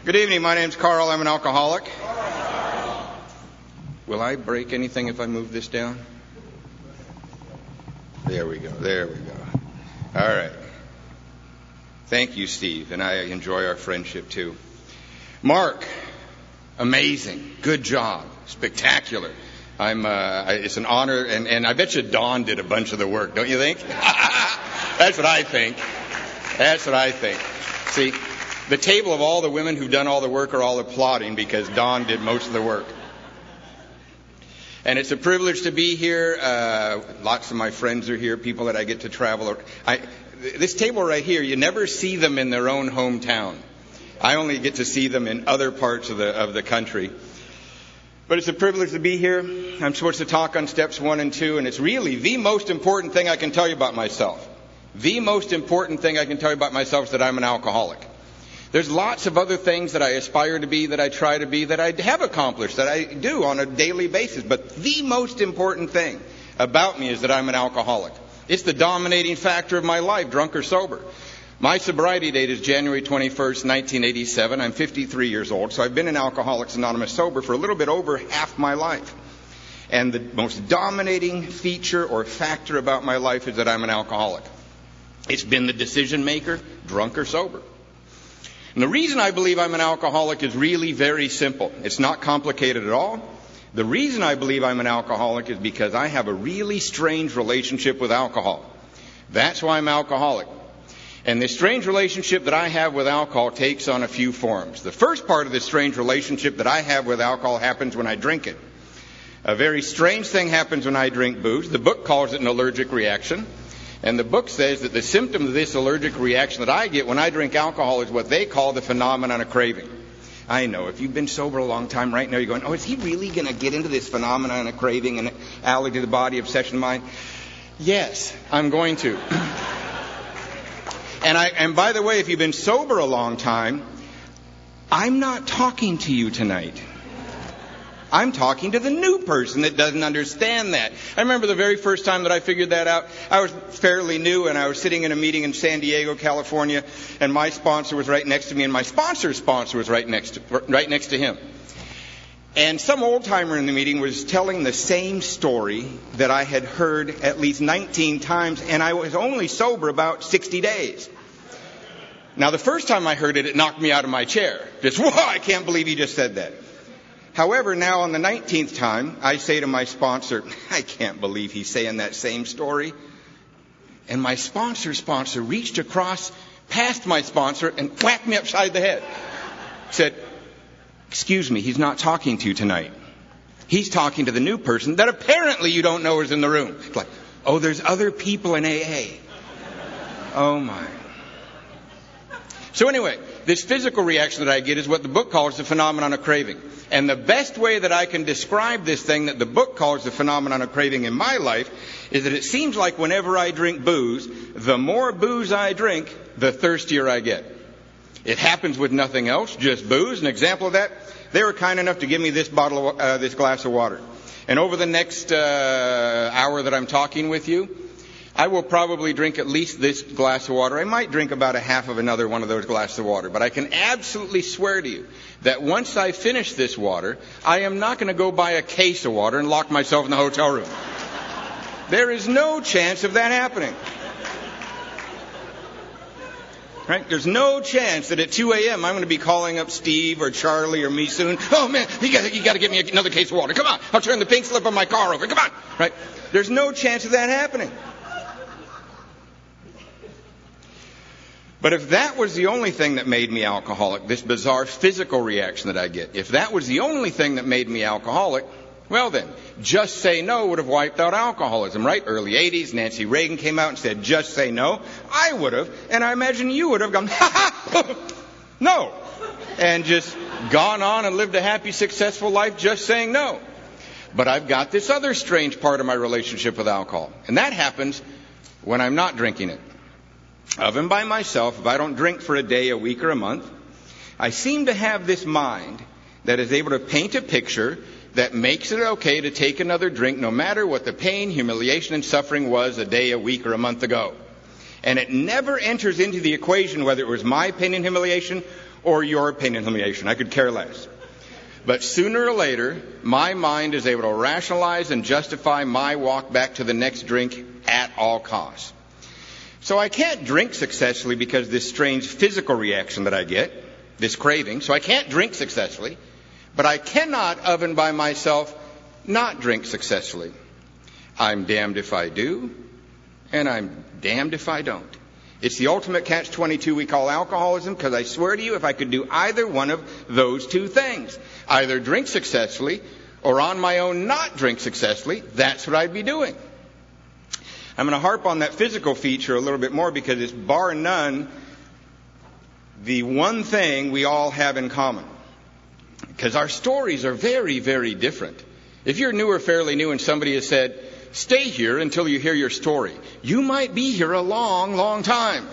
Good evening. My name's Karl. I'm an alcoholic. Will I break anything if I move this down? There we go. There we go. All right. Thank you, Steve, and I enjoy our friendship too. Mark, amazing. Good job. Spectacular. It's an honor, and I bet you Dawn did a bunch of the work, don't you think? That's what I think. That's what I think. See, the table of all the women who've done all the work are all applauding because Dawn did most of the work. And it's a privilege to be here. Lots of my friends are here, people that I get to travel. This table right here, you never see them in their own hometown. I only get to see them in other parts of the country. But it's a privilege to be here. I'm supposed to talk on steps 1 and 2, and it's really the most important thing I can tell you about myself. The most important thing I can tell you about myself is that I'm an alcoholic. There's lots of other things that I aspire to be, that I try to be, that I have accomplished, that I do on a daily basis. But the most important thing about me is that I'm an alcoholic. It's the dominating factor of my life, drunk or sober. My sobriety date is January 21st, 1987. I'm 53 years old, so I've been in Alcoholics Anonymous sober for a little bit over half my life. And the most dominating feature or factor about my life is that I'm an alcoholic. It's been the decision maker, drunk or sober. And the reason I believe I'm an alcoholic is really very simple. It's not complicated at all. The reason I believe I'm an alcoholic is because I have a really strange relationship with alcohol. That's why I'm alcoholic. And this strange relationship that I have with alcohol takes on a few forms. The first part of this strange relationship that I have with alcohol happens when I drink it. A very strange thing happens when I drink booze. The book calls it an allergic reaction. And the book says that the symptom of this allergic reaction that I get when I drink alcohol is what they call the phenomenon of craving. I know, if you've been sober a long time right now, you're going, oh, is he really going to get into this phenomenon of craving and allergy to the body, obsession mind? Yes, I'm going to. And by the way, if you've been sober a long time, I'm not talking to you tonight. I'm talking to the new person that doesn't understand that. I remember the very first time that I figured that out. I was fairly new, and I was sitting in a meeting in San Diego, California, and my sponsor was right next to me, and my sponsor's sponsor was right next to him. And some old-timer in the meeting was telling the same story that I had heard at least 19 times, and I was only sober about 60 days. Now, the first time I heard it, it knocked me out of my chair. Just, whoa, I can't believe he just said that. However, now on the 19th time, I say to my sponsor, I can't believe he's saying that same story. And my sponsor reached across past my sponsor and whacked me upside the head. Said, excuse me, he's not talking to you tonight. He's talking to the new person that apparently you don't know is in the room. It's like, oh, there's other people in AA. Oh, my. So anyway, this physical reaction that I get is what the book calls the phenomenon of craving. And the best way that I can describe this thing that the book calls the phenomenon of craving in my life is that it seems like whenever I drink booze, the more booze I drink, the thirstier I get. It happens with nothing else, just booze. An example of that, they were kind enough to give me this this glass of water. And over the next hour that I'm talking with you, I will probably drink at least this glass of water. I might drink about a half of another one of those glasses of water. But I can absolutely swear to you that once I finish this water, I am not going to go buy a case of water and lock myself in the hotel room. There is no chance of that happening. Right? There's no chance that at 2 a.m. I'm going to be calling up Steve or Charlie or me soon. Oh, man, you got to get me another case of water. Come on, I'll turn the pink slip on my car over. Come on. Right? There's no chance of that happening. But if that was the only thing that made me alcoholic, this bizarre physical reaction that I get, if that was the only thing that made me alcoholic, well then, Just Say No would have wiped out alcoholism, right? Early 80s, Nancy Reagan came out and said, just say no. I would have, and I imagine you would have gone, no, and just gone on and lived a happy, successful life just saying no. But I've got this other strange part of my relationship with alcohol, and that happens when I'm not drinking it. Of and by myself, if I don't drink for a day, a week, or a month, I seem to have this mind that is able to paint a picture that makes it okay to take another drink no matter what the pain, humiliation, and suffering was a day, a week, or a month ago. And it never enters into the equation whether it was my pain and humiliation or your opinion humiliation. I could care less. But sooner or later, my mind is able to rationalize and justify my walk back to the next drink at all costs. So I can't drink successfully because this strange physical reaction that I get, this craving. So I can't drink successfully, but I cannot, of and by myself, not drink successfully. I'm damned if I do, and I'm damned if I don't. It's the ultimate catch-22 we call alcoholism, because I swear to you, if I could do either one of those two things, either drink successfully or on my own not drink successfully, that's what I'd be doing. I'm going to harp on that physical feature a little bit more because it's bar none the one thing we all have in common. Because our stories are very, very different. If you're new or fairly new and somebody has said, stay here until you hear your story, you might be here a long, long time.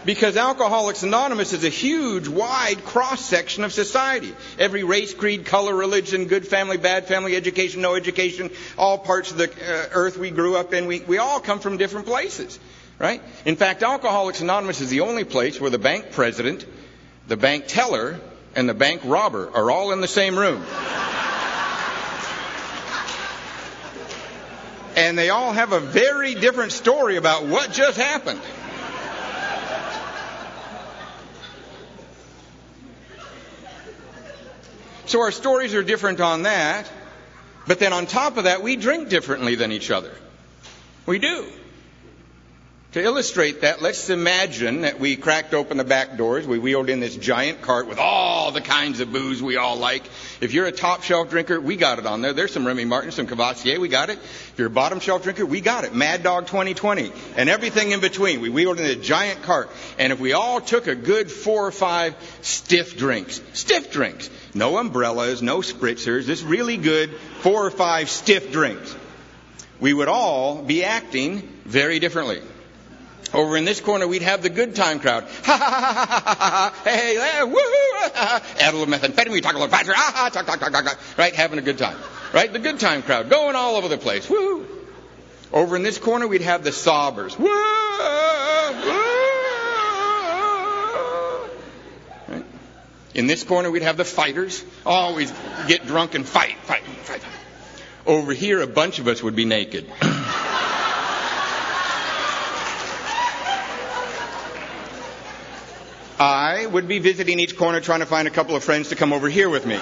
Because Alcoholics Anonymous is a huge, wide cross-section of society. Every race, creed, color, religion, good family, bad family, education, no education, all parts of the earth we grew up in, we all come from different places, right? In fact, Alcoholics Anonymous is the only place where the bank president, the bank teller, and the bank robber are all in the same room. And they all have a very different story about what just happened. So our stories are different on that. But then on top of that, we drink differently than each other. We do. To illustrate that, let's imagine that we cracked open the back doors. We wheeled in this giant cart with all the kinds of booze we all like. If you're a top shelf drinker, we got it on there. There's some Remy Martin, some Cavassier, we got it. If you're a bottom shelf drinker, we got it. Mad Dog 2020 and everything in between. We wheeled in a giant cart. And if we all took a good 4 or 5 stiff drinks, no umbrellas, no spritzers, just really good 4 or 5 stiff drinks, we would all be acting very differently. Over in this corner, we'd have the good time crowd. Ha ha ha ha ha ha ha. Hey, woohoo! Add a little methamphetamine, talk a little faster. Ah, talk. Right, having a good time. Right, the good time crowd, going all over the place. Woo! Over in this corner, we'd have the sobbers. Woo! Right. In this corner, we'd have the fighters. Always get drunk and fight. Over here, a bunch of us would be naked. I would be visiting each corner trying to find a couple of friends to come over here with me.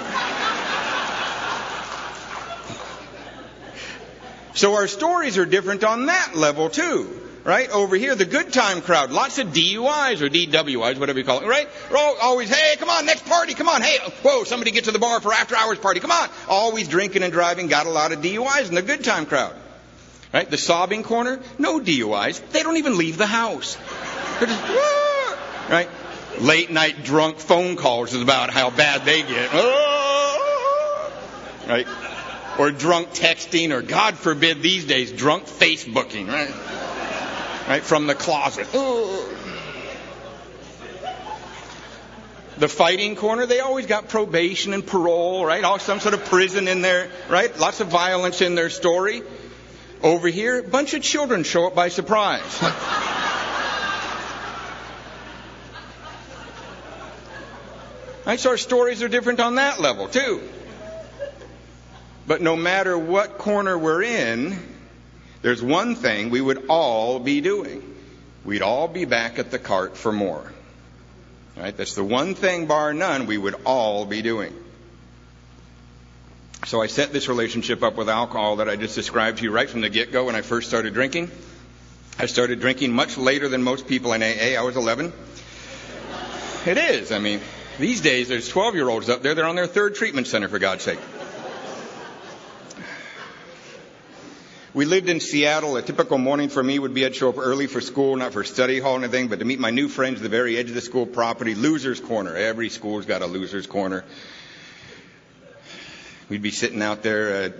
So our stories are different on that level too, right? Over here, the good time crowd, lots of DUIs or DWIs, whatever you call it, right? We're always, hey, come on, next party, come on, hey, whoa, somebody get to the bar for after hours party, come on. Always drinking and driving, got a lot of DUIs in the good time crowd. Right? The sobbing corner, no DUIs. They don't even leave the house. They're just, whoa, right? Late night drunk phone calls is about how bad they get. Right? Or drunk texting, or God forbid these days, drunk Facebooking, right? Right? From the closet. The fighting corner, they always got probation and parole, right? All some sort of prison in there, right? Lots of violence in their story. Over here, a bunch of children show up by surprise. Right, so our stories are different on that level, too. But no matter what corner we're in, there's one thing we would all be doing. We'd all be back at the cart for more. Right? That's the one thing, bar none, we would all be doing. So I set this relationship up with alcohol that I just described to you right from the get-go when I first started drinking. I started drinking much later than most people in AA. I was 11. It is, I mean... These days, there's 12-year-olds up there. They're on their 3rd treatment center, for God's sake. We lived in Seattle. A typical morning for me would be I'd show up early for school, not for study hall or anything, but to meet my new friends at the very edge of the school property. Loser's Corner. Every school's got a loser's corner. We'd be sitting out there.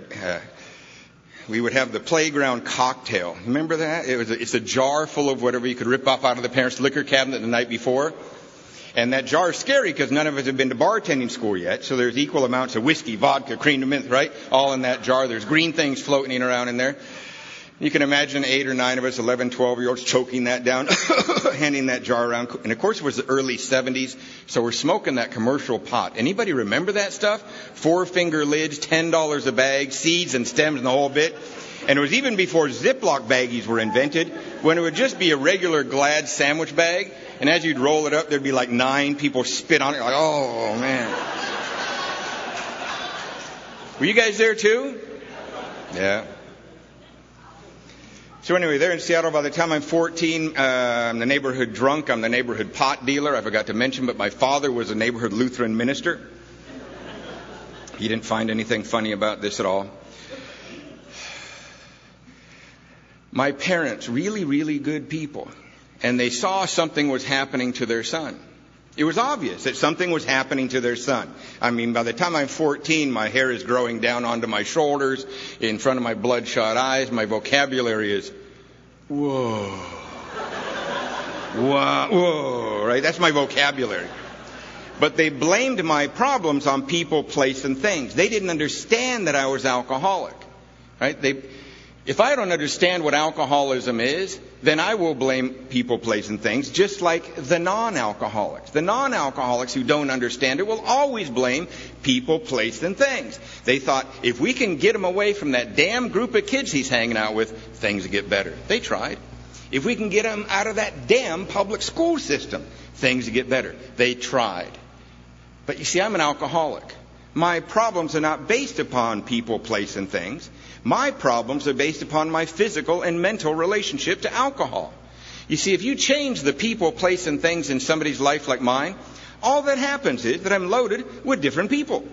We would have the playground cocktail. Remember that? It's a jar full of whatever you could rip off out of the parents' liquor cabinet the night before. And that jar is scary because none of us have been to bartending school yet. So there's equal amounts of whiskey, vodka, cream to mint, right? All in that jar. There's green things floating around in there. You can imagine 8 or 9 of us, 11, 12-year-olds, choking that down, handing that jar around. And of course, it was the early 70s, so we're smoking that commercial pot. Anybody remember that stuff? 4-finger lids, $10 a bag, seeds and stems and the whole bit. And it was even before Ziploc baggies were invented, when it would just be a regular Glad sandwich bag. And as you'd roll it up, there'd be like 9 people spit on it. Like, oh, man. Were you guys there too? Yeah. So anyway, there in Seattle, by the time I'm 14, I'm the neighborhood drunk. I'm the neighborhood pot dealer. I forgot to mention, but my father was a neighborhood Lutheran minister. He didn't find anything funny about this at all. My parents, really, really good people, and they saw something was happening to their son. It was obvious that something was happening to their son. I mean, by the time I'm 14, my hair is growing down onto my shoulders, in front of my bloodshot eyes. My vocabulary is, whoa, whoa, whoa, right? That's my vocabulary. But they blamed my problems on people, place, and things. They didn't understand that I was alcoholic, right? If I don't understand what alcoholism is, then I will blame people, place, and things, just like the non-alcoholics. The non-alcoholics who don't understand it will always blame people, place, and things. They thought, if we can get him away from that damn group of kids he's hanging out with, things get better. They tried. If we can get him out of that damn public school system, things get better. They tried. But you see, I'm an alcoholic. My problems are not based upon people, place, and things. My problems are based upon my physical and mental relationship to alcohol. You see, if you change the people, place, and things in somebody's life like mine, all that happens is that I'm loaded with different people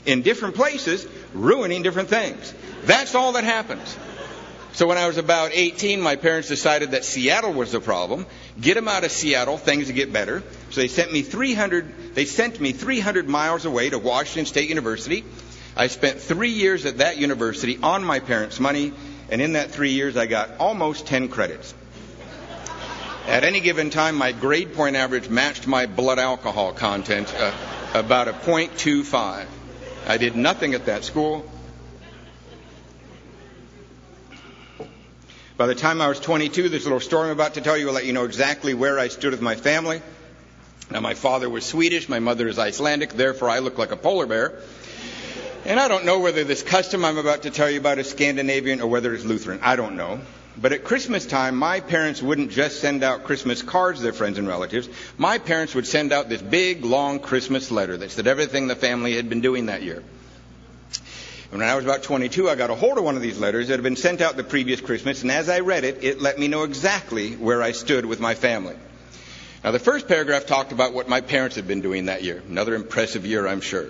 in different places, ruining different things. That's all that happens. So when I was about 18, my parents decided that Seattle was the problem. Get them out of Seattle, things would get better. So they sent me 300 miles away to Washington State University. I spent 3 years at that university on my parents' money, and in that 3 years I got almost 10 credits. At any given time, my grade point average matched my blood alcohol content, about a 0.25. I did nothing at that school. By the time I was 22, this little story I'm about to tell you will let you know exactly where I stood with my family. Now, my father was Swedish, my mother is Icelandic, therefore I look like a polar bear. And I don't know whether this custom I'm about to tell you about is Scandinavian or whether it's Lutheran. I don't know. But at Christmas time, my parents wouldn't just send out Christmas cards to their friends and relatives. My parents would send out this big, long Christmas letter that said everything the family had been doing that year. When I was about 22, I got a hold of one of these letters that had been sent out the previous Christmas, and as I read it, it let me know exactly where I stood with my family. Now, the first paragraph talked about what my parents had been doing that year. Another impressive year, I'm sure.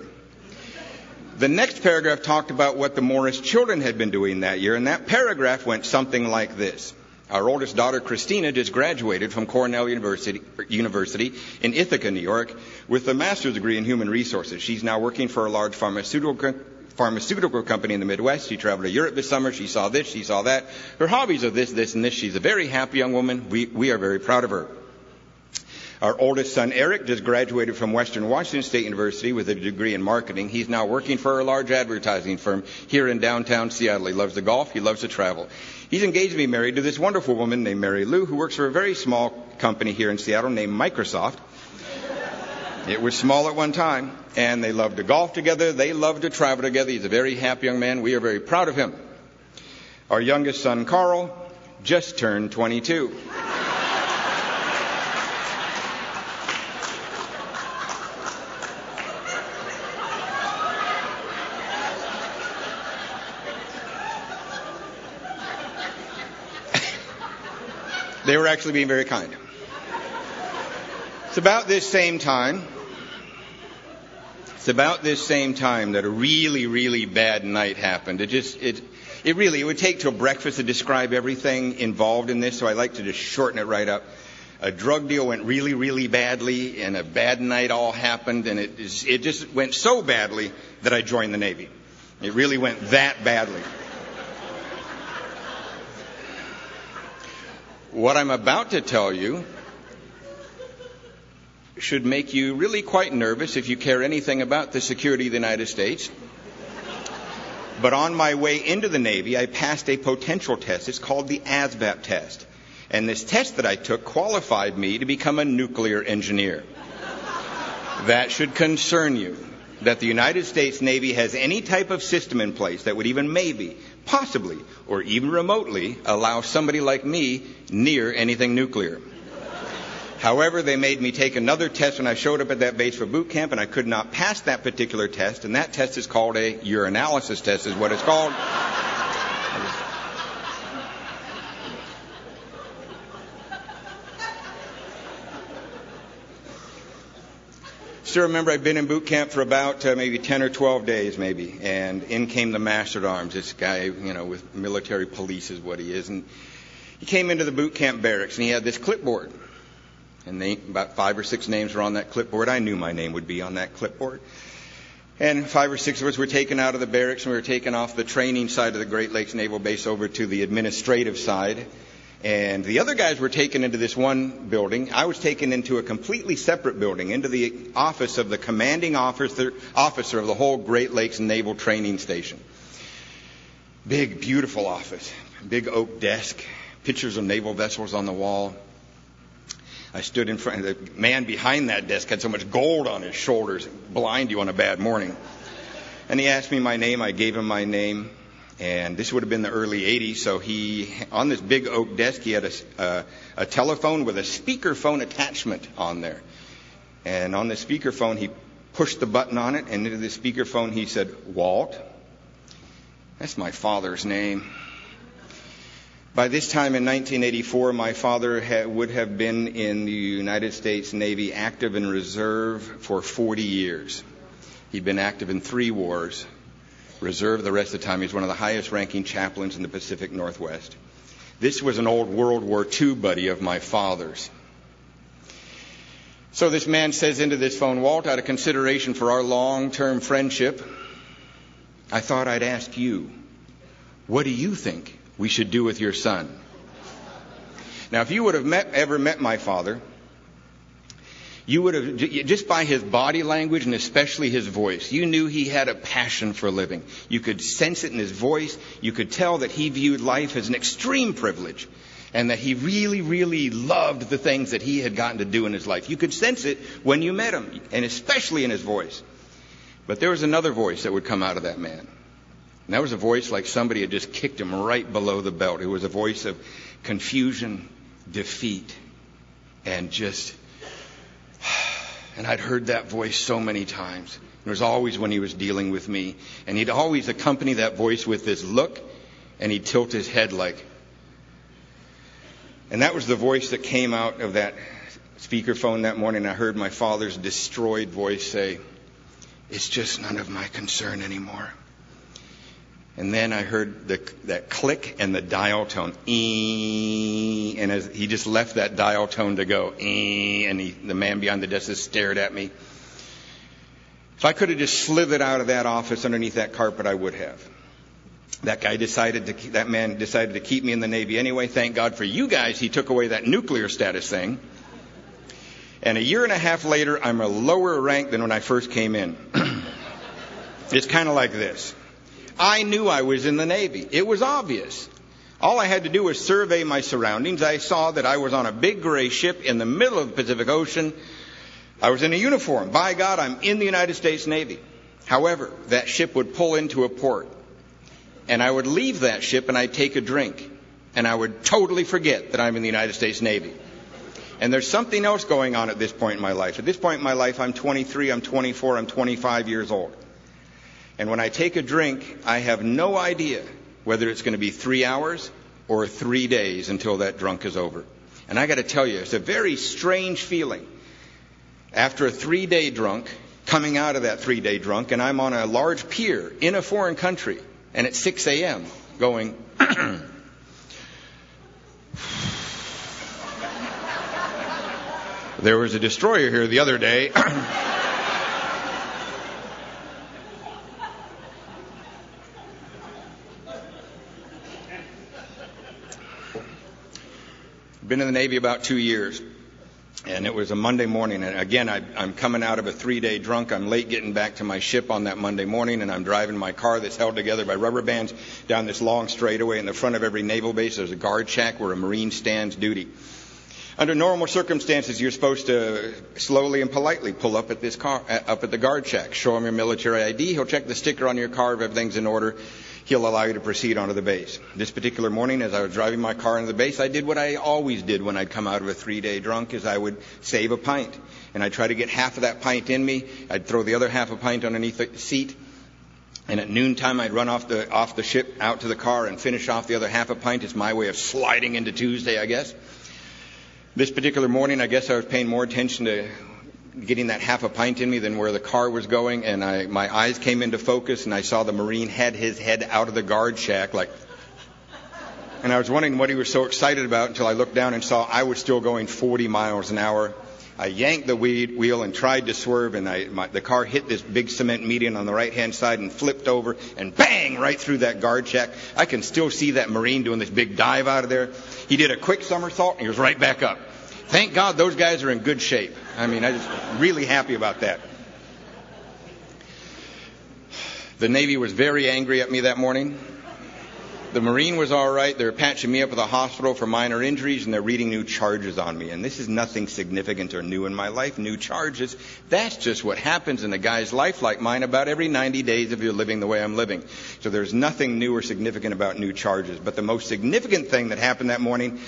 The next paragraph talked about what the Morris children had been doing that year, and that paragraph went something like this. Our oldest daughter, Christina, just graduated from Cornell University in Ithaca, New York, with a master's degree in human resources. She's now working for a large pharmaceutical company in the Midwest. She traveled to Europe this summer. She saw this, she saw that. Her hobbies are this, this, and this. She's a very happy young woman. We are very proud of her. Our oldest son, Eric, just graduated from Western Washington State University with a degree in marketing. He's now working for a large advertising firm here in downtown Seattle. He loves to golf. He loves to travel. He's engaged to be married to this wonderful woman named Mary Lou, who works for a very small company here in Seattle named Microsoft. It was small at one time, and they love to golf together. They love to travel together. He's a very happy young man. We are very proud of him. Our youngest son, Karl, just turned 22. They were actually being very kind. It's about this same time that a really, really bad night happened. It would take till breakfast to describe everything involved in this, so I like to just shorten it right up. A drug deal went really, really badly, and a bad night all happened, and it just went so badly that I joined the Navy. It really went that badly. What I'm about to tell you should make you really quite nervous if you care anything about the security of the United States. But on my way into the Navy, I passed a potential test. It's called the ASVAB test. And this test that I took qualified me to become a nuclear engineer. That should concern you, that the United States Navy has any type of system in place that would even maybe, possibly, or even remotely allow somebody like me near anything nuclear. However, they made me take another test when I showed up at that base for boot camp, and I could not pass that particular test, and that test is called a urinalysis test, is what it's called. Still remember I'd been in boot camp for about maybe 10 or 12 days maybe, and in came the master at arms. This guy, with military police is what he is, and he came into the boot camp barracks, and he had this clipboard, and about 5 or 6 names were on that clipboard. I knew my name would be on that clipboard, and 5 or 6 of us were taken out of the barracks, and we were taken off the training side of the Great Lakes Naval Base over to the administrative side. And the other guys were taken into this one building. I was taken into a completely separate building, into the office of the commanding officer of the whole Great Lakes Naval Training Station. Big, beautiful office. Big oak desk. Pictures of naval vessels on the wall. I stood in front. The man behind that desk had so much gold on his shoulders, blind you on a bad morning. And he asked me my name. I gave him my name. And this would have been the early 80s, so on this big oak desk, he had a telephone with a speakerphone attachment on there. And on the speakerphone, he pushed the button on it, and into the speakerphone he said, "Walt." That's my father's name. By this time in 1984, my father would have been in the United States Navy active in reserve for 40 years. He'd been active in 3 wars. Reserve the rest of the time. He's one of the highest ranking chaplains in the Pacific Northwest. This was an old World War II buddy of my father's. So this man says into this phone, "Walt, out of consideration for our long-term friendship, I thought I'd ask you, what do you think we should do with your son?" Now, if you would have ever met my father, you would have, just by his body language and especially his voice, you knew he had a passion for living. You could sense it in his voice. You could tell that he viewed life as an extreme privilege and that he really, really loved the things that he had gotten to do in his life. You could sense it when you met him, and especially in his voice. But there was another voice that would come out of that man. And that was a voice like somebody had just kicked him right below the belt. It was a voice of confusion, defeat, and just... And I'd heard that voice so many times. It was always when he was dealing with me. And he'd always accompany that voice with this look, and he'd tilt his head like... And that was the voice that came out of that speakerphone that morning. I heard my father's destroyed voice say, "It's just none of my concern anymore." And then I heard that click and the dial tone. Eee, and as he just left that dial tone to go. Eee, and the man behind the desk just stared at me. If I could have just slithered out of that office underneath that carpet, I would have. That man decided to keep me in the Navy anyway. Thank God for you guys, he took away that nuclear status thing. And a year and a half later, I'm a lower rank than when I first came in. It's kind of like this. I knew I was in the Navy. It was obvious. All I had to do was survey my surroundings. I saw that I was on a big gray ship in the middle of the Pacific Ocean. I was in a uniform. By God, I'm in the United States Navy. However, that ship would pull into a port. And I would leave that ship and I'd take a drink. And I would totally forget that I'm in the United States Navy. And there's something else going on at this point in my life. At this point in my life, I'm 23, I'm 24, I'm 25 years old. And when I take a drink, I have no idea whether it's going to be 3 hours or 3 days until that drunk is over. And I got to tell you, it's a very strange feeling. After a 3-day drunk, coming out of that 3-day drunk, and I'm on a large pier in a foreign country, and it's 6 a.m., going... There was a destroyer here the other day. Been in the Navy about 2 years. And it was a Monday morning. And again, I'm coming out of a 3-day drunk. I'm late getting back to my ship on that Monday morning. And I'm driving my car that's held together by rubber bands down this long straightaway. In the front of every naval base, there's a guard shack where a Marine stands duty. Under normal circumstances, you're supposed to slowly and politely pull up at this car, up at the guard shack. Show him your military ID. He'll check the sticker on your car. If everything's in order, he'll allow you to proceed onto the base. This particular morning, as I was driving my car into the base, I did what I always did when I'd come out of a 3-day drunk, is I would save a pint. And I'd try to get half of that pint in me. I'd throw the other half a pint underneath the seat. And at noontime, I'd run off the ship out to the car and finish off the other half a pint. It's my way of sliding into Tuesday, I guess. This particular morning, I guess I was paying more attention to getting that half a pint in me than where the car was going, and my eyes came into focus, and I saw the Marine had his head out of the guard shack, and I was wondering what he was so excited about until I looked down and saw I was still going 40 miles an hour. I yanked the wheel and tried to swerve, and the car hit this big cement median on the right-hand side and flipped over, and bang, right through that guard shack. I can still see that Marine doing this big dive out of there. He did a quick somersault, and he was right back up. Thank God those guys are in good shape. I mean, I'm just really happy about that. The Navy was very angry at me that morning. The Marine was all right. They're patching me up at the hospital for minor injuries, and they're reading new charges on me. And this is nothing significant or new in my life. New charges, that's just what happens in a guy's life like mine about every 90 days if you're living the way I'm living. So there's nothing new or significant about new charges. But the most significant thing that happened that morning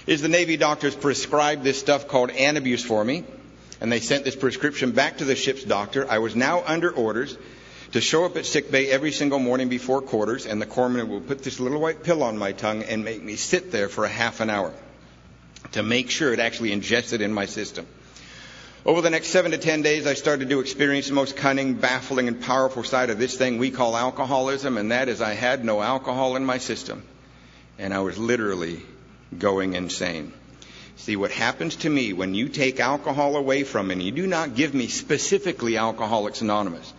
is the Navy doctors prescribed this stuff called antabuse for me. And they sent this prescription back to the ship's doctor. I was now under orders to show up at sick bay every single morning before quarters, and the corpsman will put this little white pill on my tongue and make me sit there for a half an hour to make sure it actually ingested in my system. Over the next 7 to 10 days, I started to experience the most cunning, baffling, and powerful side of this thing we call alcoholism, and that is I had no alcohol in my system, and I was literally going insane. See, what happens to me when you take alcohol away from me, and you do not give me specifically Alcoholics Anonymous.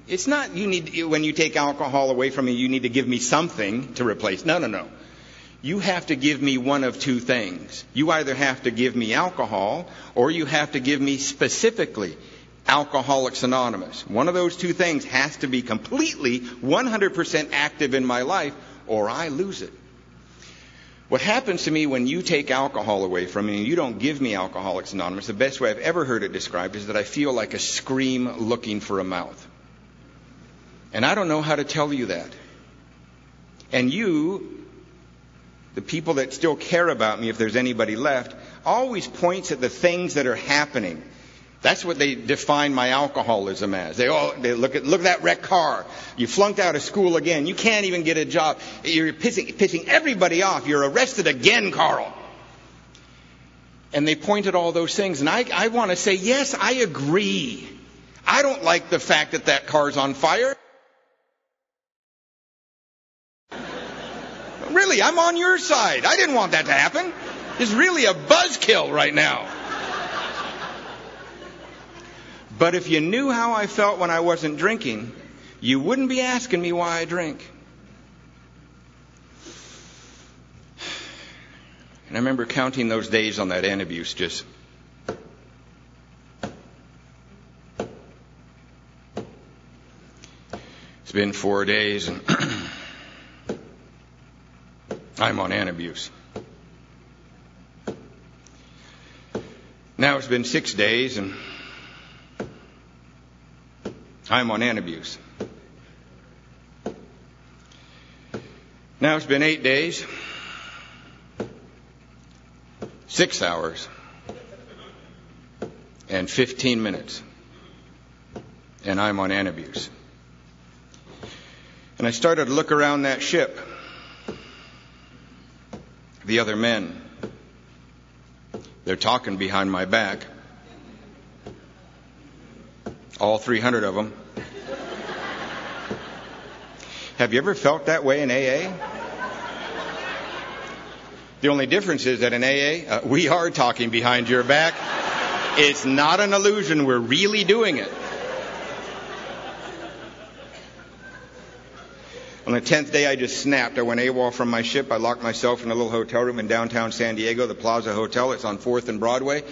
It's not when you take alcohol away from me, you need to give me something to replace. No. You have to give me one of two things. You either have to give me alcohol, or you have to give me specifically Alcoholics Anonymous. One of those two things has to be completely 100% active in my life, or I lose it. What happens to me when you take alcohol away from me and you don't give me Alcoholics Anonymous, the best way I've ever heard it described is that I feel like a scream looking for a mouth. And I don't know how to tell you that. And you, the people that still care about me, if there's anybody left, always points at the things that are happening. That's what they define my alcoholism as. They look at that wrecked car. You flunked out of school again. You can't even get a job. You're pissing everybody off. You're arrested again, Karl. And they point at all those things. And I want to say, yes, I agree. I don't like the fact that car's on fire. Really, I'm on your side. I didn't want that to happen. It's really a buzzkill right now. But if you knew how I felt when I wasn't drinking, you wouldn't be asking me why I drink. And I remember counting those days on that antabuse just... It's been 4 days and I'm on antabuse. Now it's been 6 days and I'm on antabuse. Now it's been 8 days, 6 hours, and 15 minutes, and I'm on antabuse. And I started to look around that ship. The other men, they're talking behind my back. All 300 of them. Have you ever felt that way in AA? The only difference is that in AA, we are talking behind your back. It's not an illusion. We're really doing it. On the 10th day, I just snapped. I went AWOL from my ship. I locked myself in a little hotel room in downtown San Diego, the Plaza Hotel. It's on 4th and Broadway.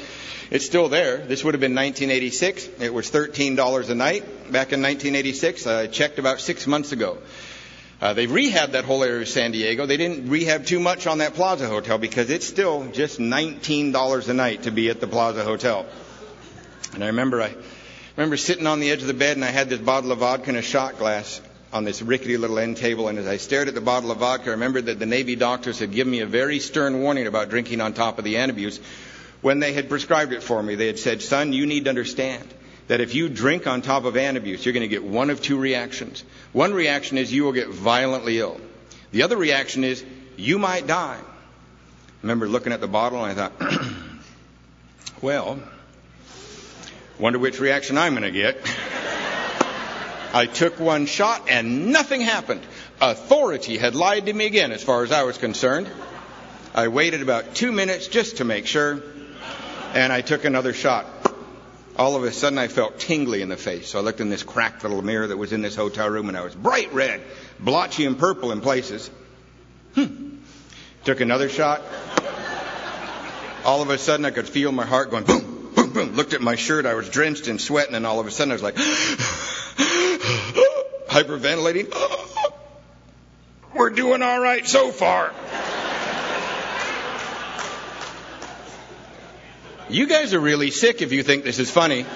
It's still there. This would have been 1986. It was $13 a night back in 1986. I checked about 6 months ago. They rehabbed that whole area of San Diego. They didn't rehab too much on that Plaza Hotel because it's still just $19 a night to be at the Plaza Hotel. And I remember sitting on the edge of the bed, and I had this bottle of vodka in a shot glass on this rickety little end table. And as I stared at the bottle of vodka, I remembered that the Navy doctors had given me a very stern warning about drinking on top of the antabuse. When they had prescribed it for me, they had said, son, you need to understand that if you drink on top of antabuse, you're going to get one of two reactions. One reaction is you will get violently ill. The other reaction is you might die. I remember looking at the bottle, and I thought, well, wonder which reaction I'm going to get. I took one shot and nothing happened. Authority had lied to me again as far as I was concerned. I waited about 2 minutes just to make sure, and I took another shot. All of a sudden I felt tingly in the face. So I looked in this cracked little mirror that was in this hotel room, and I was bright red, blotchy and purple in places. Took another shot. All of a sudden I could feel my heart going boom, boom, boom. Looked at my shirt. I was drenched in sweat, and then all of a sudden I was like hyperventilating. We're doing all right so far. You guys are really sick if you think this is funny.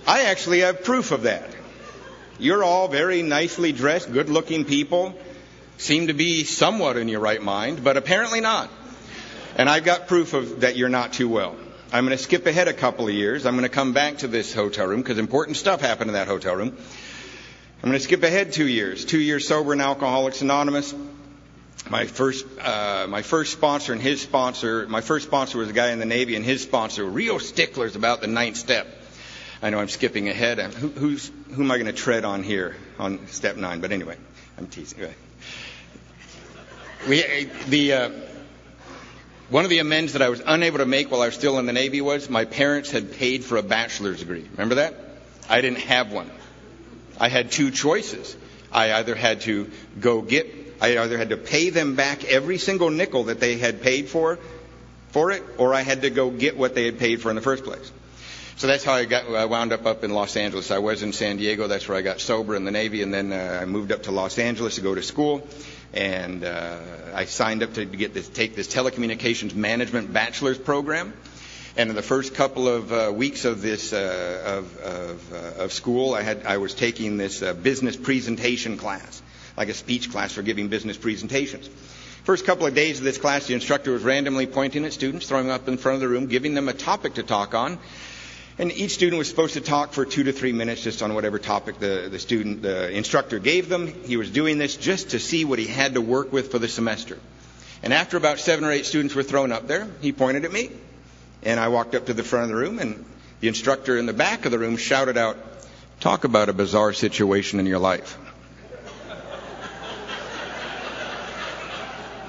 I actually have proof of that. You're all very nicely dressed, good-looking people. Seem to be somewhat in your right mind, but apparently not. And I've got proof of that you're not too well. I'm going to skip ahead a couple of years. I'm going to come back to this hotel room because important stuff happened in that hotel room. I'm going to skip ahead 2 years. 2 years sober in Alcoholics Anonymous. My first sponsor and his sponsor. My first sponsor was a guy in the Navy, and his sponsor were real sticklers about the 9th step. I know I'm skipping ahead. Who am I going to tread on here on step 9? But anyway, I'm teasing. One of the amends that I was unable to make while I was still in the Navy was my parents had paid for a bachelor's degree. Remember that? I didn't have one. I had two choices. I either had to pay them back every single nickel that they had paid for it, or I had to go get what they had paid for in the first place. So that's how I wound up in Los Angeles. I was in San Diego. That's where I got sober in the Navy, and then I moved up to Los Angeles to go to school. And I signed up to take this telecommunications management bachelor's program. And in the first couple of weeks of this of school, I was taking this business presentation class, like a speech class for giving business presentations. First couple of days of this class, the instructor was randomly pointing at students, throwing them up in front of the room, giving them a topic to talk on. And each student was supposed to talk for 2 to 3 minutes just on whatever topic the instructor gave them. He was doing this just to see what he had to work with for the semester. And after about 7 or 8 students were thrown up there, he pointed at me. And I walked up to the front of the room, and the instructor in the back of the room shouted out, "Talk about a bizarre situation in your life."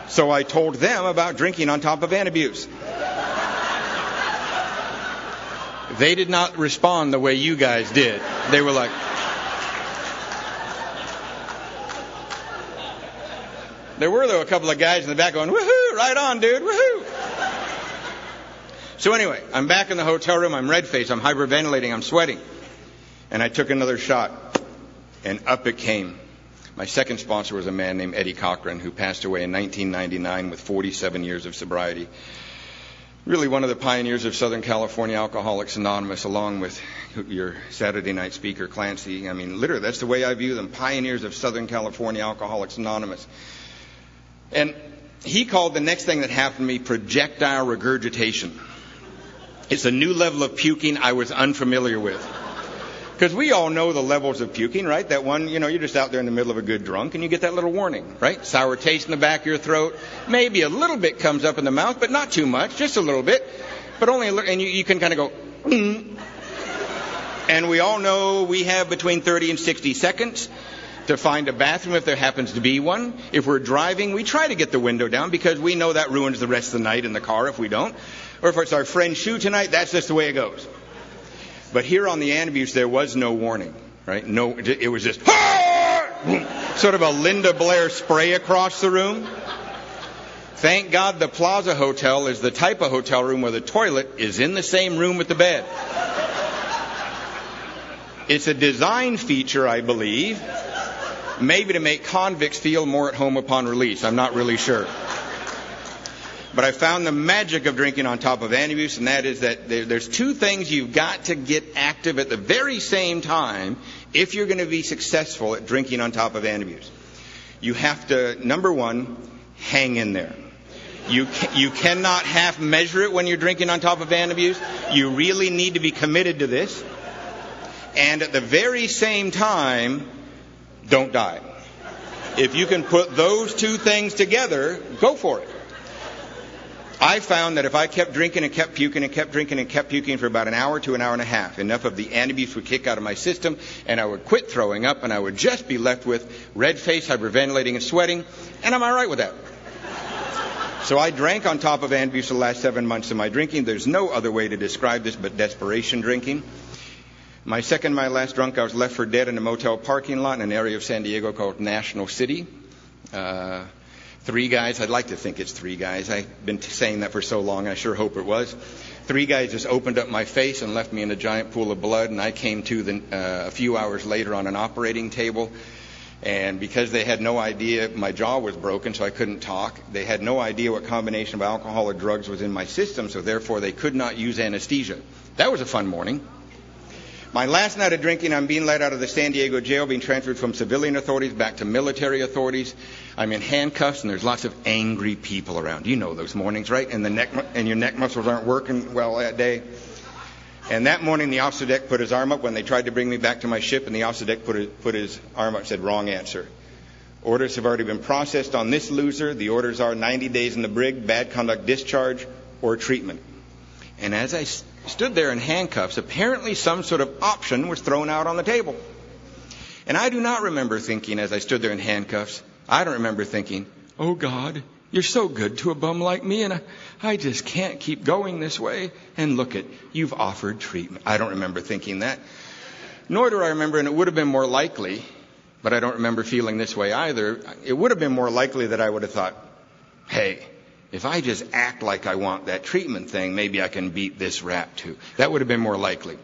So I told them about drinking on top of antabuse. They did not respond the way you guys did. They were like, there were, though, a couple of guys in the back going, "Woohoo, right on, dude, woohoo." So anyway, I'm back in the hotel room. I'm red-faced. I'm hyperventilating. I'm sweating. And I took another shot, and up it came. My second sponsor was a man named Eddie Cochran, who passed away in 1999 with 47 years of sobriety. Really one of the pioneers of Southern California Alcoholics Anonymous, along with your Saturday night speaker, Clancy. I mean, literally, that's the way I view them, pioneers of Southern California Alcoholics Anonymous. And he called the next thing that happened to me projectile regurgitation. It's a new level of puking I was unfamiliar with. Because we all know the levels of puking, right? That one, you're just out there in the middle of a good drunk and you get that little warning, right? Sour taste in the back of your throat. Maybe a little bit comes up in the mouth, but not too much, just a little bit. But only a little, and you can kind of go, And we all know we have between 30 and 60 seconds to find a bathroom if there happens to be one. If we're driving, we try to get the window down because we know that ruins the rest of the night in the car if we don't. Or if it's our friend's shoe tonight, that's just the way it goes. But here on the antabuse, there was no warning. right? No, it was just sort of a Linda Blair spray across the room. Thank God the Plaza Hotel is the type of hotel room where the toilet is in the same room with the bed. It's a design feature, I believe, maybe to make convicts feel more at home upon release. I'm not really sure. But I found the magic of drinking on top of antabuse, and that is that there's two things you've got to get active at the very same time if you're going to be successful at drinking on top of antabuse. You have to, number one, hang in there. You cannot half measure it when you're drinking on top of antabuse. You really need to be committed to this. And at the very same time, don't die. If you can put those two things together, go for it. I found that if I kept drinking and kept puking and kept drinking and kept puking for about an hour to an hour and a half, enough of the antabuse would kick out of my system, and I would quit throwing up, and I would just be left with red face, hyperventilating, and sweating, and I'm all right with that. So I drank on top of antabuse the last 7 months of my drinking. There's no other way to describe this but desperation drinking. My last drunk, I was left for dead in a motel parking lot in an area of San Diego called National City. 3 guys, I'd like to think it's 3 guys. I've been saying that for so long, I sure hope it was. 3 guys just opened up my face and left me in a giant pool of blood, and I came to a few hours later on an operating table. And because they had no idea, my jaw was broken, so I couldn't talk. They had no idea what combination of alcohol or drugs was in my system, so therefore they could not use anesthesia. That was a fun morning. My last night of drinking, I'm being let out of the San Diego jail, being transferred from civilian authorities back to military authorities. I'm in handcuffs, and there's lots of angry people around. You know those mornings, right? And your neck muscles aren't working well that day. And that morning, the officer deck put his arm up when they tried to bring me back to my ship, and the officer deck put his arm up and said, "Wrong answer. Orders have already been processed on this loser. The orders are 90 days in the brig, bad conduct discharge, or treatment." And as I stood there in handcuffs, apparently some sort of option was thrown out on the table. And I do not remember thinking, as I stood there in handcuffs, I don't remember thinking, "Oh God, you're so good to a bum like me, and I just can't keep going this way. And look it, you've offered treatment." I don't remember thinking that. Nor do I remember, and it would have been more likely, but I don't remember feeling this way either. It would have been more likely that I would have thought, hey, if I just act like I want that treatment thing, maybe I can beat this rap too. That would have been more likely.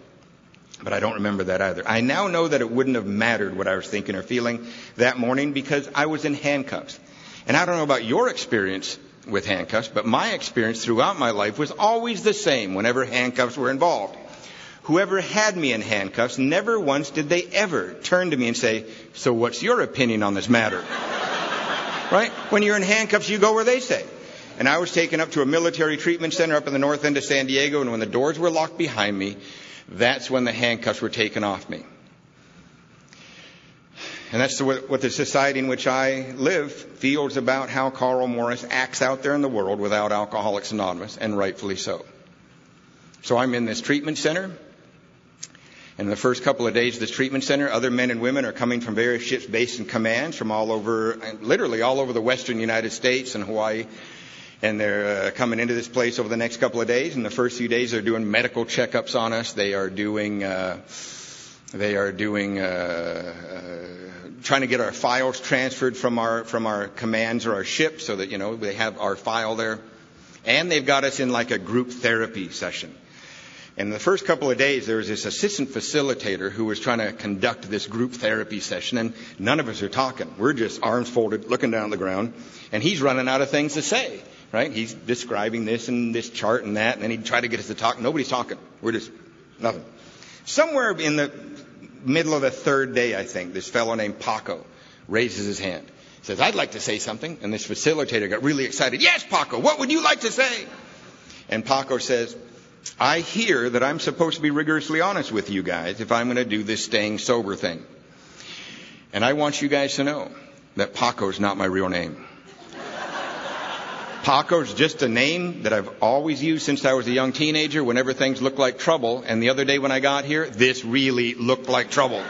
But I don't remember that either. I now know that it wouldn't have mattered what I was thinking or feeling that morning because I was in handcuffs. And I don't know about your experience with handcuffs, but my experience throughout my life was always the same whenever handcuffs were involved. Whoever had me in handcuffs, never once did they ever turn to me and say, "So what's your opinion on this matter?" Right? When you're in handcuffs, you go where they say. And I was taken up to a military treatment center up in the north end of San Diego, and when the doors were locked behind me, that's when the handcuffs were taken off me. And that's what the society in which I live feels about how Karl Morris acts out there in the world without Alcoholics Anonymous, and rightfully so. So I'm in this treatment center. And in the first couple of days of this treatment center, other men and women are coming from various ships based in commands from all over, literally all over the western United States and Hawaii. And they're coming into this place over the next couple of days. And the first few days, they're doing medical checkups on us. They are trying to get our files transferred from our commands or our ships so that, they have our file there. And they've got us in like a group therapy session. And the first couple of days, there was this assistant facilitator who was trying to conduct this group therapy session, and none of us are talking. We're just arms folded, looking down at the ground, and he's running out of things to say, right? He's describing this and this chart and that, and then he'd try to get us to talk. Nobody's talking. We're just nothing. Somewhere in the middle of the third day, I think, this fellow named Paco raises his hand. Says, "I'd like to say something." And this facilitator got really excited. "Yes, Paco, what would you like to say?" And Paco says, "I hear that I'm supposed to be rigorously honest with you guys if I'm going to do this staying sober thing. And I want you guys to know that Paco's not my real name. Paco's just a name that I've always used since I was a young teenager whenever things looked like trouble. And the other day when I got here, this really looked like trouble.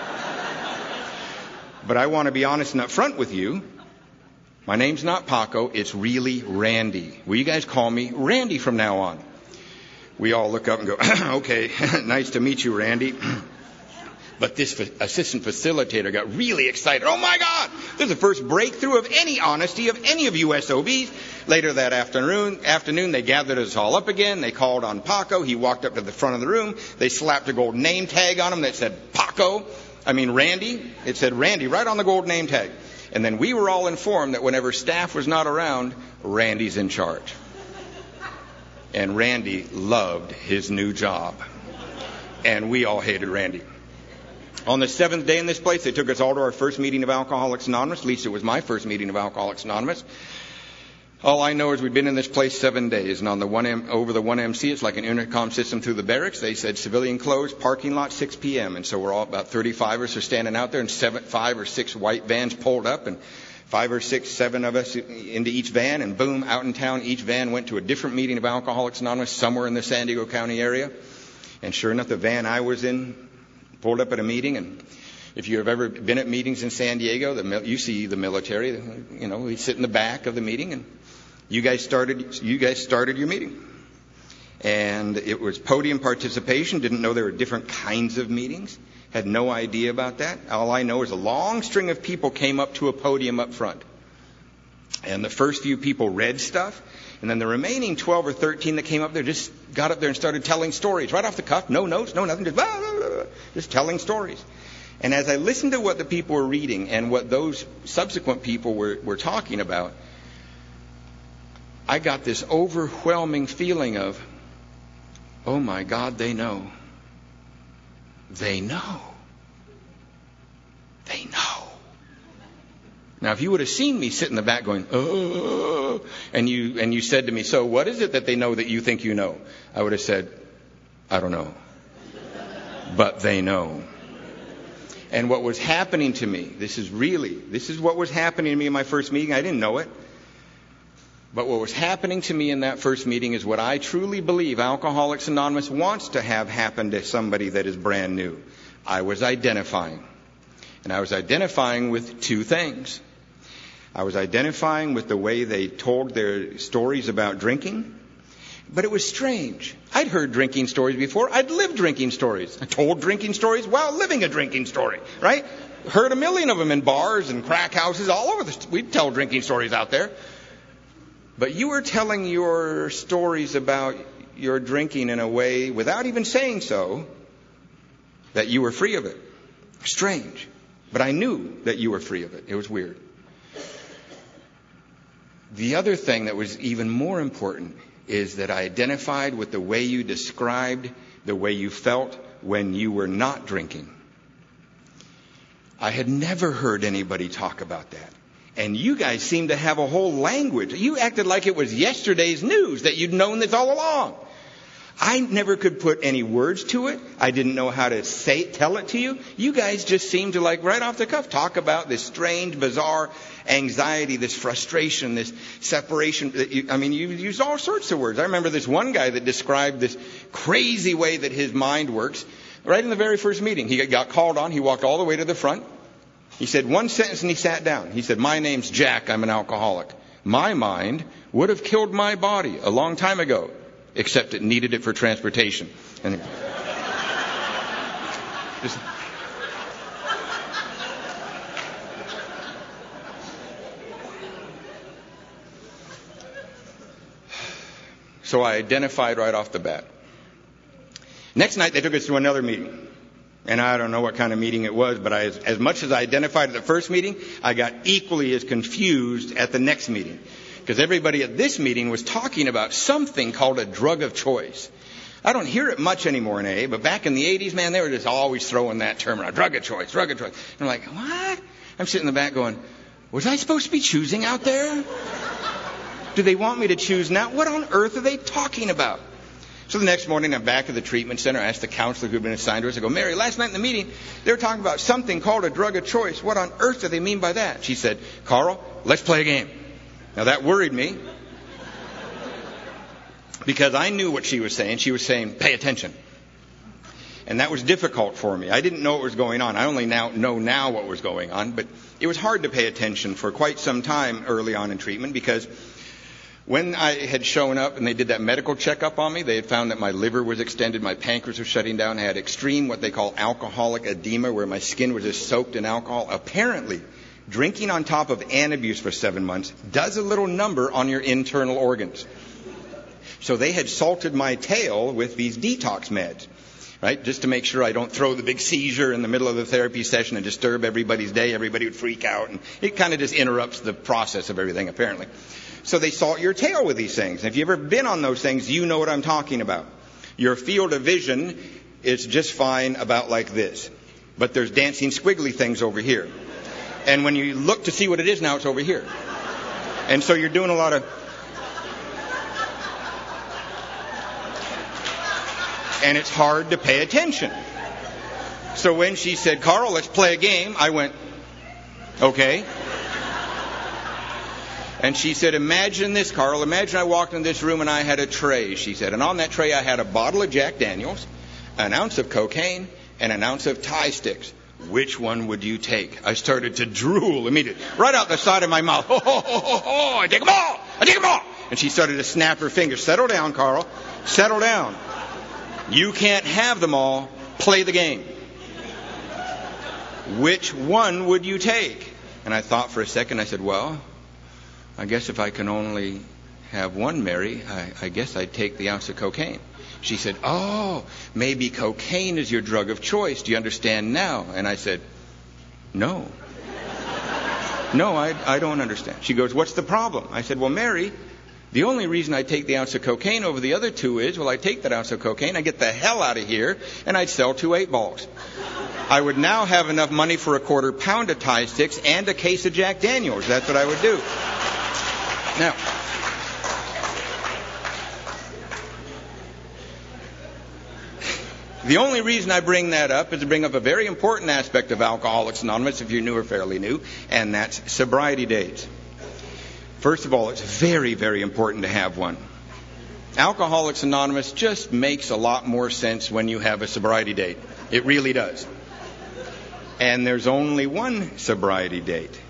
But I want to be honest and upfront with you. My name's not Paco. It's really Randy. Will you guys call me Randy from now on?" We all look up and go, "Okay, nice to meet you, Randy." But this assistant facilitator got really excited. Oh my God! This is the first breakthrough of any honesty of any of you SOBs. Later that afternoon, they gathered us all up again. They called on Paco. He walked up to the front of the room. They slapped a gold name tag on him that said Randy. It said Randy right on the gold name tag. And then we were all informed that whenever staff was not around, Randy's in charge. And Randy loved his new job. And we all hated Randy. On the 7th day in this place, they took us all to our first meeting of Alcoholics Anonymous. At least it was my first meeting of Alcoholics Anonymous. All I know is we've been in this place 7 days, and on the over the 1MC, it's like an intercom system through the barracks. They said civilian closed, parking lot 6 p.m. And so we're all about 35 of us are standing out there, and 5 or 6 white vans pulled up, and 5 or 6, 7 of us into each van, and boom, out in town, each van went to a different meeting of Alcoholics Anonymous somewhere in the San Diego County area. And sure enough, the van I was in pulled up at a meeting, and if you have ever been at meetings in San Diego, you see the military. We sit in the back of the meeting, and you guys started your meeting, and it was podium participation. Didn't know there were different kinds of meetings. Had no idea about that. All I know is a long string of people came up to a podium up front, and the first few people read stuff. And then the remaining 12 or 13 that came up there just got up there and started telling stories right off the cuff. No notes, no nothing, just blah, blah, blah, blah, just telling stories. And as I listened to what the people were reading and what those subsequent people were talking about, I got this overwhelming feeling of, oh my God, they know. They know. They know. Now, if you would have seen me sit in the back going, oh, and you said to me, so what is it that they know that you think you know? I would have said, I don't know. But they know. And what was happening to me, this is what was happening to me in my first meeting. I didn't know it. But what was happening to me in that first meeting is what I truly believe Alcoholics Anonymous wants to have happen to somebody that is brand new. I was identifying. And I was identifying with 2 things. I was identifying with the way they told their stories about drinking. But it was strange. I'd heard drinking stories before. I'd lived drinking stories. I told drinking stories while living a drinking story, right? Heard a million of them in bars and crack houses all over. We'd tell drinking stories out there. But you were telling your stories about your drinking in a way, without even saying so, that you were free of it. Strange. But I knew that you were free of it. It was weird. The other thing that was even more important is that I identified with the way you described the way you felt when you were not drinking. I had never heard anybody talk about that. And you guys seemed to have a whole language. You acted like it was yesterday's news, that you'd known this all along. I never could put any words to it. I didn't know how to tell it to you. You guys just seemed to, like, right off the cuff, talk about this strange, bizarre anxiety, this frustration, this separation. You used all sorts of words. I remember this one guy that described this crazy way that his mind works. Right in the very first meeting, he got called on. He walked all the way to the front. He said one sentence and he sat down. He said, "My name's Jack. I'm an alcoholic. My mind would have killed my body a long time ago, except it needed it for transportation." And so I identified right off the bat. Next night, they took us to another meeting. And I don't know what kind of meeting it was, but as much as I identified at the first meeting, I got equally as confused at the next meeting. Because everybody at this meeting was talking about something called a drug of choice. I don't hear it much anymore in AA, but back in the 80s, man, they were just always throwing that term around. Drug of choice, drug of choice. And I'm like, what? I'm sitting in the back going, was I supposed to be choosing out there? Do they want me to choose now? What on earth are they talking about? So the next morning, I'm back at the treatment center. I asked the counselor who had been assigned to us. I go, "Mary, last night in the meeting, they were talking about something called a drug of choice. What on earth do they mean by that?" She said, "Carl, let's play a game." Now, that worried me because I knew what she was saying. She was saying, pay attention. And that was difficult for me. I didn't know what was going on. I only know now what was going on. But it was hard to pay attention for quite some time early on in treatment because When I had shown up and they did that medical checkup on me, they had found that my liver was extended, my pancreas was shutting down. I had extreme, what they call alcoholic edema, where my skin was just soaked in alcohol. Apparently, drinking on top of Antabuse for 7 months does a little number on your internal organs. So they had salted my tail with these detox meds, right? Just to make sure I don't throw the big seizure in the middle of the therapy session and disturb everybody's day. Everybody would freak out, and it kind of just interrupts the process of everything, apparently. So they salt your tail with these things. And if you've ever been on those things, you know what I'm talking about. Your field of vision is just fine about like this. But there's dancing squiggly things over here. And when you look to see what it is now, it's over here. And so you're doing a lot of... And it's hard to pay attention. So when she said, Karl, let's play a game, I went, okay. And she said, imagine this, Karl. Imagine I walked in this room and I had a tray, she said. And on that tray I had a bottle of Jack Daniels, an ounce of cocaine, and an ounce of Thai sticks. Which one would you take? I started to drool immediately. Right out the side of my mouth. Ho, ho, ho, ho, ho. I take them all. I take them all. And she started to snap her fingers. Settle down, Karl. Settle down. You can't have them all. Play the game. Which one would you take? And I thought for a second. I said, well, I guess if I can only have one, Mary, I guess I'd take the ounce of cocaine. She said, oh, maybe cocaine is your drug of choice. Do you understand now? And I said, no. No, I don't understand. She goes, what's the problem? I said, well, Mary, the only reason I take the ounce of cocaine over the other two is, well, I take that ounce of cocaine, I get the hell out of here, and I'd sell 2 8-balls. I would now have enough money for a quarter pound of Thai sticks and a case of Jack Daniels. That's what I would do. Now, the only reason I bring that up is to bring up a very important aspect of Alcoholics Anonymous, if you're new or fairly new, and that's sobriety dates. First of all, it's very, very important to have one. Alcoholics Anonymous just makes a lot more sense when you have a sobriety date. It really does. And there's only one sobriety date.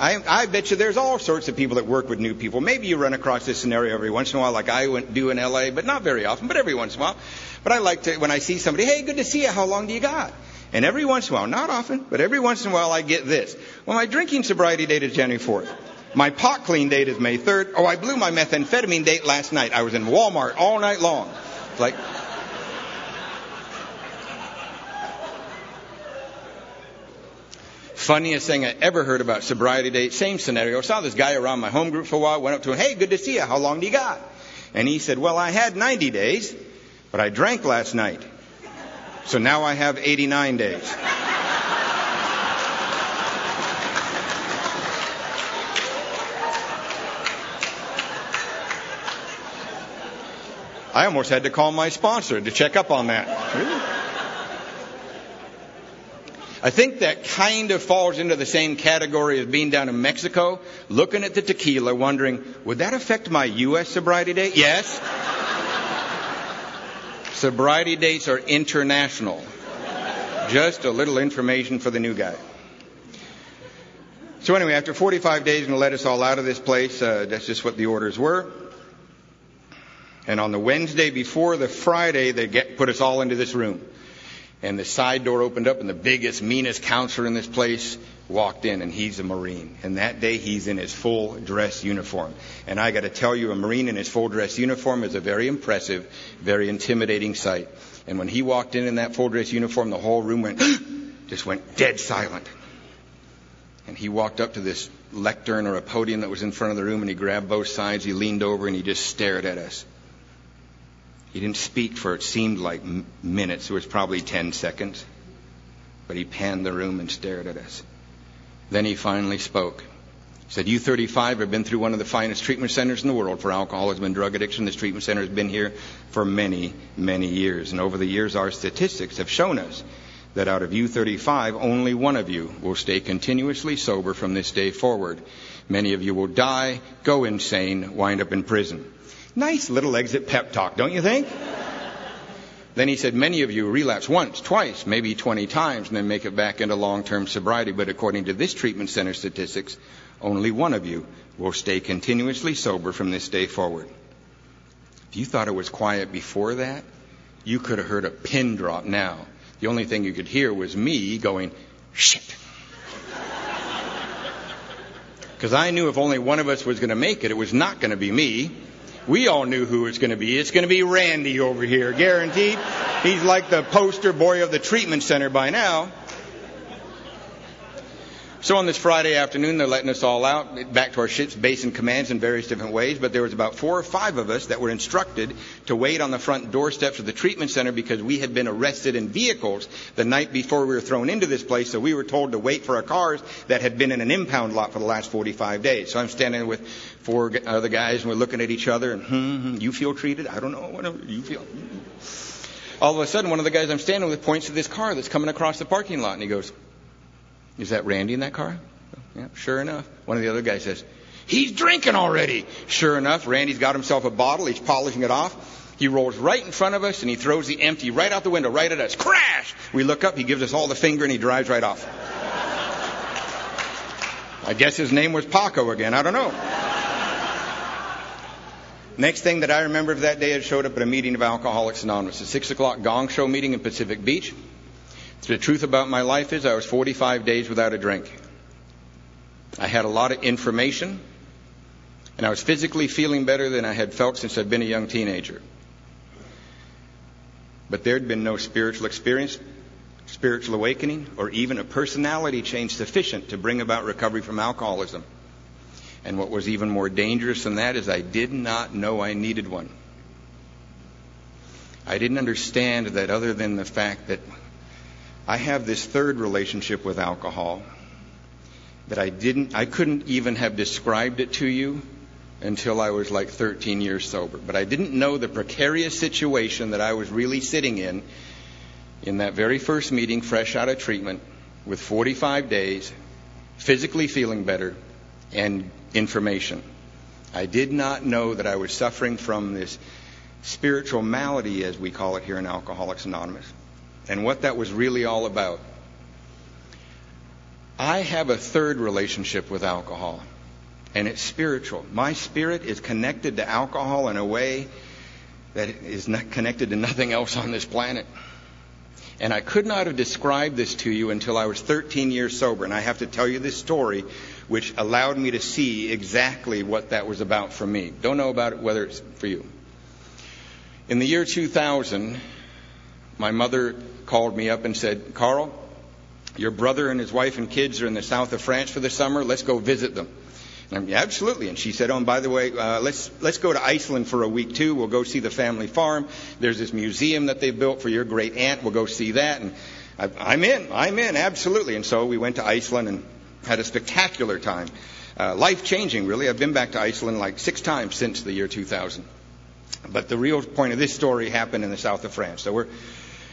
I bet you there's all sorts of people that work with new people. Maybe you run across this scenario every once in a while, like I do in L.A., but not very often, but every once in a while. But I like to, when I see somebody, hey, good to see you, how long do you got? And every once in a while, not often, but every once in a while I get this. Well, my drinking sobriety date is January 4th. My pot clean date is May 3rd. Oh, I blew my methamphetamine date last night. I was in Walmart all night long. It's like... Funniest thing I ever heard about sobriety date, same scenario. I saw this guy around my home group for a while, went up to him, hey, good to see you, how long do you got? And he said, well, I had 90 days, but I drank last night. So now I have 89 days. I almost had to call my sponsor to check up on that. Really? I think that kind of falls into the same category as being down in Mexico, looking at the tequila, wondering, would that affect my U.S. sobriety date? Yes. Sobriety dates are international. Just a little information for the new guy. So anyway, after 45 days, going to let us all out of this place. That's just what the orders were. And on the Wednesday before the Friday, they put us all into this room. And the side door opened up, and the biggest, meanest counselor in this place walked in, and he's a Marine. And that day, he's in his full dress uniform. And I got to tell you, a Marine in his full dress uniform is a very impressive, very intimidating sight. And when he walked in that full dress uniform, the whole room just went dead silent. And he walked up to this lectern or a podium that was in front of the room, and he grabbed both sides, he leaned over, and he just stared at us. He didn't speak for it seemed like minutes. It was probably 10 seconds. But he panned the room and stared at us. Then he finally spoke. He said, you 35 have been through one of the finest treatment centers in the world for alcoholism and drug addiction. This treatment center has been here for many, many years. And over the years, our statistics have shown us that out of you 35, only one of you will stay continuously sober from this day forward. Many of you will die, go insane, wind up in prison. Nice little exit pep talk, don't you think? Then he said, many of you relapse once, twice, maybe 20 times, and then make it back into long-term sobriety. But according to this treatment center statistics, Only one of you will stay continuously sober from this day forward. If you thought it was quiet before that, you could have heard a pin drop now. The only thing you could hear was me going, shit. Because I knew if only one of us was going to make it, it was not going to be me. We all knew who it was going to be. It's going to be Randy over here, guaranteed. He's like the poster boy of the treatment center by now. So on this Friday afternoon, they're letting us all out, back to our ship's base and commands in various different ways. But there was about 4 or 5 of us that were instructed to wait on the front doorsteps of the treatment center because we had been arrested in vehicles the night before we were thrown into this place. So we were told to wait for our cars that had been in an impound lot for the last 45 days. So I'm standing with 4 other guys, and we're looking at each other, and you feel treated? I don't know, whatever you feel. All of a sudden, one of the guys I'm standing with points to this car that's coming across the parking lot, and he goes, "Is that Randy in that car?" Yeah, sure enough. One of the other guys says, "He's drinking already." Sure enough, Randy's got himself a bottle. He's polishing it off. He rolls right in front of us, and he throws the empty right out the window, right at us. Crash! We look up. He gives us all the finger, and he drives right off. I guess his name was Paco again. I don't know. Next thing that I remember of that day, I showed up at a meeting of Alcoholics Anonymous, a 6 o'clock gong show meeting in Pacific Beach. The truth about my life is I was 45 days without a drink. I had a lot of information, and I was physically feeling better than I had felt since I'd been a young teenager. But there'd been no spiritual experience, spiritual awakening, or even a personality change sufficient to bring about recovery from alcoholism. And what was even more dangerous than that is I did not know I needed one. I didn't understand that other than the fact that I have this third relationship with alcohol that I couldn't even have described it to you until I was like 13 years sober. But I didn't know the precarious situation that I was really sitting in that very first meeting, fresh out of treatment, with 45 days, physically feeling better, and information. I did not know that I was suffering from this spiritual malady, as we call it here in Alcoholics Anonymous, and what that was really all about. I have a third relationship with alcohol, and it's spiritual. My spirit is connected to alcohol in a way that is not connected to nothing else on this planet. And I could not have described this to you until I was 13 years sober. And I have to tell you this story, which allowed me to see exactly what that was about for me. Don't know about it, whether it's for you. In the year 2000, my mother called me up and said, "Carl, your brother and his wife and kids are in the south of France for the summer. Let's go visit them." And I'm, "Yeah, absolutely." And she said, "Oh, and by the way, let's go to Iceland for a week too. We'll go see the family farm. There's this museum that they built for your great aunt. We'll go see that." And I'm in, absolutely. And so we went to Iceland and had a spectacular time. Life-changing, really. I've been back to Iceland like 6 times since the year 2000. But the real point of this story happened in the south of France. So we're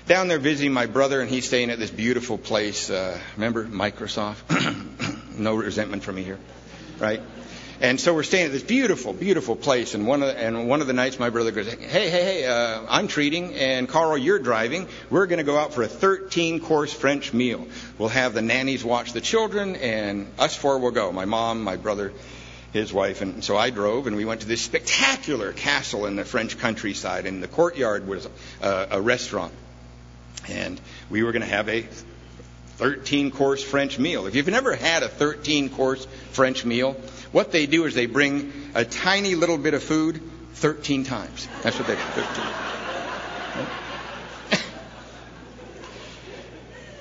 down there visiting my brother, and he's staying at this beautiful place. Remember Microsoft? No resentment from me here, right? And so we're staying at this beautiful, beautiful place. And one of the nights, my brother goes, "Hey, I'm treating, and Carl, you're driving. We're going to go out for a 13-course French meal. We'll have the nannies watch the children, and us 4 will go. My mom, my brother, his wife." And so I drove, and we went to this spectacular castle in the French countryside. And the courtyard was a restaurant. And we were going to have a 13-course French meal. If you've never had a 13-course French meal, what they do is they bring a tiny little bit of food 13 times. That's what they do. 13.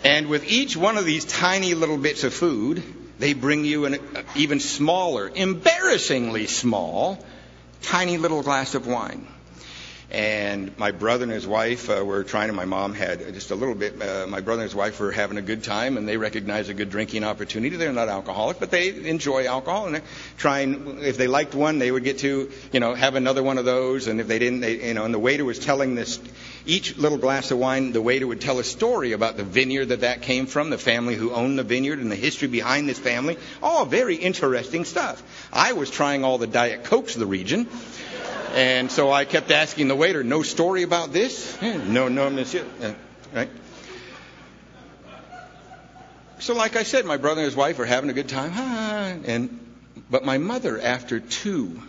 And with each one of these tiny little bits of food, they bring you an even smaller, embarrassingly small, tiny little glass of wine. And my brother and his wife were trying, and my mom had just a little bit. My brother and his wife were having a good time, and they recognize a good drinking opportunity. They're not alcoholic, but they enjoy alcohol, and they're trying. If they liked one, they would get to, have another one of those. And if they didn't, and the waiter was telling this, each little glass of wine, the waiter would tell a story about the vineyard that came from, the family who owned the vineyard, and the history behind this family. All very interesting stuff. I was trying all the Diet Cokes of the region. And so I kept asking the waiter, "No story about this?" No, monsieur. Right? So like I said, my brother and his wife are having a good time. And But my mother, after 2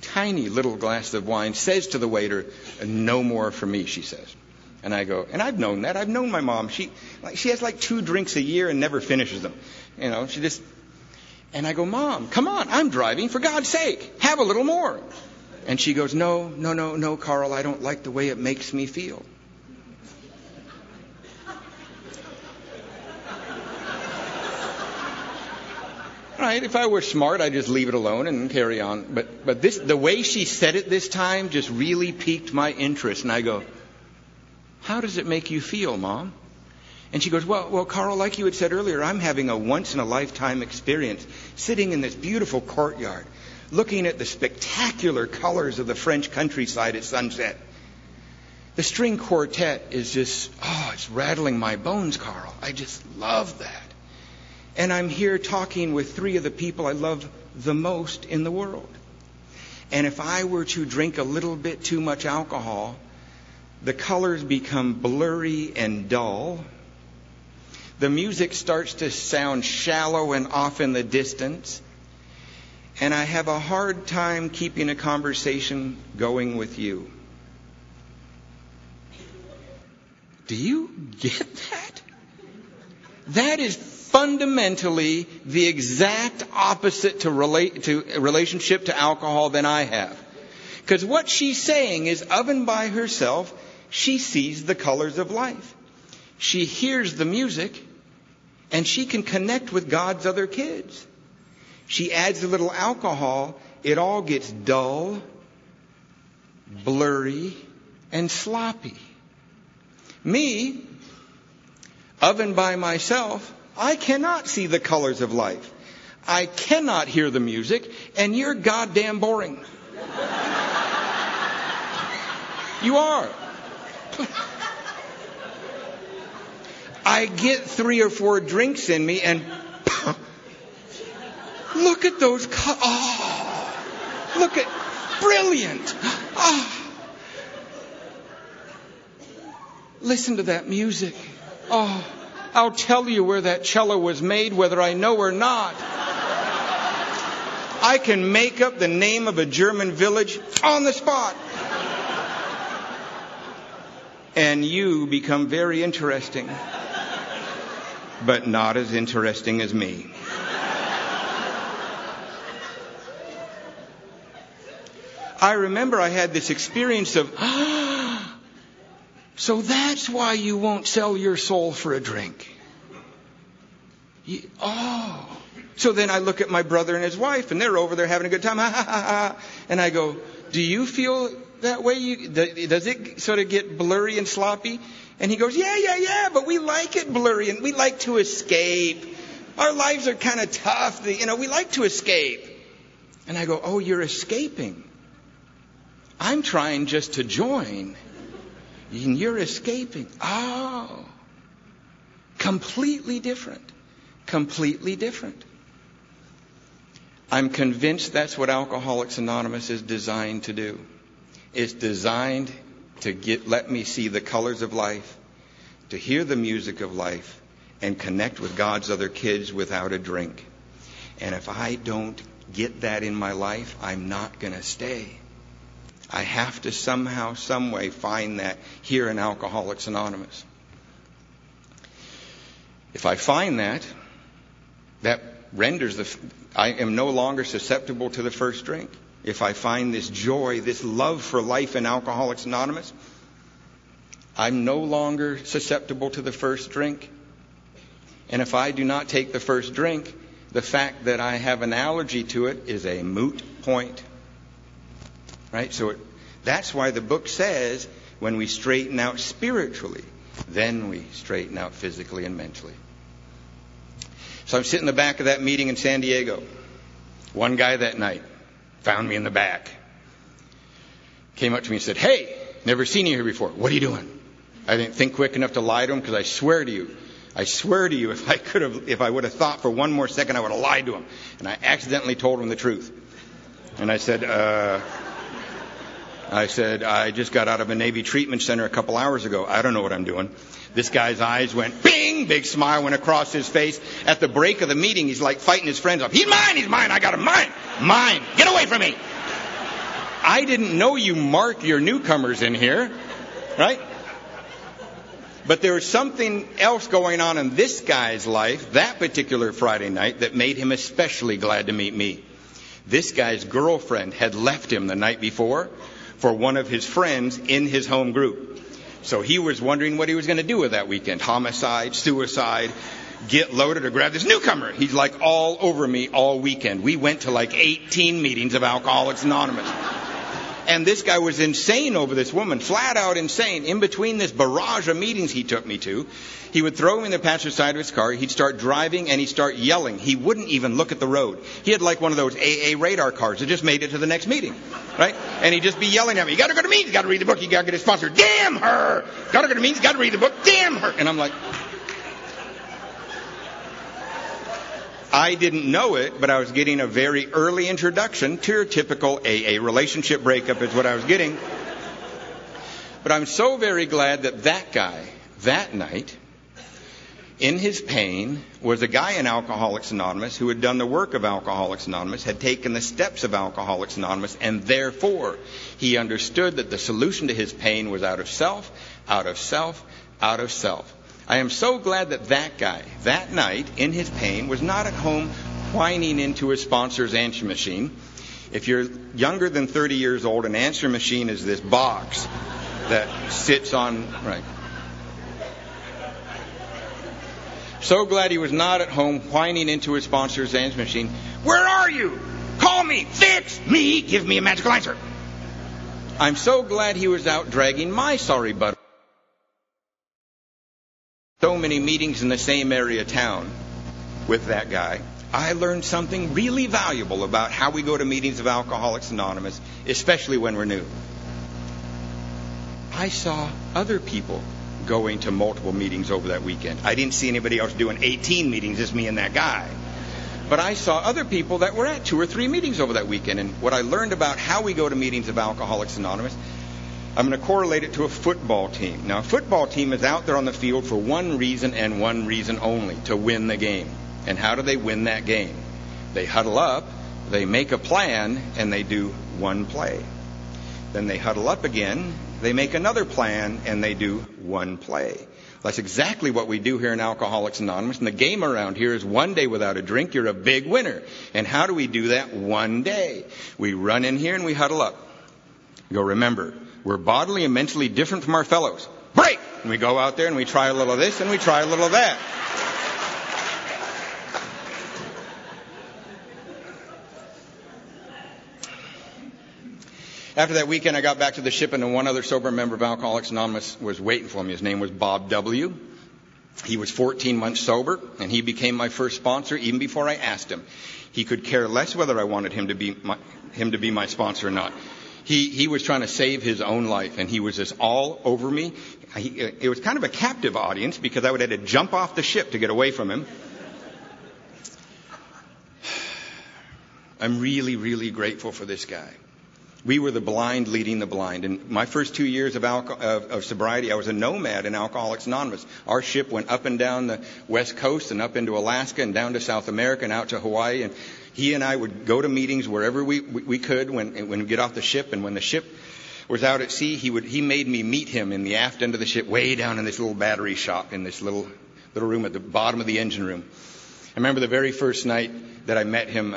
tiny little glasses of wine, says to the waiter, "No more for me," she says. And I go, and I've known that. I've known my mom. She has like 2 drinks a year and never finishes them. She just... And I go, "Mom, come on, I'm driving. For God's sake, have a little more." And she goes, No, Carl, I don't like the way it makes me feel. Right, if I were smart, I'd just leave it alone and carry on. But the way she said it this time just really piqued my interest. And I go, "How does it make you feel, Mom?" And she goes, well, Carl, like you had said earlier, I'm having a once-in-a-lifetime experience sitting in this beautiful courtyard, looking at the spectacular colors of the French countryside at sunset. The string quartet is just, it's rattling my bones, Carl. I just love that. And I'm here talking with 3 of the people I love the most in the world. And if I were to drink a little bit too much alcohol, the colors become blurry and dull. The music starts to sound shallow and off in the distance. And I have a hard time keeping a conversation going with you. Do you get that? That is fundamentally the exact opposite to relationship to alcohol than I have. Because what she's saying is, of and by herself, she sees the colors of life. She hears the music, and she can connect with God's other kids. She adds a little alcohol, it all gets dull, blurry, and sloppy. Me, of and by myself, I cannot see the colors of life. I cannot hear the music, and you're goddamn boring. You are. I get 3 or 4 drinks in me, and look at those look at brilliant. Listen to that music. I'll tell you where that cello was made, whether I know or not. I can make up the name of a German village on the spot. And you become very interesting, but not as interesting as me. I remember I had this experience of, so that's why you won't sell your soul for a drink. So then I look at my brother and his wife, and they're over there having a good time. And I go, do you feel that way? Does it sort of get blurry and sloppy? And he goes, yeah, but we like it blurry, and we like to escape. Our lives are kind of tough. We like to escape. And I go, oh, you're escaping. I'm trying just to join. And you're escaping. Oh. Completely different. Completely different. I'm convinced that's what Alcoholics Anonymous is designed to do. It's designed to let me see the colors of life, to hear the music of life, and connect with God's other kids without a drink. And if I don't get that in my life, I'm not going to stay. I have to somehow, some way find that here in Alcoholics Anonymous. If I find that renders I am no longer susceptible to the first drink. If I find this joy, this love for life in Alcoholics Anonymous, I'm no longer susceptible to the first drink. And if I do not take the first drink, the fact that I have an allergy to it is a moot point. Right? So that's why the book says when we straighten out spiritually, then we straighten out physically and mentally. So I'm sitting in the back of that meeting in San Diego. One guy that night found me in the back. Came up to me and said, "Hey, never seen you here before. What are you doing?" I didn't think quick enough to lie to him, because I swear to you, if I would have thought for one more second, I would have lied to him. And I accidentally told him the truth. And I said, I said, I just got out of a Navy treatment center a couple hours ago. I don't know what I'm doing. This guy's eyes went bing, big smile went across his face. At the break of the meeting, he's like fighting his friends up. He's mine, I got him, mine, get away from me. I didn't know you marked your newcomers in here, right? But there was something else going on in this guy's life that particular Friday night that made him especially glad to meet me. This guy's girlfriend had left him the night before for one of his friends in his home group. So he was wondering what he was going to do with that weekend. Homicide, suicide, get loaded or grab this newcomer. He's like all over me all weekend. We went to like 18 meetings of Alcoholics Anonymous. And this guy was insane over this woman, flat out insane. In between this barrage of meetings he took me to, he would throw me in the passenger side of his car. He'd start driving and he'd start yelling. He wouldn't even look at the road. He had like one of those AA radar cars that just made it to the next meeting, right? And he'd just be yelling at me. You got to go to meetings. You got to read the book. You got to get a sponsor. Damn her! Got to go to meetings. Got to read the book. Damn her! And I'm like, I didn't know it, but I was getting a very early introduction to your typical AA relationship breakup is what I was getting. But I'm so very glad that that guy, that night, in his pain, was a guy in Alcoholics Anonymous who had done the work of Alcoholics Anonymous, had taken the steps of Alcoholics Anonymous, and therefore he understood that the solution to his pain was out of self, out of self, out of self. I am so glad that that guy, that night, in his pain, was not at home whining into his sponsor's answer machine. If you're younger than 30 years old, an answer machine is this box that sits on, right. So glad he was not at home whining into his sponsor's answer machine. Where are you? Call me, fix me, give me a magical answer. I'm so glad he was out dragging my sorry butt. So many meetings in the same area of town with that guy. I learned something really valuable about how we go to meetings of Alcoholics Anonymous, especially when we're new. I saw other people going to multiple meetings over that weekend. I didn't see anybody else doing 18 meetings, just me and that guy. But I saw other people that were at 2 or 3 meetings over that weekend. And what I learned about how we go to meetings of Alcoholics Anonymous, I'm going to correlate it to a football team. Now, a football team is out there on the field for one reason and one reason only, to win the game. And how do they win that game? They huddle up, they make a plan, and they do one play. Then they huddle up again, they make another plan, and they do one play. That's exactly what we do here in Alcoholics Anonymous. And the game around here is one day without a drink, you're a big winner. And how do we do that? One day. We run in here and we huddle up. Go, remember, we're bodily and mentally different from our fellows. Break! And we go out there and we try a little of this and we try a little of that. After that weekend, I got back to the ship, and one other sober member of Alcoholics Anonymous was waiting for me. His name was Bob W. He was 14 months sober, and he became my first sponsor even before I asked him. He could care less whether I wanted him to be my sponsor or not. He was trying to save his own life, and he was just all over me. It was kind of a captive audience because I would have to jump off the ship to get away from him. I'm really, really grateful for this guy. We were the blind leading the blind. In my first 2 years of sobriety, I was a nomad in Alcoholics Anonymous. Our ship went up and down the West Coast and up into Alaska and down to South America and out to Hawaii. And he and I would go to meetings wherever we could when we get off the ship. And when the ship was out at sea, he made me meet him in the aft end of the ship, way down in this little battery shop in this little room at the bottom of the engine room. I remember the very first night that I met him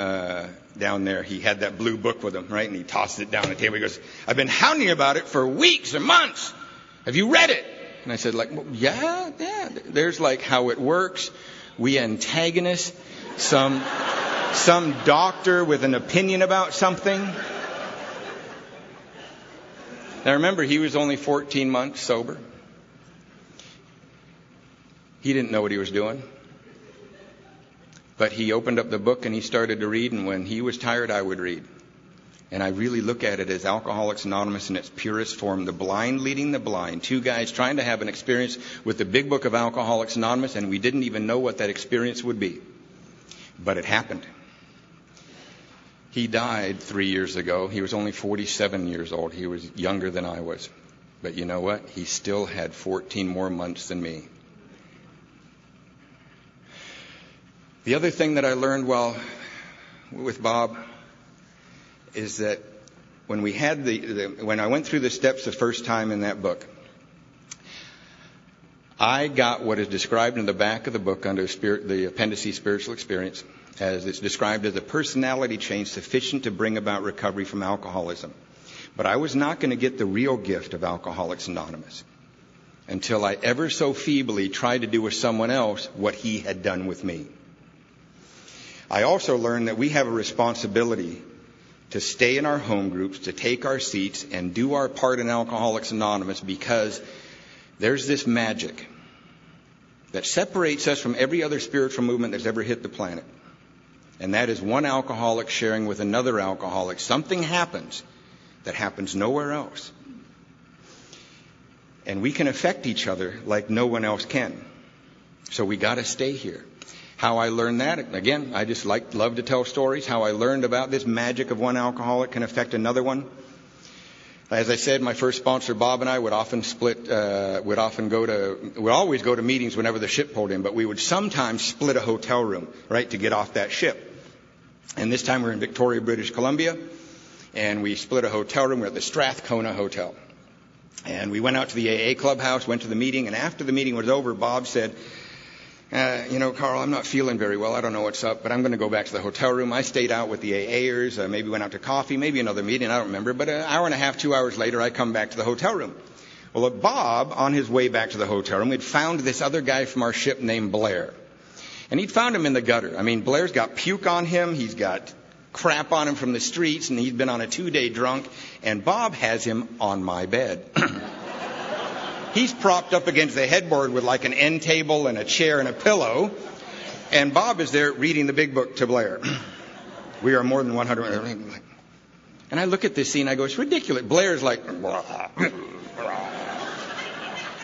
down there. He had that blue book with him, right? And he tossed it down on the table. He goes, I've been hounding you about it for weeks and months. Have you read it? And I said, well, yeah. There's like how it works. We antagonists, some doctor with an opinion about something. Now remember, he was only 14 months sober. He didn't know what he was doing. But he opened up the book and he started to read, and when he was tired, I would read. And I really look at it as Alcoholics Anonymous in its purest form, the blind leading the blind. 2 guys trying to have an experience with the big book of Alcoholics Anonymous, and we didn't even know what that experience would be. But it happened. He died 3 years ago. He was only 47 years old. He was younger than I was. But you know what? He still had 14 more months than me. The other thing that I learned while with Bob is that when we had when I went through the steps the first time in that book, I got what is described in the back of the book under the appendices spiritual experience, as it's described as a personality change sufficient to bring about recovery from alcoholism. But I was not going to get the real gift of Alcoholics Anonymous until I ever so feebly tried to do with someone else what he had done with me. I also learned that we have a responsibility to stay in our home groups, to take our seats and do our part in Alcoholics Anonymous, because there's this magic that separates us from every other spiritual movement that's ever hit the planet. And that is one alcoholic sharing with another alcoholic. Something happens that happens nowhere else. And we can affect each other like no one else can. So we got to stay here. How I learned that, again, I just love to tell stories. How I learned about this magic of one alcoholic can affect another one. As I said, my first sponsor, Bob, and I would often we'd always go to meetings whenever the ship pulled in, but we would sometimes split a hotel room, right, to get off that ship. And this time we're in Victoria, British Columbia, and we split a hotel room. We're at the Strathcona Hotel. And we went out to the AA clubhouse, went to the meeting, and after the meeting was over, Bob said, Carl, I'm not feeling very well. I don't know what's up, but I'm going to go back to the hotel room. I stayed out with the AAers, maybe went out to coffee, maybe another meeting, I don't remember. But an hour and a half, 2 hours later, I come back to the hotel room. Well, Bob, on his way back to the hotel room, had found this other guy from our ship named Blair. And he'd found him in the gutter. I mean, Blair's got puke on him. He's got crap on him from the streets, and he's been on a 2-day drunk. And Bob has him on my bed. He's propped up against the headboard with like an end table and a chair and a pillow. And Bob is there reading the big book to Blair. We are more than 100. And I look at this scene, I go, it's ridiculous. Blair's like,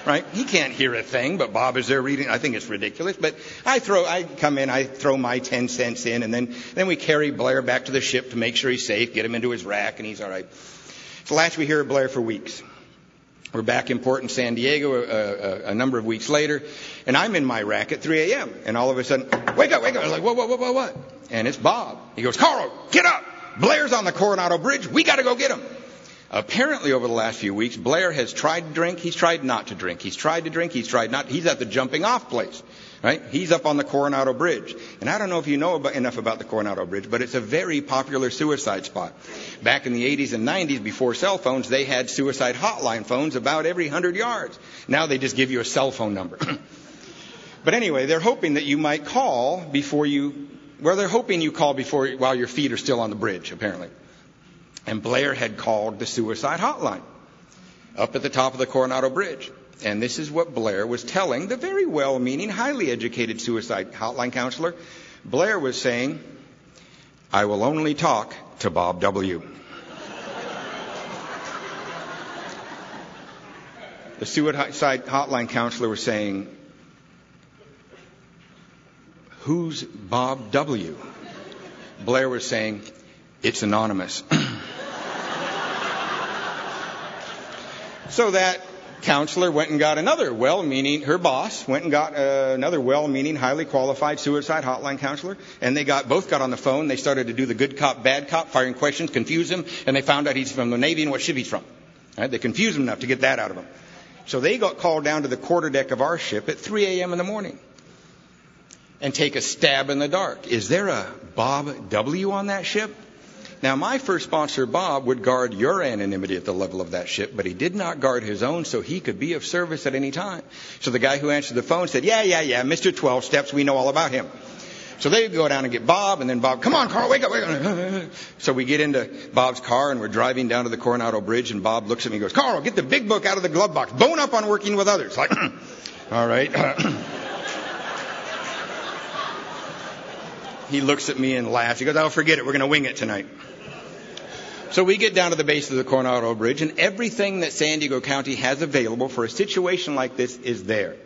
right? He can't hear a thing, but Bob is there reading. I think it's ridiculous. But I come in, I throw my 10 cents in, and then we carry Blair back to the ship to make sure he's safe, get him into his rack, and he's all right. So last we hear of Blair for weeks. We're back in port in San Diego a number of weeks later, and I'm in my rack at 3 a.m. And all of a sudden, wake up. I was like, what? And it's Bob. He goes, Carl, get up. Blair's on the Coronado Bridge. We got to go get him. Apparently, over the last few weeks, Blair has tried to drink. He's tried not to drink. He's tried to drink. He's tried not. He's at the jumping off place, right? He's up on the Coronado Bridge. And I don't know if you know enough about the Coronado Bridge, but it's a very popular suicide spot. Back in the 80s and 90s, before cell phones, they had suicide hotline phones about every 100 yards. Now they just give you a cell phone number. But anyway, they're hoping that you might call they're hoping you call while your feet are still on the bridge, apparently. And Blair had called the suicide hotline up at the top of the Coronado Bridge. And this is what Blair was telling the very well-meaning, highly educated suicide hotline counselor. Blair was saying, I will only talk to Bob W. The suicide hotline counselor was saying, who's Bob W? Blair was saying, it's anonymous. So that counselor went and got another her boss went and got another well-meaning, highly qualified suicide hotline counselor. And they both got on the phone. They started to do the good cop, bad cop, firing questions, confuse him. And they found out he's from the Navy and what ship he's from. Right? They confused him enough to get that out of him. So they got called down to the quarterdeck of our ship at 3 a.m. in the morning and take a stab in the dark. Is there a Bob W on that ship? Now, my first sponsor, Bob, would guard your anonymity at the level of that ship, but he did not guard his own, so he could be of service at any time. So the guy who answered the phone said, yeah, Mr. 12 Steps, we know all about him. So they go down and get Bob, and then Bob, come on, Carl, wake up. So we get into Bob's car, and we're driving down to the Coronado Bridge, and Bob looks at me and goes, Carl, get the big book out of the glove box. Bone up on working with others. Like, all right. He looks at me and laughs. He goes, oh, forget it. We're going to wing it tonight. So we get down to the base of the Coronado Bridge, and everything that San Diego County has available for a situation like this is there.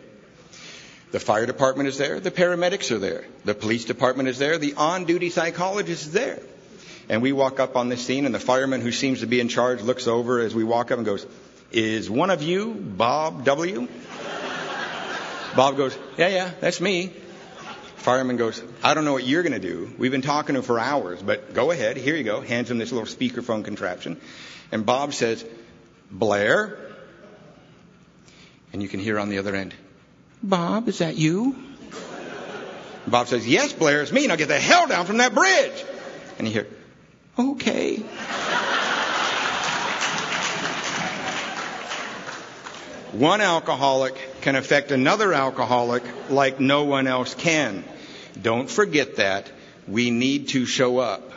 The fire department is there. The paramedics are there. The police department is there. The on-duty psychologist is there. And we walk up on this scene, and the fireman who seems to be in charge looks over as we walk up and goes, "Is one of you Bob W.?" Bob goes, Yeah, that's me. Fireman goes, "I don't know what you're going to do. We've been talking to him for hours, but go ahead. Here you go." Hands him this little speakerphone contraption. And Bob says, "Blair." And you can hear on the other end, "Bob, is that you?" And Bob says, "Yes, Blair, it's me. Now get the hell down from that bridge." And you hear, "Okay." One alcoholic can affect another alcoholic like no one else can. Don't forget that. We need to show up.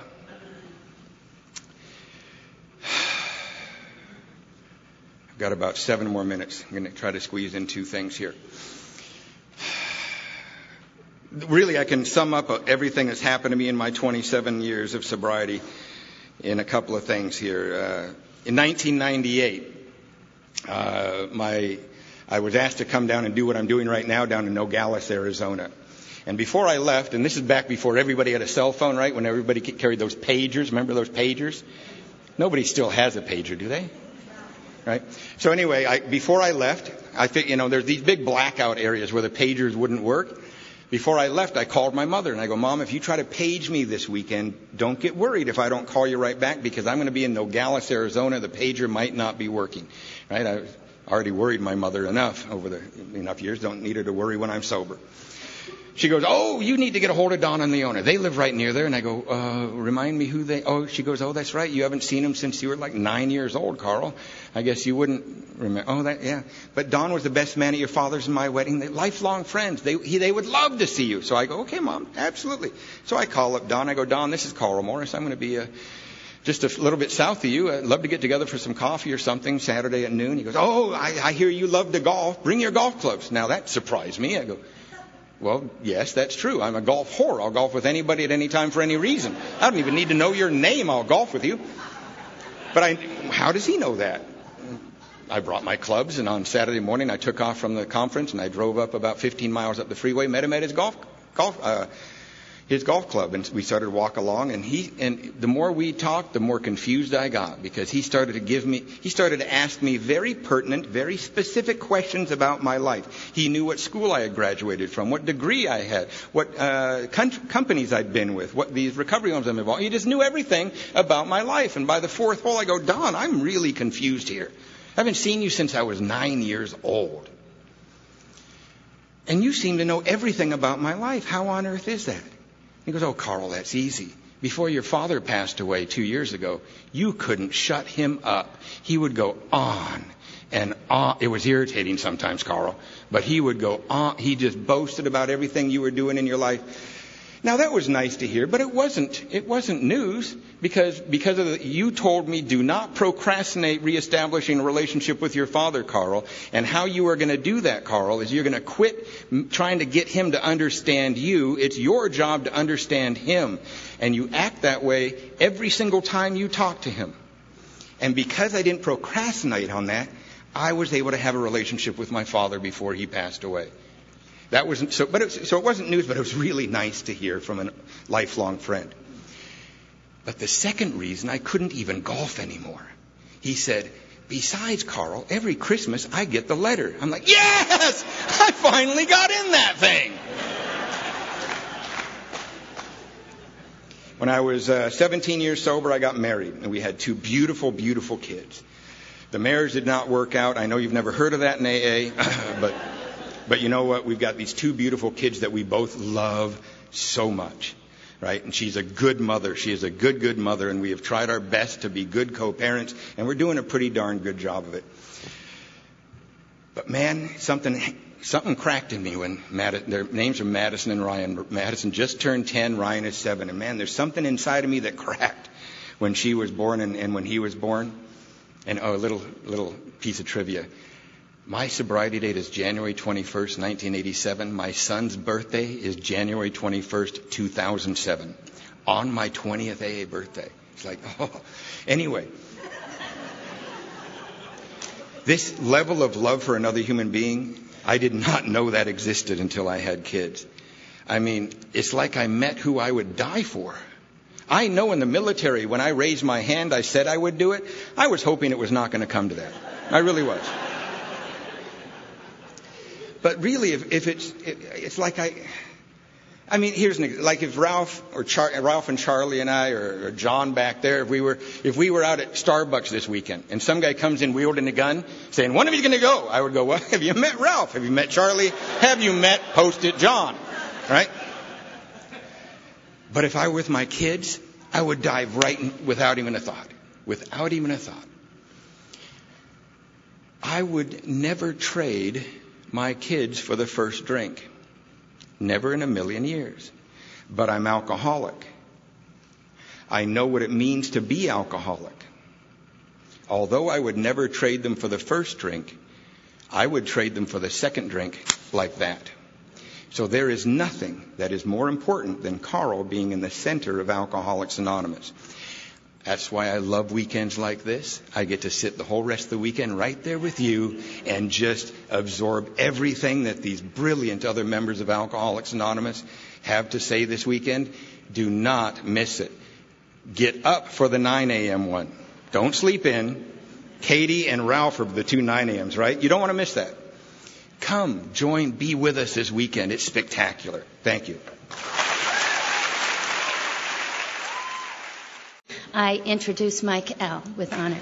I've got about 7 more minutes. I'm going to try to squeeze in 2 things here. Really, I can sum up everything that's happened to me in my 27 years of sobriety in a couple of things here. In 1998, I was asked to come down and do what I'm doing right now down in Nogales, Arizona. And before I left, and this is back before everybody had a cell phone, right? When everybody carried those pagers. Remember those pagers? Nobody still has a pager, do they? Right? So anyway, before I left, I think, there's these big blackout areas where the pagers wouldn't work. Before I left, I called my mother and I go, "Mom, if you try to page me this weekend, don't get worried if I don't call you right back, because I'm going to be in Nogales, Arizona. The pager might not be working." Right? I already worried my mother enough over enough years. Don't need her to worry when I'm sober. She goes, "Oh, you need to get a hold of Don and Leona. They live right near there." And I go, "Remind me who they..." Oh, she goes, "Oh, that's right. You haven't seen them since you were like 9 years old, Carl. I guess you wouldn't remember." "Oh, yeah. But Don was the best man at your father's and my wedding. They're lifelong friends. They would love to see you." So I go, "Okay, Mom, absolutely." So I call up Don. I go, "Don, this is Carl Morris. I'm going to be just a little bit south of you. I'd love to get together for some coffee or something Saturday at noon." He goes, "Oh, I hear you love to golf. Bring your golf clubs." Now that surprised me. I go, "Well, yes, that's true. I'm a golf whore. I'll golf with anybody at any time for any reason. I don't even need to know your name. I'll golf with you." But how does he know that? I brought my clubs, and on Saturday morning I took off from the conference and I drove up about 15 miles up the freeway, met him at his golf club, and we started to walk along, and the more we talked, the more confused I got, because he started to ask me very pertinent, very specific questions about my life. He knew what school I had graduated from, what degree I had, what companies I'd been with, what these recovery homes I'm involved in. He just knew everything about my life. And by the 4th hole, I go, "Don, I'm really confused here. I haven't seen you since I was 9 years old. And you seem to know everything about my life. How on earth is that?" He goes, "Oh, Carl, that's easy. Before your father passed away 2 years ago, you couldn't shut him up. He would go on and on. It was irritating sometimes, Carl, but he would go on. He just boasted about everything you were doing in your life." Now that was nice to hear, but it wasn't news, because you told me, "Do not procrastinate reestablishing a relationship with your father, Carl. And how you are going to do that, Carl, is you're going to quit trying to get him to understand you. It's your job to understand him. And you act that way every single time you talk to him." And because I didn't procrastinate on that, I was able to have a relationship with my father before he passed away. That wasn't so, so it wasn't news, but it was really nice to hear from a lifelong friend. But the second reason, I couldn't even golf anymore. He said, "Besides, Carl, every Christmas I get the letter." I'm like, "Yes! I finally got in that thing." When I was 17 years sober, I got married, and we had 2 beautiful, beautiful kids. The marriage did not work out. I know you've never heard of that in AA, but you know what? We've got these 2 beautiful kids that we both love so much, right? And she's a good mother. She is a good mother, and we have tried our best to be good co-parents, and we're doing a pretty darn good job of it. But man, something cracked in me when their names are Madison and Ryan. Madison just turned 10, Ryan is 7. And man, there's something inside of me that cracked when she was born and when he was born. And a little piece of trivia. My sobriety date is January 21st, 1987. My son's birthday is January 21st, 2007. On my 20th AA birthday. It's like, oh. Anyway. This level of love for another human being, I did not know that existed until I had kids. I mean, it's like I met who I would die for. I know in the military, when I raised my hand, I said I would do it. I was hoping it was not going to come to that. I really was. But really, if it's like I mean, here's an example. Like if Ralph and Charlie and I, or John back there, if we were out at Starbucks this weekend, and some guy comes in wielding a gun, saying, "When are you going to go?" I would go, "Well, have you met Ralph? Have you met Charlie? Have you met Post-it John?" Right? But if I were with my kids, I would dive right in without even a thought. Without even a thought. I would never trade my kids for the first drink. Never in a million years. But I'm alcoholic. I know what it means to be alcoholic. Although I would never trade them for the first drink, I would trade them for the second drink like that. So there is nothing that is more important than Karl being in the center of Alcoholics Anonymous. That's why I love weekends like this. I get to sit the whole rest of the weekend right there with you and just absorb everything that these brilliant other members of Alcoholics Anonymous have to say this weekend. Do not miss it. Get up for the 9 a.m. one. Don't sleep in. Katie and Ralph are the two 9 a.m.s, right? You don't want to miss that. Come, join, be with us this weekend. It's spectacular. Thank you. I introduce Mike L. with honor.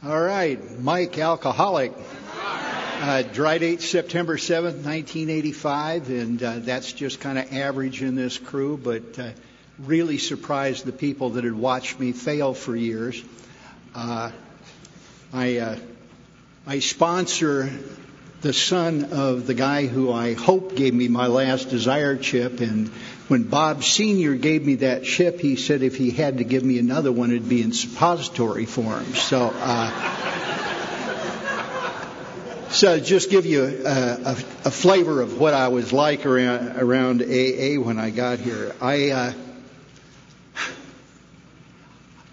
All right, Mike, alcoholic. Dry date September 7th, 1985, and that's just kind of average in this crew, but really surprised the people that had watched me fail for years. I sponsor the son of the guy who I hope gave me my last desire chip, and when Bob Sr. gave me that chip, he said if he had to give me another one, it'd be in suppository form. So just give you a flavor of what I was like around AA when I got here.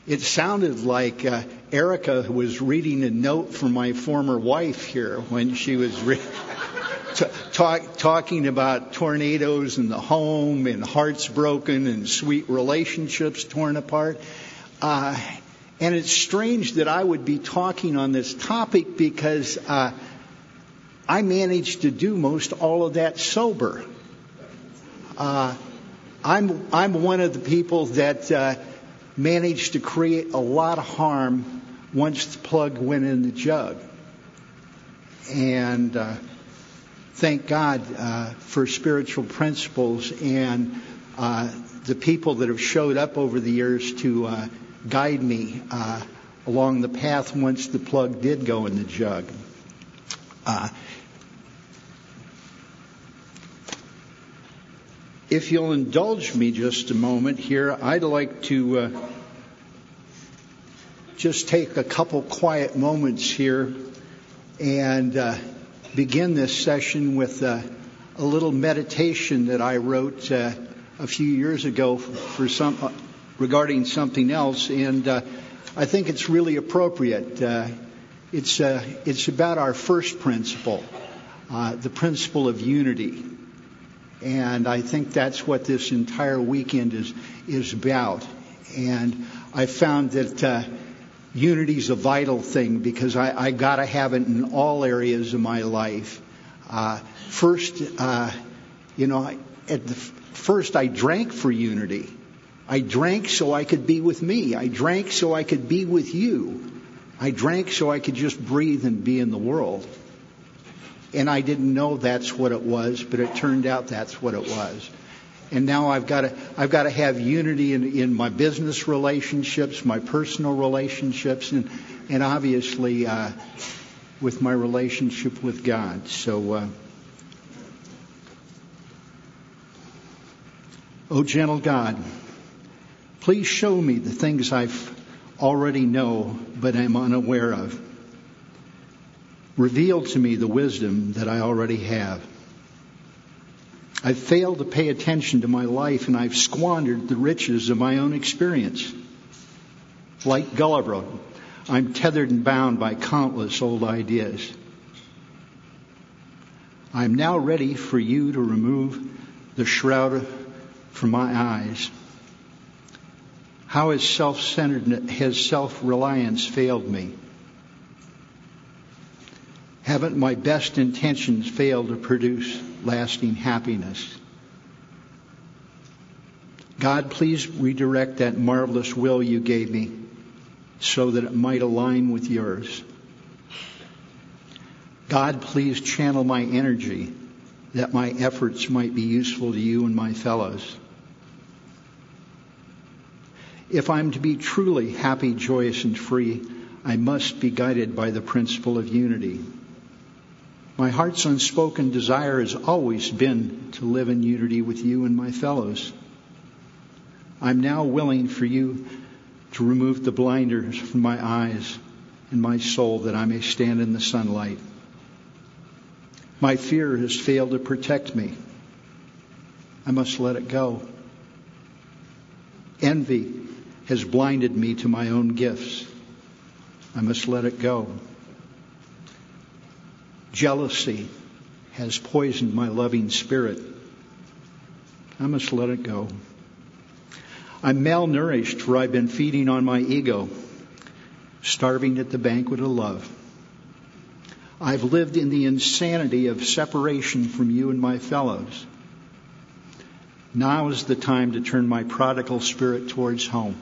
It sounded like Erica was reading a note from my former wife here when she was talking about tornadoes in the home and hearts broken and sweet relationships torn apart. And it's strange that I would be talking on this topic because I managed to do most all of that sober. I'm one of the people that managed to create a lot of harm once the plug went in the jug. And thank God for spiritual principles and the people that have showed up over the years to guide me along the path once the plug did go in the jug. If you'll indulge me just a moment here, I'd like to just take a couple quiet moments here and begin this session with a little meditation that I wrote a few years ago regarding something else, and I think it's really appropriate. It's about our first principle, the principle of unity. And I think that's what this entire weekend is about. And I found that unity is a vital thing because I got to have it in all areas of my life. First, at the first I drank for unity. I drank so I could be with me. I drank so I could be with you. I drank so I could just breathe and be in the world. And I didn't know that's what it was, but it turned out that's what it was. And now I've got to have unity in my business relationships, my personal relationships, and obviously with my relationship with God. So, oh gentle God, please show me the things I already know but am unaware of. Reveal to me the wisdom that I already have. I've failed to pay attention to my life, and I've squandered the riches of my own experience. Like Gulliver, I'm tethered and bound by countless old ideas. I'm now ready for you to remove the shroud from my eyes. How has self-reliance failed me? Haven't my best intentions failed to produce lasting happiness? God, please redirect that marvelous will you gave me so that it might align with yours. God, please channel my energy that my efforts might be useful to you and my fellows. If I'm to be truly happy, joyous, and free, I must be guided by the principle of unity. My heart's unspoken desire has always been to live in unity with you and my fellows. I'm now willing for you to remove the blinders from my eyes and my soul that I may stand in the sunlight. My fear has failed to protect me. I must let it go. Envy has blinded me to my own gifts. I must let it go. Jealousy has poisoned my loving spirit. I must let it go. I'm malnourished, for I've been feeding on my ego, starving at the banquet of love. I've lived in the insanity of separation from you and my fellows. Now is the time to turn my prodigal spirit towards home.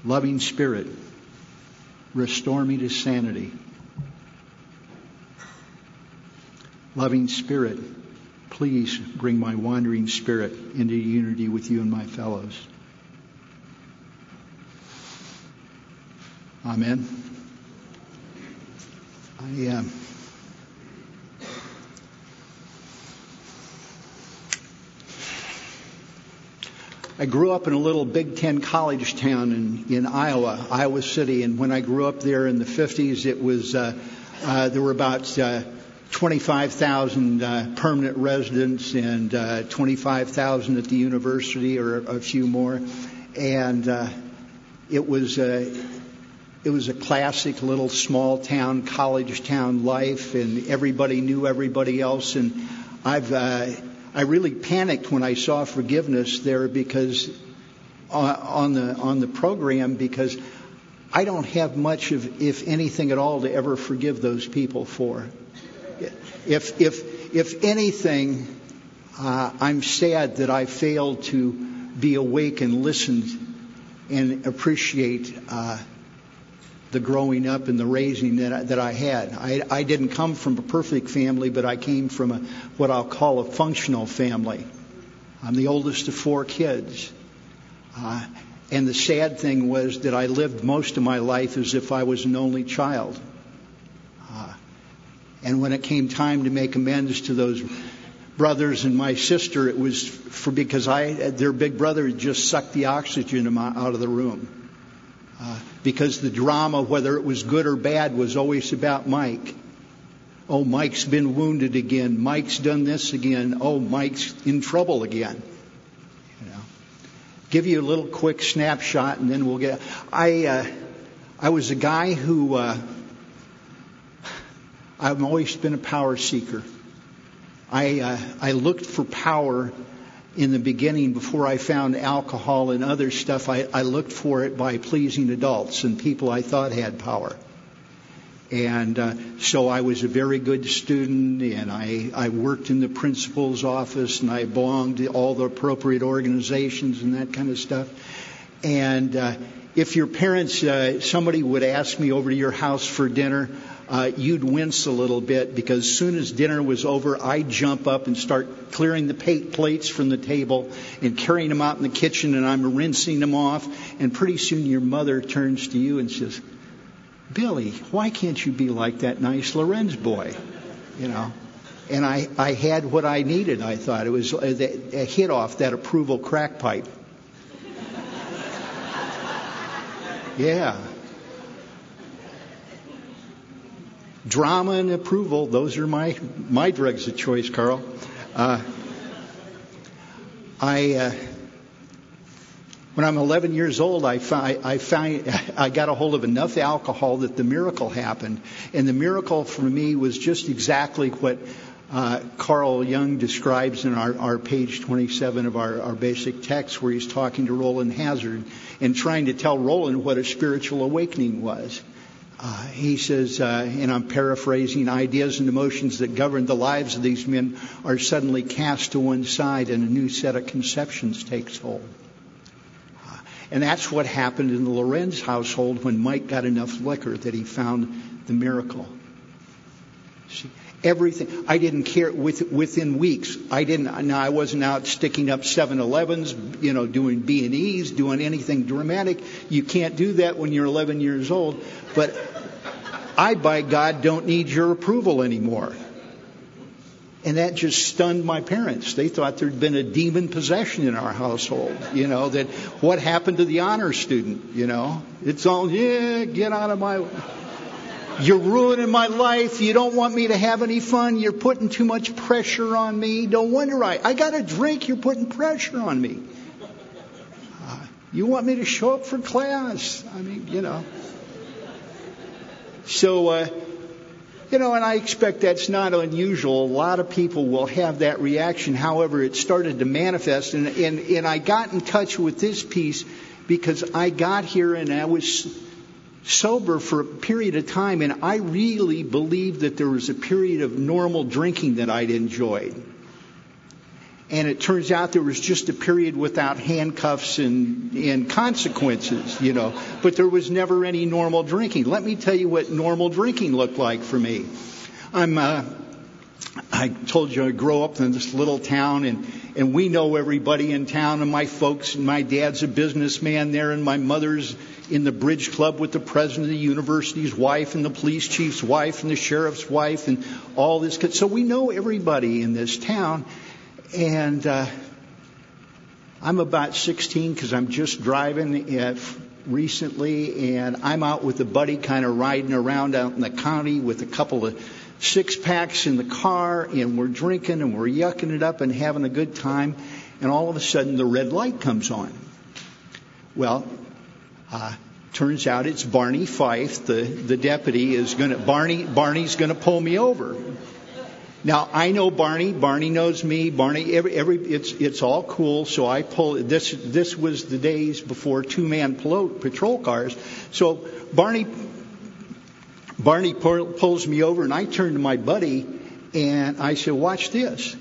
Loving Spirit, restore me to sanity. Loving Spirit, please bring my wandering spirit into unity with you and my fellows. Amen. I grew up in a little Big Ten college town in Iowa City, and when I grew up there in the 50s, it was there were about 25,000 permanent residents and 25,000 at the university, or a few more, and it was a classic little small town, college town life, and everybody knew everybody else. And I really panicked when I saw forgiveness there, because on the program, because I don't have much of, if anything at all, to ever forgive those people for. If anything, I'm sad that I failed to be awake and listen and appreciate the growing up and the raising that I had. I didn't come from a perfect family, but I came from what I'll call a functional family. I'm the oldest of 4 kids. And the sad thing was that I lived most of my life as if I was an only child. And when it came time to make amends to those brothers and my sister, it was because their big brother had just sucked the oxygen out of the room. Because the drama, whether it was good or bad, was always about Mike. Oh, Mike's been wounded again. Mike's done this again. Oh, Mike's in trouble again. You know, give you a little quick snapshot, and then we'll get. I was a guy who I've always been a power seeker. I looked for power in the beginning, before I found alcohol and other stuff. I looked for it by pleasing adults and people I thought had power. And so I was a very good student, and I worked in the principal's office, and I belonged to all the appropriate organizations and that kind of stuff. And if your parents, somebody would ask me over to your house for dinner, you'd wince a little bit, because as soon as dinner was over, I'd jump up and start clearing the plates from the table and carrying them out in the kitchen, and I'm rinsing them off. And pretty soon your mother turns to you and says, "Billy, why can't you be like that nice Lorenz boy?" You know. And I had what I needed, I thought. It was a hit off that approval crack pipe. Yeah. Drama and approval, those are my drugs of choice, Carl. When I'm 11 years old, I got a hold of enough alcohol that the miracle happened. And the miracle for me was just exactly what Karl Jung describes in our page 27 of our basic text, where he's talking to Roland Hazard and trying to tell Roland what a spiritual awakening was. He says, and I'm paraphrasing, ideas and emotions that govern the lives of these men are suddenly cast to one side and a new set of conceptions takes hold. And that's what happened in the Lorenz household when Mike got enough liquor that he found the miracle. See, everything, I didn't care within weeks. I wasn't out sticking up 7-Elevens, doing B&Es, doing anything dramatic. You can't do that when you're 11 years old. But I, by God, don't need your approval anymore. And that just stunned my parents. They thought there'd been a demon possession in our household. That what happened to the honor student, It's all, get out of my... You're ruining my life. You don't want me to have any fun. You're putting too much pressure on me. No wonder I got a drink. You're putting pressure on me. You want me to show up for class. So, and I expect that's not unusual. A lot of people will have that reaction. However, it started to manifest. And I got in touch with this piece because I got here and I was sober for a period of time. And I really believed that there was a period of normal drinking that I'd enjoyed. And it turns out there was just a period without handcuffs and consequences, But there was never any normal drinking. Let me tell you what normal drinking looked like for me. I told you I grew up in this little town, and we know everybody in town, and my folks, and my dad's a businessman there, and my mother's in the bridge club with the president of the university's wife, and the police chief's wife, and the sheriff's wife, and all this. So we know everybody in this town. And I'm about 16 because I'm just driving recently, and I'm out with a buddy kind of riding around out in the county with a couple of six-packs in the car, and we're drinking and we're yucking it up and having a good time, and all of a sudden the red light comes on. Well, turns out it's Barney Fife, the deputy, Barney's going to pull me over. Now, I know Barney. Barney knows me. It's all cool. So I pull. This was the days before two-man patrol cars. So Barney pulls me over, and I turn to my buddy, and I said, "Watch this."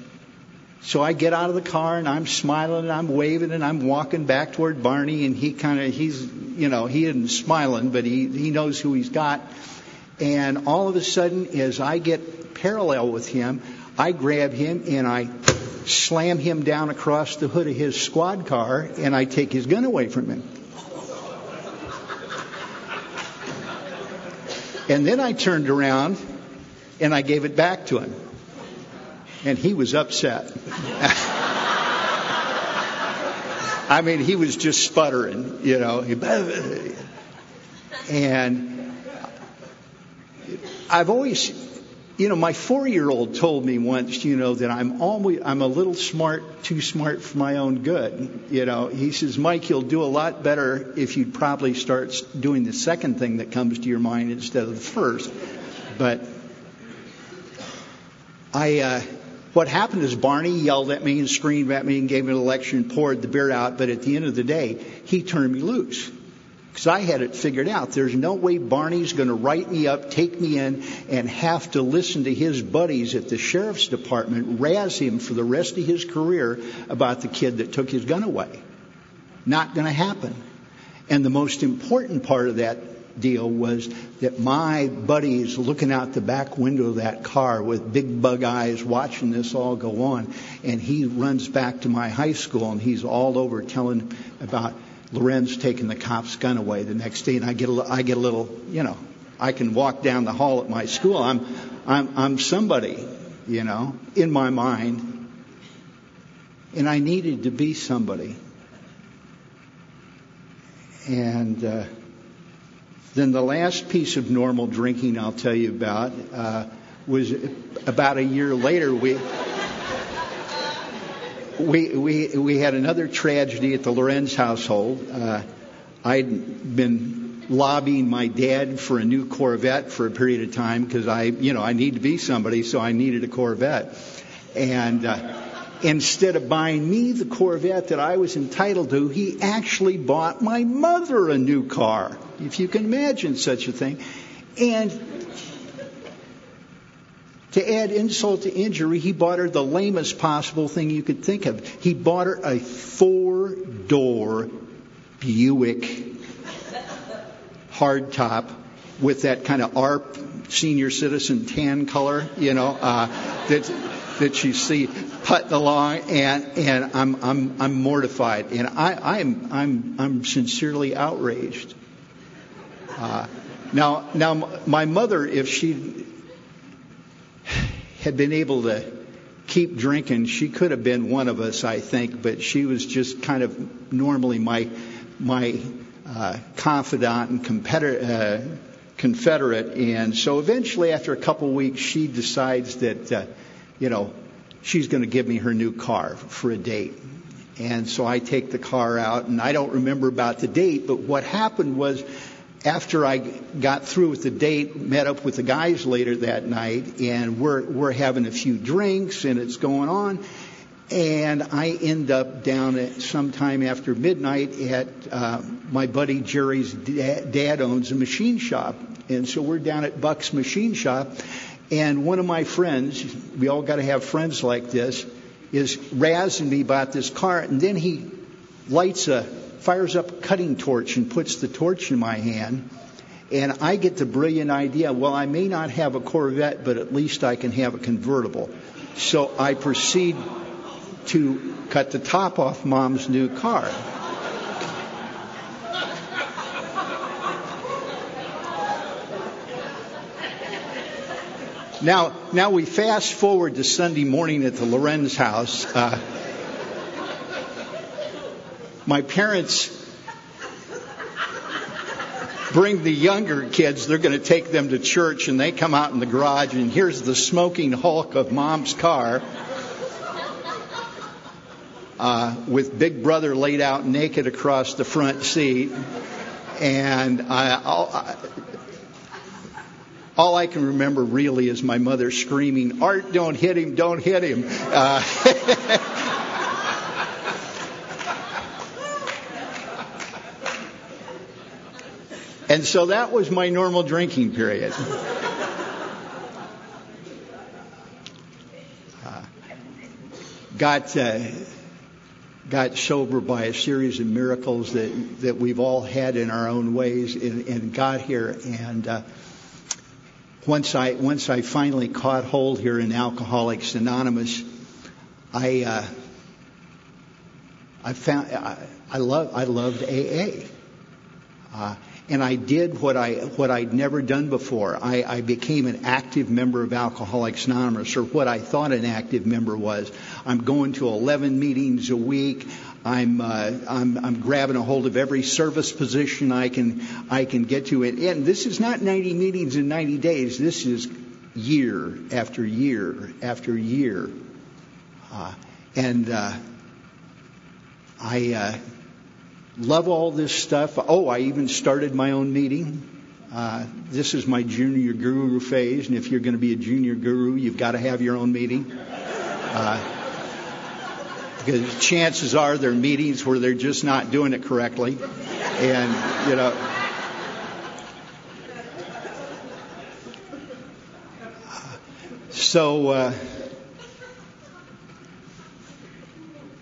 So I get out of the car, and I'm smiling, and I'm waving, and I'm walking back toward Barney, and he isn't smiling, but he knows who he's got. And all of a sudden, as I get parallel with him, I grab him and I slam him down across the hood of his squad car, and I take his gun away from him. And then I turned around and I gave it back to him. And he was upset. He was just sputtering, And I've always, my 4-year-old told me once, that I'm a little too smart for my own good. He says, Mike, you'll do a lot better if you'd probably start doing the second thing that comes to your mind instead of the first. But what happened is Barney yelled at me and screamed at me and gave me a lecture and poured the beer out. But at the end of the day, he turned me loose. Because I had it figured out. There's no way Barney's going to write me up, take me in, and have to listen to his buddies at the sheriff's department razz him for the rest of his career about the kid that took his gun away. Not going to happen. And the most important part of that deal was that my buddy is looking out the back window of that car with big bug eyes watching this all go on. And he runs back to my high school, and he's all over telling about Lorenz taking the cop's gun away the next day, and I get a little, I can walk down the hall at my school. I'm somebody, in my mind, and I needed to be somebody. And then the last piece of normal drinking I'll tell you about was about a year later. we had another tragedy at the Lorenz household. I'd been lobbying my dad for a new Corvette for a period of time because I need to be somebody, so I needed a Corvette. And instead of buying me the Corvette that I was entitled to, he actually bought my mother a new car, if you can imagine such a thing. And to add insult to injury, he bought her the lamest possible thing you could think of. He bought her a 4-door Buick hardtop with that kind of ARP senior citizen tan color, that you see putting along, and I'm mortified, and I'm sincerely outraged. Now my mother, if she had been able to keep drinking, she could have been one of us, I think, but she was just kind of normally my confidant and confederate, and so eventually, after a couple of weeks, she decides that she's going to give me her new car for a date. And so I take the car out, and I don't remember about the date, but what happened was, after I got through with the date, met up with the guys later that night, and we're having a few drinks, and it's going on, and I end up down at sometime after midnight at my buddy Jerry's dad owns a machine shop, and so we're down at Buck's machine shop, and one of my friends, we all got to have friends like this, is razzing me about this car, and then he fires up a cutting torch and puts the torch in my hand, and I get the brilliant idea, well, I may not have a Corvette, but at least I can have a convertible. So I proceed to cut the top off Mom's new car. Now we fast forward to Sunday morning at the Lorenz house. My parents bring the younger kids. They're going to take them to church, and they come out in the garage, and here's the smoking hulk of Mom's car with Big Brother laid out naked across the front seat. And all I can remember really is my mother screaming, "Art, don't hit him, don't hit him." And so that was my normal drinking period. Got sober by a series of miracles that we've all had in our own ways, and got here. And once I finally caught hold here in Alcoholics Anonymous, I loved AA. And I did what I'd never done before. I became an active member of Alcoholics Anonymous, or what I thought an active member was. I'm going to 11 meetings a week. I'm grabbing a hold of every service position I can get to. And this is not 90 meetings in 90 days. This is year after year after year. I love all this stuff. Oh, I even started my own meeting. This is my junior guru phase, and if you're going to be a junior guru, you've got to have your own meeting. Because chances are there are meetings where they're just not doing it correctly. And,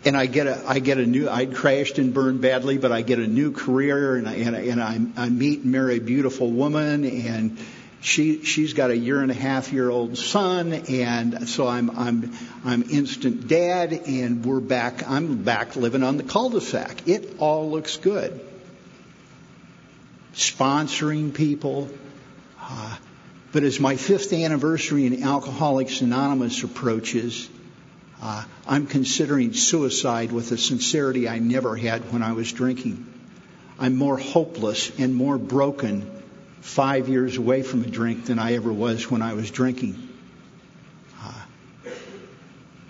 and I'd crashed and burned badly, but I get a new career, and I meet and marry a beautiful woman, and she's got a 1.5-year-old son, and so I'm instant dad, and I'm back living on the cul-de-sac. It all looks good. Sponsoring people. But as my 5th anniversary in Alcoholics Anonymous approaches, I'm considering suicide with a sincerity I never had when I was drinking. I'm more hopeless and more broken 5 years away from a drink than I ever was when I was drinking.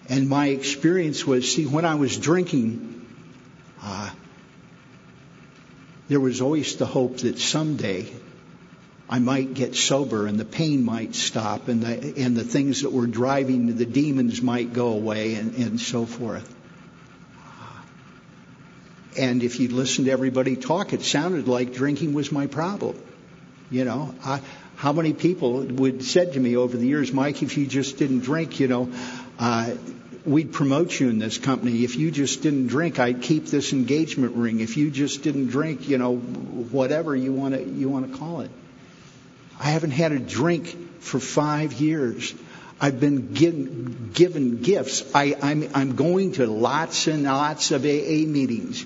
And my experience was, see, when I was drinking, there was always the hope that someday I might get sober and the pain might stop and the things that were driving the demons might go away and so forth. And if you'd listened to everybody talk, it sounded like drinking was my problem. You know, how many people would said to me over the years, Mike, if you just didn't drink, we'd promote you in this company. If you just didn't drink, I'd keep this engagement ring. If you just didn't drink, whatever you want to call it. I haven't had a drink for 5 years. I've been given gifts. I'm going to lots and lots of AA meetings.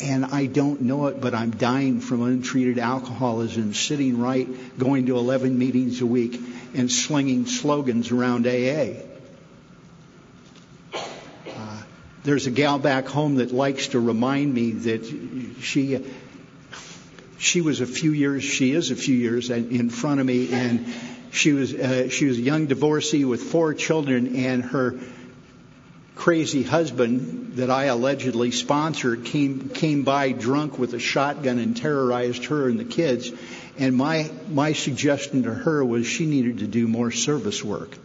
And I don't know it, but I'm dying from untreated alcoholism, sitting right, going to 11 meetings a week and slinging slogans around AA. There's a gal back home that likes to remind me that she is a few years in front of me, and she was a young divorcee with 4 children, and her crazy husband that I allegedly sponsored came by drunk with a shotgun and terrorized her and the kids. And my suggestion to her was she needed to do more service work.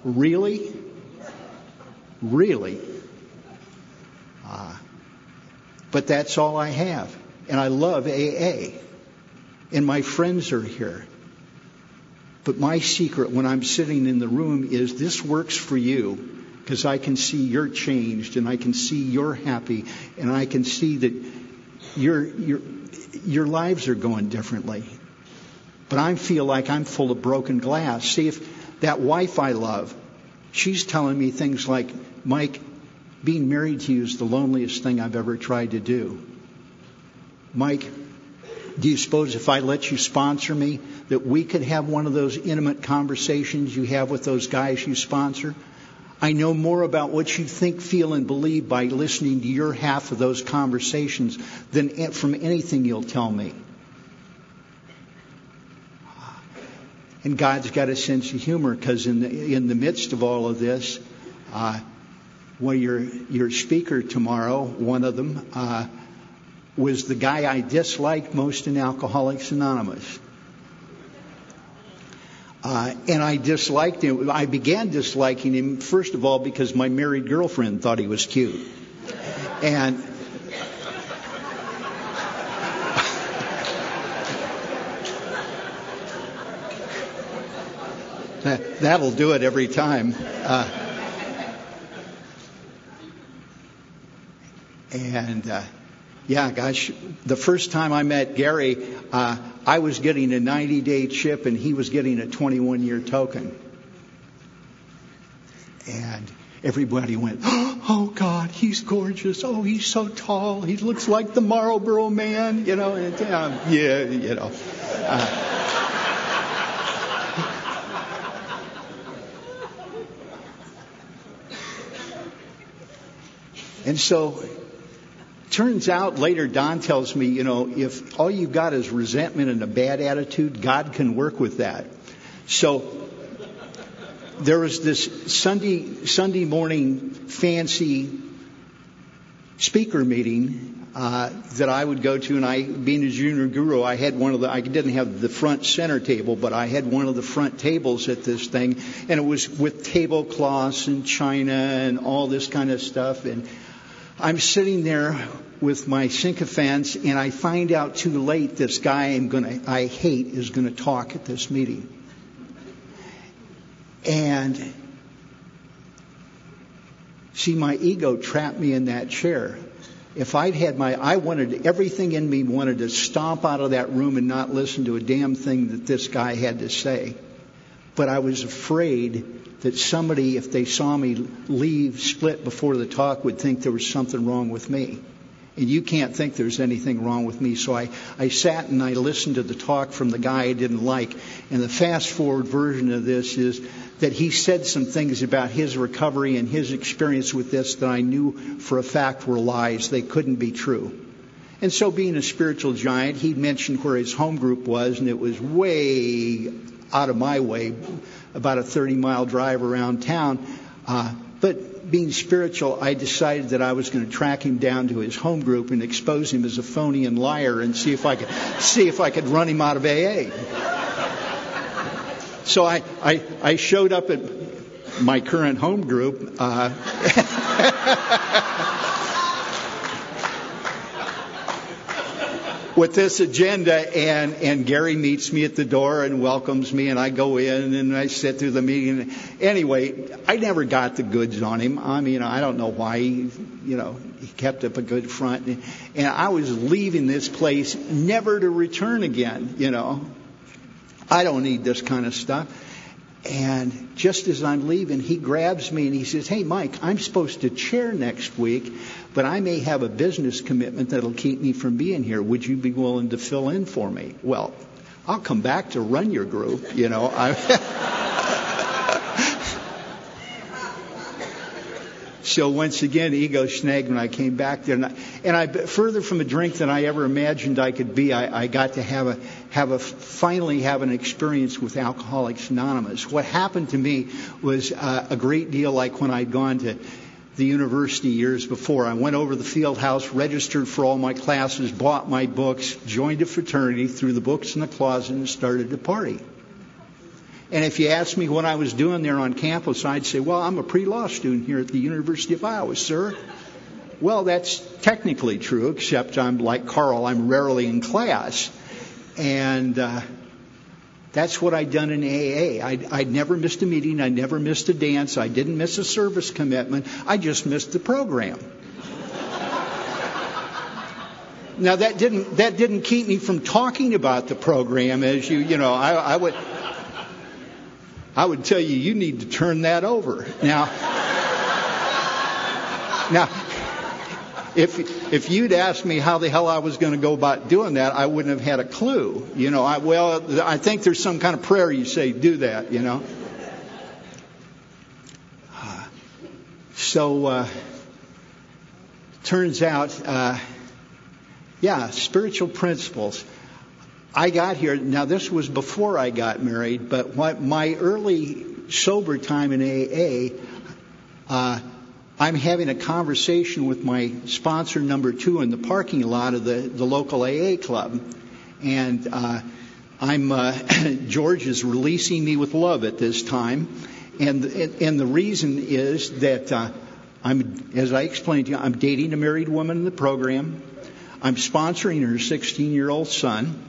Really? Really? But that's all I have. And I love AA. And my friends are here. But my secret when I'm sitting in the room is this works for you because I can see you're changed and I can see you're happy and I can see that your lives are going differently. But I feel like I'm full of broken glass. See, if that wife I love, she's telling me things like, Mike, being married to you is the loneliest thing I've ever tried to do. Mike, do you suppose if I let you sponsor me that we could have one of those intimate conversations you have with those guys you sponsor? I know more about what you think, feel, and believe by listening to your half of those conversations than from anything you'll tell me. And God's got a sense of humor because in the midst of all of this, your speaker tomorrow, one of them, was the guy I disliked most in Alcoholics Anonymous. And I disliked him. I began disliking him, first of all, because my married girlfriend thought he was cute. And that'll do it every time. Yeah, gosh, the first time I met Gary, I was getting a 90-day chip and he was getting a 21-year token. And everybody went, oh, God, he's gorgeous. Oh, he's so tall. He looks like the Marlboro Man, And, yeah. And so turns out later, Don tells me, if all you've got is resentment and a bad attitude, God can work with that. So there was this Sunday morning fancy speaker meeting that I would go to, and I, being a junior guru, I didn't have the front center table, but I had one of the front tables at this thing, and it was with tablecloths and china and all this kind of stuff, and I'm sitting there with my sycophants, and I find out too late this guy I hate is going to talk at this meeting. And see, my ego trapped me in that chair. If I'd had everything in me wanted to stomp out of that room and not listen to a damn thing that this guy had to say. But I was afraid that somebody, if they saw me leave, split before the talk, would think there was something wrong with me. And you can't think there's anything wrong with me. So I sat and I listened to the talk from the guy I didn't like. And the fast forward version of this is that he said some things about his recovery and his experience with this that I knew for a fact were lies. They couldn't be true. And so being a spiritual giant, he mentioned where his home group was, and it was way out of my way, about a 30-mile drive around town. But being spiritual, I decided that I was going to track him down to his home group and expose him as a phony and liar and see if I could run him out of AA. So I showed up at my current home group. With this agenda, and Gary meets me at the door and welcomes me, and I go in and I sit through the meeting. Anyway, I never got the goods on him. I mean, I don't know why he kept up a good front, and I was leaving this place never to return again. I don't need this kind of stuff. And just as I'm leaving, he grabs me and he says, "Hey, Mike, I'm supposed to chair next week, but I may have a business commitment that'll keep me from being here. Would you be willing to fill in for me?" Well, I'll come back to run your group, So once again, ego snagged when I came back there, and I further from a drink than I ever imagined I could be. I got to finally have an experience with Alcoholics Anonymous. What happened to me was a great deal like when I'd gone to the university years before. I went over to the field house, registered for all my classes, bought my books, joined a fraternity, threw the books in the closet, and started to party. And if you asked me what I was doing there on campus, I'd say, "Well, I'm a pre-law student here at the University of Iowa, sir." Well, that's technically true, except I'm like Karl, I'm rarely in class. And that's what I'd done in AA. I'd never missed a meeting. I never missed a dance. I didn't miss a service commitment. I just missed the program. Now, that didn't keep me from talking about the program, as I would tell you need to turn that over. Now, if you'd asked me how the hell I was going to go about doing that, I wouldn't have had a clue. I think there's some kind of prayer you say, do that, So, turns out, spiritual principles. I got here, now this was before I got married, but my early sober time in AA, I'm having a conversation with my sponsor number 2 in the parking lot of the local AA club. And George is releasing me with love at this time. And the reason is that as I explained to you, I'm dating a married woman in the program. I'm sponsoring her 16-year-old son.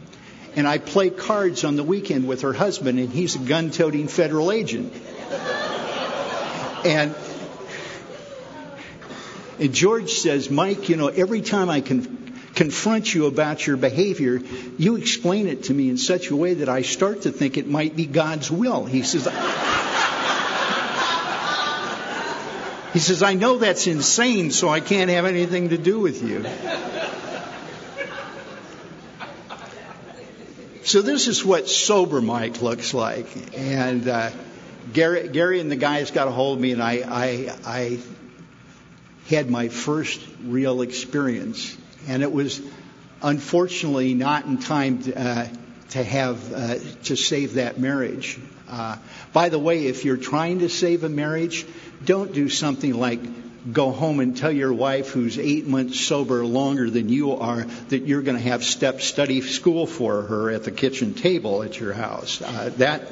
And I play cards on the weekend with her husband, and he's a gun-toting federal agent. And George says, "Mike, every time I confront you about your behavior, you explain it to me in such a way that I start to think it might be God's will." He says, "I know that's insane, so I can't have anything to do with you." So this is what sober Mike looks like. And Gary and the guys got a hold of me, and I had my first real experience. And it was unfortunately not in time to save that marriage. By the way, if you're trying to save a marriage, don't do something like go home and tell your wife, who's 8 months sober longer than you are, that you're going to have step study school for her at the kitchen table at your house. That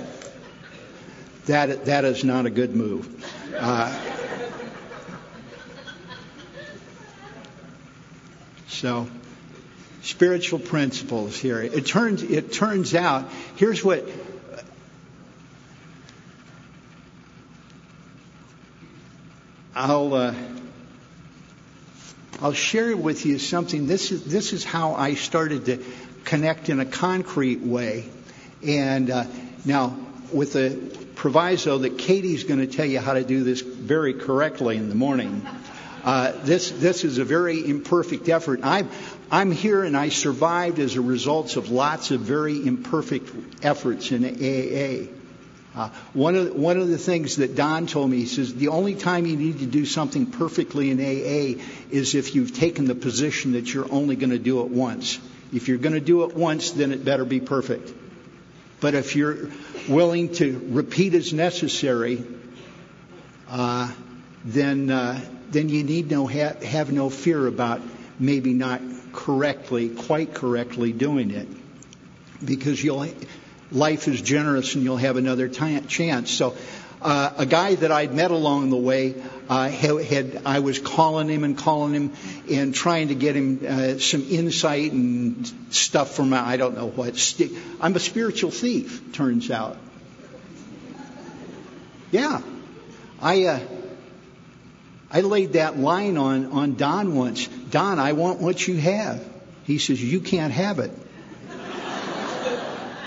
is not a good move. So, spiritual principles here. It turns out, here's what. I'll share with you something. This is how I started to connect in a concrete way. And now, with the proviso that Katie's going to tell you how to do this very correctly in the morning. This is a very imperfect effort. I'm here, and I survived as a result of lots of very imperfect efforts in AA. One of the things that Don told me, he says, the only time you need to do something perfectly in AA is if you've taken the position that you're only going to do it once. If you're going to do it once, then it better be perfect. But if you're willing to repeat as necessary, then you need have no fear about maybe not quite correctly doing it, because life is generous and you'll have another chance. So a guy that I'd met along the way, I was calling him and trying to get him some insight and stuff from I don't know what. I'm a spiritual thief, turns out. Yeah. I laid that line on Don once. Don, I want what you have. He says, you can't have it.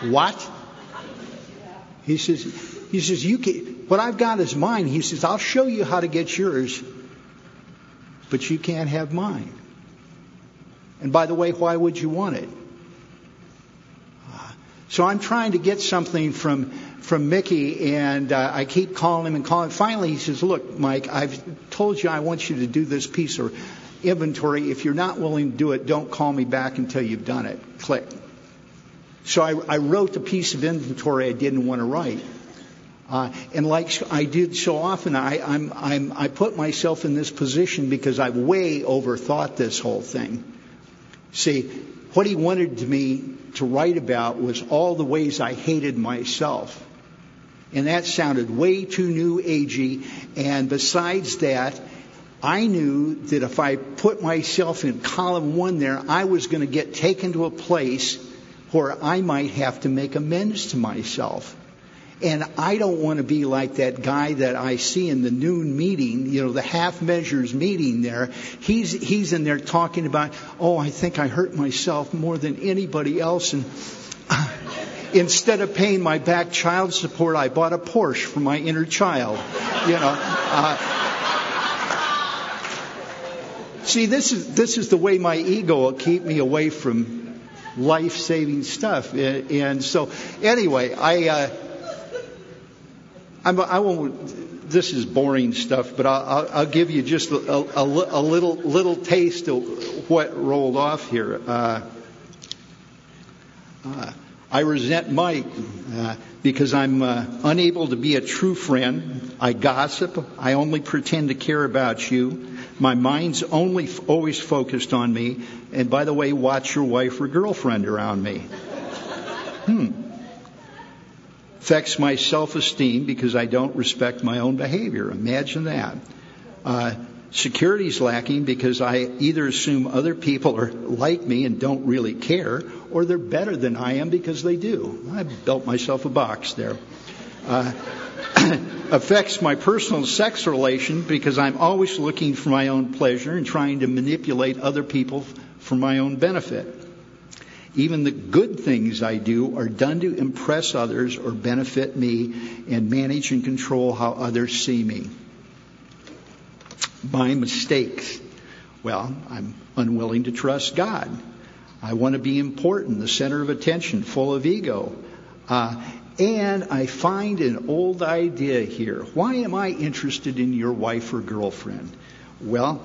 What? He says, you can. What I've got is mine. He says, I'll show you how to get yours, but you can't have mine. And by the way, why would you want it? So I'm trying to get something from Mickey, and I keep calling him. Finally, he says, look, Mike, I've told you I want you to do this piece of inventory. If you're not willing to do it, don't call me back until you've done it. Click. So I wrote the piece of inventory I didn't want to write. And like I did so often, I put myself in this position because I've way overthought this whole thing. See, what he wanted me to write about was all the ways I hated myself. And that sounded way too new agey. And besides that, I knew that if I put myself in column 1 there, I was going to get taken to a place where I might have to make amends to myself. And I don't want to be like that guy that I see in the noon meeting, the half measures meeting there. He's in there talking about, I think I hurt myself more than anybody else. And instead of paying my back child support, I bought a Porsche for my inner child. See, this is the way my ego will keep me away from life-saving stuff. And so, anyway, I won't. This is boring stuff, but I'll give you just a little taste of what rolled off here. I resent Mike because I'm unable to be a true friend. I gossip. I only pretend to care about you. My mind's always focused on me. And by the way, watch your wife or girlfriend around me. Affects my self-esteem because I don't respect my own behavior. Imagine that. Security's lacking because I either assume other people are like me and don't really care, or they're better than I am because they do. I built myself a box there. Affects my personal sex relation because I'm always looking for my own pleasure and trying to manipulate other people for my own benefit. Even the good things I do are done to impress others or benefit me and manage and control how others see me. My mistakes. Well, I'm unwilling to trust God. I want to be important, the center of attention, full of ego. And I find an old idea here. Why am I interested in your wife or girlfriend? Well,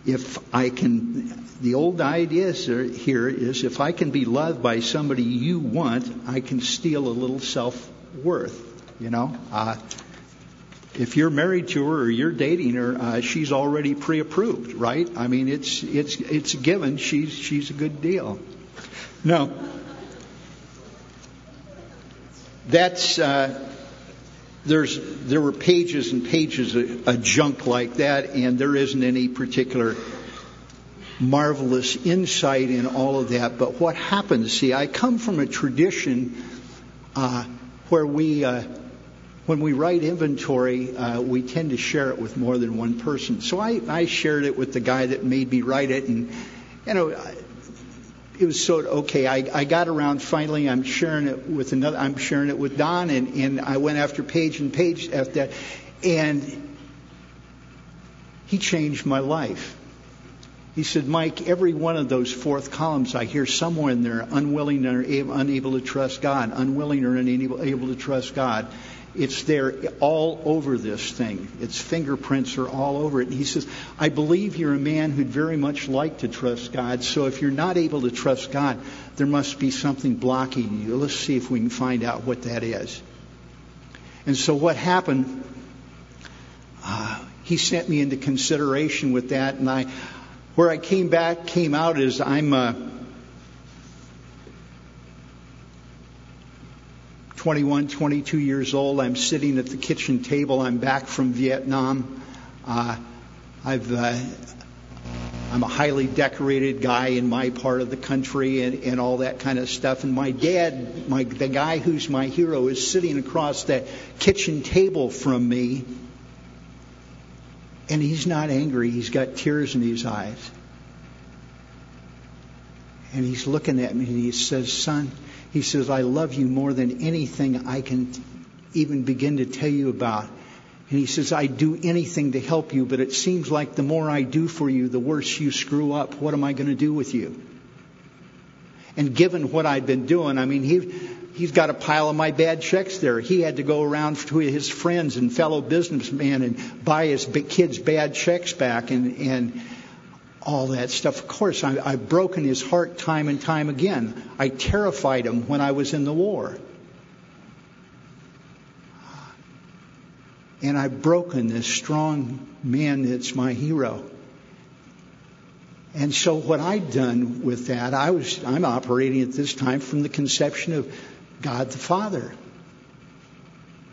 the old idea here is if I can be loved by somebody you want, I can steal a little self-worth, If you're married to her or you're dating her, she's already pre-approved, right? I mean, it's a given. She's a good deal. No. That's there were pages and pages of junk like that, and there isn't any particular marvelous insight in all of that. But what happens, see, I come from a tradition where when we write inventory, we tend to share it with more than one person. So I shared it with the guy that made me write it, and it was okay. I got around finally. I'm sharing it with another. I'm sharing it with Don, and I went after page and page after that, and he changed my life. He said, Mike, every one of those fourth columns, I hear somewhere in there, unwilling or unable to trust God, unwilling or unable to trust God. It's there all over this thing. Its fingerprints are all over it. And he says, I believe you're a man who'd very much like to trust God. So if you're not able to trust God, there must be something blocking you. Let's see if we can find out what that is. And so what happened, he sent me into consideration with that. And where I came out is I'm 21, 22 years old. I'm sitting at the kitchen table. I'm back from Vietnam. I'm a highly decorated guy in my part of the country and all that kind of stuff. And my dad, the guy who's my hero, is sitting across that kitchen table from me. And he's not angry. He's got tears in his eyes. And he's looking at me and he says, son, he says, I love you more than anything I can even begin to tell you about. And he says, I'd do anything to help you, but it seems like the more I do for you, the worse you screw up. What am I going to do with you? And given what I'd been doing, I mean, he's got a pile of my bad checks there. He had to go around to his friends and fellow businessmen and buy his kids' bad checks back and all that stuff. Of course, I've broken his heart time and time again. I terrified him when I was in the war. And I've broken this strong man that's my hero. And so what I'd done with that, I'm operating at this time from the conception of God the Father.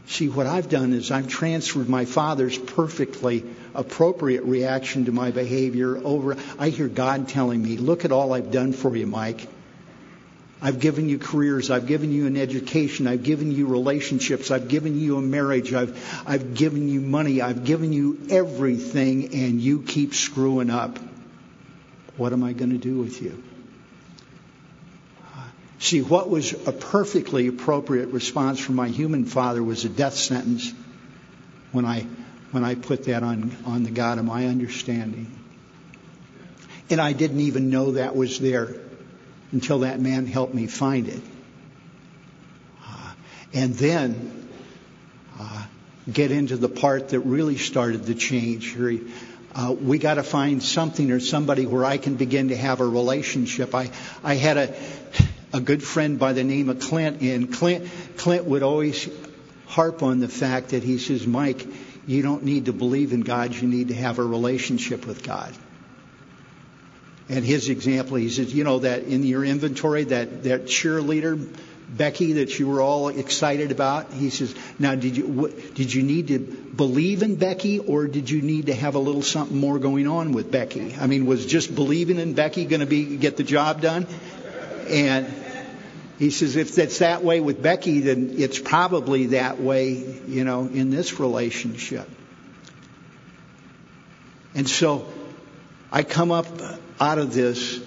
See, what I've done is I've transferred my Father's perfectly appropriate reaction to my behavior over. I hear God telling me, look at all I've done for you, Mike. I've given you careers. I've given you an education. I've given you relationships. I've given you a marriage. I've given you money. I've given you everything, and you keep screwing up. What am I going to do with you? See, what was a perfectly appropriate response from my human father was a death sentence when I put that on the God of my understanding. And I didn't even know that was there until that man helped me find it. And then get into the part that really started the change. We got to find something or somebody where I can begin to have a relationship. I had a good friend by the name of Clint, and Clint would always harp on the fact that he says, Mike, you don't need to believe in God, you need to have a relationship with God. And his example, he says, you know, that in your inventory, that cheerleader, Becky, that you were all excited about, he says, now did you need to believe in Becky, or did you need to have a little something more going on with Becky? I mean, was just believing in Becky going to get the job done? And he says, if it's that way with Becky, then it's probably that way, you know, in this relationship. And so I come up out of this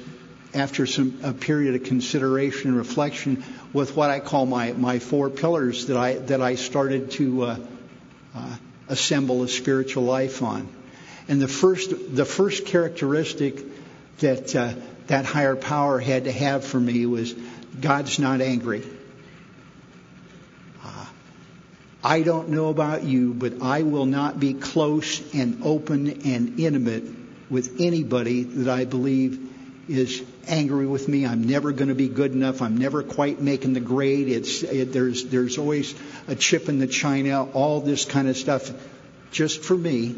after a period of consideration and reflection with what I call my four pillars that I started to assemble a spiritual life on. And the first characteristic that higher power had to have for me was God's not angry. I don't know about you, but I will not be close and open and intimate with anybody that I believe is angry with me. I'm never going to be good enough. I'm never quite making the grade. There's always a chip in the china, all this kind of stuff just for me.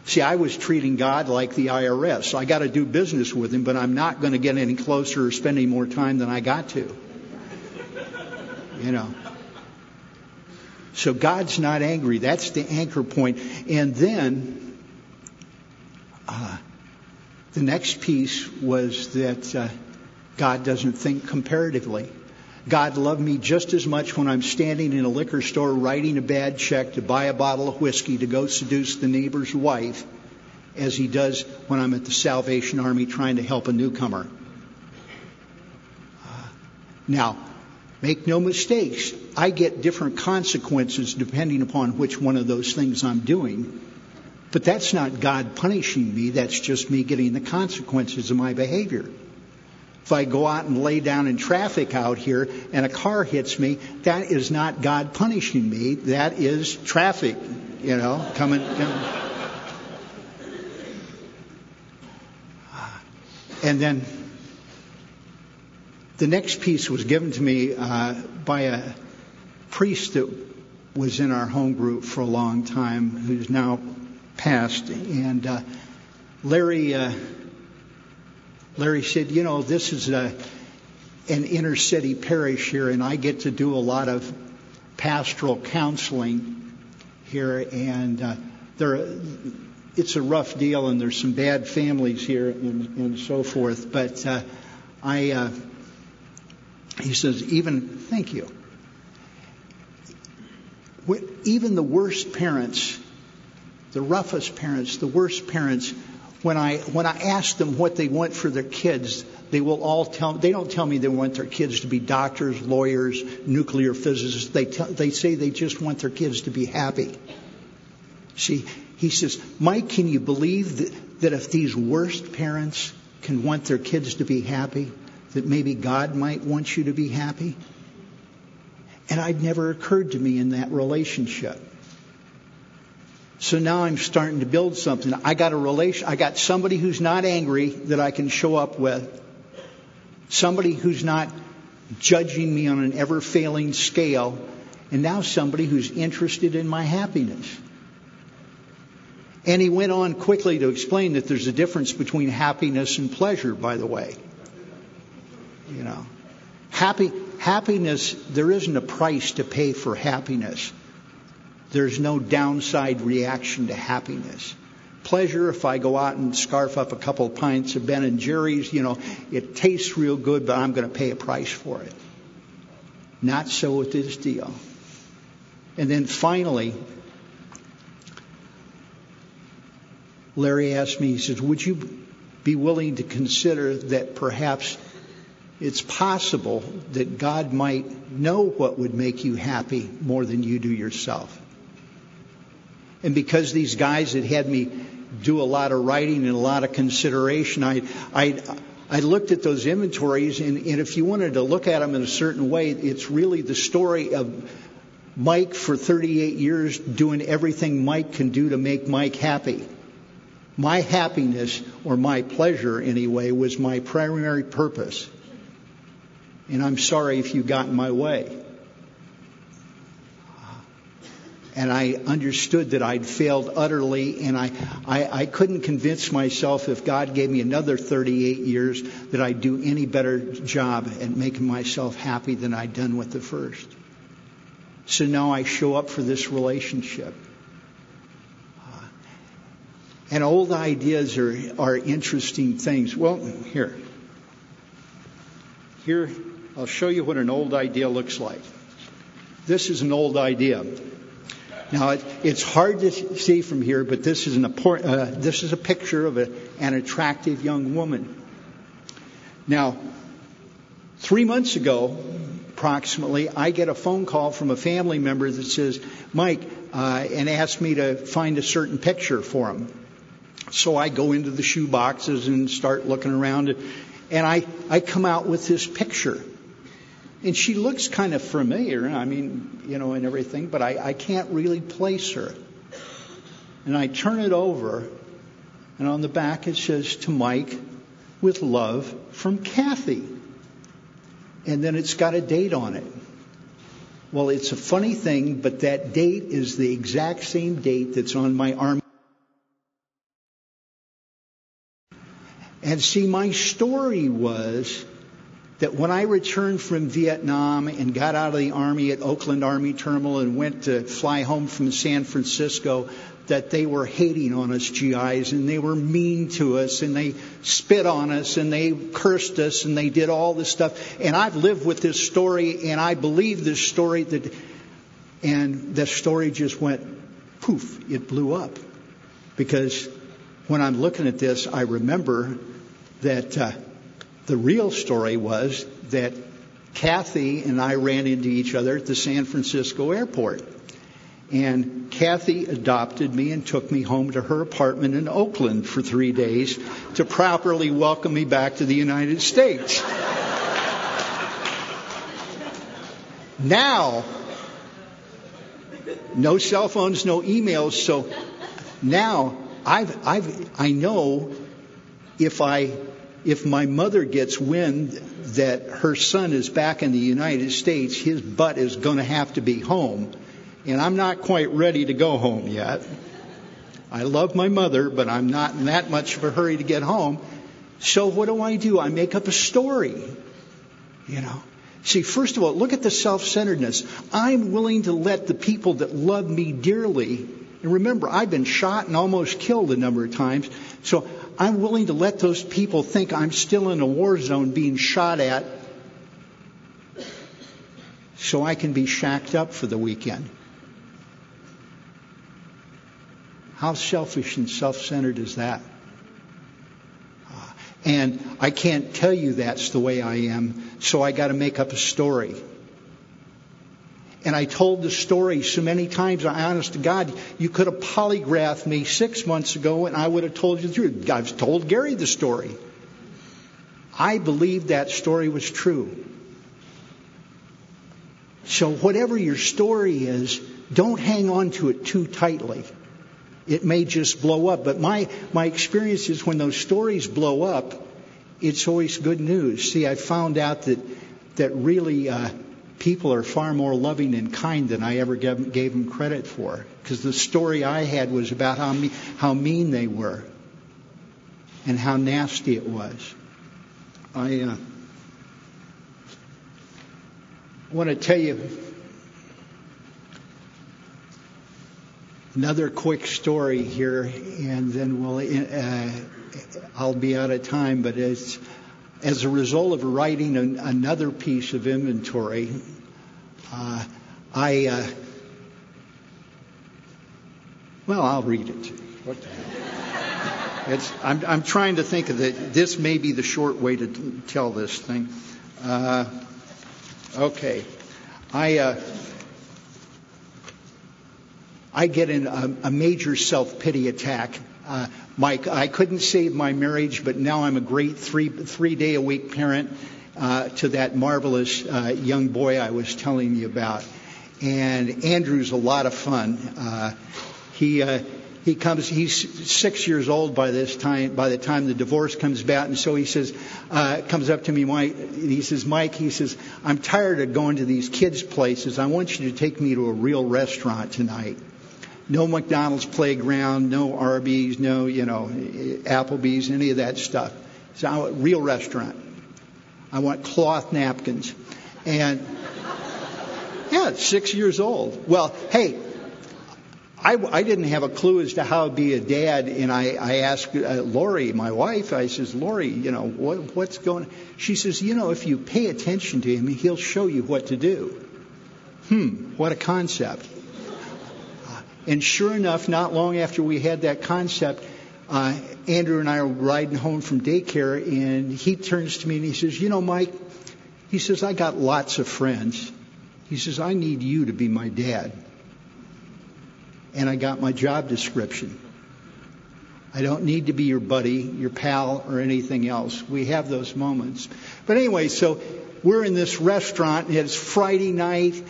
See, I was treating God like the IRS. I got to do business with him, but I'm not going to get any closer or spend any more time than I got to. You know. So God's not angry. That's the anchor point. And then the next piece was that God doesn't think comparatively. God loved me just as much when I'm standing in a liquor store writing a bad check to buy a bottle of whiskey to go seduce the neighbor's wife as he does when I'm at the Salvation Army trying to help a newcomer. Now, make no mistakes, I get different consequences depending upon which one of those things I'm doing. But that's not God punishing me, that's just me getting the consequences of my behavior. If I go out and lay down in traffic out here and a car hits me, that is not God punishing me. That is traffic, coming. And then the next piece was given to me by a priest that was in our home group for a long time, who's now passed. And Larry said, this is an inner city parish here, and I get to do a lot of pastoral counseling here, and it's a rough deal, and there's some bad families here and so forth. But he says, thank you. Even the worst parents, the roughest parents, the worst parents, when I ask them what they want for their kids, they don't tell me they want their kids to be doctors, lawyers, nuclear physicists. They say they just want their kids to be happy. See, he says, Mike, can you believe that if these worst parents can want their kids to be happy, that maybe God might want you to be happy? And it never occurred to me in that relationship. So now I'm starting to build something. I got somebody who's not angry that I can show up with. Somebody who's not judging me on an ever-failing scale. And now somebody who's interested in my happiness. And he went on quickly to explain that there's a difference between happiness and pleasure, by the way. Happiness, there isn't a price to pay for happiness. There's no downside reaction to happiness. Pleasure, if I go out and scarf up a couple of pints of Ben and Jerry's, it tastes real good, but I'm going to pay a price for it. Not so with this deal. And then finally, Larry asked me, he says, would you be willing to consider that perhaps it's possible that God might know what would make you happy more than you do yourself? And because these guys had had me do a lot of writing and a lot of consideration, I looked at those inventories, and if you wanted to look at them in a certain way, it's really the story of Mike for 38 years doing everything Mike can do to make Mike happy. My happiness, or my pleasure anyway, was my primary purpose. And I'm sorry if you got in my way. And I understood that I'd failed utterly, and I couldn't convince myself if God gave me another 38 years that I'd do any better job at making myself happy than I'd done with the first. So now I show up for this relationship. And old ideas are interesting things. Well, here, I'll show you what an old idea looks like. This is an old idea. Now, it's hard to see from here, but this is a picture of an attractive young woman. Now, 3 months ago, approximately, I get a phone call from a family member that says, Mike, and asked me to find a certain picture for him. So I go into the shoe boxes and start looking around, and I come out with this picture. And she looks kind of familiar, and everything, but I can't really place her. And I turn it over, and on the back it says, to Mike, with love, from Kathy. And then it's got a date on it. Well, it's a funny thing, but that date is the exact same date that's on my arm. And see, my story was that when I returned from Vietnam and got out of the Army at Oakland Army Terminal and went to fly home from San Francisco, that they were hating on us GIs, and they were mean to us, and they spit on us, and they cursed us, and they did all this stuff. And I've lived with this story, and I believe this story, and the story just went poof, it blew up. Because when I'm looking at this, I remember that the real story was that Kathy and I ran into each other at the San Francisco airport. And Kathy adopted me and took me home to her apartment in Oakland for 3 days to properly welcome me back to the United States. Now, no cell phones, no emails, so now I know if my mother gets wind that her son is back in the United States, his butt is going to have to be home. And I'm not quite ready to go home yet. I love my mother, but I'm not in that much of a hurry to get home. So what do? I make up a story. See, first of all, look at the self-centeredness. I'm willing to let the people that love me dearly, and remember, I've been shot and almost killed a number of times, so I'm willing to let those people think I'm still in a war zone being shot at so I can be shacked up for the weekend. How selfish and self-centered is that? And I can't tell you that's the way I am, so I got to make up a story. And I told the story so many times, honest to God, you could have polygraphed me 6 months ago and I would have told you the truth. I've told Gary the story. I believed that story was true. So whatever your story is, don't hang on to it too tightly. It may just blow up. But my experience is when those stories blow up, it's always good news. See, I found out that really people are far more loving and kind than I ever gave them credit for. Because the story I had was about how mean they were and how nasty it was. I want to tell you another quick story here, and then I'll be out of time. But as a result of writing another piece of inventory, I'll read it to you. What the hell? I'm trying to think of this may be the short way to tell this thing. Okay. I get in a major self-pity attack. Mike, I couldn't save my marriage, but now I'm a great three-day-a-week parent to that marvelous young boy I was telling you about. And Andrew's a lot of fun. He's 6 years old by the time the divorce comes about, and so he says, comes up to me, Mike, I'm tired of going to these kids' places. I want you to take me to a real restaurant tonight. No McDonald's playground, no Arby's, no, Applebee's, any of that stuff. So I want a real restaurant. I want cloth napkins. And, 6 years old. Well, hey, I didn't have a clue as to how to be a dad, and I asked Lori, my wife, I says, Lori, what's going on? She says, if you pay attention to him, he'll show you what to do. What a concept. And sure enough, not long after we had that concept, Andrew and I were riding home from daycare, and he turns to me and he says, Mike, he says, I got lots of friends. He says, I need you to be my dad. And I got my job description. I don't need to be your buddy, your pal, or anything else. We have those moments. But anyway, so we're in this restaurant, and it's Friday night,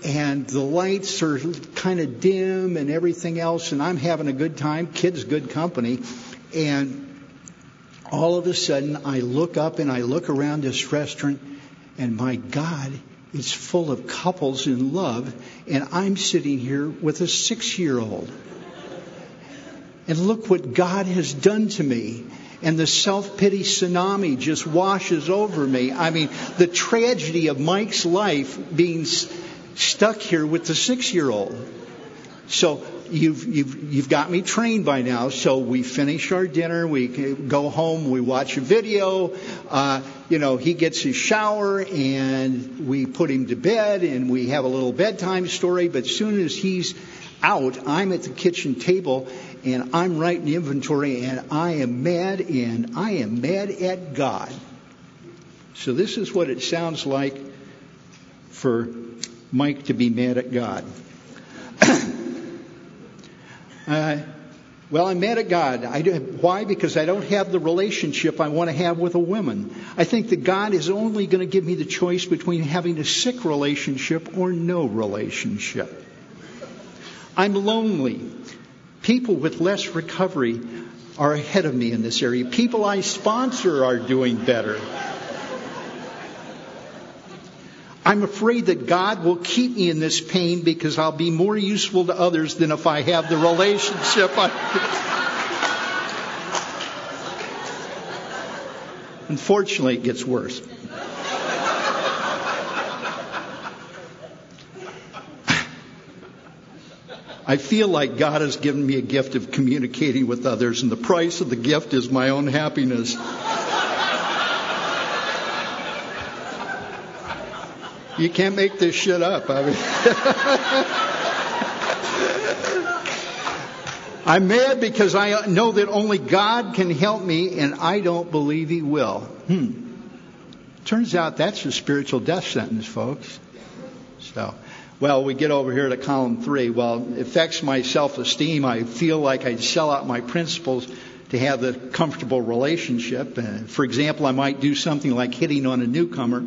and the lights are kind of dim and everything else, and I'm having a good time. Kids, good company. And all of a sudden, I look up and I look around this restaurant, and my God, it's full of couples in love, and I'm sitting here with a 6-year-old. And look what God has done to me. And the self-pity tsunami just washes over me. I mean, the tragedy of Mike's life being stuck here with the 6-year-old. So you've got me trained by now. So we finish our dinner, we go home, we watch a video. He gets his shower, and we put him to bed, and we have a little bedtime story. But as soon as he's out, I'm at the kitchen table, and I'm writing inventory, and I am mad at God. So this is what it sounds like for Mike to be mad at God. Well, I'm mad at God. Why? Because I don't have the relationship I want to have with a woman. I think that God is only going to give me the choice between having a sick relationship or no relationship. I'm lonely. People with less recovery are ahead of me in this area. People I sponsor are doing better. I'm afraid that God will keep me in this pain because I'll be more useful to others than if I have the relationship. Unfortunately, it gets worse. I feel like God has given me a gift of communicating with others, and the price of the gift is my own happiness. You can't make this shit up. I'm mad because I know that only God can help me, and I don't believe He will. Turns out that's a spiritual death sentence, folks. So, well, we get over here to column 3. Well, it affects my self-esteem. I feel like I sell out my principles to have the comfortable relationship. For example, I might do something like hitting on a newcomer.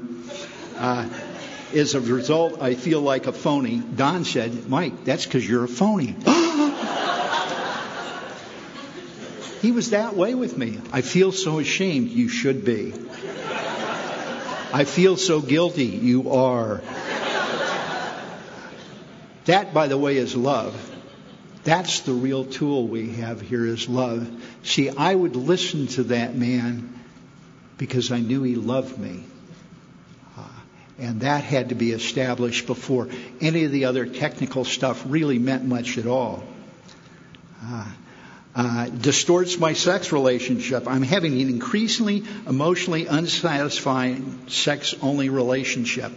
As a result, I feel like a phony. Don said, Mike, that's because you're a phony. He was that way with me. I feel so ashamed. You should be. I feel so guilty. You are. That, by the way, is love. That's the real tool we have here is love. See, I would listen to that man because I knew he loved me. And that had to be established before any of the other technical stuff really meant much at all. Distorts my sex relationship. I'm having an increasingly emotionally unsatisfying sex-only relationship.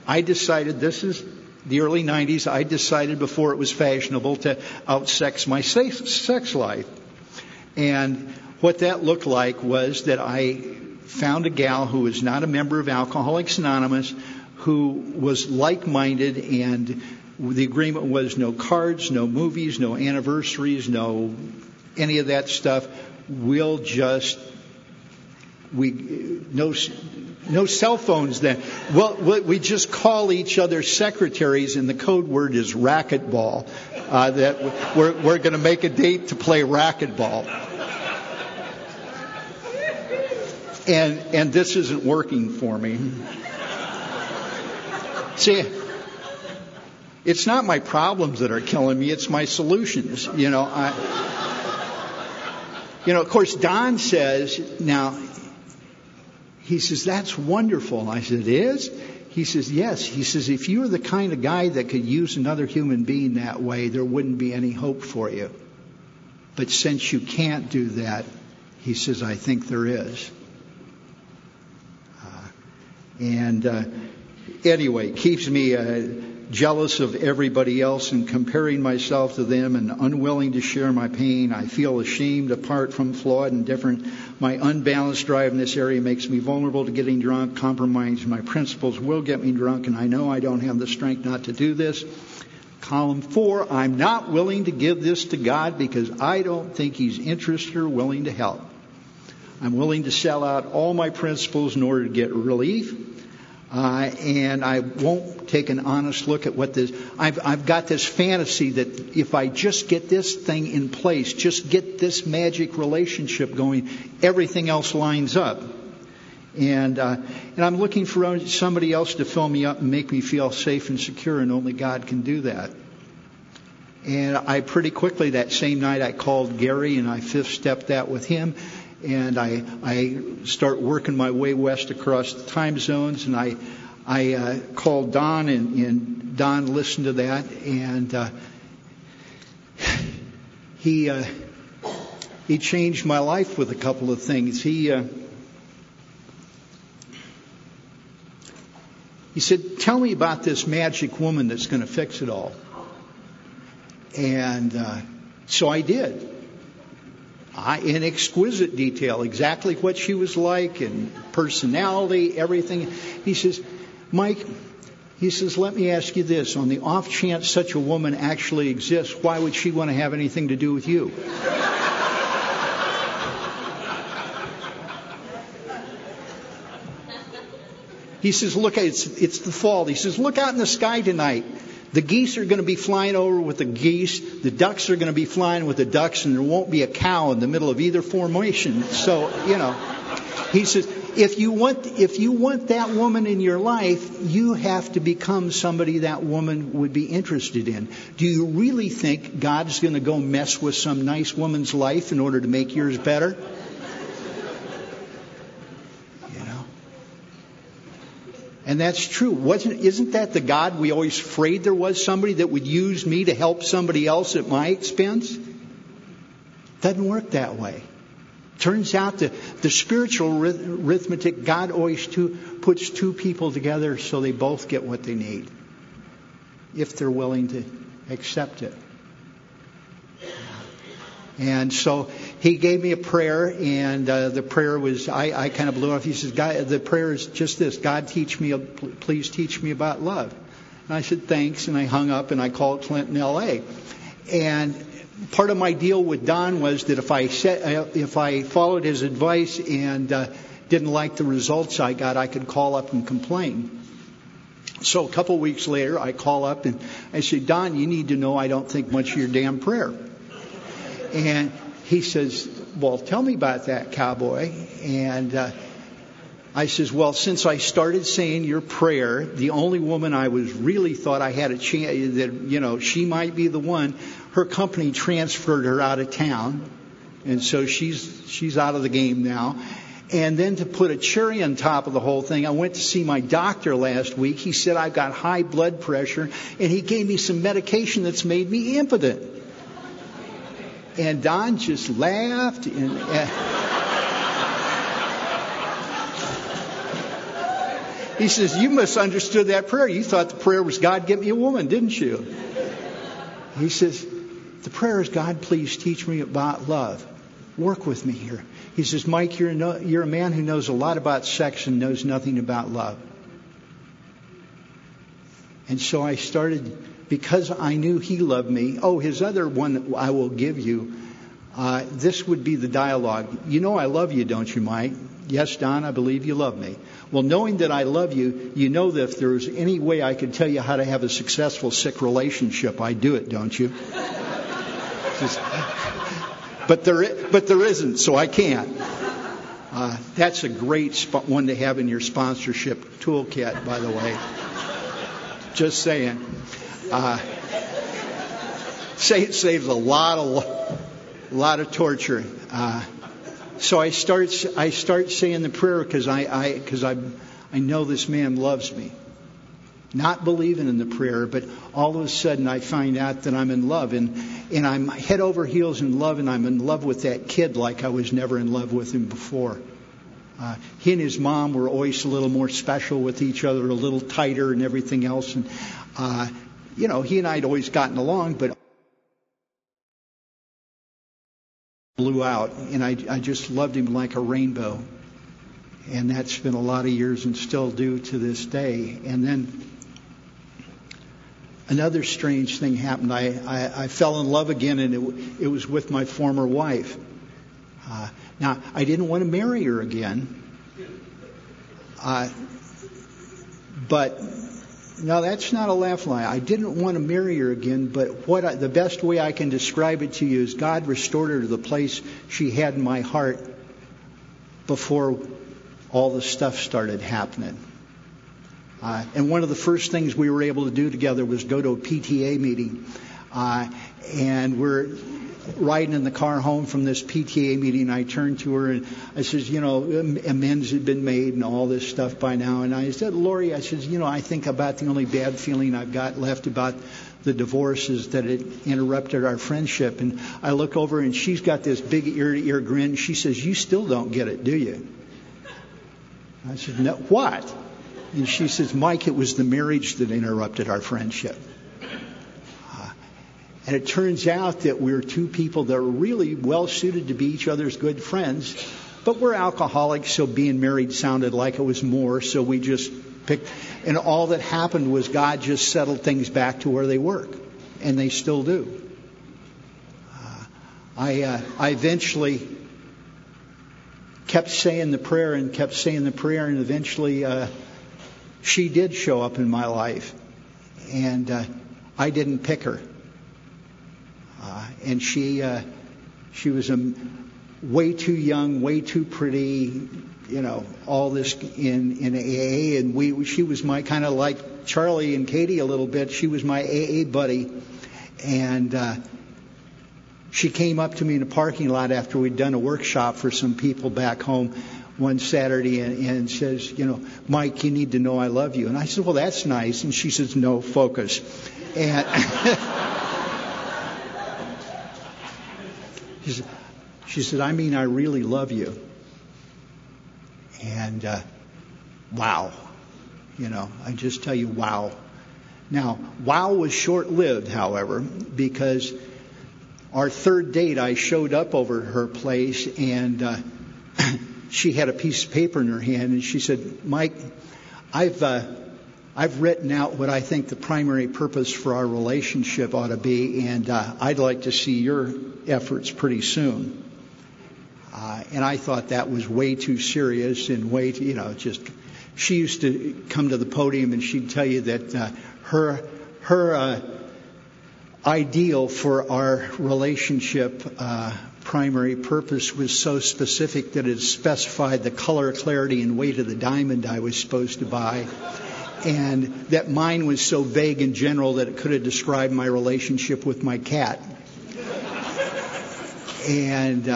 I decided, this is the early 90s, I decided before it was fashionable to outsex my sex life. And what that looked like was that I found a gal who was not a member of Alcoholics Anonymous, who was like-minded, and the agreement was no cards, no movies, no anniversaries, no any of that stuff. No cell phones then. Well, we just call each other secretaries, and the code word is racquetball. That we're going to make a date to play racquetball. And this isn't working for me. See, it's not my problems that are killing me; it's my solutions. Of course, Don says now. He says, that's wonderful. I said, it is? He says, yes. He says, if you were the kind of guy that could use another human being that way, there wouldn't be any hope for you. But since you can't do that, he says, I think there is. Anyway, keeps me jealous of everybody else and comparing myself to them and unwilling to share my pain. I feel ashamed apart from flawed and different. My unbalanced drive in this area makes me vulnerable to getting drunk, compromising my principles will get me drunk, and I know I don't have the strength not to do this. Column 4, I'm not willing to give this to God because I don't think He's interested or willing to help. I'm willing to sell out all my principles in order to get relief. And I won't take an honest look at what this. I've got this fantasy that if I just get this thing in place, just get this magic relationship going, everything else lines up. And I'm looking for somebody else to fill me up and make me feel safe and secure, and only God can do that. And I pretty quickly that same night I called Gary and I fifth-stepped that with him. And I start working my way west across the time zones, and I called Don, and Don listened to that, and he changed my life with a couple of things. He said, "Tell me about this magic woman that's going to fix it all." And so I did. In exquisite detail, exactly what she was like and personality, everything. He says, Mike, He says, let me ask you this. On the off chance such a woman actually exists, why would she want to have anything to do with you? He says, look, it's the fall. He says, look out in the sky tonight. The geese are going to be flying over with the geese. The ducks are going to be flying with the ducks, and there won't be a cow in the middle of either formation. So, he says, if you want that woman in your life, you have to become somebody that woman would be interested in. Do you really think God's going to go mess with some nice woman's life in order to make yours better? And that's true. Isn't that the God we always afraid there was somebody that would use me to help somebody else at my expense? Doesn't work that way. Turns out that the spiritual arithmetic, God always puts two people together so they both get what they need, if they're willing to accept it. And so he gave me a prayer, and the prayer was, I kind of blew off. He says, God, the prayer is just this: God, please teach me about love. And I said, thanks, and I hung up, and I called Clinton, L.A. And part of my deal with Don was that if I followed his advice and didn't like the results I got, I could call up and complain. So a couple of weeks later, I call up, and I say, Don, you need to know I don't think much of your damn prayer. And he says, well, tell me about that, cowboy. And I says, well, since I started saying your prayer, the only woman I was really thought I had a chance that, she might be the one, her company transferred her out of town. And so she's out of the game now. And then to put a cherry on top of the whole thing, I went to see my doctor last week. He said I've got high blood pressure, and he gave me some medication that's made me impotent. And Don just laughed. And he says, you misunderstood that prayer. You thought the prayer was, God, get me a woman, didn't you? He says, the prayer is, God, please teach me about love. Work with me here. He says, Mike, you're a man who knows a lot about sex and knows nothing about love. And so I started, because I knew he loved me. Oh, his other one I will give you. This would be the dialogue. You know I love you, don't you, Mike? Yes, Don, I believe you love me. Well, knowing that I love you, you know that if there was any way I could tell you how to have a successful sick relationship, I'd do it, don't you? But there isn't, so I can't. That's a great one to have in your sponsorship toolkit, by the way. Just saying. Saves a lot of torture. So I start saying the prayer because I know this man loves me. Not believing in the prayer, but all of a sudden I find out that I'm in love, and I'm head over heels in love, and I'm in love with that kid like I was never in love with him before. He and his mom were always a little more special with each other, a little tighter and everything else. And, he and I had always gotten along, but blew out. And I just loved him like a rainbow. And that's been a lot of years and still do to this day. And then another strange thing happened. I fell in love again, and it was with my former wife. Now, I didn't want to marry her again. But, no, that's not a laugh line. I didn't want to marry her again, but the best way I can describe it to you is God restored her to the place she had in my heart before all the stuff started happening. And one of the first things we were able to do together was go to a PTA meeting. And we're riding in the car home from this PTA meeting. I turned to her and I says, amends had been made and all this stuff by now. And I said, Lori, I says, I think about the only bad feeling I've got left about the divorce is that it interrupted our friendship. And I look over and she's got this big ear-to-ear grin. She says, you still don't get it, do you? I said, no, what? And she says, Mike, it was the marriage that interrupted our friendship. And it turns out that we're two people that are really well suited to be each other's good friends, but we're alcoholics, so being married sounded like it was more, so we just picked. And all that happened was God just settled things back to where they were, and they still do. I eventually kept saying the prayer, and eventually she did show up in my life, and I didn't pick her. And she was way too young, way too pretty, all this in AA, and she was my kind of like Charlie and Katie a little bit. She was my AA buddy, and she came up to me in a parking lot after we'd done a workshop for some people back home one Saturday and says, Mike, you need to know I love you. And I said, well, that's nice. And she says, no, focus. And she said, I mean, I really love you. And wow. I just tell you, wow. Now, wow was short-lived, however, because our third date, I showed up over at her place, and she had a piece of paper in her hand, and she said, Mike, I've written out what I think the primary purpose for our relationship ought to be, and I'd like to see your efforts pretty soon. And I thought that was way too serious and way too, she used to come to the podium and she'd tell you that her ideal for our relationship primary purpose was so specific that it specified the color, clarity, and weight of the diamond I was supposed to buy. And that mine was so vague and general that it could have described my relationship with my cat. And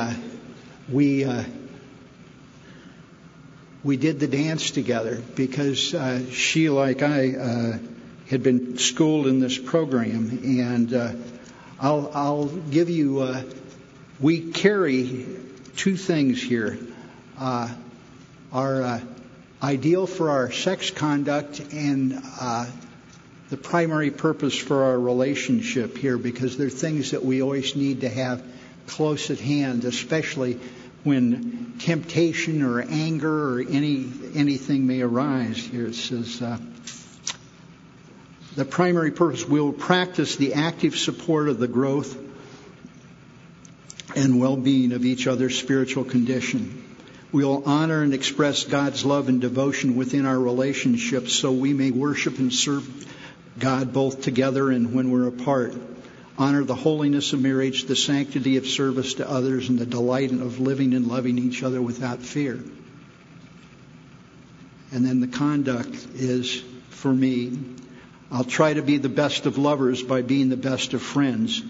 we did the dance together because she, like I, had been schooled in this program. And I'll give you, we carry two things here. Our ideal for our sex conduct and the primary purpose for our relationship here, because they're things that we always need to have close at hand, especially when temptation or anger or anything may arise. Here it says, the primary purpose, we'll practice the active support of the growth and well-being of each other's spiritual condition. We'll honor and express God's love and devotion within our relationships so we may worship and serve God both together and when we're apart. Honor the holiness of marriage, the sanctity of service to others, and the delight of living and loving each other without fear. And then the conduct is, for me, I'll try to be the best of lovers by being the best of friends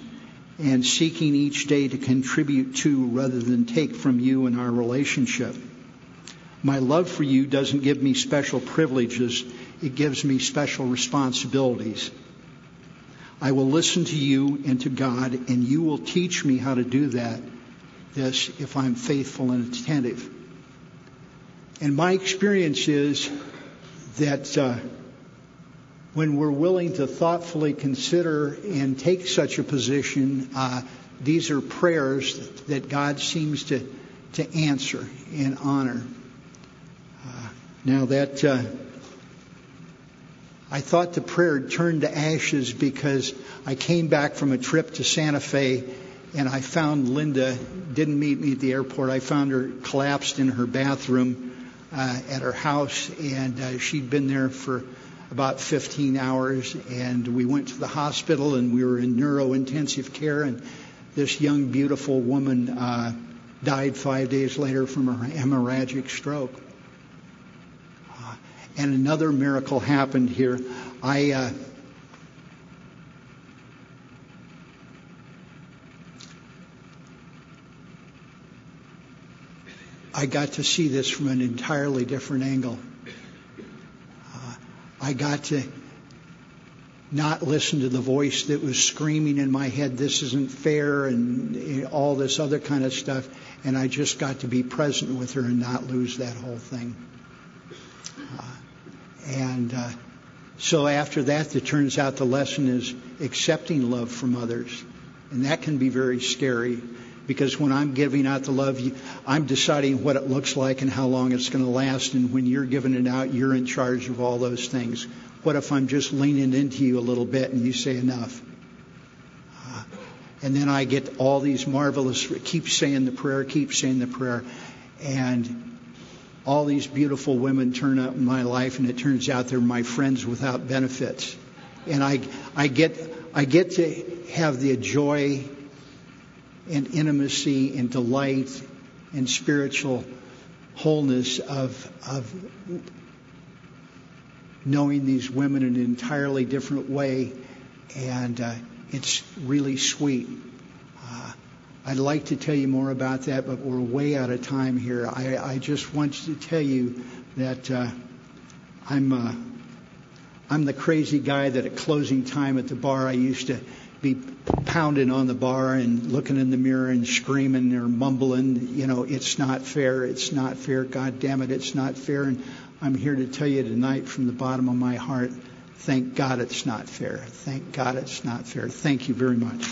and seeking each day to contribute to rather than take from you in our relationship. My love for you doesn't give me special privileges. It gives me special responsibilities. I will listen to you and to God, and you will teach me how to do this if I'm faithful and attentive. And my experience is that when we're willing to thoughtfully consider and take such a position, these are prayers that God seems to answer and honor. Now that I thought the prayer turned to ashes because I came back from a trip to Santa Fe and I found Linda, didn't meet me at the airport. I found her collapsed in her bathroom at her house, and she'd been there for about 15 hours, and we went to the hospital and we were in neurointensive care, and this young, beautiful woman died 5 days later from a hemorrhagic stroke. And another miracle happened here. I got to see this from an entirely different angle. I got to not listen to the voice that was screaming in my head, this isn't fair, and all this other kind of stuff. And I just got to be present with her and not lose that whole thing. So after that, it turns out the lesson is accepting love from others. And that can be very scary Because when I'm giving out the love, I'm deciding what it looks like and how long it's going to last. And when you're giving it out, you're in charge of all those things. What if I'm just leaning into you a little bit and you say enough? And then I get all these marvelous, keep saying the prayer. And all these beautiful women turn up in my life, and it turns out they're my friends without benefits. And I get to have the joy and intimacy and delight and spiritual wholeness of knowing these women in an entirely different way, and it's really sweet. I'd like to tell you more about that, but we're way out of time here. I just want to tell you that I'm the crazy guy that at closing time at the bar I used to be pounding on the bar and looking in the mirror and screaming or mumbling, it's not fair, God damn it, it's not fair. And I'm here to tell you tonight from the bottom of my heart, thank God it's not fair. Thank God it's not fair. Thank you very much.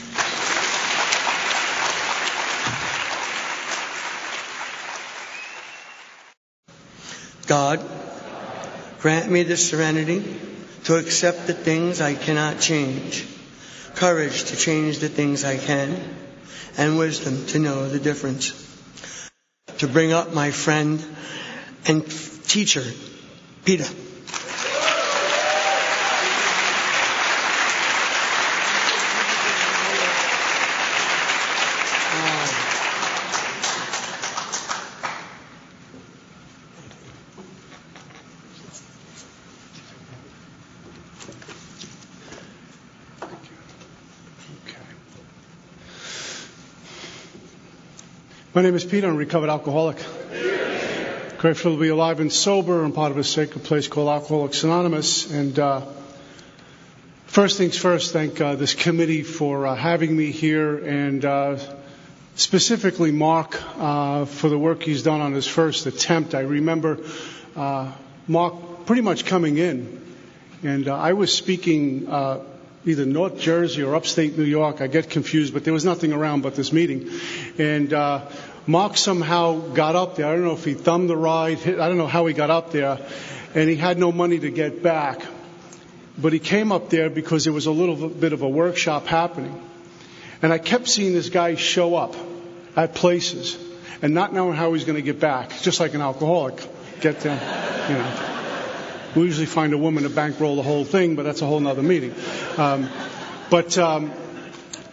God, grant me the serenity to accept the things I cannot change, courage to change the things I can, and wisdom to know the difference. To bring up my friend and teacher, Peter. My name is Peter. I'm a recovered alcoholic. Grateful to be alive and sober and part of a sacred place called Alcoholics Anonymous. And first things first, thank this committee for having me here, and specifically Mark for the work he's done on his first attempt. I remember Mark pretty much coming in, and I was speaking either North Jersey or upstate New York. I get confused, but there was nothing around but this meeting. And Mark somehow got up there. I don't know if he thumbed the ride. I don't know how he got up there. And he had no money to get back. But he came up there because there was a little bit of a workshop happening. And I kept seeing this guy show up at places and not knowing how he's going to get back. Just like an alcoholic. Get there, We usually find a woman to bankroll the whole thing, but that's a whole other meeting.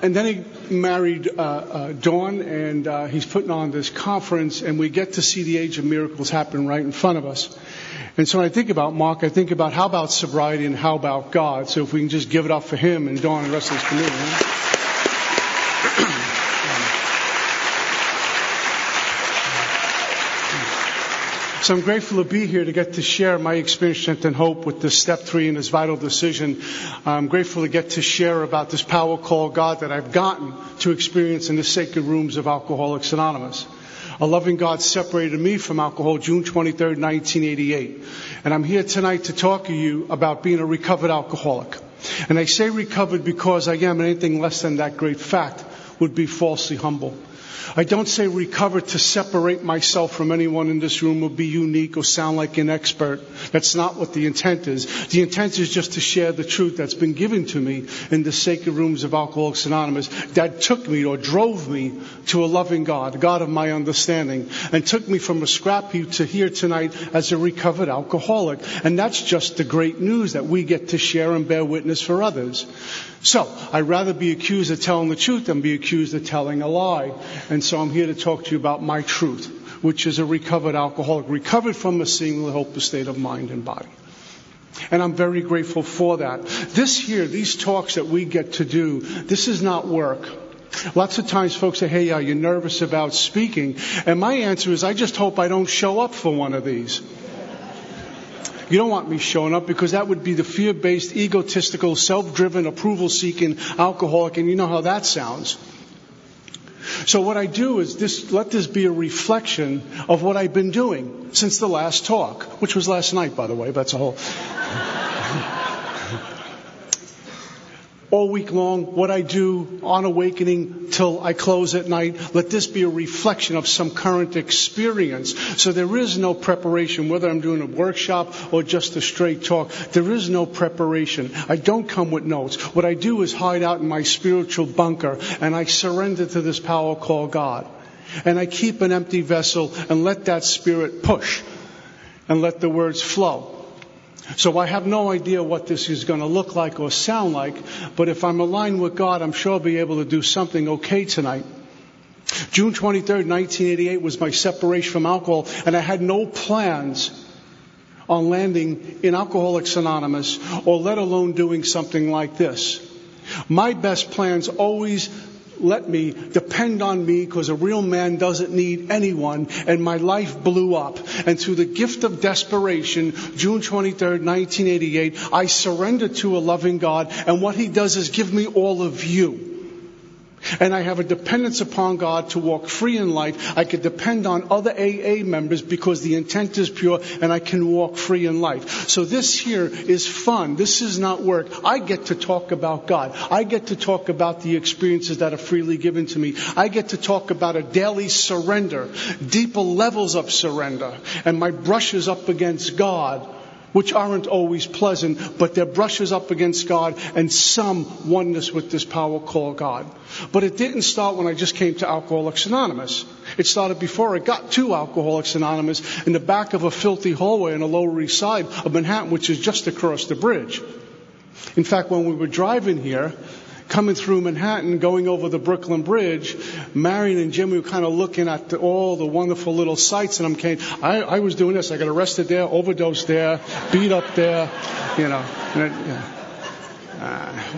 And then he married Dawn, and he's putting on this conference, and we get to see the Age of Miracles happen right in front of us. And so when I think about Mark, I think about how about sobriety and how about God. So if we can just give it up for him and Dawn and the rest of this community. So I'm grateful to be here to get to share my experience, strength, and hope with this step 3 in this vital decision. I'm grateful to get to share about this power called God that I've gotten to experience in the sacred rooms of Alcoholics Anonymous. A loving God separated me from alcohol June 23rd, 1988. And I'm here tonight to talk to you about being a recovered alcoholic. And I say recovered because I am, and anything less than that great fact would be falsely humble. I don't say recover to separate myself from anyone in this room or be unique or sound like an expert. That's not what the intent is. The intent is just to share the truth that's been given to me in the sacred rooms of Alcoholics Anonymous that took me or drove me to a loving God, the God of my understanding, and took me from a scrap heap to here tonight as a recovered alcoholic. And that's just the great news that we get to share and bear witness for others. So, I'd rather be accused of telling the truth than be accused of telling a lie. And so I'm here to talk to you about my truth, which is a recovered alcoholic, recovered from a single hopeless state of mind and body. And I'm very grateful for that. These talks that we get to do, this is not work. Lots of times folks say, hey, are you nervous about speaking? And my answer is, I just hope I don't show up for one of these. You don't want me showing up because that would be the fear-based, egotistical, self-driven, approval-seeking alcoholic, and you know how that sounds. So what I do is let this be a reflection of what I've been doing since the last talk, which was last night, by the way. That's a whole... all week long, what I do on awakening till I close at night, let this be a reflection of some current experience. So there is no preparation, whether I'm doing a workshop or just a straight talk. There is no preparation. I don't come with notes. What I do is hide out in my spiritual bunker, and I surrender to this power called God. And I keep an empty vessel and let that Spirit push and let the words flow. So I have no idea what this is going to look like or sound like, but if I'm aligned with God, I'm sure I'll be able to do something okay tonight. June 23rd, 1988 was my separation from alcohol, and I had no plans on landing in Alcoholics Anonymous, or let alone doing something like this. My best plans always let me depend on me, because a real man doesn't need anyone, and my life blew up. And through the gift of desperation, June 23rd, 1988, I surrendered to a loving God, and what He does is give me all of you. And I have a dependence upon God to walk free in life. I could depend on other AA members because the intent is pure, and I can walk free in life. So this here is fun. This is not work. I get to talk about God. I get to talk about the experiences that are freely given to me. I get to talk about a daily surrender, deeper levels of surrender, and my brushes up against God, which aren't always pleasant, but they're brushes up against God and some oneness with this power called God. But it didn't start when I just came to Alcoholics Anonymous. It started before I got to Alcoholics Anonymous, in the back of a filthy hallway on the Lower East Side of Manhattan, which is just across the bridge. In fact, when we were driving here, coming through Manhattan, going over the Brooklyn Bridge, Marion and Jim, we were kind of looking at all the wonderful little sights, and I was doing this. I got arrested there, overdosed there, beat up there, you know.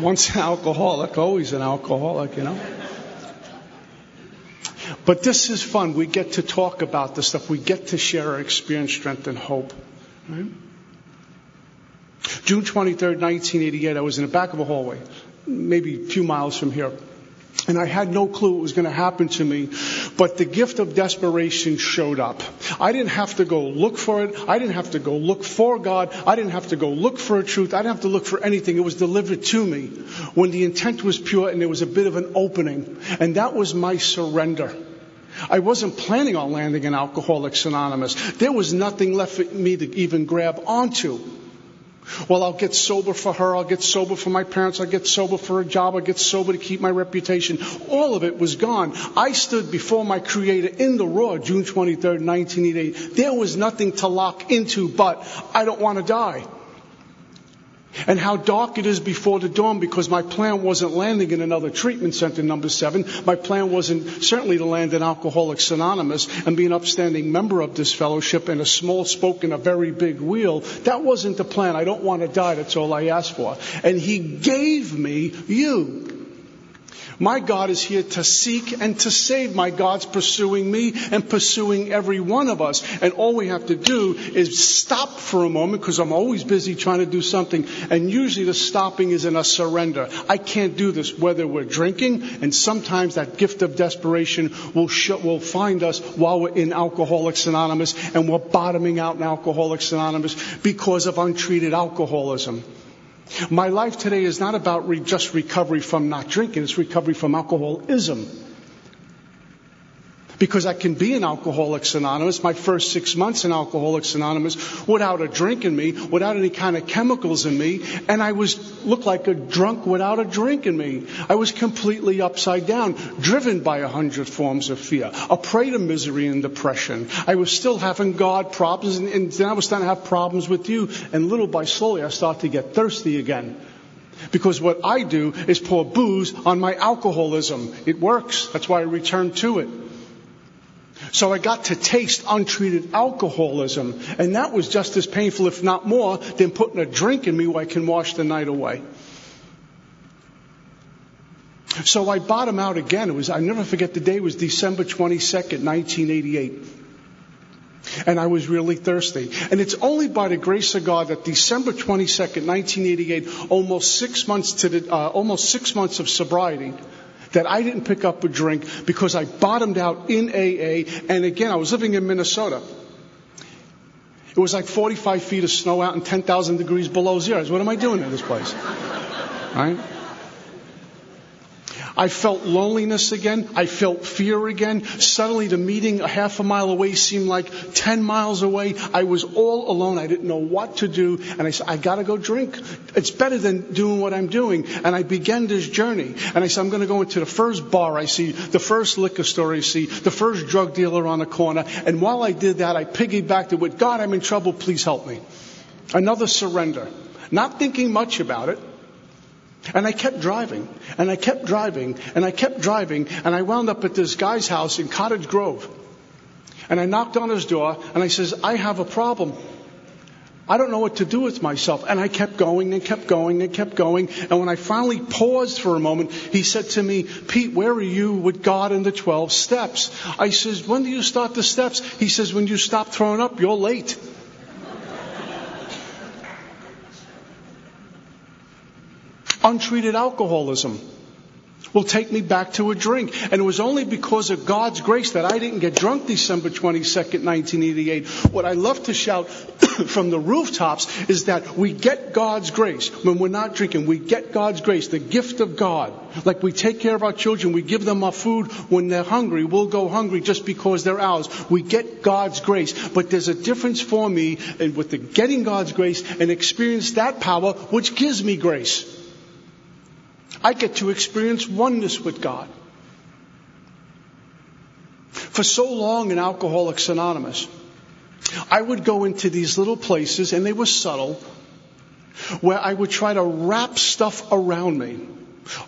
Once an alcoholic, always an alcoholic, you know. But this is fun. We get to talk about this stuff. We get to share our experience, strength, and hope. Right? June 23rd, 1988, I was in the back of a hallway, maybe a few miles from here. And I had no clue what was going to happen to me, but the gift of desperation showed up. I didn't have to go look for it. I didn't have to go look for God. I didn't have to go look for a truth. I didn't have to look for anything. It was delivered to me when the intent was pure and there was a bit of an opening. And that was my surrender. I wasn't planning on landing in Alcoholics Anonymous. There was nothing left for me to even grab onto. Well, I'll get sober for her. I'll get sober for my parents. I'll get sober for a job. I'll get sober to keep my reputation. All of it was gone. I stood before my Creator in the raw, June 23rd, 1988. There was nothing to lock into but I don't want to die. And how dark it is before the dawn, because my plan wasn't landing in another treatment center, number 7. My plan wasn't certainly to land in Alcoholics Anonymous and be an upstanding member of this fellowship and a small spoke in a very big wheel. That wasn't the plan. I don't want to die. That's all I asked for. And He gave me you. My God is here to seek and to save. My God's pursuing me and pursuing every one of us. And all we have to do is stop for a moment, because I'm always busy trying to do something. And usually the stopping is in a surrender. I can't do this whether we're drinking, and sometimes that gift of desperation will find us while we're in Alcoholics Anonymous and we're bottoming out in Alcoholics Anonymous because of untreated alcoholism. My life today is not about just recovery from not drinking. It's recovery from alcoholism. Because I can be in Alcoholics Anonymous, my first 6 months in Alcoholics Anonymous, without a drink in me, without any kind of chemicals in me, and I looked like a drunk without a drink in me. I was completely upside down, driven by 100 forms of fear, a prey to misery and depression. I was still having God problems, and then I was starting to have problems with you, and little by slowly I started to get thirsty again. Because what I do is pour booze on my alcoholism. It works. That's why I returned to it. So I got to taste untreated alcoholism, and that was just as painful, if not more, than putting a drink in me where I can wash the night away. So I bottomed out again. I never forget the day. It was December 22nd, 1988. And I was really thirsty. And it's only by the grace of God that December 22nd, 1988, almost 6 months of sobriety, that I didn't pick up a drink, because I bottomed out in AA. And again, I was living in Minnesota. It was like 45 feet of snow out and 10,000 degrees below zero. What am I doing in this place? Right? I felt loneliness again. I felt fear again. Suddenly the meeting a half a mile away seemed like 10 miles away. I was all alone. I didn't know what to do. And I said, I got to go drink. It's better than doing what I'm doing. And I began this journey. And I said, I'm going to go into the first bar I see, the first liquor store I see, the first drug dealer on the corner. And while I did that, I piggybacked it with, God, I'm in trouble. Please help me. Another surrender. Not thinking much about it. And I kept driving, and I kept driving, and I kept driving, and I wound up at this guy's house in Cottage Grove. And I knocked on his door, and I says, I have a problem. I don't know what to do with myself. And I kept going and kept going and kept going. And when I finally paused for a moment, he said to me, Pete, where are you with God and the 12 steps? I says, when do you start the steps? He says, when you stop throwing up, you're late. Untreated alcoholism will take me back to a drink. And it was only because of God's grace that I didn't get drunk December 22nd, 1988. What I love to shout from the rooftops is that we get God's grace. When we're not drinking, we get God's grace, the gift of God. Like we take care of our children, we give them our food. When they're hungry, we'll go hungry just because they're ours. We get God's grace. But there's a difference for me with the getting God's grace and experience that power, which gives me grace. I get to experience oneness with God. For so long in Alcoholics Anonymous, I would go into these little places, and they were subtle, where I would try to wrap stuff around me.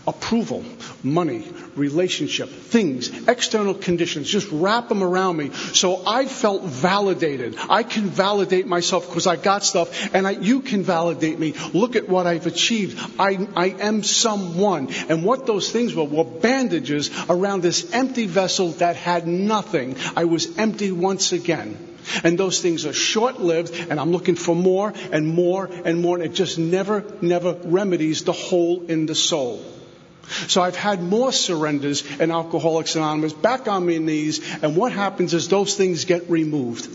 Approval, money, relationship, things, external conditions, just wrap them around me. So I felt validated. I can validate myself because I got stuff, and you can validate me. Look at what I've achieved. I am someone. And what those things were bandages around this empty vessel that had nothing. I was empty once again. And those things are short-lived, and I'm looking for more and more and more, and it just never remedies the hole in the soul. So I've had more surrenders in Alcoholics Anonymous, back on my knees, and what happens is those things get removed.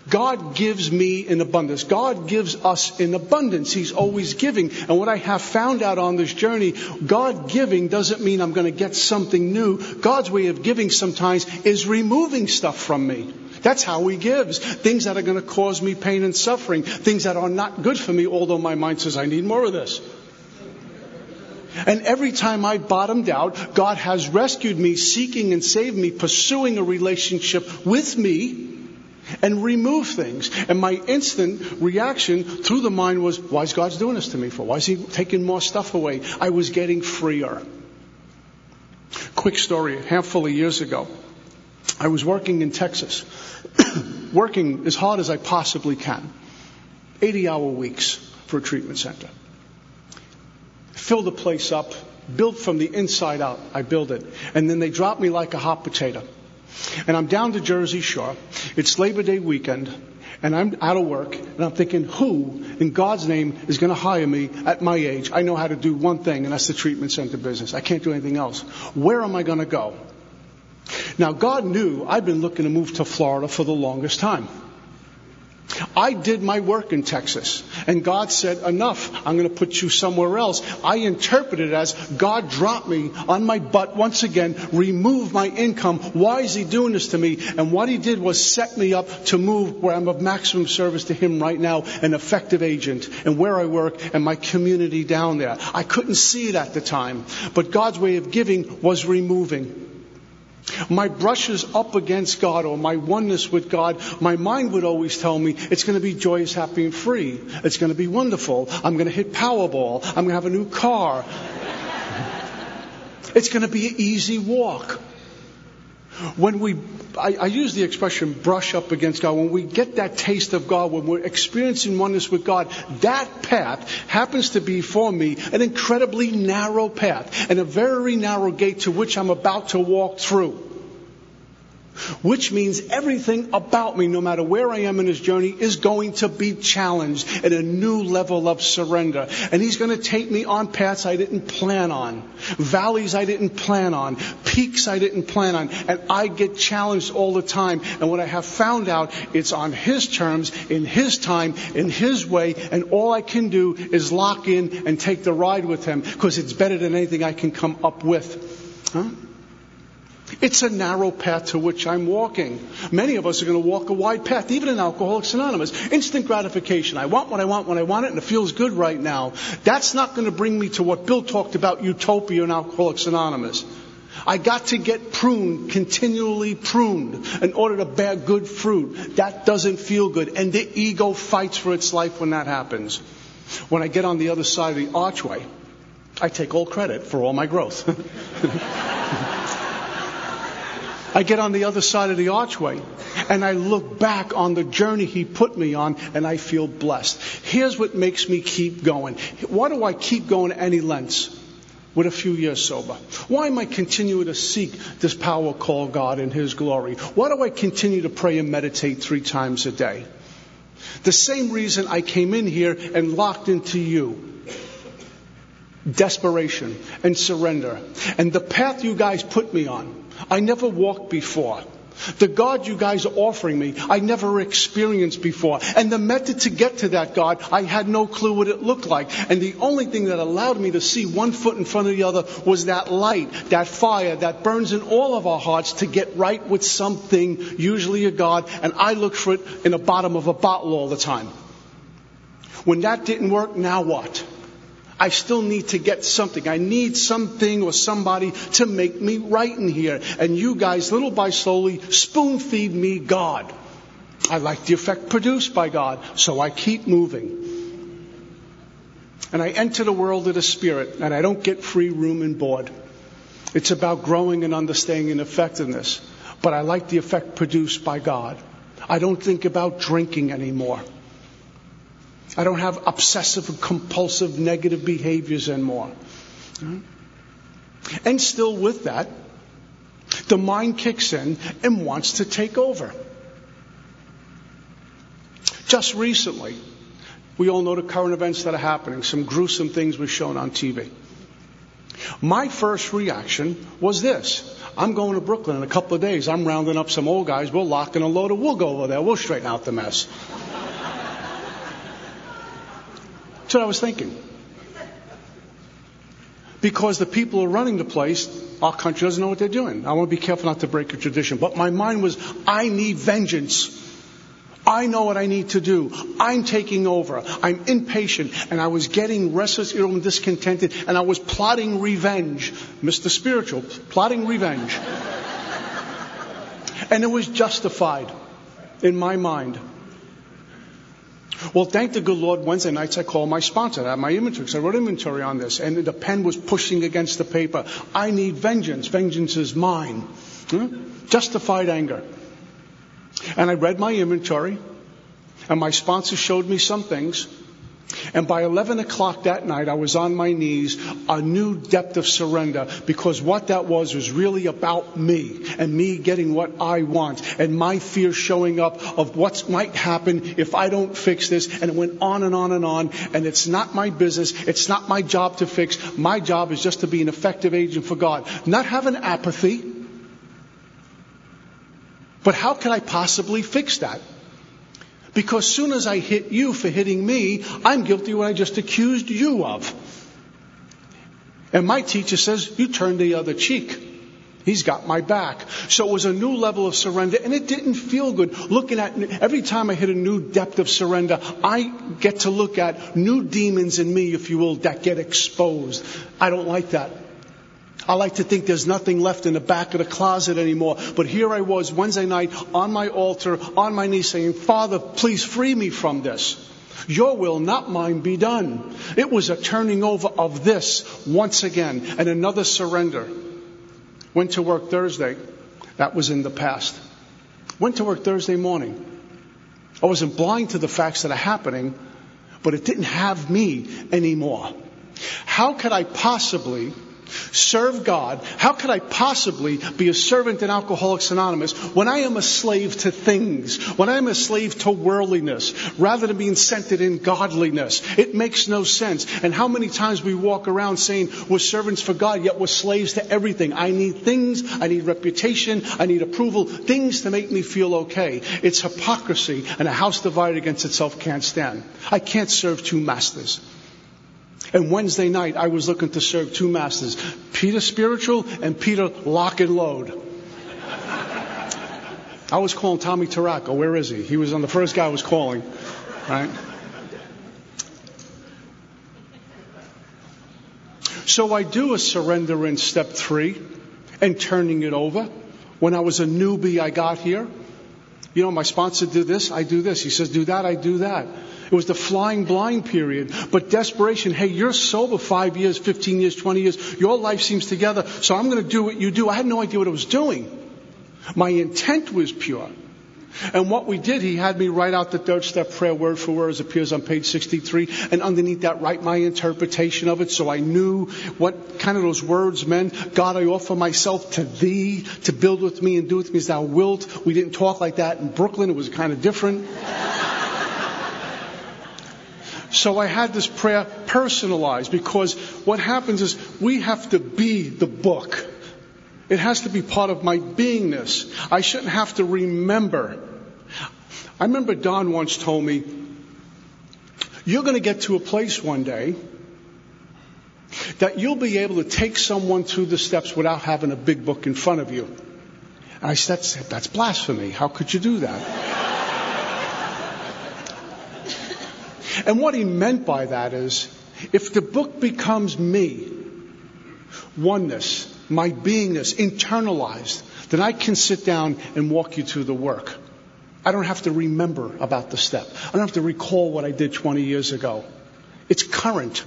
God gives me in abundance. God gives us in abundance. He's always giving. And what I have found out on this journey, God giving doesn't mean I'm going to get something new. God's way of giving sometimes is removing stuff from me. That's how He gives. Things that are going to cause me pain and suffering. Things that are not good for me, although my mind says I need more of this. And every time I bottomed out, God has rescued me, seeking and saved me, pursuing a relationship with me, and remove things. And my instant reaction through the mind was, why is God doing this to me for? Why is He taking more stuff away? I was getting freer. Quick story. A handful of years ago, I was working in Texas, working as hard as I possibly can. 80-hour weeks for a treatment center. Fill the place up, built from the inside out. I build it. And then they drop me like a hot potato. And I'm down to Jersey Shore. It's Labor Day weekend, and I'm out of work, and I'm thinking, who in God's name is going to hire me at my age? I know how to do one thing, and that's the treatment center business. I can't do anything else. Where am I going to go? Now, God knew I'd been looking to move to Florida for the longest time. I did my work in Texas, and God said, enough, I'm going to put you somewhere else. I interpreted it as God dropped me on my butt once again, removed my income. Why is He doing this to me? And what He did was set me up to move where I'm of maximum service to Him right now, an effective agent, and where I work and my community down there. I couldn't see it at the time, but God's way of giving was removing. My brushes up against God, or my oneness with God, my mind would always tell me it's going to be joyous, happy, and free. It's going to be wonderful. I'm going to hit Powerball. I'm going to have a new car. It's going to be an easy walk. When I use the expression brush up against God, when we get that taste of God, when we're experiencing oneness with God, that path happens to be for me an incredibly narrow path and a very narrow gate to which I'm about to walk through. which means everything about me, no matter where I am in his journey, is going to be challenged at a new level of surrender. And he's going to take me on paths I didn't plan on, valleys I didn't plan on, peaks I didn't plan on, and I get challenged all the time. And what I have found out, it's on his terms, in his time, in his way, and all I can do is lock in and take the ride with him, because it's better than anything I can come up with. Huh? It's a narrow path to which I'm walking. Many of us are going to walk a wide path, even in Alcoholics Anonymous. Instant gratification. I want what I want when I want it, and it feels good right now. That's not going to bring me to what Bill talked about, utopia in Alcoholics Anonymous. I got to get pruned, continually pruned, in order to bear good fruit. That doesn't feel good, and the ego fights for its life when that happens. When I get on the other side of the archway, I take all credit for all my growth. I get on the other side of the archway and I look back on the journey he put me on, and I feel blessed. Here's what makes me keep going. Why do I keep going any lengths with a few years sober? Why am I continuing to seek this power called God in his glory? Why do I continue to pray and meditate 3 times a day? The same reason I came in here and locked into you. Desperation and surrender. And the path you guys put me on, I never walked before. The God you guys are offering me, I never experienced before. And the method to get to that God, I had no clue what it looked like. And the only thing that allowed me to see one foot in front of the other was that light, that fire that burns in all of our hearts to get right with something, usually a God. And I look for it in the bottom of a bottle all the time. When that didn't work, now what? I still need to get something. I need something or somebody to make me right in here. And you guys, little by slowly, spoon feed me God. I like the effect produced by God, so I keep moving. And I enter the world of the Spirit, and I don't get free room and board. It's about growing and understanding and effectiveness. But I like the effect produced by God. I don't think about drinking anymore. I don't have obsessive and compulsive negative behaviors anymore. And still with that, the mind kicks in and wants to take over. Just recently, we all know the current events that are happening. Some gruesome things were shown on TV. My first reaction was this. I'm going to Brooklyn in a couple of days. I'm rounding up some old guys. We'll lock and unload it. We'll go over there. We'll straighten out the mess. That's what I was thinking. Because the people who are running the place, our country doesn't know what they're doing. I want to be careful not to break a tradition. But my mind was, I need vengeance. I know what I need to do. I'm taking over. I'm impatient. And I was getting restless, irritable, and discontented. And I was plotting revenge. Mr. Spiritual, plotting revenge. And it was justified in my mind. Well, thank the good Lord, Wednesday nights I called my sponsor. I had my inventory, because I wrote inventory on this. And the pen was pushing against the paper. I need vengeance. Vengeance is mine. Justified anger. And I read my inventory. And my sponsor showed me some things. And by 11 o'clock that night, I was on my knees, a new depth of surrender, because what that was really about me and me getting what I want and my fear showing up of what might happen if I don't fix this. And it went on and on and on. And it's not my business. It's not my job to fix. My job is just to be an effective agent for God. Not have an apathy. But how can I possibly fix that? Because soon as I hit you for hitting me, I'm guilty of what I just accused you of. And my teacher says, you turn the other cheek. He's got my back. So it was a new level of surrender, and it didn't feel good. Looking at, every time I hit a new depth of surrender, I get to look at new demons in me, if you will, that get exposed. I don't like that. I like to think there's nothing left in the back of the closet anymore. But here I was Wednesday night on my altar, on my knees saying, Father, please free me from this. Your will, not mine, be done. It was a turning over of this once again, and another surrender. Went to work Thursday. That was in the past. Went to work Thursday morning. I wasn't blind to the facts that are happening, but it didn't have me anymore. How could I possibly serve God. How could I possibly be a servant in Alcoholics Anonymous when I am a slave to things, when I am a slave to worldliness, rather than being centered in godliness? It makes no sense. And how many times we walk around saying we're servants for God, yet we're slaves to everything. I need things, I need reputation, I need approval, things to make me feel okay. It's hypocrisy, and a house divided against itself can't stand. I can't serve two masters. And Wednesday night, I was looking to serve two masters, Peter spiritual and Peter lock and load. I was calling Tommy Taracco. Where is he? He was on the first guy I was calling, right? So I do a surrender in step 3 and turning it over. When I was a newbie, I got here. You know, my sponsor did this, I do this. He says, do that, I do that. It was the flying blind period. But desperation, hey, you're sober 5 years, 15 years, 20 years. Your life seems together, so I'm going to do what you do. I had no idea what I was doing. My intent was pure. And what we did, he had me write out the third step prayer word for word as appears on page 63. And underneath that, write my interpretation of it so I knew what kind of those words meant. God, I offer myself to thee to build with me and do with me as thou wilt. We didn't talk like that in Brooklyn. It was kind of different. So I had this prayer personalized, because what happens is we have to be the book. It has to be part of my beingness. I shouldn't have to remember. I remember Don once told me, you're going to get to a place one day that you'll be able to take someone through the steps without having a big book in front of you. And I said, that's blasphemy. How could you do that? And what he meant by that is, if the book becomes me, oneness, my beingness, internalized, then I can sit down and walk you through the work. I don't have to remember about the step. I don't have to recall what I did 20 years ago. It's current.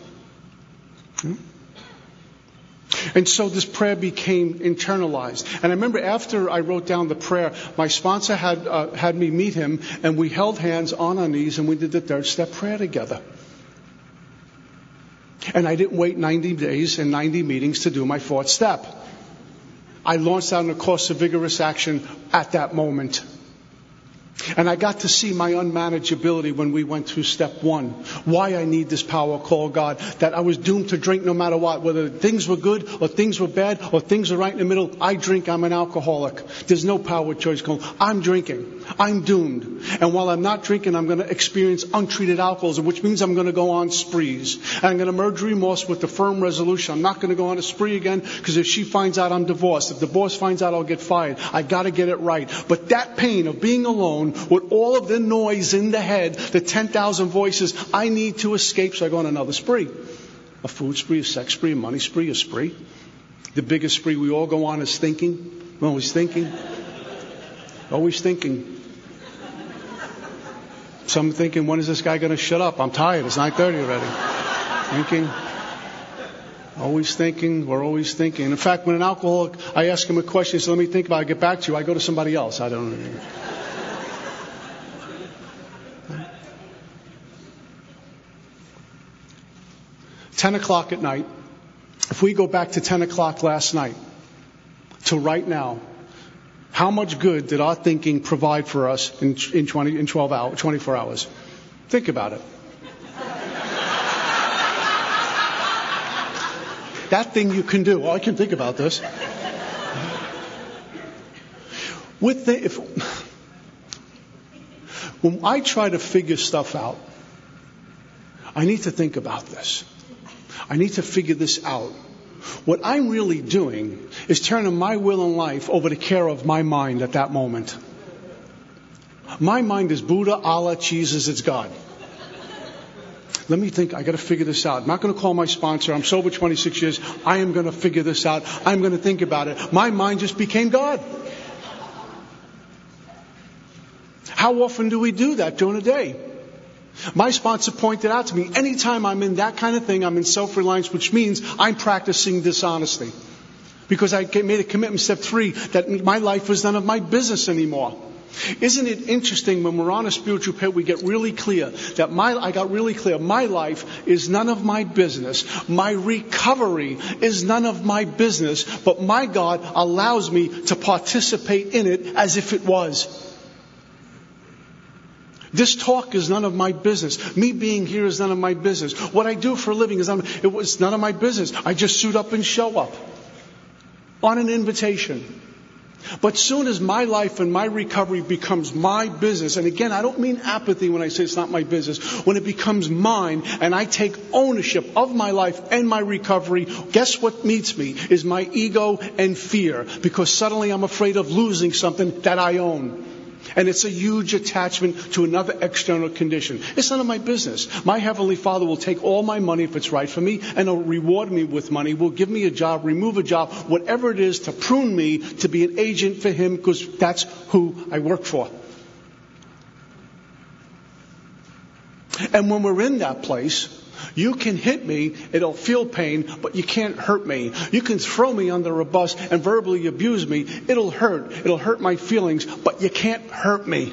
And so this prayer became internalized. And I remember after I wrote down the prayer, my sponsor had me meet him, and we held hands on our knees, and we did the third step prayer together. And I didn't wait 90 days and 90 meetings to do my fourth step. I launched out in a course of vigorous action at that moment. And I got to see my unmanageability when we went through step 1. Why I need this power called God. That I was doomed to drink no matter what. Whether things were good or things were bad or things were right in the middle. I drink, I'm an alcoholic. There's no power choice called. I'm drinking. I'm doomed. And while I'm not drinking, I'm going to experience untreated alcoholism, which means I'm going to go on sprees. And I'm going to merge remorse with the firm resolution. I'm not going to go on a spree again, because if she finds out I'm divorced, if the boss finds out I'll get fired. I got to get it right. But that pain of being alone, with all of the noise in the head, the 10,000 voices, I need to escape, so I go on another spree. A food spree, a sex spree, a money spree, a spree. The biggest spree we all go on is thinking. We're always thinking. Always thinking. Some thinking, when is this guy going to shut up? I'm tired. It's 9:30 already. Thinking. Always thinking. We're always thinking. In fact, when an alcoholic, I ask him a question, he says, let me think about it, I'll get back to you. I go to somebody else. I don't know. 10 o'clock at night. If we go back to 10 o'clock last night to right now, how much good did our thinking provide for us in 24 hours? Think about it. That thing you can do. Well, I can think about this. When I try to figure stuff out, I need to think about this. I need to figure this out. What I'm really doing is turning my will in life over to care of my mind at that moment. My mind is Buddha, Allah, Jesus, it's God. Let me think, I got to figure this out. I'm not going to call my sponsor. I'm sober 26 years. I am going to figure this out. I'm going to think about it. My mind just became God. How often do we do that during a day? My sponsor pointed out to me, anytime I'm in that kind of thing, I'm in self-reliance, which means I'm practicing dishonesty. Because I made a commitment, step 3, that my life was none of my business anymore. Isn't it interesting when we're on a spiritual path, we get really clear that I got really clear. My life is none of my business. My recovery is none of my business. But my God allows me to participate in it as if it was. This talk is none of my business. Me being here is none of my business. What I do for a living is none of my business. I just suit up and show up on an invitation. But soon as my life and my recovery becomes my business, and again, I don't mean apathy when I say it's not my business, when it becomes mine and I take ownership of my life and my recovery, guess what meets me is my ego and fear, because suddenly I'm afraid of losing something that I own. And it's a huge attachment to another external condition. It's none of my business. My Heavenly Father will take all my money if it's right for me, and He'll reward me with money, will give me a job, remove a job, whatever it is to prune me to be an agent for Him, because that's who I work for. And when we're in that place, you can hit me, it'll feel pain, but you can't hurt me. You can throw me under a bus and verbally abuse me. It'll hurt my feelings, but you can't hurt me.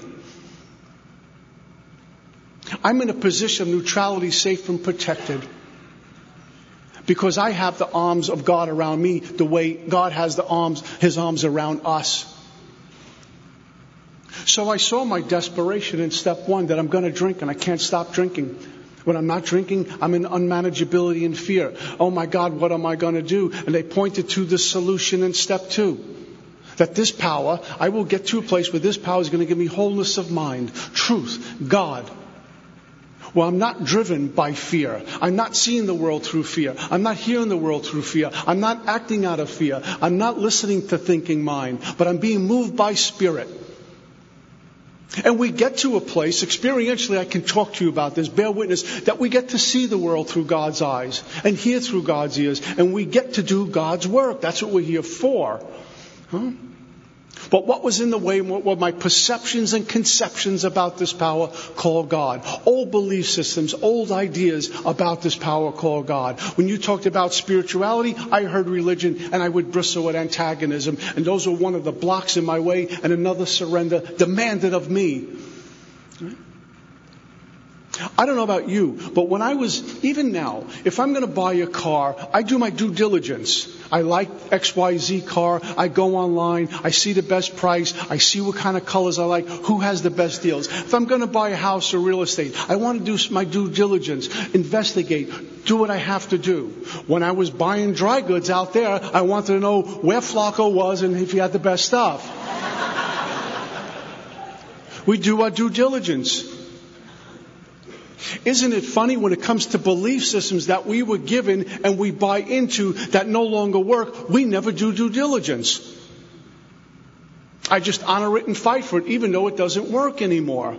I'm in a position of neutrality, safe and protected, because I have the arms of God around me the way God has His arms around us. So I saw my desperation in step 1, that I'm going to drink and I can't stop drinking. When I'm not drinking, I'm in unmanageability and fear. Oh my God, what am I going to do? And they pointed to the solution in step 2. That this power, I will get to a place where this power is going to give me wholeness of mind, truth, God. Well, I'm not driven by fear. I'm not seeing the world through fear. I'm not hearing the world through fear. I'm not acting out of fear. I'm not listening to thinking mind, but I'm being moved by Spirit. And we get to a place, experientially I can talk to you about this, bear witness, that we get to see the world through God's eyes and hear through God's ears, and we get to do God's work. That's what we're here for. But what was in the way were my perceptions and conceptions about this power called God. Old belief systems, old ideas about this power called God. When you talked about spirituality, I heard religion and I would bristle at antagonism. And those were one of the blocks in my way, and another surrender demanded of me. I don't know about you, but when I was, even now, if I'm going to buy a car, I do my due diligence. I like XYZ car. I go online. I see the best price. I see what kind of colors I like. Who has the best deals? If I'm going to buy a house or real estate, I want to do my due diligence, investigate, do what I have to do. When I was buying dry goods out there, I wanted to know where Flacco was and if he had the best stuff. We do our due diligence. Isn't it funny when it comes to belief systems that we were given and we buy into that no longer work, we never do due diligence. I just honor it and fight for it even though it doesn't work anymore.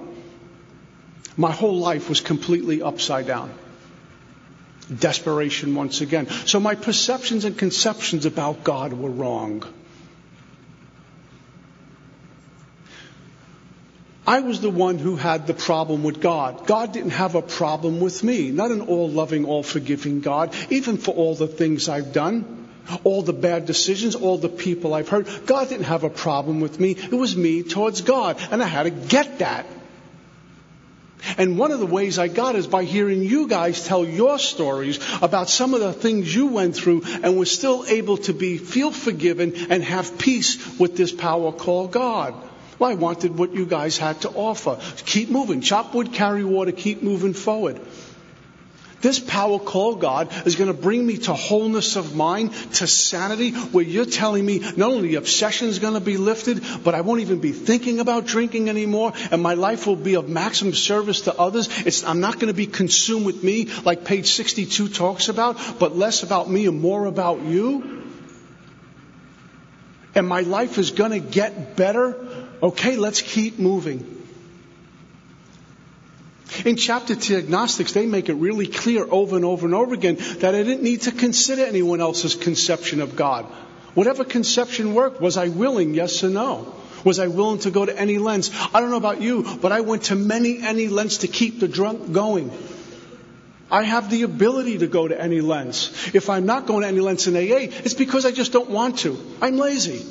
My whole life was completely upside down. Desperation once again. So my perceptions and conceptions about God were wrong. I was the one who had the problem with God. God didn't have a problem with me. Not an all-loving, all-forgiving God. Even for all the things I've done, all the bad decisions, all the people I've hurt, God didn't have a problem with me. It was me towards God. And I had to get that. And one of the ways I got is by hearing you guys tell your stories about some of the things you went through and were still able to feel forgiven and have peace with this power called God. Well, I wanted what you guys had to offer. Keep moving. Chop wood, carry water, keep moving forward. This power called God is going to bring me to wholeness of mind, to sanity, where you're telling me not only the obsession is going to be lifted, but I won't even be thinking about drinking anymore, and my life will be of maximum service to others. I'm not going to be consumed with me, like page 62 talks about, but less about me and more about you. And my life is going to get better. Okay, let's keep moving. In chapter 2, agnostics, they make it really clear over and over and over again that I didn't need to consider anyone else's conception of God. Whatever conception worked, was I willing, yes or no? Was I willing to go to any lengths? I don't know about you, but I went to any lengths to keep the drunk going. I have the ability to go to any lengths. If I'm not going to any lengths in AA, it's because I just don't want to. I'm lazy.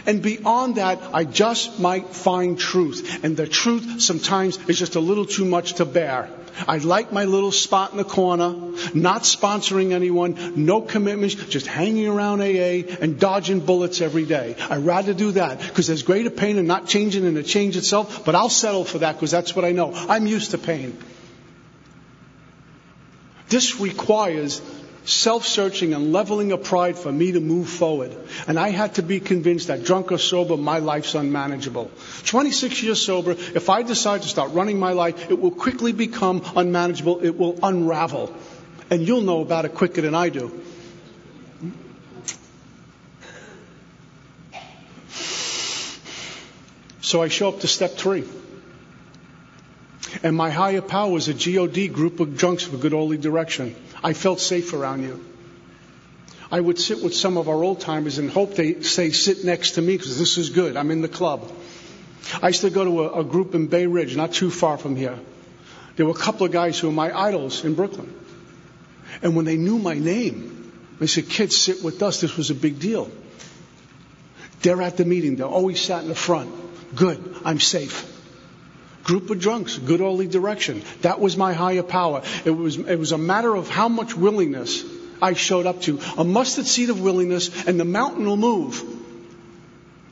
And beyond that, I just might find truth. And the truth sometimes is just a little too much to bear. I like my little spot in the corner, not sponsoring anyone, no commitments, just hanging around AA and dodging bullets every day. I'd rather do that because there's greater pain in not changing than the change itself, but I'll settle for that because that's what I know. I'm used to pain. This requires self-searching and leveling of pride for me to move forward. And I had to be convinced that drunk or sober, my life's unmanageable. 26 years sober, if I decide to start running my life, it will quickly become unmanageable. It will unravel. And you'll know about it quicker than I do. So I show up to step 3. And my higher power is a GOD, group of drunks for good holy direction. I felt safe around you. I would sit with some of our old timers and hope they say sit next to me because this is good. I'm in the club. I used to go to a group in Bay Ridge, not too far from here. There were a couple of guys who were my idols in Brooklyn. And when they knew my name, they said, kids, sit with us. This was a big deal. They're at the meeting. They always sat in the front. Good. I'm safe. Group of drunks, good holy direction. That was my higher power. It was a matter of how much willingness I showed up to. A mustard seed of willingness and the mountain will move.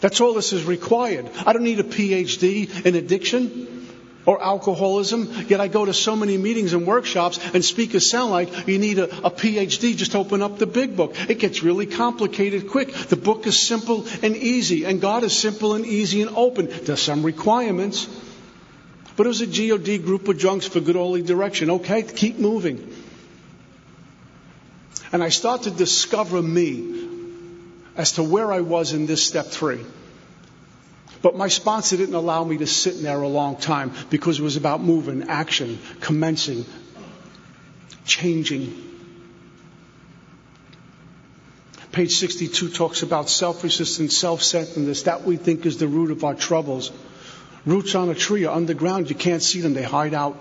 That's all this is required. I don't need a PhD in addiction or alcoholism, yet I go to so many meetings and workshops and speakers sound like you need a PhD just to open up the big book. It gets really complicated quick. The book is simple and easy, and God is simple and easy and open. There's some requirements. But it was a GOD, group of drunks for good holy direction. Okay, keep moving. And I start to discover me as to where I was in this step 3. But my sponsor didn't allow me to sit in there a long time because it was about moving, action, commencing, changing. Page 62 talks about self-resistance, self-centeredness. That we think is the root of our troubles. Roots on a tree are underground. You can't see them. They hide out.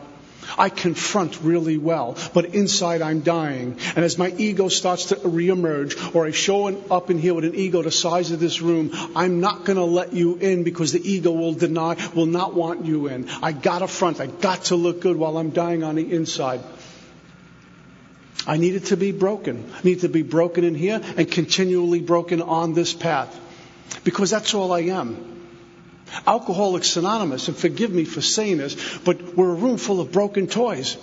I confront really well, but inside I'm dying. And as my ego starts to reemerge, or I show up in here with an ego the size of this room, I'm not going to let you in because the ego will not want you in. I got to front. I got to look good while I'm dying on the inside. I needed to be broken. I need to be broken in here and continually broken on this path because that's all I am. Alcoholics Anonymous, and forgive me for saying this, but we're a room full of broken toys.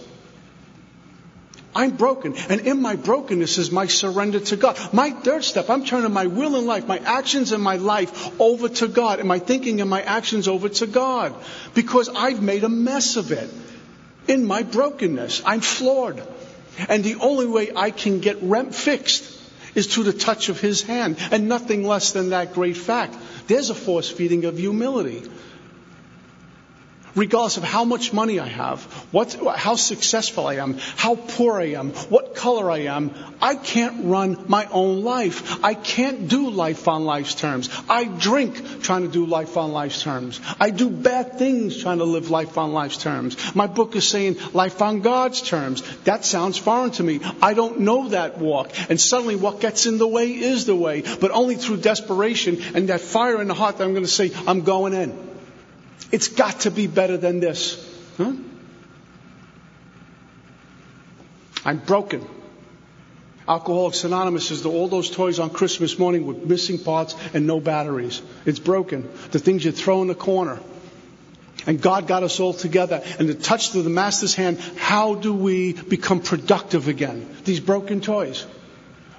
I'm broken, and in my brokenness is my surrender to God. My third step, I'm turning my will and life, my actions and my life over to God, and my thinking and my actions over to God, because I've made a mess of it in my brokenness. I'm flawed, and the only way I can get fixed is through the touch of His hand, and nothing less than that great fact. There's a force feeding of humility. Regardless of how much money I have, how successful I am, how poor I am, what color I am, I can't run my own life. I can't do life on life's terms. I drink trying to do life on life's terms. I do bad things trying to live life on life's terms. My book is saying life on God's terms. That sounds foreign to me. I don't know that walk. And suddenly what gets in the way is the way. But only through desperation and that fire in the heart that I'm going to say, I'm going in. It's got to be better than this. Huh? I'm broken. Alcoholics Anonymous is all those toys on Christmas morning with missing parts and no batteries. It's broken. The things you throw in the corner. And God got us all together. And the touch of the Master's hand, how do we become productive again? These broken toys.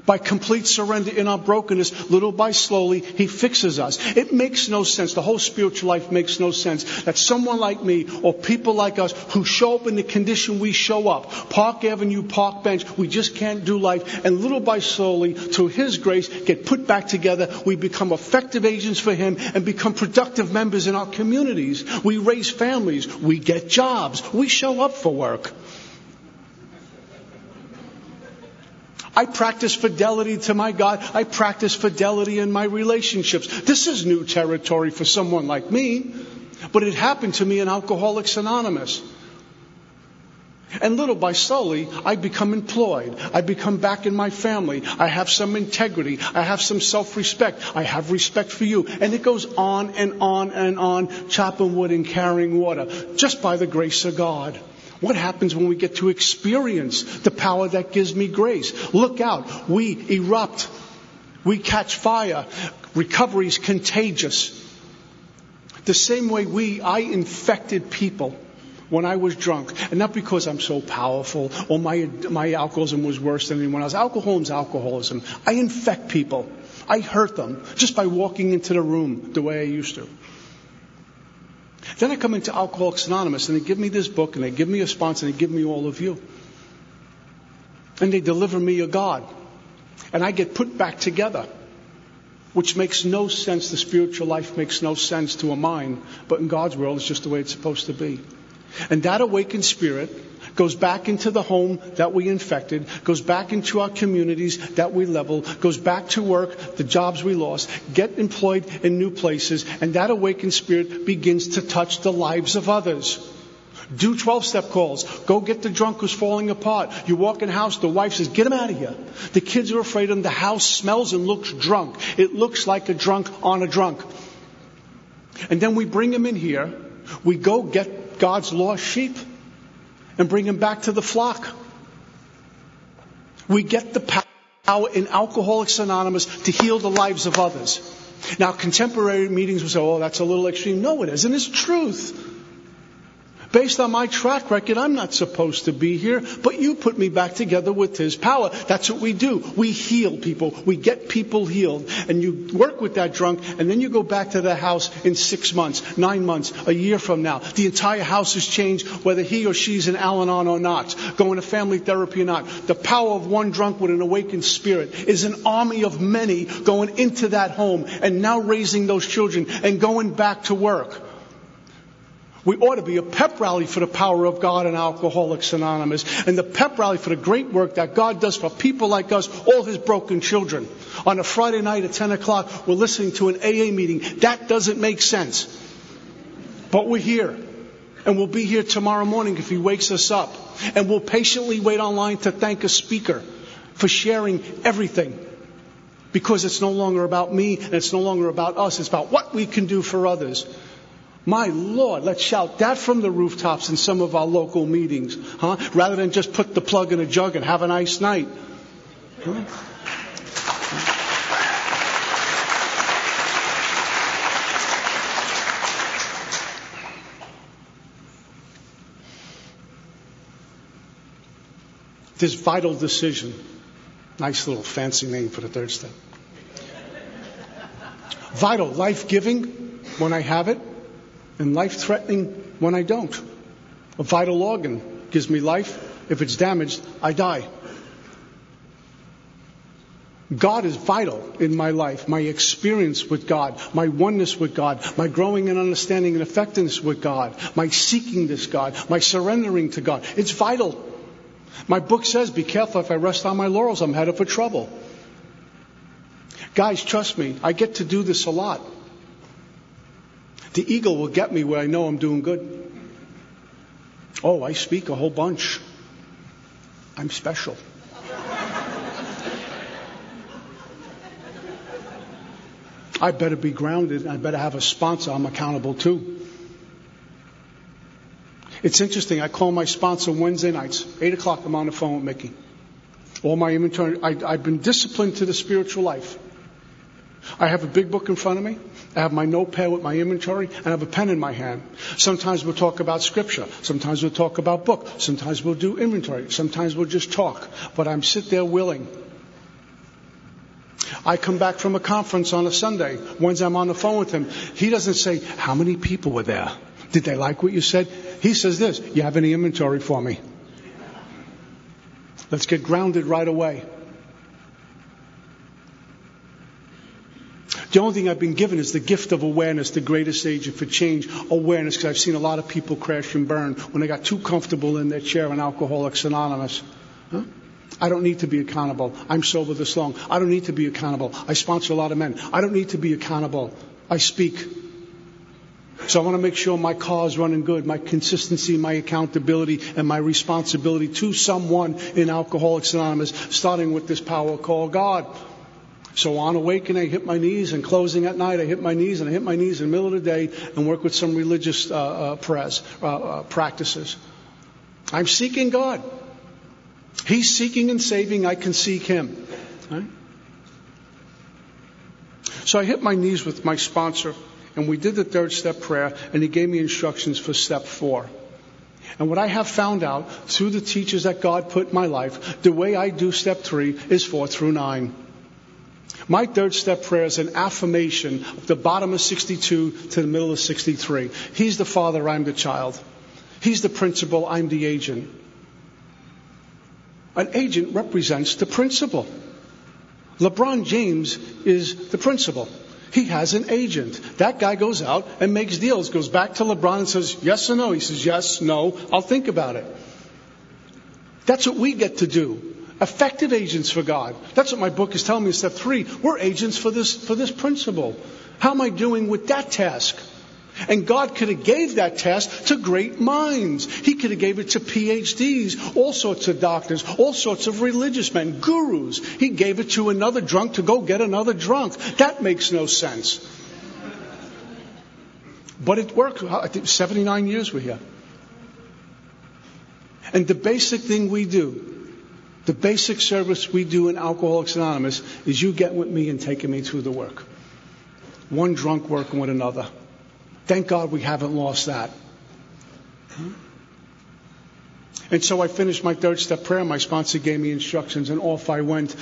By complete surrender in our brokenness, little by slowly, He fixes us. It makes no sense. The whole spiritual life makes no sense that someone like me or people like us who show up in the condition we show up, Park Avenue, Park Bench, we just can't do life. And little by slowly, through His grace, get put back together. We become effective agents for Him and become productive members in our communities. We raise families. We get jobs. We show up for work. I practice fidelity to my God. I practice fidelity in my relationships. This is new territory for someone like me, but it happened to me in Alcoholics Anonymous. And little by slowly, I become employed. I become back in my family. I have some integrity. I have some self-respect. I have respect for you. And it goes on and on and on, chopping wood and carrying water, just by the grace of God. What happens when we get to experience the power that gives me grace? Look out. We erupt. We catch fire. Recovery is contagious. The same way I infected people when I was drunk, and not because I'm so powerful or my alcoholism was worse than anyone else. Alcoholism is alcoholism. I infect people. I hurt them just by walking into the room the way I used to. Then I come into Alcoholics Anonymous, and they give me this book, and they give me a sponsor, and they give me all of you. And they deliver me a God. And I get put back together, which makes no sense. The spiritual life makes no sense to a mind, but in God's world, it's just the way it's supposed to be. And that awakened spirit goes back into the home that we infected, goes back into our communities that we level, goes back to work, the jobs we lost, get employed in new places, and that awakened spirit begins to touch the lives of others. Do 12-step calls. Go get the drunk who's falling apart. You walk in the house, the wife says, get him out of here. The kids are afraid of him. The house smells and looks drunk. It looks like a drunk on a drunk. And then we bring him in here. We go get God's lost sheep and bring him back to the flock. We get the power in Alcoholics Anonymous to heal the lives of others. Now, contemporary meetings will say, oh, that's a little extreme. No, it isn't. It's truth. Based on my track record, I'm not supposed to be here, but you put me back together with His power. That's what we do. We heal people. We get people healed. And you work with that drunk, and then you go back to the house in 6 months, 9 months, a year from now. The entire house has changed, whether he or she's an Al-Anon or not, going to family therapy or not. The power of one drunk with an awakened spirit is an army of many going into that home and now raising those children and going back to work. We ought to be a pep rally for the power of God in Alcoholics Anonymous, and the pep rally for the great work that God does for people like us, all His broken children. On a Friday night at 10 o'clock, we're listening to an AA meeting. That doesn't make sense. But we're here. And we'll be here tomorrow morning if He wakes us up. And we'll patiently wait online to thank a speaker for sharing everything. Because it's no longer about me, and it's no longer about us. It's about what we can do for others. My Lord, let's shout that from the rooftops in some of our local meetings, rather than just put the plug in a jug and have a nice night. This vital decision, nice little fancy name for the third step. Vital, life-giving when I have it, and life-threatening when I don't. A vital organ gives me life. If it's damaged, I die. God is vital in my life, my experience with God, my oneness with God, my growing in understanding and effectiveness with God, my seeking this God, my surrendering to God. It's vital. My book says, be careful if I rest on my laurels, I'm headed for trouble. Guys, trust me, I get to do this a lot. The eagle will get me where I know I'm doing good. Oh, I speak a whole bunch. I'm special. I better be grounded. I better have a sponsor I'm accountable to. It's interesting. I call my sponsor Wednesday nights. 8 o'clock, I'm on the phone with Mickey. All my inventory. I've been disciplined to the spiritual life. I have a big book in front of me. I have my notepad with my inventory, and I have a pen in my hand. Sometimes we'll talk about scripture. Sometimes we'll talk about book. Sometimes we'll do inventory. Sometimes we'll just talk. But I'm sit there willing. I come back from a conference on a Sunday. Wednesday I'm on the phone with him. He doesn't say, how many people were there? Did they like what you said? He says this, you have any inventory for me? Let's get grounded right away. The only thing I've been given is the gift of awareness, the greatest agent for change, awareness, because I've seen a lot of people crash and burn when they got too comfortable in their chair in Alcoholics Anonymous. I don't need to be accountable. I'm sober this long. I don't need to be accountable. I sponsor a lot of men. I don't need to be accountable. I speak. So I want to make sure my car is running good, my consistency, my accountability, and my responsibility to someone in Alcoholics Anonymous, starting with this power called God. So on awakening, I hit my knees, and closing at night, I hit my knees, and I hit my knees in the middle of the day and work with some religious practices. I'm seeking God. He's seeking and saving. I can seek Him. Right? So I hit my knees with my sponsor, and we did the third step prayer, and he gave me instructions for step 4. And what I have found out through the teachers that God put in my life, the way I do step 3 is 4 through 9. My third step prayer is an affirmation of the bottom of 62 to the middle of 63. He's the father, I'm the child. He's the principal, I'm the agent. An agent represents the principal. LeBron James is the principal. He has an agent. That guy goes out and makes deals, goes back to LeBron and says, yes or no? He says, yes, no, I'll think about it. That's what we get to do. Effective agents for God. That's what my book is telling me in step 3. We're agents for this principle. How am I doing with that task? And God could have gave that task to great minds. He could have gave it to PhDs, all sorts of doctors, all sorts of religious men, gurus. He gave it to another drunk to go get another drunk. That makes no sense. But it worked. I think 79 years we're here. And the basic thing we do, the basic service we do in Alcoholics Anonymous is you get with me and taking me through the work. One drunk working with another. Thank God we haven't lost that. And so I finished my third step prayer. My sponsor gave me instructions, and off I went.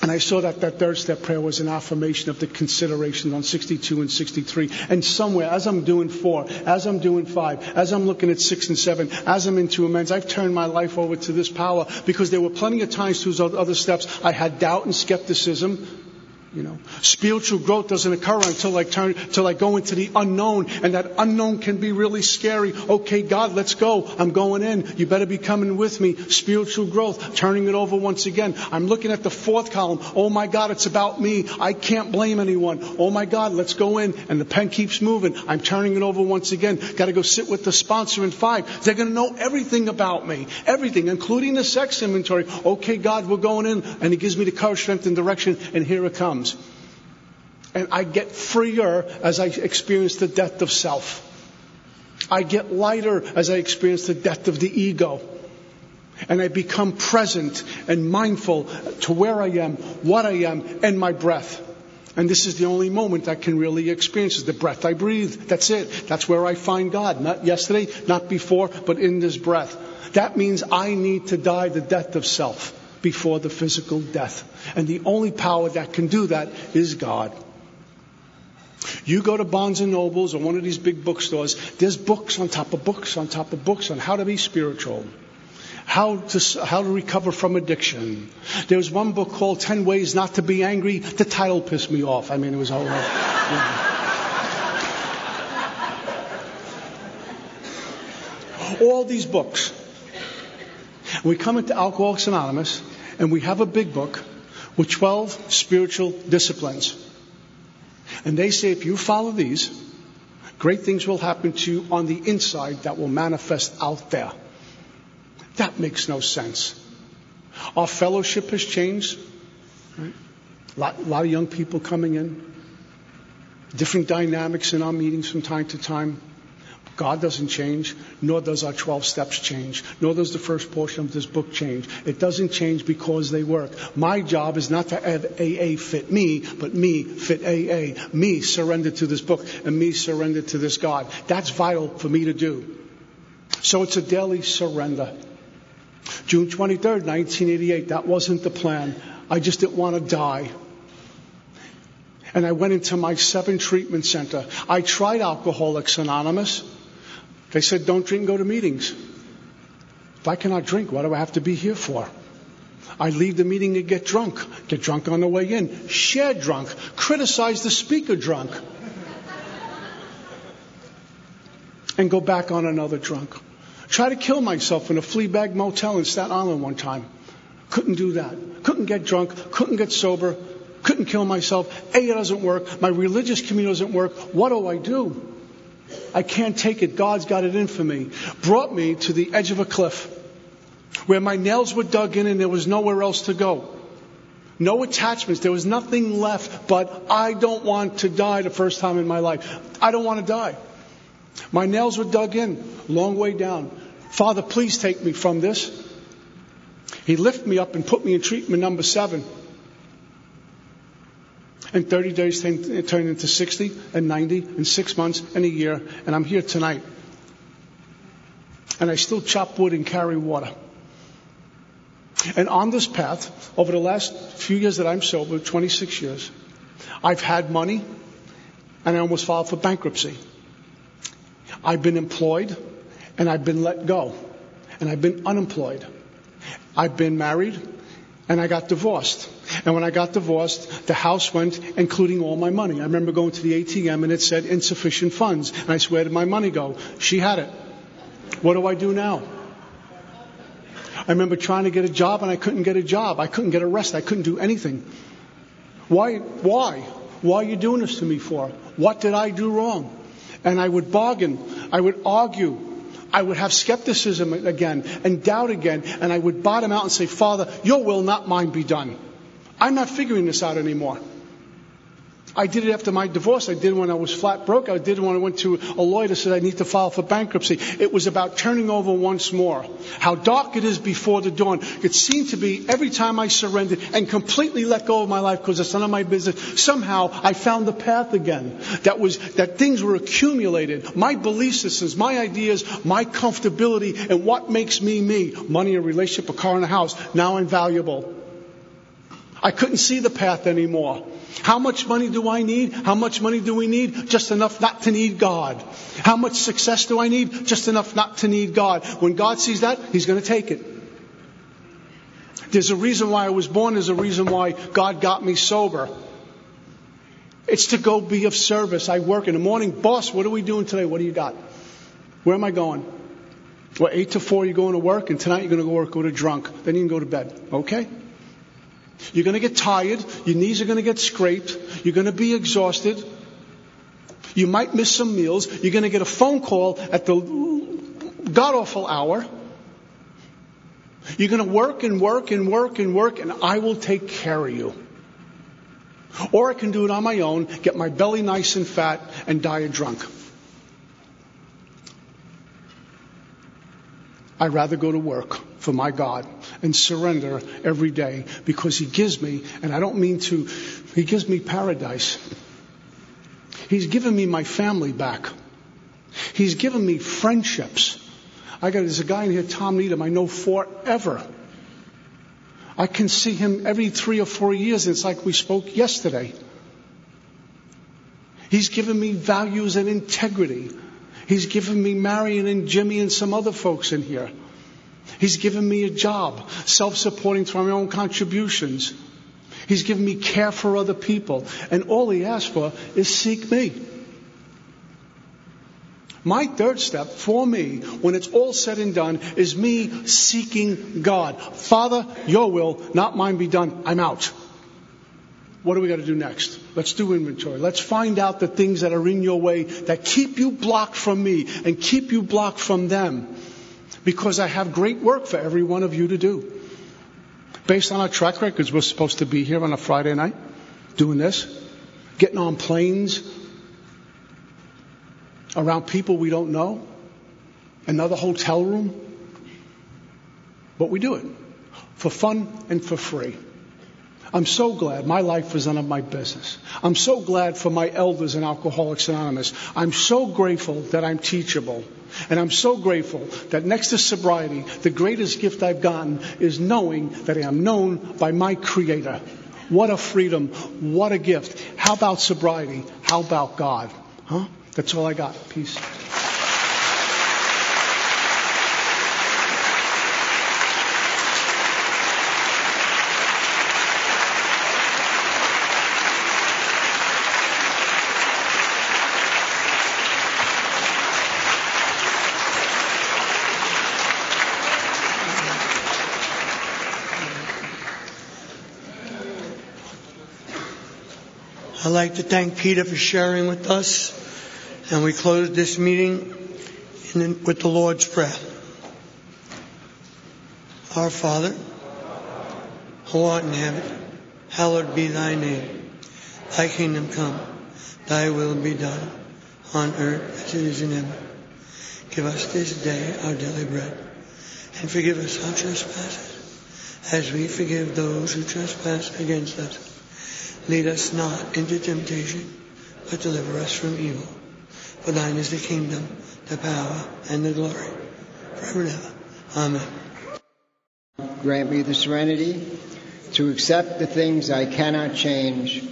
And I saw that third step prayer was an affirmation of the considerations on 62 and 63. And somewhere, as I'm doing 4, as I'm doing 5, as I'm looking at 6 and 7, as I'm into amends, I've turned my life over to this power, because there were plenty of times through those other steps I had doubt and skepticism. Spiritual growth doesn't occur until I go into the unknown, and that unknown can be really scary. Okay, God, let's go. I'm going in. You better be coming with me. Spiritual growth, turning it over once again. I'm looking at the 4th column. Oh my God, it's about me. I can't blame anyone. Oh my God, let's go in. And the pen keeps moving. I'm turning it over once again. Got to go sit with the sponsor in 5. They're going to know everything about me. Everything, including the sex inventory. Okay, God, we're going in. And He gives me the courage, strength, and direction. And here it comes. And I get freer as I experience the death of self. I get lighter as I experience the death of the ego. And I become present and mindful to where I am, what I am, and my breath. And this is the only moment I can really experience is the breath I breathe. That's it. That's where I find God. Not yesterday, not before, but in this breath. That means I need to die the death of self before the physical death. And the only power that can do that is God. You go to Barnes & Nobles or one of these big bookstores, there's books on top of books on top of books on how to be spiritual, how to recover from addiction. There's one book called 10 Ways Not to Be Angry. The title pissed me off. I mean, it was all all these books. We come into Alcoholics Anonymous, and we have a big book with 12 spiritual disciplines. And they say if you follow these, great things will happen to you on the inside that will manifest out there. That makes no sense. Our fellowship has changed. Right? A lot of young people coming in. Different dynamics in our meetings from time to time. God doesn't change, nor does our 12 steps change, nor does the first portion of this book change. It doesn't change because they work. My job is not to have AA fit me, but me fit AA. Me surrender to this book, and me surrender to this God. That's vital for me to do. So it's a daily surrender. June 23rd, 1988, that wasn't the plan. I just didn't want to die. And I went into my 7 treatment center. I tried Alcoholics Anonymous. They said, don't drink and go to meetings. If I cannot drink, what do I have to be here for? I leave the meeting and get drunk on the way in, share drunk, criticize the speaker drunk, and go back on another drunk. Try to kill myself in a flea bag motel in Staten Island one time. Couldn't do that. Couldn't get drunk, couldn't get sober, couldn't kill myself. AA doesn't work. My religious community doesn't work. What do I do? I can't take it. God's got it in for me. Brought me to the edge of a cliff where my nails were dug in and there was nowhere else to go. No attachments. There was nothing left, but I don't want to die the first time in my life. I don't want to die. My nails were dug in, long way down. Father, please take me from this. He lifted me up and put me in treatment number 7. And 30 days turned into 60 and 90 and 6 months and a year. And I'm here tonight. And I still chop wood and carry water. And on this path, over the last few years that I'm sober, 26 years, I've had money and I almost filed for bankruptcy. I've been employed and I've been let go. And I've been unemployed. I've been married and I got divorced. And when I got divorced, the house went, including all my money. I remember going to the ATM and it said insufficient funds. And I said, where did my money go? She had it. What do I do now? I remember trying to get a job and I couldn't get a job. I couldn't get a rest. I couldn't do anything. Why? Why are you doing this to me for? What did I do wrong? And I would bargain. I would argue. I would have skepticism again and doubt again. And I would bottom out and say, Father, your will, not mine, be done. I'm not figuring this out anymore. I did it after my divorce. I did it when I was flat broke. I did it when I went to a lawyer that said I need to file for bankruptcy. It was about turning over once more. How dark it is before the dawn. It seemed to be every time I surrendered and completely let go of my life because it's none of my business. Somehow I found the path again. That things were accumulated. My belief systems, my ideas, my comfortability, and what makes me me. Money, a relationship, a car, and a house. Now I'm valuable. I couldn't see the path anymore. How much money do I need? How much money do we need? Just enough not to need God. How much success do I need? Just enough not to need God. When God sees that, He's going to take it. There's a reason why I was born. There's a reason why God got me sober. It's to go be of service. I work in the morning. Boss, what are we doing today? What do you got? Where am I going? Well, 8 to 4 you're going to work, and tonight you're going to go work, go to drunk. Then you can go to bed. Okay? You're going to get tired. Your knees are going to get scraped. You're going to be exhausted. You might miss some meals. You're going to get a phone call at the god-awful hour. You're going to work and work and work and work, and I will take care of you. Or I can do it on my own, get my belly nice and fat, and die a drunk. I'd rather go to work for my God and surrender every day because He gives me, and I don't mean to, He gives me paradise. He's given me my family back. He's given me friendships. There's a guy in here, Tom Needham, I know forever. I can see him every 3 or 4 years, and it's like we spoke yesterday. He's given me values and integrity. He's given me Marion and Jimmy and some other folks in here. He's given me a job, self-supporting through my own contributions. He's given me care for other people. And all He asks for is seek me. My third step for me, when it's all said and done, is me seeking God. Father, your will, not mine, be done. I'm out. What do we got to do next? Let's do inventory. Let's find out the things that are in your way that keep you blocked from me and keep you blocked from them. Because I have great work for every one of you to do. Based on our track records, we're supposed to be here on a Friday night doing this, getting on planes, around people we don't know, another hotel room. But we do it for fun and for free. I'm so glad my life is none of my business. I'm so glad for my elders in Alcoholics Anonymous. I'm so grateful that I'm teachable. And I'm so grateful that next to sobriety, the greatest gift I've gotten is knowing that I am known by my Creator. What a freedom. What a gift. How about sobriety? How about God? Huh? That's all I got. Peace. I'd like to thank Peter for sharing with us And we close this meeting with the Lord's Prayer. Our Father, who art in heaven, hallowed be thy name. Thy kingdom come, thy will be done, on earth as it is in heaven. Give us this day our daily bread, and forgive us our trespasses, as we forgive those who trespass against us. Lead us not into temptation, but deliver us from evil. For thine is the kingdom, the power, and the glory, forever and ever. Amen. Grant me the serenity to accept the things I cannot change,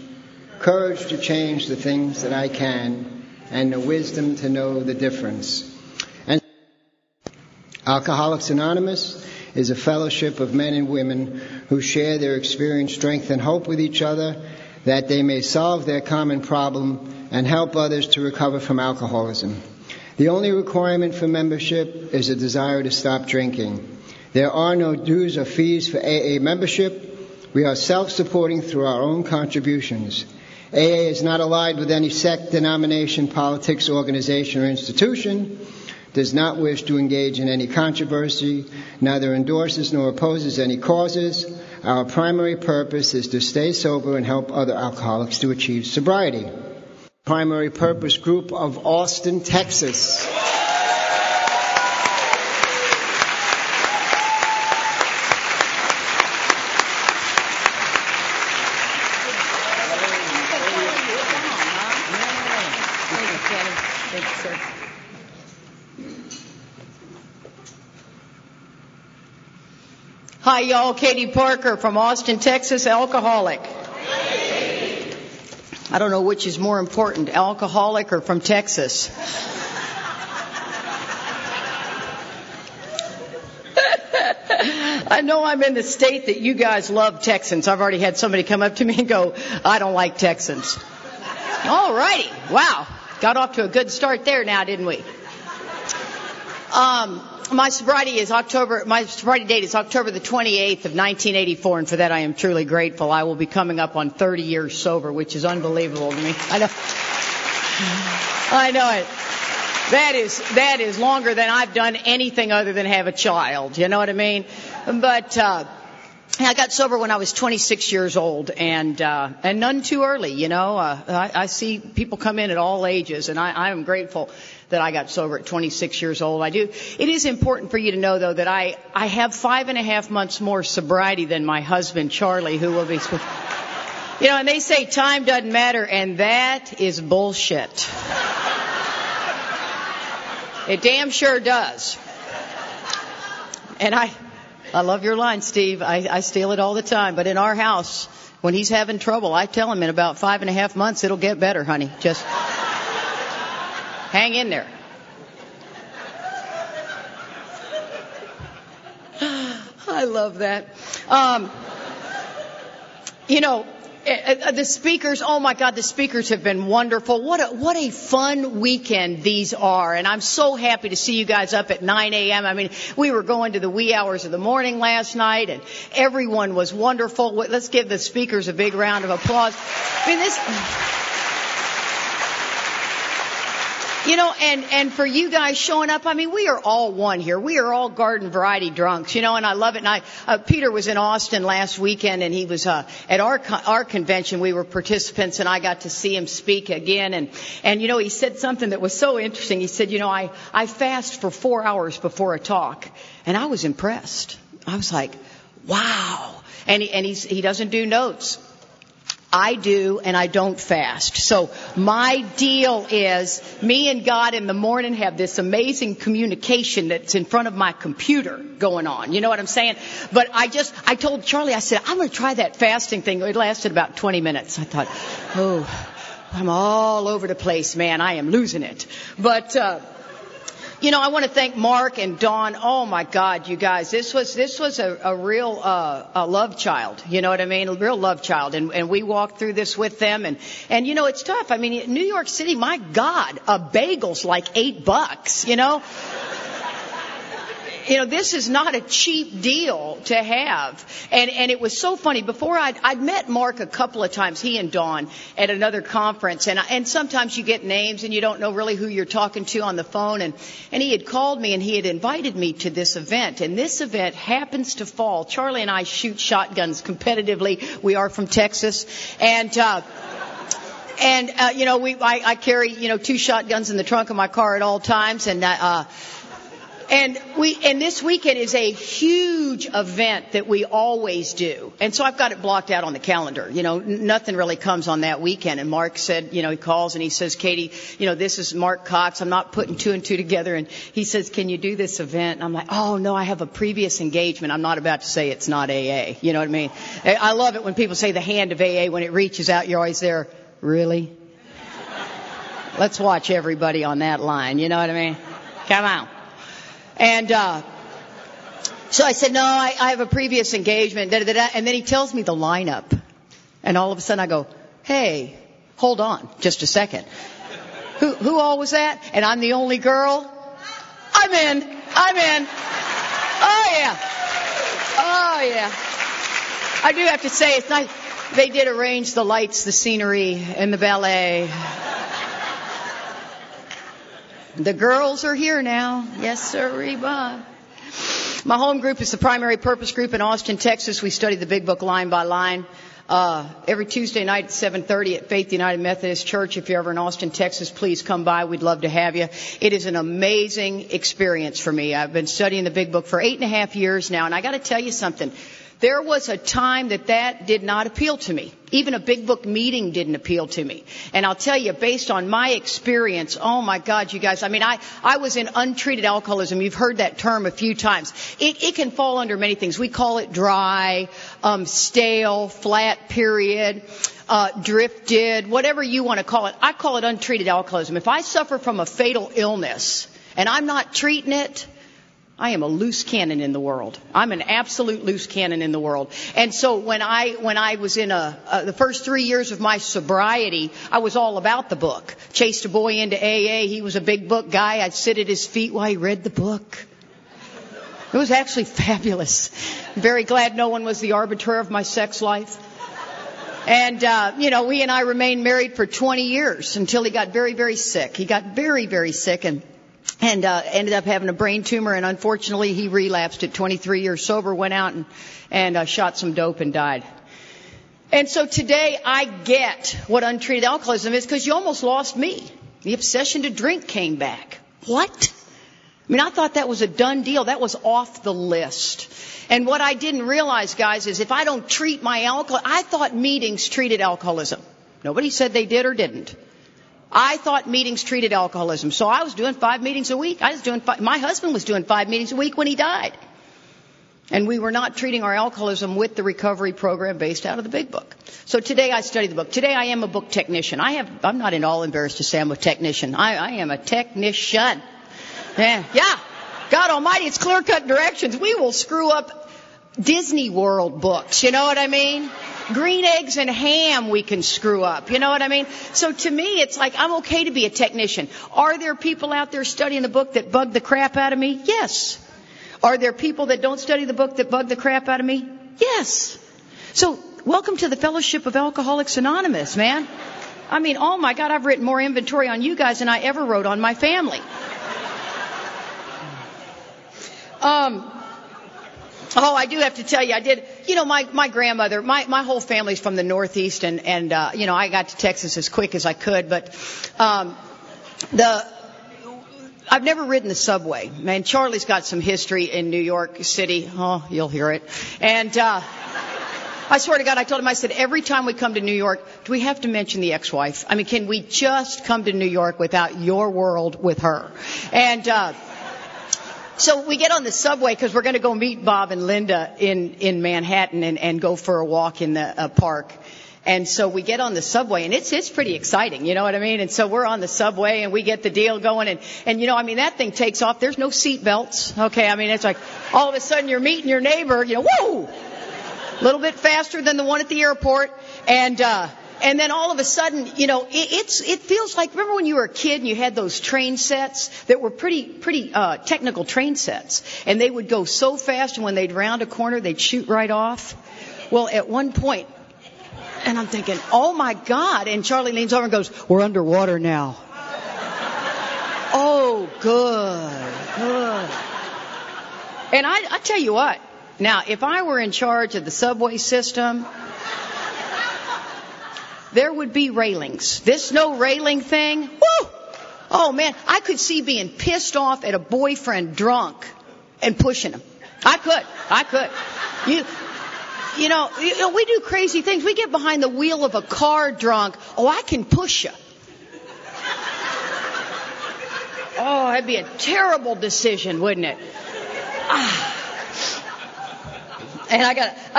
courage to change the things that I can, and the wisdom to know the difference. And Alcoholics Anonymous is a fellowship of men and women who share their experience, strength, and hope with each other, that they may solve their common problem and help others to recover from alcoholism. The only requirement for membership is a desire to stop drinking. There are no dues or fees for AA membership. We are self-supporting through our own contributions. AA is not allied with any sect, denomination, politics, organization, or institution, does not wish to engage in any controversy, neither endorses nor opposes any causes. Our primary purpose is to stay sober and help other alcoholics to achieve sobriety. Primary purpose group of Austin, Texas. Hi, y'all. Katie Parker from Austin, Texas, alcoholic. I don't know which is more important, alcoholic or from Texas. I know I'm in the state that you guys love Texans. I've already had somebody come up to me and go, I don't like Texans. All righty. Wow. Got off to a good start there now, didn't we? My sobriety date is October the 28th of 1984, and for that I am truly grateful. I will be coming up on 30 years sober, which is unbelievable to me. I know it. That is longer than I've done anything other than have a child. You know what I mean? But I got sober when I was 26 years old, and none too early. You know, I see people come in at all ages, and I am grateful that I got sober at 26 years old. I do. It is important for you to know, though, that I have 5.5 months more sobriety than my husband, Charlie, who will be... You know, and they say time doesn't matter, and that is bullshit. It damn sure does. And I love your line, Steve. I steal it all the time. But in our house, when he's having trouble, I tell him in about 5.5 months, it'll get better, honey. Just... hang in there. I love that. You know, the speakers, oh my God, the speakers have been wonderful. What a fun weekend these are. And I'm so happy to see you guys up at 9 a.m. I mean, we were going to the wee hours of the morning last night, and everyone was wonderful. Let's give the speakers a big round of applause. I mean, this... You know, and for you guys showing up, I mean, we are all one here. We are all garden variety drunks, you know, and I love it. And Peter was in Austin last weekend, and he was at our convention. We were participants, and I got to see him speak again. And you know, he said something that was so interesting. He said, you know, I fast for 4 hours before a talk, and I was impressed. I was like, wow. And he doesn't do notes. I do, and I don't fast. So my deal is me and God in the morning have this amazing communication that's in front of my computer going on. You know what I'm saying? But I told Charlie, I said, I'm going to try that fasting thing. It lasted about 20 minutes. I thought, oh, I'm all over the place, man. I am losing it. But, you know, I want to thank Mark and Dawn. Oh my God, you guys, this was a real a love child. You know what I mean? A real love child. And we walked through this with them. And you know, it's tough. I mean, New York City, my God, a bagel's like $8. You know. this is not a cheap deal to have. And it was so funny. Before I'd met Mark a couple of times, he and Dawn, at another conference. And sometimes you get names and you don't know really who you're talking to on the phone. And he had called me and he had invited me to this event. And this event happens to fall. Charlie and I shoot shotguns competitively. We are from Texas. I carry, 2 shotguns in the trunk of my car at all times. And this weekend is a huge event that we always do. And so I've got it blocked out on the calendar. Nothing really comes on that weekend. And Mark said, he calls and he says, Katie, this is Mark Cox. I'm not putting 2 and 2 together. And he says, can you do this event? And I'm like, oh, no, I have a previous engagement. I'm not about to say it's not AA. You know what I mean? I love it when people say the hand of AA. When it reaches out, you're always there. Really? Let's watch everybody on that line. You know what I mean? Come on. And so I said, no, I have a previous engagement. And then he tells me the lineup. And all of a sudden I go, hey, hold on just a second. Who all was that? And I'm the only girl? I'm in. Oh, yeah. I do have to say, it's nice. They did arrange the lights, the scenery, and the ballet. The girls are here now. Yes, sir, Reba. My home group is the Primary Purpose Group in Austin, Texas. We study the Big Book line by line. Every Tuesday night at 7:30 at Faith United Methodist Church. If you're ever in Austin, Texas, please come by. We'd love to have you. It is an amazing experience for me. I've been studying the Big Book for 8.5 years now, and I got to tell you something. There was a time that did not appeal to me. Even a Big Book meeting didn't appeal to me. And I'll tell you, based on my experience, oh my God, you guys, I was in untreated alcoholism. You've heard that term a few times. It can fall under many things. We call it dry, stale, flat period, drifted, whatever you want to call it. I call it untreated alcoholism. If I suffer from a fatal illness and I'm not treating it, I am a loose cannon in the world. I'm an absolute loose cannon in the world. And so when I was in the first 3 years of my sobriety, I was all about the book. Chased a boy into AA. He was a big book guy. I'd sit at his feet while he read the book. It was actually fabulous. I'm very glad no one was the arbiter of my sex life. And, he and I remained married for 20 years until he got very, very sick. He got very, very sick and ended up having a brain tumor, and unfortunately he relapsed at 23 years sober, went out and shot some dope and died. And so today I get what untreated alcoholism is, because you almost lost me. The obsession to drink came back. What? I thought that was a done deal. That was off the list. And what I didn't realize, guys, is if I don't treat my alcohol, I thought meetings treated alcoholism. Nobody said they did or didn't. I thought meetings treated alcoholism. So I was doing 5 meetings a week. My husband was doing 5 meetings a week when he died. And we were not treating our alcoholism with the recovery program based out of the Big Book. So today I study the book. Today I am a book technician. I'm not at all embarrassed to say I'm a technician. I am a technician. Yeah. God almighty, it's clear-cut directions. We will screw up Disney World books. You know what I mean? Green eggs and ham we can screw up. You know what I mean? So to me, it's like I'm okay to be a technician. Are there people out there studying the book that bug the crap out of me? Yes. Are there people that don't study the book that bug the crap out of me? Yes. So welcome to the Fellowship of Alcoholics Anonymous, man. Oh my God, I've written more inventory on you guys than I ever wrote on my family. I do have to tell you, I did, my grandmother, my whole family's from the Northeast, and I got to Texas as quick as I could, but, I've never ridden the subway. Man, Charlie's got some history in New York City. Oh, you'll hear it. And, I swear to God, I told him, I said, every time we come to New York, do we have to mention the ex-wife? Can we just come to New York without your world with her? And, so we get on the subway because we're going to go meet Bob and Linda in Manhattan and go for a walk in the park. And so we get on the subway, and it's pretty exciting, you know what I mean? And so we're on the subway, and we get the deal going, and that thing takes off. There's no seat belts, okay? It's like all of a sudden you're meeting your neighbor, whoa! A little bit faster than the one at the airport, and And then all of a sudden, it feels like, remember when you were a kid and you had those train sets that were pretty technical train sets, and they would go so fast, and when they'd round a corner, they'd shoot right off. Well, at one point, and I'm thinking, oh my God, and Charlie leans over and goes, we're underwater now. Oh, good. And I tell you what, now, if I were in charge of the subway system, there would be railings. This no railing thing, woo! Oh man, I could see being pissed off at a boyfriend drunk and pushing him. I could. We do crazy things. We get behind the wheel of a car drunk. Oh, I can push you. Oh, that'd be a terrible decision, wouldn't it? And I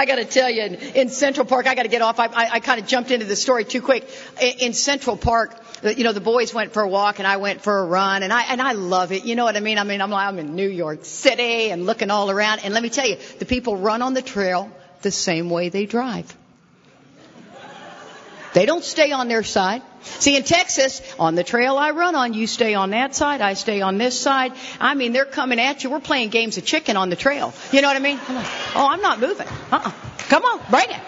got to tell you, in Central Park, I got to get off. I kind of jumped into the story too quick. In Central Park, the boys went for a walk and I went for a run, and I love it. You know what I mean? I'm in New York City and looking all around. And let me tell you, the people run on the trail the same way they drive. They don't stay on their side. See, in Texas, on the trail I run on, you stay on that side, I stay on this side. I mean, they're coming at you. We're playing games of chicken on the trail. You know what I mean? Oh, I'm not moving. Come on, bring it.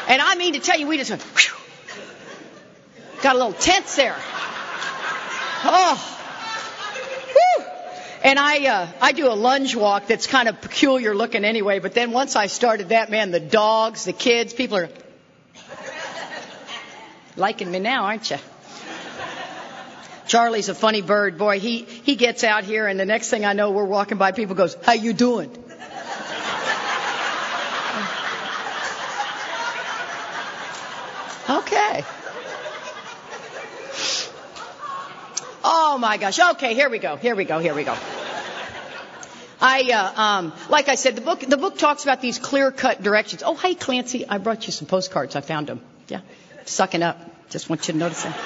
And I mean to tell you, we just went, whew. Got a little tense there. Oh. Whew. And I do a lunge walk that's kind of peculiar looking anyway, but then once I started that, man, the dogs, the kids, people are liking me now, aren't you? Charlie's a funny bird. Boy, he gets out here, and the next thing I know, we're walking by, people goes, how you doing? Okay. Oh my gosh. Okay, here we go. Like I said, the book talks about these clear-cut directions. Oh, hey, Clancy, I brought you some postcards. I found them. Yeah. Sucking up. Just want you to notice that.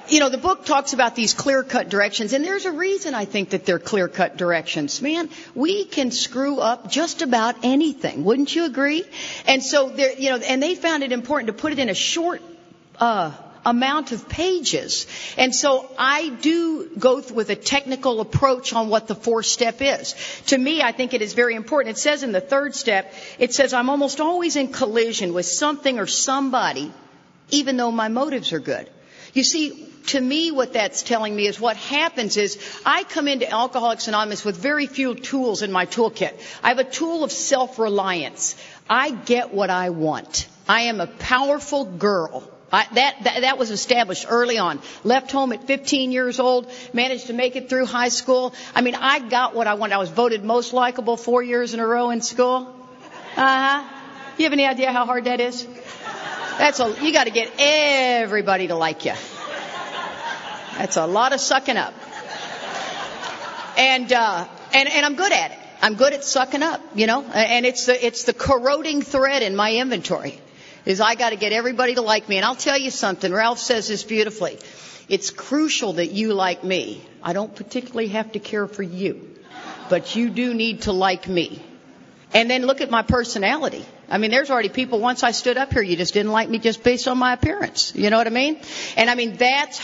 The book talks about these clear-cut directions, and there's a reason I think that they're clear-cut directions. Man, we can screw up just about anything. Wouldn't you agree? And so and they found it important to put it in a short amount of pages. And so I do go with a technical approach on what the fourth step is. To me, I think it is very important. It says in the third step, it says, I'm almost always in collision with something or somebody, even though my motives are good. You see, to me, what that's telling me is what happens is I come into Alcoholics Anonymous with very few tools in my toolkit. I have a tool of self-reliance. I get what I want. I am a powerful girl. That was established early on. Left home at 15 years old, managed to make it through high school. I mean, I got what I wanted. I was voted most likable 4 years in a row in school. You have any idea how hard that is? You got to get everybody to like you. That's a lot of sucking up. And I'm good at it. I'm good at sucking up, and it's the corroding thread in my inventory. Is I got to get everybody to like me. And I'll tell you something. Ralph says this beautifully. It's crucial that you like me. I don't particularly have to care for you, but you do need to like me. And then look at my personality. I mean, there's already people, once I stood up here, you just didn't like me just based on my appearance. You know what I mean? And I mean, that's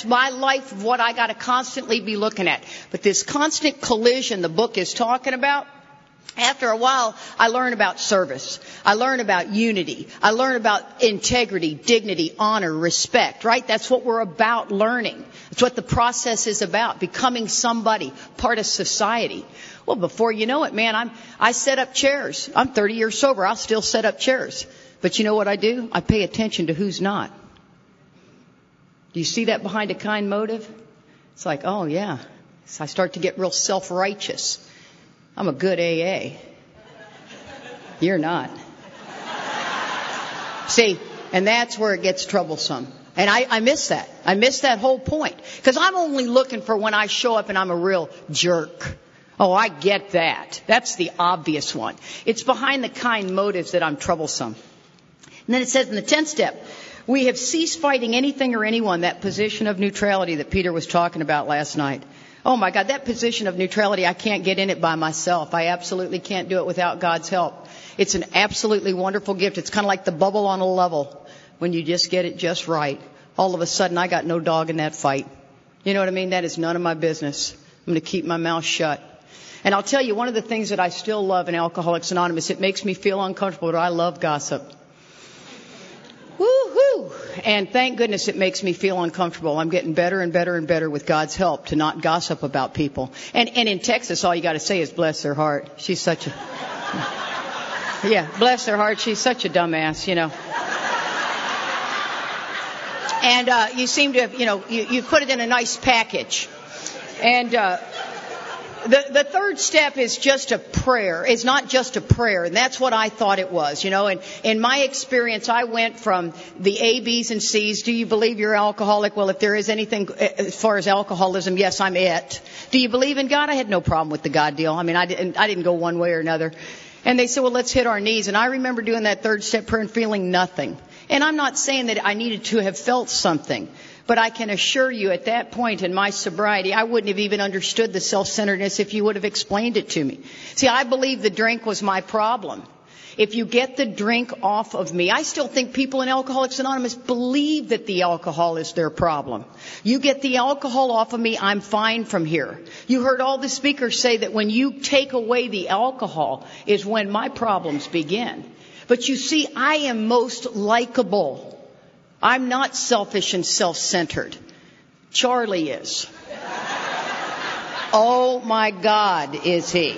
my life of what I got to constantly be looking at. But this constant collision the book is talking about, after a while, I learn about service. I learn about unity. I learn about integrity, dignity, honor, respect, right? That's what we're about learning. That's what the process is about, becoming somebody, part of society. Well, before you know it, man, I set up chairs. I'm 30 years sober. I'll still set up chairs. But you know what I do? I pay attention to who's not. Do you see that behind a kind motive? It's like, oh, yeah. So I start to get real self-righteous. I'm a good AA. You're not. See, and that's where it gets troublesome. And I miss that. I miss that whole point. Because I'm only looking for when I show up and I'm a real jerk. Oh, I get that. That's the obvious one. It's behind the kind motives that I'm troublesome. And then it says in the 10th step, we have ceased fighting anything or anyone, that position of neutrality that Peter was talking about last night. Oh my God, that position of neutrality, I can't get in it by myself. I absolutely can't do it without God's help. It's an absolutely wonderful gift. It's kind of like the bubble on a level. When you just get it just right, all of a sudden I got no dog in that fight. You know what I mean? That is none of my business. I'm going to keep my mouth shut. And I'll tell you, one of the things that I still love in Alcoholics Anonymous, it makes me feel uncomfortable, but I love gossip. Woo-hoo! And thank goodness it makes me feel uncomfortable. I'm getting better and better and better with God's help to not gossip about people. And in Texas, all you got to say is bless their heart. She's such a... Yeah, bless their heart. She's such a dumbass, you know. And you seem to have, you put it in a nice package. And the third step is just a prayer. It's not just a prayer, and that's what I thought it was, And in my experience, I went from the A, B's, and C's. Do you believe you're alcoholic? Well, if there is anything as far as alcoholism, yes, I'm it. Do you believe in God? I had no problem with the God deal. I mean, I didn't go one way or another. And they said, well, let's hit our knees. And I remember doing that third step prayer and feeling nothing. And I'm not saying that I needed to have felt something, but I can assure you at that point in my sobriety, I wouldn't have even understood the self-centeredness if you would have explained it to me. See, I believe the drink was my problem. If you get the drink off of me, I still think people in Alcoholics Anonymous believe that the alcohol is their problem. You get the alcohol off of me, I'm fine from here. You heard all the speakers say that when you take away the alcohol is when my problems begin. But you see, I am most likable. I'm not selfish and self-centered. Charlie is. Oh my God, is he.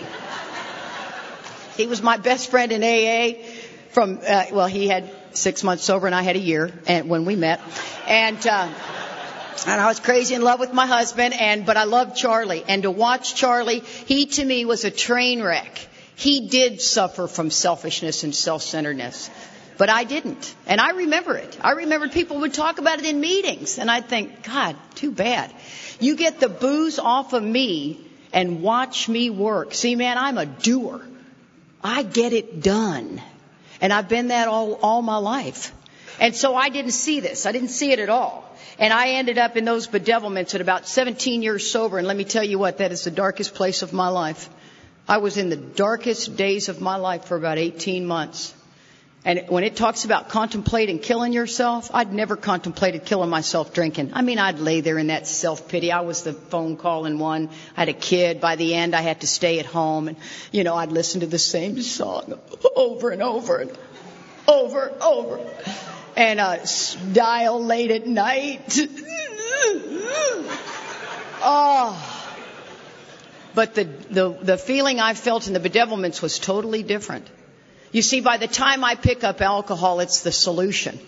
He was my best friend in AA from, he had 6 months sober and I had a year when we met. And I was crazy in love with my husband, but I loved Charlie. And to watch Charlie, he to me was a train wreck. He did suffer from selfishness and self-centeredness. But I didn't. And I remember it. I remembered people would talk about it in meetings. And I'd think, God, too bad. You get the booze off of me and watch me work. See, man, I'm a doer. I get it done. And I've been that all my life. And so I didn't see this. I didn't see it at all. And I ended up in those bedevilments at about 17 years sober. And let me tell you what, that is the darkest place of my life. I was in the darkest days of my life for about 18 months. And when it talks about contemplating killing yourself, I'd never contemplated killing myself drinking. I mean, I'd lay there in that self-pity. I was the phone calling one. I had a kid. By the end, I had to stay at home. And, I'd listen to the same song over and over and over and over. And dial late at night. Oh. But the feeling I felt in the bedevilments was totally different. You see, by the time I pick up alcohol, it's the solution.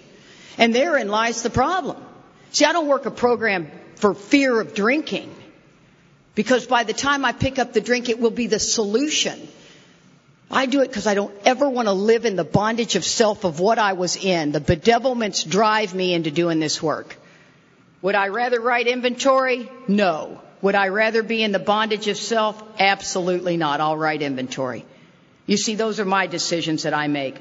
And therein lies the problem. See, I don't work a program for fear of drinking. Because by the time I pick up the drink, it will be the solution. I do it because I don't ever want to live in the bondage of self of what I was in. The bedevilments drive me into doing this work. Would I rather write inventory? No. Would I rather be in the bondage of self? Absolutely not. I'll write inventory. You see, those are my decisions that I make.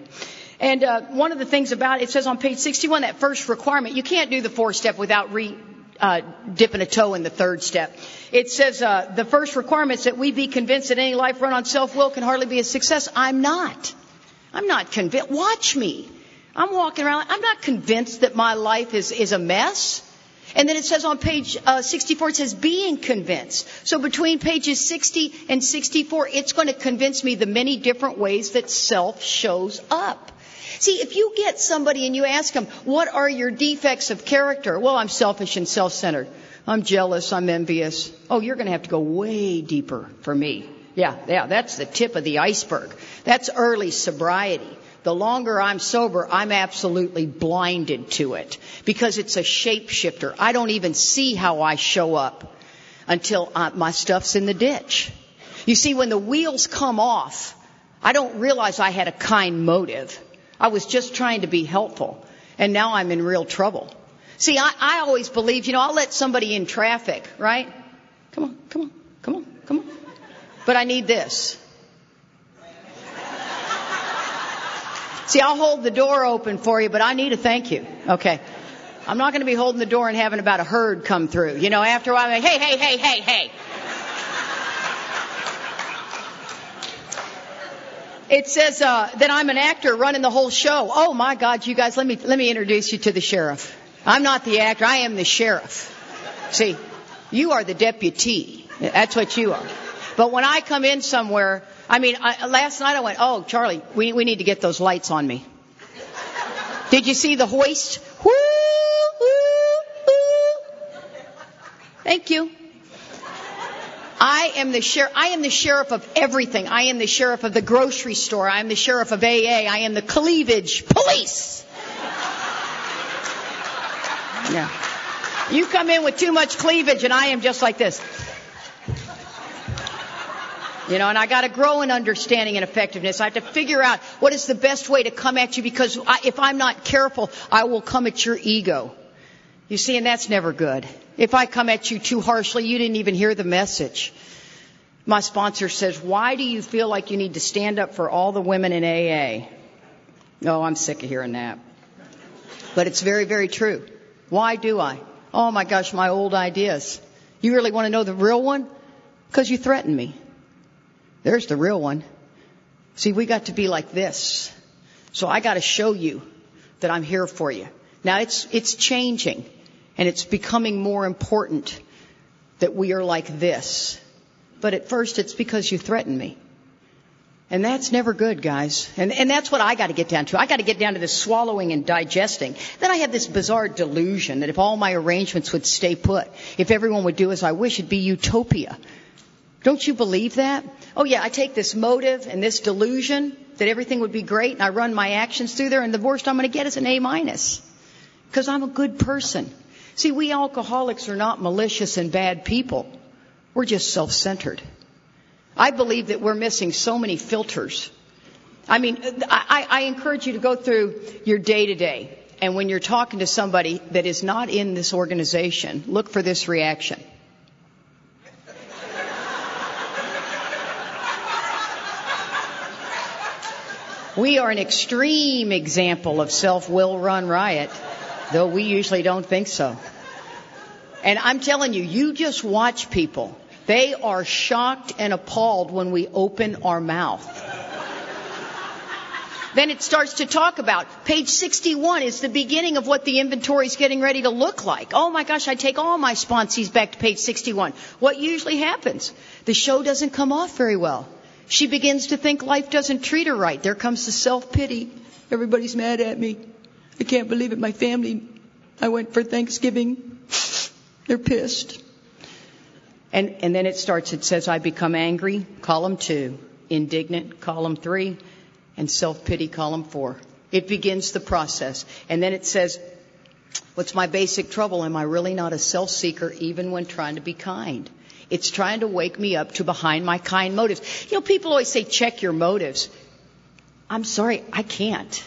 And one of the things about it says on page 61, that first requirement, you can't do the fourth step without dipping a toe in the third step. It says the first requirement is that we be convinced that any life run on self-will can hardly be a success. I'm not convinced. Watch me. I'm walking around. I'm not convinced that my life is a mess. And then it says on page 64, it says being convinced. So between pages 60 and 64, it's going to convince me the many different ways that self shows up. See, if you get somebody and you ask them, what are your defects of character? Well, I'm selfish and self-centered. I'm jealous. I'm envious. Oh, you're going to have to go way deeper for me. Yeah, that's the tip of the iceberg. That's early sobriety. The longer I'm sober, I'm absolutely blinded to it because it's a shapeshifter. I don't even see how I show up until my stuff's in the ditch. You see, when the wheels come off, I don't realize I had a kind motive. I was just trying to be helpful, and now I'm in real trouble. See, I always believe, I'll let somebody in traffic, right? Come on. But I need this. See, I'll hold the door open for you, but I need a thank you. Okay. I'm not going to be holding the door and having about a herd come through. After a while, I'm like, hey. It says that I'm an actor running the whole show. Oh my God, you guys, let me introduce you to the sheriff. I'm not the actor, I am the sheriff. See, you are the deputy. That's what you are. But when I come in somewhere, last night I went, oh, Charlie, we need to get those lights on me. Did you see the hoist? Woo, woo, woo. Thank you. I am the sheriff of everything. I am the sheriff of the grocery store. I am the sheriff of AA. I am the cleavage police. Yeah. You come in with too much cleavage and I am just like this. And I got to grow in understanding and effectiveness. I have to figure out what is the best way to come at you, because if I'm not careful, I will come at your ego. You see, and that's never good. If I come at you too harshly, you didn't even hear the message. My sponsor says, why do you feel like you need to stand up for all the women in AA? Oh, I'm sick of hearing that. But it's very, very true. Why do I? Oh my gosh, my old ideas. You really want to know the real one? Because you threatened me. There's the real one. See, we got to be like this. So I got to show you that I'm here for you. Now it's changing, and it's becoming more important that we are like this. But at first it's because you threatened me. And that's never good, guys. And that's what I got to get down to. I got to get down to this swallowing and digesting. Then I have this bizarre delusion that if all my arrangements would stay put, if everyone would do as I wish, it'd be utopia. Don't you believe that? Oh yeah, I take this motive and this delusion that everything would be great, and I run my actions through there, and the worst I'm going to get is an A-. Because I'm a good person. See, we alcoholics are not malicious and bad people. We're just self-centered. I believe that we're missing so many filters. I encourage you to go through your day-to-day. And when you're talking to somebody that is not in this organization, look for this reaction. We are an extreme example of self-will run riot, though we usually don't think so. And I'm telling you, you just watch people. They are shocked and appalled when we open our mouth. Then it starts to talk about page 61 is the beginning of what the inventory is getting ready to look like. Oh my gosh, I take all my sponsees back to page 61. What usually happens? The show doesn't come off very well. She begins to think life doesn't treat her right. There comes the self-pity. Everybody's mad at me. I can't believe it. My family, I went for Thanksgiving. They're pissed. And then it starts, it says, I become angry, column 2. Indignant, column 3. And self-pity, column 4. It begins the process. And then it says, what's my basic trouble? Am I really not a self-seeker even when trying to be kind? It's trying to wake me up to behind my kind motives. People always say, check your motives. I'm sorry, I can't.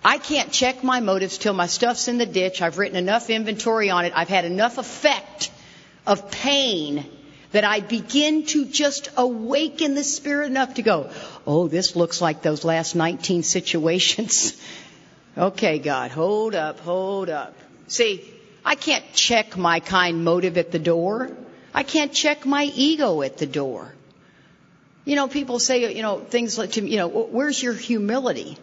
I can't check my motives till my stuff's in the ditch. I've written enough inventory on it. I've had enough effect of pain that I begin to just awaken the spirit enough to go, oh, this looks like those last 19 situations. Okay, God, hold up. See, I can't check my kind motive at the door. I can't check my ego at the door. People say, things like to me, where's your humility?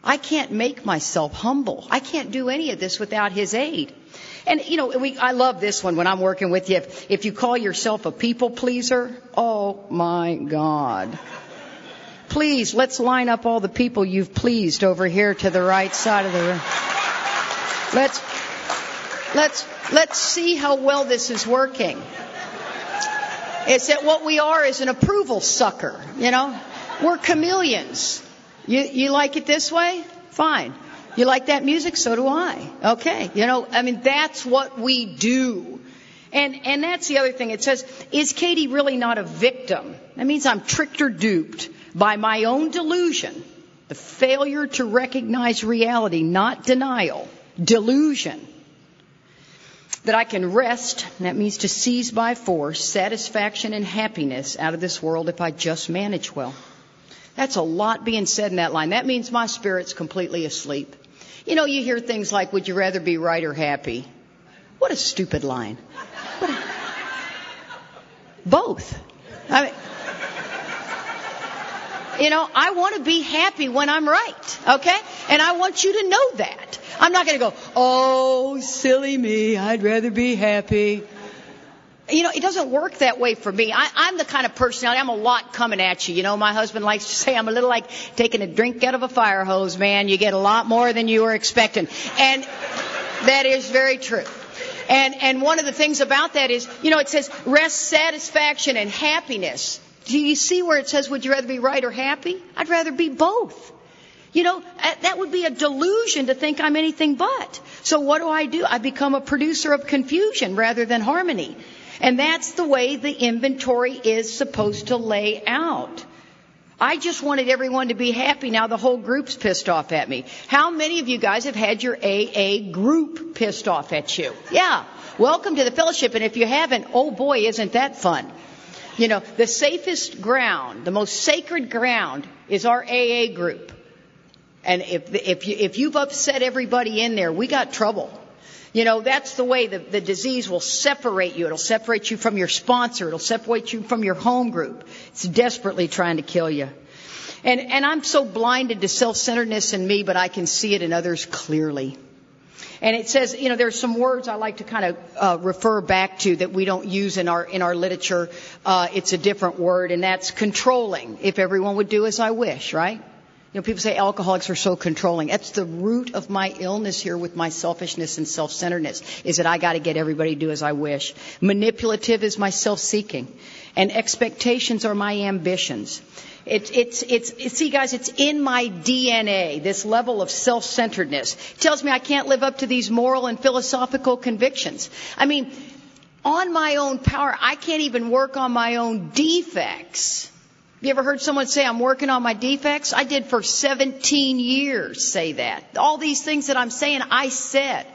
I can't make myself humble. I can't do any of this without His aid. And, I love this one when I'm working with you. If you call yourself a people pleaser, oh my God. Please, let's line up all the people you've pleased over here to the right side of the room. Let's see how well this is working. It's that what we are is an approval sucker, We're chameleons. You like it this way? Fine. You like that music? So do I. Okay. That's what we do. And that's the other thing. It says, is Katie really not a victim? That means I'm tricked or duped by my own delusion, the failure to recognize reality, not denial, delusion. That I can wrest, and that means to seize by force, satisfaction and happiness out of this world if I just manage well. That's a lot being said in that line. That means my spirit's completely asleep. You hear things like, would you rather be right or happy? What a stupid line. Both. I want to be happy when I'm right, okay? And I want you to know that. I'm not going to go, oh, silly me, I'd rather be happy. It doesn't work that way for me. I'm the kind of personality, I'm a lot coming at you. My husband likes to say I'm a little like taking a drink out of a fire hose, man. You get a lot more than you were expecting. And that is very true. And one of the things about that is, it says rest, satisfaction, and happiness. Do you see where it says, would you rather be right or happy? I'd rather be both. That would be a delusion to think I'm anything but. So what do? I become a producer of confusion rather than harmony. And that's the way the inventory is supposed to lay out. I just wanted everyone to be happy. Now the whole group's pissed off at me. How many of you guys have had your AA group pissed off at you? Yeah. Welcome to the fellowship. And if you haven't, oh boy, isn't that fun. The safest ground, the most sacred ground is our AA group. And if you've upset everybody in there, we got trouble. That's the way the disease will separate you. It'll separate you from your sponsor. It'll separate you from your home group. It's desperately trying to kill you. And I'm so blinded to self-centeredness in me, but I can see it in others clearly. And it says, there's some words I like to kind of refer back to that we don't use in our literature. It's a different word, and that's controlling. If everyone would do as I wish, right? People say alcoholics are so controlling. That's the root of my illness here with my selfishness and self-centeredness, is that I got to get everybody to do as I wish. Manipulative is my self-seeking. And expectations are my ambitions. See guys, it's in my DNA, this level of self-centeredness. It tells me I can't live up to these moral and philosophical convictions. On my own power, I can't even work on my own defects. You ever heard someone say, I'm working on my defects? I did for 17 years say that. All these things that I'm saying, I said.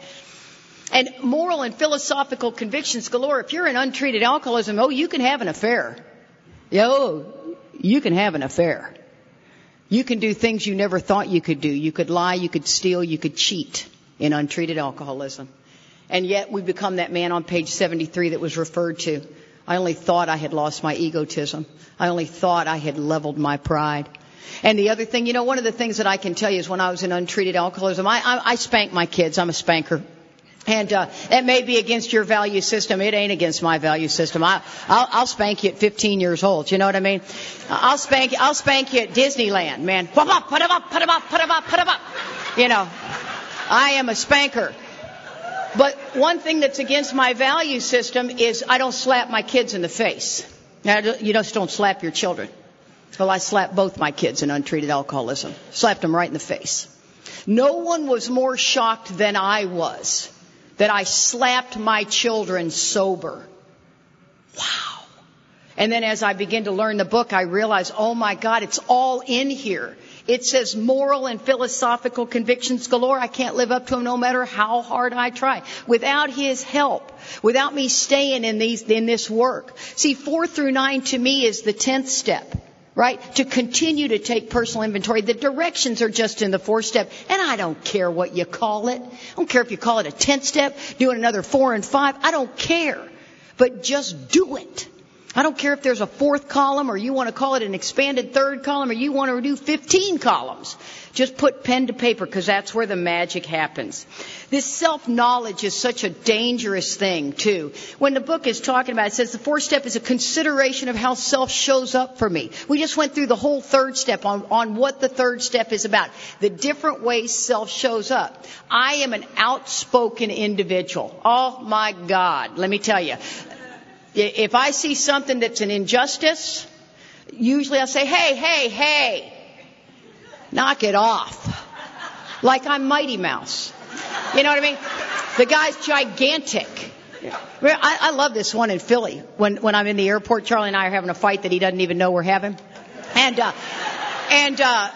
And moral and philosophical convictions galore. If you're in untreated alcoholism, you can have an affair. You can have an affair. You can do things you never thought you could do. You could lie, you could steal, you could cheat in untreated alcoholism. And yet we become that man on page 73 that was referred to. I only thought I had lost my egotism. I only thought I had leveled my pride. And the other thing, one of the things that I can tell you is when I was in untreated alcoholism, I spanked my kids. I'm a spanker. And that may be against your value system. It ain't against my value system. I'll spank you at 15 years old. You know what I mean? I'll spank you at Disneyland, man. Put 'em up. I am a spanker. But one thing that's against my value system is I don't slap my kids in the face. Now, you just don't slap your children. Well, I slapped both my kids in untreated alcoholism. Slapped them right in the face. No one was more shocked than I was that I slapped my children sober. Wow. And then as I began to learn the book, I realized, oh my God, it's all in here. It says moral and philosophical convictions galore. I can't live up to them no matter how hard I try. Without His help, without me staying in this work. See, 4 through 9 to me is the 10th step, right? To continue to take personal inventory. The directions are just in the 4th step, and I don't care what you call it. I don't care if you call it a 10th step, doing another 4 and 5. I don't care. But just do it. I don't care if there's a 4th column or you want to call it an expanded 3rd column or you want to do 15 columns. Just put pen to paper because that's where the magic happens. This self-knowledge is such a dangerous thing, too. When the book is talking about it, it says the 4th step is a consideration of how self shows up for me. We just went through the whole 3rd step on what the 3rd step is about. The different ways self shows up. I am an outspoken individual. Oh, my God. Let me tell you. If I see something that's an injustice, usually I'll say, hey, knock it off. Like I'm Mighty Mouse. You know what I mean? The guy's gigantic. I love this one in Philly. When I'm in the airport, Charlie and I are having a fight that he doesn't even know we're having. And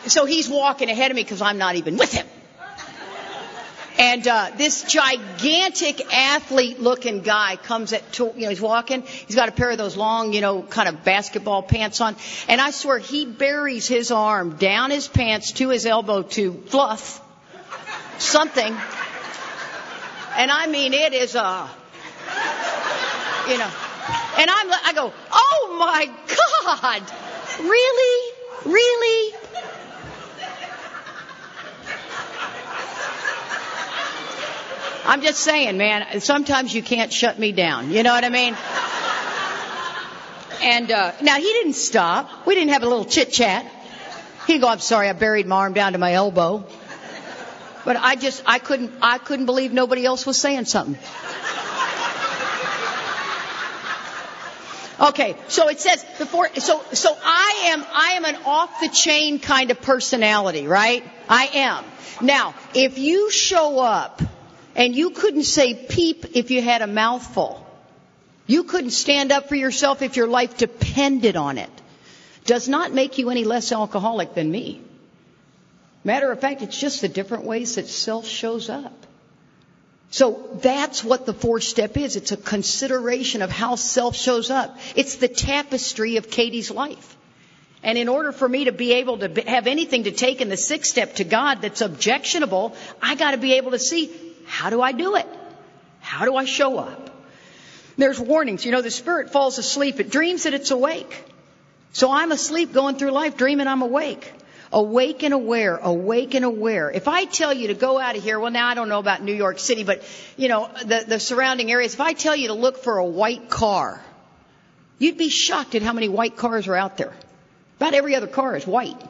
so he's walking ahead of me because I'm not even with him. And this gigantic athlete-looking guy comes he's walking. He's got a pair of those long, kind of basketball pants on. And I swear he buries his arm down his pants to his elbow to fluff something. And I mean, it is And I go, oh my God, really? Really? I'm just saying, man, sometimes you can't shut me down. You know what I mean? And now he didn't stop. We didn't have a little chit chat. He'd go, I'm sorry, I buried my arm down to my elbow. But I couldn't believe nobody else was saying something. Okay, so it says before, so I am an off the chain kind of personality, right? I am. Now, if you show up and you couldn't say peep if you had a mouthful, you couldn't stand up for yourself if your life depended on it, does not make you any less alcoholic than me. Matter of fact, it's just the different ways that self shows up. So that's what the 4-step is. It's a consideration of how self shows up. It's the tapestry of Katie's life. And in order for me to be able to have anything to take in the 6th step to God that's objectionable, I got to be able to see, how do I do it? How do I show up? There's warnings. You know, the spirit falls asleep. It dreams that it's awake. So I'm asleep going through life dreaming I'm awake. Awake and aware, awake and aware. If I tell you to go out of here, well, now I don't know about New York City, but, you know, the surrounding areas, if I tell you to look for a white car, you'd be shocked at how many white cars are out there. About every other car is white.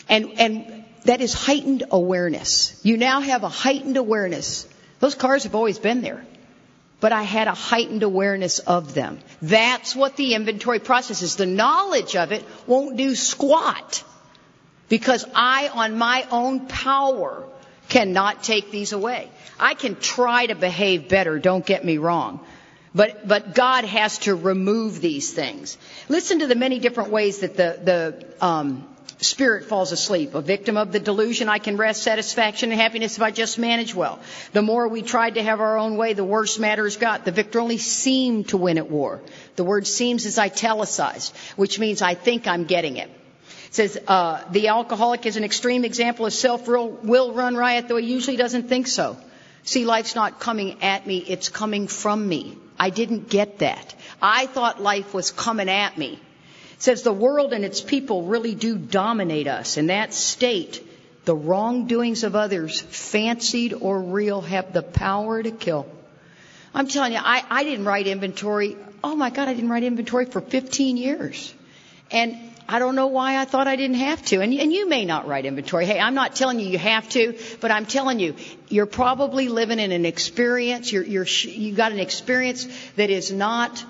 And that is heightened awareness. You now have a heightened awareness. Those cars have always been there. But I had a heightened awareness of them. That's what the inventory process is. The knowledge of it won't do squat. Because I, on my own power, cannot take these away. I can try to behave better, don't get me wrong. But God has to remove these things. Listen to the many different ways that the spirit falls asleep. A victim of the delusion, I can rest, satisfaction, and happiness if I just manage well. The more we tried to have our own way, the worse matters got. The victor only seemed to win at war. The word seems is italicized, which means I think I'm getting it. It says, the alcoholic is an extreme example of self-will run riot, though he usually doesn't think so. See, life's not coming at me, it's coming from me. I didn't get that. I thought life was coming at me. It says the world and its people really do dominate us. In that state, the wrongdoings of others, fancied or real, have the power to kill. I'm telling you, I didn't write inventory. Oh my God, I didn't write inventory for 15 years. And I don't know why I thought I didn't have to. And you may not write inventory. Hey, I'm not telling you have to, but I'm telling you, you're probably living in an experience. You got an experience that is not.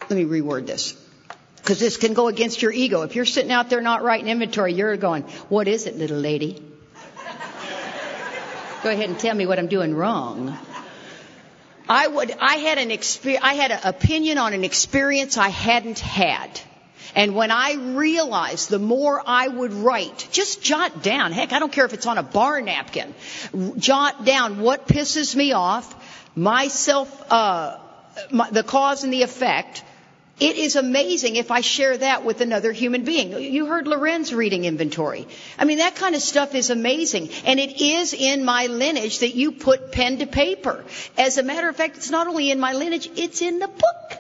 Let me reword this, because this can go against your ego. If you're sitting out there not writing inventory, you're going, "What is it, little lady? Go ahead and tell me what I'm doing wrong." I had an opinion on an experience I hadn't had. And when I realized the more I would write, just jot down, heck, I don't care if it's on a bar napkin, jot down what pisses me off, myself, the cause and the effect. It is amazing if I share that with another human being. You heard Lorenz reading inventory. I mean, that kind of stuff is amazing. And it is in my lineage that you put pen to paper. As a matter of fact, it's not only in my lineage, it's in the book.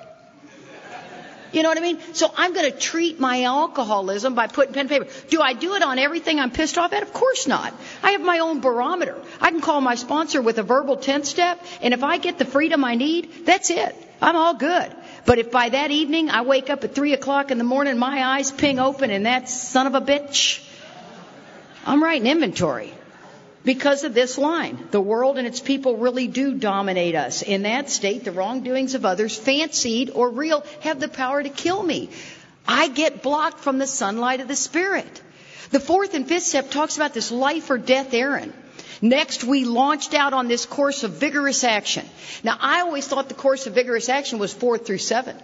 You know what I mean? So I'm going to treat my alcoholism by putting pen to paper. Do I do it on everything I'm pissed off at? Of course not. I have my own barometer. I can call my sponsor with a verbal 10th step, and if I get the freedom I need, that's it. I'm all good. But if by that evening I wake up at 3 o'clock in the morning, my eyes ping open, and that son of a bitch, I'm writing inventory. Because of this line, the world and its people really do dominate us. In that state, the wrongdoings of others, fancied or real, have the power to kill me. I get blocked from the sunlight of the Spirit. The 4th and 5th step talks about this life or death errand. Next, we launched out on this course of vigorous action. Now, I always thought the course of vigorous action was 4 through 7.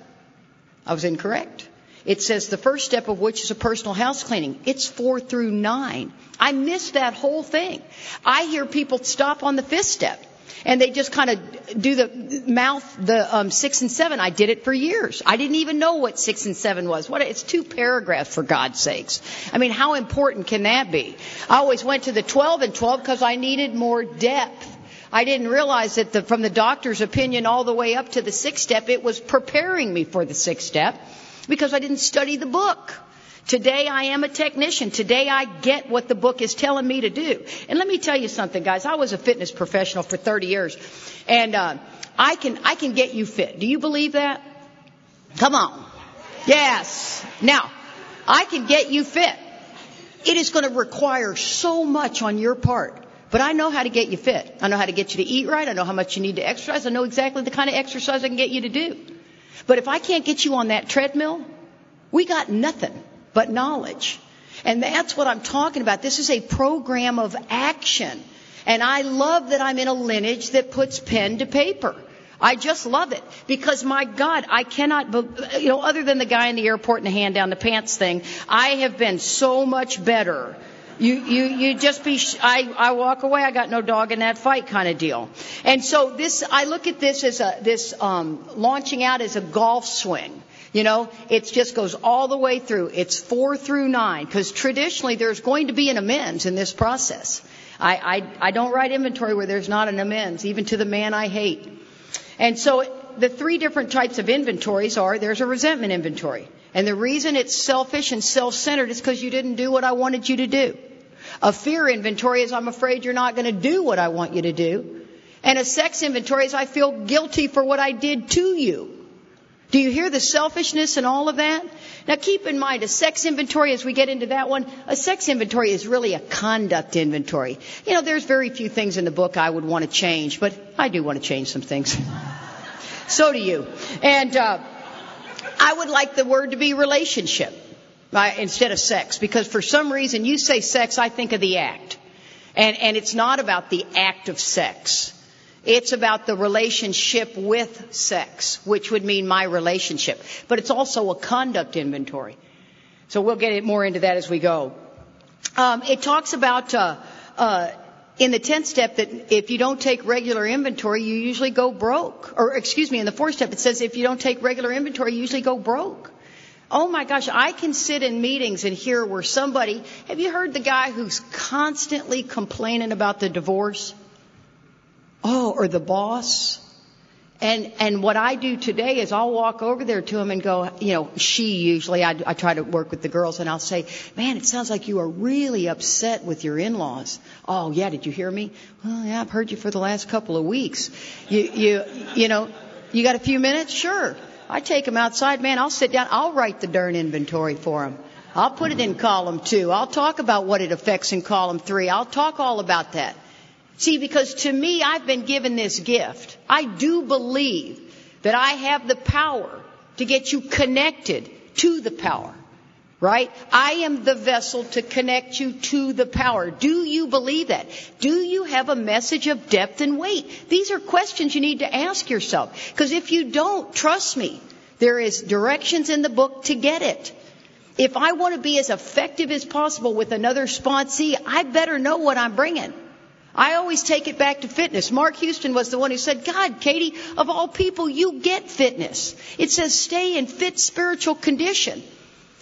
I was incorrect. It says the first step of which is a personal house cleaning. It's 4 through 9. I missed that whole thing. I hear people stop on the 5th step, and they just kind of do the mouth, the 6 and 7. I did it for years. I didn't even know what 6 and 7 was. It's 2 paragraphs, for God's sakes. I mean, how important can that be? I always went to the 12 and 12 because I needed more depth. I didn't realize that from the doctor's opinion all the way up to the 6th step, it was preparing me for the 6th step because I didn't study the book. Today I am a technician. Today I get what the book is telling me to do. And let me tell you something, guys. I was a fitness professional for 30 years. And I can get you fit. Do you believe that? Come on. Yes. Now, I can get you fit. It is going to require so much on your part. But I know how to get you fit. I know how to get you to eat right. I know how much you need to exercise. I know exactly the kind of exercise I can get you to do. But if I can't get you on that treadmill, we got nothing but knowledge. And that's what I'm talking about. This is a program of action. And I love that I'm in a lineage that puts pen to paper. I just love it. Because, my God, I cannot, other than the guy in the airport and the hand down the pants thing, I have been so much better. You just be, I walk away, I got no dog in that fight kind of deal. And so I look at this as launching out as a golf swing. It just goes all the way through. It's 4 through 9, because traditionally there's going to be an amends in this process. I don't write inventory where there's not an amends, even to the man I hate. And so the 3 different types of inventories there's a resentment inventory. And the reason it's selfish and self-centered is because you didn't do what I wanted you to do. A fear inventory is I'm afraid you're not going to do what I want you to do. And a sex inventory is I feel guilty for what I did to you. Do you hear the selfishness and all of that? Now keep in mind, a sex inventory, as we get into that one, a sex inventory is really a conduct inventory. There's very few things in the book I would want to change, but I do want to change some things. So do you. And I would like the word to be relationship instead of sex, because for some reason you say sex, I think of the act. And it's not about the act of sex. It's about the relationship with sex, which would mean my relationship. But it's also a conduct inventory. So we'll get more into that as we go. It talks about in the 10th step that if you don't take regular inventory, you usually go broke. Or in the 4th step it says if you don't take regular inventory, you usually go broke. Oh my gosh, I can sit in meetings and hear where have you heard the guy who's constantly complaining about the divorce? Or the boss. And what I do today is I'll walk over there to him and go, I try to work with the girls, and I'll say, man, it sounds like you are really upset with your in-laws. Oh yeah, did you hear me? Well, yeah, I've heard you for the last couple of weeks. You got a few minutes? Sure. I take them outside, man, I'll sit down, I'll write the darn inventory for them. I'll put it in column 2. I'll talk about what it affects in column 3. I'll talk all about that. See, because to me, I've been given this gift. I do believe that I have the power to get you connected to the power, right? I am the vessel to connect you to the power. Do you believe that? Do you have a message of depth and weight? These are questions you need to ask yourself. Because if you don't, trust me, there is directions in the book to get it. If I want to be as effective as possible with another sponsee, I better know what I'm bringing. I always take it back to fitness. Mark Houston was the one who said, God, Katie, of all people, you get fitness. It says stay in fit spiritual condition.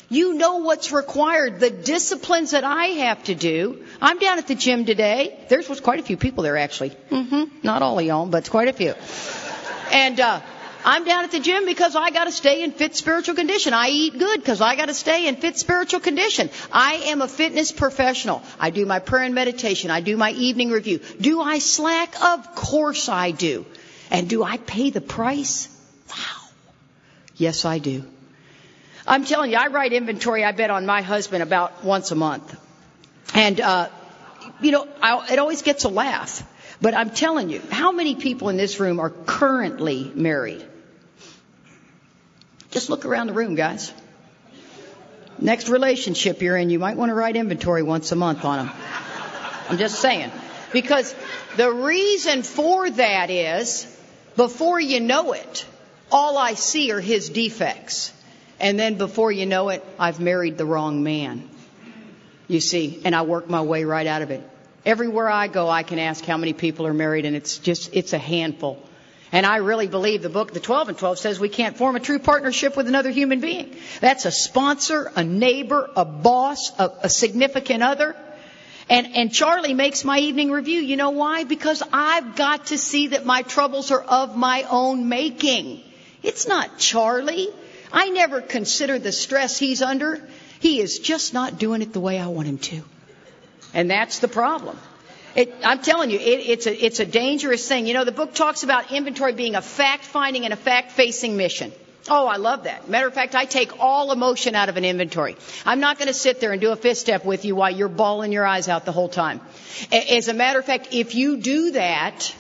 You know what's required, the disciplines that I have to do. I'm down at the gym today. There's quite a few people there, actually. Not all of y'all, but it's quite a few. And I'm down at the gym because I got to stay in fit spiritual condition. I eat good because I got to stay in fit spiritual condition. I am a fitness professional. I do my prayer and meditation. I do my evening review. Do I slack? Of course I do. And do I pay the price? Wow. Yes, I do. I'm telling you, I write inventory, I bet, on my husband about once a month. And, it always gets a laugh. But I'm telling you, how many people in this room are currently married? Just look around the room, guys. Next relationship you're in, you might want to write inventory once a month on them. I'm just saying. Because the reason for that is, before you know it, all I see are his defects. And then before you know it, I've married the wrong man. You see, and I work my way right out of it. Everywhere I go, I can ask how many people are married, and it's a handful. And I really believe the book, the 12 and 12, says we can't form a true partnership with another human being. That's a sponsor, a neighbor, a boss, a significant other. And Charlie makes my evening review. You know why? Because I've got to see that my troubles are of my own making. It's not Charlie. I never consider the stress he's under. He is just not doing it the way I want him to. And that's the problem. I'm telling you, it's a dangerous thing. You know, the book talks about inventory being a fact-finding and a fact-facing mission. Oh, I love that. Matter of fact, I take all emotion out of an inventory. I'm not going to sit there and do a fist step with you while you're bawling your eyes out the whole time. As a matter of fact, if you do that,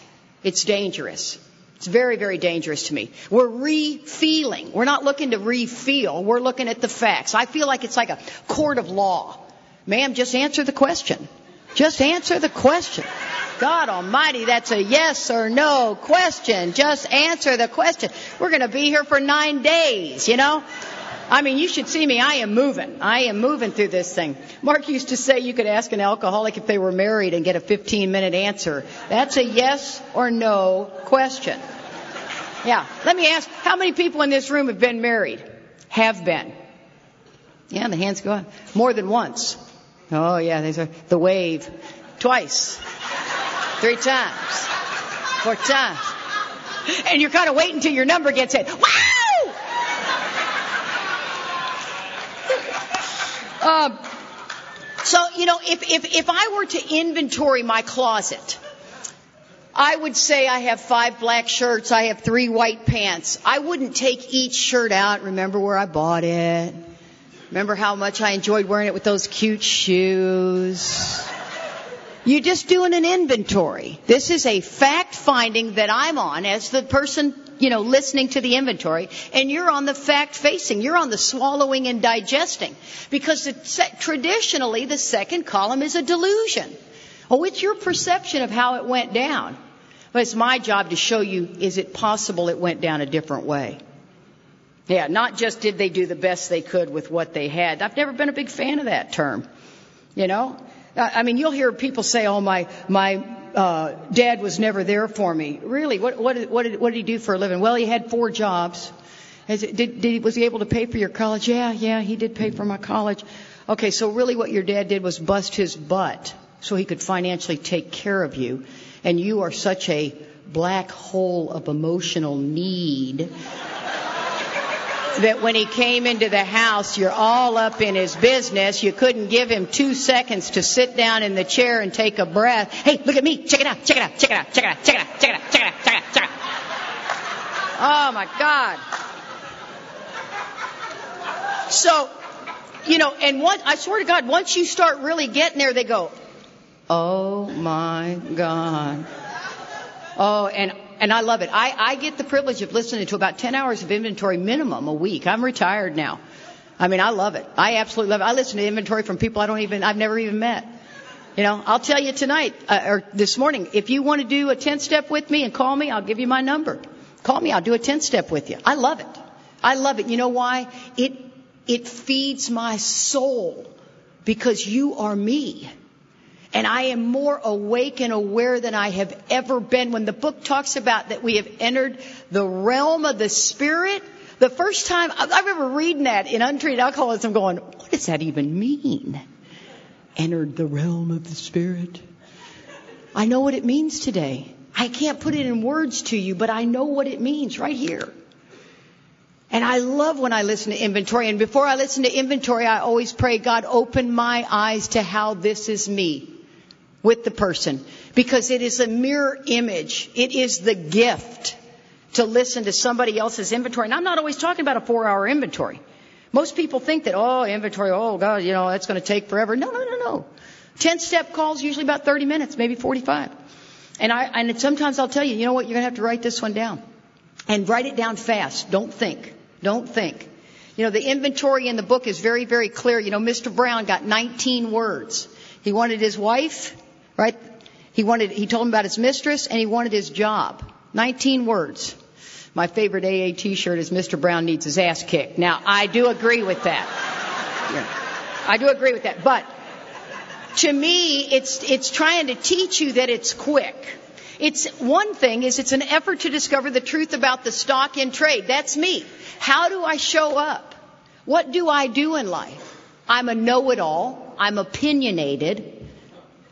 it's dangerous. It's very, very dangerous to me. We're re-feeling. We're not looking to re-feel. We're looking at the facts. I feel like it's like a court of law. Ma'am, just answer the question. Just answer the question. God almighty, that's a yes or no question. Just answer the question. We're going to be here for 9 days, you know. I mean, you should see me. I am moving. I am moving through this thing. Mark used to say you could ask an alcoholic if they were married and get a 15-minute answer. That's a yes or no question. Yeah. Let me ask, how many people in this room have been married? Have been. Yeah, the hands go up. More than once. Oh, yeah, there's the wave. Twice. 3 times. 4 times. And you're kind of waiting until your number gets hit. Wow! So, you know, if I were to inventory my closet, I would say I have 5 black shirts, I have 3 white pants. I wouldn't take each shirt out, remember where I bought it. Remember how much I enjoyed wearing it with those cute shoes. You're just doing an inventory. This is a fact-finding that I'm on as the person, you know, listening to the inventory. And you're on the fact-facing. You're on the swallowing and digesting. Because traditionally, the second column is a delusion. Oh, it's your perception of how it went down. But it's my job to show you, is it possible it went down a different way? Yeah, not just did they do the best they could with what they had. I've never been a big fan of that term. You know? I mean, you'll hear people say, oh, my dad was never there for me. Really? What did he do for a living? Well, he had 4 jobs. Was he able to pay for your college? Yeah, he did pay for my college. Okay, so really what your dad did was bust his butt so he could financially take care of you. And you are such a black hole of emotional need that when he came into the house, you're all up in his business. You couldn't give him 2 seconds to sit down in the chair and take a breath. Hey, look at me. Check it out. Check it out. Check it out. Check it out. Check it out. Check it out. Check it out. Check it out. Check it out. Oh, my God. So, you know, and I swear to God, once you start really getting there, they go, oh, my God. Oh, and I love it. I get the privilege of listening to about 10 hours of inventory minimum a week. I'm retired now. I mean, I love it. I absolutely love it. I listen to inventory from people I've never even met. You know, I'll tell you tonight, or this morning, if you want to do a 10-step with me and call me, I'll give you my number. Call me, I'll do a 10-step with you. I love it. I love it. You know why? It feeds my soul because you are me. And I am more awake and aware than I have ever been. When the book talks about that we have entered the realm of the Spirit, the first time, I remember reading that in Untreated Alcoholism going, what does that even mean? Entered the realm of the Spirit. I know what it means today. I can't put it in words to you, but I know what it means right here. And I love when I listen to inventory. And before I listen to inventory, I always pray, God, open my eyes to how this is me with the person, because it is a mirror image. It is the gift to listen to somebody else's inventory. And I'm not always talking about a 4-hour inventory. Most people think that, inventory, God, you know, that's going to take forever. No. 10-step calls, usually about 30 minutes, maybe 45. And sometimes I'll tell you, you know what, you're going to have to write this one down. And write it down fast. Don't think. You know, the inventory in the book is very, very clear. You know, Mr. Brown got 19 words. He wanted his wife, right? He told him about his mistress, and he wanted his job. 19 words. My favorite AA t-shirt is Mr. Brown needs his ass kicked. Now, I do agree with that. Yeah. I do agree with that. But to me, it's trying to teach you that it's quick. It's one thing is it's an effort to discover the truth about the stock in trade. That's me. How do I show up? What do I do in life? I'm a know-it-all. I'm opinionated.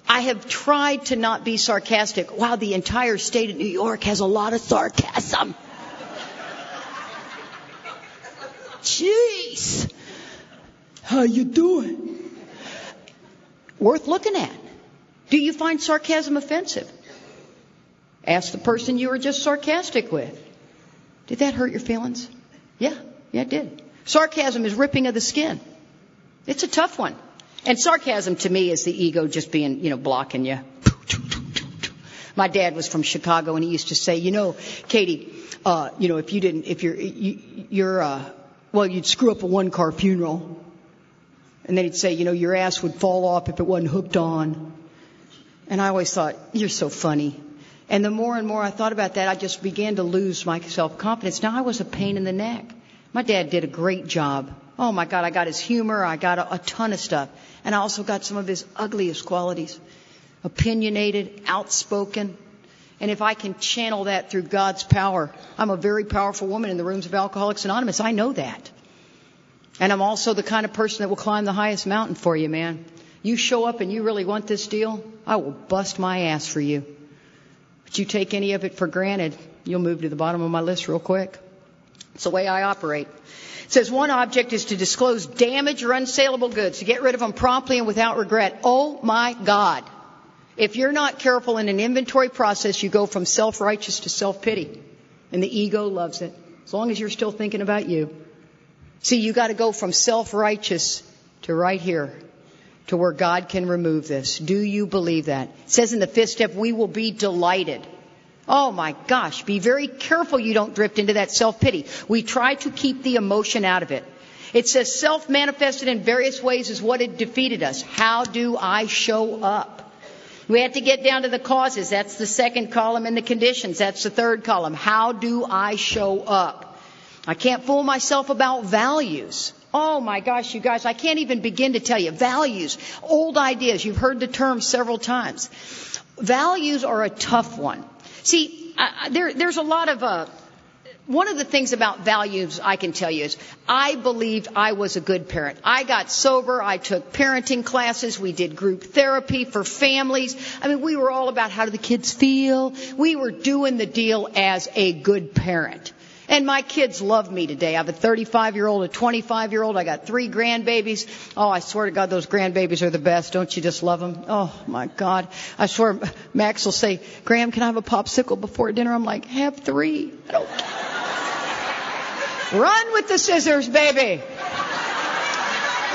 I have tried to not be sarcastic. Wow, the entire state of New York has a lot of sarcasm. Jeez. How you doing? Worth looking at. Do you find sarcasm offensive? Ask the person you were just sarcastic with. Did that hurt your feelings? Yeah, it did. Sarcasm is ripping of the skin. It's a tough one. And sarcasm to me is the ego just being, blocking you. My dad was from Chicago, and he used to say, Katie, you'd screw up a one-car funeral. And then he'd say, your ass would fall off if it wasn't hooked on. And I always thought, you're so funny. And the more and more I thought about that, I just began to lose my self-confidence. Now I was a pain in the neck. My dad did a great job. Oh, my God, I got his humor. I got a ton of stuff. And I also got some of his ugliest qualities. Opinionated, outspoken. And if I can channel that through God's power, I'm a very powerful woman in the rooms of Alcoholics Anonymous. I know that. And I'm also the kind of person that will climb the highest mountain for you, man. You show up and you really want this deal, I will bust my ass for you. But you take any of it for granted, you'll move to the bottom of my list real quick. It's the way I operate. It says one object is to disclose damaged or unsaleable goods, to get rid of them promptly and without regret. Oh, my God. If you're not careful in an inventory process, you go from self-righteous to self-pity. And the ego loves it, as long as you're still thinking about you. See, you got to go from self-righteous to right here, to where God can remove this. Do you believe that? It says in the fifth step, we will be delighted. Oh my gosh, be very careful you don't drift into that self-pity. We try to keep the emotion out of it. It says self-manifested in various ways is what had defeated us. How do I show up? We have to get down to the causes. That's the second column, and the conditions. That's the third column. How do I show up? I can't fool myself about values. Oh my gosh, you guys, I can't even begin to tell you. Values, old ideas. You've heard the term several times. Values are a tough one. See, there's a lot of, one of the things about values I can tell you is I believed I was a good parent. I got sober. I took parenting classes. We did group therapy for families. I mean, we were all about how do the kids feel. We were doing the deal as a good parent. And my kids love me today. I have a 35-year-old, a 25-year-old. I got 3 grandbabies. Oh, I swear to God, those grandbabies are the best. Don't you just love them? Oh, my God. I swear, Max will say, Graham, can I have a popsicle before dinner? I'm like, have 3. I don't care. Run with the scissors, baby.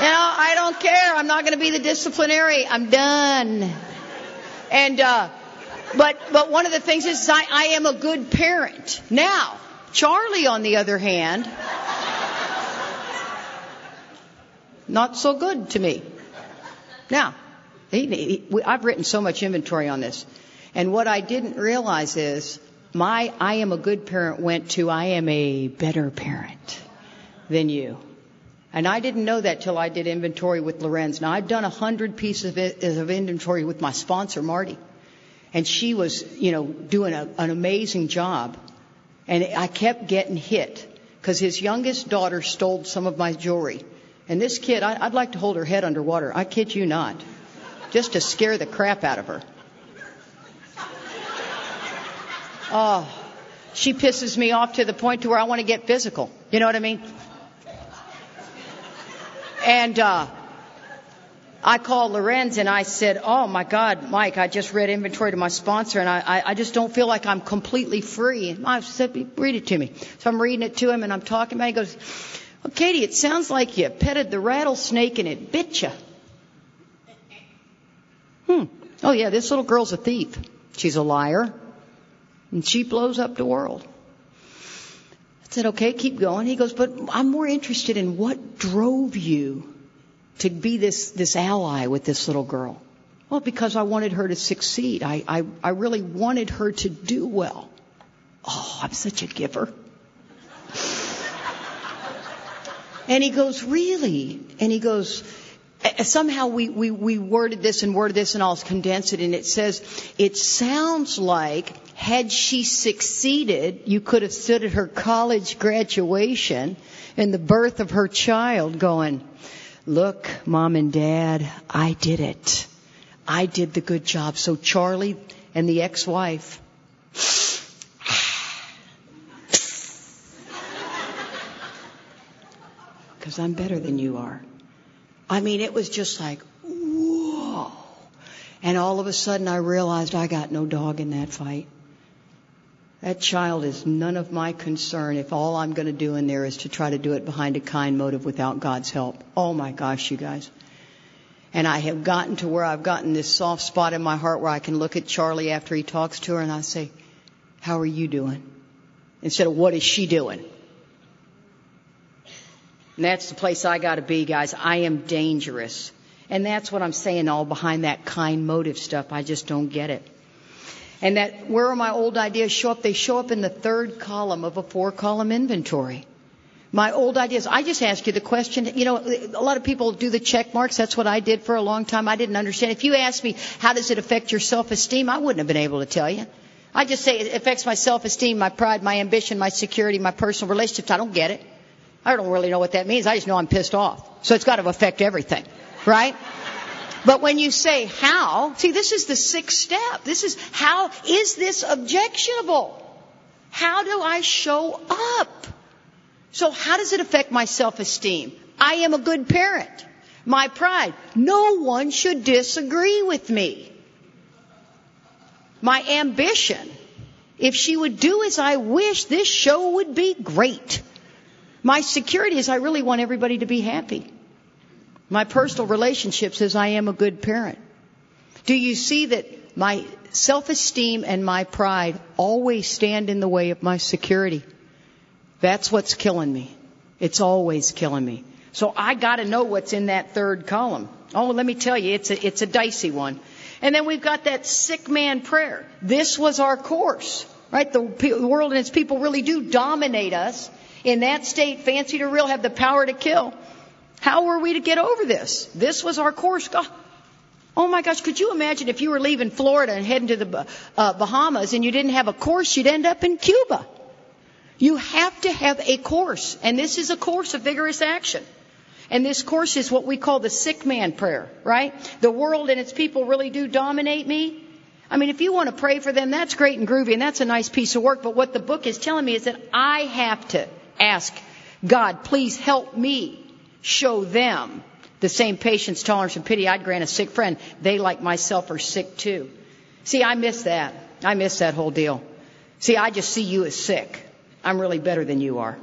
I don't care. I'm not going to be the disciplinary. I'm done. And, but one of the things is I am a good parent. Now, Charlie, on the other hand, not so good to me. Now, I've written so much inventory on this. And what I didn't realize is my I am a good parent went to I am a better parent than you. And I didn't know that till I did inventory with Lorenz. Now, I've done 100 pieces of inventory with my sponsor, Marty. And she was, doing an amazing job. And I kept getting hit because his youngest daughter stole some of my jewelry. And this kid, I'd like to hold her head underwater. I kid you not. Just to scare the crap out of her. Oh, she pisses me off to the point to where I want to get physical. You know what I mean? And I called Lorenz and I said, oh, my God, Mike, I just read inventory to my sponsor and I just don't feel like I'm completely free. And I said, read it to me. So I'm reading it to him and I'm talking about it. He goes, well, Katie, it sounds like you petted the rattlesnake and it bit you. Oh, yeah, this little girl's a thief. She's a liar. And she blows up the world. I said, okay, keep going. He goes, but I'm more interested in what drove you to be this ally with this little girl. Well, because I wanted her to succeed. I really wanted her to do well. Oh, I'm such a giver. And he goes, really? And he goes, somehow we worded this and I'll condense it. And it says, it sounds like had she succeeded, you could have stood at her college graduation and the birth of her child going, look, Mom and Dad, I did it. I did the good job. So Charlie and the ex-wife, because I'm better than you are. I mean, it was just like, whoa. And all of a sudden I realized I got no dog in that fight. That child is none of my concern if all I'm going to do in there is to try to do it behind a kind motive without God's help. Oh my gosh, you guys. And I have gotten to where I've gotten this soft spot in my heart where I can look at Charlie after he talks to her and I say, how are you doing? Instead of what is she doing? And that's the place I got to be, guys. I am dangerous. And that's what I'm saying all behind that kind motive stuff. I just don't get it. And that where my old ideas show up, they show up in the third column of a 4-column inventory. My old ideas. I just ask you the question, you know, a lot of people do the check marks. That's what I did for a long time. I didn't understand. If you asked me, how does it affect your self-esteem? I wouldn't have been able to tell you. I just say it affects my self-esteem, my pride, my ambition, my security, my personal relationships. I don't get it. I don't really know what that means. I just know I'm pissed off. So it's got to affect everything, right? But when you say how, see, this is the 6th step. This is how is this objectionable? How do I show up? So how does it affect my self-esteem? I am a good parent. My pride. No one should disagree with me. My ambition. If she would do as I wish, this show would be great. My security is I really want everybody to be happy. My personal relationships is I am a good parent. Do you see that my self-esteem and my pride always stand in the way of my security? That's what's killing me. It's always killing me. So I got to know what's in that third column. Oh, let me tell you, it's a dicey one. And then we've got that sick man prayer. This was our course, right? The world and its people really do dominate us. In that state, fancy to real, have the power to kill. How were we to get over this? This was our course. God. Oh my gosh, could you imagine if you were leaving Florida and heading to the Bahamas and you didn't have a course, you'd end up in Cuba. You have to have a course. And this is a course of vigorous action. And this course is what we call the sick man prayer, right? The world and its people really do dominate me. I mean, if you want to pray for them, that's great and groovy, and that's a nice piece of work. But what the book is telling me is that I have to ask God, please help me show them the same patience, tolerance, and pity I'd grant a sick friend. They, like myself, are sick too. See, I miss that. I miss that whole deal. See, I just see you as sick. I'm really better than you are.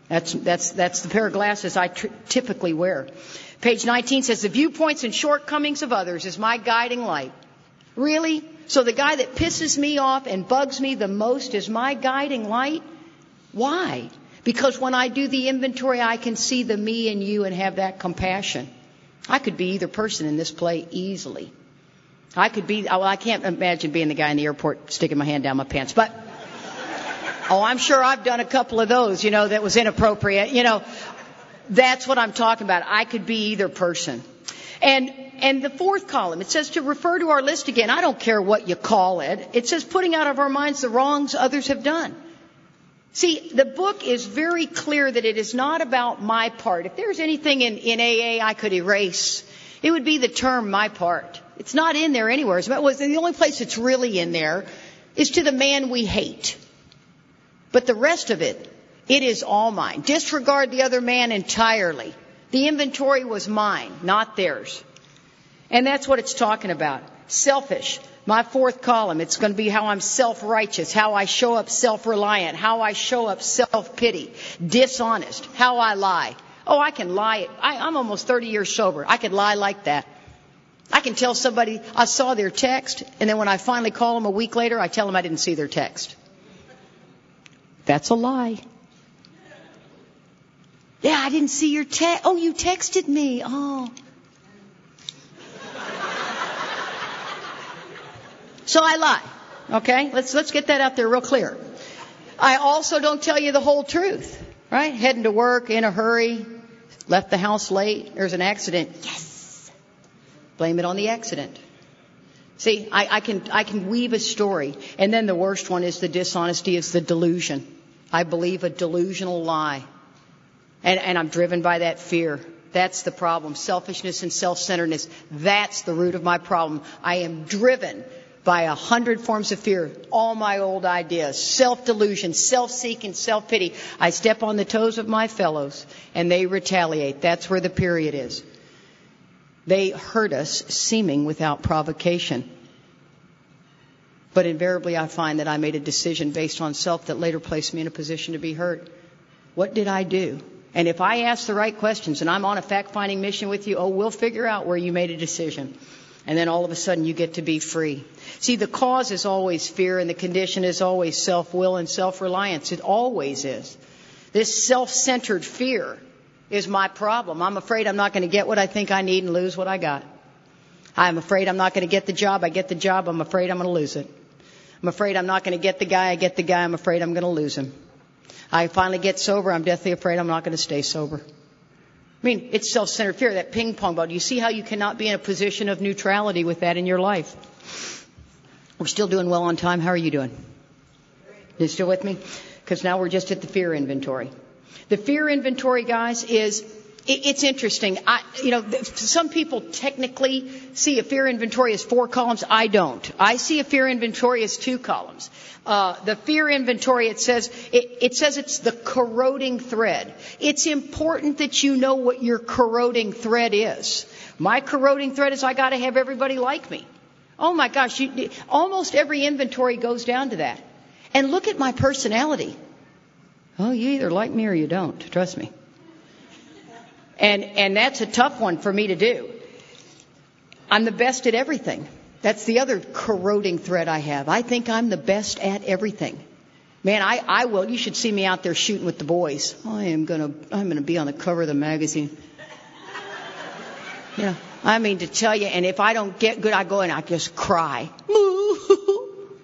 That's the pair of glasses I typically wear. Page 19 says, the viewpoints and shortcomings of others is my guiding light. Really? So the guy that pisses me off and bugs me the most is my guiding light? Why? Because when I do the inventory, I can see the me and you and have that compassion. I could be either person in this play easily. I can't imagine being the guy in the airport sticking my hand down my pants, but I'm sure I've done a couple of those, that was inappropriate. That's what I'm talking about. I could be either person. And the 4th column, it says to refer to our list again. I don't care what you call it. It says putting out of our minds the wrongs others have done. See, the book is very clear that it is not about my part. If there's anything in AA I could erase, it would be the term my part. It's not in there anywhere. The only place it's really in there is to the man we hate. But the rest of it is all mine. Disregard the other man entirely. The inventory was mine, not theirs. And that's what it's talking about. Selfish. My 4th column, it's going to be how I'm self-righteous, how I show up self-reliant, how I show up self-pity, dishonest, how I lie. Oh, I can lie. I'm almost 30 years sober. I could lie like that. I can tell somebody I saw their text, and then when I finally call them a week later, I tell them I didn't see their text. That's a lie. Yeah, I didn't see your text. Oh, you texted me. Oh. So I lie. Okay? Let's get that out there real clear. I also don't tell you the whole truth. Right? Heading to work in a hurry. Left the house late. There's an accident. Yes. Blame it on the accident. See, I can weave a story. And then the worst one is the dishonesty, is the delusion. I believe a delusional lie. And I'm driven by that fear. That's the problem. Selfishness and self-centeredness. That's the root of my problem. I am driven by 100 forms of fear. All my old ideas. Self-delusion, self-seeking, self-pity. I step on the toes of my fellows and they retaliate. That's where the period is. They hurt us seeming without provocation. But invariably I find that I made a decision based on self that later placed me in a position to be hurt. What did I do? And if I ask the right questions and I'm on a fact-finding mission with you, we'll figure out where you made a decision. And then all of a sudden you get to be free. See, the cause is always fear and the condition is always self-will and self-reliance. It always is. This self-centered fear is my problem. I'm afraid I'm not going to get what I think I need and lose what I got. I'm afraid I'm not going to get the job. I get the job. I'm afraid I'm going to lose it. I'm afraid I'm not going to get the guy. I get the guy. I'm afraid I'm going to lose him. I finally get sober. I'm deathly afraid I'm not going to stay sober. I mean, it's self-centered fear, that ping pong ball. Do you see how you cannot be in a position of neutrality with that in your life? We're still doing well on time. How are you doing? You still with me? Because now we're just at the fear inventory. The fear inventory, guys, it's interesting. Some people technically see a fear inventory as 4 columns. I don't. I see a fear inventory as 2 columns. The fear inventory, it says it's the corroding thread. It's important that you know what your corroding thread is. My corroding thread is I got to have everybody like me. Oh my gosh, almost every inventory goes down to that. And look at my personality. Oh, you either like me or you don't. Trust me. And that's a tough one for me to do. I'm the best at everything. That's the other corroding thread I have. I think I'm the best at everything. Man, I will. You should see me out there shooting with the boys. I'm gonna be on the cover of the magazine. Yeah, I mean to tell you. And if I don't get good, I go and I just cry.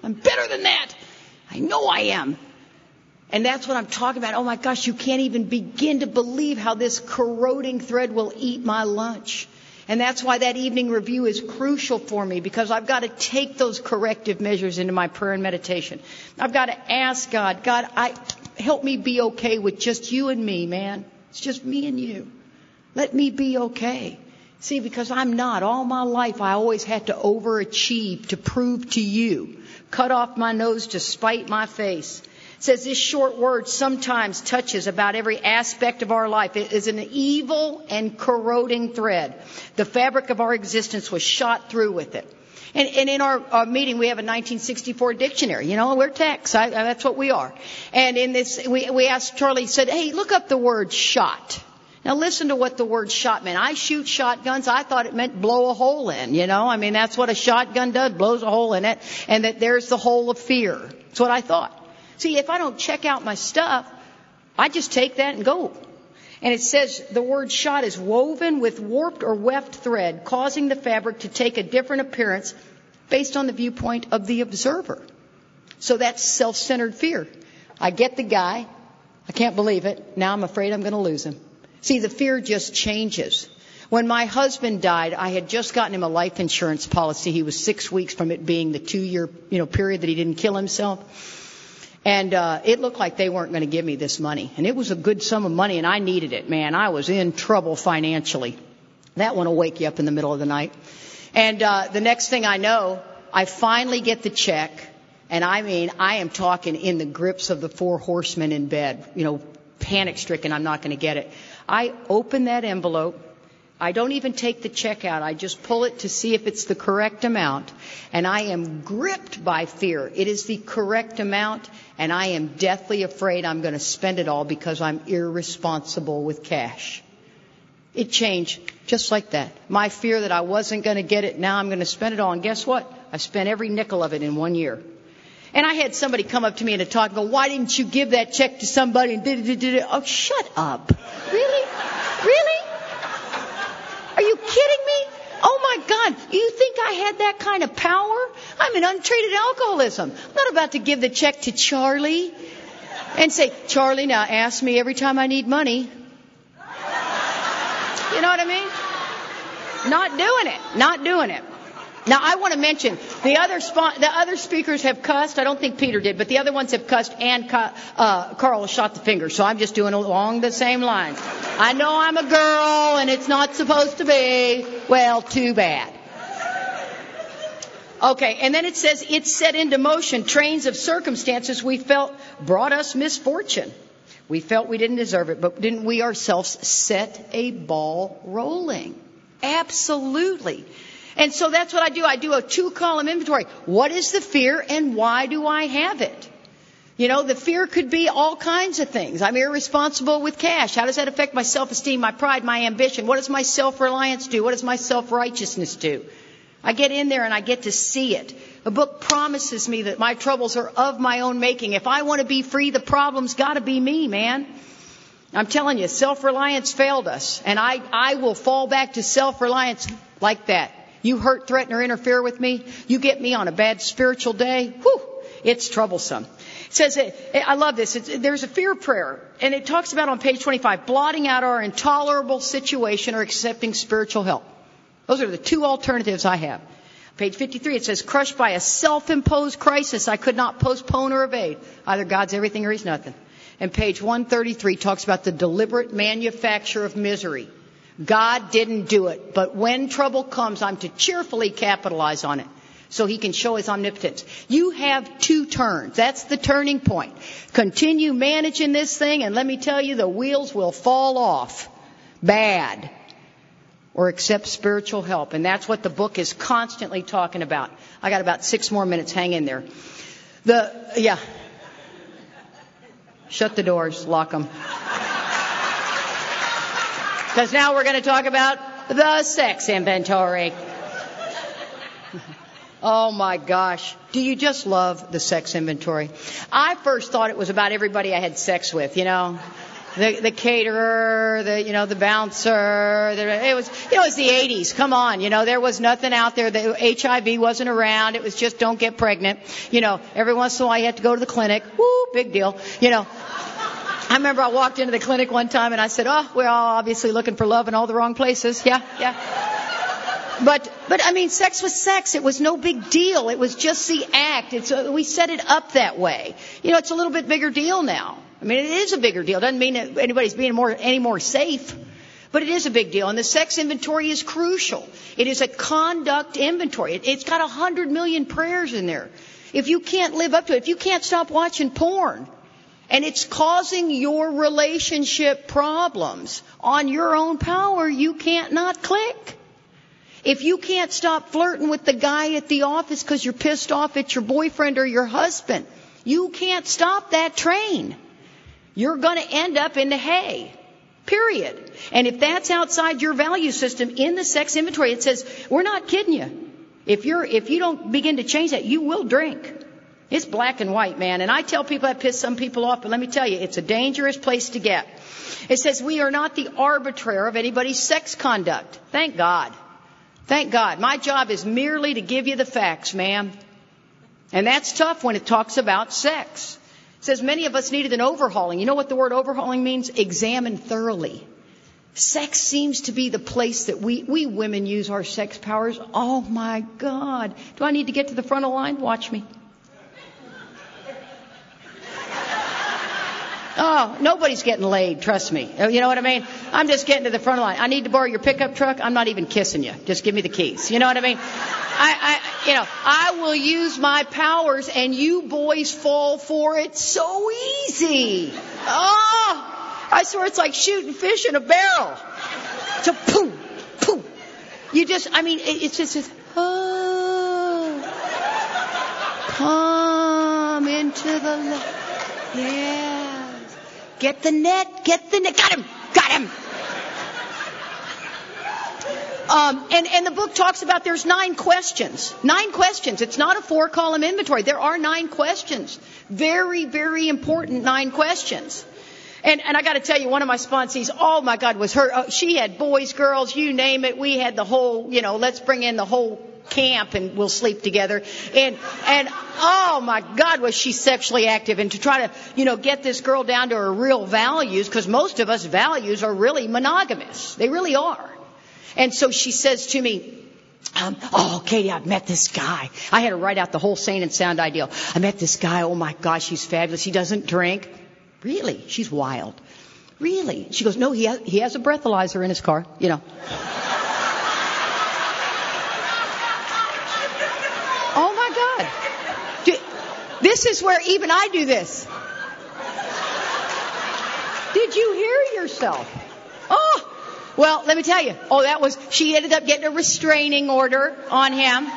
I'm better than that. I know I am. And that's what I'm talking about. Oh my gosh, you can't even begin to believe how this corroding thread will eat my lunch. And that's why that evening review is crucial for me, because I've got to take those corrective measures into my prayer and meditation. I've got to ask God, help me be okay with just you and me, man. It's just me and you. Let me be okay. See, because I'm not. All my life I always had to overachieve to prove to you. Cut off my nose to spite my face. It says this short word sometimes touches about every aspect of our life. It is an evil and corroding thread. The fabric of our existence was shot through with it. And in our meeting, we have a 1964 dictionary. You know, we're techs. That's what we are. And in this, we asked Charlie, said, hey, look up the word shot. Now listen to what the word shot meant. I shoot shotguns. I thought it meant blow a hole in, you know. I mean, that's what a shotgun does, blows a hole in it. And that there's the hole of fear. That's what I thought. See, if I don't check out my stuff, I just take that and go. And it says the word shot is woven with warped or weft thread, causing the fabric to take a different appearance based on the viewpoint of the observer. So that's self-centered fear. I get the guy. I can't believe it. Now I'm afraid I'm going to lose him. See, the fear just changes. When my husband died, I had just gotten him a life insurance policy. He was 6 weeks from it being the 2-year, period that he didn't kill himself. And it looked like they weren't going to give me this money. And it was a good sum of money, and I needed it, man. I was in trouble financially. That one will wake you up in the middle of the night. And the next thing I know, I finally get the check. And I mean, I am talking in the grips of the 4 horsemen in bed, panic-stricken, I'm not going to get it. I open that envelope. I don't even take the check out. I just pull it to see if it's the correct amount. And I am gripped by fear. It is the correct amount, and I am deathly afraid I'm going to spend it all because I'm irresponsible with cash. It changed just like that. My fear that I wasn't going to get it, now I'm going to spend it all. And guess what? I spent every nickel of it in 1 year. And I had somebody come up to me in a talk and go, why didn't you give that check to somebody? And oh, shut up. Really? Really? Are you kidding me? Oh my God, you think I had that kind of power? I'm in untreated alcoholism. I'm not about to give the check to Charlie and say, Charlie, now ask me every time I need money. You know what I mean? Not doing it. Now, I want to mention, the other speakers have cussed. I don't think Peter did, but the other ones have cussed, and Karl shot the finger. So I'm just doing along the same lines. I know I'm a girl, and it's not supposed to be. Well, too bad. Okay, and then it says, it set into motion trains of circumstances we felt brought us misfortune. We felt we didn't deserve it, but didn't we ourselves set a ball rolling? Absolutely. And so that's what I do. I do a 2-column inventory. What is the fear and why do I have it? You know, the fear could be all kinds of things. I'm irresponsible with cash. How does that affect my self-esteem, my pride, my ambition? What does my self-reliance do? What does my self-righteousness do? I get in there and I get to see it. The book promises me that my troubles are of my own making. If I want to be free, the problem's got to be me, man. I'm telling you, self-reliance failed us. And I will fall back to self-reliance like that. You hurt, threaten, or interfere with me. You get me on a bad spiritual day. Whew, it's troublesome. It says, I love this. There's a fear prayer. And it talks about on page 25, blotting out our intolerable situation or accepting spiritual help. Those are the 2 alternatives I have. Page 53, it says, crushed by a self-imposed crisis I could not postpone or evade. Either God's everything or He's nothing. And page 133 talks about the deliberate manufacture of misery. God didn't do it, but when trouble comes, I'm to cheerfully capitalize on it so He can show His omnipotence. You have 2 turns. That's the turning point. Continue managing this thing, and let me tell you, the wheels will fall off bad. Or accept spiritual help. And that's what the book is constantly talking about. I got about 6 more minutes. Hang in there. Shut the doors. Lock them. Because now we're going to talk about the sex inventory. Oh my gosh. Do you just love the sex inventory? I first thought it was about everybody I had sex with, you know. The caterer, the bouncer. It was the 80s. Come on, there was nothing out there. The HIV wasn't around. It was just don't get pregnant. Every once in a while you had to go to the clinic. Woo, big deal. I remember I walked into the clinic one time and I said, oh, we're all obviously looking for love in all the wrong places. Yeah. But I mean, sex was sex. It was no big deal. It was just the act. We set it up that way. It's a little bit bigger deal now. I mean, it is a bigger deal. It doesn't mean that anybody's being any more safe, but it is a big deal. And the sex inventory is crucial. It is a conduct inventory. It's got 100 million prayers in there. If you can't live up to it, if you can't stop watching porn, and it's causing your relationship problems on your own power, you can't not click. If you can't stop flirting with the guy at the office because you're pissed off at your boyfriend or your husband, you can't stop that train. You're going to end up in the hay. Period. And if that's outside your value system in the sex inventory, it says, we're not kidding you. If you don't begin to change that, you will drink. It's black and white, man. And I tell people that piss some people off, but let me tell you, it's a dangerous place to get. It says we are not the arbitrator of anybody's sex conduct. Thank God. Thank God. My job is merely to give you the facts, ma'am. And that's tough when it talks about sex. It says many of us needed an overhauling. You know what the word overhauling means? Examine thoroughly. Sex seems to be the place that we women use our sex powers. Oh my God. Do I need to get to the front of the line? Watch me. Oh, nobody's getting laid, trust me. You know what I mean? I'm just getting to the front of the line. I need to borrow your pickup truck. I'm not even kissing you. Just give me the keys. You know what I mean? I will use my powers and you boys fall for it so easy. Oh, I swear it's like shooting fish in a barrel. It's a poof, poof. It's just, oh, come into the light. Yeah. Get the net. Got him. And the book talks about there's 9 questions. 9 questions. It's not a 4-column inventory. There are 9 questions. Very, very important 9 questions. And I got to tell you, one of my sponsees, oh my God, was her. She had boys, girls, you name it. We had the whole, let's bring in the whole camp and we'll sleep together. And oh my God, was she sexually active. And to try to, get this girl down to her real values, because most of us values are really monogamous. They really are. And so she says to me, Katie, I've met this guy. I had to write out the whole sane and sound ideal. I met this guy. Oh my gosh, he's fabulous. He doesn't drink. Really? She's wild. Really? She goes, no, he has a breathalyzer in his car, Oh my God. This is where even I do this. Did you hear yourself? Oh, Well, let me tell you. She ended up getting a restraining order on him.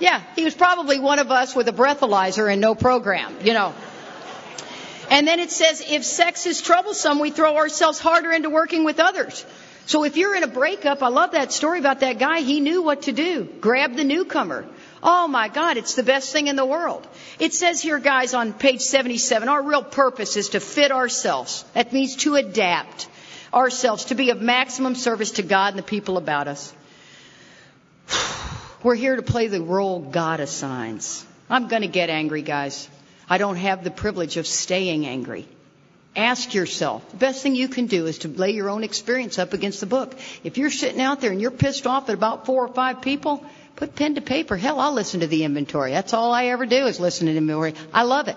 Yeah, he was probably one of us with a breathalyzer and no program, And then it says, if sex is troublesome, we throw ourselves harder into working with others. So if you're in a breakup, I love that story about that guy. He knew what to do. Grab the newcomer. Oh my God, it's the best thing in the world. It says here, guys, on page 77, our real purpose is to fit ourselves. That means to adapt ourselves, to be of maximum service to God and the people about us. We're here to play the role God assigns. I'm going to get angry, guys. I don't have the privilege of staying angry. Ask yourself, the best thing you can do is to lay your own experience up against the book. If you're sitting out there and you're pissed off at about 4 or 5 people, put pen to paper. Hell, I'll listen to the inventory. That's all I ever do is listen to the inventory. I love it.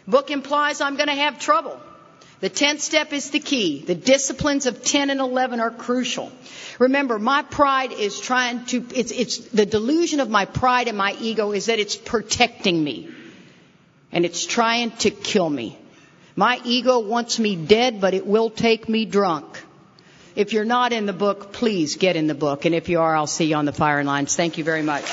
Book implies I'm going to have trouble. The 10th step is the key. The disciplines of 10 and 11 are crucial. Remember, my pride is it's the delusion of my pride and my ego is that it's protecting me. And it's trying to kill me. My ego wants me dead, but it will take me drunk. If you're not in the book, please get in the book. And if you are, I'll see you on the firing lines. Thank you very much.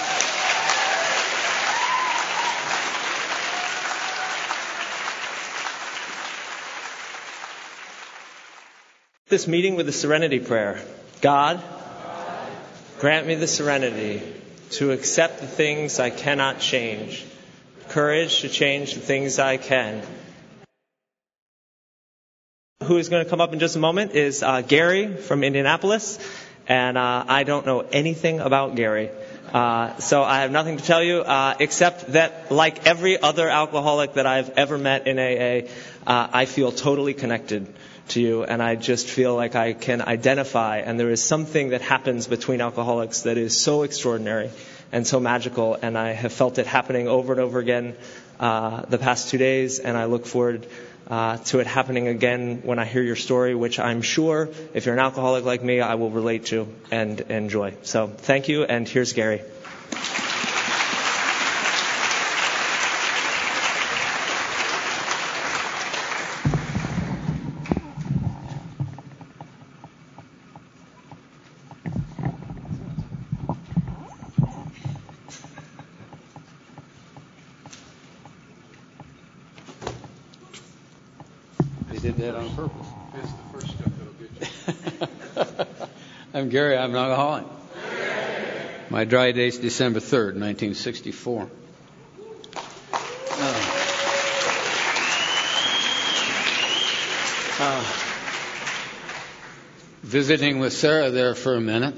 This meeting with the serenity prayer. God, grant me the serenity to accept the things I cannot change, courage to change the things I can. Who is going to come up in just a moment is Gary from Indianapolis, and I don't know anything about Gary. So I have nothing to tell you except that, like every other alcoholic that I've ever met in AA, I feel totally connected to you, and I just feel like I can identify, and there is something that happens between alcoholics that is so extraordinary and so magical, and I have felt it happening over and over again the past 2 days, and I look forward to it happening again when I hear your story, which I'm sure, if you're an alcoholic like me, I will relate to and enjoy. So thank you, and here's Gary. Did that on purpose. That's the first step that'll get you. I'm Gary. I'm an alcoholic. My dry date's December 3rd, 1964. Visiting with Sarah there for a minute.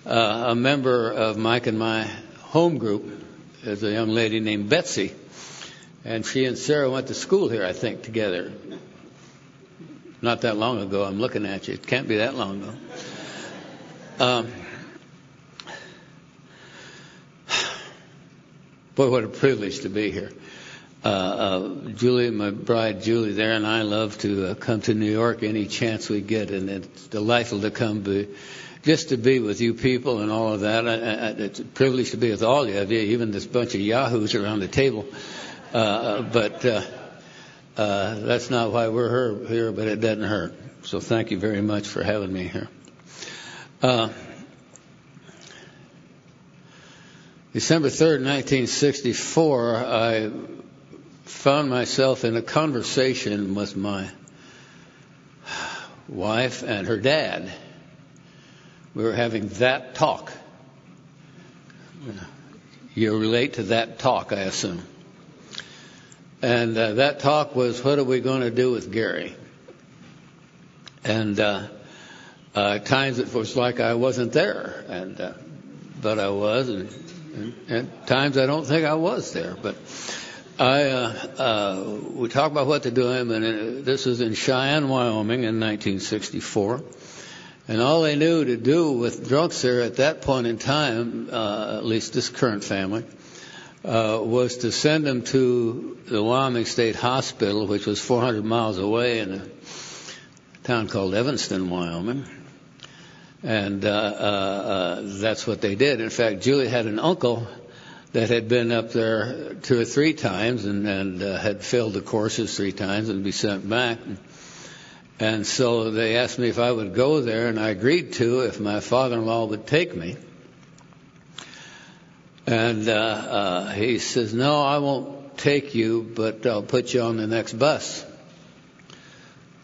A member of Mike and my home group is a young lady named Betsy. And she and Sarah went to school here, I think, together. Not that long ago. I'm looking at you. It can't be that long ago. Boy, what a privilege to be here. Julie, my bride Julie there, and I love to come to New York any chance we get, and it's delightful to come just to be with you people and all of that. It's a privilege to be with all of you, even this bunch of yahoos around the table. But that's not why we're here, but it doesn't hurt. So thank you very much for having me here. December 3rd, 1964, I found myself in a conversation with my wife and her dad. We were having that talk. You relate to that talk, I assume. And that talk was, what are we going to do with Gary? And times it was like I wasn't there, but I was, and times I don't think I was there. But we talked about what to do him, and this was in Cheyenne, Wyoming, in 1964. And all they knew to do with drunks there at that point in time, at least this current family, was to send them to the Wyoming State Hospital, which was 400 miles away in a town called Evanston, Wyoming. And that's what they did. In fact, Julie had an uncle that had been up there 2 or 3 times and had failed the courses 3 times and be sent back. And so they asked me if I would go there, and I agreed to if my father-in-law would take me. And he says, no, I won't take you, but I'll put you on the next bus.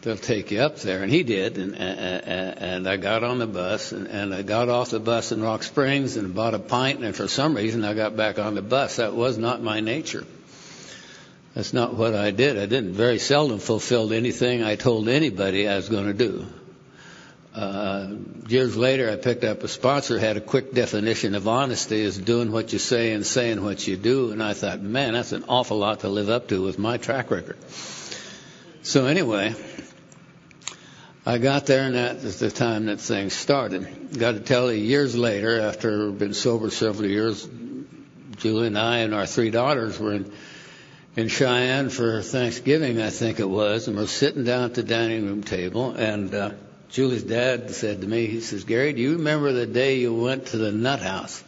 They'll take you up there. And he did, and I got on the bus, and I got off the bus in Rock Springs and bought a pint, and for some reason I got back on the bus. That was not my nature. That's not what I did. I didn't very seldom fulfill anything I told anybody I was going to do. Years later, I picked up a sponsor, had a quick definition of honesty as doing what you say and saying what you do. And I thought, man, that's an awful lot to live up to with my track record. So anyway, I got there, and that was the time that things started. Got to tell you, years later, after I've been sober several years, Julie and I and our 3 daughters were in Cheyenne for Thanksgiving, I think it was, and we're sitting down at the dining room table, and Julie's dad said to me, he says, Gary, do you remember the day you went to the nut house?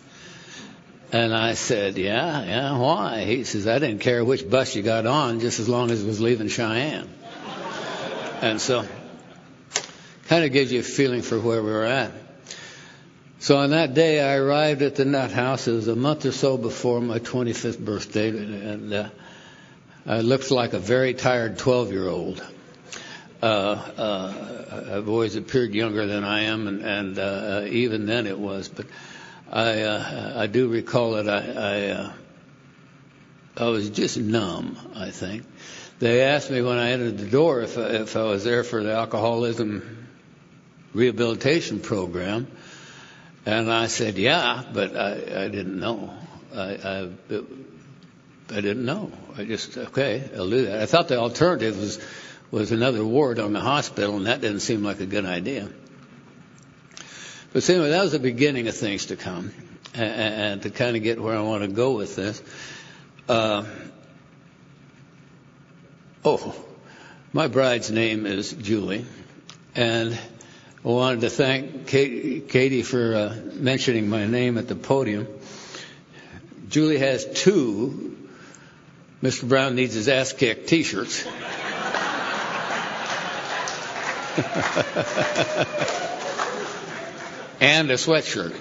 And I said, yeah, why? He says, I didn't care which bus you got on, just as long as it was leaving Cheyenne. And so, kind of gives you a feeling for where we were at. So on that day, I arrived at the nut house. It was a month or so before my 25th birthday, and I looked like a very tired 12-year-old. I've always appeared younger than I am, and even then it was. But I do recall that I was just numb, I think. They asked me when I entered the door if I was there for the alcoholism rehabilitation program, and I said, yeah, but I didn't know. I didn't know. I just, okay, I'll do that. I thought the alternative was another ward on the hospital, and that didn't seem like a good idea. But anyway, that was the beginning of things to come, and to kind of get where I want to go with this. My bride's name is Julie, and I wanted to thank Katie for mentioning my name at the podium. Julie has 2 Mr. Brown Needs His Ass Kicked T-shirts. And a sweatshirt.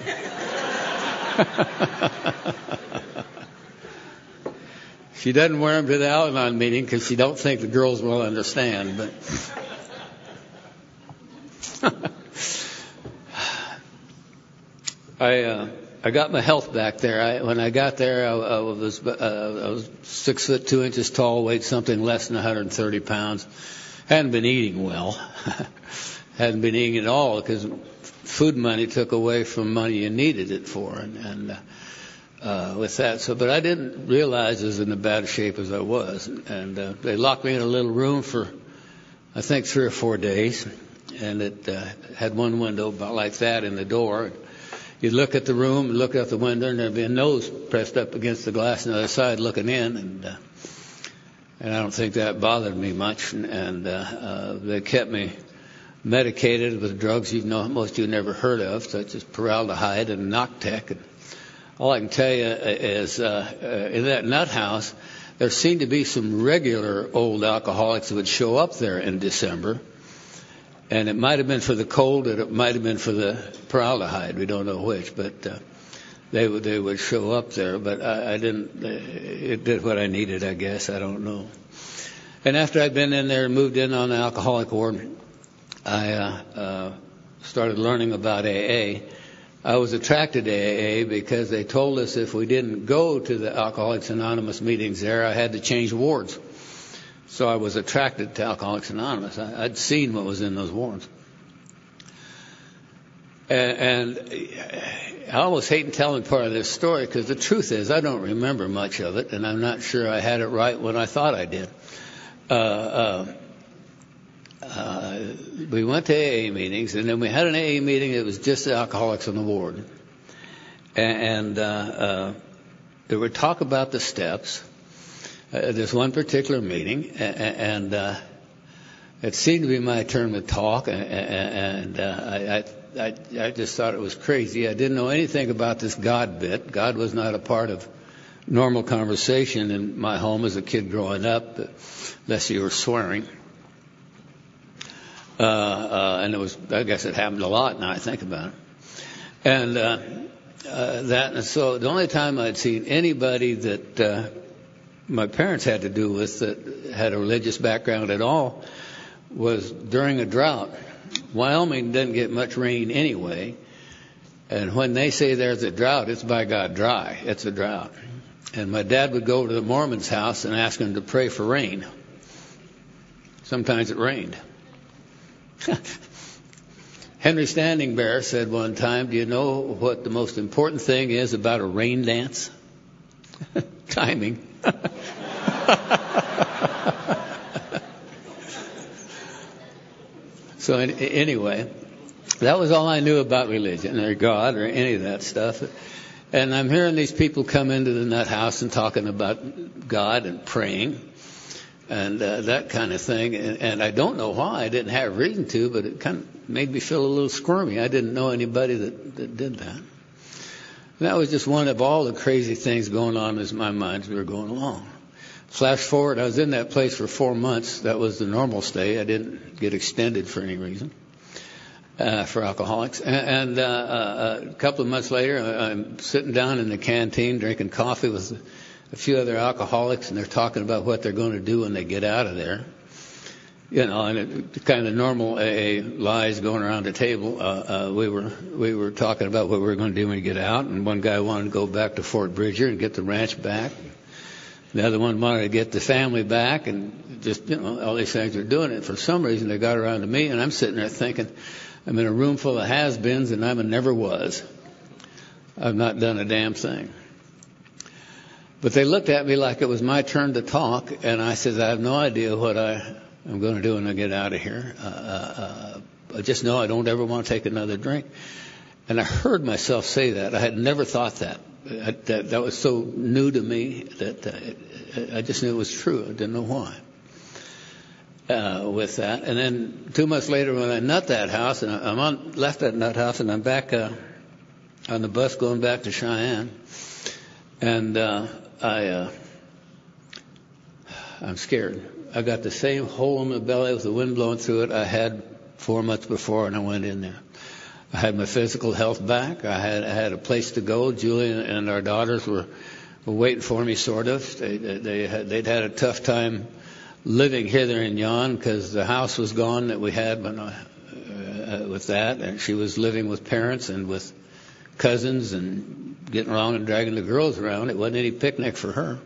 She doesn't wear them to the Al-Anon meeting because she don't think the girls will understand. But I got my health back there. When I got there, I was 6 foot 2 inches tall, weighed something less than 130 pounds. Hadn't been eating well. Hadn't been eating at all because food money took away from money you needed it for, and with that. So, but I didn't realize I was in as bad shape as I was, and they locked me in a little room for, I think, 3 or 4 days, and it had one window about like that in the door. You'd look at the room, look out the window, and there'd be a nose pressed up against the glass on the other side looking in, and I don't think that bothered me much. And they kept me medicated with drugs most of you never heard of, such as paraldehyde and Noctec. And all I can tell you is in that nut house, there seemed to be some regular old alcoholics that would show up there in December. And it might have been for the cold, and it might have been for the paraldehyde. We don't know which, but they would show up there. But I didn't. It did what I needed, I guess. I don't know. And after I'd been in there and moved in on the alcoholic ward, I started learning about AA. I was attracted to AA because they told us if we didn't go to the Alcoholics Anonymous meetings there, I had to change wards. So I was attracted to Alcoholics Anonymous. I'd seen what was in those wards. And I almost hate telling part of this story because the truth is I don't remember much of it, and I'm not sure I had it right when I thought I did. We went to AA meetings, and then we had an AA meeting that was just the alcoholics on the ward. And there would talk about the steps. There's one particular meeting, and it seemed to be my turn to talk, and I just thought it was crazy. I didn't know anything about this God bit. God was not a part of normal conversation in my home as a kid growing up, unless you were swearing. And I guess it happened a lot now I think about it. And and so the only time I'd seen anybody that my parents had to do with that had a religious background at all was during a drought. Wyoming doesn't get much rain anyway. And when they say there's a drought, it's by God dry. It's a drought. And my dad would go to the Mormon's house and ask them to pray for rain. Sometimes it rained. Henry Standing Bear said one time, do you know what the most important thing is about a rain dance? Timing. So anyway, that was all I knew about religion or God or any of that stuff. And I'm hearing these people come into the nut house and talking about God and praying and that kind of thing. And I don't know why. I didn't have reason to, but it kind of made me feel a little squirmy. I didn't know anybody that did that. And that was just one of all the crazy things going on in my mind as we were going along. Flash forward, I was in that place for 4 months. That was the normal stay. I didn't get extended for any reason. For alcoholics. And a couple of months later, I'm sitting down in the canteen drinking coffee with a few other alcoholics, and they're talking about what they're going to do when they get out of there. You know, and it kind of normal AA lies going around the table. We were talking about what we were going to do when we get out, and one guy wanted to go back to Fort Bridger and get the ranch back. The other one wanted to get the family back, and just, you know, all these things are doing it. For some reason, they got around to me, and I'm sitting there thinking, I'm in a room full of has-beens, and I'm a never was. I've not done a damn thing. But they looked at me like it was my turn to talk, and I said, I have no idea what I'm going to do when I get out of here. I just know I don't ever want to take another drink. And I heard myself say that. I had never thought that. That was so new to me that I just knew it was true. I didn't know why. With that. And then 2 months later when I nut that house, and left that nut house, and I'm back on the bus going back to Cheyenne. And I'm scared. I got the same hole in my belly with the wind blowing through it I had 4 months before, and I went in there. I had my physical health back. I had a place to go. Julie and our daughters were waiting for me, sort of. They'd had a tough time living hither and yon because the house was gone that we had with that, and she was living with parents and with cousins and getting around and dragging the girls around. It wasn't any picnic for her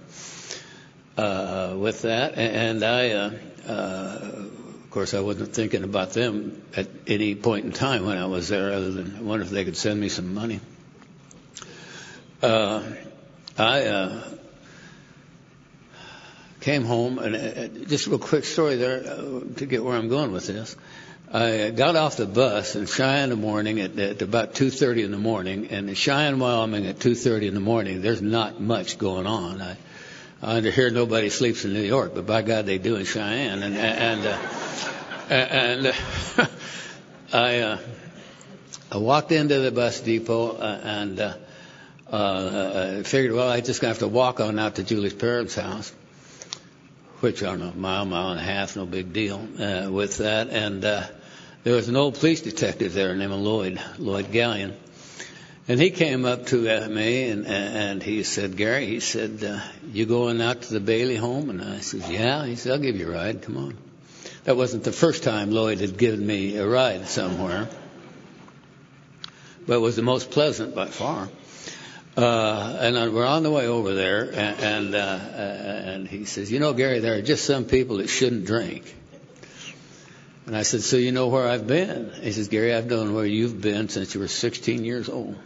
with that, and of course I wasn't thinking about them at any point in time when I was there, other than I wonder if they could send me some money. I came home, and just a real quick story there to get where I'm going with this. I got off the bus in Cheyenne in the morning at about 2:30 in the morning, and in Cheyenne, Wyoming at 2:30 in the morning, there's not much going on. I hear nobody sleeps in New York, but by God they do in Cheyenne. And I walked into the bus depot and I figured, well, I just gonna have to walk on out to Julie's parents' house, which I don't know, mile and a half, no big deal with that. And there was an old police detective there named Lloyd Gallion. And he came up to me and he said, Gary, he said, you going out to the Bailey home? And I said, yeah. He said, I'll give you a ride. Come on. That wasn't the first time Lloyd had given me a ride somewhere, but it was the most pleasant by far. And we're on the way over there, and he says, you know, Gary, there are just some people that shouldn't drink. And I said, so you know where I've been? He says, Gary, I've known where you've been since you were 16 years old.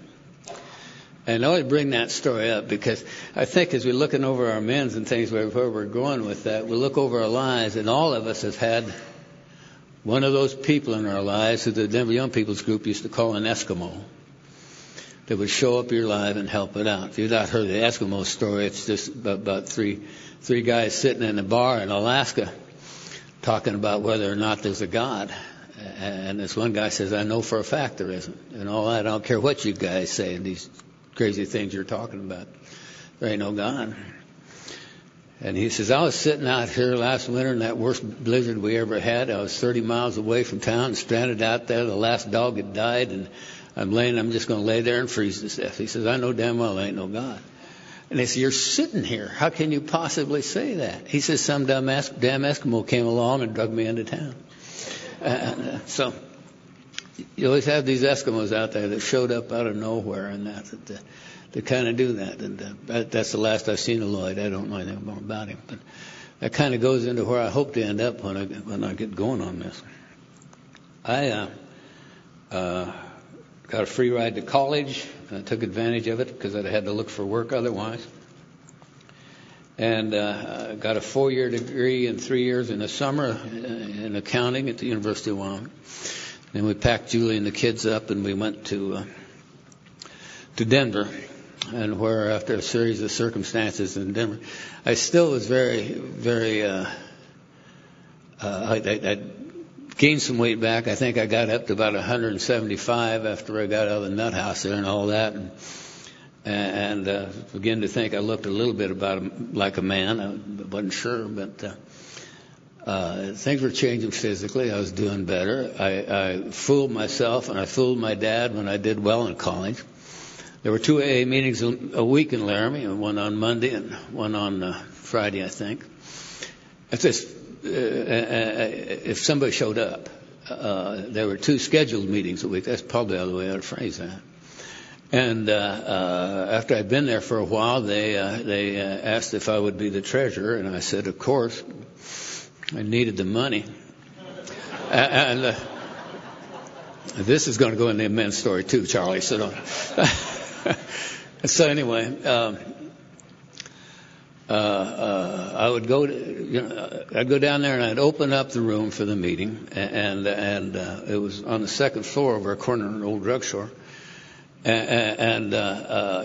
And I always bring that story up because I think as we're looking over our men's and things where we're going with that, we look over our lives, and all of us have had one of those people in our lives who the Denver Young People's Group used to call an Eskimo, that would show up your life and help it out. If you've not heard the Eskimo story, it's just about three guys sitting in a bar in Alaska talking about whether or not there's a God. And this one guy says, I know for a fact there isn't. And all that, I don't care what you guys say, these crazy things you're talking about. There ain't no God. And he says, I was sitting out here last winter in that worst blizzard we ever had. I was 30 miles away from town, stranded out there. The last dog had died, and I'm just going to lay there and freeze to death. He says, I know damn well there ain't no God. And they say, you're sitting here. How can you possibly say that? He says, some damn Eskimo came along and drug me into town. So you always have these Eskimos out there that showed up out of nowhere, and they kind of do that. And that's the last I've seen of Lloyd. I don't know anything more about him. But that kind of goes into where I hope to end up when I get going on this. I got a free ride to college. I took advantage of it because I had to look for work otherwise. And got a 4-year degree in 3 years in the summer in accounting at the University of Wyoming. Then we packed Julie and the kids up, and we went to Denver. And where, after a series of circumstances in Denver, I still was very, very. I gained some weight back. I think I got up to about 175 after I got out of the nut house there and all that, and began to think I looked a little bit like a man. I wasn't sure, but things were changing physically. I was doing better. I fooled myself and I fooled my dad when I did well in college. There were 2 AA meetings a week in Laramie, one on Monday and one on Friday, I think. If somebody showed up, there were 2 scheduled meetings a week. That's probably the way I would phrase that. And after I'd been there for a while, they asked if I would be the treasurer, and I said, of course. I needed the money. And this is going to go in the men's story too, Charlie. So don't. So anyway, I would go I'd go down there and I'd open up the room for the meeting, and it was on the second floor over a corner of an old drugstore, and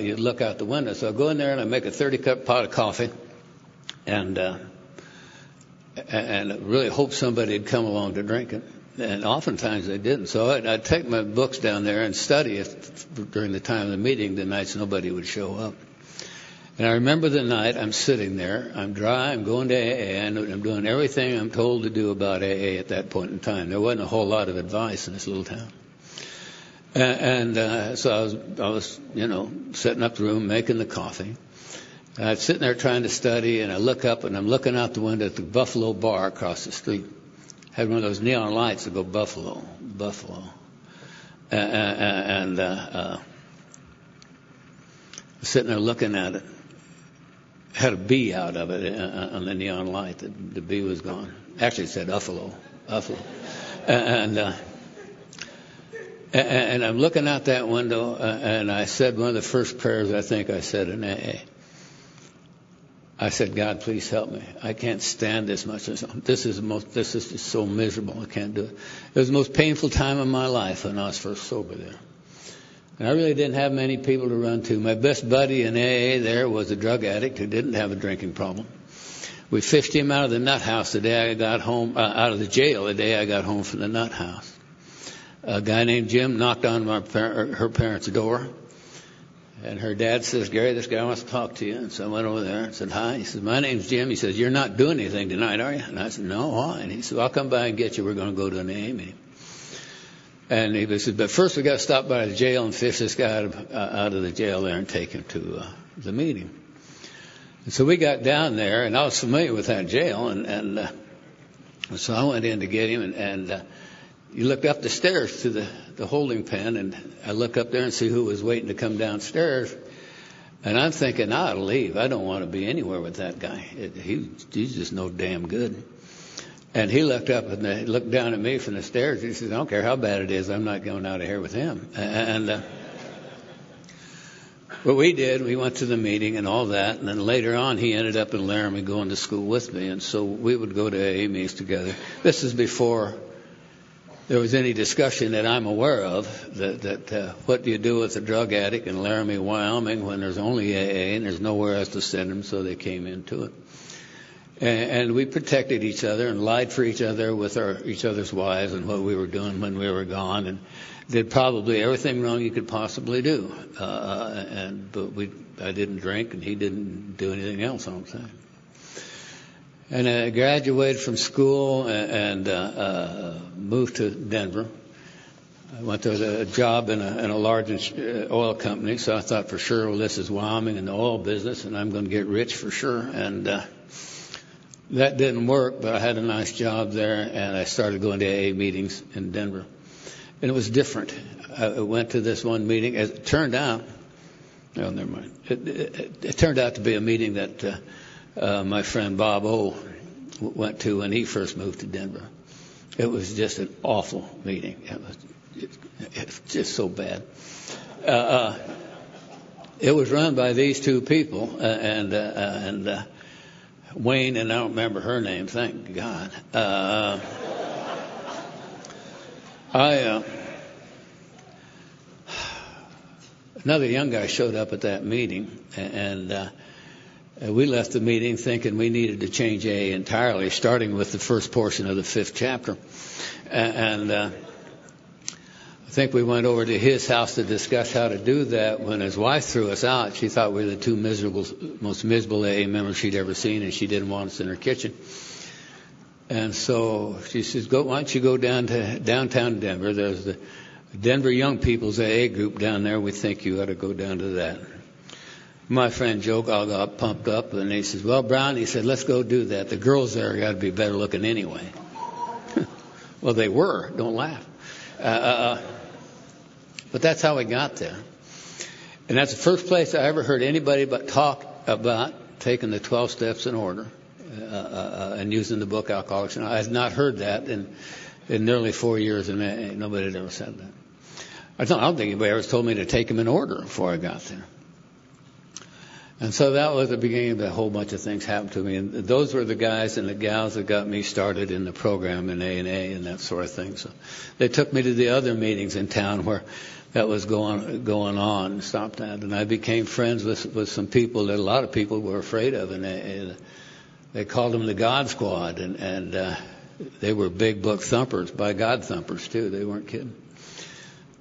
you'd look out the window. So I'd go in there and I'd make a 30-cup pot of coffee, and really hope somebody had come along to drink it. And oftentimes they didn't. So I'd take my books down there and study it during the time of the meeting, the nights nobody would show up. And I remember the night I'm sitting there, I'm dry, I'm going to AA, I'm doing everything I'm told to do about AA at that point in time. There wasn't a whole lot of advice in this little town. So I was, setting up the room, making the coffee. And I'm sitting there trying to study, and I look up, and I'm looking out the window at the Buffalo Bar across the street. Had one of those neon lights that go Buffalo. Sitting there looking at it. Had a B out of it on the neon light. The B was gone. Actually, it said Buffalo. And I'm looking out that window, and I said one of the first prayers I think I said in AA. I said, God, please help me. I can't stand this much. This is just so miserable. I can't do it. It was the most painful time of my life when I was first sober there. And I really didn't have many people to run to. My best buddy in AA there was a drug addict who didn't have a drinking problem. We fished him out of the nut house the day I got home, out of the jail the day I got home from the nut house. A guy named Jim knocked on her parents' door. And her dad says, Gary, this guy wants to talk to you. And so I went over there and said, hi. He says, my name's Jim. He says, you're not doing anything tonight, are you? And I said, no, why? And he said, I'll come by and get you. We're going to go to an AA meeting. And he said, but first we got to stop by the jail and fish this guy out of the jail there and take him to the meeting. And so we got down there, and I was familiar with that jail. And so I went in to get him, and you looked up the stairs to the holding pen, and I look up there and see who was waiting to come downstairs. And I'm thinking, I ought to leave. I don't want to be anywhere with that guy. He's just no damn good. And he looked up and looked down at me from the stairs. He says, I don't care how bad it is. I'm not going out of here with him. And what we did, we went to the meeting and all that. And then later on, he ended up in Laramie going to school with me. And so we would go to AA meetings together. This is before there was any discussion that I'm aware of that what do you do with a drug addict in Laramie, Wyoming, when there's only AA and there's nowhere else to send them, so they came into it. And we protected each other and lied for each other with each other's wives and what we were doing when we were gone, and did probably everything wrong you could possibly do. But I didn't drink and he didn't do anything else all the time. And I graduated from school and moved to Denver. I went to a job in a large oil company, so I thought for sure, well, this is Wyoming and the oil business, and I'm going to get rich for sure. And that didn't work, but I had a nice job there, and I started going to AA meetings in Denver. And it was different. I went to this one meeting. As it turned out, oh, never mind. It turned out to be a meeting that my friend Bob O went to when he first moved to Denver. It was just an awful meeting. It was just so bad. It was run by these two people, and Wayne, and I don't remember her name, thank God. Another young guy showed up at that meeting, and we left the meeting thinking we needed to change AA entirely, starting with the first portion of the 5th chapter. And I think we went over to his house to discuss how to do that. When his wife threw us out, she thought we were the two most miserable AA members she'd ever seen, and she didn't want us in her kitchen. And so she says, why don't you go down to downtown Denver? There's the Denver Young People's AA group down there. We think you ought to go down to that. My friend Joe got pumped up, and he says, well, Brown, he said, let's go do that. The girls there got to be better looking anyway. Well, they were. Don't laugh. But that's how we got there. And that's the first place I ever heard anybody but talk about taking the 12 steps in order and using the book Alcoholics. I had not heard that in nearly 4 years, and nobody had ever said that. I don't think anybody ever told me to take them in order before I got there. And so that was the beginning of a whole bunch of things happened to me. And those were the guys and the gals that got me started in the program in A&A and that sort of thing. So they took me to the other meetings in town where that was going on and stopped that. And I became friends with some people that a lot of people were afraid of. And they called them the God Squad. And they were big book thumpers, by God thumpers, too. They weren't kidding.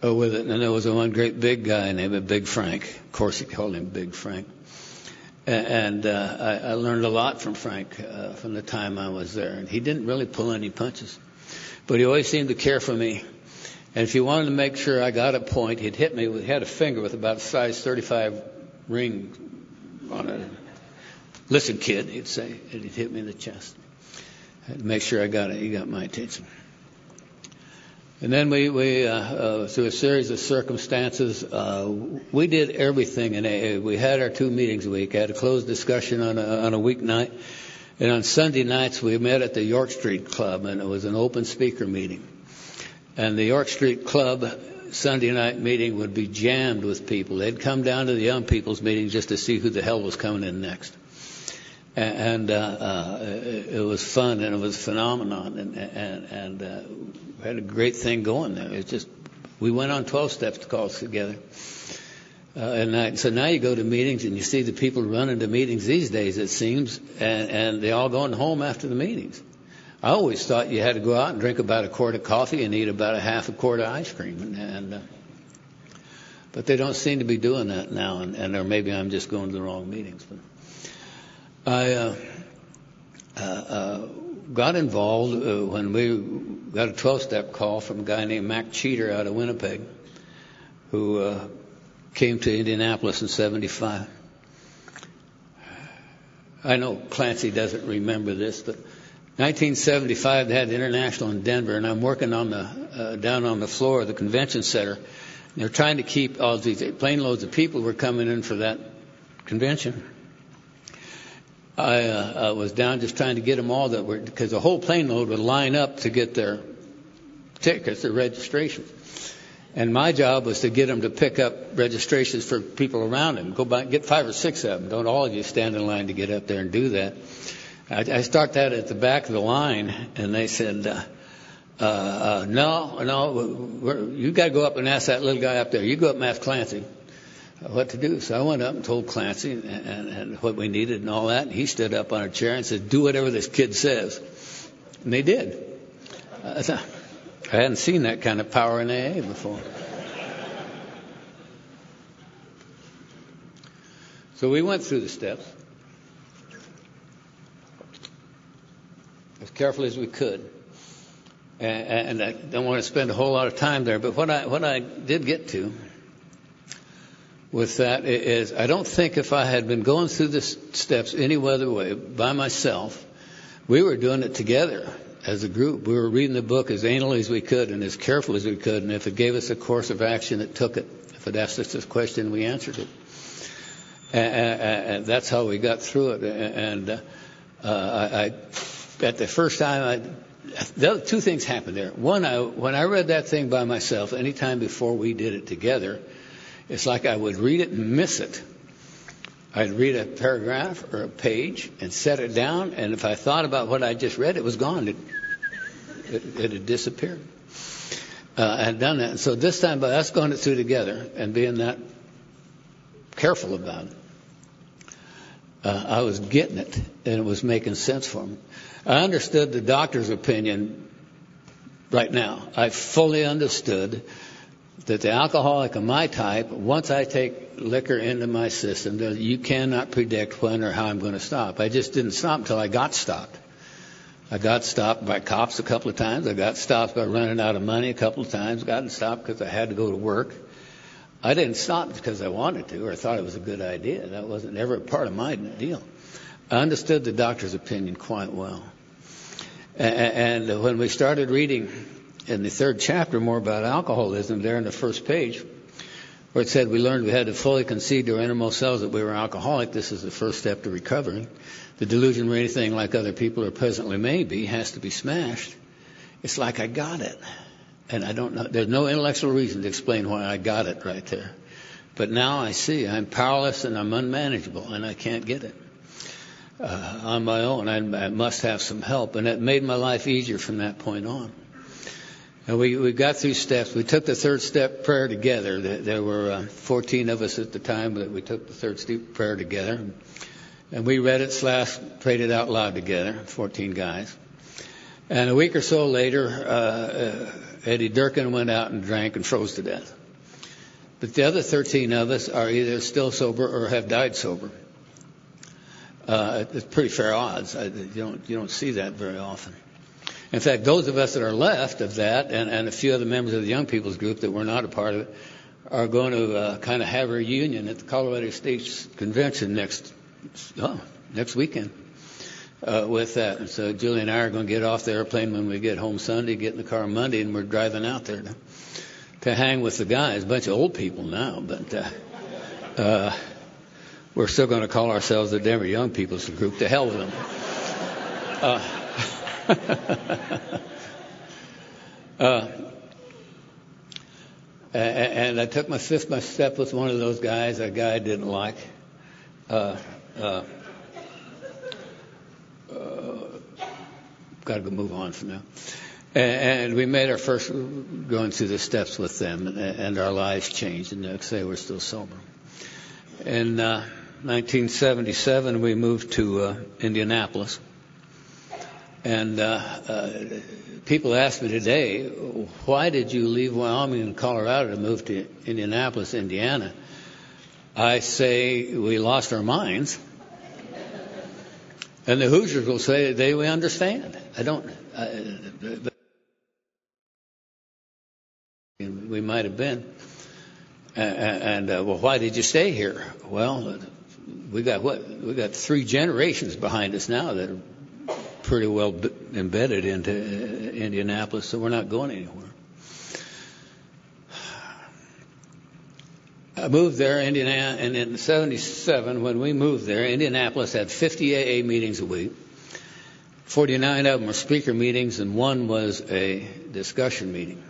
With it. And there was one great big guy named Big Frank. Of course, he called him Big Frank. And I learned a lot from Frank from the time I was there. And he didn't really pull any punches. But he always seemed to care for me. And if he wanted to make sure I got a point, he'd hit me. He had a finger with about a size 35 ring on it. Listen, kid, he'd say. And he'd hit me in the chest. I had to make sure I got it. He got my attention. And then we through a series of circumstances, we did everything in AA. We had our 2 meetings a week. I had a closed discussion on a weeknight. And on Sunday nights, we met at the York Street Club, and it was an open speaker meeting. And the York Street Club Sunday night meeting would be jammed with people. They'd come down to the young people's meeting just to see who the hell was coming in next. And it was fun, and it was a phenomenon, and we had a great thing going there. It's just, we went on 12 steps calls together. So now you go to meetings and you see the people running to meetings these days, it seems, and they all going home after the meetings. I always thought you had to go out and drink about a quart of coffee and eat about a half a quart of ice cream, but they don't seem to be doing that now, or maybe I'm just going to the wrong meetings. But I got involved when we got a 12-step call from a guy named Mac Cheater out of Winnipeg, who came to Indianapolis in 75. I know Clancy doesn't remember this, but 1975 they had the International in Denver, and I'm working on down on the floor of the convention center. They're trying to keep all these plane loads of people were coming in for that convention. I was down just trying to get them all that were, because the whole plane load would line up to get their tickets, their registration. And my job was to get them to pick up registrations for people around them. Go by, get 5 or 6 of them. Don't all of you stand in line to get up there and do that. I start that at the back of the line, and they said, no, you got to go up and ask that little guy up there. You go up and ask Clancy what to do. So I went up and told Clancy and what we needed and all that. And he stood up on a chair and said, do whatever this kid says. And they did. I hadn't seen that kind of power in AA before. So we went through the steps. as carefully as we could. And I don't want to spend a whole lot of time there, but what I did get to with that is I don't think if I had been going through the steps any other way by myself, we were doing it together as a group. We were reading the book as anally as we could and as carefully as we could, and if it gave us a course of action, it took it. If it asked us this question, we answered it. And that's how we got through it. And I at the first time, the other two things happened there. One, when I read that thing by myself, any time before we did it together, it's like I would read it and miss it. I'd read a paragraph or a page and set it down, and if I thought about what I just read, it was gone. It had disappeared. I had done that. So this time, by us going it through together and being that careful about it, I was getting it, and it was making sense for me. I understood the doctor's opinion right now. I fully understood that the alcoholic of my type, once I take liquor into my system, you cannot predict when or how I'm going to stop. I just didn't stop until I got stopped. I got stopped by cops a couple of times. I got stopped by running out of money a couple of times. Gotten stopped because I had to go to work. I didn't stop because I wanted to or thought it was a good idea. That wasn't ever a part of my deal. I understood the doctor's opinion quite well. And when we started reading in the third chapter more about alcoholism, there in the first page, where it said we learned we had to fully concede to our innermost selves that we were alcoholic, this is the first step to recovery. The delusion or anything like other people or presently may be has to be smashed. It's like I got it. And I don't know, there's no intellectual reason to explain why I got it right there. But now I see I'm powerless and I'm unmanageable and I can't get it. On my own, I must have some help, and it made my life easier from that point on. And we got through steps. We took the third step prayer together. There were 14 of us at the time that we took the third step prayer together, and we read it / prayed it out loud together, 14 guys. And a week or so later, Eddie Durkin went out and drank and froze to death. But the other 13 of us are either still sober or have died sober. It's pretty fair odds. You don't see that very often. In fact, those of us that are left of that, and a few other members of the young people's group that were not a part of it, are going to kind of have a reunion at the Colorado State Convention next weekend with that. And so Julie and I are going to get off the airplane when we get home Sunday, get in the car Monday, and we're driving out there to hang with the guys. A bunch of old people now, but we're still going to call ourselves the Denver Young People's Group. To hell with them. And I took my fifth step with one of those guys, a guy I didn't like. Got to go move on from now. And we made our first going through the steps with them, and our lives changed. And the next day we're still sober. In 1977, we moved to Indianapolis. And people ask me today, why did you leave Wyoming and Colorado to move to Indianapolis, Indiana? I say we lost our minds. And the Hoosiers will say we understand. I don't. But we might have been. Well, why did you stay here? Well, we got 3 generations behind us now that are pretty well embedded into Indianapolis, so we're not going anywhere. I moved there, Indiana, and in '77, when we moved there, Indianapolis had 50 AA meetings a week. 49 of them were speaker meetings, and 1 was a discussion meeting.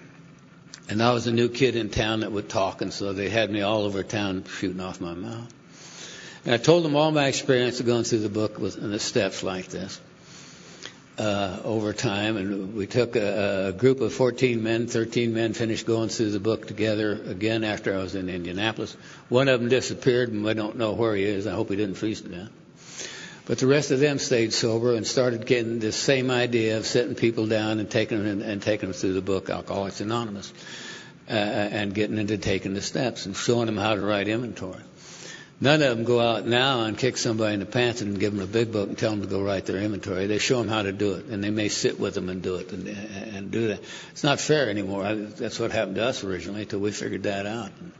And I was a new kid in town that would talk, and so they had me all over town shooting off my mouth. And I told them all my experience of going through the book in the steps like this over time. And we took a group of 14 men, 13 men finished going through the book together again after I was in Indianapolis. One of them disappeared, and I don't know where he is. I hope he didn't freeze to death. But the rest of them stayed sober and started getting this same idea of sitting people down and taking them through the book, Alcoholics Anonymous, and getting into taking the steps and showing them how to write inventory. None of them go out now and kick somebody in the pants and give them a big book and tell them to go write their inventory. They show them how to do it, and they may sit with them and do it and do that. It's not fair anymore. That's what happened to us originally until we figured that out. And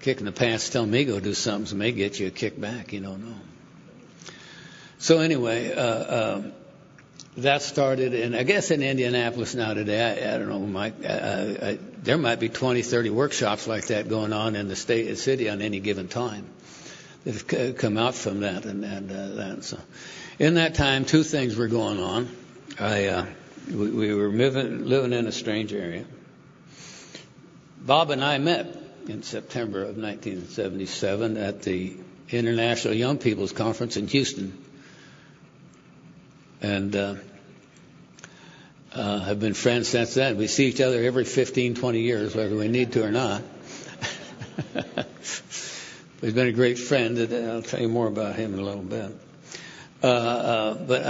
kicking the pants, telling me go do something may get you a kick back. You don't know. So anyway, that started, and I guess in Indianapolis now today, I don't know, Mike, there might be 20, 30 workshops like that going on in the city on any given time that have come out from that and that. So in that time, two things were going on. We were living in a strange area. Bob and I met in September of 1977 at the International Young People's Conference in Houston. And have been friends since then. We see each other every 15, 20 years, whether we need to or not. He's been a great friend, and I'll tell you more about him in a little bit. But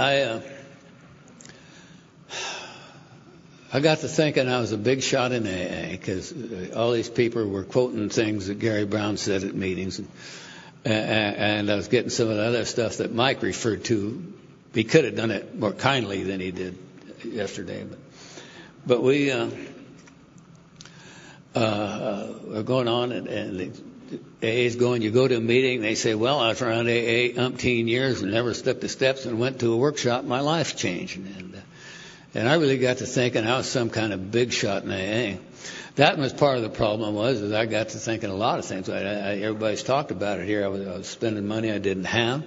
I got to thinking I was a big shot in AA because all these people were quoting things that Gary Brown said at meetings, and I was getting some of the other stuff that Mike referred to. He could have done it more kindly than he did yesterday, but we are going on, and the AA's going. You go to a meeting, they say, "Well, I was around AA umpteen years and never stepped the steps, and went to a workshop. My life changed." And I really got to thinking I was some kind of big shot in AA. That was part of the problem. Is I got to thinking a lot of things. Everybody's talked about it here. I was spending money I didn't have.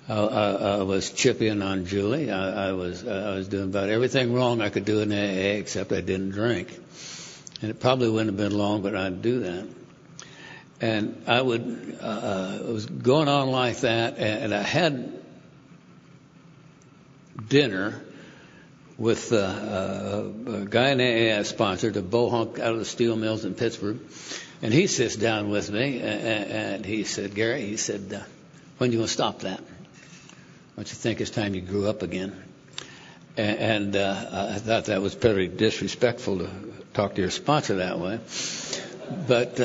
I was chipping on Julie. I was doing about everything wrong I could do in AA, except I didn't drink. And it probably wouldn't have been long, but I'd do that. And I would, it was going on like that, and I had dinner with a guy in AA I sponsored, a bohunk out of the steel mills in Pittsburgh. And he sits down with me, and he said, "Gary," he said, "when are you going to stop that? Don't you think it's time you grew up again?" And I thought that was pretty disrespectful to talk to your sponsor that way. But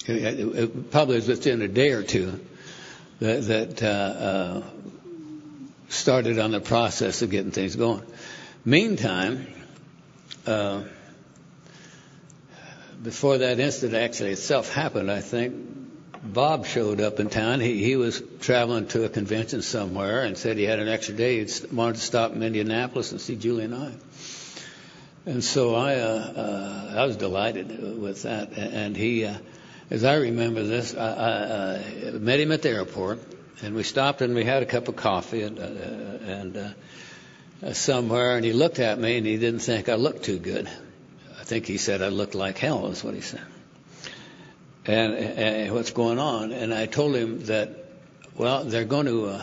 it probably was within a day or two that started on the process of getting things going. Meantime, before that incident actually itself happened, I think Bob showed up in town. He was traveling to a convention somewhere and said he had an extra day. He wanted to stop in Indianapolis and see Julie and I. And so I was delighted with that. And he, as I remember this, I met him at the airport, and we stopped and we had a cup of coffee and somewhere, and he looked at me and he didn't think I looked too good. I think he said I looked like hell, is what he said. And what's going on? And I told him that, well, they're going to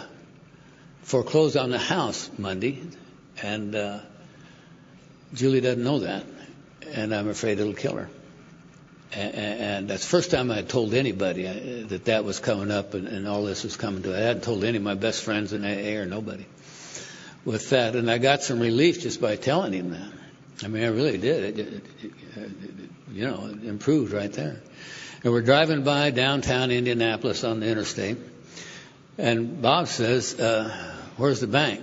foreclose on the house Monday, and Julie doesn't know that, and I'm afraid it'll kill her. And that's the first time I had told anybody that was coming up and all this was coming to it. I hadn't told any of my best friends in AA or nobody with that. And I got some relief just by telling him that. I mean, I really did. It improved right there. And we're driving by downtown Indianapolis on the interstate, and Bob says, "Where's the bank?"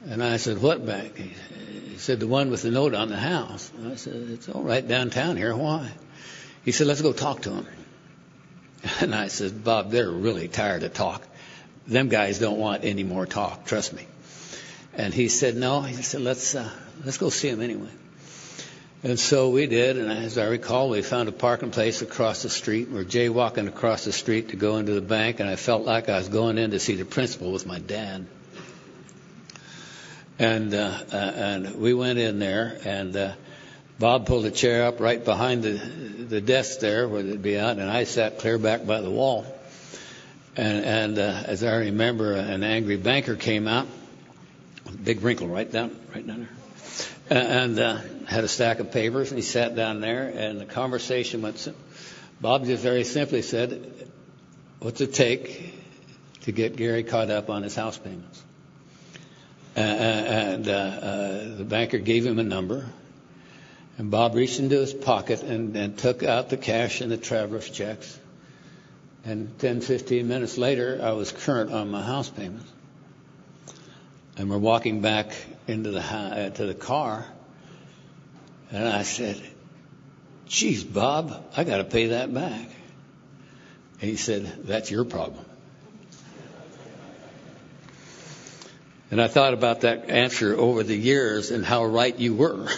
And I said, "What bank?" He said, "The one with the note on the house." And I said, "It's all right downtown here. Why?" He said, "Let's go talk to him." And I said, "Bob, they're really tired of talk. Them guys don't want any more talk. Trust me." And he said, "No." He said, let's go see him anyway." And so we did, and as I recall, we found a parking place across the street. We're jaywalking across the street to go into the bank, and I felt like I was going in to see the principal with my dad. And we went in there, and Bob pulled a chair up right behind the desk there where they'd be out, and I sat clear back by the wall. And as I remember, an angry banker came out, a big wrinkle right down there. And had a stack of papers, and he sat down there, and the conversation went. Bob just very simply said, "What's it take to get Gary caught up on his house payments?" And the banker gave him a number, And Bob reached into his pocket and took out the cash and the traveler's checks. And 10, 15 minutes later, I was current on my house payments. And we're walking back into to the car. And I said, "Geez, Bob, I got to pay that back." And he said, "That's your problem." And I thought about that answer over the years and how right you were.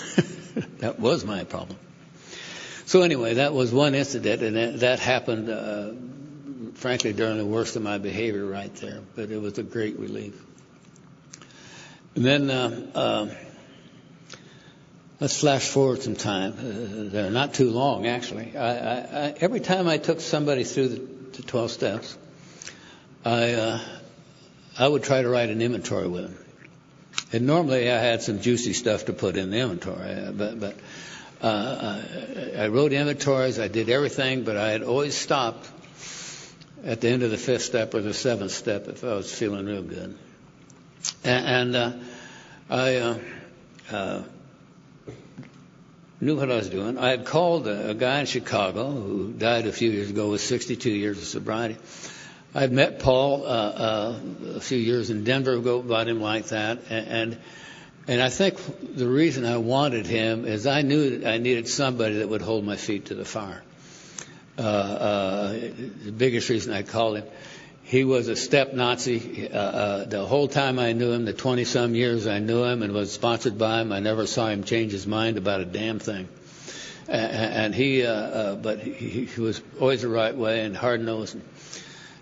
That was my problem. So anyway, that was one incident, and that happened, frankly, during the worst of my behavior right there. But it was a great relief. And then let's flash forward some time. They're not too long, actually. I every time I took somebody through the 12 steps, I would try to write an inventory with them. And normally I had some juicy stuff to put in the inventory, but I wrote inventories, I did everything, but I had always stopped at the end of the 5th step or the 7th step if I was feeling real good. And I knew what I was doing. I had called a guy in Chicago who died a few years ago with 62 years of sobriety. I'd met Paul a few years in Denver ago about him like that, and I think the reason I wanted him is I knew that I needed somebody that would hold my feet to the fire. The biggest reason I called him, he was a step Nazi. The whole time I knew him, the 20-some years I knew him and was sponsored by him, I never saw him change his mind about a damn thing. And but he was always the right way and hard-nosed.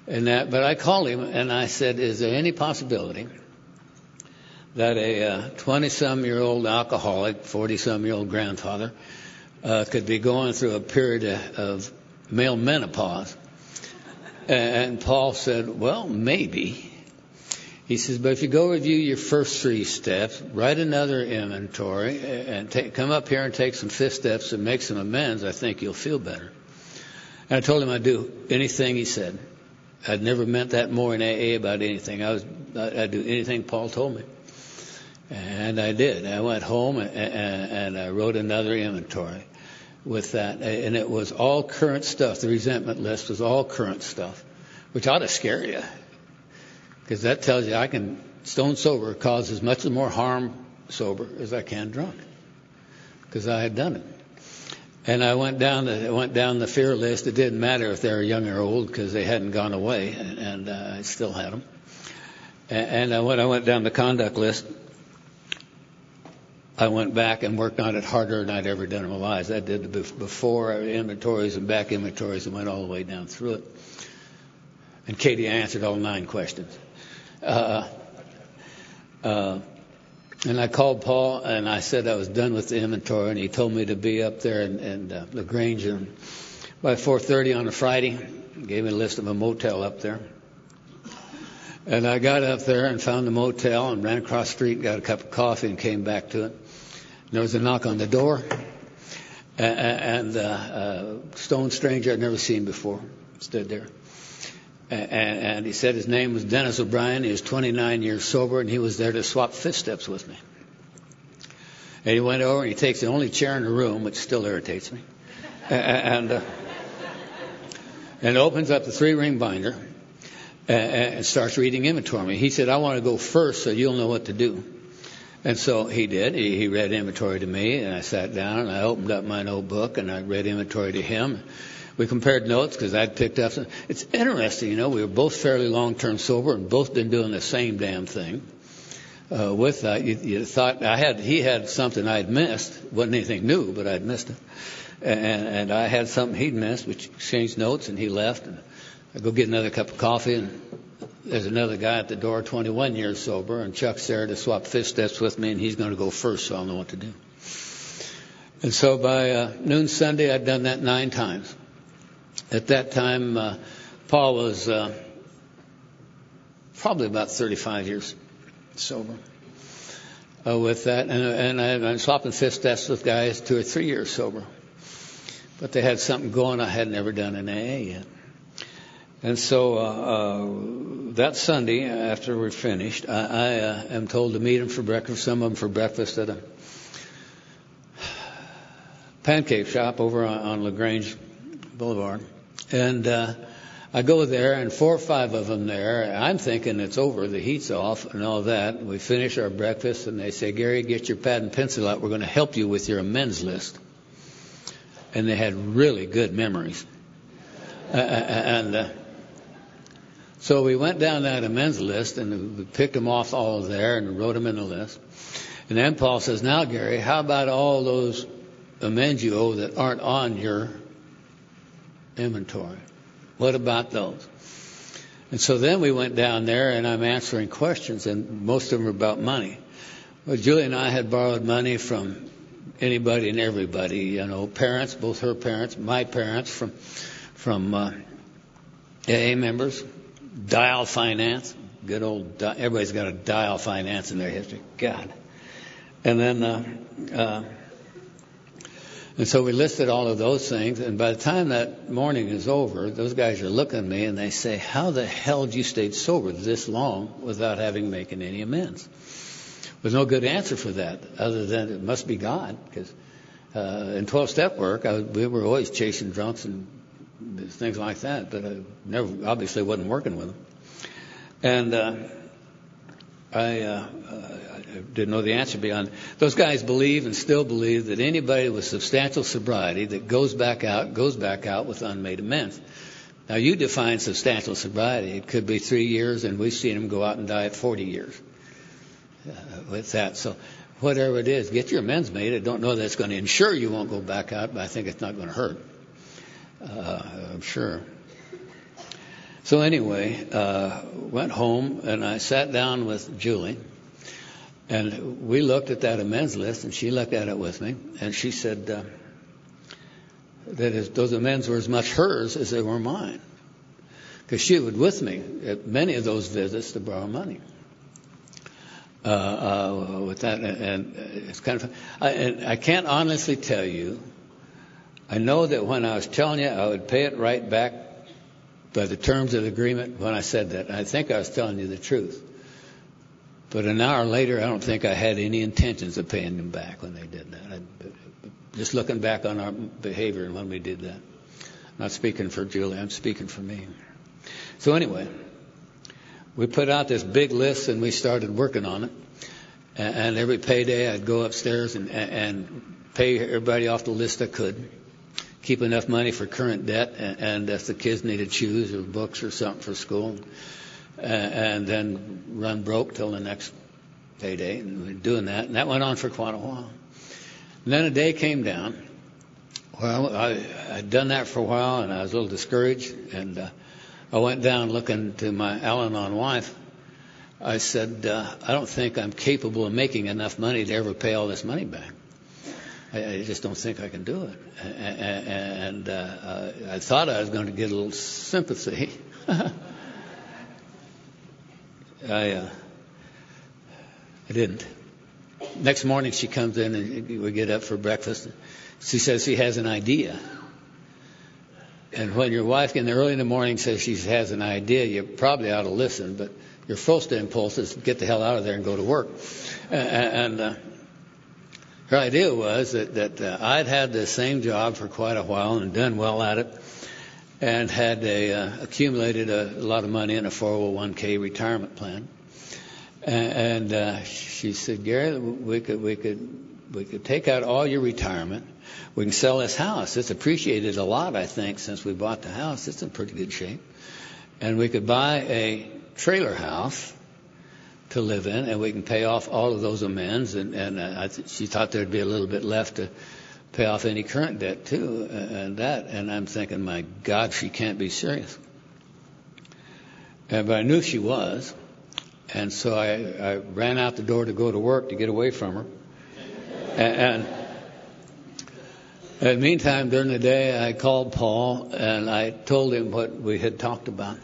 But I called him and I said, "Is there any possibility that a 20-some-year-old alcoholic, 40-some-year-old grandfather, could be going through a period of male menopause?" And Paul said, "Well, maybe." He says, "But if you go review your first 3 steps, write another inventory, and come up here and take some 5th steps and make some amends, I think you'll feel better." And I told him I'd do anything he said. I'd never meant that more in AA about anything. I'd do anything Paul told me. And I did. I went home and I wrote another inventory with that. And it was all current stuff. The resentment list was all current stuff, which ought to scare you. Because that tells you I can, stone sober, cause as much or more harm sober as I can drunk. Because I had done it. And I went down the fear list. It didn't matter if they were young or old because they hadn't gone away, and I still had them. And when I went down the conduct list, I went back and worked on it harder than I'd ever done in my life. I did the before inventories and back inventories and went all the way down through it. And Katie answered all 9 questions. And I called Paul, and I said I was done with the inventory, and he told me to be up there in LaGrange by 4:30 on a Friday. He gave me a list of a motel up there. And I got up there and found the motel and ran across the street and got a cup of coffee and came back to it. And there was a knock on the door, and a stone stranger I'd never seen before stood there. And he said his name was Dennis O'Brien. He was 29 years sober, and he was there to swap 5th steps with me. And he went over, and he takes the only chair in the room, which still irritates me, and opens up the 3-ring binder and starts reading inventory. He said, "I want to go first so you'll know what to do." And so he did. He read inventory to me, and I sat down, and I opened up my notebook, and I read inventory to him. We compared notes because I'd picked up some. It's interesting, we were both fairly long-term sober and both been doing the same damn thing. With that, you thought he had something I'd missed. Wasn't anything new, but I'd missed it. And I had something he'd missed. We exchanged notes, and he left. And I go get another cup of coffee, and there's another guy at the door, 21 years sober, and Chuck's there to swap 5th steps with me, and he's going to go first, so I'll know what to do. And so by noon Sunday, I'd done that 9 times. At that time, Paul was probably about 35 years sober with that. And I'm swapping 5th steps with guys 2 or 3 years sober. But they had something going I had never done in AA yet. And so that Sunday, after we're finished, I am told to meet them for breakfast, some of them for breakfast at pancake shop over on LaGrange Boulevard. And I go there, and 4 or 5 of them there. I'm thinking it's over, the heat's off and all that. We finish our breakfast, and they say, Gary, get your pad and pencil out. We're going to help you with your amends list. And they had really good memories. So we went down that amends list, and we picked them off all there and wrote them in the list. And then Paul says, now, Gary, how about all those amends you owe that aren't on your inventory? What about those? And so then we went down there, and I'm answering questions, and most of them are about money. Well, Julie and I had borrowed money from anybody and everybody, you know, parents, both her parents, my parents, from AA members, Dial Finance, good old, everybody's got a Dial Finance in their history. God. And then, and so we listed all of those things, and by the time that morning is over, those guys are looking at me and they say, how the hell did you stay sober this long without having making any amends? There's no good answer for that, other than it must be God, because in 12-step work, we were always chasing drunks and things like that, but I never, obviously wasn't working with them. And I didn't know the answer beyond. Those guys believe and still believe that anybody with substantial sobriety that goes back out with unmade amends. Now, you define substantial sobriety. It could be 3 years, and we've seen them go out and die at 40 years with that. So whatever it is, get your amends made. I don't know that it's going to ensure you won't go back out, but I think it's not going to hurt. I'm sure. So anyway, went home, and I sat down with Julie, and we looked at that amends list, and she looked at it with me, and she said that those amends were as much hers as they were mine, because she was with me at many of those visits to borrow money. With that, and it's kind of, I can't honestly tell you. I know that when I was telling you I would pay it right back by the terms of the agreement when I said that. I think I was telling you the truth. But an hour later, I don't think I had any intentions of paying them back when they did that. Just looking back on our behavior and when we did that. I'm not speaking for Julie, I'm speaking for me. So anyway, we put out this big list and we started working on it. And every payday I'd go upstairs and pay everybody off the list I could. Keep enough money for current debt, and if the kids needed shoes or books or something for school, and then run broke till the next payday. And we were doing that, and that went on for quite a while. And then a day came down. Well, I'd done that for a while, and I was a little discouraged, and I went down looking to my Al-Anon wife. I said, I don't think I'm capable of making enough money to ever pay all this money back. I just don't think I can do it. And I thought I was going to get a little sympathy. I didn't. Next morning she comes in and we get up for breakfast. She says she has an idea. And when your wife early in the morning says she has an idea, you probably ought to listen, but your first impulse is get the hell out of there and go to work. And her idea was that I'd had the same job for quite a while and done well at it, and had accumulated a lot of money in a 401k retirement plan. And she said, Gary, we could take out all your retirement. We can sell this house. It's appreciated a lot, I think, since we bought the house. It's in pretty good shape. And we could buy a trailer house to live in, and we can pay off all of those amends, and she thought there'd be a little bit left to pay off any current debt too, and I'm thinking, my God, she can't be serious. But I knew she was, and so I ran out the door to go to work to get away from her. And in the meantime, during the day, I called Paul and I told him what we had talked about.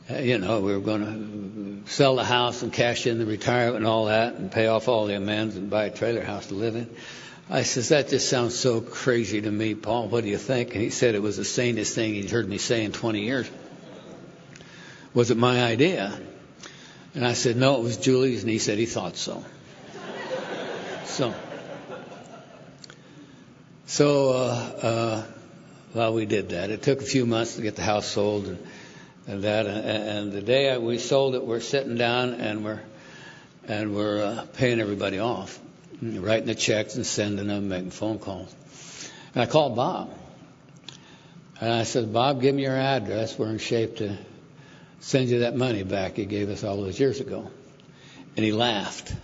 We were going to sell the house and cash in the retirement and all that and pay off all the amends and buy a trailer house to live in. I says, that just sounds so crazy to me, Paul. What do you think? And he said it was the sanest thing he'd heard me say in 20 years. Was it my idea? And I said, no, it was Julie's. And he said he thought so. So, well, we did that. It took a few months to get the house sold and that. And the day we sold it, we're sitting down and we're paying everybody off, writing the checks and sending them, making phone calls. And I called Bob. And I said, Bob, give me your address. We're in shape to send you that money back you gave us all those years ago. And he laughed.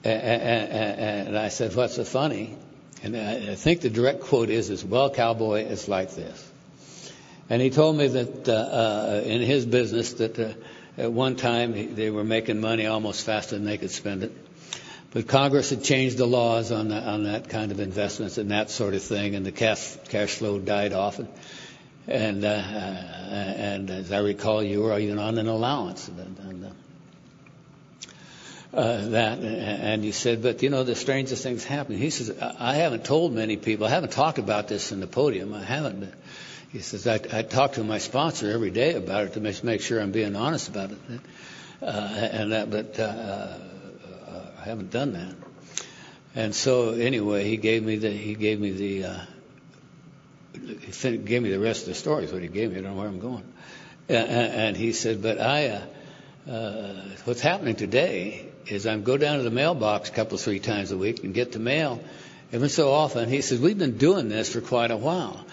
And I said, what's so funny? And I think the direct quote is, well, cowboy, it's like this. And he told me that in his business that at one time they were making money almost faster than they could spend it. But Congress had changed the laws on that kind of investments and that sort of thing, and the cash flow died off. And as I recall, you were even on an allowance. And you said, but the strangest things happen. He says, I haven't told many people. I haven't talked about this in the podium. I haven't. He says, I talk to my sponsor every day about it to make sure I'm being honest about it. But I haven't done that. And so anyway, he gave me the rest of the story. Is what he gave me. I don't know where I'm going. And he said, but what's happening today is I go down to the mailbox a couple, 3 times a week and get the mail every so often. He says, we've been doing this for quite a while.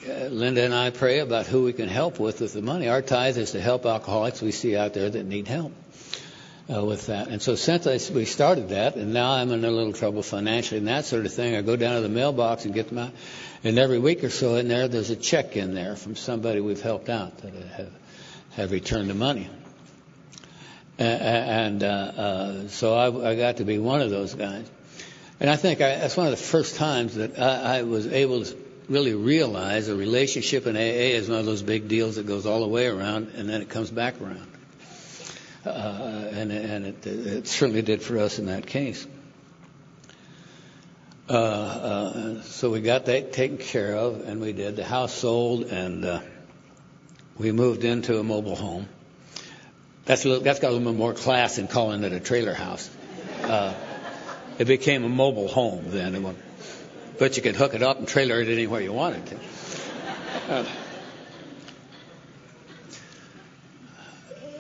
Linda and I pray about who we can help with the money. Our tithe is to help alcoholics we see out there that need help with that. And so since we started that, and now I'm in a little trouble financially and that sort of thing, I go down to the mailbox and get them out. And every week or so in there's a check in there from somebody we've helped out that have returned the money. So I got to be one of those guys. And I think that's one of the first times that I was able to really realize a relationship in AA is one of those big deals that goes all the way around and then it comes back around. And it certainly did for us in that case. So we got that taken care of, and we did. The house sold, and we moved into a mobile home. That's got a little bit more class than calling it a trailer house. It became a mobile home then. But you could hook it up and trailer it anywhere you wanted to.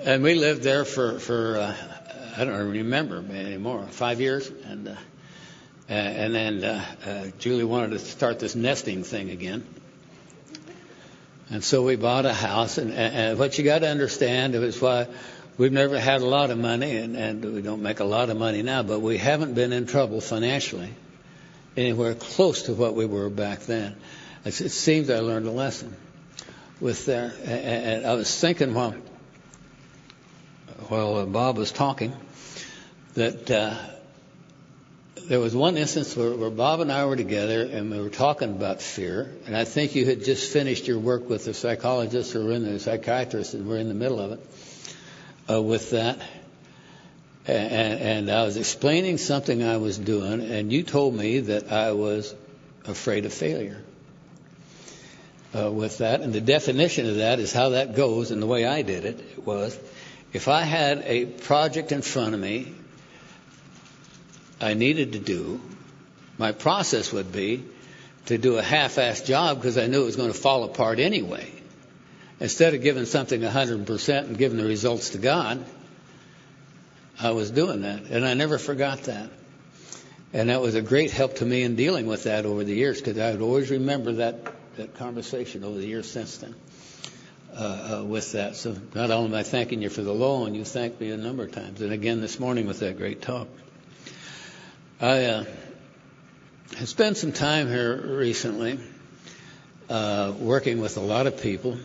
And we lived there for I don't remember anymore, 5 years. And then Julie wanted to start this nesting thing again. And so we bought a house. And what you got to understand is why we've never had a lot of money, and we don't make a lot of money now, but we haven't been in trouble financially anywhere close to what we were back then. It seems I learned a lesson with that. And I was thinking while Bob was talking that there was one instance where Bob and I were together and we were talking about fear, and I think you had just finished your work with the psychologist or the psychiatrist, and we're in the middle of it with that. And I was explaining something I was doing, and you told me that I was afraid of failure with that. And the definition of that is how that goes, and the way I did it was, if I had a project in front of me I needed to do, my process would be to do a half-assed job because I knew it was going to fall apart anyway. Instead of giving something 100% and giving the results to God, I was doing that, and I never forgot that. And that was a great help to me in dealing with that over the years, because I would always remember that conversation over the years since then with that. So not only am I thanking you for the loan, you thanked me a number of times, and again this morning with that great talk. I have spent some time here recently working with a lot of people.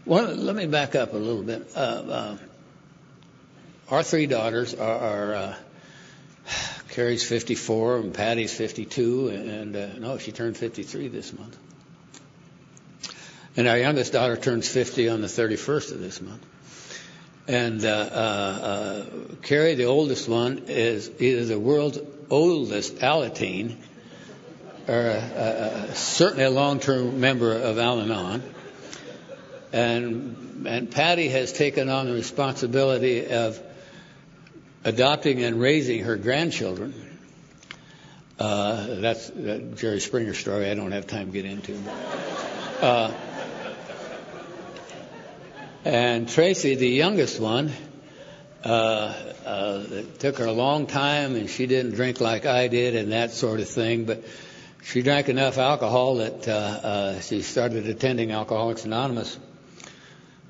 Let me back up a little bit. Our 3 daughters are Carrie's 54 and Patty's 52, and she turned 53 this month. And our youngest daughter turns 50 on the 31st of this month. And Carrie, the oldest one, is either the world's oldest Alateen or certainly a long-term member of Al-Anon. And Patty has taken on the responsibility of adopting and raising her grandchildren That's that Jerry Springer story I don't have time to get into. And Tracy, the youngest one, it took her a long time, and she didn't drink like I did and that sort of thing, but she drank enough alcohol that she started attending Alcoholics Anonymous,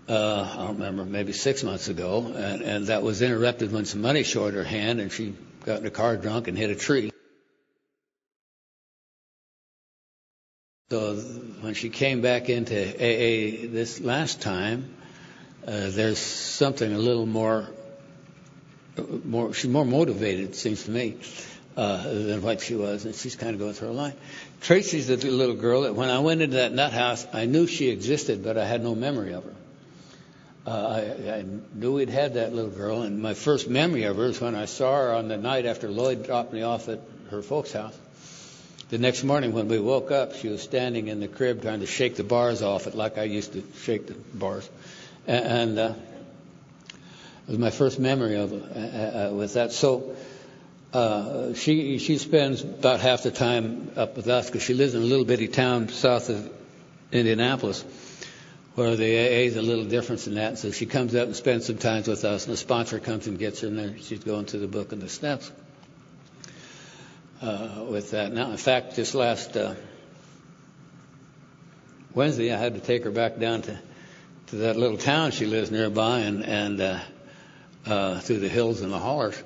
I don't remember, maybe 6 months ago, and that was interrupted when some money showed her hand, and she got in a car drunk and hit a tree. So when she came back into AA this last time, there's something a little more, she's more motivated, it seems to me, than what she was, and she's kind of going through her life. Tracy's the little girl that when I went into that nut house, I knew she existed, but I had no memory of her. I knew we'd had that little girl, and my first memory of her is when I saw her on the night after Lloyd dropped me off at her folks' house. The next morning when we woke up, she was standing in the crib trying to shake the bars off it like I used to shake the bars. And it was my first memory of with that. So she spends about half the time up with us because she lives in a little bitty town south of Indianapolis where the AA is a little different than that. So she comes up and spends some time with us, and the sponsor comes and gets her, and then she's going through the book and the steps. With that. Now, in fact, this last Wednesday, I had to take her back down to that little town she lives nearby and through the hills and the hollers.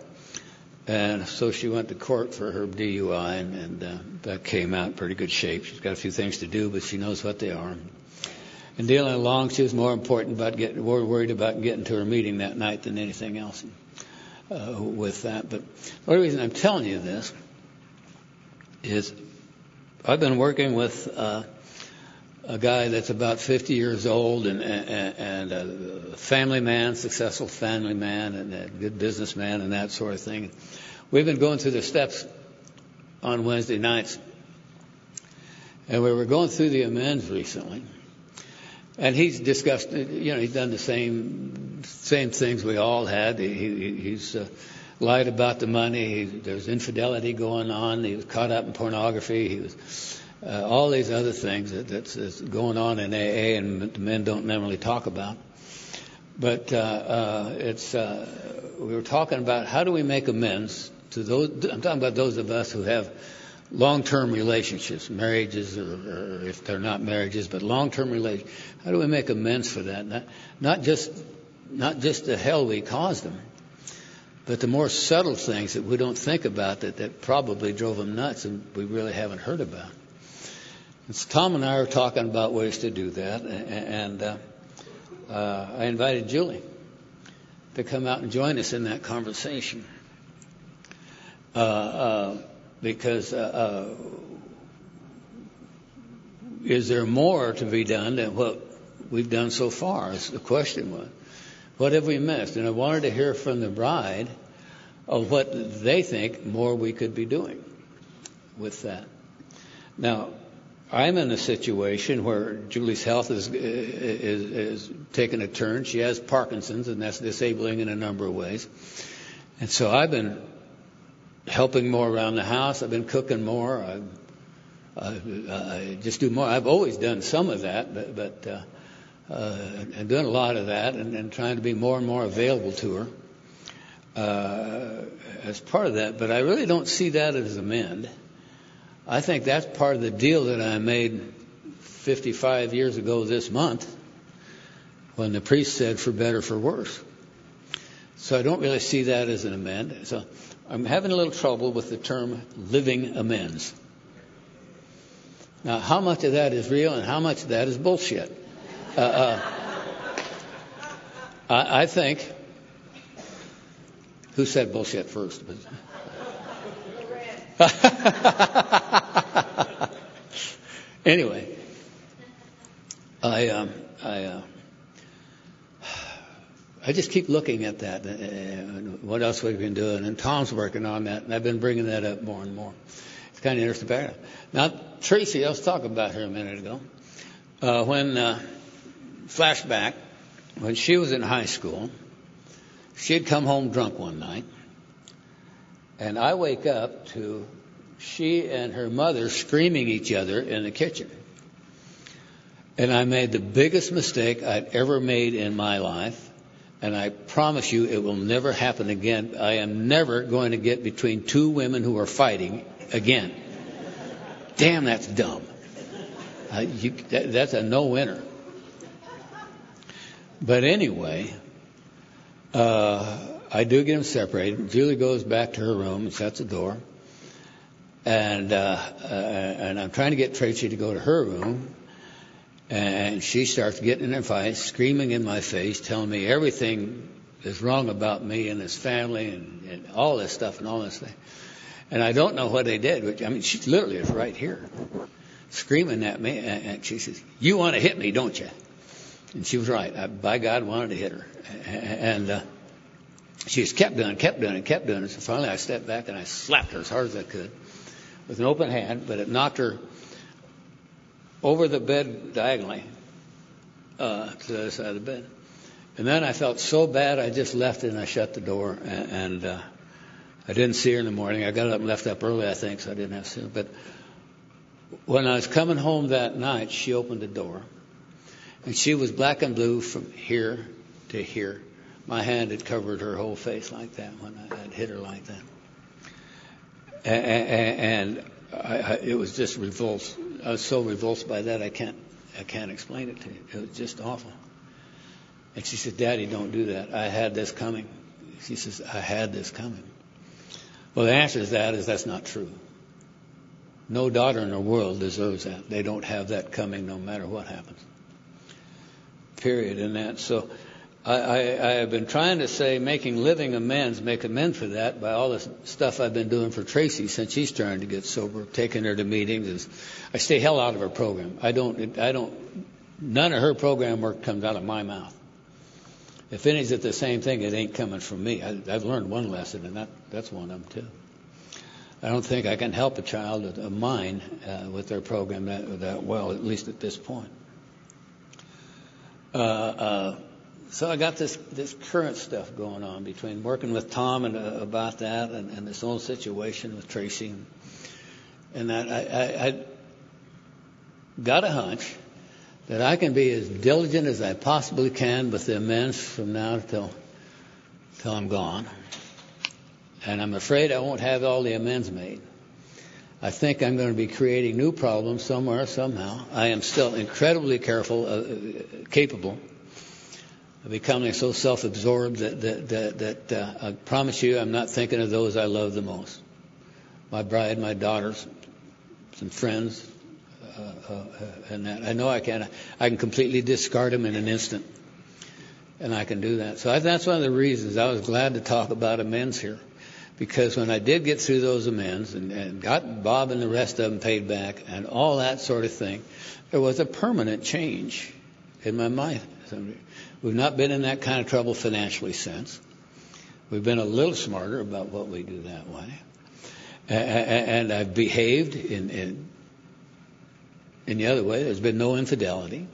And so she went to court for her DUI, and that came out in pretty good shape. She's got a few things to do, but she knows what they are. And dealing along, she was more worried about getting to her meeting that night than anything else with that. But the only reason I'm telling you this is I've been working with a guy that's about 50 years old and a family man, successful family man, and a good businessman and that sort of thing. We've been going through the steps on Wednesday nights, and we were going through the amends recently. And he's discussed, he's done the same things we all had. He's lied about the money. There's infidelity going on. He was caught up in pornography. He was all these other things that's going on in AA, and the men don't normally talk about. But we were talking about how do we make amends to those. I'm talking about those of us who have long-term relationships, marriages, or if they're not marriages, but long-term relationships. How do we make amends for that? Not just the hell we caused them, but the more subtle things that we don't think about that probably drove them nuts and we really haven't heard about. And so Tom and I are talking about ways to do that, and I invited Julie to come out and join us in that conversation. Because is there more to be done than what we've done so far? As the question was. What have we missed? And I wanted to hear from the bride of what they think more we could be doing with that. Now, I'm in a situation where Julie's health is taking a turn. She has Parkinson's, and that's disabling in a number of ways. And so I've been helping more around the house. I've been cooking more. I just do more. I've always done some of that, but I'm doing a lot of that and trying to be more and more available to her as part of that. But I really don't see that as an end. I think that's part of the deal that I made 55 years ago this month when the priest said for better, for worse. So I don't really see that as an amend. So I'm having a little trouble with the term living amends. Now, how much of that is real and how much of that is bullshit? I think, who said bullshit first? Anyway, I just keep looking at that. What else we've been doing, and Tom's working on that, and I've been bringing that up more and more. It's kind of interesting. Now, Tracy, I was talking about her a minute ago. Flashback, when she was in high school, she had come home drunk one night, and I wake up to she and her mother screaming each other in the kitchen. And I made the biggest mistake I'd ever made in my life. And I promise you it will never happen again. I am never going to get between two women who are fighting again. Damn, that's dumb. That's a no-winner. But anyway, I do get them separated. Julie goes back to her room and shuts the door. And I'm trying to get Tracy to go to her room. And she starts getting in a fight, screaming in my face, telling me everything is wrong about me and this family and all this stuff and all this thing. And I don't know what they did. She literally is right here, screaming at me. And she says, "You want to hit me, don't you?" And she was right. I, by God, wanted to hit her. And she just kept doing it. So finally I stepped back and I slapped her as hard as I could with an open hand, but it knocked her over the bed diagonally to the other side of the bed. And then I felt so bad I just left it and I shut the door. And I didn't see her in the morning. I got up and left up early, I think, so I didn't have to see her. But when I was coming home that night, she opened the door. And she was black and blue from here to here. My hand had covered her whole face like that when I had hit her like that. And it was just revulsed. I was so revulsed by that I can't explain it to you. It was just awful. And she said, "Daddy, don't do that. I had this coming." She says, "I had this coming." Well, the answer to that is that's not true. No daughter in the world deserves that. They don't have that coming no matter what happens. Period. In that. So I have been trying to say make amends for that by all this stuff I've been doing for Tracy since she's trying to get sober, taking her to meetings. I stay hell out of her program. None of her program work comes out of my mouth. If any's at the same thing, it ain't coming from me. I've learned one lesson, and that's one of them too. I don't think I can help a child of mine with their program that well, at least at this point. So I got this current stuff going on between working with Tom and about that and this whole situation with Tracy. And that I got a hunch that I can be as diligent as I possibly can with the amends from now till I'm gone. And I'm afraid I won't have all the amends made. I think I'm going to be creating new problems somewhere, somehow. I am still incredibly capable of becoming so self-absorbed that I promise you I'm not thinking of those I love the most. My bride, my daughters, some friends, and that. I know I can completely discard them in an instant, and I can do that. So that's one of the reasons I was glad to talk about amends here, because when I did get through those amends and got Bob and the rest of them paid back and all that sort of thing, there was a permanent change in my mind. We've not been in that kind of trouble financially since. We've been a little smarter about what we do that way. And I've behaved in the other way. There's been no infidelity.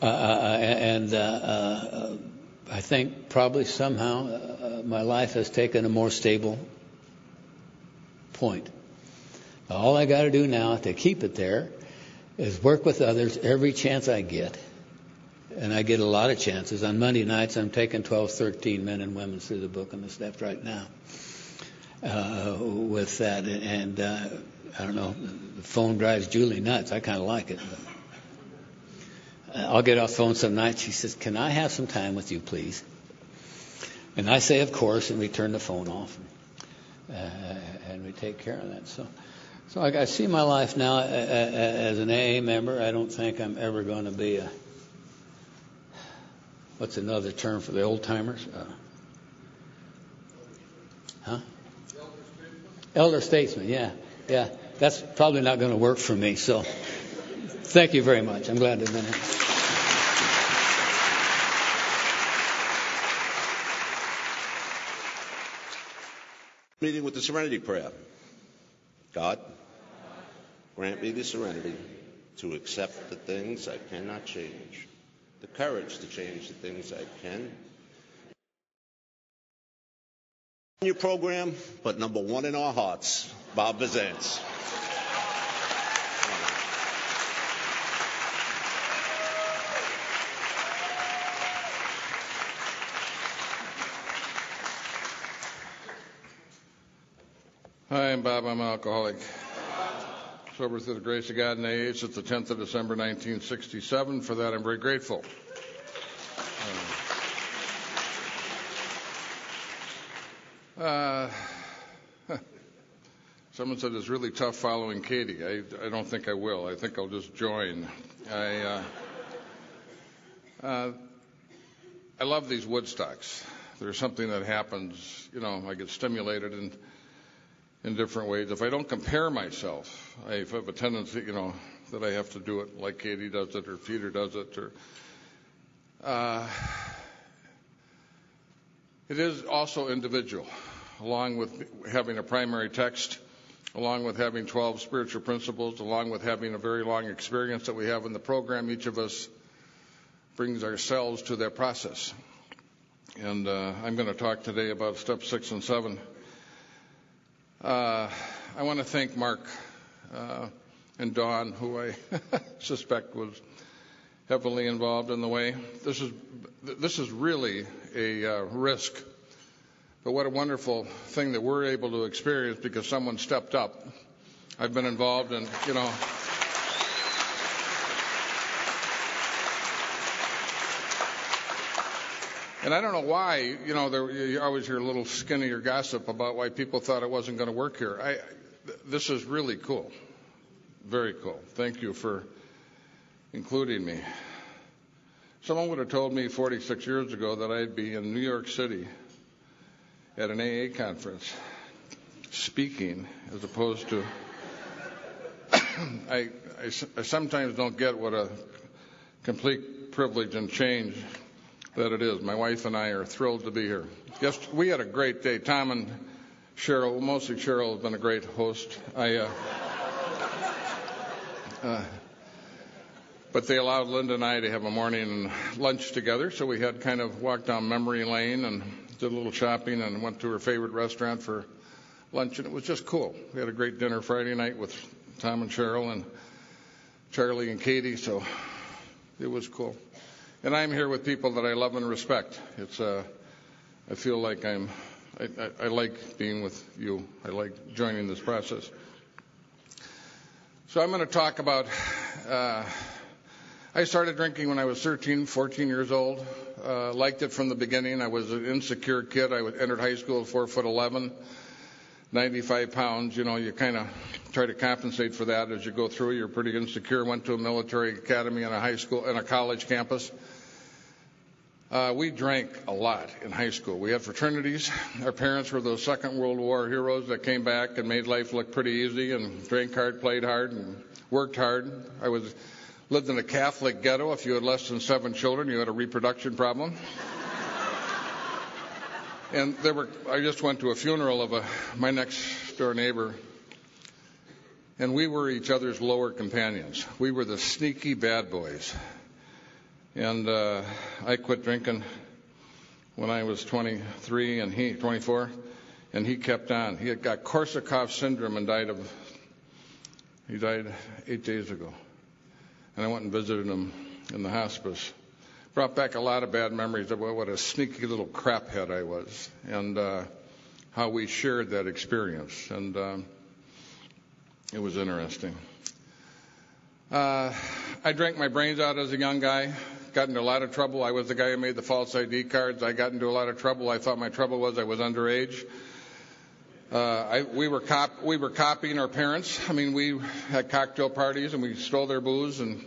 I think probably somehow my life has taken a more stable point. All I got to do now to keep it there is work with others every chance I get. And I get a lot of chances. On Monday nights, I'm taking 12, 13 men and women through the book and the steps right now with that. And I don't know, the phone drives Julie nuts. I kind of like it. But I'll get off the phone some nights. She says, "Can I have some time with you, please?" And I say, "Of course," and we turn the phone off. And we take care of that. So I see my life now as an AA member. I don't think I'm ever going to be what's another term for the old timers? Elder statesman, yeah. That's probably not going to work for me. So thank you very much. I'm glad to have been here. Meeting with the Serenity Prayer. God, grant me the serenity to accept the things I cannot change, the courage to change the things I can, Your program, but number one in our hearts, Bob Bazance. Hi, I'm Bob. I'm an alcoholic. Sober through the grace of God and AA. It's the 10th of December, 1967. For that, I'm very grateful. Someone said it's really tough following Katie. I don't think I will. I think I'll just join. I love these Woodstocks. There's something that happens, I get stimulated in different ways. If I don't compare myself, I have a tendency, that I have to do it like Katie does it or Peter does it. It is also individual, along with having a primary text, along with having 12 spiritual principles, along with having a very long experience that we have in the program. Each of us brings ourselves to that process. And I'm going to talk today about step 6 and 7. I want to thank Mark and Dawn, who I suspect was heavily involved in the way. This is really a risk, but what a wonderful thing that we're able to experience because someone stepped up. I've been involved in, and I don't know why, you always hear a little skinnier gossip about why people thought it wasn't going to work here. This is really cool. Very cool. Thank you for including me. Someone would have told me 46 years ago that I'd be in New York City at an AA conference speaking as opposed to... I sometimes don't get what a complete privilege and change that it is. My wife and I are thrilled to be here. Yes, we had a great day. Tom and Cheryl, mostly Cheryl, has been a great host. But they allowed Linda and I to have a morning lunch together, so we had kind of walked down memory lane and did a little shopping and went to her favorite restaurant for lunch, and it was just cool. We had a great dinner Friday night with Tom and Cheryl and Charlie and Katie, so it was cool. And I'm here with people that I love and respect. I feel like I like being with you. I like joining this process. So I'm going to talk about, I started drinking when I was 13, 14 years old. Liked it from the beginning. I was an insecure kid. I entered high school at 4'11", 95 pounds. You kind of try to compensate for that as you go through. You're pretty insecure. Went to a military academy and a high school and a college campus. We drank a lot in high school. We had fraternities. Our parents were those Second World War heroes that came back and made life look pretty easy and drank hard, played hard, and worked hard. I lived in a Catholic ghetto. If you had less than 7 children, you had a reproduction problem. And I just went to a funeral of my next door neighbor, and we were each other's lower companions. We were the sneaky bad boys. And I quit drinking when I was 23 and 24, and he kept on. He had got Korsakoff syndrome and died 8 days ago. And I went and visited him in the hospice. Brought back a lot of bad memories of what a sneaky little craphead I was, and how we shared that experience. And it was interesting. I drank my brains out as a young guy. Got into a lot of trouble. I was the guy who made the false ID cards. I got into a lot of trouble. I thought my trouble was I was underage. We were copying our parents. I mean, we had cocktail parties and we stole their booze and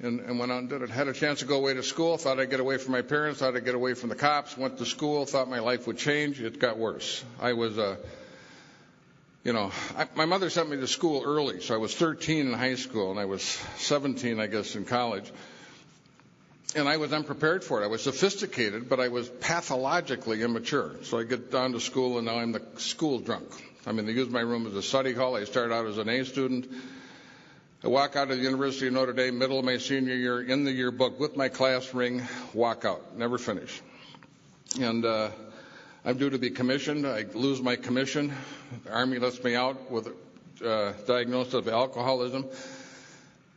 went out and did it. Had a chance to go away to school. Thought I'd get away from my parents. Thought I'd get away from the cops. Went to school. Thought my life would change. It got worse. I was my mother sent me to school early, so I was 13 in high school and I was 17, I guess, in college. And I was unprepared for it. I was sophisticated, but I was pathologically immature. So I get down to school, and now I'm the school drunk. I mean, they use my room as a study hall. I started out as an A student. I walk out of the University of Notre Dame, middle of my senior year, in the yearbook with my class ring, walk out, never finish. And I'm due to be commissioned. I lose my commission. The Army lets me out with a diagnosis of alcoholism.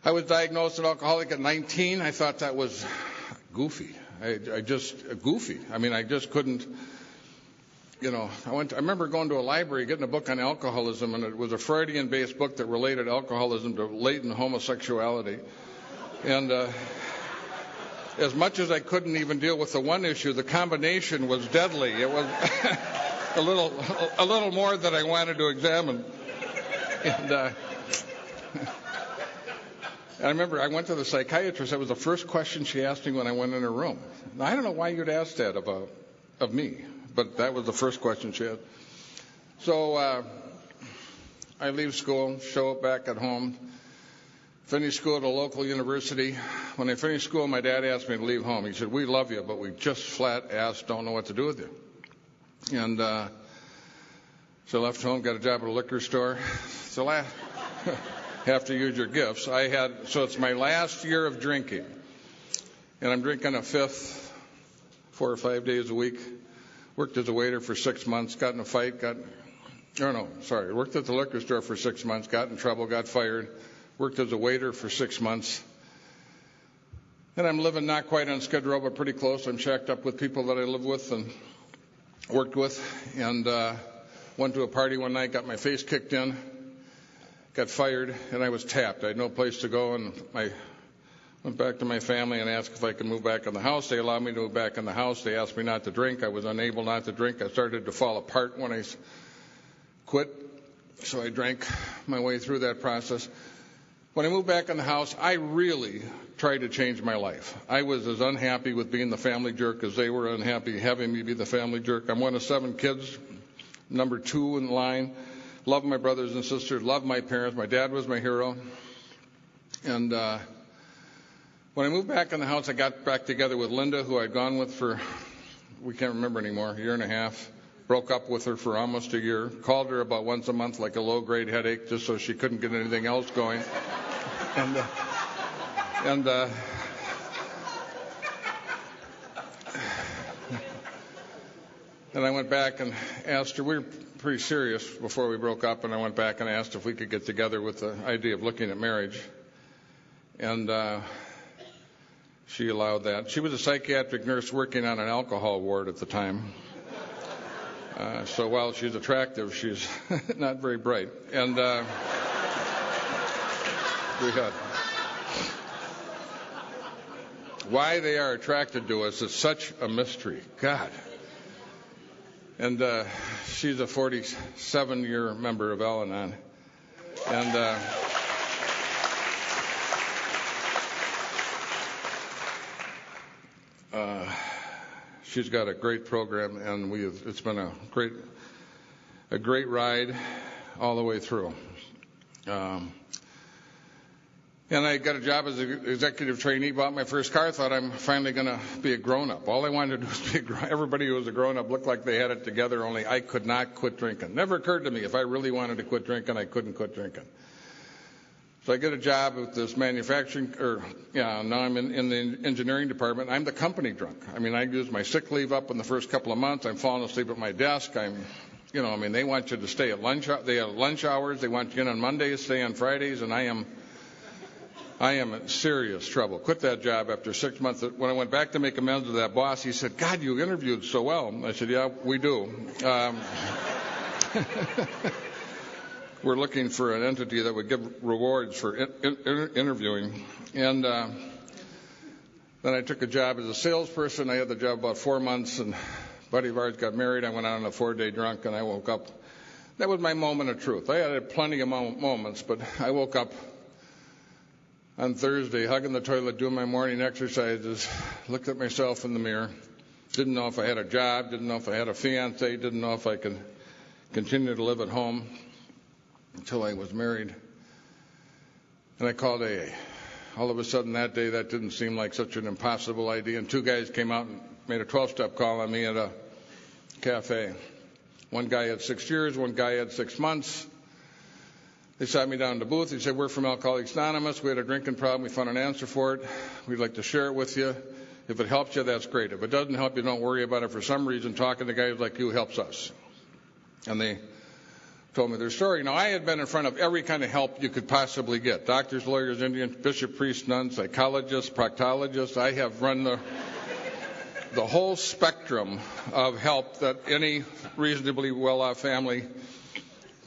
I was diagnosed an alcoholic at 19. I thought that was goofy. I just couldn't, I remember going to a library, getting a book on alcoholism, and it was a Freudian-based book that related alcoholism to latent homosexuality. And as much as I couldn't even deal with the one issue, the combination was deadly. It was a little more than I wanted to examine. And I remember I went to the psychiatrist. That was the first question she asked me when I went in her room. Now, I don't know why you'd ask that of me, but that was the first question she had. So I leave school, show up back at home, finish school at a local university. When I finished school, my dad asked me to leave home. He said, "We love you, but we just flat-ass don't know what to do with you." And so I left home, got a job at a liquor store. So have to use your gifts. So it's my last year of drinking, and I'm drinking a fifth 4 or 5 days a week. Worked as a waiter for 6 months, got in a fight, worked at the liquor store for 6 months, got in trouble, got fired, worked as a waiter for 6 months. And I'm living not quite on Skid Row, but pretty close. I'm shacked up with people that I live with and worked with, and went to a party one night, got my face kicked in, got fired, and I was tapped. I had no place to go, and I went back to my family and asked if I could move back in the house. They allowed me to move back in the house. They asked me not to drink. I was unable not to drink. I started to fall apart when I quit, so I drank my way through that process. When I moved back in the house, I really tried to change my life. I was as unhappy with being the family jerk as they were unhappy having me be the family jerk. I'm one of 7 kids, number 2 in line. Love my brothers and sisters, love my parents. My dad was my hero. And when I moved back in the house, I got back together with Linda, who I'd gone with for, we can't remember anymore, a year and a half. Broke up with her for almost a year. Called her about once a month like a low-grade headache just so she couldn't get anything else going. And I went back and asked her, we were pretty serious before we broke up, and I went back and asked if we could get together with the idea of looking at marriage. And she allowed that. She was a psychiatric nurse working on an alcohol ward at the time. So while she's attractive, she's not very bright. And why they are attracted to us is such a mystery. God. And she's a 47-year member of Al-Anon. And she's got a great program, and it's been a great ride all the way through. And I got a job as an executive trainee, bought my first car, thought I'm finally going to be a grown-up. All I wanted to do was be a grown-up. Everybody who was a grown-up looked like they had it together, only I could not quit drinking. Never occurred to me if I really wanted to quit drinking, I couldn't quit drinking. So I get a job with this manufacturing, now I'm in the engineering department. I'm the company drunk. I mean, I use my sick leave up in the first couple of months. I'm falling asleep at my desk. They want you to stay at lunch. They have lunch hours. They want you in on Mondays, stay on Fridays, and I am in serious trouble. Quit that job after 6 months. When I went back to make amends to that boss, he said, "God, you interviewed so well." I said, "Yeah, we do." We're looking for an entity that would give rewards for interviewing. And then I took a job as a salesperson. I had the job about 4 months, and a buddy of ours got married. I went out on a 4-day drunk, and I woke up. That was my moment of truth. I had plenty of moments, but I woke up on Thursday, hugging the toilet, doing my morning exercises, looked at myself in the mirror, didn't know if I had a job, didn't know if I had a fiance, didn't know if I could continue to live at home until I was married. And I called AA. All of a sudden that day, that didn't seem like such an impossible idea. And 2 guys came out and made a 12-step call on me at a cafe. One guy had 6 years, one guy had 6 months. They sat me down in the booth. He said, "We're from Alcoholics Anonymous. We had a drinking problem. We found an answer for it. We'd like to share it with you. If it helps you, that's great. If it doesn't help you, don't worry about it. For some reason, talking to guys like you helps us. And they told me their story. Now, I had been in front of every kind of help you could possibly get. Doctors, lawyers, Indians, bishop, priests, nuns, psychologists, proctologists. I have run the whole spectrum of help that any reasonably well-off family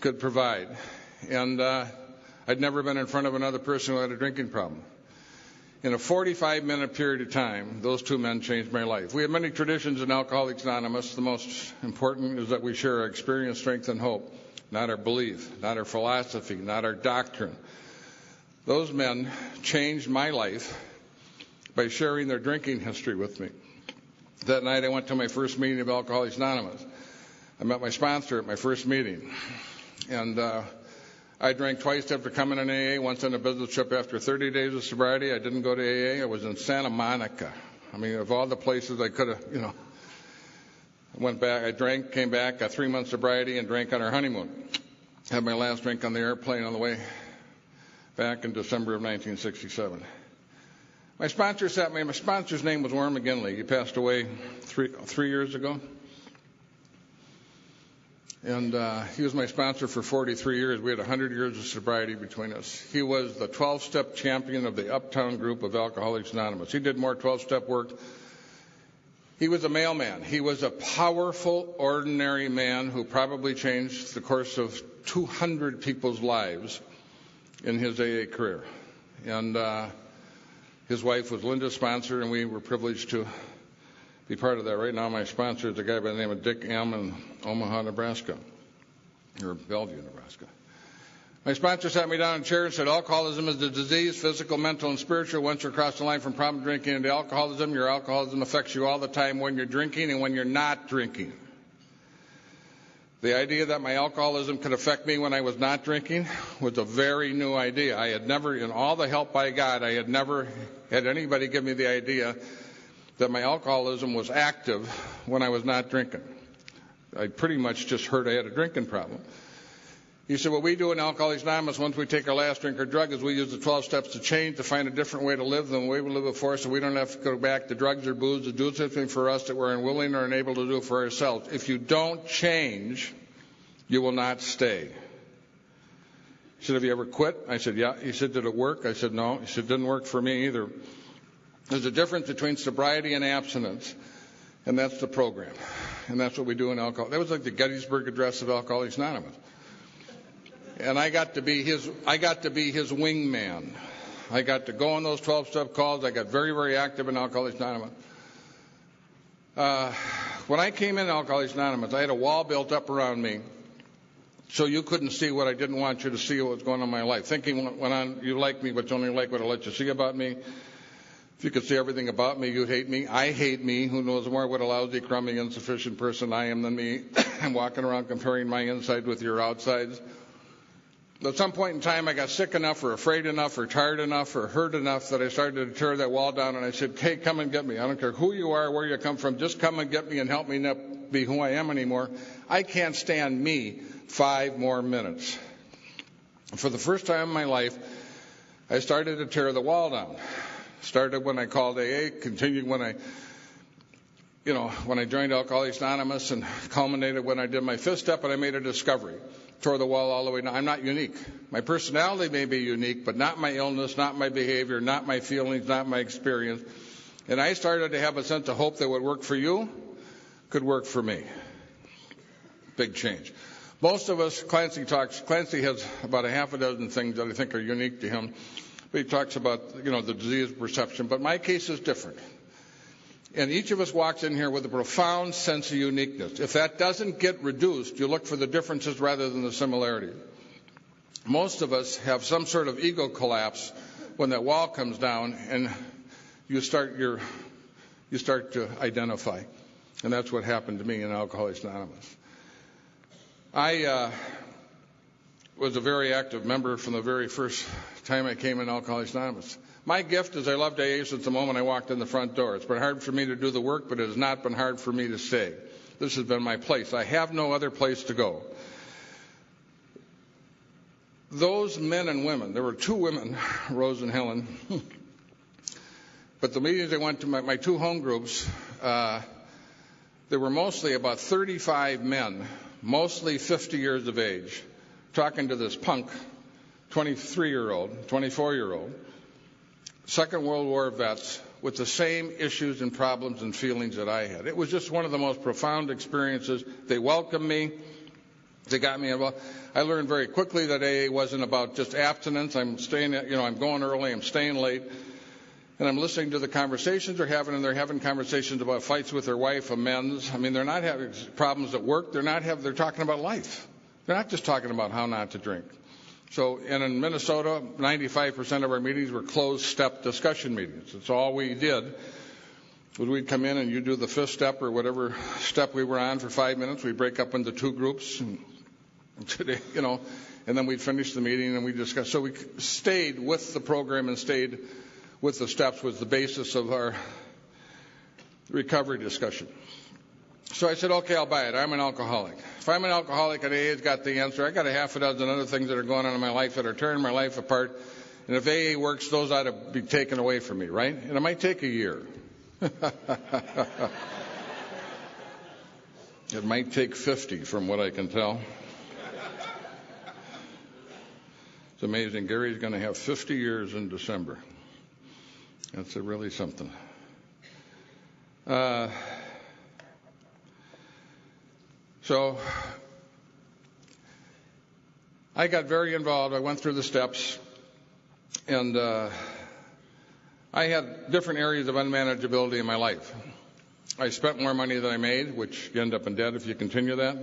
could provide. And I'd never been in front of another person who had a drinking problem. In a 45-minute period of time, those two men changed my life. We have many traditions in Alcoholics Anonymous. The most important is that we share our experience, strength, and hope, not our belief, not our philosophy, not our doctrine. Those men changed my life by sharing their drinking history with me. That night I went to my first meeting of Alcoholics Anonymous. I met my sponsor at my first meeting. And I drank twice after coming in AA, once on a business trip after 30 days of sobriety. I didn't go to AA. I was in Santa Monica. I mean, of all the places I could have, I went back, I drank, came back, got 3 months sobriety, and drank on our honeymoon. Had my last drink on the airplane on the way back in December of 1967. My sponsor's name was Warren McGinley. He passed away three years ago. And he was my sponsor for 43 years. We had 100 years of sobriety between us. He was the 12-step champion of the Uptown group of Alcoholics Anonymous. He did more 12-step work. He was a mailman. He was a powerful, ordinary man who probably changed the course of 200 people's lives in his AA career. And his wife was Linda's sponsor, and we were privileged to be part of that. Right now, my sponsor is a guy by the name of Dick M. in Omaha, Nebraska, or Bellevue, Nebraska. My sponsor sat me down in a chair and said, alcoholism is a disease, physical, mental, and spiritual. Once you're across the line from problem drinking into alcoholism, your alcoholism affects you all the time when you're drinking and when you're not drinking. The idea that my alcoholism could affect me when I was not drinking was a very new idea. I had never, in all the help I got, I had never had anybody give me the idea that my alcoholism was active when I was not drinking. I pretty much just heard I had a drinking problem. He said, what we do in Alcoholics Anonymous, once we take our last drink or drug, is we use the 12 steps to change, to find a different way to live than the way we live before, so we don't have to go back to drugs or booze to do something for us that we're unwilling or unable to do for ourselves. If you don't change, you will not stay. He said, have you ever quit? I said, yeah. He said, did it work? I said, no. He said, it didn't work for me either. There's a difference between sobriety and abstinence, and that's the program. And that's what we do in alcohol. That was like the Gettysburg Address of Alcoholics Anonymous. And I got to be his wingman. I got to go on those 12-step calls. I got very, very active in Alcoholics Anonymous. When I came in Alcoholics Anonymous, I had a wall built up around me so you couldn't see what I didn't want you to see, what was going on in my life. Thinking went on, you like me, but you only like what I let you see about me. If you could see everything about me, you'd hate me. I hate me. Who knows more what a lousy, crummy, insufficient person I am than me. I'm walking around comparing my insides with your outsides. At some point in time, I got sick enough or afraid enough or tired enough or hurt enough that I started to tear that wall down, and I said, hey, come and get me. I don't care who you are, where you come from. Just come and get me and help me not be who I am anymore. I can't stand me 5 more minutes. For the first time in my life, I started to tear the wall down. Started when I called AA, continued when I joined Alcoholics Anonymous, and culminated when I did my 5th step and I made a discovery. Tore the wall all the way down. I'm not unique. My personality may be unique, but not my illness, not my behavior, not my feelings, not my experience. And I started to have a sense of hope that what worked for you could work for me. Big change. Most of us, Clancy has about a half a dozen things that I think are unique to him. He talks about, the disease perception, but my case is different. And each of us walks in here with a profound sense of uniqueness. If that doesn't get reduced, you look for the differences rather than the similarities. Most of us have some sort of ego collapse when that wall comes down, and you start to identify. And that's what happened to me in Alcoholics Anonymous. I was a very active member from the very first time I came in Alcoholics Anonymous. My gift is I loved AA since the moment I walked in the front door. It's been hard for me to do the work, but it has not been hard for me to stay. This has been my place. I have no other place to go. Those men and women, there were 2 women, Rose and Helen, But the meetings I went to, my two home groups, there were mostly about 35 men, mostly 50 years of age, talking to this punk 23-year-old, 24-year-old, Second World War vets with the same issues and problems and feelings that I had. It was just one of the most profound experiences. They welcomed me. They got me involved. I learned very quickly that AA wasn't about just abstinence. I'm going early, I'm staying late, and I'm listening to the conversations they're having, and they're having conversations about fights with their wife, amends. I mean, they're not having problems at work. They're talking about life. They're not just talking about how not to drink. So, and in Minnesota, 95% of our meetings were closed step discussion meetings. That's all we did. We'd come in and you do the fifth step or whatever step we were on for 5 minutes. We'd break up into two groups, and today, and then we'd finish the meeting and we discuss. So we stayed with the program and stayed with the steps was the basis of our recovery discussion. So I said, okay, I'll buy it. I'm an alcoholic. If I'm an alcoholic and AA's got the answer, I got a half a dozen other things that are going on in my life that are tearing my life apart. And if AA works, those ought to be taken away from me, right? And it might take a year. It might take 50 from what I can tell. It's amazing. Gary's going to have 50 years in December. That's really something. So I got very involved. I went through the steps, and I had different areas of unmanageability in my life. I spent more money than I made, which you end up in debt if you continue that.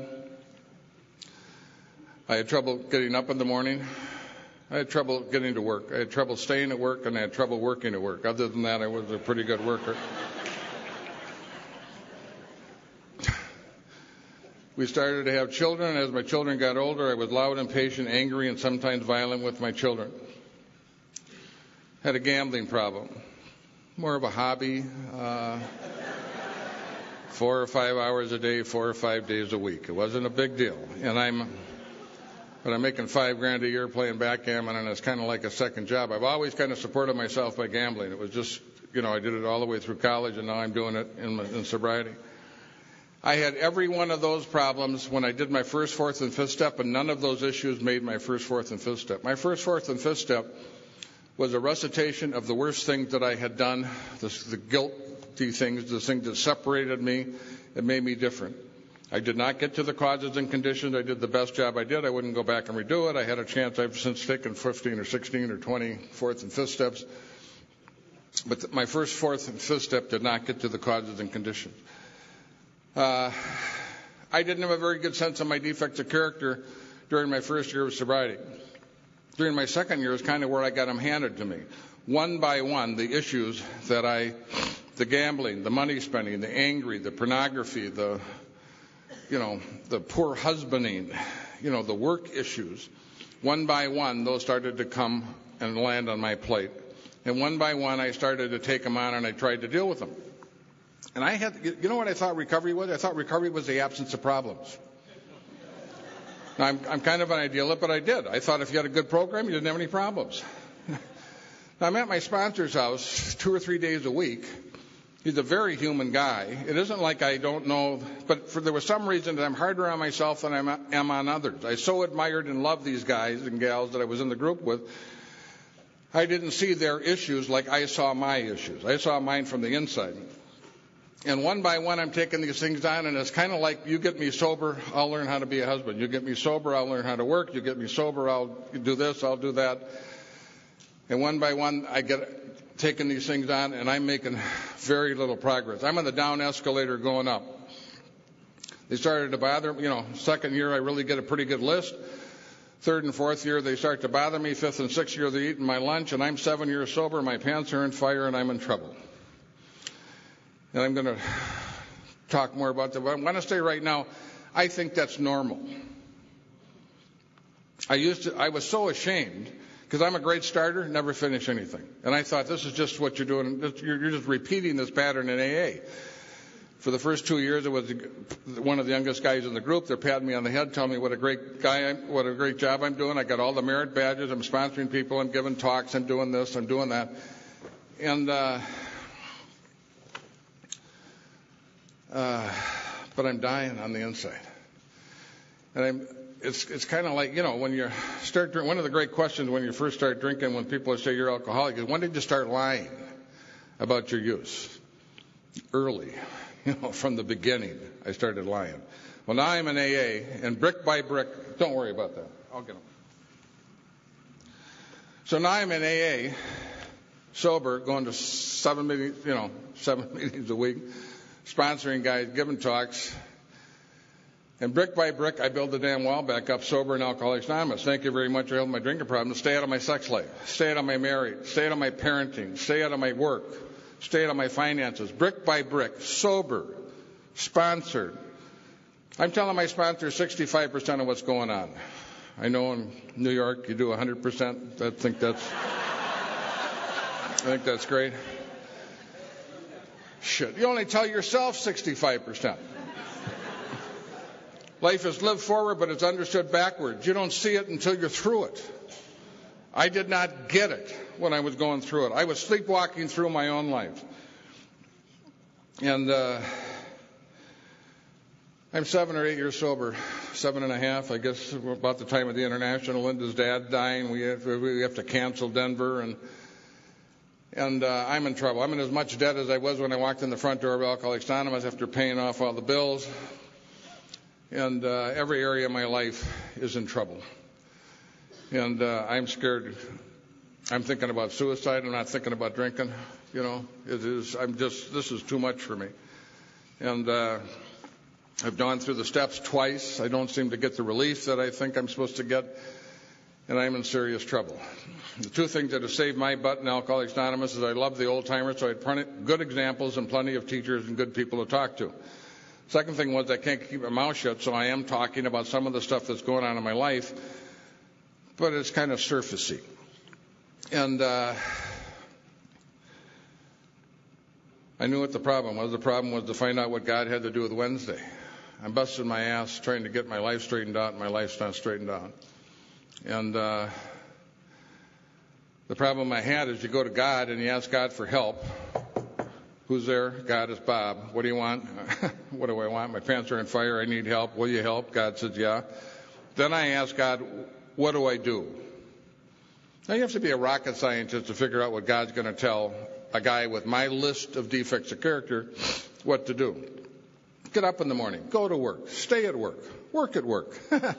I had trouble getting up in the morning. I had trouble getting to work. I had trouble staying at work, and I had trouble working at work. Other than that, I was a pretty good worker. We started to have children. As my children got older, I was loud, impatient, angry, and sometimes violent with my children. Had a gambling problem. More of a hobby. 4 or 5 hours a day, 4 or 5 days a week. It wasn't a big deal. But I'm making $5,000 a year playing backgammon, and it's kind of like a second job. I've always kind of supported myself by gambling. It was just, I did it all the way through college, and now I'm doing it in sobriety. I had every one of those problems when I did my first, fourth, and fifth step, and none of those issues made my first, fourth, and fifth step. My first, fourth, and fifth step was a recitation of the worst things that I had done, the guilty things, the things that separated me and made me different. I did not get to the causes and conditions. I did the best job I did. I wouldn't go back and redo it. I had a chance. I've since taken 15 or 16 or 20 fourth and fifth steps. But my first, fourth, and fifth step did not get to the causes and conditions. I didn't have a very good sense of my defects of character during my first year of sobriety. During my second year is kind of where I got them handed to me. One by one, the issues that the gambling, the money spending, the angry, the pornography, the poor husbanding, the work issues, one by one, those started to come and land on my plate. And one by one, I started to take them on and I tried to deal with them. And I had, what I thought recovery was? I thought recovery was the absence of problems. Now, I'm kind of an idealist, but I did. I thought if you had a good program, you didn't have any problems. Now, I'm at my sponsor's house 2 or 3 days a week. He's a very human guy. It isn't like I don't know, but there was some reason that I'm harder on myself than I am on others. I so admired and loved these guys and gals that I was in the group with. I didn't see their issues like I saw my issues. I saw mine from the inside. And one by one, I'm taking these things on, and it's kind of like, you get me sober, I'll learn how to be a husband. You get me sober, I'll learn how to work. You get me sober, I'll do this, I'll do that. And one by one, I get taking these things on, and I'm making very little progress. I'm on the down escalator going up. They started to bother me. Second year, I really get a pretty good list. Third and fourth year, they start to bother me. Fifth and sixth year, they're eating my lunch, and I'm 7 years sober. My pants are on fire, and I'm in trouble. And I'm going to talk more about that. But I want to say right now, I think that's normal. I was so ashamed because I'm a great starter, never finish anything. And I thought, this is just what you're doing. You're just repeating this pattern in AA. For the first 2 years, I was one of the youngest guys in the group. They're patting me on the head, telling me what a great guy what a great job I'm doing. I got all the merit badges. I'm sponsoring people. I'm giving talks. I'm doing this. I'm doing that. And but I'm dying on the inside. And it's kind of like, when you start drinking, one of the great questions when you first start drinking, when people say you're alcoholic, is when did you start lying about your use? Early, from the beginning, I started lying. Well, now I'm in AA, and brick by brick, don't worry about that. I'll get them. So now I'm in AA, sober, going to 7 meetings a week, sponsoring guys, giving talks. And brick by brick, I build the damn wall back up, sober and Alcoholics Anonymous. Thank you very much for helping my drinking problem. Stay out of my sex life. Stay out of my marriage. Stay out of my parenting. Stay out of my work. Stay out of my finances. Brick by brick, sober, sponsored. I'm telling my sponsor 65% of what's going on. I know in New York you do 100%. I think that's great. Shit, you only tell yourself 65%. Life is lived forward, but it's understood backwards. You don't see it until you're through it. I did not get it when I was going through it. I was sleepwalking through my own life. And I'm 7 or 8 years sober, 7.5, I guess, about the time of the International. Linda's dad dying. We have to cancel Denver, and I'm in trouble. I'm in as much debt as I was when I walked in the front door of Alcoholics Anonymous after paying off all the bills. And every area of my life is in trouble. And I'm scared. I'm thinking about suicide. I'm not thinking about drinking. This is too much for me. And I've gone through the steps twice. I don't seem to get the relief that I think I'm supposed to get. And I'm in serious trouble. The two things that have saved my butt in Alcoholics Anonymous is I love the old timers, so I had good examples and plenty of teachers and good people to talk to. Second thing was I can't keep my mouth shut, so I am talking about some of the stuff that's going on in my life, but it's kind of surfacey. And I knew what the problem was. The problem was to find out what God had to do with Wednesday. I'm busting my ass trying to get my life straightened out, and my life's not straightened out. And the problem I had is you go to God and you ask God for help. Who's there? God is Bob. What do you want? What do I want? My pants are on fire. I need help. Will you help? God says, yeah. Then I ask God, what do I do? Now you have to be a rocket scientist to figure out what God's going to tell a guy with my list of defects of character what to do. Get up in the morning. Go to work. Stay at work. Work at work. Yeah.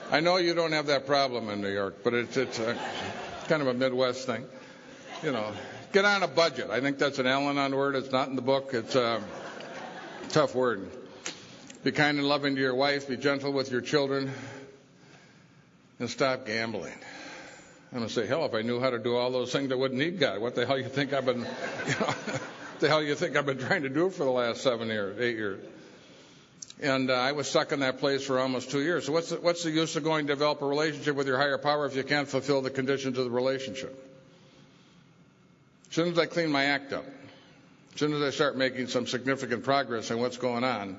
I know you don't have that problem in New York, but it's kind of a Midwest thing. Get on a budget. I think that's an Al-Anon word. It's not in the book. It's a tough word. Be kind and loving to your wife. Be gentle with your children. And stop gambling. I'm going to say, hell, if I knew how to do all those things, I wouldn't need God. What the hell you think I've been, trying to do for the last 8 years? And I was stuck in that place for almost 2 years. So what's the use of going to develop a relationship with your higher power if you can't fulfill the conditions of the relationship? As soon as I clean my act up, as soon as I start making some significant progress in what's going on,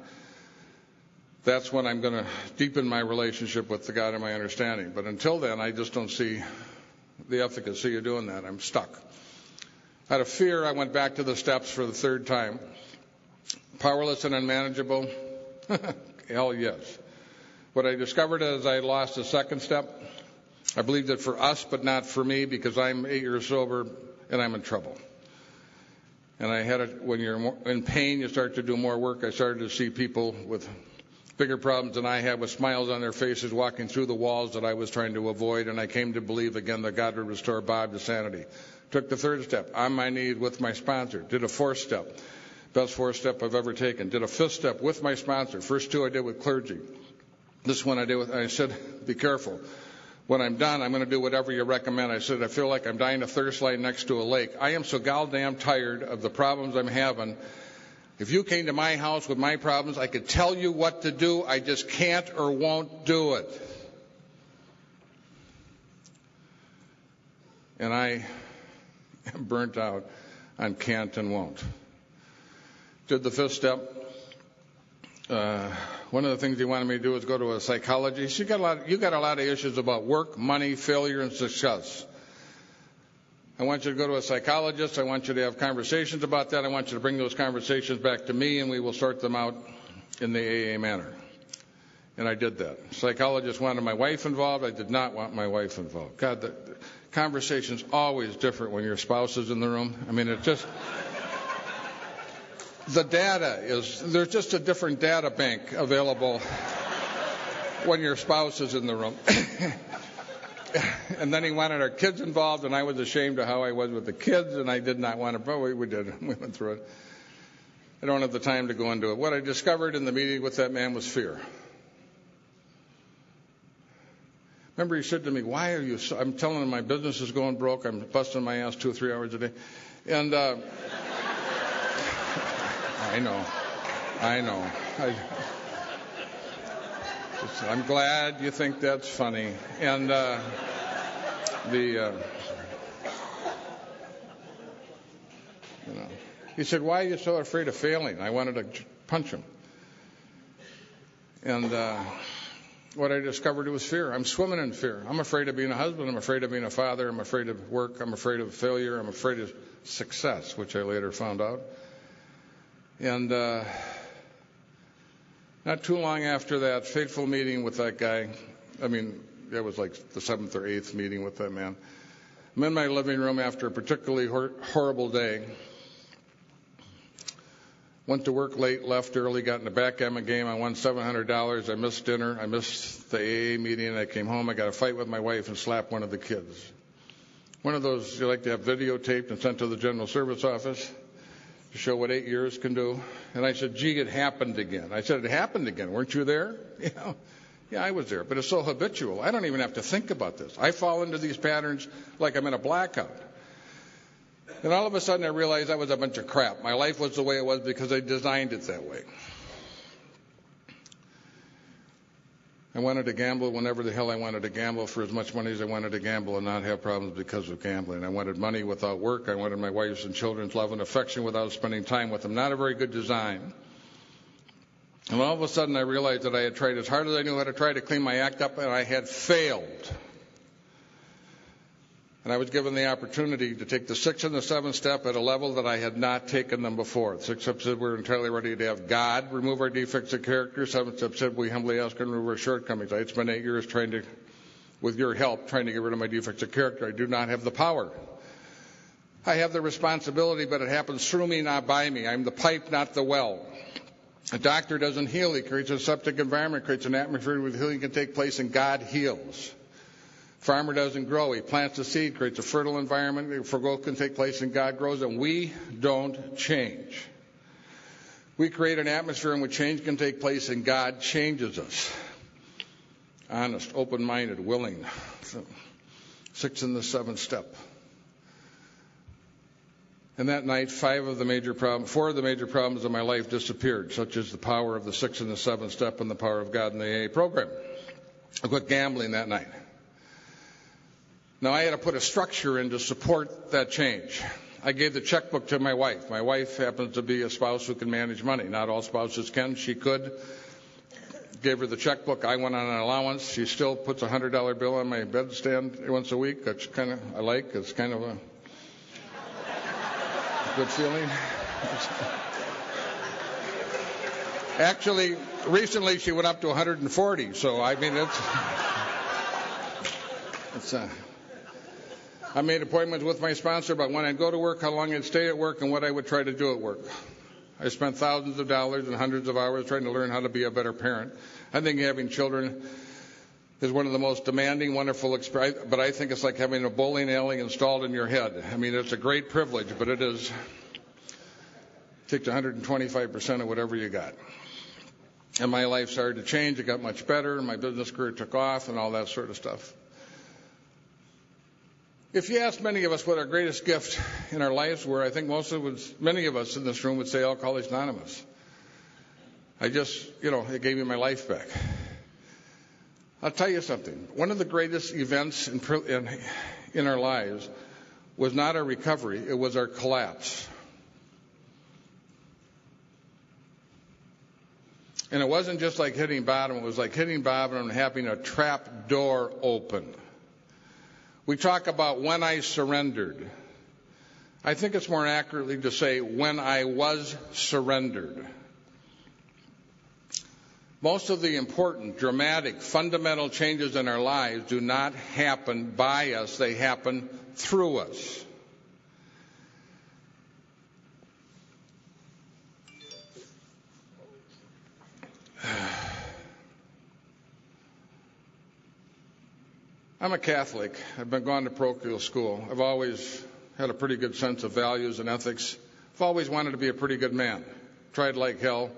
that's when I'm going to deepen my relationship with the God of my understanding. But until then, I just don't see the efficacy of doing that. I'm stuck. Out of fear, I went back to the steps for the third time. Powerless and unmanageable? Hell yes. What I discovered is I had lost the second step. I believed it for us, but not for me, because I'm 8 years sober and I'm in trouble. And I had it when you're in pain, you start to do more work. I started to see people with bigger problems than I had, with smiles on their faces, walking through the walls that I was trying to avoid. And I came to believe again that God would restore Bob to sanity. Took the third step on my knees with my sponsor. Did a fourth step. Best fourth step I've ever taken. Did a fifth step with my sponsor. First two I did with clergy. This one I did with, I said, be careful. When I'm done, I'm going to do whatever you recommend. I said, I feel like I'm dying of thirst lying next to a lake. I am so goddamn tired of the problems I'm having. If you came to my house with my problems, I could tell you what to do. I just can't or won't do it. And I am burnt out on can't and won't. Did the fifth step. One of the things he wanted me to do was go to a psychologist. You got a lot of issues about work, money, failure, and success. I want you to go to a psychologist. I want you to have conversations about that. I want you to bring those conversations back to me, and we will sort them out in the AA manner. And I did that. Psychologist wanted my wife involved. I did not want my wife involved. God, the conversation's always different when your spouse is in the room. I mean, it just... The data is... There's just a different data bank available when your spouse is in the room. And then he wanted our kids involved, and I was ashamed of how I was with the kids, and I did not want to... But we did. We went through it. I don't have the time to go into it. What I discovered in the meeting with that man was fear. Remember, he said to me, why are you so... I'm telling him my business is going broke. I'm busting my ass 2 or 3 hours a day. And I know. I'm glad you think that's funny. And he said, why are you so afraid of failing? I wanted to punch him. And what I discovered was fear. I'm swimming in fear. I'm afraid of being a husband. I'm afraid of being a father. I'm afraid of work. I'm afraid of failure. I'm afraid of success, which I later found out. And not too long after that fateful meeting with that guy, I mean, that was like the 7th or 8th meeting with that man. I'm in my living room after a particularly horrible day. Went to work late, left early, got in a backgammon game. I won $700. I missed dinner. I missed the AA meeting. I came home. I got a fight with my wife and slapped one of the kids. One of those you like to have videotaped and sent to the General Service Office to show what 8 years can do. And I said, gee, it happened again. I said, it happened again. Weren't you there? Yeah, I was there. But it's so habitual. I don't even have to think about this. I fall into these patterns like I'm in a blackout. And all of a sudden I realized that was a bunch of crap. My life was the way it was because I designed it that way. I wanted to gamble whenever the hell I wanted to gamble for as much money as I wanted to gamble and not have problems because of gambling. I wanted money without work. I wanted my wife's and children's love and affection without spending time with them. Not a very good design. And all of a sudden I realized that I had tried as hard as I knew how to try to clean my act up, and I had failed. And I was given the opportunity to take the 6th and the 7th step at a level that I had not taken them before. The 6th step said we're entirely ready to have God remove our defects of character. 7th step said we humbly ask and remove our shortcomings. I had spent 8 years with your help, trying to get rid of my defects of character. I do not have the power. I have the responsibility, but it happens through me, not by me. I'm the pipe, not the well. A doctor doesn't heal. He creates a septic environment, creates an atmosphere where healing can take place, and God heals. Farmer doesn't grow. He plants a seed, creates a fertile environment for growth can take place, and God grows, and we don't change. We create an atmosphere in which change can take place, and God changes us. Honest, open-minded, willing. 6th and the 7th step. And that night, 4 of the major problems of my life disappeared, such as the power of the 6th and the 7th step and the power of God in the AA program. I quit gambling that night. Now, I had to put a structure in to support that change. I gave the checkbook to my wife. My wife happens to be a spouse who can manage money. Not all spouses can. She could. Gave her the checkbook. I went on an allowance. She still puts a $100 bill on my bedstand once a week. That's kind of, I like. It's kind of a good feeling. Actually, recently she went up to 140. So, I mean, I made appointments with my sponsor about when I'd go to work, how long I'd stay at work, and what I would try to do at work. I spent thousands of dollars and hundreds of hours trying to learn how to be a better parent. I think having children is one of the most demanding, wonderful experience, but I think it's like having a bowling alley installed in your head. I mean, it's a great privilege, but it takes 125% of whatever you got. And my life started to change. It got much better, and my business career took off and all that sort of stuff. If you ask many of us what our greatest gift in our lives were, I think many of us in this room would say Alcoholics Anonymous. It gave me my life back. I'll tell you something. One of the greatest events in our lives was not our recovery, it was our collapse. And it wasn't just like hitting bottom, it was like hitting bottom and having a trap door open. We talk about when I surrendered. I think it's more accurately to say when I was surrendered. Most of the important, dramatic, fundamental changes in our lives do not happen by us, they happen through us. I'm a Catholic. I've been gone to parochial school. I've always had a pretty good sense of values and ethics. I've always wanted to be a pretty good man. Tried like hell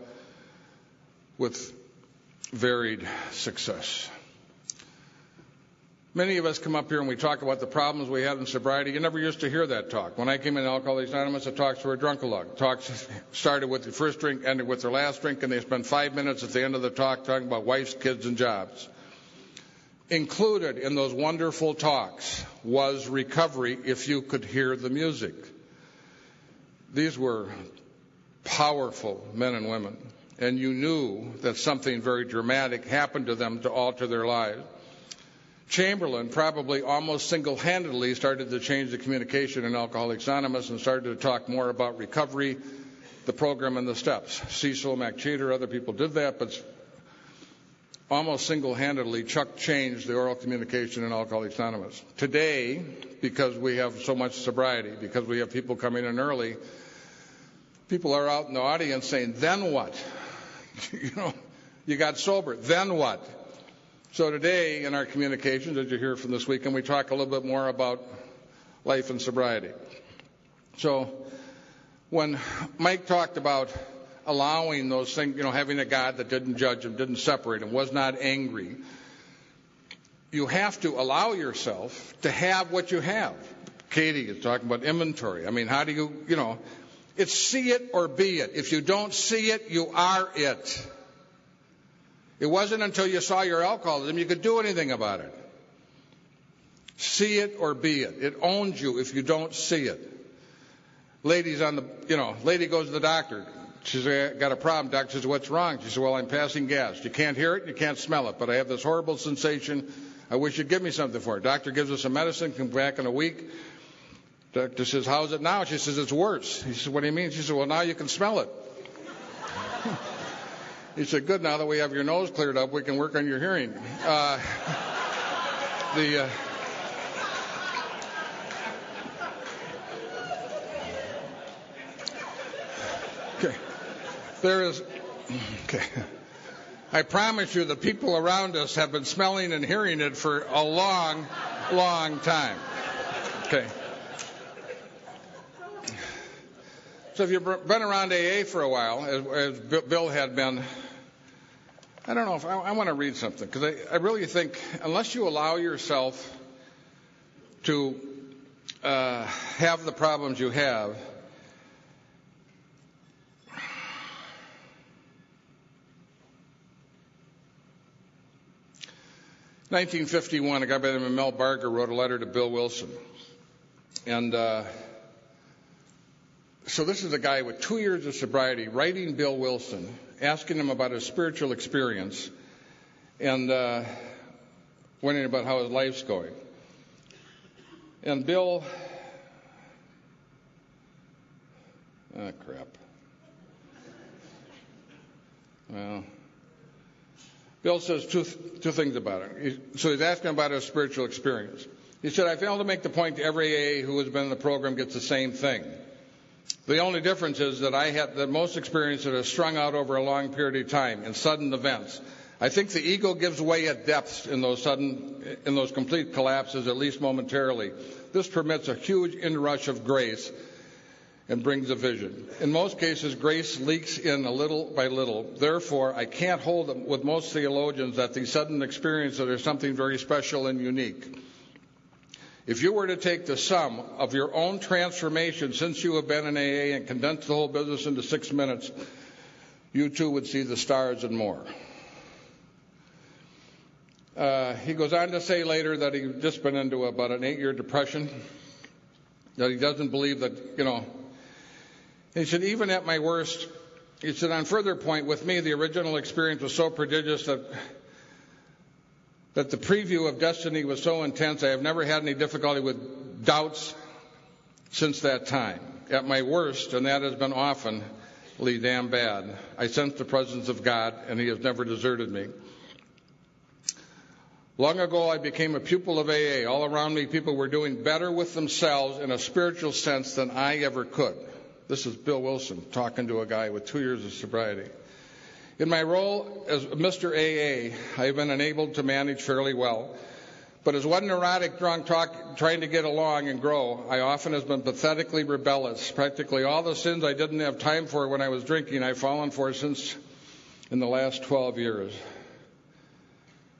with varied success. Many of us come up here and we talk about the problems we had in sobriety. You never used to hear that talk. When I came in Alcoholics Anonymous, the talks were a drunk-a-log. Talks started with the first drink, ended with their last drink, and they spent 5 minutes at the end of the talk talking about wives, kids, and jobs. Included in those wonderful talks was recovery if you could hear the music. These were powerful men and women, and you knew that something very dramatic happened to them to alter their lives. Chamberlain probably almost single-handedly started to change the communication in Alcoholics Anonymous and started to talk more about recovery, the program, and the steps. Cecil, MacCheater, other people did that, but almost single-handedly, Chuck changed the oral communication in Alcoholics Anonymous. Today, because we have so much sobriety, because we have people coming in early, people are out in the audience saying, then what? You got sober, then what? So today, in our communications, as you hear from this weekend, we talk a little bit more about life and sobriety. So when Mike talked about allowing those things, having a God that didn't judge him, didn't separate him, was not angry. You have to allow yourself to have what you have. Katie is talking about inventory. I mean, how do you, it's see it or be it. If you don't see it, you are it. It wasn't until you saw your alcoholism you could do anything about it. See it or be it. It owns you if you don't see it. Lady goes to the doctor. She says, I got a problem. Doctor says, what's wrong? She says, well, I'm passing gas. You can't hear it, you can't smell it, but I have this horrible sensation. I wish you'd give me something for it. Doctor gives her some medicine, comes back in a week. Doctor says, how's it now? She says, it's worse. He says, what do you mean? She says, well, now you can smell it. He said, good, now that we have your nose cleared up, we can work on your hearing. Okay. I promise you the people around us have been smelling and hearing it for a long, long time. Okay. So if you've been around AA for a while, as Bill had been, I don't know if I want to read something, because I really think unless you allow yourself to have the problems you have, 1951, a guy by the name of Mel Barger wrote a letter to Bill Wilson. And so this is a guy with 2 years of sobriety writing Bill Wilson, asking him about his spiritual experience and wondering about how his life's going. And Bill... crap. Well... Bill says two things about it. So he's asking about his spiritual experience. He said, I failed to make the point to every AA who has been in the program gets the same thing. The only difference is that most experiences are strung out over a long period of time in sudden events. I think the ego gives way at depths in those complete collapses, at least momentarily. This permits a huge inrush of grace and brings a vision. In most cases, grace leaks in a little by little. Therefore, I can't hold them with most theologians that these sudden experiences are something very special and unique. If you were to take the sum of your own transformation since you have been in AA and condense the whole business into 6 minutes, you too would see the stars and more. He goes on to say later that he's just been into about an 8-year depression, that he doesn't believe that, he said, even at my worst, he said, on further point, with me, the original experience was so prodigious that the preview of destiny was so intense, I have never had any difficulty with doubts since that time. At my worst, and that has been oftenly damn bad, I sense the presence of God, and He has never deserted me. Long ago, I became a pupil of AA. All around me, people were doing better with themselves in a spiritual sense than I ever could. This is Bill Wilson talking to a guy with 2 years of sobriety. In my role as Mr. AA, I have been enabled to manage fairly well. But as one neurotic drunk trying to get along and grow, I often have been pathetically rebellious. Practically all the sins I didn't have time for when I was drinking, I've fallen for since in the last 12 years.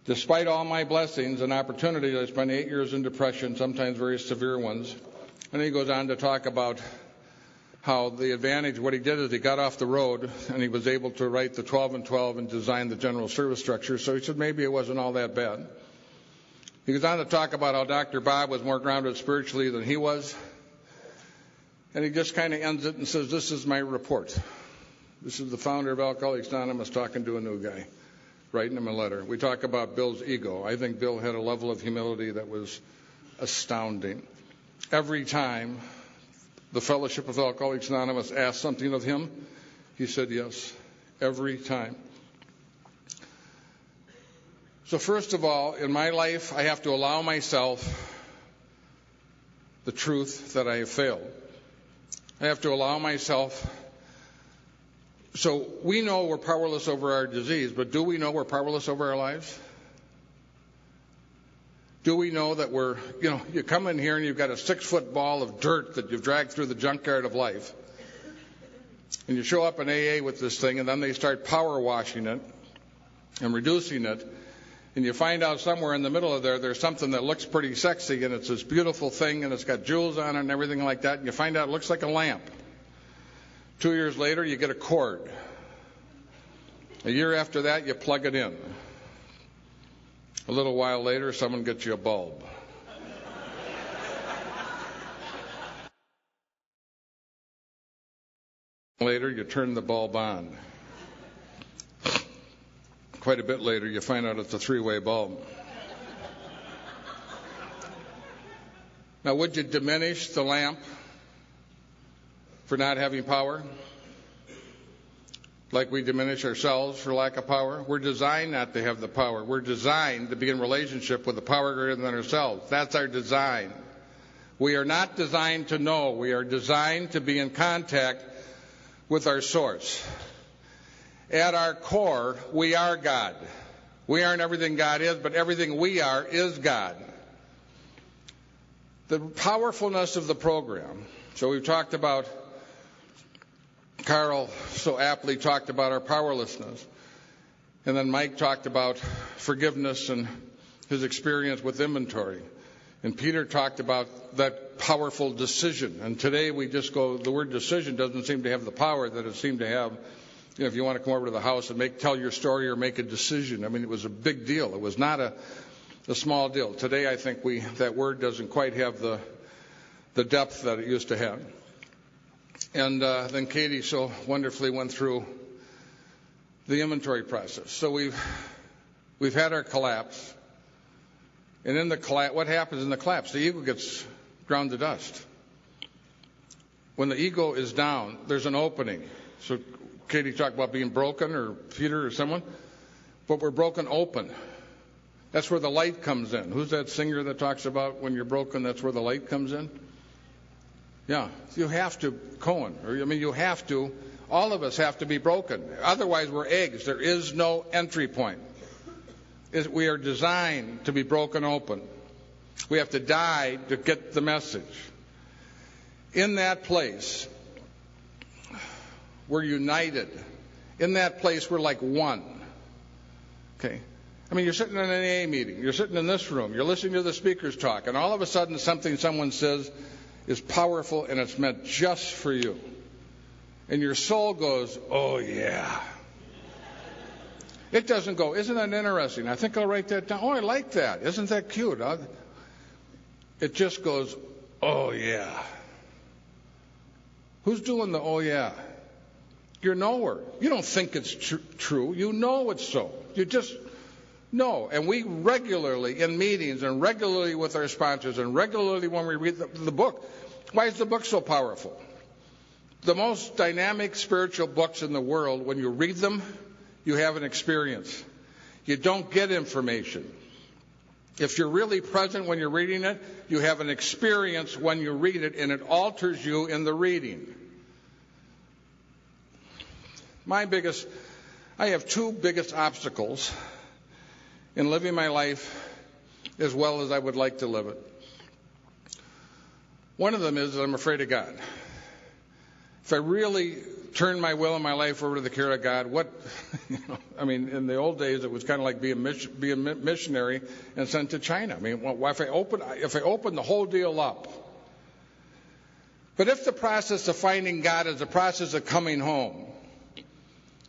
Despite all my blessings and opportunities, I spent 8 years in depression, sometimes very severe ones. And he goes on to talk about how the advantage, what he did is he got off the road and he was able to write the 12 and 12 and design the general service structure. So he said maybe it wasn't all that bad. He goes on to talk about how Dr. Bob was more grounded spiritually than he was. And he just kind of ends it and says, this is my report. This is the founder of Alcoholics Anonymous talking to a new guy, writing him a letter. We talk about Bill's ego. I think Bill had a level of humility that was astounding. Every time the Fellowship of Alcoholics Anonymous asked something of him, he said yes. Every time. So first of all, in my life, I have to allow myself the truth that I have failed. I have to allow myself. So we know we're powerless over our disease, but do we know we're powerless over our lives? Do we know that you come in here and you've got a 6-foot ball of dirt that you've dragged through the junkyard of life, and you show up in AA with this thing, and then they start power washing it and reducing it. And you find out somewhere in the middle of there's something that looks pretty sexy, and it's this beautiful thing, and it's got jewels on it and everything like that, and you find out it looks like a lamp. 2 years later, you get a cord. A year after that, you plug it in. A little while later, someone gets you a bulb. Later, you turn the bulb on. Quite a bit later, you find out it's a 3-way bulb. Now, would you diminish the lamp for not having power? Like we diminish ourselves for lack of power? We're designed not to have the power. We're designed to be in relationship with the power greater than ourselves. That's our design. We are not designed to know. We are designed to be in contact with our source. At our core, we are God. We aren't everything God is, but everything we are is God. The powerfulness of the program. So we've talked about, Karl so aptly talked about our powerlessness. And then Mike talked about forgiveness and his experience with inventory. And Peter talked about that powerful decision. And today we just go, the word decision doesn't seem to have the power that it seemed to have. If you want to come over to the house and tell your story or make a decision. I mean, it was a big deal. It was not a small deal. Today, I think that word doesn't quite have the depth that it used to have. And then Katie so wonderfully went through the inventory process. So we've had our collapse. And in the collapse, what happens in the collapse? The ego gets ground to dust. When the ego is down, there's an opening. So Katie talked about being broken, or Peter or someone, but we're broken open. That's where the light comes in. Who's that singer that talks about when you're broken, that's where the light comes in? Yeah, you have to, Cohen, you have to, all of us have to be broken. Otherwise, we're eggs. There is no entry point. We are designed to be broken open. We have to die to get the message. In that place, we're united. In that place, we're like one. Okay? You're sitting in an AA meeting. You're sitting in this room. You're listening to the speakers talk. And all of a sudden, something someone says is powerful, and it's meant just for you. And your soul goes, oh, yeah. It doesn't go, isn't that interesting? I think I'll write that down. Oh, I like that. Isn't that cute? It just goes, oh, yeah. Who's doing the oh, yeah? You're knower. You don't think it's true. You know it's so. You just know. And we regularly, in meetings and regularly with our sponsors and regularly when we read the book, Why is the book so powerful? The most dynamic spiritual books in the world, when you read them, you have an experience. You don't get information. If you're really present when you're reading it, you have an experience when you read it, and it alters you in the reading. I have two biggest obstacles in living my life as well as I would like to live it. One of them is that I'm afraid of God. If I really turn my will and my life over to the care of God, in the old days it was kind of like being a missionary and sent to China. If I open the whole deal up. But if the process of finding God is the process of coming home,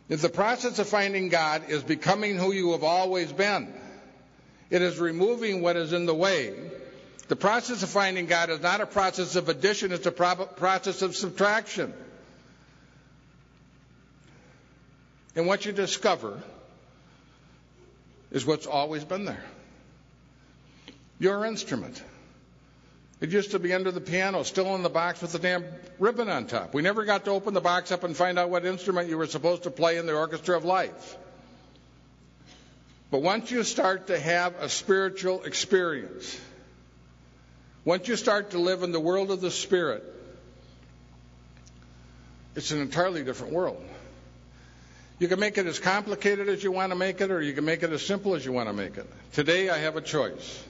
if the process of finding God is becoming who you have always been, it is removing what is in the way. The process of finding God is not a process of addition, it's a process of subtraction. And what you discover is what's always been there. Your instrument. It used to be under the piano, still in the box with the damn ribbon on top. We never got to open the box up and find out what instrument you were supposed to play in the orchestra of life. But once you start to have a spiritual experience, once you start to live in the world of the Spirit, it's an entirely different world. You can make it as complicated as you want to make it, or you can make it as simple as you want to make it. Today I have a choice.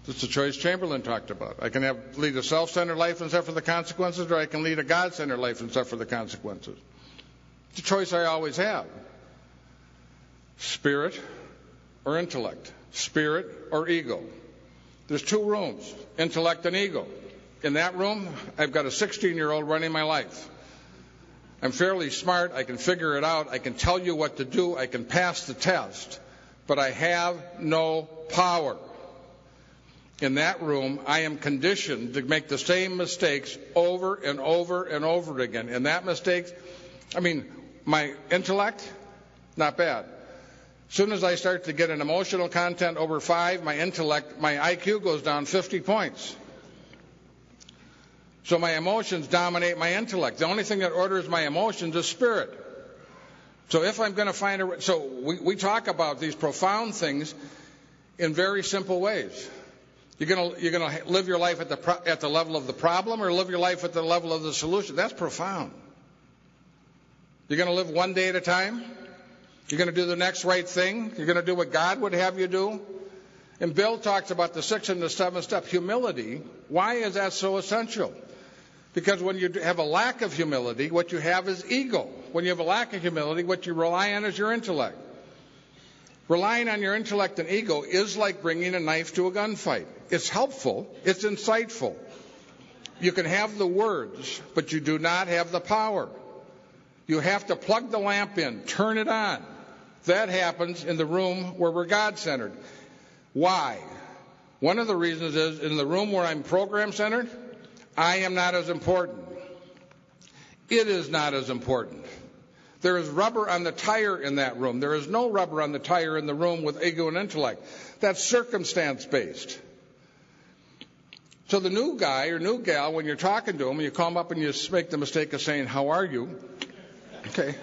It's the choice Chamberlain talked about. I can lead a self-centered life and suffer the consequences, or I can lead a God-centered life and suffer the consequences. It's a choice I always have. Spirit or intellect. Spirit or ego. There's two rooms, intellect and ego. In that room, I've got a 16-year-old running my life. I'm fairly smart. I can figure it out. I can tell you what to do. I can pass the test. But I have no power. In that room, I am conditioned to make the same mistakes over and over and over again. And that mistake, my intellect, not bad. As soon as I start to get an emotional content over 5, my IQ goes down 50 points. So my emotions dominate my intellect. The only thing that orders my emotions is spirit. So if I'm going to we talk about these profound things in very simple ways. You're going to live your life at the level of the problem, or live your life at the level of the solution. That's profound. You're going to live one day at a time. You're going to do the next right thing. You're going to do what God would have you do. And Bill talks about the 6th and the 7th step, humility. Why is that so essential? Because when you have a lack of humility, what you have is ego. When you have a lack of humility, what you rely on is your intellect. Relying on your intellect and ego is like bringing a knife to a gunfight. It's helpful. It's insightful. You can have the words, but you do not have the power. You have to plug the lamp in, turn it on. That happens in the room where we're God-centered. Why? One of the reasons is in the room where I'm program-centered, I am not as important. It is not as important. There is rubber on the tire in that room. There is no rubber on the tire in the room with ego and intellect. That's circumstance-based. So the new guy or new gal, when you're talking to him, you call them up and you make the mistake of saying, "How are you?" Okay.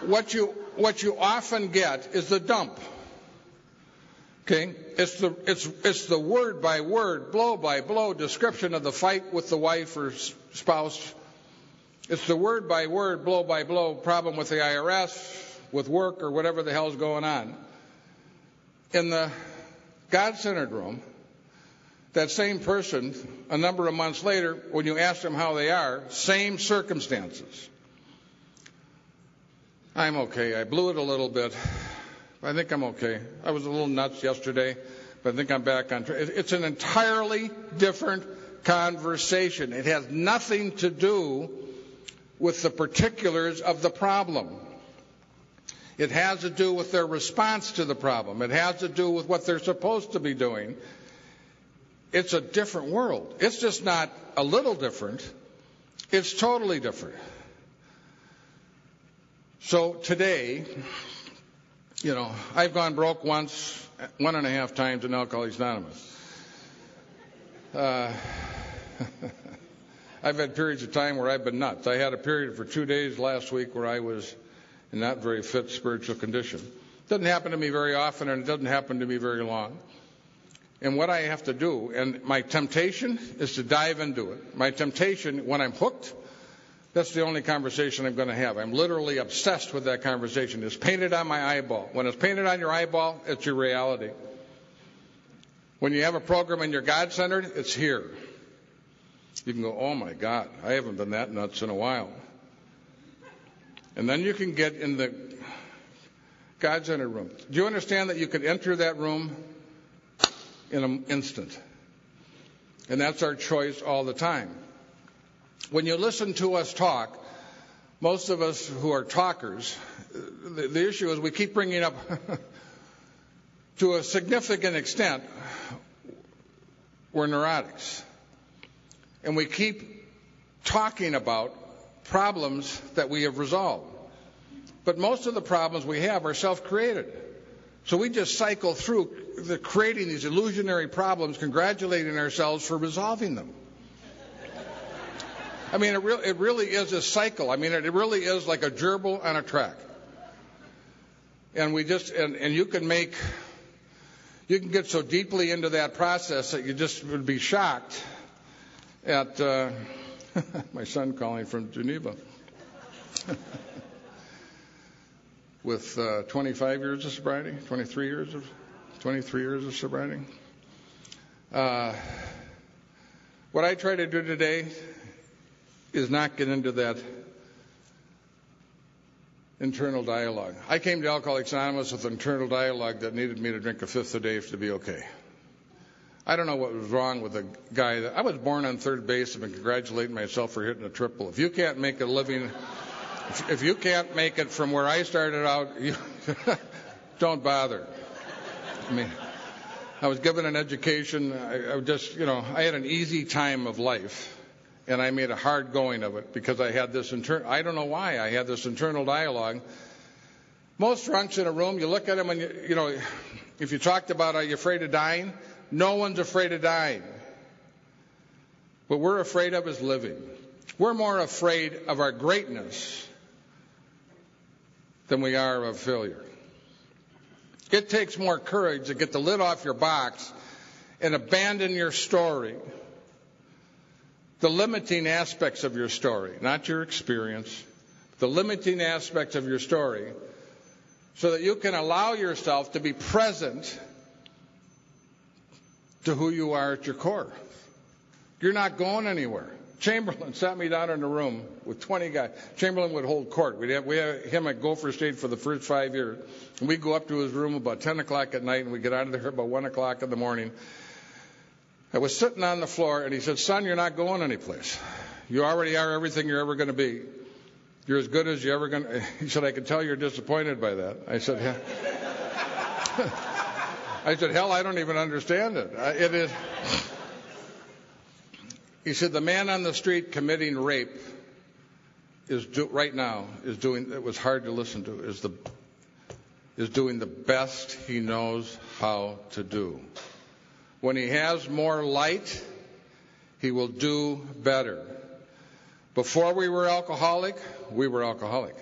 What you often get is the dump. Okay. It's the word by word, blow by blow description of the fight with the wife or spouse. It's the word by word, blow by blow problem with the IRS, with work, or whatever the hell's going on. In the God-centered room, that same person, a number of months later, when you ask them how they are, same circumstances. I'm okay. I blew it a little bit. I think I'm okay. I was a little nuts yesterday, but I think I'm back on track. It's an entirely different conversation. It has nothing to do with the particulars of the problem. It has to do with their response to the problem. It has to do with what they're supposed to be doing. It's a different world. It's just not a little different. It's totally different. So today, I've gone broke once, 1.5 times in Alcoholics Anonymous. I've had periods of time where I've been nuts. I had a period for 2 days last week where I was in not very fit spiritual condition. It doesn't happen to me very often, and it doesn't happen to me very long. And what I have to do, and my temptation is to dive into it. My temptation, when I'm hooked, that's the only conversation I'm going to have. I'm literally obsessed with that conversation. It's painted on my eyeball. When it's painted on your eyeball, it's your reality. When you have a program and you're God-centered, it's here. You can go, oh my God, I haven't been that nuts in a while. And then you can get in the God-centered room. Do you understand that you could enter that room in an instant? And that's our choice all the time. When you listen to us talk, most of us who are talkers, the issue is we keep bringing up, to a significant extent, we're neurotics. And we keep talking about problems that we have resolved. But most of the problems we have are self-created. So we just cycle through creating these illusionary problems, congratulating ourselves for resolving them. I mean, it really is a cycle. I mean, it really is like a gerbil on a track. And we just, and you can get so deeply into that process that you just would be shocked at my son calling from Geneva with 25 years of sobriety, 23 years of sobriety. What I try to do today is not get into that internal dialogue. I came to Alcoholics Anonymous with an internal dialogue that needed me to drink a fifth a day to be okay. I don't know what was wrong with the guy. I was born on third base. I've been congratulating myself for hitting a triple. If you can't make a living, if you can't make it from where I started out, don't bother. I mean, I was given an education. I had an easy time of life. And I made a hard going of it because I had this I don't know why I had this internal dialogue. Most drunks in a room, you look at them and, if you talked about are you afraid of dying, no one's afraid of dying. What we're afraid of is living. We're more afraid of our greatness than we are of failure. It takes more courage to get the lid off your box and abandon your story. The limiting aspects of your story, not your experience, the limiting aspects of your story, so that you can allow yourself to be present to who you are at your core. You're not going anywhere. Chamberlain sat me down in a room with 20 guys. Chamberlain would hold court. We had him at Gopher State for the first 5 years. And we'd go up to his room about 10 o'clock at night, and we'd get out of there about 1 o'clock in the morning. I was sitting on the floor, and he said, son, you're not going anyplace. You already are everything you're ever going to be. You're as good as you're ever going to. He said, I can tell you're disappointed by that. I said, yeah. I said, hell, I don't even understand it. It is. He said, the man on the street committing rape right now is doing, it was hard to listen to, is doing the best he knows how to do. When he has more light, he will do better. Before we were alcoholic, we were alcoholic.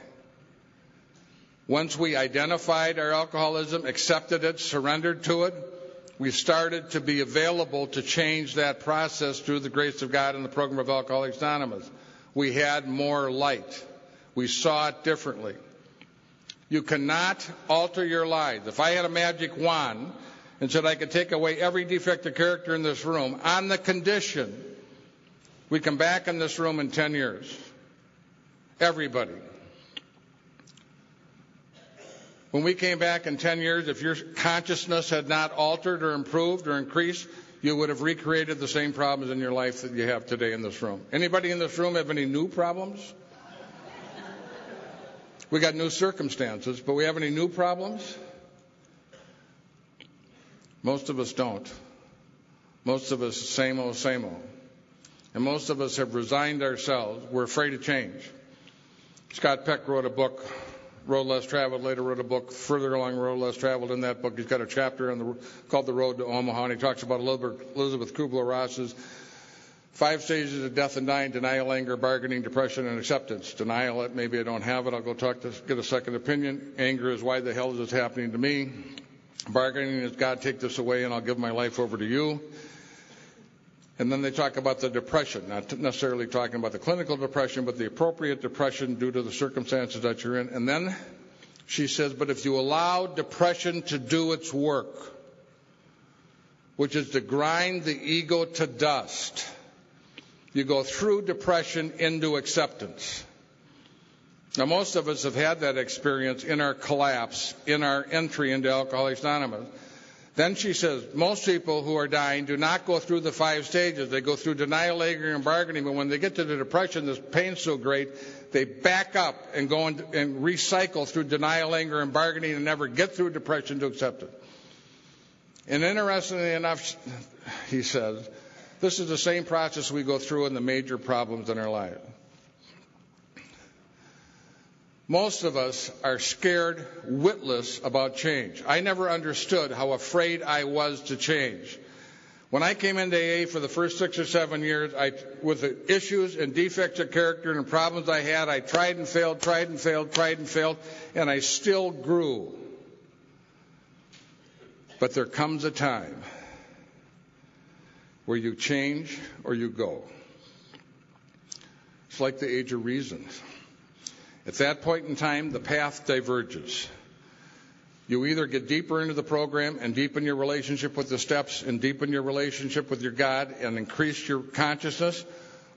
Once we identified our alcoholism, accepted it, surrendered to it, we started to be available to change that process through the grace of God and the program of Alcoholics Anonymous. We had more light. We saw it differently. You cannot alter your lives. If I had a magic wand and said I could take away every defective character in this room on the condition we come back in this room in 10 years. Everybody. When we came back in 10 years, if your consciousness had not altered or improved or increased, you would have recreated the same problems in your life that you have today in this room. Anybody in this room have any new problems? We got new circumstances, but we have any new problems? Most of us don't. Most of us, same old, same old. And most of us have resigned ourselves. We're afraid of change. Scott Peck wrote a book, Road Less Traveled, later wrote a book further along Road Less Traveled. In that book, he's got a chapter called The Road to Omaha, and he talks about Elizabeth Kubler-Ross's 5 stages of death and dying: denial, anger, bargaining, depression, and acceptance. Denial, maybe I don't have it, I'll go get a second opinion. Anger is, why the hell is this happening to me? Bargaining is, God, take this away and I'll give my life over to you. And then they talk about the depression, not necessarily talking about the clinical depression, but the appropriate depression due to the circumstances that you're in. And then she says, but if you allow depression to do its work, which is to grind the ego to dust, you go through depression into acceptance. Now, most of us have had that experience in our collapse, in our entry into Alcoholics Anonymous. Then she says, most people who are dying do not go through the 5 stages. They go through denial, anger, and bargaining. But when they get to the depression, this pain's so great, they back up and go and recycle through denial, anger, and bargaining and never get through depression to acceptance. And interestingly enough, he says, this is the same process we go through in the major problems in our life. Most of us are scared witless about change. I never understood how afraid I was to change. When I came into AA for the first 6 or 7 years, with the issues and defects of character and problems I had, I tried and failed, and I still grew. But there comes a time where you change or you go. It's like the age of reason. At that point in time, the path diverges. You either get deeper into the program and deepen your relationship with the steps and deepen your relationship with your God and increase your consciousness,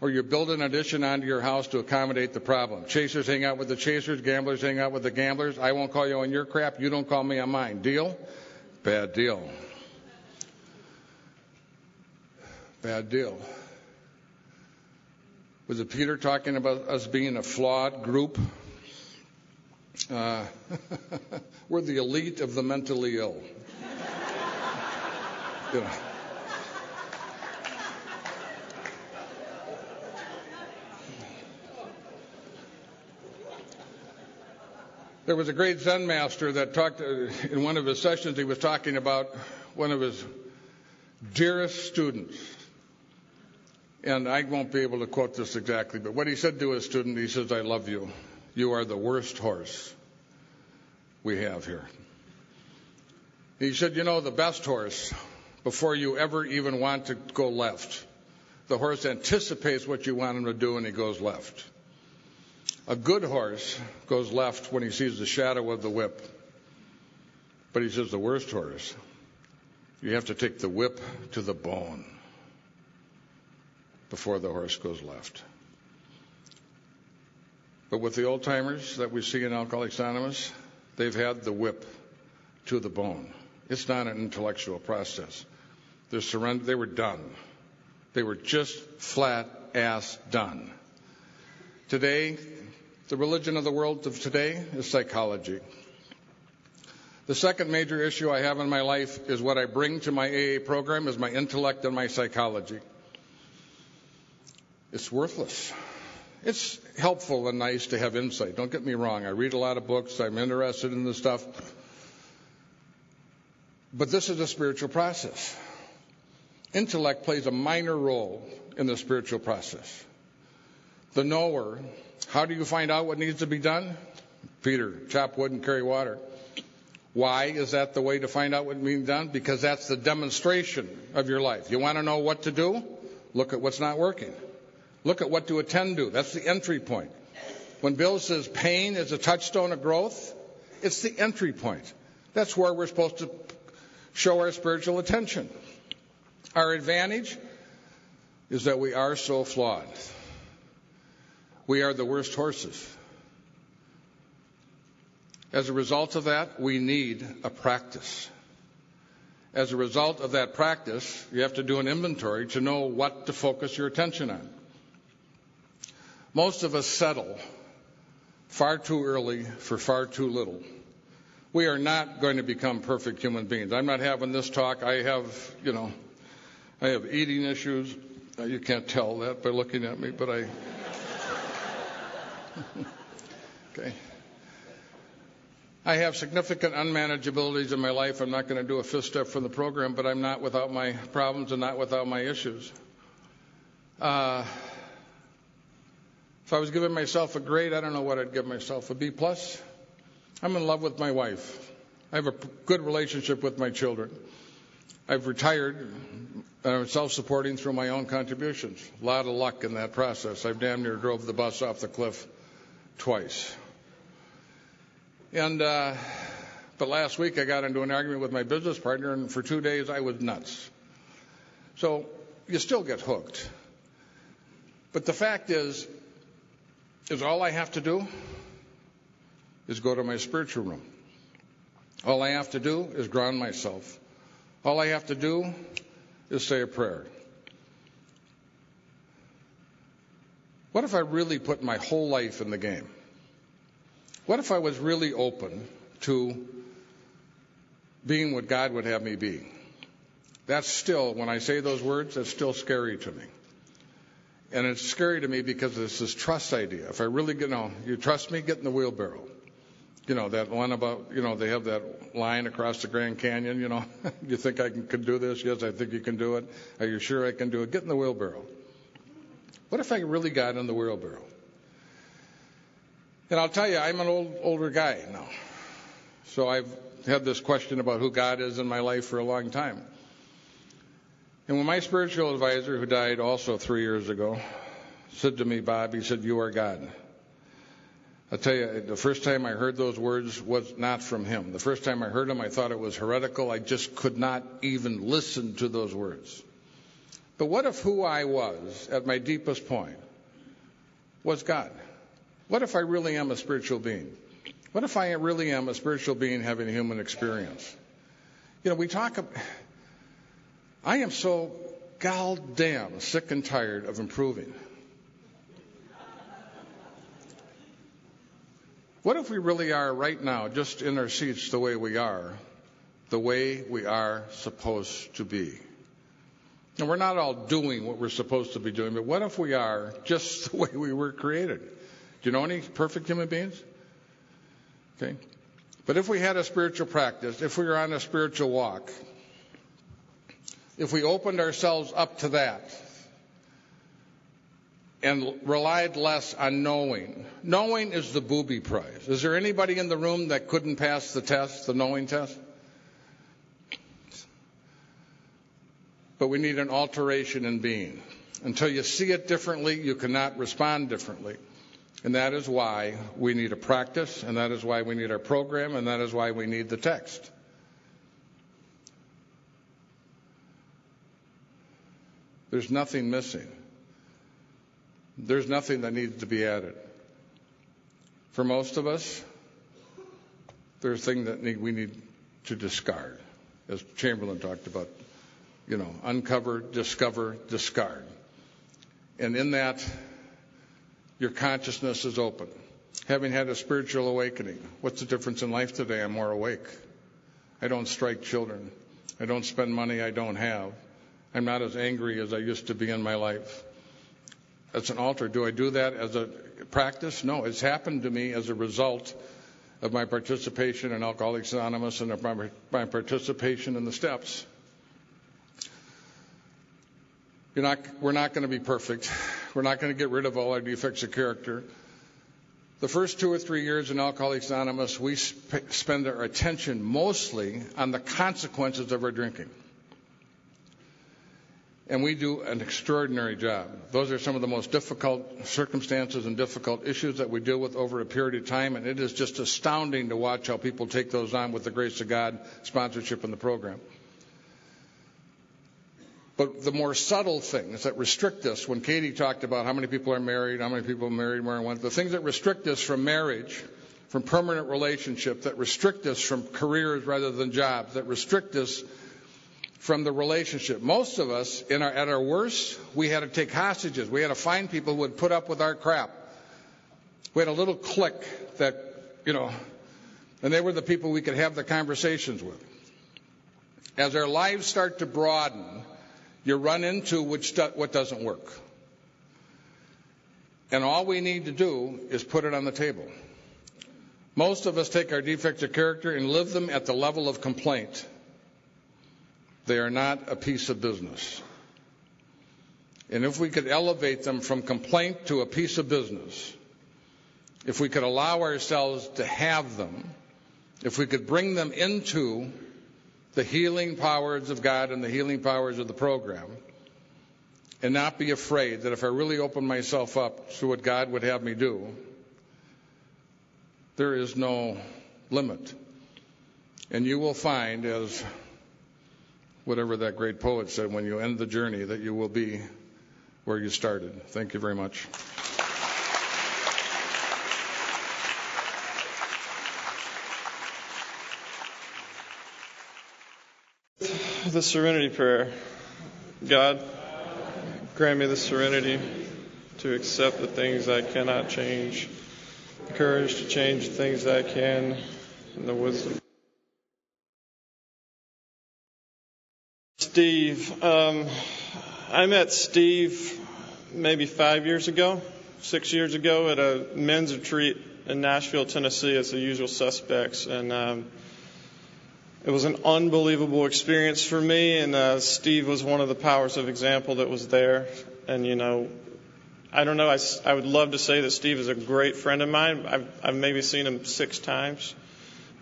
or you build an addition onto your house to accommodate the problem. Chasers hang out with the chasers, gamblers hang out with the gamblers. I won't call you on your crap, you don't call me on mine. Deal? Bad deal. Bad deal. Was it Peter talking about us being a flawed group? We're the elite of the mentally ill. You know. There was a great Zen master that talked in one of his sessions. He was talking about one of his dearest students. And I won't be able to quote this exactly, but what he said to his student, he says, I love you. You are the worst horse we have here. He said, you know, the best horse, before you ever even want to go left, the horse anticipates what you want him to do and he goes left. A good horse goes left when he sees the shadow of the whip. But he says the worst horse, you have to take the whip to the bone before the horse goes left. But with the old-timers that we see in Alcoholics Anonymous, they've had the whip to the bone. It's not an intellectual process. They're surrendered. They were done. They were just flat-ass done. Today, the religion of the world of today is psychology. The second major issue I have in my life is what I bring to my AA program is my intellect and my psychology. It's worthless. It's helpful and nice to have insight. Don't get me wrong. I read a lot of books. I'm interested in this stuff. But this is a spiritual process. Intellect plays a minor role in the spiritual process. The knower, how do you find out what needs to be done? Peter, chop wood and carry water. Why is that the way to find out what needs done? Because that's the demonstration of your life. You want to know what to do? Look at what's not working. Look at what to attend to. That's the entry point. When Bill says pain is a touchstone of growth, it's the entry point. That's where we're supposed to show our spiritual attention. Our advantage is that we are so flawed. We are the worst horses. As a result of that, we need a practice. As a result of that practice, you have to do an inventory to know what to focus your attention on. Most of us settle far too early for far too little. We are not going to become perfect human beings. I'm not having this talk. I have eating issues. You can't tell that by looking at me, but okay. I have significant unmanageabilities in my life. I'm not going to do a fifth step from the program, but I'm not without my problems and not without my issues. If I was giving myself a grade, I don't know what I'd give myself, a B+. I'm in love with my wife. I have a good relationship with my children. I've retired. I'm self-supporting through my own contributions. A lot of luck in that process. I've damn near drove the bus off the cliff twice. But last week I got into an argument with my business partner, and for 2 days I was nuts. So you still get hooked. But the fact is all I have to do is go to my spiritual room. All I have to do is ground myself. All I have to do is say a prayer. What if I really put my whole life in the game? What if I was really open to being what God would have me be? That's still, when I say those words, that's still scary to me. And it's scary to me because it's this trust idea. If I really, you trust me, get in the wheelbarrow. That one about, they have that line across the Grand Canyon, you think I can do this? Yes, I think you can do it. Are you sure I can do it? Get in the wheelbarrow. What if I really got in the wheelbarrow? And I'll tell you, I'm an older guy now. So I've had this question about who God is in my life for a long time. And when my spiritual advisor, who died also 3 years ago, said to me, Bob, he said, "You are God." I'll tell you, the first time I heard those words was not from him. The first time I heard them, I thought it was heretical. I just could not even listen to those words. But what if who I was at my deepest point was God? What if I really am a spiritual being? What if I really am a spiritual being having a human experience? I am so goddamn sick and tired of improving. What if we really are right now, just in our seats the way we are supposed to be? And we're not all doing what we're supposed to be doing, but what if we are just the way we were created? Do you know any perfect human beings? Okay. But if we had a spiritual practice, if we were on a spiritual walk, if we opened ourselves up to that and relied less on knowing. Knowing is the booby prize. Is there anybody in the room that couldn't pass the test, the knowing test? But we need an alteration in being. Until you see it differently, you cannot respond differently. And that is why we need a practice, and that is why we need our program, and that is why we need the text. There's nothing missing. There's nothing that needs to be added. For most of us, there's things that we need to discard, as Chamberlain talked about. Uncover, discover, discard. And in that, your consciousness is open. Having had a spiritual awakening, what's the difference in life today? I'm more awake. I don't strike children. I don't spend money I don't have. I'm not as angry as I used to be in my life. That's an altar. Do I do that as a practice? No, it's happened to me as a result of my participation in Alcoholics Anonymous and of my participation in the steps. We're not going to be perfect. We're not going to get rid of all our defects of character. The first 2 or 3 years in Alcoholics Anonymous, we spend our attention mostly on the consequences of our drinking. And we do an extraordinary job. Those are some of the most difficult circumstances and difficult issues that we deal with over a period of time, and it is just astounding to watch how people take those on with the grace of God, sponsorship in the program. But the more subtle things that restrict us, when Katie talked about how many people are married, how many people are married, where and when, the things that restrict us from marriage, from permanent relationship, that restrict us from careers rather than jobs, that restrict us from the relationship. Most of us, at our worst, we had to take hostages. We had to find people who would put up with our crap. We had a little clique that, and they were the people we could have the conversations with. As our lives start to broaden, you run into what doesn't work. And all we need to do is put it on the table. Most of us take our defects of character and live them at the level of complaint. They are not a piece of business. And if we could elevate them from complaint to a piece of business, if we could allow ourselves to have them, if we could bring them into the healing powers of God and the healing powers of the program, and not be afraid that if I really open myself up to what God would have me do, there is no limit. And you will find, as whatever that great poet said, when you end the journey, that you will be where you started. Thank you very much. The serenity prayer. God, grant me the serenity to accept the things I cannot change, the courage to change the things I can, and the wisdom. Steve. I met Steve maybe 6 years ago, at a men's retreat in Nashville, Tennessee, as the usual suspects. And it was an unbelievable experience for me, and Steve was one of the powers of example that was there. And, I don't know, I would love to say that Steve is a great friend of mine. I've maybe seen him 6 times,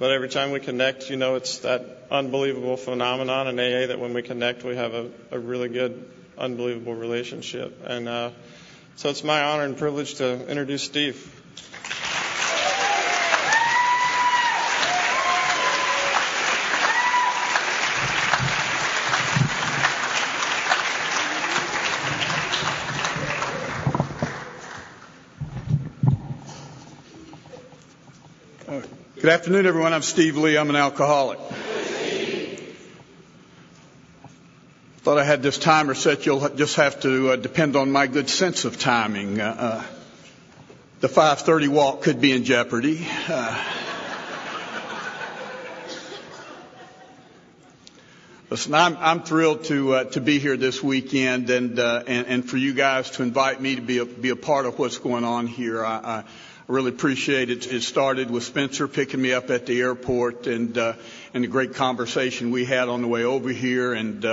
but every time we connect, it's that unbelievable phenomenon in AA that when we connect, we have a really good, unbelievable relationship. And so it's my honor and privilege to introduce Steve. Good afternoon, everyone. I'm Steve Lee. I'm an alcoholic. Thought I had this timer set. You'll just have to depend on my good sense of timing. The 5:30 walk could be in jeopardy. Listen, I'm thrilled to be here this weekend and for you guys to invite me to be a part of what's going on here. I really appreciate it. It started with Spencer picking me up at the airport and the great conversation we had on the way over here. And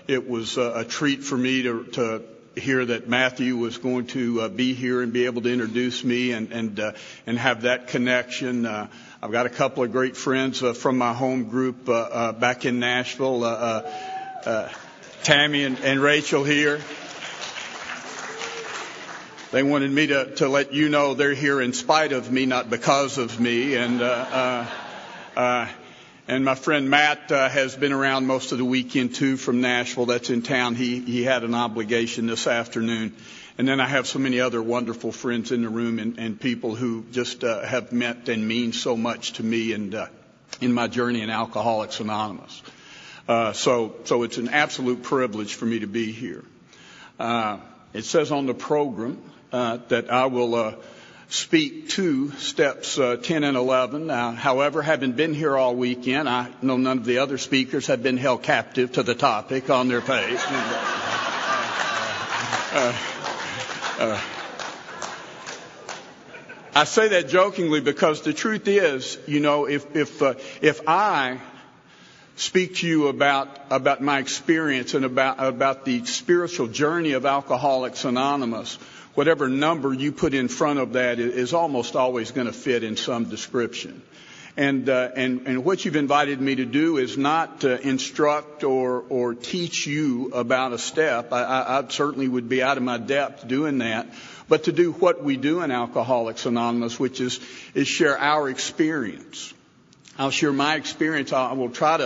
it was a treat for me to hear that Matthew was going to be here and be able to introduce me and have that connection. I've got a couple of great friends from my home group back in Nashville, Tammy and Rachel here. They wanted me to let you know they're here in spite of me, not because of me. And my friend Matt has been around most of the weekend too from Nashville. That's in town. He had an obligation this afternoon. And then I have so many other wonderful friends in the room and people who just have meant and mean so much to me and in my journey in Alcoholics Anonymous. So it's an absolute privilege for me to be here. It says on the program that I will speak to steps 10 and 11. However, having been here all weekend, I know none of the other speakers have been held captive to the topic on their page. I say that jokingly because the truth is, if I speak to you about my experience and about the spiritual journey of Alcoholics Anonymous, whatever number you put in front of that is almost always going to fit in some description. And what you've invited me to do is not to instruct or teach you about a step. I certainly would be out of my depth doing that, but to do what we do in Alcoholics Anonymous, which is share our experience. I'll share my experience. I will try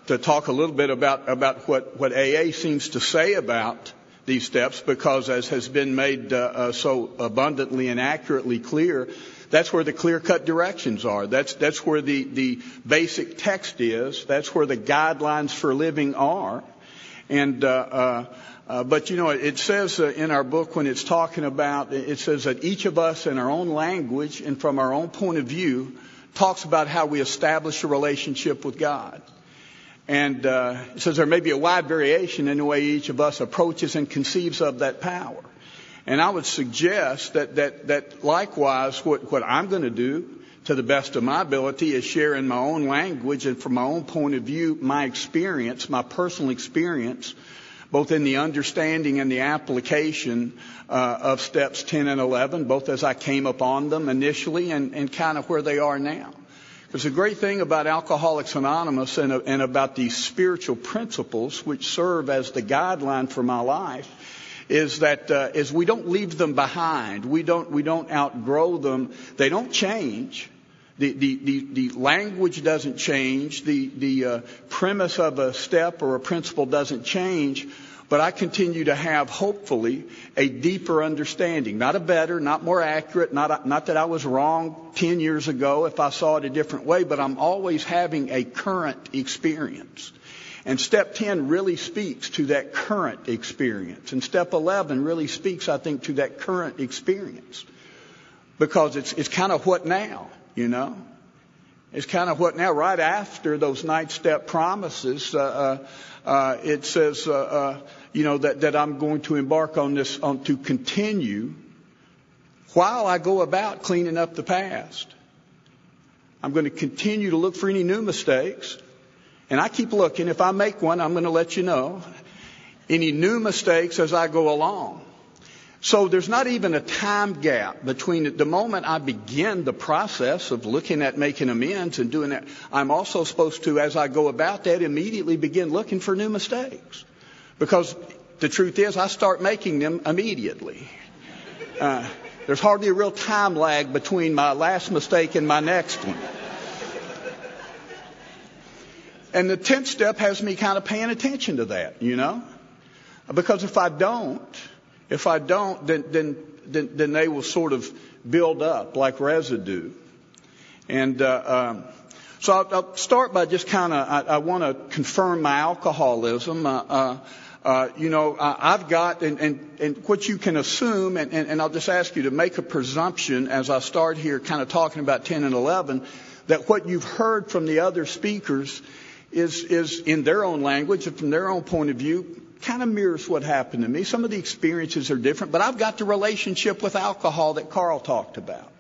to talk a little bit about what AA seems to say about these steps, because as has been made so abundantly and accurately clear, that's where the clear-cut directions are. That's where the basic text is. That's where the guidelines for living are. And but it says in our book when it's talking about, it says that each of us in our own language and from our own point of view talks about how we establish a relationship with God. And it says there may be a wide variation in the way each of us approaches and conceives of that power. And I would suggest that likewise what I'm going to do to the best of my ability is share in my own language and from my own point of view my experience, my personal experience, both in the understanding and the application of steps 10 and 11, both as I came upon them initially and kind of where they are now. Because the great thing about Alcoholics Anonymous and about these spiritual principles, which serve as the guideline for my life, is that is we don't leave them behind. We don't outgrow them. They don't change. The language doesn't change. The premise of a step or a principle doesn't change. But I continue to have, hopefully, a deeper understanding. Not a better, not more accurate, not that I was wrong 10 years ago if I saw it a different way, but I'm always having a current experience. And step 10 really speaks to that current experience. And step 11 really speaks, I think, to that current experience. Because it's kind of what now, you know? It's kind of what now. Right after those 9 step promises, it says, that I'm going to embark on this, to continue while I go about cleaning up the past. I'm going to continue to look for any new mistakes. And I keep looking. If I make one, I'm going to let you know. Any new mistakes as I go along. So there's not even a time gap between the moment I begin the process of looking at making amends and doing that. I'm also supposed to, as I go about that, immediately begin looking for new mistakes. Because the truth is, I start making them immediately. There's hardly a real time lag between my last mistake and my next one. And the 10th step has me kind of paying attention to that, you know. Because if I don't, then they will sort of build up like residue. And so I'll start by just kind of, I want to confirm my alcoholism. I've got, and what you can assume, and I'll just ask you to make a presumption as I start here kind of talking about 10 and 11, that what you've heard from the other speakers is in their own language and from their own point of view, kind of mirrors what happened to me. Some of the experiences are different, but I've got the relationship with alcohol that Karl talked about.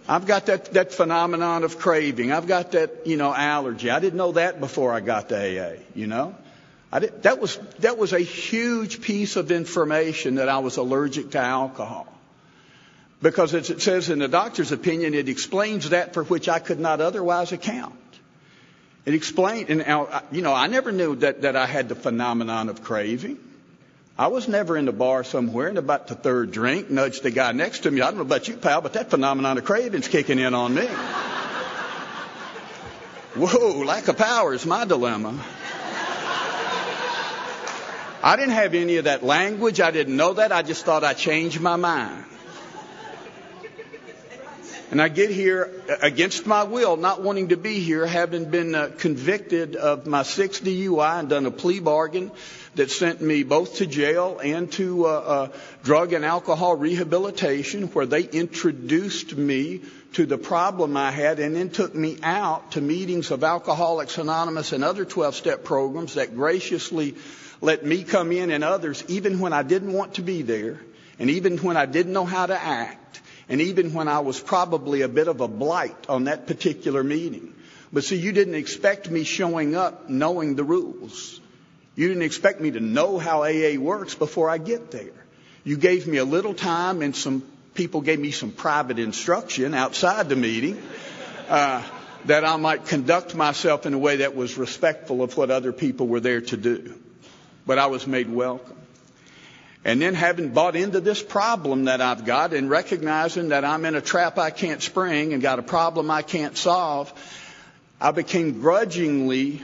I've got that phenomenon of craving. I've got that, allergy. I didn't know that before I got to AA, That was a huge piece of information that I was allergic to alcohol. Because as it says in the doctor's opinion, it explains that for which I could not otherwise account. It explained, and I never knew that I had the phenomenon of craving. I was never in the bar somewhere, and about the third drink, nudged the guy next to me. I don't know about you, pal, but that phenomenon of craving's kicking in on me. Whoa, lack of power is my dilemma. I didn't have any of that language. I didn't know that. I just thought I changed my mind. And I get here against my will, not wanting to be here, having been convicted of my 6th DUI and done a plea bargain that sent me both to jail and to drug and alcohol rehabilitation, where they introduced me to the problem I had and then took me out to meetings of Alcoholics Anonymous and other 12-step programs that graciously let me come in and others, even when I didn't want to be there, and even when I didn't know how to act, and even when I was probably a bit of a blight on that particular meeting. But see, you didn't expect me showing up knowing the rules. You didn't expect me to know how AA works before I get there. You gave me a little time, and some people gave me some private instruction outside the meeting that I might conduct myself in a way that was respectful of what other people were there to do. But I was made welcome. And then having bought into this problem that I've got and recognizing that I'm in a trap I can't spring and got a problem I can't solve, I became grudgingly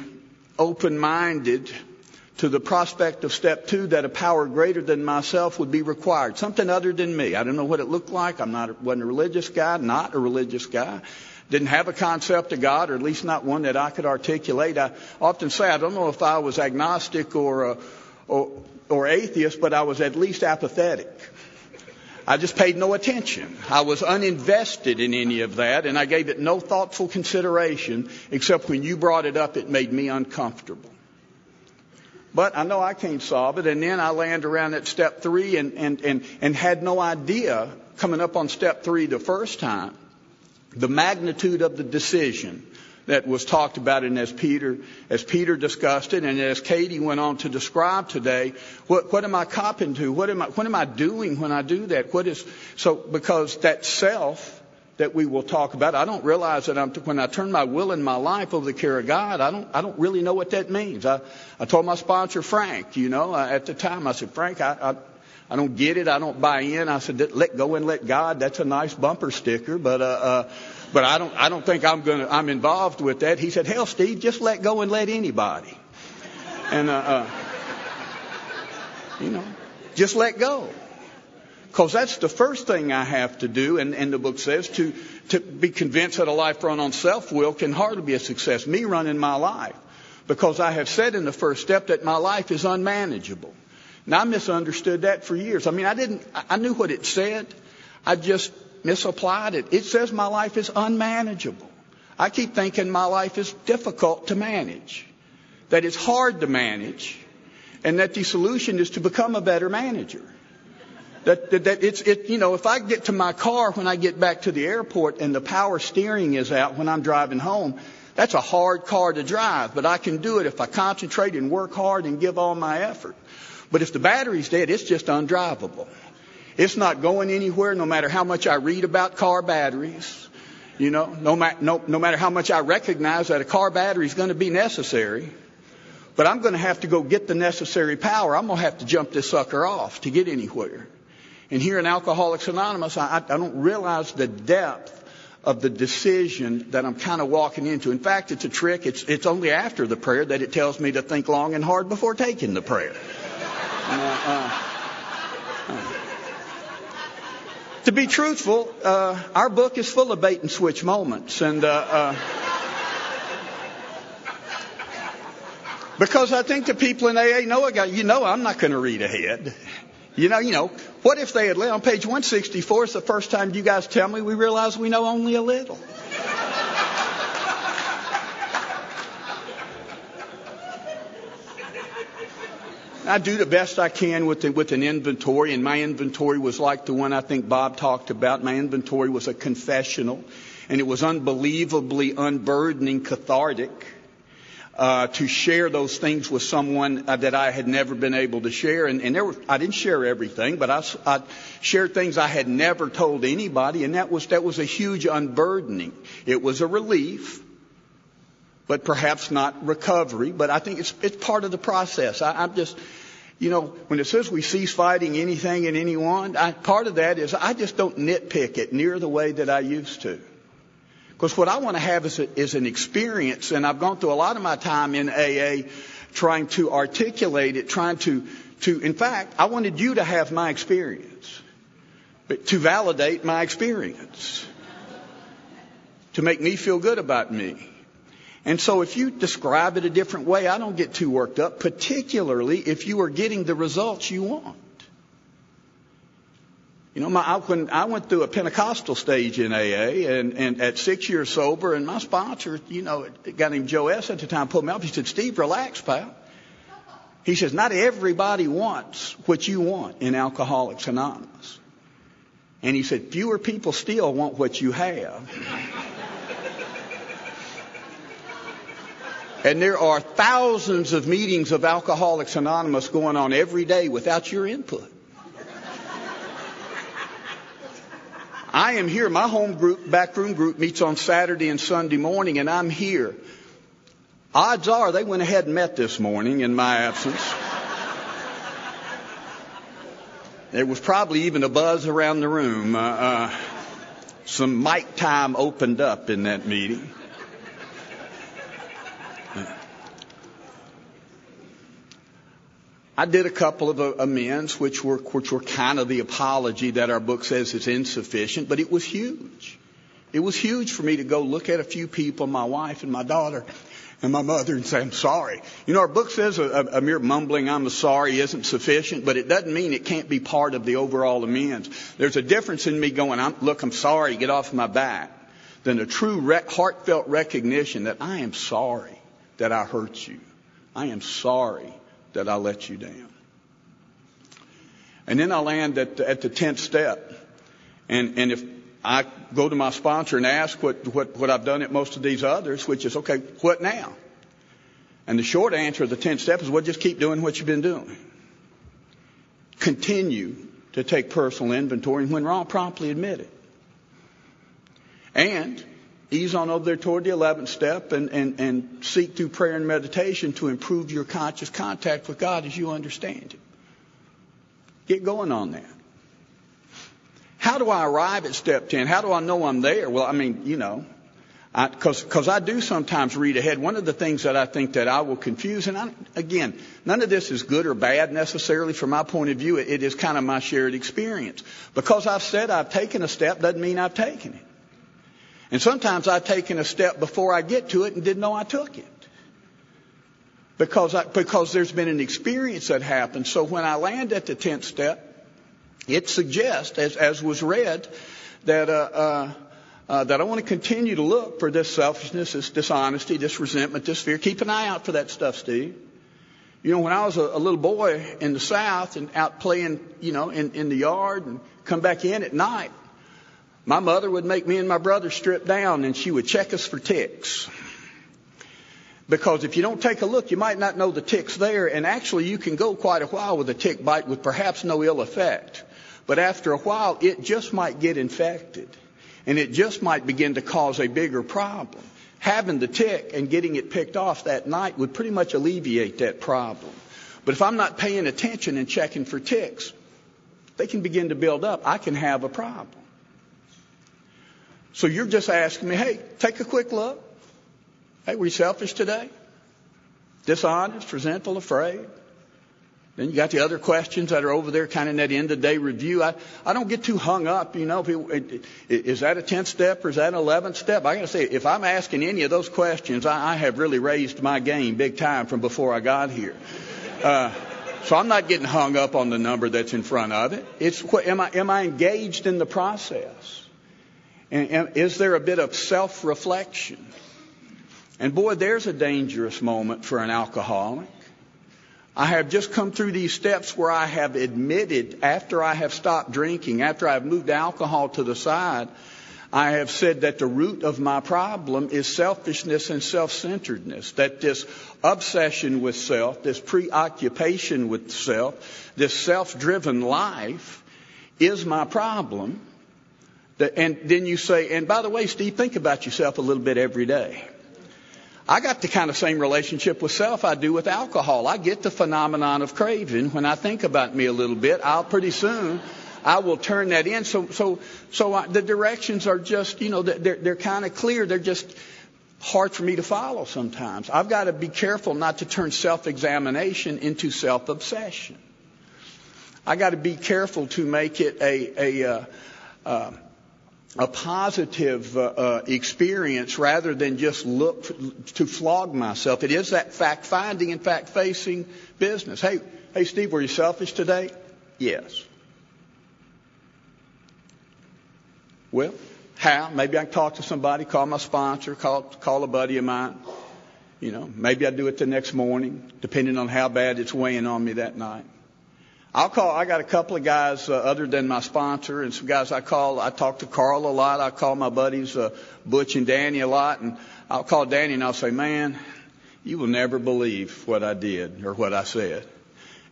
open-minded to the prospect of step 2, that a power greater than myself would be required. Something other than me. I don't know what it looked like. Wasn't a religious guy, not a religious guy. Didn't have a concept of God, or at least not one that I could articulate. I often say I don't know if I was agnostic or atheist, but I was at least apathetic. I just paid no attention. I was uninvested in any of that, and I gave it no thoughtful consideration, except when you brought it up, it made me uncomfortable. But I know I can't solve it, and then I land around at step 3 and had no idea, coming up on step 3 the first time, the magnitude of the decision that was talked about, and as Peter discussed it, and as Katie went on to describe today, what am I copping to? What am I doing when I do that? Because that self that we will talk about, I don't realize that when I turn my will and my life over the care of God, I don't really know what that means. I told my sponsor Frank, at the time, I said, Frank, I don't get it. I don't buy in. I said, let go and let God. That's a nice bumper sticker, but I don't think I'm involved with that. He said, hell, Steve, just let go and let anybody. And, just let go. Because that's the first thing I have to do. And the book says to be convinced that a life run on self-will can hardly be a success. Me running my life. Because I have said in the first step that my life is unmanageable. Now, I misunderstood that for years. I knew what it said. I just misapplied it. It says my life is unmanageable. I keep thinking my life is difficult to manage, that it's hard to manage, and that the solution is to become a better manager. If I get to my car when I get back to the airport and the power steering is out when I'm driving home, that's a hard car to drive, but I can do it if I concentrate and work hard and give all my effort. But if the battery's dead, it's just undrivable. It's not going anywhere, no matter how much I read about car batteries. No matter how much I recognize that a car battery is going to be necessary. But I'm going to have to go get the necessary power. I'm going to have to jump this sucker off to get anywhere. And here in Alcoholics Anonymous, I don't realize the depth of the decision that I'm kind of walking into. In fact, it's a trick. It's only after the prayer that it tells me to think long and hard before taking the prayer. To be truthful, our book is full of bait and switch moments, and because I think the people in AA know I'm not going to read ahead. What if they had on page 164 is the first time you guys tell me we realize we know only a little. I do the best I can with an inventory, and my inventory was like the one I think Bob talked about. My inventory was a confessional, and it was unbelievably unburdening, cathartic, to share those things with someone that I had never been able to share. And I didn't share everything, but I shared things I had never told anybody, and that was a huge unburdening. It was a relief, but perhaps not recovery. But I think it's part of the process. I'm just, when it says we cease fighting anything and anyone, part of that is I just don't nitpick it near the way that I used to. Because what I want to have is an experience, and I've gone through a lot of my time in AA trying to articulate it, in fact, I wanted you to have my experience, but to validate my experience, to make me feel good about me. And so if you describe it a different way, I don't get too worked up, particularly if you are getting the results you want. When I went through a Pentecostal stage in AA, and at 6 years sober, and my sponsor, a guy named Joe S. at the time, pulled me up. He said, Steve, relax, pal. He says, not everybody wants what you want in Alcoholics Anonymous. And he said, fewer people still want what you have. And there are thousands of meetings of Alcoholics Anonymous going on every day without your input. I am here. My home group, backroom group, meets on Saturday and Sunday morning, and I'm here. Odds are they went ahead and met this morning in my absence. There was probably even a buzz around the room. Some mic time opened up in that meeting. I did a couple of amends, which were kind of the apology that our book says is insufficient, but it was huge. It was huge for me to go look at a few people, my wife and my daughter and my mother, and say, I'm sorry. Our book says a mere mumbling, I'm sorry, isn't sufficient, but it doesn't mean it can't be part of the overall amends. There's a difference in me going, I'm sorry, get off my back, than a true heartfelt recognition that I am sorry that I hurt you. I am sorry that I let you down. And then I land at the 10th step. And if I go to my sponsor and ask what I've done at most of these others, which is, okay, what now? And the short answer of the 10th step is, well, just keep doing what you've been doing. Continue to take personal inventory, and when wrong, promptly admit it. And ease on over there toward the 11th step and seek through prayer and meditation to improve your conscious contact with God as you understand it. Get going on that. How do I arrive at step 10? How do I know I'm there? Well, I mean, because I do sometimes read ahead. One of the things that I think that I will confuse, and again, none of this is good or bad necessarily from my point of view. It is kind of my shared experience. Because I've said I've taken a step doesn't mean I've taken it. And sometimes I've taken a step before I get to it and didn't know I took it. Because there's been an experience that happened. So when I land at the 10th step, it suggests, as was read, that I want to continue to look for this selfishness, this dishonesty, this resentment, this fear. Keep an eye out for that stuff, Steve. When I was a little boy in the South and out playing, in the yard and come back in at night, my mother would make me and my brother strip down and she would check us for ticks. Because if you don't take a look, you might not know the tick's there. And actually, you can go quite a while with a tick bite with perhaps no ill effect. But after a while, it just might get infected. And it just might begin to cause a bigger problem. Having the tick and getting it picked off that night would pretty much alleviate that problem. But if I'm not paying attention and checking for ticks, they can begin to build up. I can have a problem. So you're just asking me, hey, take a quick look. Hey, were you selfish today? Dishonest, resentful, afraid? Then you got the other questions that are over there kind of in that end of the day review. I don't get too hung up, is that a 10th step or is that an 11th step? I got to say, if I'm asking any of those questions, I have really raised my game big time from before I got here. So I'm not getting hung up on the number that's in front of it. It's am I engaged in the process? And is there a bit of self-reflection? And boy, there's a dangerous moment for an alcoholic. I have just come through these steps where I have admitted, after I have stopped drinking, after I've moved alcohol to the side, I have said that the root of my problem is selfishness and self-centeredness. That this obsession with self, this preoccupation with self, this self-driven life is my problem. And then you say, and by the way, Steve, think about yourself a little bit every day. I got the kind of same relationship with self I do with alcohol. I get the phenomenon of craving. When I think about me a little bit, pretty soon I will turn that in. So the directions are just, they're kind of clear. They're just hard for me to follow sometimes. I've got to be careful not to turn self-examination into self-obsession. I got to be careful to make it a positive experience rather than just look to flog myself. It is that fact-finding and fact-facing business. Hey, Steve, were you selfish today? Yes. Well, how? Maybe I can talk to somebody, call my sponsor, call a buddy of mine. Maybe I do it the next morning, depending on how bad it's weighing on me that night. I got a couple of guys other than my sponsor and some guys I talk to Karl a lot. I call my buddies Butch and Danny a lot. And I'll call Danny and I'll say, man, you will never believe what I did or what I said.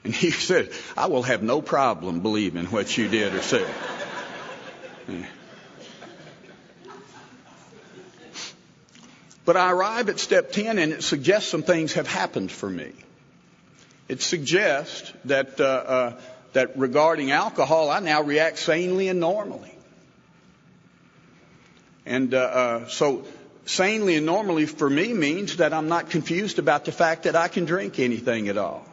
And he said, I will have no problem believing what you did or said. Yeah. But I arrive at step 10 and it suggests some things have happened for me. It suggests that regarding alcohol, I now react sanely and normally. And so sanely and normally for me means that I'm not confused about the fact that I can drink anything at all.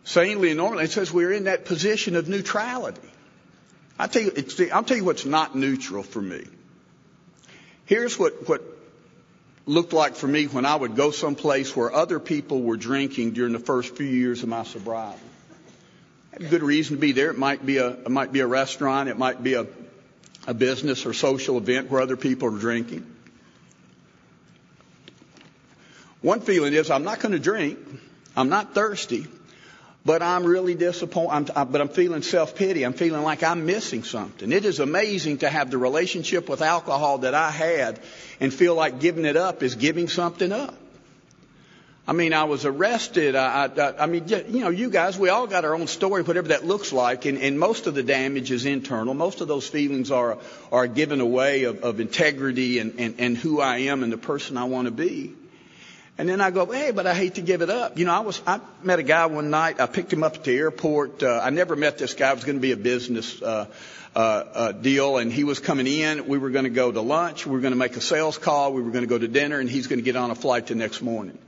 Sanely and normally, it says we're in that position of neutrality. I'll tell you what's not neutral for me. Here's what looked like for me when I would go someplace where other people were drinking during the first few years of my sobriety. I had a good reason to be there. It might be a restaurant. It might be a business or social event where other people are drinking. One feeling is I'm not going to drink. I'm not thirsty. But I'm really disappointed. But I'm feeling self-pity. I'm feeling like I'm missing something. It is amazing to have the relationship with alcohol that I had and feel like giving it up is giving something up. I mean, I was arrested. I mean, you know, you guys, we all got our own story, whatever that looks like. And most of the damage is internal. Most of those feelings are given away of integrity and who I am and the person I want to be. And then I go, hey, but I hate to give it up. You know, I met a guy one night. I picked him up at the airport. I never met this guy. It was going to be a business deal, and he was coming in. We were going to go to lunch. We were going to make a sales call. We were going to go to dinner, and he's going to get on a flight the next morning.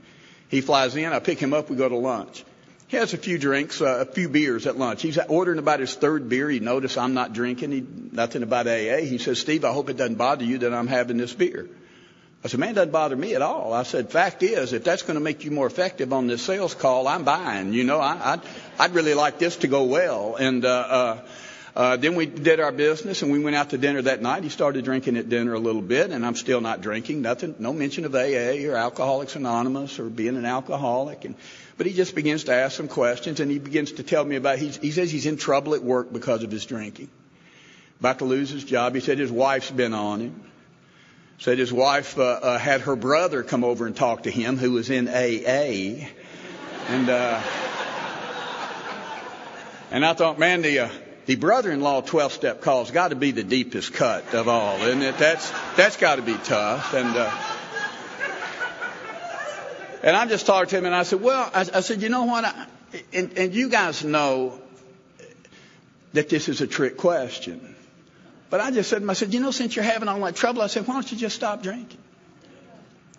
He flies in. I pick him up. We go to lunch. He has a few drinks, a few beers at lunch. He's ordering about his third beer. He noticed I'm not drinking. Nothing about AA. He says, Steve, I hope it doesn't bother you that I'm having this beer. I said, man, it doesn't bother me at all. I said, fact is, if that's going to make you more effective on this sales call, I'm buying. You know, I'd really like this to go well. And then we did our business, and we went out to dinner that night. He started drinking at dinner a little bit, and I'm still not drinking. Nothing, no mention of AA or Alcoholics Anonymous or being an alcoholic. But he just begins to ask some questions, and he begins to tell me about, he says he's in trouble at work because of his drinking. About to lose his job. He said his wife's been on him. Said his wife had her brother come over and talk to him, who was in AA. And I thought, man, the brother-in-law 12-step call's got to be the deepest cut of all, isn't it? That's got to be tough. And I'm just talking to him, and I said, well, I said, you know what? And you guys know that this is a trick question. But I just said to him, I said, you know, since you're having all that trouble, I said, why don't you just stop drinking?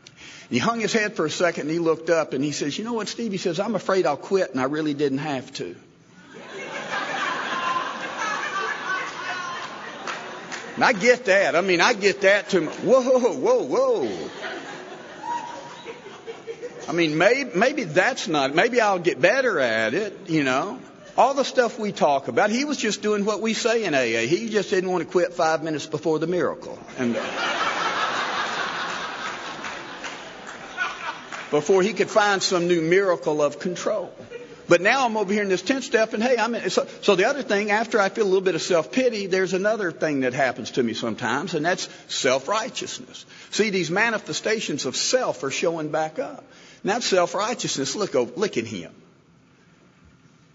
And he hung his head for a second, and he looked up, and he says, you know what, Steve? He says, I'm afraid I'll quit, and I really didn't have to. And I get that. I mean, I get that to, whoa. I mean, maybe that's not, maybe I'll get better at it, you know. All the stuff we talk about, he was just doing what we say in AA. He just didn't want to quit 5 minutes before the miracle. And before he could find some new miracle of control. But now I'm over here in this 10th step, and hey, so the other thing, after I feel a little bit of self-pity, there's another thing that happens to me sometimes, and that's self-righteousness. See, these manifestations of self are showing back up. And that self-righteousness, look at him.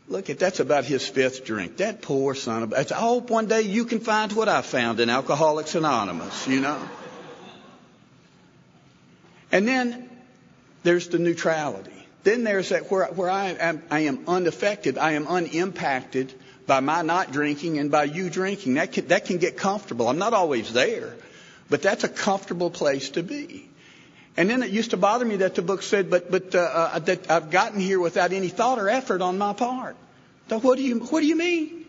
That's about his 5th drink. That poor son of a... I hope one day you can find what I found in Alcoholics Anonymous, you know. And then there's the neutrality. Then there's that where I am unaffected, I am unimpacted by my not drinking and by you drinking. That can get comfortable. I'm not always there, but that's a comfortable place to be. And then it used to bother me that the book said, but that I've gotten here without any thought or effort on my part. So what do you mean?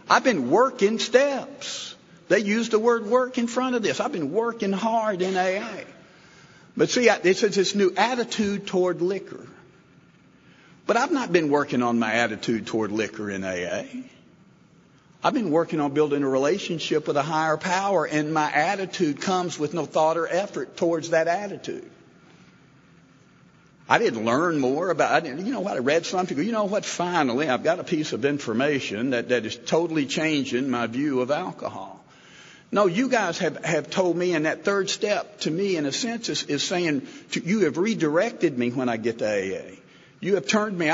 I've been working steps. They use the word work in front of this. I've been working hard in AA. But see, it says this new attitude toward liquor. But I've not been working on my attitude toward liquor in AA. I've been working on building a relationship with a higher power, and my attitude comes with no thought or effort towards that attitude. I didn't learn more about it. You know what? I read something. You know what? Finally, I've got a piece of information that is totally changing my view of alcohol. No, you guys have told me, and that 3rd step to me, in a sense, is saying, you have redirected me when I get to AA. You have turned me.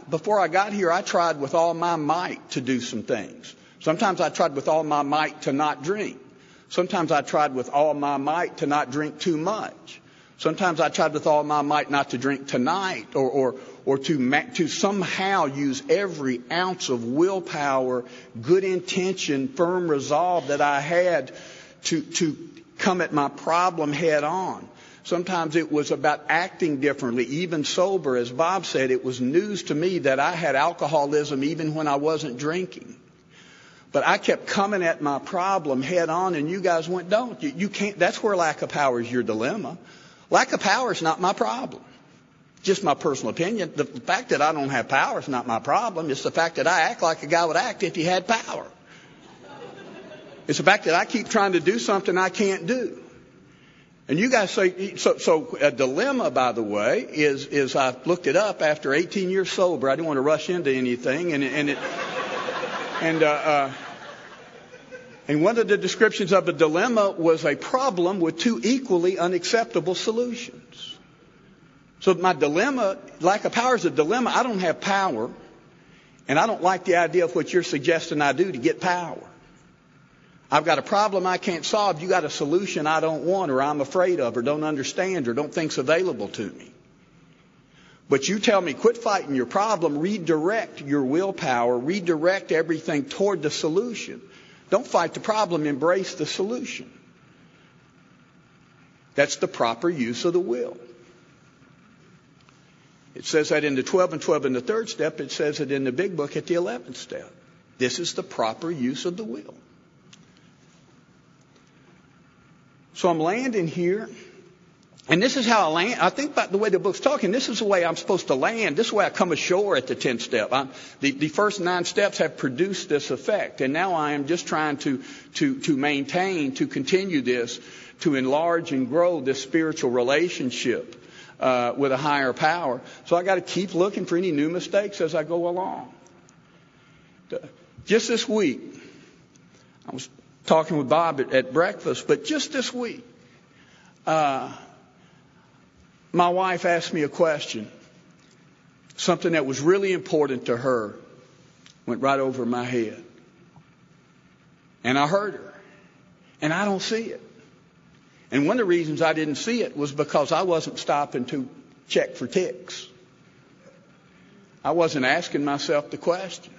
Before I got here, I tried with all my might to do some things. Sometimes I tried with all my might to not drink. Sometimes I tried with all my might to not drink too much. Sometimes I tried with all my might not to drink tonight, or to somehow use every ounce of willpower, good intention, firm resolve that I had to come at my problem head on. Sometimes it was about acting differently, even sober. As Bob said, it was news to me that I had alcoholism even when I wasn't drinking. But I kept coming at my problem head on, and you guys went, don't. You can't. That's where lack of power is your dilemma. Lack of power is not my problem. Just my personal opinion. The fact that I don't have power is not my problem. It's the fact that I act like a guy would act if he had power. It's the fact that I keep trying to do something I can't do. And you guys say, so a dilemma, by the way, is I looked it up after 18 years sober. I didn't want to rush into anything. And one of the descriptions of a dilemma was a problem with two equally unacceptable solutions. So my dilemma, lack of power is a dilemma. I don't have power. And I don't like the idea of what you're suggesting I do to get power. I've got a problem I can't solve. You got a solution I don't want or I'm afraid of or don't understand or don't think's available to me. But you tell me, quit fighting your problem, redirect your willpower, redirect everything toward the solution. Don't fight the problem, embrace the solution. That's the proper use of the will. It says that in the 12 and 12 in the third step. It says it in the big book at the 11th step. This is the proper use of the will. So I'm landing here, and this is how I land. I think about the way the book's talking. This is the way I'm supposed to land. This is the way I come ashore at the 10th step. The first 9 steps have produced this effect, and now I am just trying to maintain, to continue this, to enlarge and grow this spiritual relationship with a higher power. So I got to keep looking for any new mistakes as I go along. Just this week, I was talking with Bob at breakfast, but just this week, my wife asked me a question, something that was really important to her, went right over my head. And I heard her, and I don't see it. And one of the reasons I didn't see it was because I wasn't stopping to check for ticks. I wasn't asking myself the question.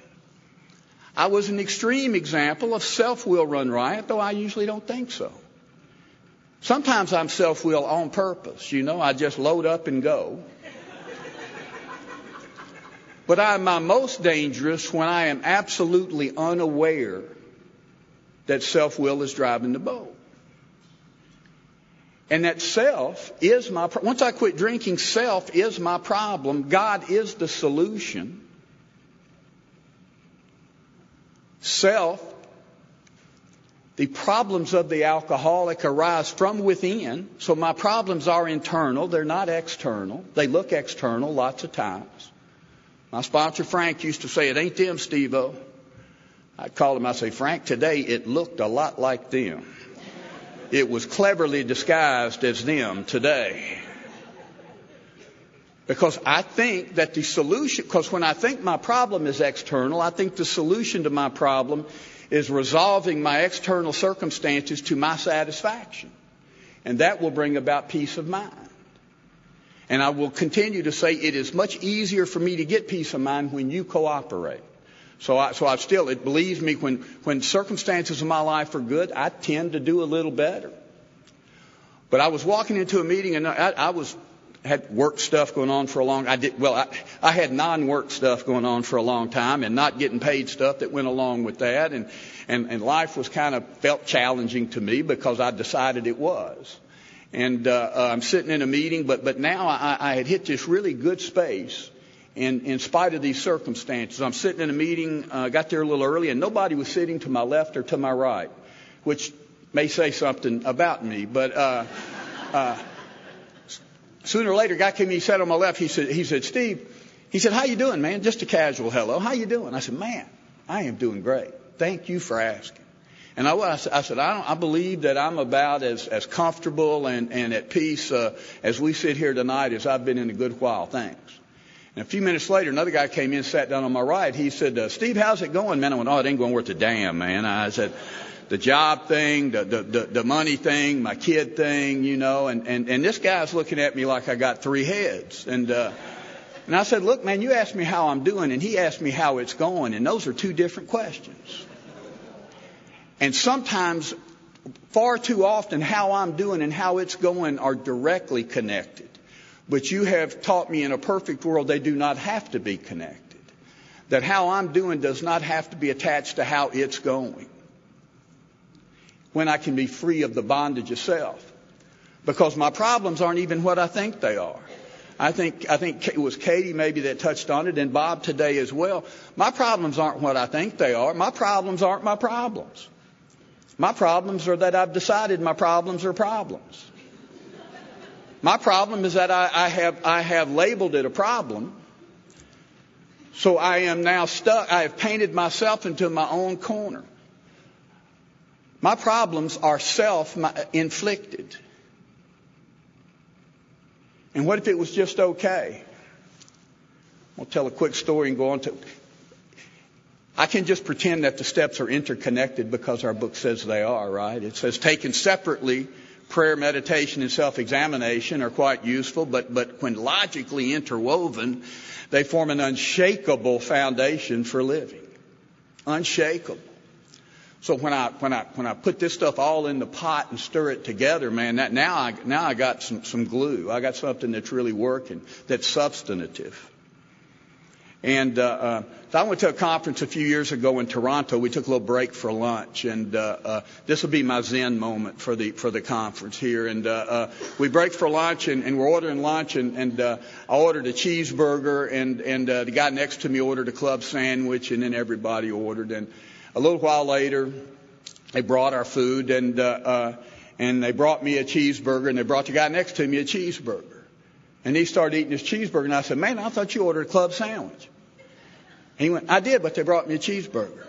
I was an extreme example of self-will run riot, though I usually don't think so. Sometimes I'm self-will on purpose. I just load up and go. But I am my most dangerous when I am absolutely unaware that self-will is driving the boat. And that self is once I quit drinking, self is my problem. God is the solution. Self, the problems of the alcoholic arise from within. So my problems are internal. They're not external. They look external lots of times. My sponsor Frank used to say, it ain't them, Steve-O. I'd call him, I'd say, Frank, today it looked a lot like them. It was cleverly disguised as them today. Because I think that the solution, because when I think my problem is external, I think the solution to my problem is resolving my external circumstances to my satisfaction. And that will bring about peace of mind. And I will continue to say it is much easier for me to get peace of mind when you cooperate. So it believes me when circumstances in my life are good, I tend to do a little better. But I was walking into a meeting and I had work stuff going on for a long. I had non-work stuff going on for a long time, and not getting paid stuff that went along with that, and life was felt challenging to me because I decided it was. And I'm sitting in a meeting, but now I had hit this really good space. In spite of these circumstances, I'm sitting in a meeting, got there a little early, and nobody was sitting to my left or to my right, which may say something about me. But sooner or later, a guy came and he sat on my left. He said, Steve, he said, how you doing, man? Just a casual hello. How you doing? I said, man, I am doing great. Thank you for asking. And I said, I believe that I'm about as comfortable and at peace as we sit here tonight as I've been in a good while. Thanks. And a few minutes later, another guy came in, sat down on my right. He said, Steve, how's it going, man? I went, it ain't going worth a damn, man. I said, the job thing, the money thing, my kid thing, and this guy's looking at me like I got 3 heads. And I said, look, man, you asked me how I'm doing, and he asked me how it's going, and those are 2 different questions. And sometimes, far too often, how I'm doing and how it's going are directly connected. But you have taught me in a perfect world they do not have to be connected. That how I'm doing does not have to be attached to how it's going. When I can be free of the bondage of self. Because my problems aren't even what I think they are. I think it was Katie maybe that touched on it, and Bob today as well. My problems aren't what I think they are. My problems aren't my problems. My problems are that I've decided my problems are problems. My problem is that I have labeled it a problem. So I am now stuck. I have painted myself into my own corner. My problems are self-inflicted. And what if it was just okay? I'll tell a quick story and go on to... I can just pretend that the steps are interconnected because our book says they are, right? It says taken separately, prayer, meditation, and self-examination are quite useful, but when logically interwoven, they form an unshakable foundation for living. Unshakable. So when I put this stuff all in the pot and stir it together, man, now I got some glue. I got something that's really working, that's substantive. And so I went to a conference a few years ago in Toronto. We took a little break for lunch, and this will be my Zen moment for the conference here. And we break for lunch, and we're ordering lunch, and I ordered a cheeseburger, and the guy next to me ordered a club sandwich, and then everybody ordered. And a little while later, they brought our food, and they brought me a cheeseburger, and they brought the guy next to me a cheeseburger. And he started eating his cheeseburger, and I said, man, I thought you ordered a club sandwich. And he went, I did, but they brought me a cheeseburger.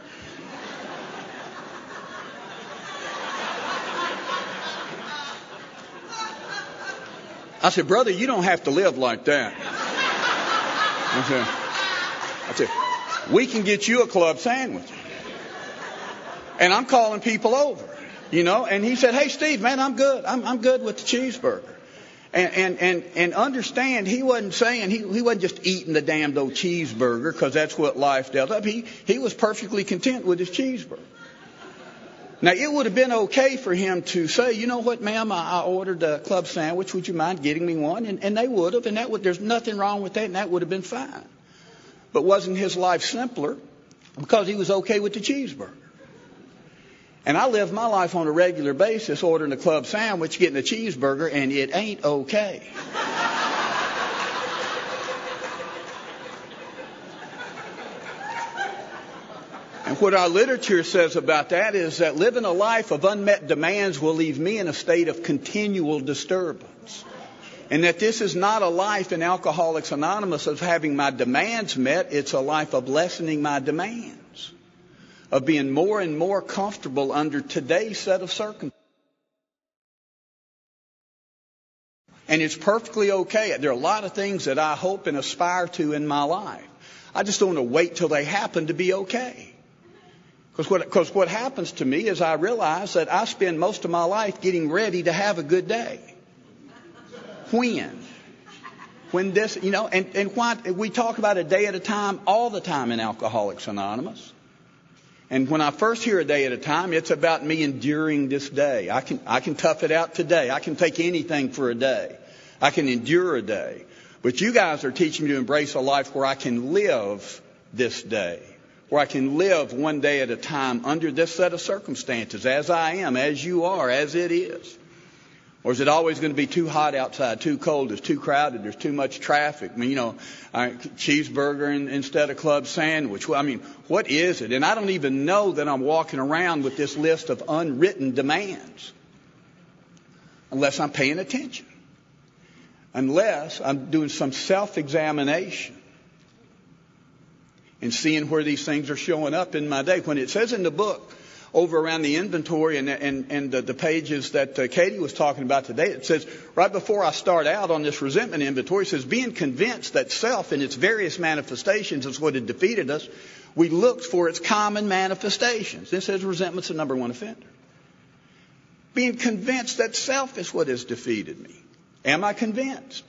I said, brother, you don't have to live like that. I said, we can get you a club sandwich. And I'm calling people over, and he said, hey, Steve, man, I'm good. I'm good with the cheeseburger. And understand, he wasn't saying, he wasn't just eating the damned old cheeseburger because that's what life dealt up. He was perfectly content with his cheeseburger. Now, it would have been okay for him to say, you know what, ma'am, I ordered a club sandwich. Would you mind getting me one? And they would have, and there's nothing wrong with that, and that would have been fine. But wasn't his life simpler because he was okay with the cheeseburger? And I live my life on a regular basis, ordering a club sandwich, getting a cheeseburger, and it ain't okay. And what our literature says about that is that living a life of unmet demands will leave me in a state of continual disturbance. And that this is not a life in Alcoholics Anonymous of having my demands met. It's a life of lessening my demands. Of being more and more comfortable under today's set of circumstances. And it's perfectly okay. There are a lot of things that I hope and aspire to in my life. I just don't want to wait till they happen to be okay. Because what happens to me is I realize that I spend most of my life getting ready to have a good day. When this, and why we talk about a day at a time all the time in Alcoholics Anonymous. And when I first hear a day at a time, it's about me enduring this day. I can tough it out today. I can take anything for a day. I can endure a day. But you guys are teaching me to embrace a life where I can live this day. Where I can live one day at a time under this set of circumstances, as I am, as you are, as it is. Or is it always going to be too hot outside, too cold, it's too crowded, there's too much traffic? Cheeseburger instead of club sandwich. What is it? And I don't even know that I'm walking around with this list of unwritten demands. Unless I'm paying attention. Unless I'm doing some self-examination. And seeing where these things are showing up in my day. When it says in the book, over around the inventory and the pages that Katie was talking about today, it says, right before I start out on this resentment inventory, it says, being convinced that self in its various manifestations is what had defeated us, we looked for its common manifestations. It says resentment's the number one offender. Being convinced that self is what has defeated me. Am I convinced?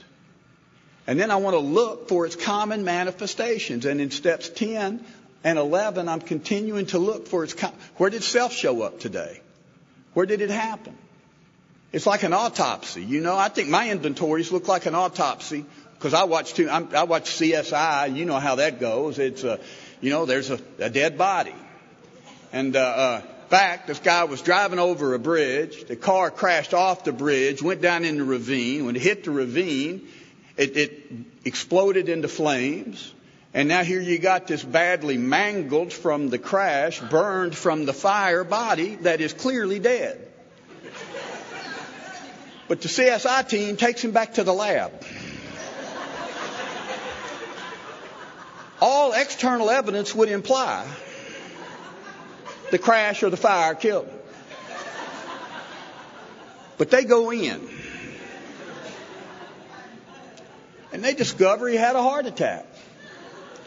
And then I want to look for its common manifestations. And in steps 10 and 11, I'm continuing to look for where did self show up today? Where did it happen? It's like an autopsy. I think my inventories look like an autopsy because I watch CSI. You know how that goes. It's there's a dead body. And in fact, this guy was driving over a bridge. The car crashed off the bridge, went down in the ravine. When it hit the ravine, it exploded into flames. And now here you got this badly mangled from the crash, burned from the fire body that is clearly dead. But the CSI team takes him back to the lab. All external evidence would imply the crash or the fire killed him. But they go in. And they discover he had a heart attack,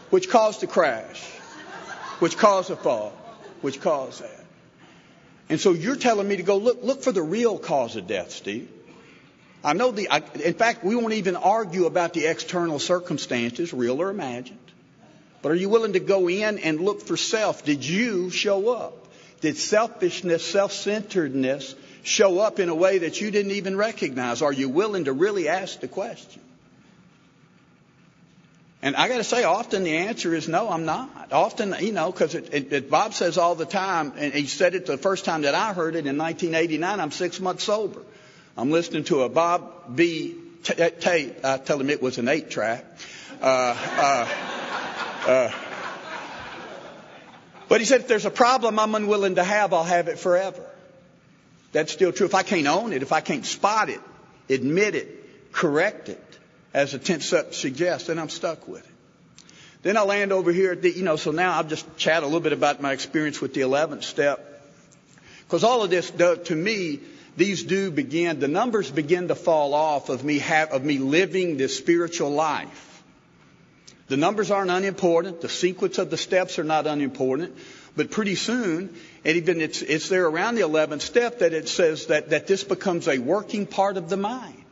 which caused the crash, which caused the fall, which caused that. And so you're telling me to go look for the real cause of death, Steve. I know in fact, we won't even argue about the external circumstances, real or imagined. But are you willing to go in and look for self? Did you show up? Did selfishness, self-centeredness show up in a way that you didn't even recognize? Are you willing to really ask the question? And I got to say, often the answer is no, I'm not. Often, because Bob says all the time, and he said it the first time that I heard it in 1989, I'm 6 months sober. I'm listening to a Bob B. tape. I tell him it was an 8-track. But he said, if there's a problem I'm unwilling to have, I'll have it forever. That's still true. If I can't own it, if I can't spot it, admit it, correct it, as the 10th step suggests, then I'm stuck with it. Then I land over here at the, so now I'll just chat a little bit about my experience with the 11th step. Because all of this, to me, the numbers begin to fall off of me living this spiritual life. The numbers aren't unimportant. The sequence of the steps are not unimportant. But pretty soon, and even it's there around the 11th step that it says that this becomes a working part of the mind.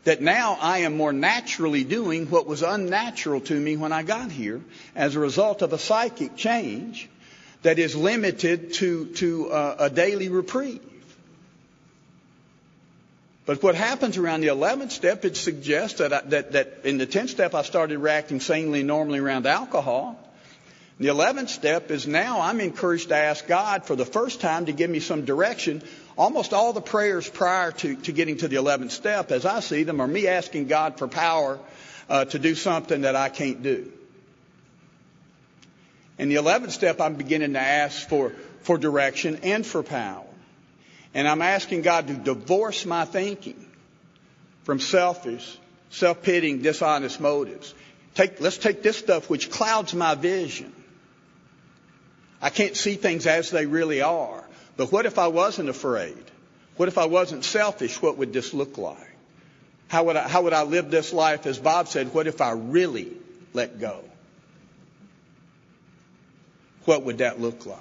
That now I am more naturally doing what was unnatural to me when I got here as a result of a psychic change that is limited to a daily reprieve. But what happens around the 11th step, it suggests that in the 10th step I started reacting sanely normally around alcohol. The 11th step is now I'm encouraged to ask God for the first time to give me some direction. Almost all the prayers prior to getting to the 11th step, as I see them, are me asking God for power to do something that I can't do. In the 11th step, I'm beginning to ask for direction and for power. And I'm asking God to divorce my thinking from selfish, self-pitying, dishonest motives. Let's take this stuff which clouds my vision. I can't see things as they really are. But what if I wasn't afraid? What if I wasn't selfish? What would this look like? How would I live this life? As Bob said, what if I really let go? What would that look like?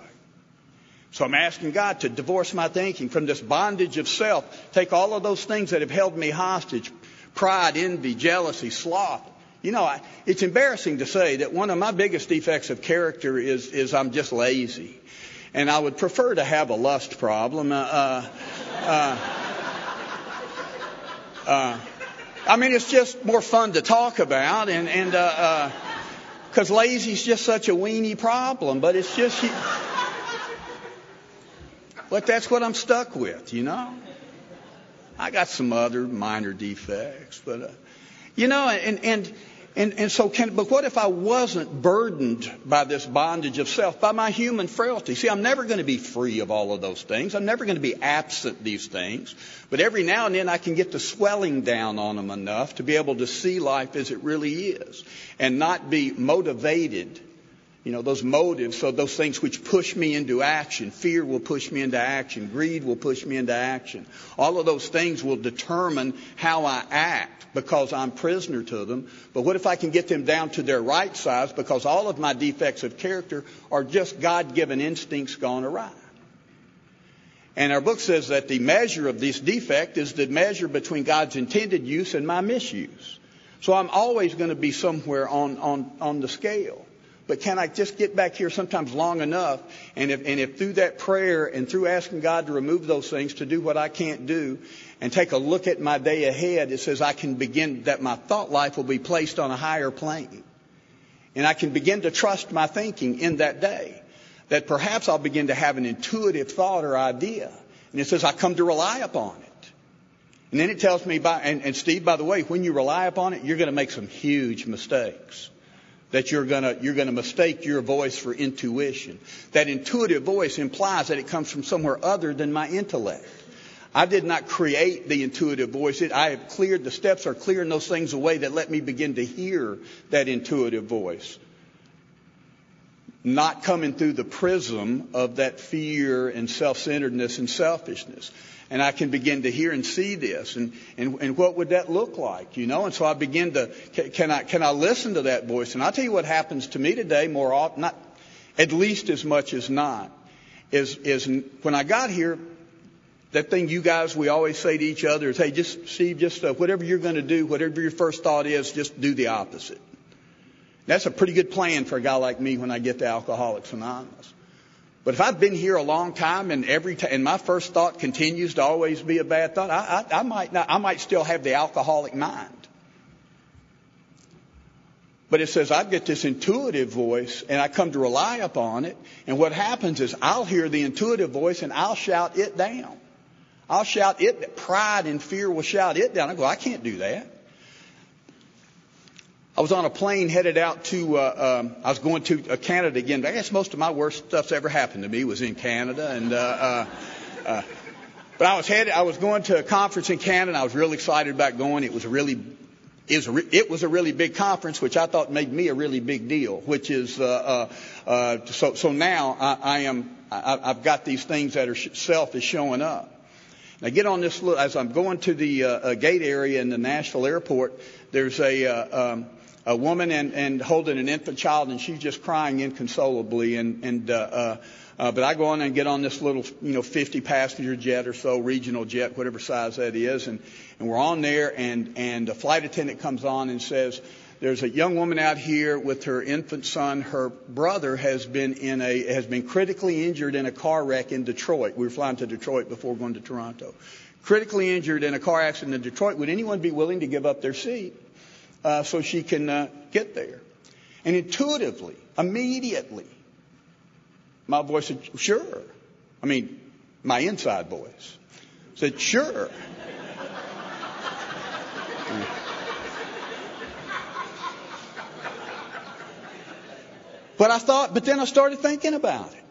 So I'm asking God to divorce my thinking from this bondage of self. Take all of those things that have held me hostage. Pride, envy, jealousy, sloth. It's embarrassing to say that one of my biggest defects of character is I'm just lazy. And I would prefer to have a lust problem. It's just more fun to talk about. And because lazy is just such a weenie problem. But it's just... But that's what I'm stuck with, I got some other minor defects, but, but what if I wasn't burdened by this bondage of self, by my human frailty? See, I'm never going to be free of all of those things. I'm never going to be absent these things. But every now and then I can get the swelling down on them enough to be able to see life as it really is and not be motivated. Those motives, so those things which push me into action. Fear will push me into action. Greed will push me into action. All of those things will determine how I act because I'm prisoner to them. But what if I can get them down to their right size because all of my defects of character are just God-given instincts gone awry? And our book says that the measure of this defect is the measure between God's intended use and my misuse. So I'm always going to be somewhere on the scale. But can I just get back here sometimes long enough, and if through that prayer and through asking God to remove those things, to do what I can't do, and take a look at my day ahead, it says I can begin, that my thought life will be placed on a higher plane. And I can begin to trust my thinking in that day. That perhaps I'll begin to have an intuitive thought or idea. And it says I come to rely upon it. And then it tells me, and Steve, by the way, when you rely upon it, you're going to make some huge mistakes. That you're going to mistake your voice for intuition. That intuitive voice implies that it comes from somewhere other than my intellect. I did not create the intuitive voice. The steps are clearing those things away that let me begin to hear that intuitive voice. Not coming through the prism of that fear and self-centeredness and selfishness. And I can begin to hear and see this. And what would that look like, you know? And so I begin to, can I listen to that voice? And I'll tell you what happens to me today more often, not at least as much as not, is when I got here, that thing you guys, we always say to each other is, hey, whatever you're going to do, whatever your first thought is, just do the opposite. That's a pretty good plan for a guy like me when I get to Alcoholics Anonymous. But if I've been here a long time and my first thought continues to always be a bad thought, I might still have the alcoholic mind. But it says I get this intuitive voice and I come to rely upon it. And what happens is I'll hear the intuitive voice and I'll shout it down. I'll shout it. Pride and fear will shout it down. I go, I can't do that. I was on a plane headed out to, I was going to Canada again. I guess most of my worst stuff's ever happened to me was in Canada. And, but I was going to a conference in Canada and I was really excited about going. It was a really big conference, which I thought made me a really big deal, which is, so now I've got these things that are self is showing up. Now get on this, as I'm going to the gate area in the Nashville airport, there's a woman and holding an infant child, and she's just crying inconsolably. But I go on and get on this little, 50 passenger jet or so, regional jet, whatever size that is, and we're on there, and a flight attendant comes on and says, there's a young woman out here with her infant son. Her brother has been critically injured in a car wreck in Detroit. We were flying to Detroit before going to Toronto. Critically injured in a car accident in Detroit. Would anyone be willing to give up their seat so she can get there? And intuitively, immediately, my voice said, sure. I mean, my inside voice said, sure. But then I started thinking about it.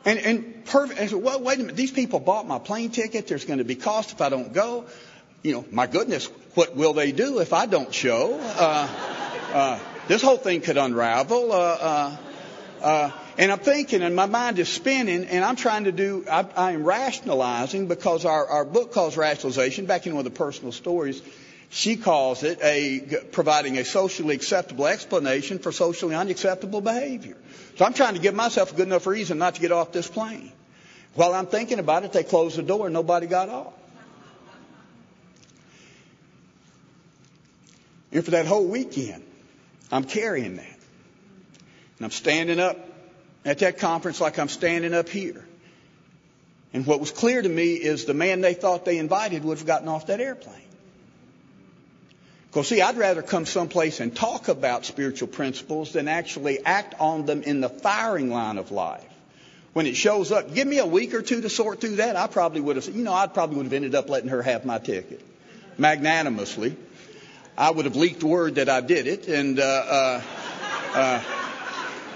And perfect. I said, well, wait a minute. These people bought my plane ticket. There's going to be cost if I don't go. My goodness, what will they do if I don't show? This whole thing could unravel. And I'm thinking, and my mind is spinning, and I'm trying to I am rationalizing, because our book calls rationalization, back in one of the personal stories, she calls it providing a socially acceptable explanation for socially unacceptable behavior. So I'm trying to give myself a good enough reason not to get off this plane. While I'm thinking about it, they closed the door and nobody got off. And for that whole weekend, I'm carrying that. And I'm standing up at that conference like I'm standing up here. And what was clear to me is the man they thought they invited would have gotten off that airplane. Because, see, I'd rather come someplace and talk about spiritual principles than actually act on them in the firing line of life. When it shows up, give me a week or two to sort through that, I probably would have ended up letting her have my ticket. Magnanimously. I would have leaked word that I did it, and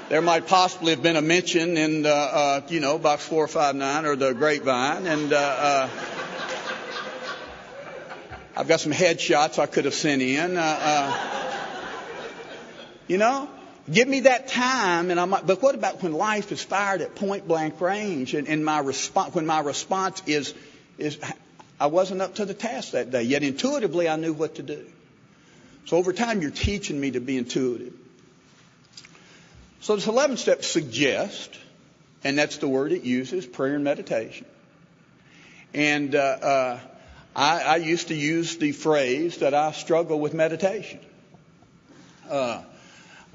there might possibly have been a mention in, Box 459 or the Grapevine, and I've got some headshots I could have sent in. Give me that time, but what about when life is fired at point blank range, and when my response is I wasn't up to the task that day, yet intuitively I knew what to do. So over time, you're teaching me to be intuitive. So this 11 steps suggest, and that's the word it uses, prayer and meditation. And I used to use the phrase that I struggle with meditation. I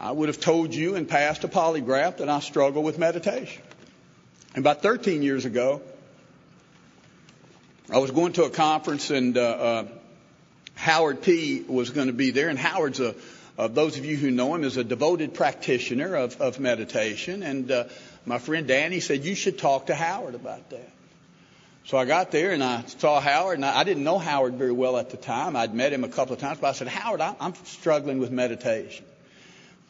would have told you and passed a polygraph that I struggle with meditation. And about 13 years ago, I was going to a conference, and Howard P. was going to be there. And Howard's those of you who know him, is a devoted practitioner of meditation. And my friend Danny said, you should talk to Howard about that. So I got there and I saw Howard, and I didn't know Howard very well at the time. I'd met him a couple of times, but I said, Howard, I'm struggling with meditation.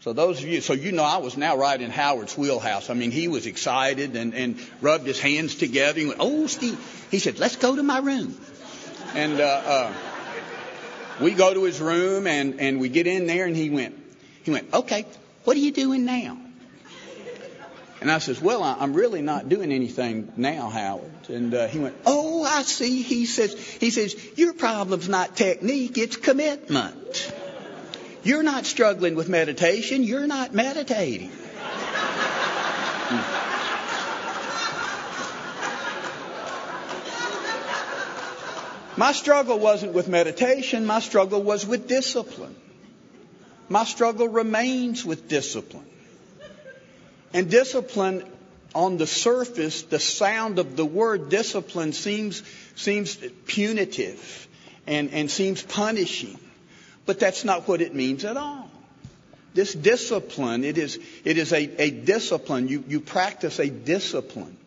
So those of you, I was now right in Howard's wheelhouse. I mean, he was excited and rubbed his hands together. He went, "Oh, Steve," he said, "let's go to my room." And we go to his room and we get in there, and he went, "Okay, what are you doing now?" And I says, "Well, I'm really not doing anything now, Howard." And he went, "Oh, I see." He says, "Your problem's not technique, it's commitment. You're not struggling with meditation, you're not meditating." My struggle wasn't with meditation, my struggle was with discipline. My struggle remains with discipline. And discipline, on the surface, the sound of the word discipline seems punitive and seems punishing. But that's not what it means at all. This discipline, it is a discipline. You practice a discipline.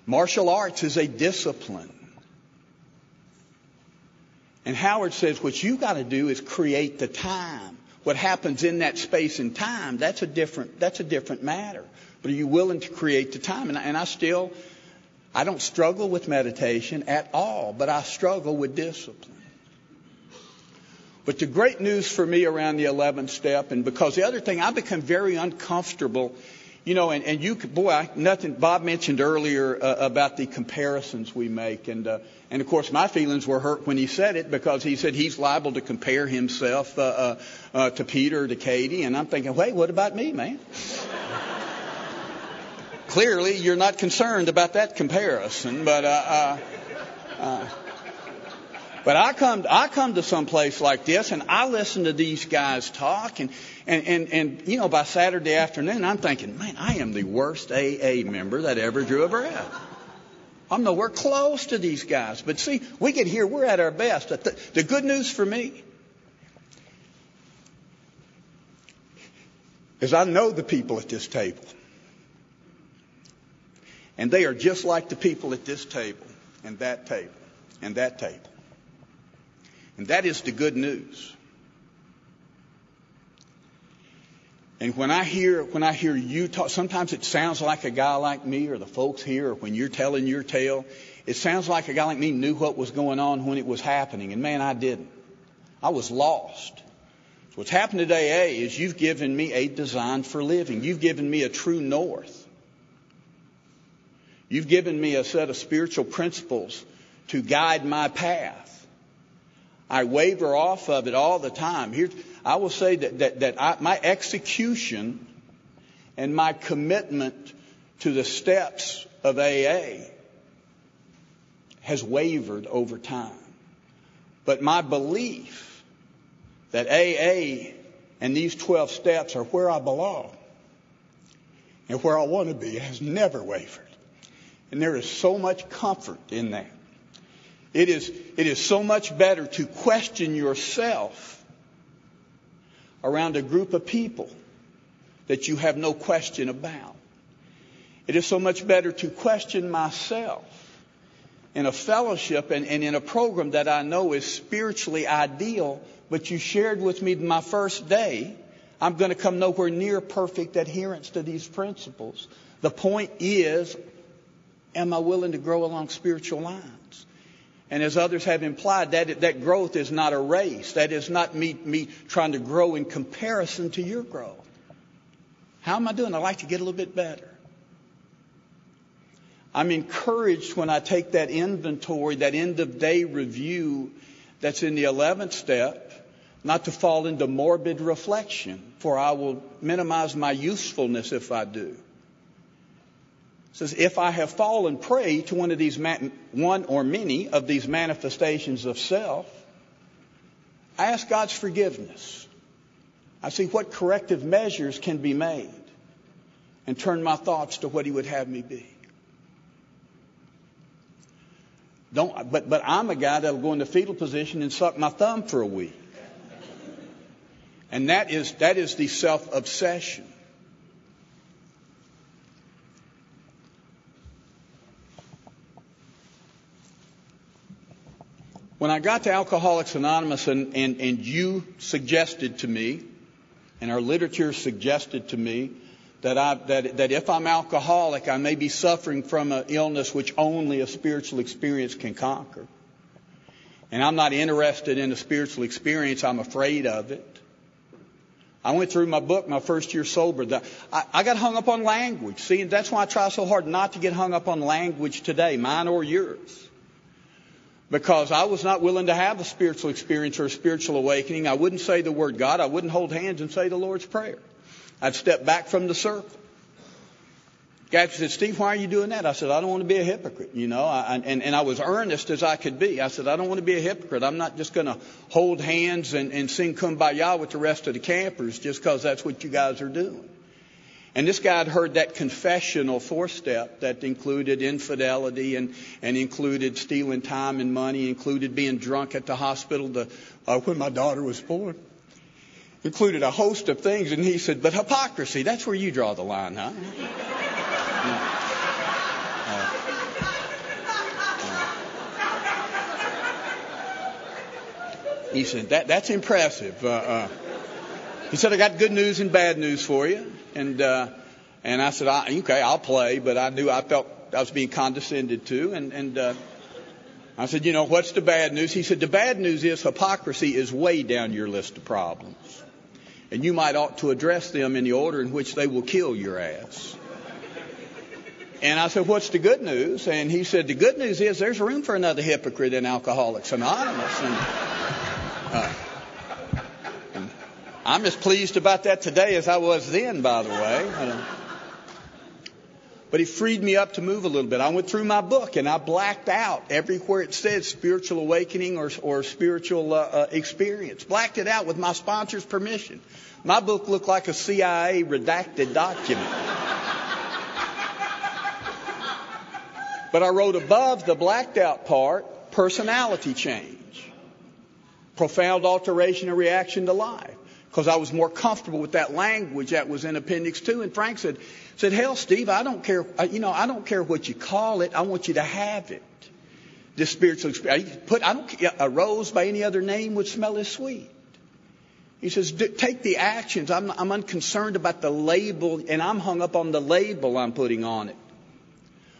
Martial arts is a discipline. And Howard says what you got to do is create the time. What happens in that space and time, that's a different matter. But are you willing to create the time? And I don't struggle with meditation at all, but I struggle with discipline. But the great news for me around the 11th step, and because the other thing, I become very uncomfortable, and you could, Bob mentioned earlier about the comparisons we make. And of course my feelings were hurt when he said it, because he said he's liable to compare himself to Peter or to Katie. And I'm thinking, wait, what about me, man? Clearly you're not concerned about that comparison, but I come to some place like this, and I listen to these guys talk, and by Saturday afternoon I'm thinking, man, I am the worst AA member that ever drew a breath. I'm nowhere close to these guys. But see, we get here, we're at our best. The good news for me is I know the people at this table. And they are just like the people at this table, and that table, and that table. And that is the good news. And when I hear you talk, sometimes it sounds like a guy like me or the folks here, or when you're telling your tale, it sounds like a guy like me knew what was going on when it was happening. And man, I didn't. I was lost. So what's happened at AA is you've given me a design for living. You've given me a true north. You've given me a set of spiritual principles to guide my path. I waver off of it all the time. I will say that my execution and my commitment to the steps of AA has wavered over time. But my belief that AA and these 12 steps are where I belong and where I want to be has never wavered. And there is so much comfort in that. It is so much better to question yourself around a group of people that you have no question about. It is so much better to question myself in a fellowship and in a program that I know is spiritually ideal, but you shared with me my first day, I'm going to come nowhere near perfect adherence to these principles. The point is, am I willing to grow along spiritual lines? And as others have implied, that growth is not a race. That is not me trying to grow in comparison to your growth. How am I doing? I'd like to get a little bit better. I'm encouraged when I take that inventory, that end of day review that's in the 11th step, not to fall into morbid reflection, for I will minimize my usefulness if I do. It says, if I have fallen prey to one or many of these manifestations of self, I ask God's forgiveness. I see what corrective measures can be made and turn my thoughts to what He would have me be. But I'm a guy that'll go in the fetal position and suck my thumb for a week. And that is the self-obsession. When I got to Alcoholics Anonymous and you suggested to me And our literature suggested to me that if I'm alcoholic, I may be suffering from an illness which only a spiritual experience can conquer. And I'm not interested in a spiritual experience. I'm afraid of it. I went through my book my first year sober. I got hung up on language. See, and that's why I try so hard not to get hung up on language today, mine or yours. Because I was not willing to have a spiritual experience or a spiritual awakening. I wouldn't say the word God. I wouldn't hold hands and say the Lord's Prayer. I'd step back from the circle. Guy said, Steve, why are you doing that? I said, I don't want to be a hypocrite, and I was earnest as I could be. I said, I don't want to be a hypocrite. I'm not just going to hold hands and sing Kumbaya with the rest of the campers just because that's what you guys are doing. And this guy had heard that confessional four-step that included infidelity and included stealing time and money, included being drunk at the hospital when my daughter was born. Included a host of things. And he said, but hypocrisy, that's where you draw the line, huh? He said, that's impressive. He said, I got good news and bad news for you. And I said, okay, I'll play. But I felt I was being condescended to. And I said, what's the bad news? He said, the bad news is hypocrisy is way down your list of problems. And you might ought to address them in the order in which they will kill your ass. And I said, what's the good news? And he said, the good news is there's room for another hypocrite in Alcoholics Anonymous. And I'm as pleased about that today as I was then, by the way. But he freed me up to move a little bit. I went through my book and I blacked out everywhere it said spiritual awakening or spiritual experience. Blacked it out with my sponsor's permission. My book looked like a CIA redacted document. But I wrote above the blacked out part, personality change, profound alteration and reaction to life. Because I was more comfortable with that language that was in Appendix 2. And Frank said, hell, Steve, I don't care. I don't care what you call it. I want you to have it. This spiritual experience. A rose by any other name would smell as sweet. He says, take the actions. I'm unconcerned about the label, and I'm hung up on the label I'm putting on it.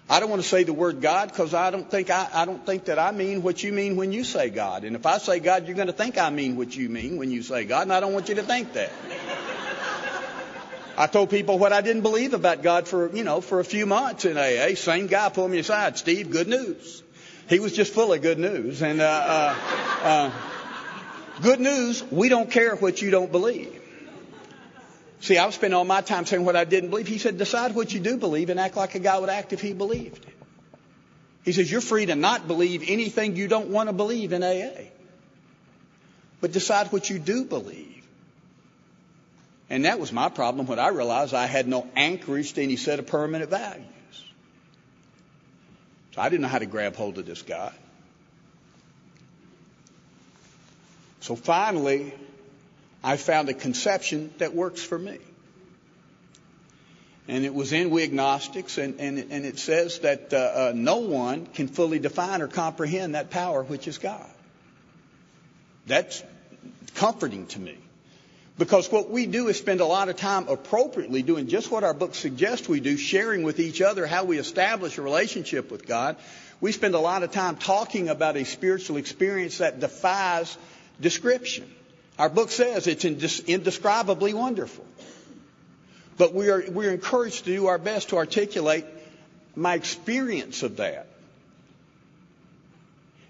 I don't want to say the word God because I don't think that I mean what you mean when you say God. And if I say God, you're going to think I mean what you mean when you say God, and I don't want you to think that. I told people what I didn't believe about God for a few months in AA. Same guy pulled me aside. Steve, good news. He was just full of good news. And good news, we don't care what you don't believe. See, I was spending all my time saying what I didn't believe. He said, decide what you do believe and act like a guy would act if he believed. He says, you're free to not believe anything you don't want to believe in AA. But decide what you do believe. And that was my problem when I realized I had no anchorage to any set of permanent values. So I didn't know how to grab hold of this guy. So finally, I found a conception that works for me. And it was in We Agnostics, and it says that no one can fully define or comprehend that power which is God. That's comforting to me. Because what we do is spend a lot of time appropriately doing just what our book suggests we do, sharing with each other how we establish a relationship with God. We spend a lot of time talking about a spiritual experience that defies description. Our book says it's indescribably wonderful. But we're encouraged to do our best to articulate my experience of that.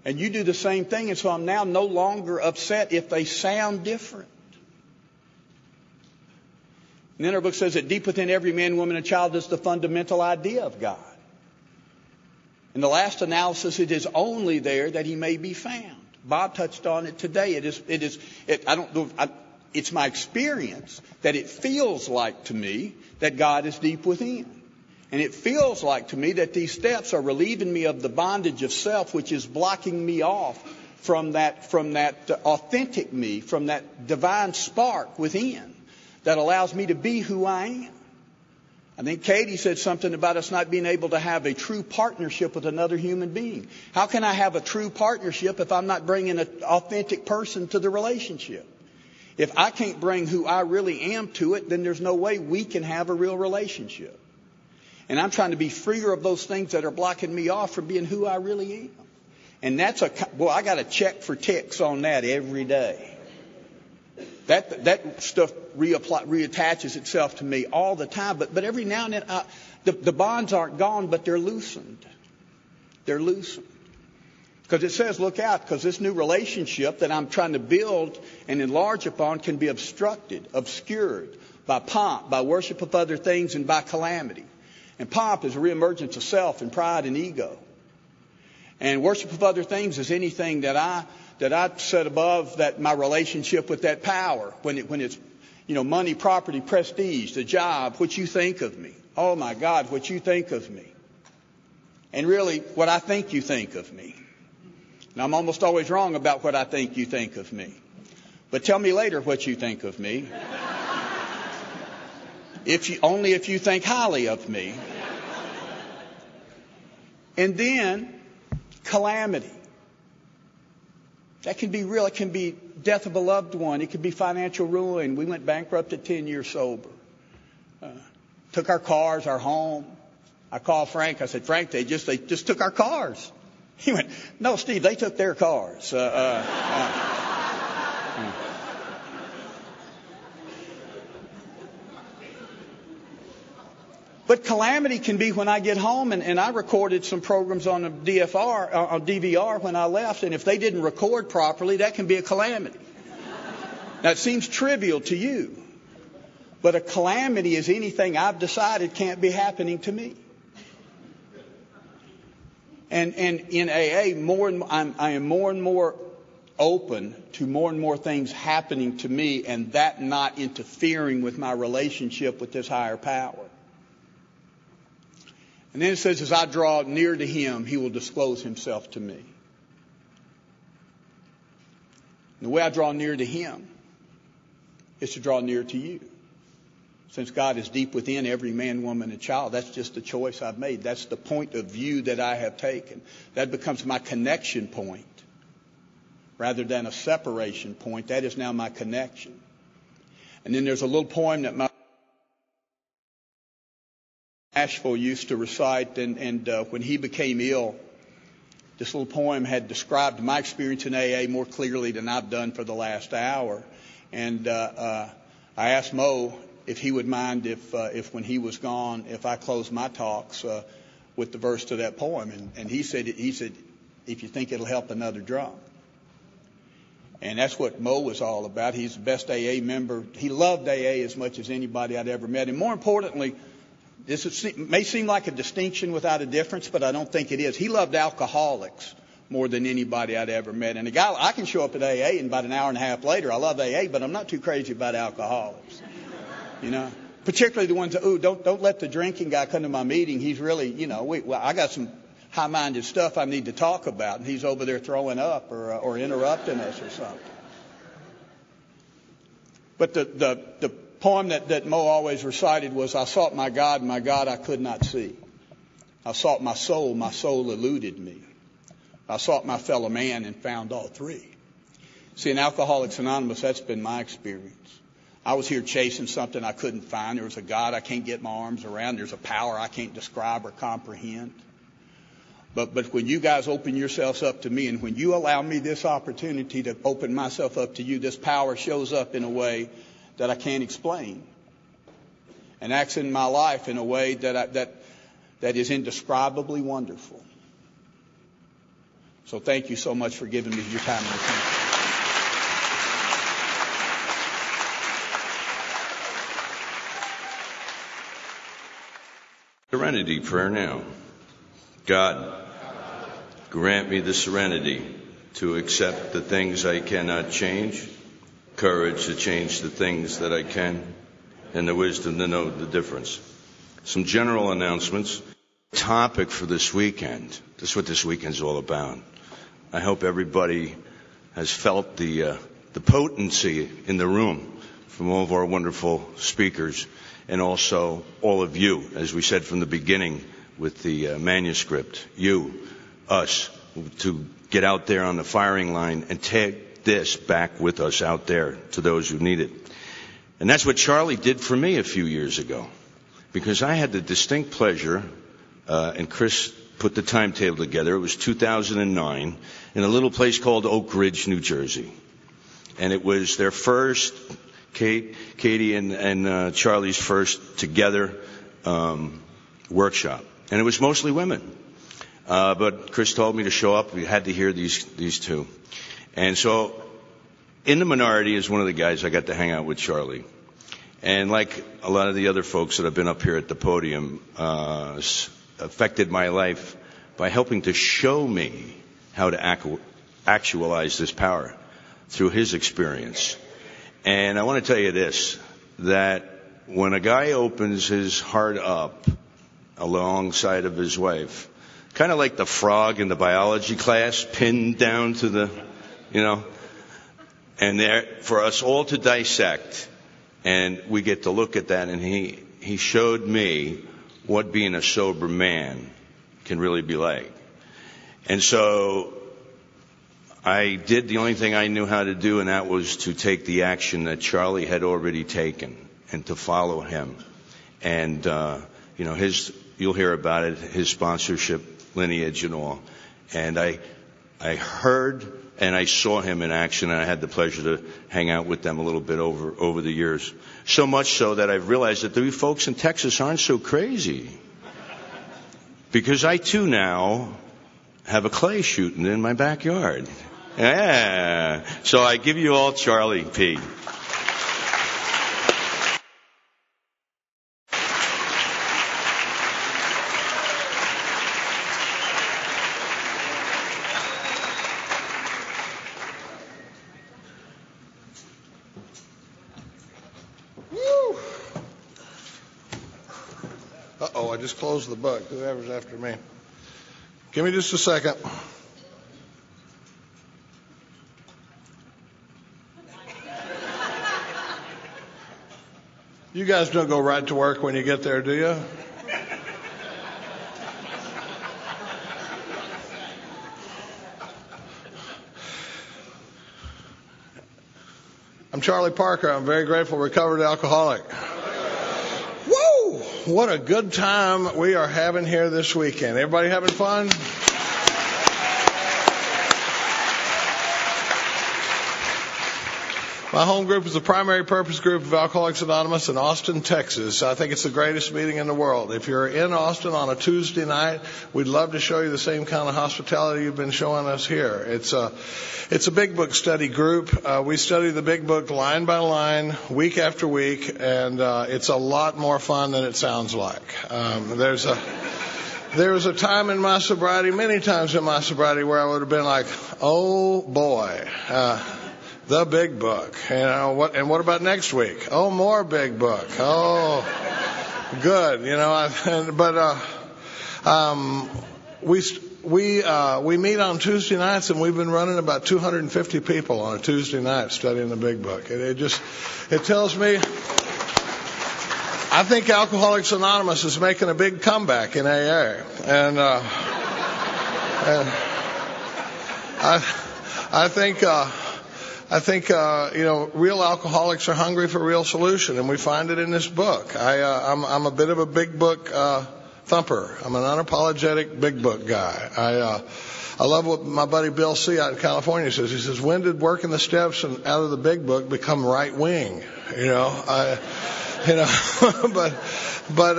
And you do the same thing, and so I'm now no longer upset if they sound different. And then our book says that deep within every man, woman, and child is the fundamental idea of God. In the last analysis, it is only there that he may be found. Bob touched on it today. It's my experience that it feels like to me that God is deep within. And it feels like to me that these steps are relieving me of the bondage of self, which is blocking me off from that authentic me, from that divine spark within that allows me to be who I am. I think Katie said something about us not being able to have a true partnership with another human being. How can I have a true partnership if I'm not bringing an authentic person to the relationship? If I can't bring who I really am to it, then there's no way we can have a real relationship. And I'm trying to be freer of those things that are blocking me off from being who I really am. And I got to check for ticks on that every day. That stuff reattaches itself to me all the time. But every now and then, the bonds aren't gone, but they're loosened. They're loosened. Because it says, look out, because this new relationship that I'm trying to build and enlarge upon can be obstructed, obscured by pomp, by worship of other things, and by calamity. And pomp is a reemergence of self and pride and ego. And worship of other things is anything that I set above that my relationship with that power. When it's, money, property, prestige, the job, what you think of me. Oh my God, what you think of me. And really, what I think you think of me. And I'm almost always wrong about what I think you think of me. But tell me later what you think of me. Only if you think highly of me. And then calamity. That can be real. It can be death of a loved one. It could be financial ruin. We went bankrupt at 10 years sober. Took our cars, our home. I called Frank. I said, Frank, they just took our cars. He went, no, Steve, they took their cars. But calamity can be when I get home, and I recorded some programs on a DVR when I left, and if they didn't record properly, that can be a calamity. Now, it seems trivial to you, but a calamity is anything I've decided can't be happening to me. And in AA, I am more and more open to more and more things happening to me, and that not interfering with my relationship with this higher power. And then it says, as I draw near to him, he will disclose himself to me. And the way I draw near to him is to draw near to you. Since God is deep within every man, woman, and child, that's just the choice I've made. That's the point of view that I have taken. That becomes my connection point rather than a separation point. That is now my connection. And then there's a little poem that my Nashville used to recite, and when he became ill, this little poem had described my experience in AA more clearly than I've done for the last hour. And I asked Mo if he would mind if when he was gone, if I closed my talks with the verse to that poem. And he said, if you think it'll help another drum. And that's what Mo was all about. He's the best AA member. He loved AA as much as anybody I'd ever met. And more importantly, may seem like a distinction without a difference, but I don't think it is. He loved alcoholics more than anybody I'd ever met. And a guy, I can show up at AA and about an hour and a half later, I love AA, but I'm not too crazy about alcoholics. Particularly the ones that, don't let the drinking guy come to my meeting. He's really, I got some high-minded stuff I need to talk about, and he's over there throwing up or interrupting us or something. But the poem that Mo always recited was, I sought my God I could not see. I sought my soul eluded me. I sought my fellow man and found all three. See, in Alcoholics Anonymous, that's been my experience. I was here chasing something I couldn't find. There was a God I can't get my arms around. There's a power I can't describe or comprehend. But when you guys open yourselves up to me, and when you allow me this opportunity to open myself up to you, this power shows up in a way that I can't explain, and acts in my life in a way that is indescribably wonderful. So thank you so much for giving me your time and attention. Serenity prayer now. God, grant me the serenity to accept the things I cannot change, courage to change the things that I can, and the wisdom to know the difference. Some general announcements. Topic for this weekend. This is what this weekend's all about. I hope everybody has felt the potency in the room from all of our wonderful speakers, and also all of you, as we said from the beginning with the manuscript, you, us, to get out there on the firing line and take this back with us out there to those who need it. And that's what Charlie did for me a few years ago, because I had the distinct pleasure, and Chris put the timetable together. It was 2009 in a little place called Oak Ridge, New Jersey. And it was their first, Katie and Charlie's first together workshop. And it was mostly women. But Chris told me to show up. We had to hear these two. And so in the minority is one of the guys I got to hang out with Charlie. And like a lot of the other folks that have been up here at the podium, affected my life by helping to show me how to actualize this power through his experience. And I want to tell you this, that when a guy opens his heart up alongside of his wife, kind of like the frog in the biology class, pinned down to the, and there for us all to dissect, and we get to look at that, and he showed me what being a sober man can really be like. And so I did the only thing I knew how to do, and that was to take the action that Charlie had already taken and to follow him. And, you'll hear about it, his sponsorship, lineage and all. And I heard and I saw him in action, and I had the pleasure to hang out with them a little bit over the years. So much so that I've realized that the folks in Texas aren't so crazy. Because I too now have a clay shooting in my backyard. Yeah. So I give you all Charlie P. Uh-oh, I just closed the book. Whoever's after me. Give me just a second. You guys don't go right to work when you get there, do you? I'm Charlie Parker. I'm very grateful, recovered alcoholic. Woo! What a good time we are having here this weekend. Everybody having fun? My home group is the primary purpose group of Alcoholics Anonymous in Austin, Texas. I think it's the greatest meeting in the world. If you're in Austin on a Tuesday night, we'd love to show you the same kind of hospitality you've been showing us here. It's a big book study group. We study the big book line by line, week after week, and it's a lot more fun than it sounds like. There was a time in my sobriety, many times in my sobriety, where I would have been like, oh boy, the big book. What about next week? Oh, more big book. Oh, good. We meet on Tuesday nights, and we've been running about 250 people on a Tuesday night studying the big book. It tells me, I think Alcoholics Anonymous is making a big comeback in AA, and I think real alcoholics are hungry for real solution, and we find it in this book. I'm a bit of a big book thumper. I'm an unapologetic big book guy. I love what my buddy Bill C. out in California says. He says, when did working the steps and out of the big book become right wing? But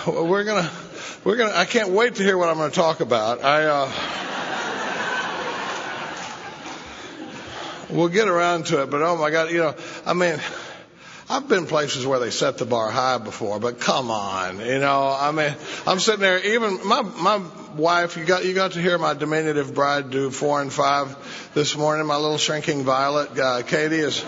we're gonna. I can't wait to hear what I'm going to talk about. We'll get around to it, but oh my God, I've been places where they set the bar high before, but come on, I'm sitting there, even my wife, you got to hear my diminutive bride do 4 and 5 this morning, my little shrinking violet. Katie's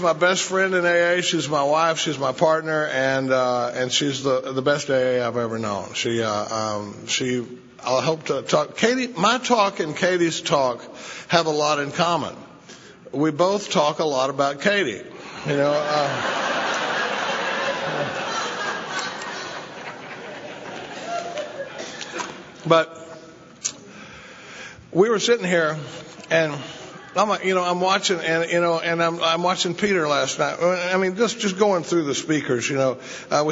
my best friend in AA. She's my wife. She's my partner, and she's the best AA I've ever known. I'll hope to talk. My talk and Katie's talk have a lot in common. We both talk a lot about Katie. But we were sitting here, and I'm watching, and I'm watching Peter last night. I mean, just going through the speakers. We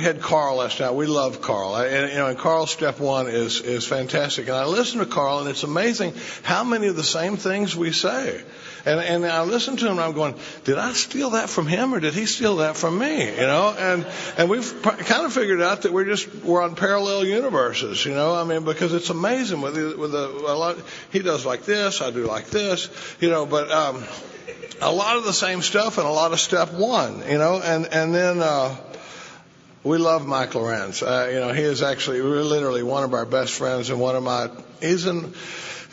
had Karl last night. We love Karl, and Karl's step one is fantastic. And I listen to Karl, and it's amazing how many of the same things we say. And I listen to him, and I'm going, did I steal that from him, or did he steal that from me? And we've kind of figured out that we're on parallel universes. Because it's amazing with a lot. He does like this, I do like this. But a lot of the same stuff and a lot of step one. And then. We love Mike Lorenz. He is actually literally one of our best friends and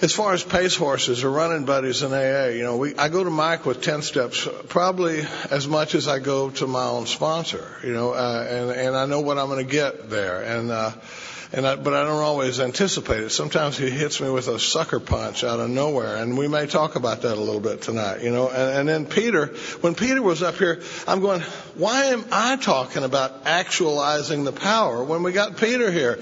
as far as pace horses or running buddies in AA, I go to Mike with 10 steps, probably as much as I go to my own sponsor, and I know what I'm going to get there. But I don't always anticipate it. Sometimes he hits me with a sucker punch out of nowhere, and we may talk about that a little bit tonight, And then Peter, when Peter was up here, I'm going, why am I talking about actualizing the power when we got Peter here?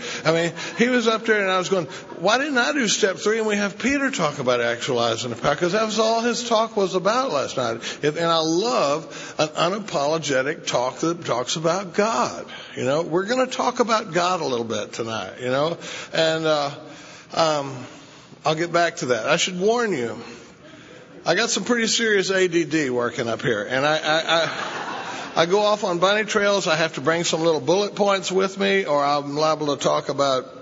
He was up there, and I was going, why didn't I do step 3 and we have Peter talk about actualizing the power? Because that was all his talk was about last night. And I love an unapologetic talk that talks about God. We're going to talk about God a little bit tonight. And I'll get back to that. I should warn you, I got some pretty serious ADD working up here, and I go off on bunny trails. I have to bring some little bullet points with me, or I'm liable to talk about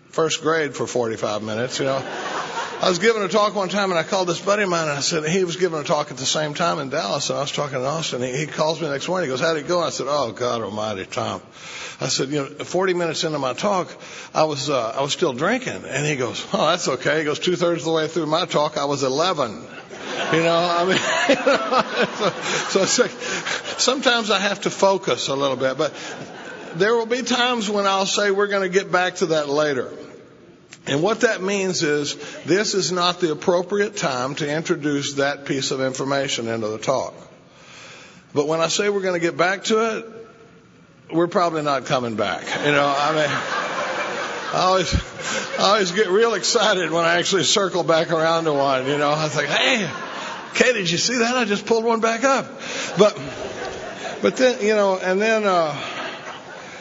first grade for 45 minutes. I was giving a talk one time, and I called this buddy of mine, and I said, he was giving a talk at the same time in Dallas, and I was talking in Austin. He calls me the next morning. He goes, how'd it go? I said, oh, God almighty, Tom. I said, 40 minutes into my talk, I was still drinking. And he goes, oh, that's okay. He goes, 2/3 of the way through my talk, I was 11. So it's like, sometimes I have to focus a little bit, but there will be times when I'll say we're going to get back to that later. And what that means is this is not the appropriate time to introduce that piece of information into the talk. But when I say we're going to get back to it, we're probably not coming back. I always get real excited when I actually circle back around to one. I think, hey, Kay, did you see that? I just pulled one back up. But then,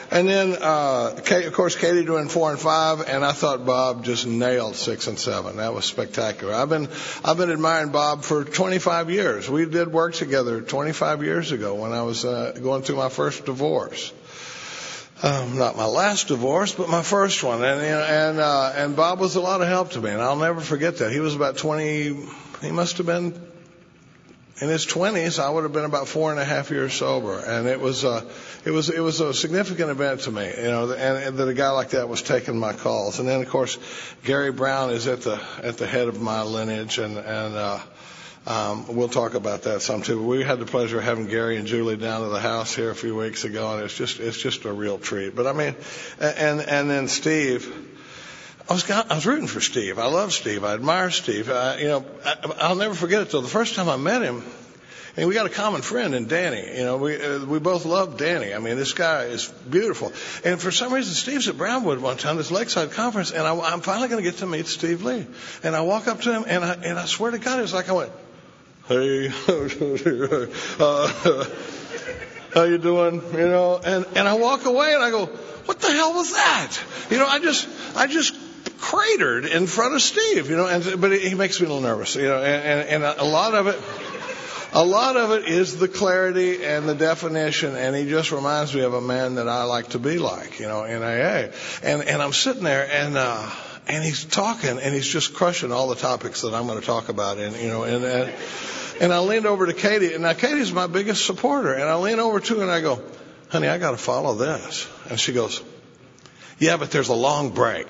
and then, of course, Katie doing 4 and 5, and I thought Bob just nailed 6 and 7. That was spectacular. I've been admiring Bob for 25 years. We did work together 25 years ago when I was going through my first divorce. Not my last divorce, but my first one. And Bob was a lot of help to me, and I'll never forget that. He was about 20. He must have been in his 20s. I would have been about 4.5 years sober, and it was a significant event to me, and that a guy like that was taking my calls. And then, of course, Gary Brown is at the head of my lineage, and we'll talk about that some too. We had the pleasure of having Gary and Julie down to the house here a few weeks ago, and it's just a real treat. But and then Steve. I was rooting for Steve. I love Steve. I admire Steve. I'll never forget it though. The first time I met him, and we got a common friend in Danny. We both love Danny. This guy is beautiful. And for some reason, Steve's at Brownwood one time, this Lakeside conference, and I'm finally going to get to meet Steve Lee. And I walk up to him, and I swear to God, it was like I went, hey, how you doing? And I walk away, and I go, what the hell was that? I just cratered in front of Steve, but he makes me a little nervous, and a lot of it is the clarity and the definition, and he just reminds me of a man that I like to be like, in AA. And I'm sitting there, and he's talking, and he's just crushing all the topics that I'm going to talk about, and I leaned over to Katie, and now Katie's my biggest supporter, and I lean over to her and I go, honey, I got to follow this. And she goes, yeah, but there's a long break.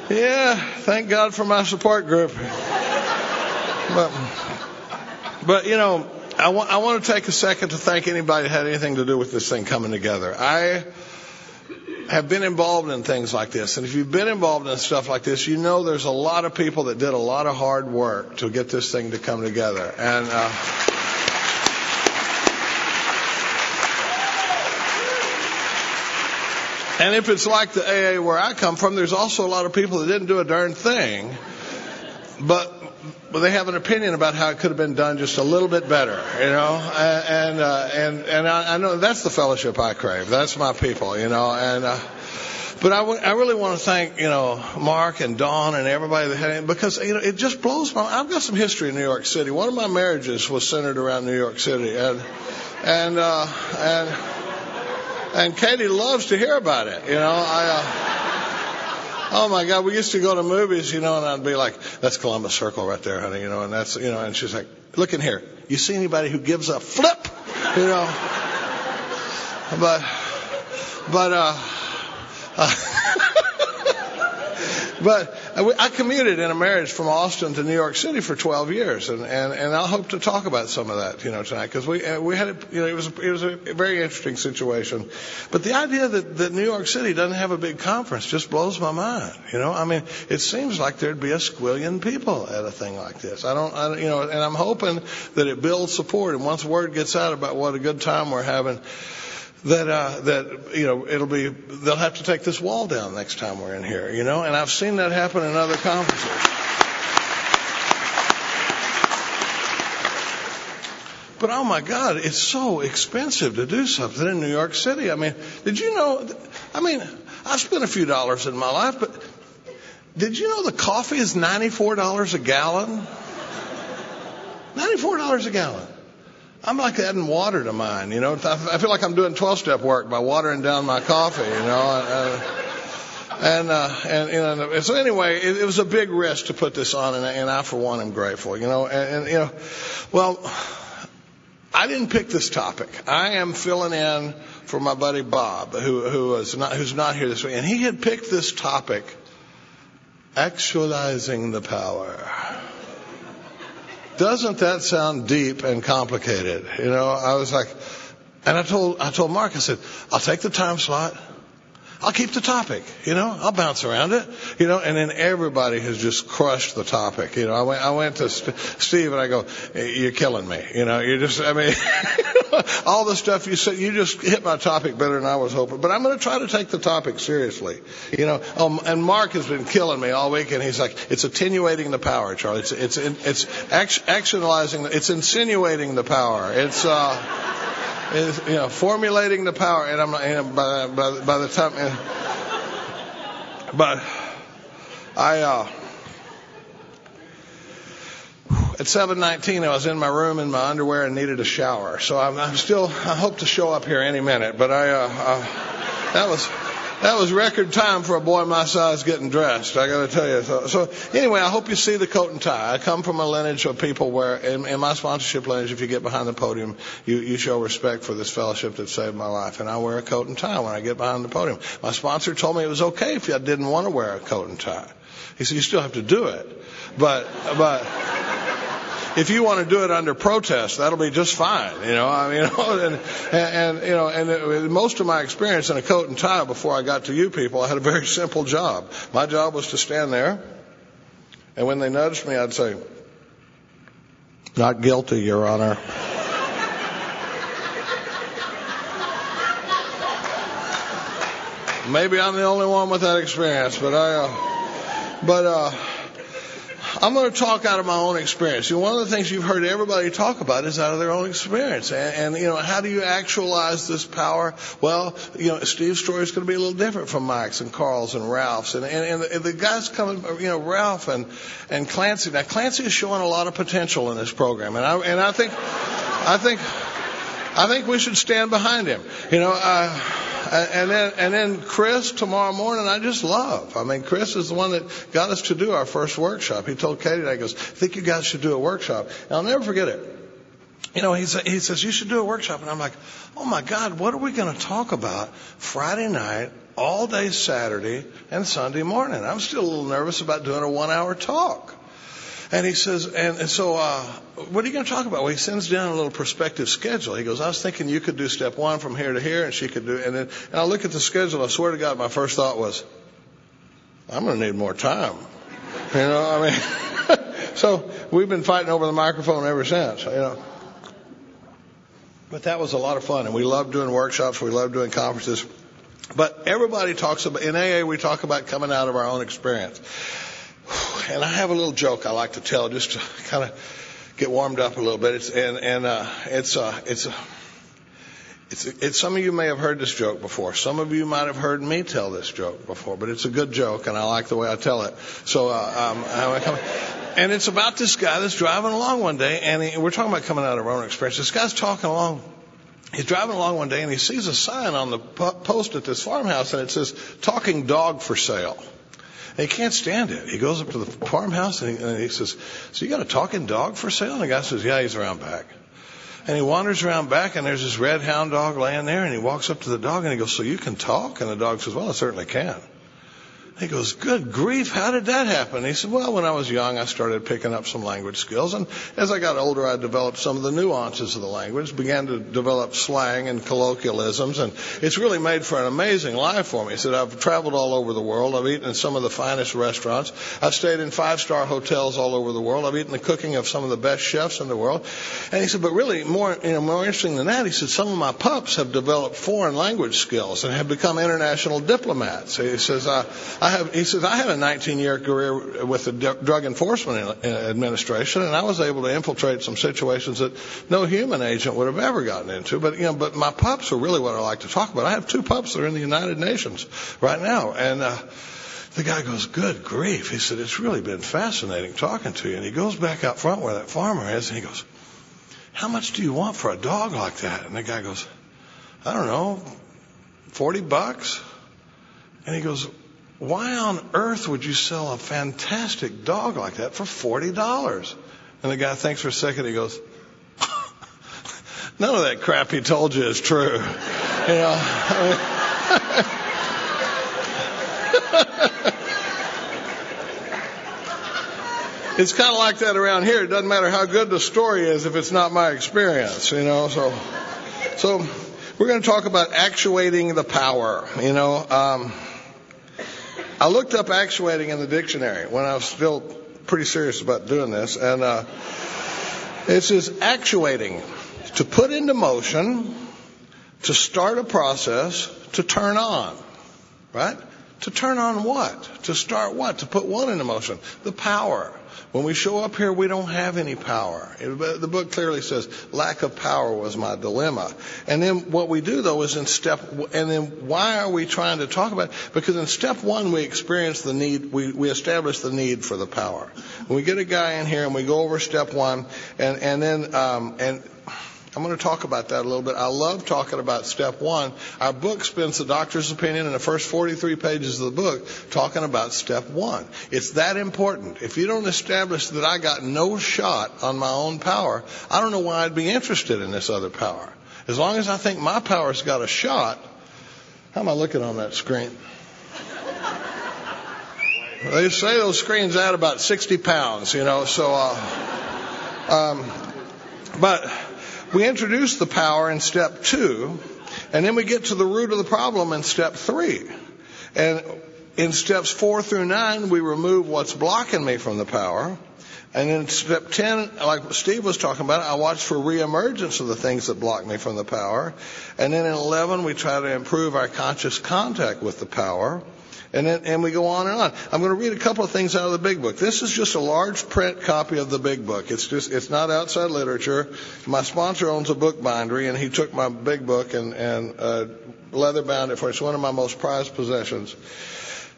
Yeah, thank God for my support group. But I want to take a second to thank anybody that had anything to do with this thing coming together. I have been involved in things like this. And if you've been involved in stuff like this, there's a lot of people that did a lot of hard work to get this thing to come together. And And if it's like the AA where I come from, there's also a lot of people that didn't do a darn thing, but they have an opinion about how it could have been done just a little bit better, you know. And I know that's the fellowship I crave. That's my people, you know. And but I really want to thank, you know, Mark and Dawn and everybody that had it, because, you know, it just blows my. I've got some history in New York City. One of my marriages was centered around New York City, and Katie loves to hear about it, you know. Oh my God, we used to go to movies, you know, and I'd be like, "That's Columbus Circle right there, honey," you know, and that's, you know, and she's like, "Look in here. You see anybody who gives a flip?" You know. But I commuted in a marriage from Austin to New York City for 12 years, and I'll hope to talk about some of that, you know, tonight, because we had, you know, it was a very interesting situation. But the idea that New York City doesn't have a big conference just blows my mind, you know. I mean, it seems like there'd be a squillion people at a thing like this. I don't, you know, and I'm hoping that it builds support, and once word gets out about what a good time we're having, that you know, they'll have to take this wall down next time we're in here, you know, and I've seen that happen in other conferences. But oh my God, it's so expensive to do something in New York City. I mean, did you know, I've spent a few dollars in my life, but did you know the coffee is $94 a gallon? $94 a gallon. I'm like adding water to mine, you know. I feel like I'm doing 12-step work by watering down my coffee, you know. And so anyway, it was a big risk to put this on, and I for one am grateful, you know. And you know, well, I didn't pick this topic. I am filling in for my buddy Bob, who's not here this week, and he had picked this topic, actualizing the power. Doesn't that sound deep and complicated? You know, I was like, and I told Mark, I said, I'll take the time slot. I'll keep the topic, you know, I'll bounce around it, you know, and then everybody has just crushed the topic. You know, I went to Steve and I go, "You're killing me." You know, all the stuff you said, you just hit my topic better than I was hoping. But I'm going to try to take the topic seriously, you know. And Mark has been killing me all week, and he's like, "It's attenuating the power, Charlie. It's actualizing, it's insinuating the power. It's you know, formulating the power." And I'm, you know, by the time, you know, but I at 7:19 I was in my room in my underwear and needed a shower. So I hope to show up here any minute. But that was record time for a boy my size getting dressed, I got to tell you. So anyway, I hope you see the coat and tie. I come from a lineage of people where, in my sponsorship lineage, if you get behind the podium, you show respect for this fellowship that saved my life. And I wear a coat and tie when I get behind the podium. My sponsor told me it was okay if I didn't want to wear a coat and tie. He said, "You still have to do it. But if you want to do it under protest, that'll be just fine, you know." I mean, you know, and you know, and most of my experience in a coat and tie before I got to you people, I had a very simple job. My job was to stand there, and when they nudged me, I'd say, "Not guilty, Your Honor." Maybe I'm the only one with that experience, but I'm going to talk out of my own experience. You know, one of the things you've heard everybody talk about is out of their own experience. And you know, how do you actualize this power? Well, you know, Steve's story is going to be a little different from Mike's and Carl's and Ralph's. And the guys coming, you know, Ralph and Clancy. Now, Clancy is showing a lot of potential in this program. And I think we should stand behind him. You know, and then Chris tomorrow morning, I just love. I mean, Chris is the one that got us to do our first workshop. He told Katie, he goes, "I think you guys should do a workshop." And I'll never forget it. You know, he says, "You should do a workshop." And I'm like, oh my God, what are we going to talk about Friday night, all day Saturday, and Sunday morning? I'm still a little nervous about doing a 1-hour talk. And he says, and so, what are you going to talk about? Well, he sends down a little prospective schedule. He goes, "I was thinking you could do step 1 from here to here, and she could do," and I look at the schedule. I swear to God, my first thought was, I'm going to need more time. You know, I mean, so we've been fighting over the microphone ever since, you know. But that was a lot of fun, and we love doing workshops. We love doing conferences. But everybody talks about, in AA we talk about coming out of our own experience. And I have a little joke I like to tell just to kind of get warmed up a little bit. It's some of you may have heard this joke before. Some of you might have heard me tell this joke before, but it's a good joke and I like the way I tell it. So, and it's about this guy that's driving along one day, and we're talking about coming out of our own experience. This guy's talking along. He's driving along one day and he sees a sign on the post at this farmhouse and it says, "Talking dog for sale." And he can't stand it. He goes up to the farmhouse and he says, "So you got a talking dog for sale?" And the guy says, "Yeah, he's around back." And he wanders around back and there's this red hound dog laying there, and he walks up to the dog and he goes, "So you can talk?" And the dog says, "Well, I certainly can." He goes, "Good grief, how did that happen?" He said, "Well, when I was young, I started picking up some language skills. And as I got older, I developed some of the nuances of the language, began to develop slang and colloquialisms. And it's really made for an amazing life for me." He said, "I've traveled all over the world. I've eaten in some of the finest restaurants. I've stayed in 5-star hotels all over the world. I've eaten the cooking of some of the best chefs in the world." And he said, "But really, more interesting than that," he said, "some of my pups have developed foreign language skills and have become international diplomats." He says, I had a 19-year career with the Drug Enforcement Administration, and I was able to infiltrate some situations that no human agent would have ever gotten into. But my pups are really what I like to talk about. I have 2 pups that are in the United Nations right now." And the guy goes, "Good grief." He said, "It's really been fascinating talking to you." And he goes back out front where that farmer is, and he goes, "How much do you want for a dog like that?" And the guy goes, "I don't know, $40. And he goes, "Why on earth would you sell a fantastic dog like that for $40? And the guy thinks for a second. He goes, "None of that crap he told you is true." You know, it's kind of like that around here. It doesn't matter how good the story is if it's not my experience. You know, so we're going to talk about actuating the power. You know. I looked up actuating in the dictionary when I was still pretty serious about doing this, and it says actuating, to put into motion, to start a process, to turn on, right? To turn on what? To start what? To put what into motion? The power. When we show up here, we don't have any power. The book clearly says lack of power was my dilemma. And then what we do, though, is and then why are we trying to talk about it? Because in step 1, we experience the need, we establish the need for the power. When we get a guy in here and we go over step 1, and then I'm going to talk about that a little bit. I love talking about step 1. Our book spends the doctor's opinion in the first 43 pages of the book talking about step 1. It's that important. If you don't establish that I got no shot on my own power, I don't know why I'd be interested in this other power. As long as I think my power's got a shot, how am I looking on that screen? They say those screens add about 60 pounds, you know, so, but we introduce the power in step 2, and then we get to the root of the problem in step 3. And in steps 4 through 9, we remove what's blocking me from the power. And in step 10, like Steve was talking about, I watch for reemergence of the things that block me from the power. And then in 11, we try to improve our conscious contact with the power. And we go on and on. I'm going to read a couple of things out of the big book. This is just a large print copy of the big book. It's not outside literature. My sponsor owns a book bindery, and he took my big book and leather bound it for it. It's one of my most prized possessions.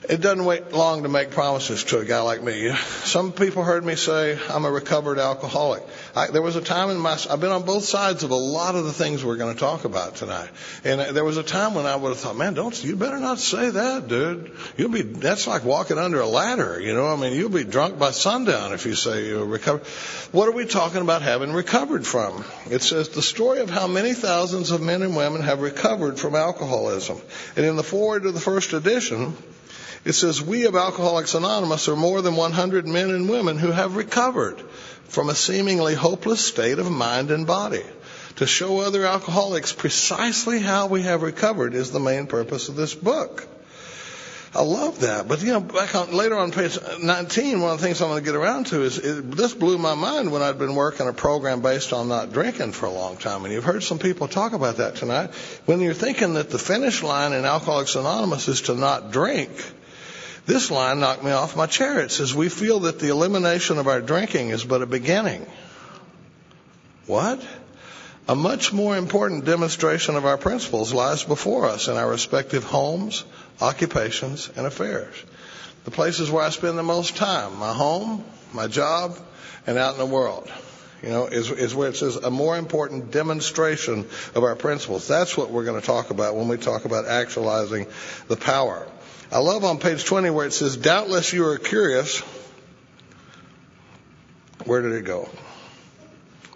It doesn't wait long to make promises to a guy like me. Some people heard me say I'm a recovered alcoholic. There was a time I've been on both sides of a lot of the things we're going to talk about tonight. And there was a time when I would have thought, man, you better not say that, dude. That's like walking under a ladder, you know. I mean, you'll be drunk by sundown if you say you're recovered. What are we talking about having recovered from? It says the story of how many thousands of men and women have recovered from alcoholism. And in the foreword of the first edition, it says, we of Alcoholics Anonymous are more than 100 men and women who have recovered from a seemingly hopeless state of mind and body. To show other alcoholics precisely how we have recovered is the main purpose of this book. I love that. But, later on page 19, one of the things I'm going to get around to is this blew my mind when I'd been working a program based on not drinking for a long time. And you've heard some people talk about that tonight. When you're thinking that the finish line in Alcoholics Anonymous is to not drink, this line knocked me off my chair. It says, we feel that the elimination of our drinking is but a beginning. What? A much more important demonstration of our principles lies before us in our respective homes, occupations, and affairs. The places where I spend the most time, my home, my job, and out in the world, is where it says a more important demonstration of our principles. That's what we're going to talk about when we talk about actualizing the power. I love on page 20 where it says, doubtless you are curious. Where did it go?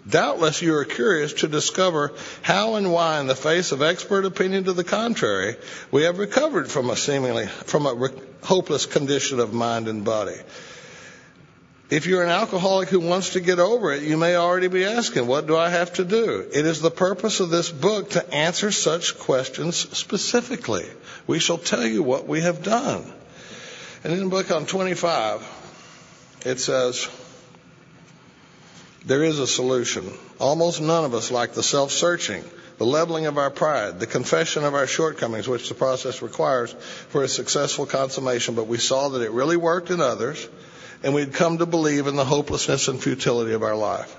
Doubtless you are curious to discover how and why, in the face of expert opinion to the contrary, we have recovered from a hopeless condition of mind and body. If you're an alcoholic who wants to get over it, you may already be asking, what do I have to do? It is the purpose of this book to answer such questions specifically. We shall tell you what we have done. And in the book on 25, it says, there is a solution. Almost none of us like the self-searching, the leveling of our pride, the confession of our shortcomings, which the process requires for a successful consummation. But we saw that it really worked in others, and we'd come to believe in the hopelessness and futility of our life.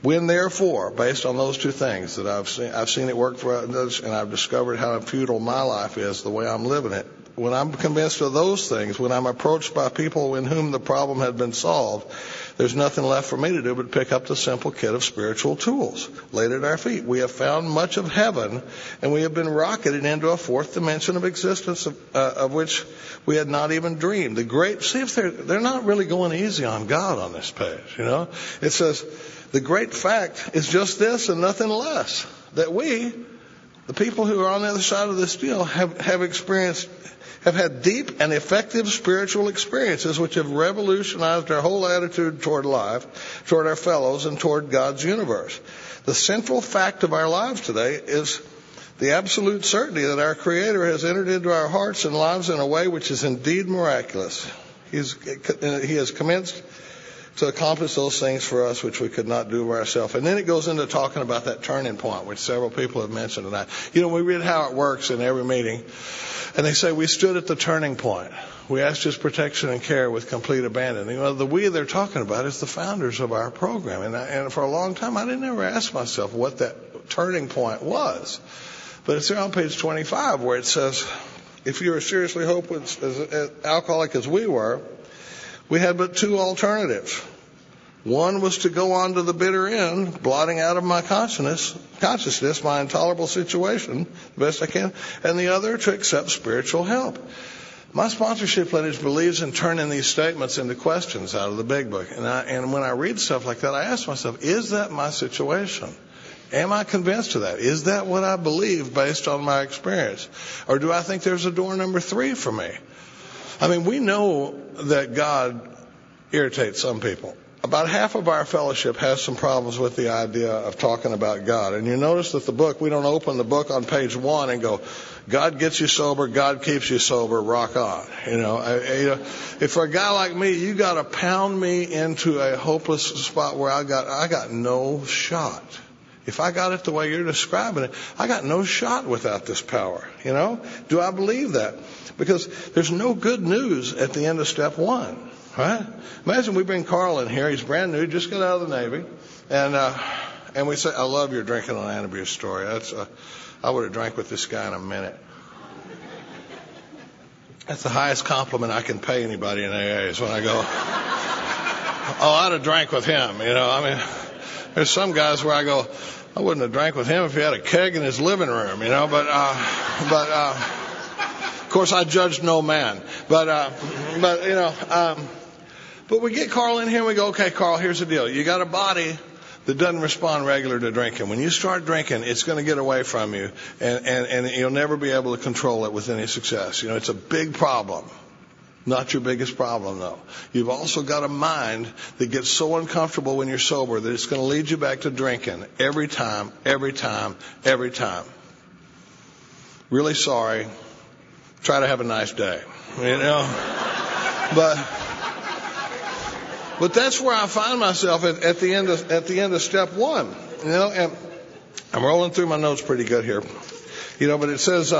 When, therefore, based on those two things that I've seen it work for others, and I've discovered how futile my life is, the way I'm living it, when I'm convinced of those things, when I'm approached by people in whom the problem had been solved, there's nothing left for me to do but pick up the simple kit of spiritual tools laid at our feet. We have found much of heaven, and we have been rocketed into a fourth dimension of existence of which we had not even dreamed. See if they're not really going easy on God on this page, It says, the great fact is just this and nothing less, that we, the people who are on the other side of this deal, have had deep and effective spiritual experiences which have revolutionized our whole attitude toward life, toward our fellows, and toward God's universe. The central fact of our lives today is the absolute certainty that our Creator has entered into our hearts and lives in a way which is indeed miraculous. He has commenced to accomplish those things for us which we could not do by ourselves. And then it goes into talking about that turning point, which several people have mentioned tonight. We read how it works in every meeting. And they say, we stood at the turning point. We asked His protection and care with complete abandon. The we they're talking about is the founders of our program. And for a long time, I didn't ever ask myself what that turning point was. But it's there on page 25 where it says, if you are seriously hopeless, as alcoholic as we were, we had but two alternatives. One was to go on to the bitter end, blotting out of my consciousness my intolerable situation, the best I can, and the other to accept spiritual help. My sponsorship lineage believes in turning these statements into questions out of the big book. And when I read stuff like that, I ask myself, is that my situation? Am I convinced of that? Is that what I believe based on my experience? Or do I think there's a door number 3 for me? We know that God irritates some people. About half of our fellowship has some problems with the idea of talking about God. And you notice that we don't open the book on page 1 and go, God gets you sober, God keeps you sober, rock on. If for a guy like me, you got to pound me into a hopeless spot where I got no shot. If I got it the way you're describing it, I got no shot without this power. Do I believe that? Because there's no good news at the end of step 1. Right? Imagine we bring Karl in here. He's brand new, just got out of the Navy. And we say, I love your drinking on Annabeth's story. I would have drank with this guy in a minute. That's the highest compliment I can pay anybody in AA is when I go, I'd have drank with him. There's some guys where I go, I wouldn't have drank with him if he had a keg in his living room, But of course, I judged no man. But we get Karl in here and we go, okay, Karl, here's the deal. You got a body that doesn't respond regular to drinking. When you start drinking, it's going to get away from you, and you'll never be able to control it with any success. It's a big problem. Not your biggest problem, though. You've also got a mind that gets so uncomfortable when you're sober that it's going to lead you back to drinking every time. Really sorry. try to have a nice day, you know. But that's where I find myself at the end of step one, you know. And I'm rolling through my notes pretty good here, you know. But it says,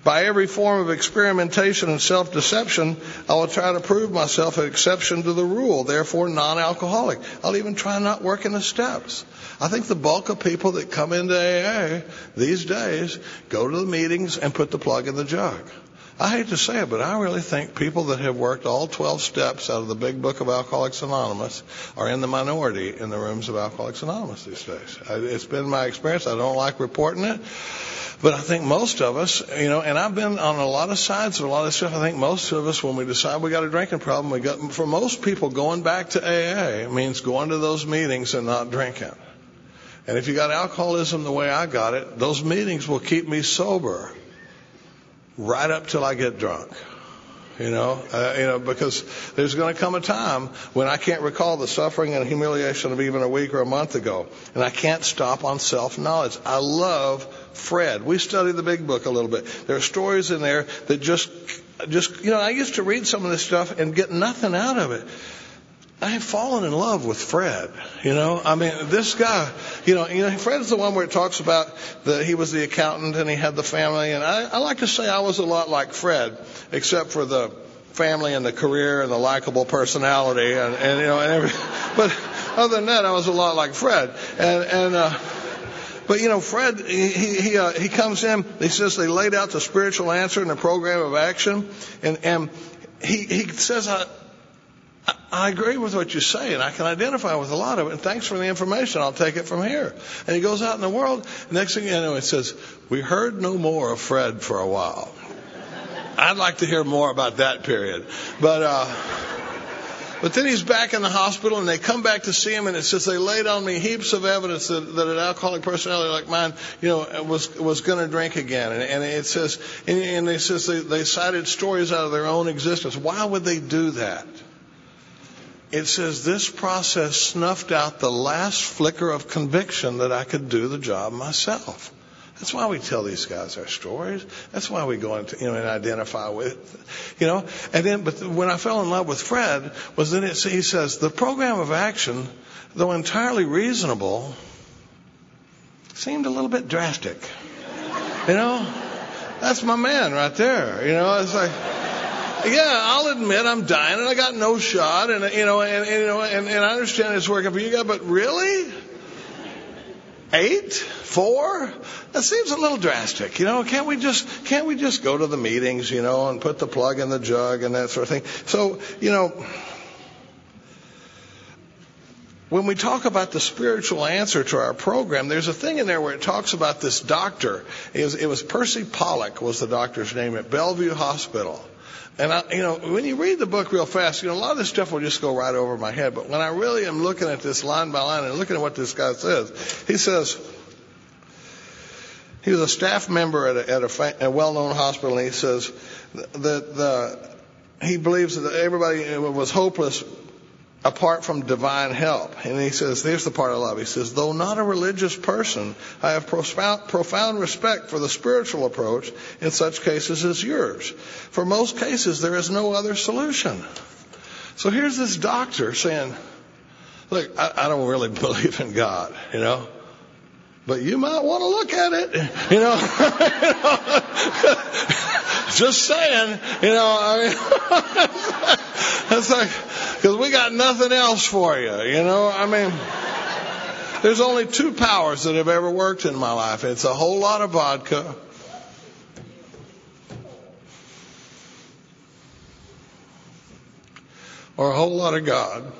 by every form of experimentation and self-deception, I will try to prove myself an exception to the rule, therefore non-alcoholic. I'll even try not working the steps. I think the bulk of people that come into AA these days go to the meetings and put the plug in the jug. I hate to say it, but I really think people that have worked all 12 steps out of the big book of Alcoholics Anonymous are in the minority in the rooms of Alcoholics Anonymous these days. It's been my experience. I don't like reporting it. But I think most of us, you know, and I've been on a lot of sides of a lot of stuff. I think most of us, when we decide we got a drinking problem, for most people, going back to AA means going to those meetings and not drinking. And if you got alcoholism the way I got it, those meetings will keep me sober right up till I get drunk. You know, because there's going to come a time when I can't recall the suffering and humiliation of even a week or a month ago, and I can't stop on self-knowledge. I love Fred. We study the big book a little bit. There are stories in there that just, you know, I used to read some of this stuff and get nothing out of it. I have fallen in love with Fred. You know, I mean, this guy, you know, Fred's the one where it talks about he was the accountant and he had the family. And I like to say I was a lot like Fred, except for the family and the career and the likable personality and you know, and everything. But other than that, I was a lot like Fred. But you know, Fred, he comes in. He says they laid out the spiritual answer in the program of action, and he says, I agree with what you say, and I can identify with a lot of it, and thanks for the information. I'll take it from here. And he goes out in the world. Next thing you know, it says, we heard no more of Fred for a while. I'd like to hear more about that period. But then he's back in the hospital, and they come back to see him, and it says they laid on me heaps of evidence that an alcoholic personality like mine, you know, was going to drink again. And it says, and they says they cited stories out of their own existence. Why would they do that? It says this process snuffed out the last flicker of conviction that I could do the job myself. That's why we tell these guys our stories. That's why we go into, you know, and identify with, you know. And then, but when I fell in love with Fred, was then he says the program of action, though entirely reasonable, seemed a little bit drastic. You know, that's my man right there. You know, it's like, yeah, I'll admit I'm dying and I got no shot, and I understand it's working for you guys, but really? 8? 4? That seems a little drastic, you know. Can't we just go to the meetings, you know, and put the plug in the jug and that sort of thing? So, you know, when we talk about the spiritual answer to our program, there's a thing in there where it talks about this doctor. It was Percy Pollock was the doctor's name at Bellevue Hospital. And you know, when you read the book real fast, you know, a lot of this stuff will just go right over my head. But when I really am looking at this line by line and looking at what this guy says, he says he was a staff member at a well-known hospital, and he says that he believes that everybody was hopeless apart from divine help. And he says, here's the part I love. He says, though not a religious person, I have profound respect for the spiritual approach in such cases as yours. For most cases, there is no other solution. So here's this doctor saying, look, I don't really believe in God, you know, but you might want to look at it, you know. Just saying, you know, I mean, it's like, because we got nothing else for you, you know. I mean, there's only 2 powers that have ever worked in my life. It's a whole lot of vodka or a whole lot of God.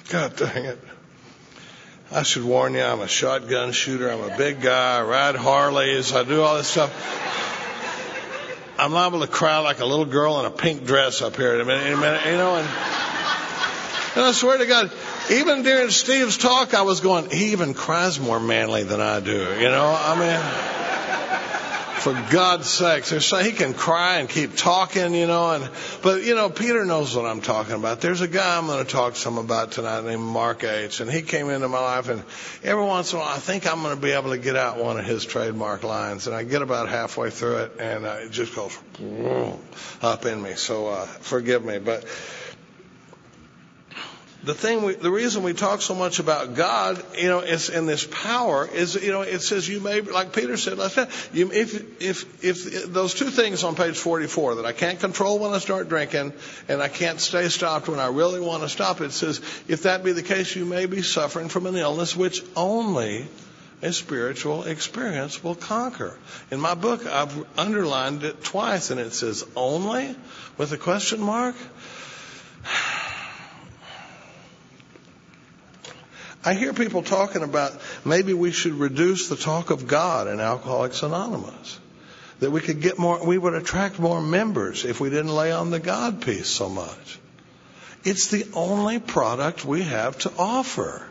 God dang it. I should warn you, I'm a shotgun shooter. I'm a big guy. I ride Harleys. I do all this stuff. I'm liable to cry like a little girl in a pink dress up here in a minute, you know. And I swear to God, even during Steve's talk, I was going, he even cries more manly than I do, you know. I mean, For God's sakes, he can cry and keep talking, but Peter knows what I'm talking about. There's a guy I'm going to talk to some about tonight named Mark H. And he came into my life, and every once in a while I think I'm going to be able to get out one of his trademark lines, and I get about halfway through it, and it just goes up in me. So forgive me, but. The reason we talk so much about God, is in this power is, it says you may, like Peter said last time, if those two things on page 44, that I can't control when I start drinking and I can't stay stopped when I really want to stop, it says, if that be the case, you may be suffering from an illness which only a spiritual experience will conquer. In my book, I've underlined it twice, and it says only with a question mark. I hear people talking about maybe we should reduce the talk of God in Alcoholics Anonymous. That we could we would attract more members if we didn't lay on the God piece so much. It's the only product we have to offer.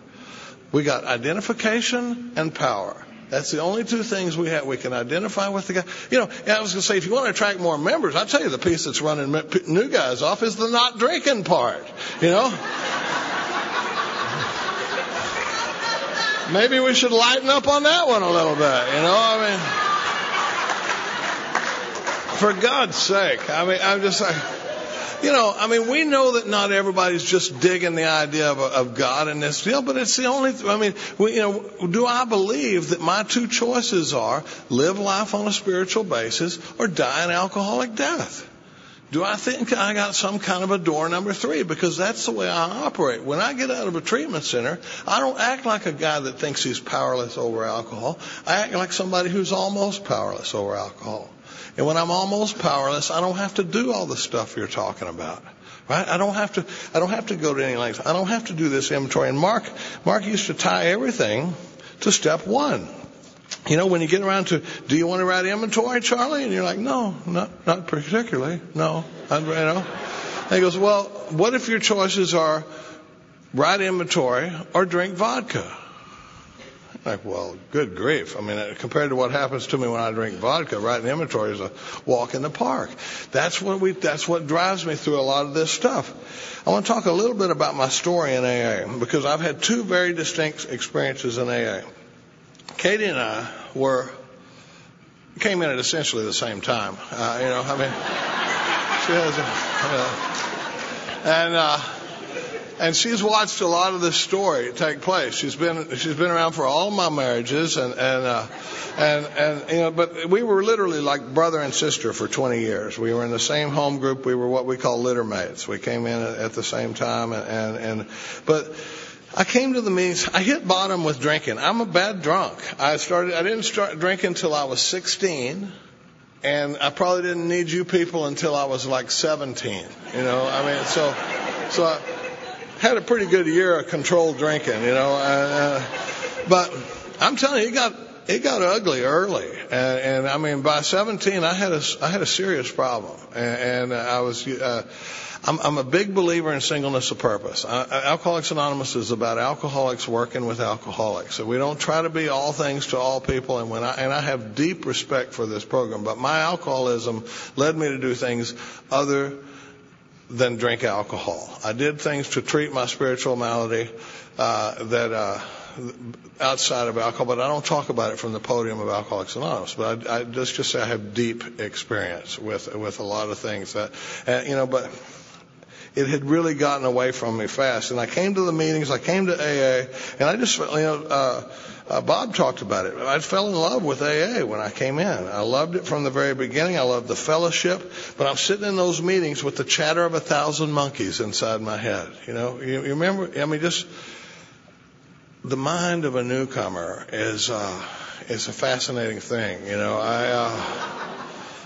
We got identification and power. That's the only two things we have. We can identify with the guy. I was going to say, if you want to attract more members, I'll tell you the piece that's running new guys off is the not drinking part. Maybe we should lighten up on that one a little bit, for God's sake. I'm just like, we know that not everybody's just digging the idea of God in this deal, but it's the only, do I believe that my two choices are live life on a spiritual basis or die an alcoholic death? Do I think I got some kind of a door number 3? Because that's the way I operate. When I get out of a treatment center, I don't act like a guy that thinks he's powerless over alcohol. I act like somebody who's almost powerless over alcohol. And when I'm almost powerless, I don't have to do all the stuff you're talking about. Right? I don't have to go to any lengths. I don't have to do this inventory. And Mark used to tie everything to step 1. When you get around to, do you want to write inventory, Charlie? And you're like, no, not particularly. No. And he goes, well, what if your choices are write inventory or drink vodka? I'm like, well, good grief. Compared to what happens to me when I drink vodka, writing inventory is a walk in the park. That's what drives me through a lot of this stuff. I want to talk a little bit about my story in AA, because I've had two very distinct experiences in AA. Katie and I came in at essentially the same time. She has and she's watched a lot of this story take place. She's been around for all of my marriages, but we were literally like brother and sister for 20 years. We were in the same home group. We were what we call litter mates. We came in at the same time, but I came to the meetings. I hit bottom with drinking. I'm a bad drunk. I didn't start drinking until I was 16, and I probably didn't need you people until I was like 17. So I had a pretty good year of controlled drinking. But I'm telling you, it got ugly early, and by 17, I had a serious problem, and I was. I'm a big believer in singleness of purpose. Alcoholics Anonymous is about alcoholics working with alcoholics. So we don't try to be all things to all people. And I have deep respect for this program, but my alcoholism led me to do things other than drink alcohol. I did things to treat my spiritual malady outside of alcohol, but I don't talk about it from the podium of Alcoholics Anonymous. But I just say I have deep experience with a lot of things but it had really gotten away from me fast. And I came to the meetings, I came to AA, and I just, Bob talked about it. I fell in love with AA when I came in. I loved it from the very beginning. I loved the fellowship. But I'm sitting in those meetings with the chatter of 1,000 monkeys inside my head. You remember, just the mind of a newcomer is a fascinating thing.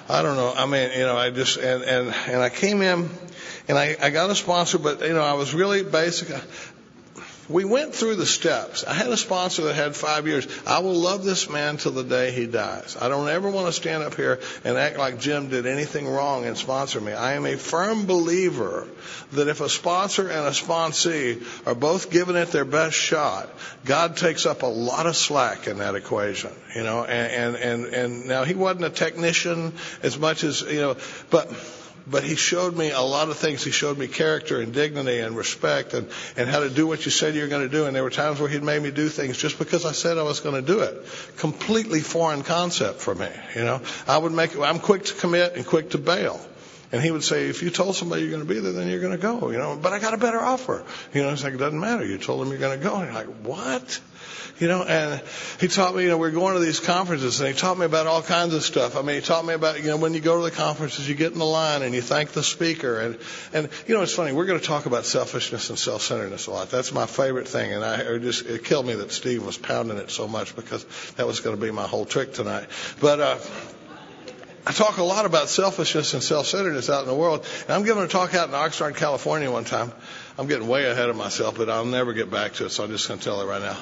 I don't know. I came in and I got a sponsor, but I was really basic. we went through the steps. I had a sponsor that had 5 years. I will love this man till the day he dies. I don't ever want to stand up here and act like Jim did anything wrong and sponsor me. I am a firm believer that if a sponsor and a sponsee are both giving it their best shot, God takes up a lot of slack in that equation, you know, and now he wasn't a technician as much as, you know, but he showed me a lot of things. He showed me character and dignity and respect and how to do what you said you were going to do. And there were times where he'd made me do things just because I said I was going to do it. Completely foreign concept for me, you know. I'm quick to commit and quick to bail. And he would say, if you told somebody you're going to be there, then you're going to go, you know. But I got a better offer. You know, it's like, it doesn't matter. You told them you're going to go. And you're like, what? You know, and he taught me, you know, we're going to these conferences, and he taught me about all kinds of stuff. I mean, he taught me about, you know, when you go to the conferences, you get in the line and you thank the speaker. And you know, it's funny, we're going to talk about selfishness and self-centeredness a lot. That's my favorite thing. And it killed me that Steve was pounding it so much, because that was going to be my whole trick tonight. But I talk a lot about selfishness and self-centeredness out in the world. And I'm giving a talk out in Oxnard, California one time. I'm getting way ahead of myself, but I'll never get back to it, so I'm just going to tell it right now.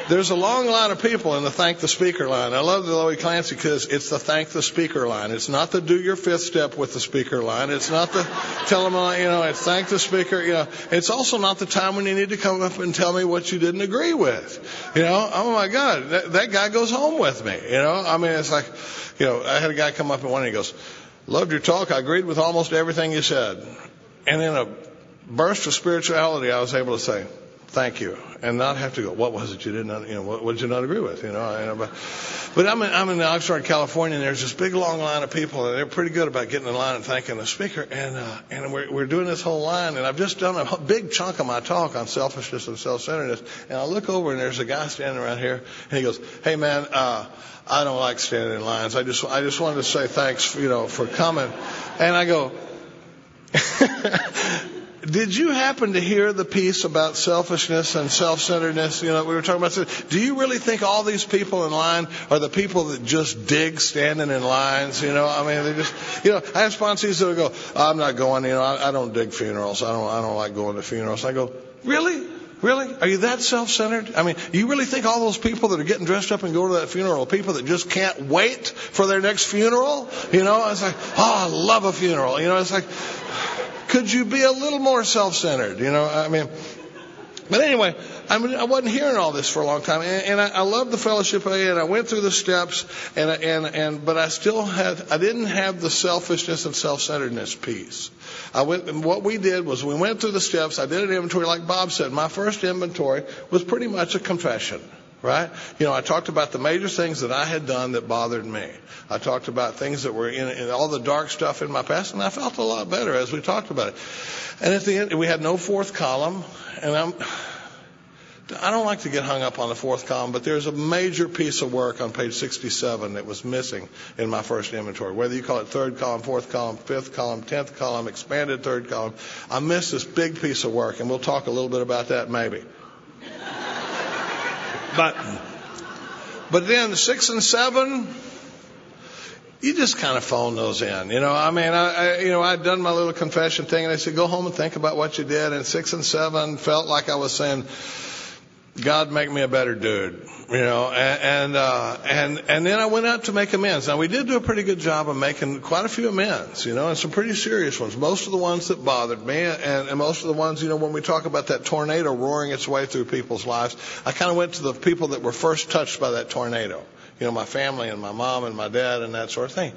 There's a long line of people in the thank the speaker line. I love the Clancy because it's the thank the speaker line. It's not the do your fifth step with the speaker line. It's not the tell them, you know, it's thank the speaker. You know, it's also not the time when you need to come up and tell me what you didn't agree with. You know, oh my God, that guy goes home with me. You know, I mean, it's like, you know, I had a guy come up and one and he goes, loved your talk. I agreed with almost everything you said. And in a burst of spirituality, I was able to say, thank you, and not have to go, what was it you didn't, you know, what did you not agree with, you know? But I'm in Oxnard, California, and there's this big long line of people, and they're pretty good about getting in line and thanking the speaker. And we're doing this whole line, and I've just done a big chunk of my talk on selfishness and self-centeredness. And I look over, and there's a guy standing around here, and he goes, hey man, I don't like standing in lines. I just wanted to say thanks, you know, for coming. And I go, did you happen to hear the piece about selfishness and self-centeredness? You know, we were talking about. Do you really think all these people in line are the people that just dig standing in lines? You know, I mean, they just, you know, I have sponsees that will go, I'm not going. You know, I don't dig funerals. I don't like going to funerals. I go, really? Really? Are you that self-centered? I mean, you really think all those people that are getting dressed up and go to that funeral are people that just can't wait for their next funeral? You know, it's like, oh, I love a funeral. You know, it's like, could you be a little more self-centered? You know, I mean, but anyway, I wasn't hearing all this for a long time, and I loved the fellowship AA, and I went through the steps, but I didn't have the selfishness and self-centeredness piece. What we did was we went through the steps. I did an inventory, like Bob said. My first inventory was pretty much a confession. Right? You know, I talked about the major things that I had done that bothered me. I talked about things that were in all the dark stuff in my past, and I felt a lot better as we talked about it. And at the end, we had no fourth column, and I don't like to get hung up on the fourth column, but there's a major piece of work on page 67 that was missing in my first inventory. Whether you call it third column, fourth column, fifth column, 10th column, expanded third column, I missed this big piece of work, and we'll talk a little bit about that maybe. But then 6 and 7, you just kind of phone those in. You know, I mean, I'd done my little confession thing, and I said, go home and think about what you did. And 6 and 7 felt like I was saying, God, make me a better dude. You know, and then I went out to make amends. Now, we did do a pretty good job of making quite a few amends, you know, and some pretty serious ones. Most of the ones that bothered me, and most of the ones, you know, when we talk about that tornado roaring its way through people's lives, I kind of went to the people that were first touched by that tornado. You know, my family and my mom and my dad and that sort of thing.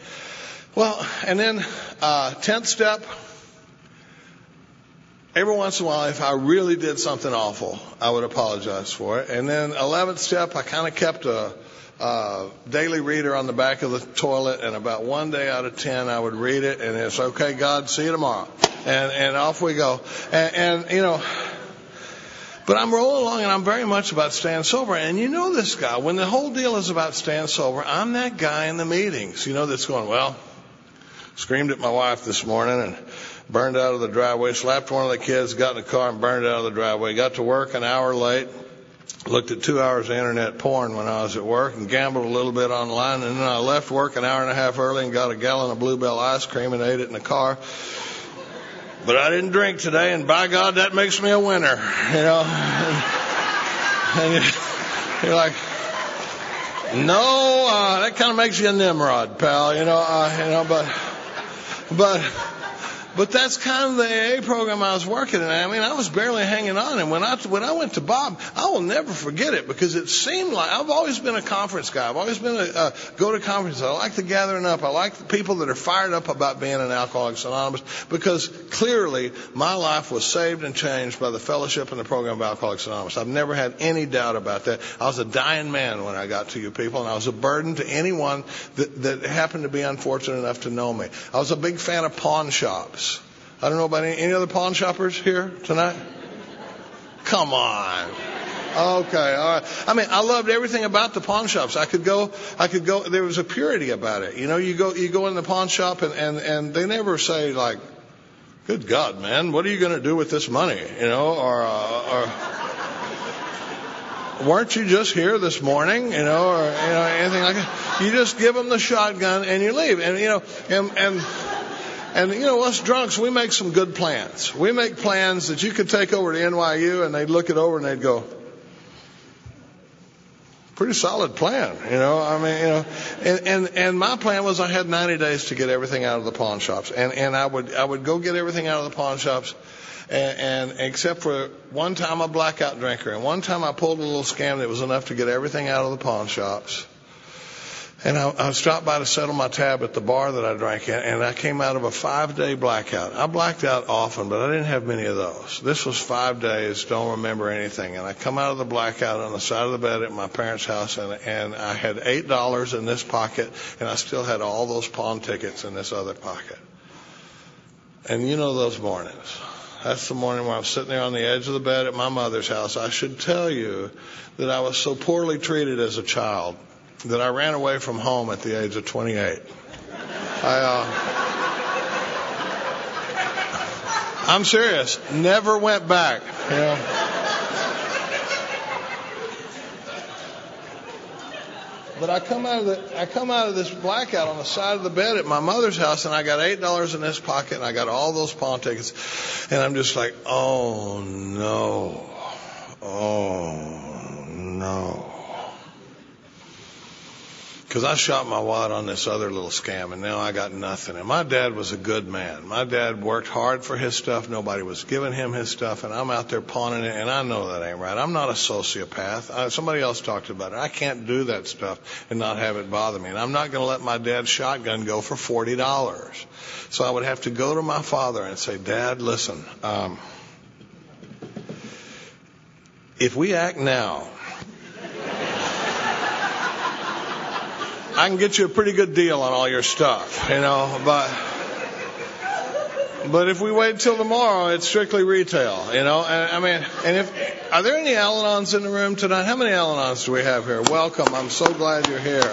Well, and then 10th step. Every once in a while, if I really did something awful, I would apologize for it. And then 11th step, I kind of kept a daily reader on the back of the toilet, and about one day out of 10, I would read it, and it's, okay, God, see you tomorrow. And off we go. And you know, but I'm rolling along, and I'm very much about staying sober. And you know this guy, when the whole deal is about staying sober, I'm that guy in the meetings, you know, that's going, well, screamed at my wife this morning, and burned out of the driveway, slapped one of the kids, got in the car and burned out of the driveway. Got to work an hour late, looked at 2 hours of internet porn when I was at work, and gambled a little bit online. And then I left work an hour and a half early and got a gallon of Bluebell ice cream and ate it in the car. but I didn't drink today, and by God, that makes me a winner, you know. And you're like, no, that kind of makes you a Nimrod, pal, but that's kind of the AA program I was working in. I mean, I was barely hanging on. And when I went to Bob, I will never forget it, because it seemed like I've always been a conference guy. I've always been a go to conferences. I like the gathering up. I like the people that are fired up about being in Alcoholics Anonymous, because clearly my life was saved and changed by the fellowship and the program of Alcoholics Anonymous. I've never had any doubt about that. I was a dying man when I got to you people, and I was a burden to anyone that happened to be unfortunate enough to know me. I was a big fan of pawn shops. I don't know about any other pawn shoppers here tonight? Come on. Okay, all right. I mean, I loved everything about the pawn shops. I could go, there was a purity about it. You know, you go in the pawn shop and they never say like, good God, man, what are you going to do with this money? You know, or weren't you just here this morning? You know, or, anything like that. You just give them the shotgun and you leave. And, and us drunks, we make some good plans. We make plans that you could take over to NYU and they'd look it over and they'd go, pretty solid plan, and my plan was I had 90 days to get everything out of the pawn shops. And I would go get everything out of the pawn shops. And except for one time a blackout drinker, and one time I pulled a little scam that was enough to get everything out of the pawn shops. And I stopped by to settle my tab at the bar that I drank at, and I came out of a 5-day blackout. I blacked out often, but I didn't have many of those. This was 5 days, don't remember anything. And I come out of the blackout on the side of the bed at my parents' house, and I had $8 in this pocket, and I still had all those pawn tickets in this other pocket. And you know those mornings. That's the morning where I'm sitting there on the edge of the bed at my mother's house. I should tell you that I was so poorly treated as a child that I ran away from home at the age of 28. I'm serious. Never went back. But I come out of this blackout on the side of the bed at my mother's house, and I got $8 in this pocket, and I got all those pawn tickets, and I'm just like, oh no. Because I shot my wad on this other little scam, and now I got nothing. And my dad was a good man. My dad worked hard for his stuff. Nobody was giving him his stuff, and I'm out there pawning it, and I know that ain't right. I'm not a sociopath. Somebody else talked about it. I can't do that stuff and not have it bother me. And I'm not going to let my dad's shotgun go for $40. So I would have to go to my father and say, Dad, listen, if we act now, I can get you a pretty good deal on all your stuff, but if we wait till tomorrow, it's strictly retail, are there any Al-Anons in the room tonight? How many Al-Anons do we have here? Welcome. I'm so glad you're here.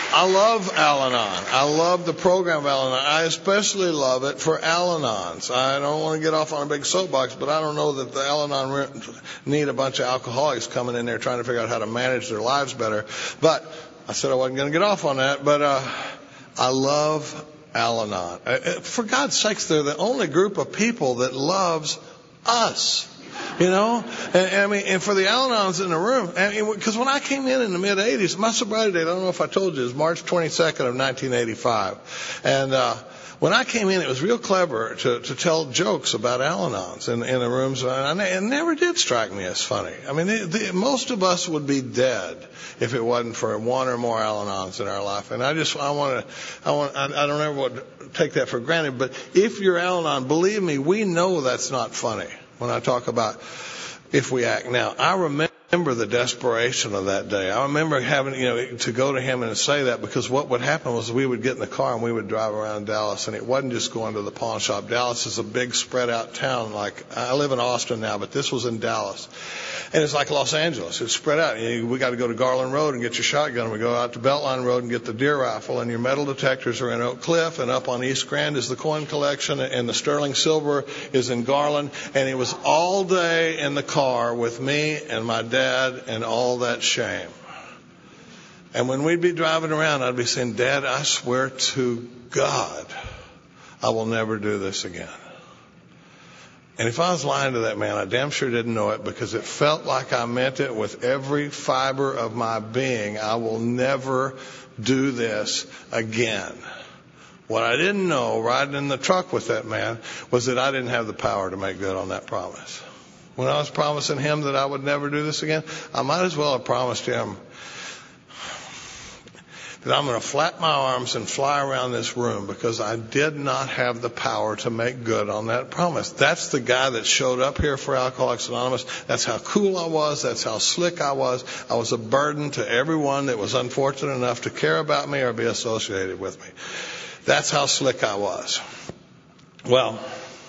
I love Al-Anon. I love the program of Al-Anon. I especially love it for Al-Anons. I don't want to get off on a big soapbox, but I don't know that the Al-Anon need a bunch of alcoholics coming in there trying to figure out how to manage their lives better. But I said I wasn't going to get off on that, but I love Al-Anon. For God's sakes, they're the only group of people that loves us. And for the Al-Anons in the room, because when I came in the mid 80s, my sobriety date, I don't know if I told you, is March 22nd of 1985. And, when I came in, it was real clever to tell jokes about Al-Anons in the rooms, and it never did strike me as funny. Most of us would be dead if it wasn't for one or more Al-Anons in our life. And I don't ever want to take that for granted, but if you're Al-Anon, believe me, we know that's not funny. When I talk about if we act now, I remember the desperation of that day. I remember having, to go to him and say that, because what would happen was we would get in the car and we would drive around Dallas, and it wasn't just going to the pawn shop. Dallas is a big spread out town. Like, I live in Austin now, but this was in Dallas. And it's like Los Angeles. It's spread out. We got to go to Garland Road and get your shotgun. We go out to Beltline Road and get the deer rifle, and your metal detectors are in Oak Cliff, and up on East Grand is the coin collection, and the sterling silver is in Garland. And it was all day in the car with me and my dad and all that shame. And when we'd be driving around, I'd be saying, Dad, I swear to God, I will never do this again. And if I was lying to that man, I damn sure didn't know it, because it felt like I meant it with every fiber of my being. I will never do this again. What I didn't know, riding in the truck with that man, was that I didn't have the power to make good on that promise. When I was promising him that I would never do this again, I might as well have promised him that I'm going to flap my arms and fly around this room, because I did not have the power to make good on that promise. That's the guy that showed up here for Alcoholics Anonymous. That's how cool I was. That's how slick I was. I was a burden to everyone that was unfortunate enough to care about me or be associated with me. That's how slick I was. Well,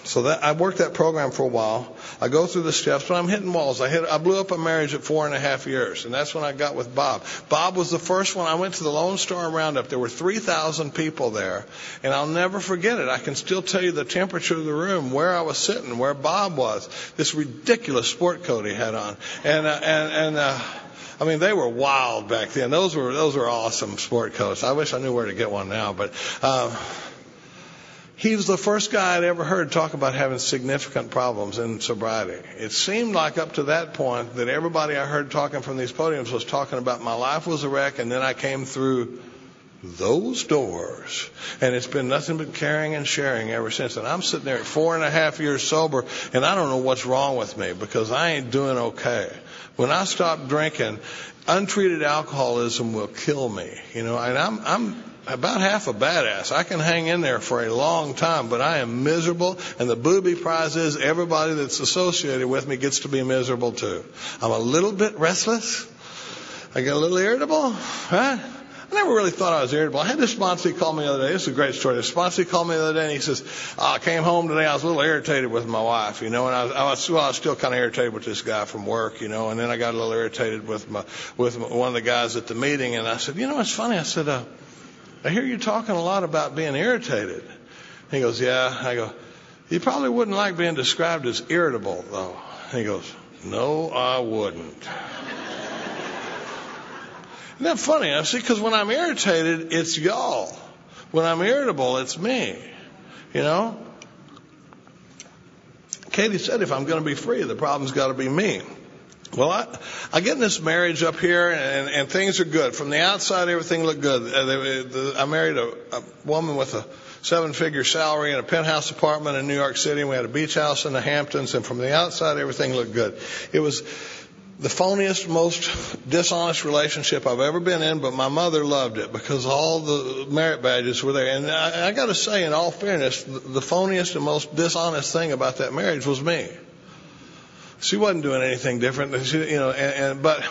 so that I worked that program for a while. I go through the steps, but I'm hitting walls. I blew up a marriage at 4.5 years, and that's when I got with Bob. Bob was the first one. I went to the Lone Star Roundup. There were 3,000 people there, and I'll never forget it. I can still tell you the temperature of the room, where I was sitting, where Bob was. This ridiculous sport coat he had on, I mean, they were wild back then. Those were awesome sport coats. I wish I knew where to get one now, but he was the first guy I'd ever heard talk about having significant problems in sobriety. It seemed like up to that point that everybody I heard talking from these podiums was talking about my life was a wreck, and then I came through those doors, and it's been nothing but caring and sharing ever since. And I'm sitting there at 4.5 years sober, and I don't know what's wrong with me, because I ain't doing okay. When I stop drinking, untreated alcoholism will kill me, and I'm about half a badass. I can hang in there for a long time, but I am miserable, and the booby prize is everybody that's associated with me gets to be miserable too. I'm a little bit restless. I get a little irritable, right? I never really thought I was irritable. I had this sponsee call me the other day. This is a great story. This sponsee called me the other day, and he says, I came home today. I was a little irritated with my wife, and I was still kind of irritated with this guy from work, and then I got a little irritated with one of the guys at the meeting, and I said, it's funny. I said, I hear you talking a lot about being irritated. He goes, yeah. I go, you probably wouldn't like being described as irritable, though. He goes, no, I wouldn't. Isn't that funny? I see, because when I'm irritated, it's y'all. When I'm irritable, it's me. Katie said, if I'm going to be free, the problem's got to be me. Well, I get in this marriage up here, and things are good. From the outside, everything looked good. I married a woman with a 7-figure salary in a penthouse apartment in New York City, and we had a beach house in the Hamptons, and from the outside, everything looked good. It was the phoniest, most dishonest relationship I've ever been in, but my mother loved it because all the merit badges were there. And I got to say, in all fairness, the phoniest and most dishonest thing about that marriage was me. She wasn't doing anything different, but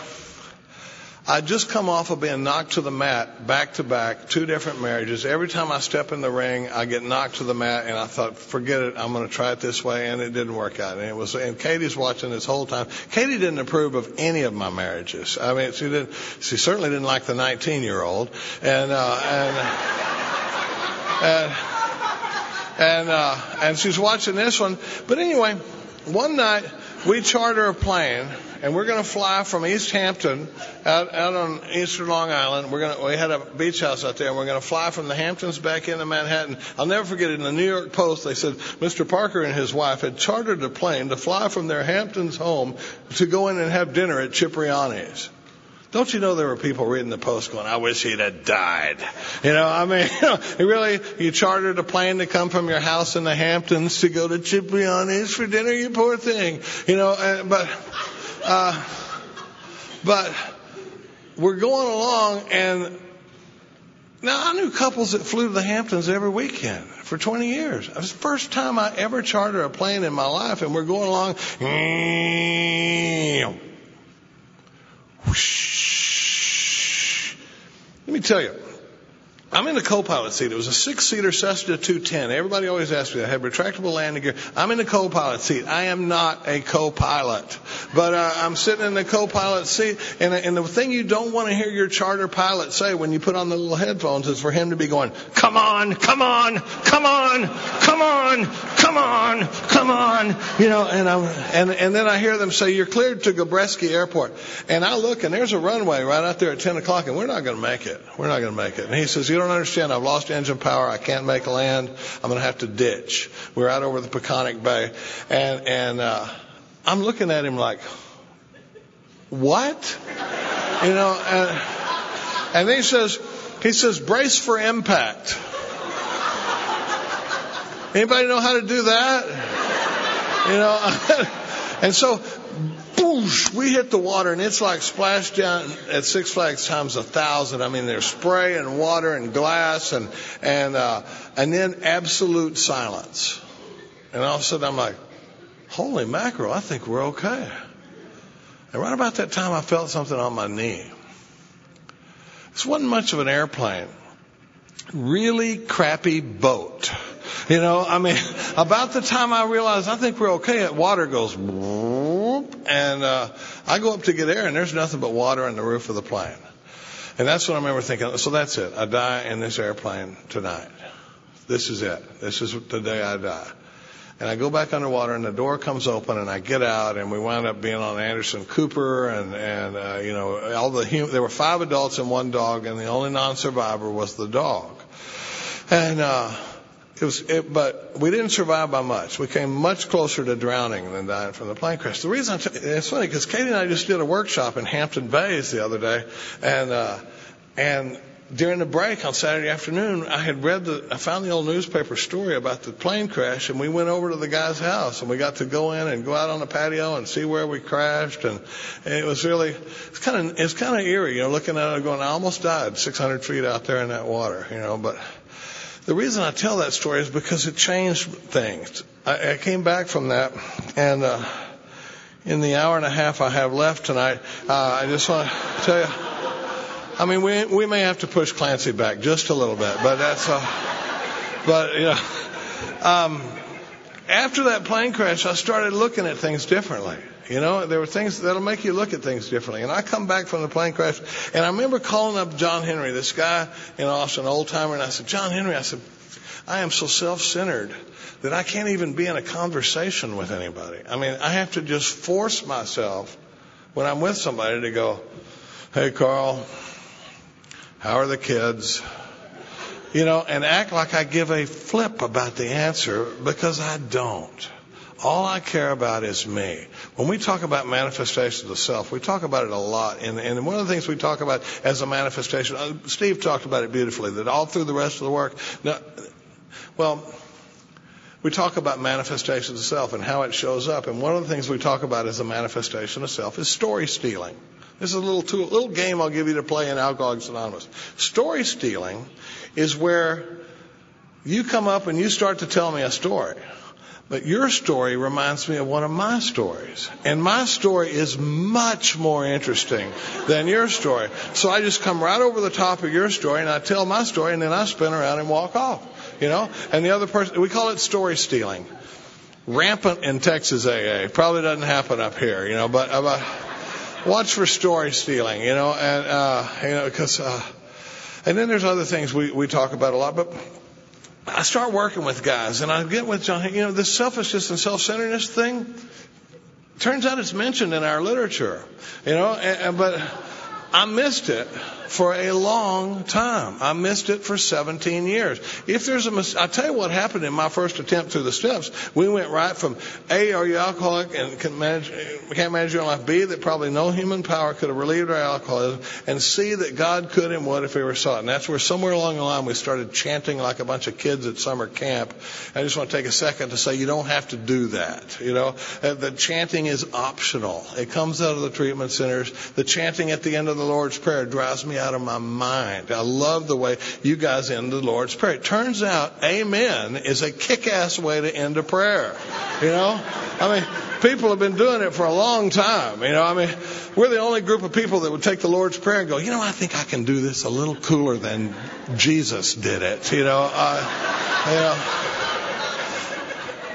I'd just come off of being knocked to the mat, back to back, 2 different marriages. Every time I step in the ring, I get knocked to the mat, and I thought, forget it, I'm going to try it this way, and it didn't work out. And Katie's watching this whole time. Katie didn't approve of any of my marriages. I mean, she certainly didn't like the 19-year-old, and she's watching this one. But anyway, one night we charter a plane, and we're going to fly from East Hampton out on eastern Long Island. We had a beach house out there, and we're going to fly from the Hamptons back into Manhattan. I'll never forget it. In the New York Post, they said Mr. Parker and his wife had chartered a plane to fly from their Hamptons home to go in and have dinner at Cipriani's. Don't you know there were people reading the Post going, I wish he'd have died. You chartered a plane to come from your house in the Hamptons to go to Cipriani's for dinner, you poor thing. But we're going along, and now I knew couples that flew to the Hamptons every weekend for 20 years. It was the first time I ever chartered a plane in my life, and we're going along. Let me tell you, I'm in the co-pilot seat. It was a 6-seater Cessna 210. Everybody always asks me. I had retractable landing gear. I'm in the co-pilot seat. I am not a co-pilot, but I'm sitting in the co-pilot seat. And the thing you don't want to hear your charter pilot say when you put on the little headphones is for him to be going, "Come on, come on, come on, come on, come come on, and then I hear them say, you're cleared to Gabreski Airport. And I look, and there's a runway right out there at 10 o'clock, and we're not going to make it. And he says, you don't understand, I've lost engine power, I can't make land, I'm going to have to ditch. We're out over the Peconic Bay, and I'm looking at him like, what? And then he says, brace for impact. Anybody know how to do that? And so, boosh, we hit the water, and it's like splashdown at Six Flags times 1,000. I mean, there's spray and water and glass, and then absolute silence. And all of a sudden, I'm like, holy mackerel, I think we're okay. And right about that time, I felt something on my knee. This wasn't much of an airplane. Really crappy boat. About the time I realized I think we're okay, that water goes whoop, and I go up to get air, and there's nothing but water on the roof of the plane. And that's what I remember thinking, so that's it. I die in this airplane tonight. This is it. This is the day I die. And I go back underwater, and the door comes open, and I get out, and we wound up being on Anderson Cooper, and there were 5 adults and 1 dog, and the only non-survivor was the dog. And but we didn't survive by much. We came much closer to drowning than dying from the plane crash. The reason it's funny because Katie and I just did a workshop in Hampton Bays the other day, and during the break on Saturday afternoon, I found the old newspaper story about the plane crash, and we went over to the guy's house, and we got to go in and go out on the patio and see where we crashed, and it was really, it's kind of eerie, looking at it going, I almost died 600 feet out there in that water, but the reason I tell that story is because it changed things. I came back from that, and in the hour and a half I have left tonight, I just want to tell you, we may have to push Clancy back just a little bit, but after that plane crash, I started looking at things differently. There were things that'll make you look at things differently. And I come back from the plane crash, and I remember calling up John Henry, this guy in Austin, an old timer, and I said, John Henry, I am so self-centered that I can't even be in a conversation with anybody. I have to just force myself when I'm with somebody to go, hey, Carl, how are the kids? And act like I give a flip about the answer, because I don't. All I care about is me. When we talk about manifestations of self, we talk about it a lot. And one of the things we talk about as a manifestation, Steve talked about it beautifully, that all through the rest of the work, we talk about manifestations of self and how it shows up. And one of the things we talk about as a manifestation of self is story stealing. This is a little game I'll give you to play in Alcoholics Anonymous. Story stealing is where you come up and you start to tell me a story. But your story reminds me of one of my stories. And my story is much more interesting than your story. So I just come right over the top of your story and I tell my story, and then I spin around and walk off. And the other person, we call it story stealing. Rampant in Texas AA. Probably doesn't happen up here, but watch for story stealing, because and then there's other things we talk about a lot, but I start working with guys, and I get with John, this selfishness and self-centeredness thing, turns out it's mentioned in our literature, but I missed it for a long time. I missed it for 17 years. If there's I'll tell you what happened in my first attempt through the steps. We went right from A, are you alcoholic and can't manage your own life, B, that probably no human power could have relieved our alcoholism, and C, that God could and would if we were sought. And that's where somewhere along the line we started chanting like a bunch of kids at summer camp. I just want to take a second to say you don't have to do that. The chanting is optional. It comes out of the treatment centers. The chanting at the end of the Lord's Prayer drives me out of my mind. I love the way you guys end the Lord's Prayer. It turns out amen is a kick-ass way to end a prayer. People have been doing it for a long time. We're the only group of people that would take the Lord's Prayer and go, I think I can do this a little cooler than Jesus did it.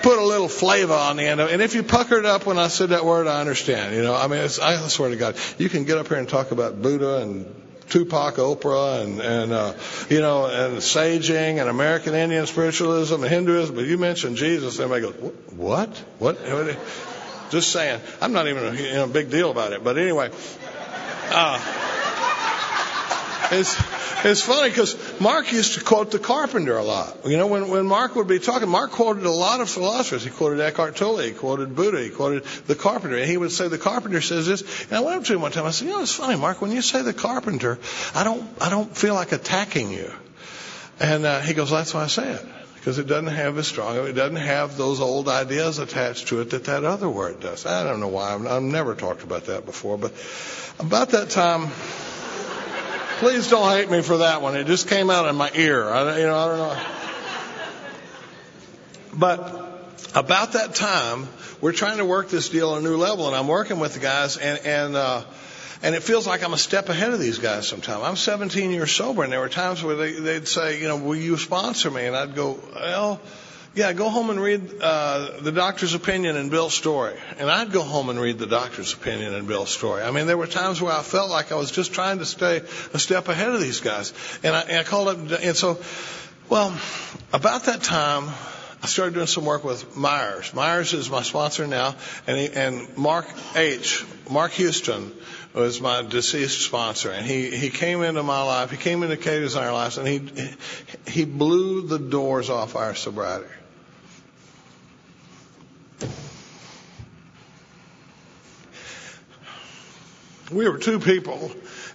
Put a little flavor on the end of it. And if you puckered up when I said that word, I understand. I swear to God, you can get up here and talk about Buddha and Tupac, Oprah, and and saging, and American Indian spiritualism, and Hinduism, but you mentioned Jesus, and everybody goes, what? Just saying. I'm not even a big deal about it, but anyway. It's funny because Mark used to quote the Carpenter a lot. When Mark would be talking, Mark quoted a lot of philosophers. He quoted Eckhart Tolle, he quoted Buddha, he quoted the Carpenter, and he would say the Carpenter says this. And I went up to him one time. I said, it's funny, Mark. When you say the Carpenter, I don't feel like attacking you. And he goes, that's why I say it, because it doesn't have as strong. It doesn't have those old ideas attached to it that other word does. I don't know why. I've never talked about that before, but about that time. Please don't hate me for that one. It just came out in my ear. I don't know. But about that time, we're trying to work this deal on a new level, and I'm working with the guys, and it feels like I'm a step ahead of these guys sometimes. I'm 17 years sober, and there were times where they'd say, will you sponsor me? And I'd go, well, yeah, go home and read the doctor's opinion and Bill's story. And I'd go home and read the doctor's opinion and Bill's story. I mean, there were times where I felt like I was just trying to stay a step ahead of these guys. And I called up, and so, about that time, I started doing some work with Myers. Myers is my sponsor now, and Mark Houston was my deceased sponsor, and he came into my life. He came into Katie's and our lives, and he blew the doors off our sobriety. We were two people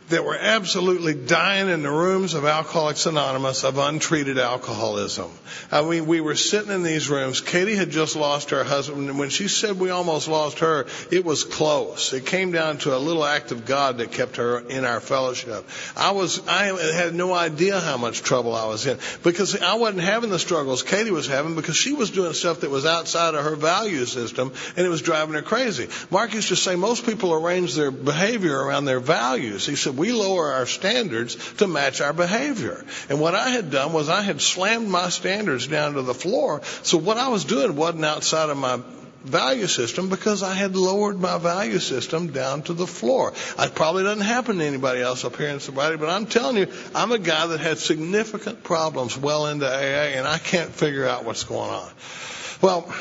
that were absolutely dying in the rooms of Alcoholics Anonymous of untreated alcoholism. We were sitting in these rooms. Katie had just lost her husband, and when she said we almost lost her, it was close. It came down to a little act of God that kept her in our fellowship. I had no idea how much trouble I was in, because I wasn't having the struggles Katie was having, because she was doing stuff that was outside of her value system, and it was driving her crazy. Mark used to say most people arrange their behavior around their values. He said, we lower our standards to match our behavior. And what I had done was I had slammed my standards down to the floor. So what I was doing wasn't outside of my value system, because I had lowered my value system down to the floor. It probably doesn't happen to anybody else up here in sobriety, but I'm telling you, I'm a guy that had significant problems well into AA, and I can't figure out what's going on. Well,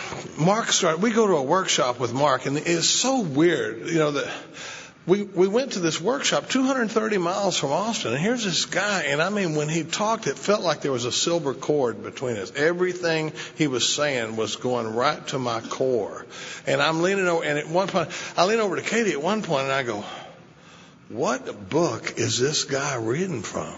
we go to a workshop with Mark, and it's so weird, that we went to this workshop 230 miles from Austin, and here's this guy, and I mean, when he talked, it felt like there was a silver cord between us. Everything he was saying was going right to my core. And I'm leaning over, and at one point, I lean over to Katie at one point, and I go, what book is this guy reading from?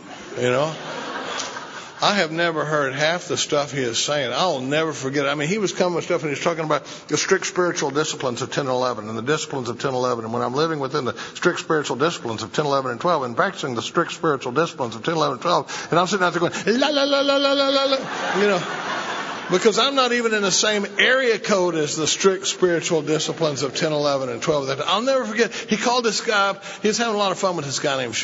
I have never heard half the stuff he is saying. I'll never forget it. I mean, he was coming with stuff, and he's talking about the strict spiritual disciplines of 10 and 11, and the disciplines of 10 and 11. And when I'm living within the strict spiritual disciplines of 10, 11, and 12, and practicing the strict spiritual disciplines of 10, 11, and 12, and I'm sitting out there going, la, la, la, la, la, la, la, because I'm not even in the same area code as the strict spiritual disciplines of 10, 11, and 12. I'll never forget. He called this guy up. He was having a lot of fun with this guy named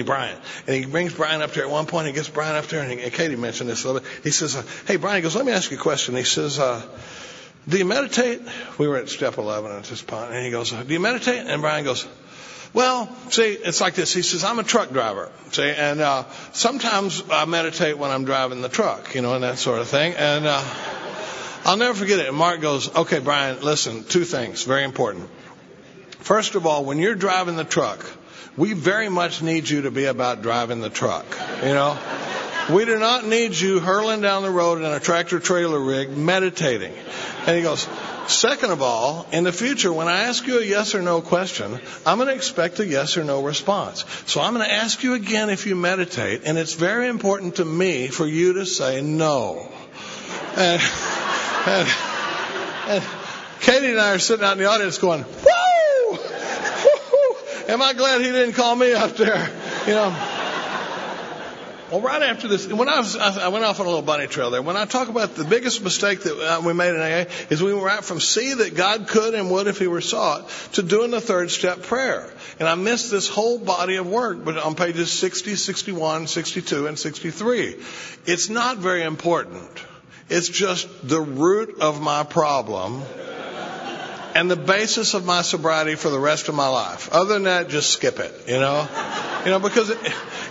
Brian. And he brings Brian up there at one point. He gets Brian up there, and Katie mentioned this a little bit. He says, hey, Brian, he goes, let me ask you a question. He says, do you meditate? We were at step 11 at this point. And he goes, do you meditate? And Brian goes, well, see, it's like this. He says, I'm a truck driver, see, and sometimes I meditate when I'm driving the truck, and that sort of thing. And I'll never forget it. And Mark goes, okay, Brian, listen, two things, very important. First of all, when you're driving the truck, we very much need you to be about driving the truck, We do not need you hurling down the road in a tractor-trailer rig meditating. And he goes, second of all, in the future, when I ask you a yes or no question, I'm going to expect a yes or no response. So I'm going to ask you again if you meditate, and it's very important to me for you to say no. And Katie and I are sitting out in the audience going, woo! Am I glad he didn't call me up there? Well, right after this, I went off on a little bunny trail there. When I talk about the biggest mistake that we made in AA is we went from see that God could and would if he were sought to doing the third step prayer. And I missed this whole body of work but on pages 60, 61, 62, and 63. It's not very important. It's just the root of my problem and the basis of my sobriety for the rest of my life. Other than that, just skip it, Because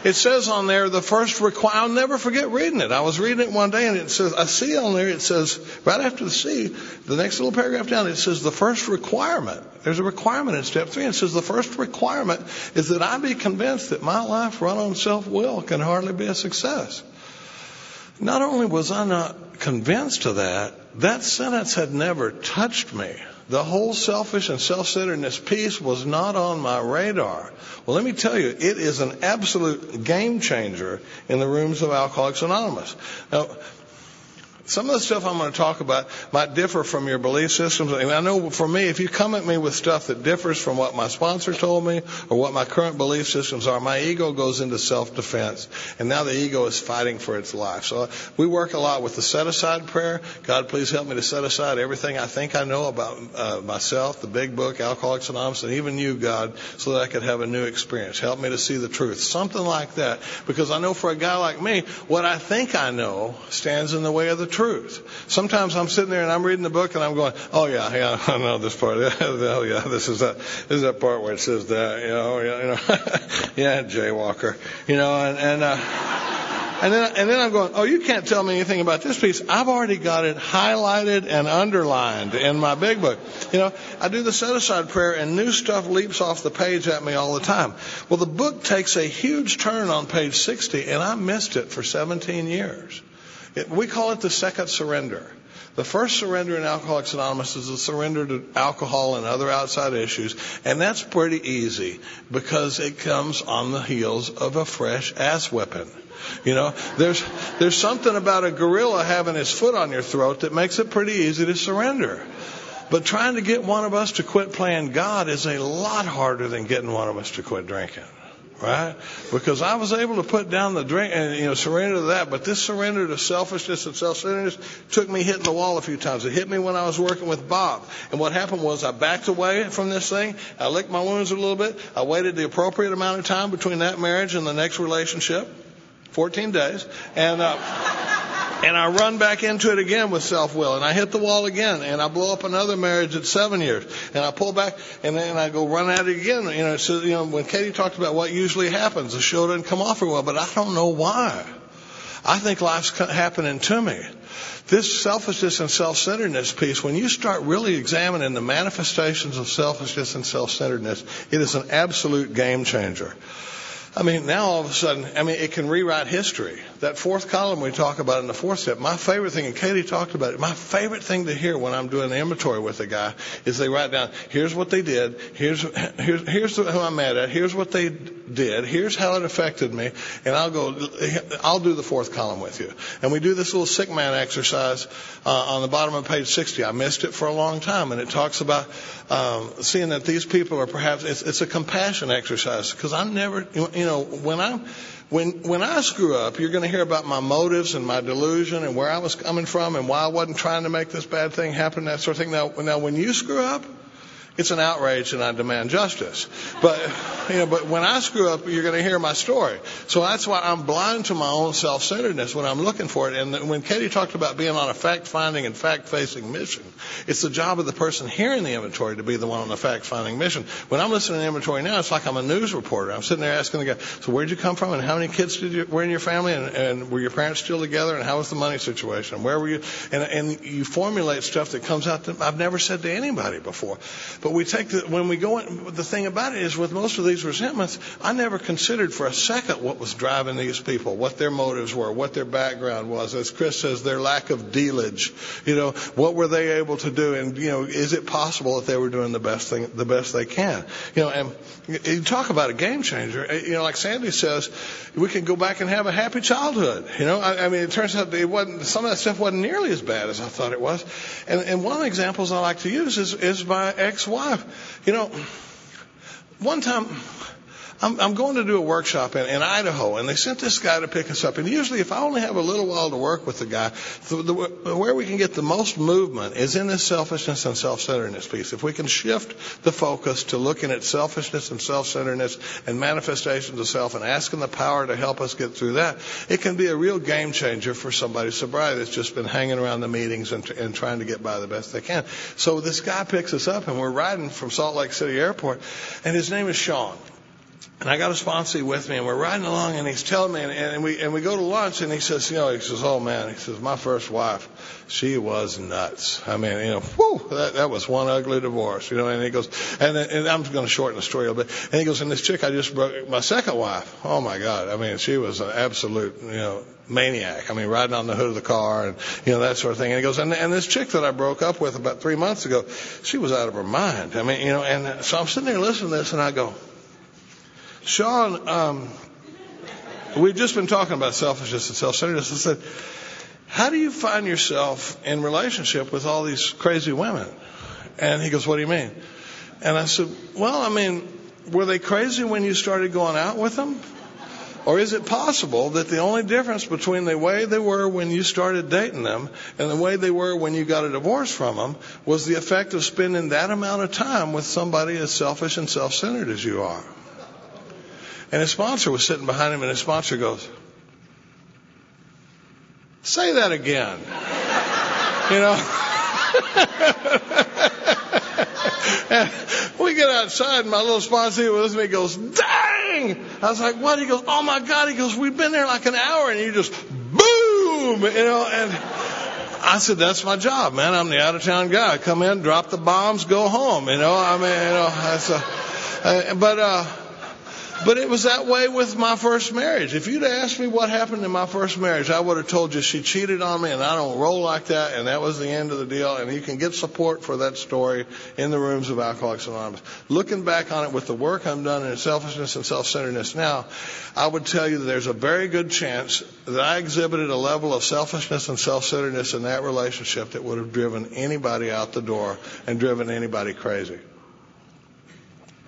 it says on there the first requirement. I'll never forget reading it. I was reading it one day, and it says, I see on there, it says, right after the C, the next little paragraph down, it says the first requirement. There's a requirement in step 3. And it says the first requirement is that I be convinced that my life run on self-will can hardly be a success. Not only was I not convinced of that, that sentence had never touched me. The whole selfish and self-centeredness piece was not on my radar. Well, let me tell you, it is an absolute game changer in the rooms of Alcoholics Anonymous. Now, some of the stuff I'm going to talk about might differ from your belief systems. I know for me, if you come at me with stuff that differs from what my sponsor told me or what my current belief systems are, my ego goes into self-defense. And now the ego is fighting for its life. So we work a lot with the set-aside prayer. God, please help me to set aside everything I think I know about myself, the big book, Alcoholics Anonymous, and even you, God, so that I could have a new experience. Help me to see the truth. Something like that. Because I know for a guy like me, what I think I know stands in the way of the truth. Sometimes I'm sitting there and I'm reading the book and I'm going, oh yeah, I know this part. Oh yeah, this is that part where it says that, yeah, jaywalker, and then I'm going, oh, you can't tell me anything about this piece. I've already got it highlighted and underlined in my big book. I do the set-aside prayer and new stuff leaps off the page at me all the time. Well, the book takes a huge turn on page 60 and I missed it for 17 years. We call it the second surrender. The first surrender in Alcoholics Anonymous is a surrender to alcohol and other outside issues, and that's pretty easy because it comes on the heels of a fresh ass whipping. There's something about a gorilla having his foot on your throat that makes it pretty easy to surrender. But trying to get one of us to quit playing God is a lot harder than getting one of us to quit drinking. Right? Because I was able to put down the drink and, surrender to that. But this surrender to selfishness and self-centeredness took me hitting the wall a few times. It hit me when I was working with Bob. And what happened was I backed away from this thing. I licked my wounds a little bit. I waited the appropriate amount of time between that marriage and the next relationship. 14 days. And I run back into it again with self-will. And I hit the wall again. And I blow up another marriage at 7 years. And I pull back and then I go run at it again. So, when Katie talked about what usually happens, the show doesn't come off very well. But I don't know why. I think life's happening to me. This selfishness and self-centeredness piece, when you start really examining the manifestations of selfishness and self-centeredness, it is an absolute game changer. Now all of a sudden, it can rewrite history. That fourth column we talk about in the fourth step, my favorite thing, and Katie talked about it, my favorite thing to hear when I'm doing an inventory with a guy is they write down, here's what they did, here's who I'm mad at, here's what they did, here's how it affected me, and I'll do the fourth column with you. And we do this little sick man exercise on the bottom of page 60. I missed it for a long time, and it talks about seeing that these people are perhaps, it's a compassion exercise, because I'm never, when I screw up, you're going to hear about my motives and my delusion and where I was coming from and why I wasn't trying to make this bad thing happen, that sort of thing. Now when you screw up, it's an outrage and I demand justice. But when I screw up, you're going to hear my story. So that's why I'm blind to my own self-centeredness when I'm looking for it. And when Katie talked about being on a fact-finding and fact-facing mission, it's the job of the person hearing the inventory to be the one on the fact-finding mission. When I'm listening to the inventory now, it's like I'm a news reporter. I'm sitting there asking the guy, so where'd you come from and how many kids were in your family and were your parents still together and how was the money situation? Where were you? And you formulate stuff that comes out that I've never said to anybody before. But we take when we go in, the thing about it is with most of these resentments, I never considered for a second what was driving these people, what their motives were, what their background was. As Chris says, their lack of dealage. What were they able to do? And, is it possible that they were doing the best they can? And you talk about a game changer. Like Sandy says, we can go back and have a happy childhood. It turns out some of that stuff wasn't nearly as bad as I thought it was. And one of the examples I like to use is my ex-wife. One time, I'm going to do a workshop in Idaho, and they sent this guy to pick us up. And usually, if I only have a little while to work with the guy, where we can get the most movement is in this selfishness and self-centeredness piece. If we can shift the focus to looking at selfishness and self-centeredness and manifestations of self and asking the power to help us get through that, it can be a real game changer for somebody's sobriety that's just been hanging around the meetings and trying to get by the best they can. So this guy picks us up, and we're riding from Salt Lake City Airport, and his name is Sean. And I got a sponsee with me, and we're riding along, and he's telling me, and we go to lunch, and he says, oh man, he says, my first wife, she was nuts. I mean, that was one ugly divorce, and he goes, and I'm going to shorten the story a little bit, and he goes, and this chick I just broke, my second wife, oh my God, I mean, she was an absolute, maniac. I mean, riding on the hood of the car and, that sort of thing. And he goes, and this chick that I broke up with about 3 months ago, she was out of her mind. I mean, and so I'm sitting there listening to this, and I go, Sean, we've just been talking about selfishness and self-centeredness. I said, how do you find yourself in relationship with all these crazy women? And he goes, what do you mean? And I said, well, I mean, were they crazy when you started going out with them? Or is it possible that the only difference between the way they were when you started dating them and the way they were when you got a divorce from them was the effect of spending that amount of time with somebody as selfish and self-centered as you are? And his sponsor was sitting behind him, and his sponsor goes, say that again. And we get outside, and my little sponsor with me goes, dang! I was like, what? He goes, oh my God. He goes, we've been there like an hour, and you just boom, and I said, that's my job, man. I'm the out-of-town guy. I come in, drop the bombs, go home, But it was that way with my first marriage. If you'd asked me what happened in my first marriage, I would have told you she cheated on me, and I don't roll like that, and that was the end of the deal. And you can get support for that story in the rooms of Alcoholics Anonymous. Looking back on it with the work I've done in selfishness and self-centeredness now, I would tell you that there's a very good chance that I exhibited a level of selfishness and self-centeredness in that relationship that would have driven anybody out the door and driven anybody crazy.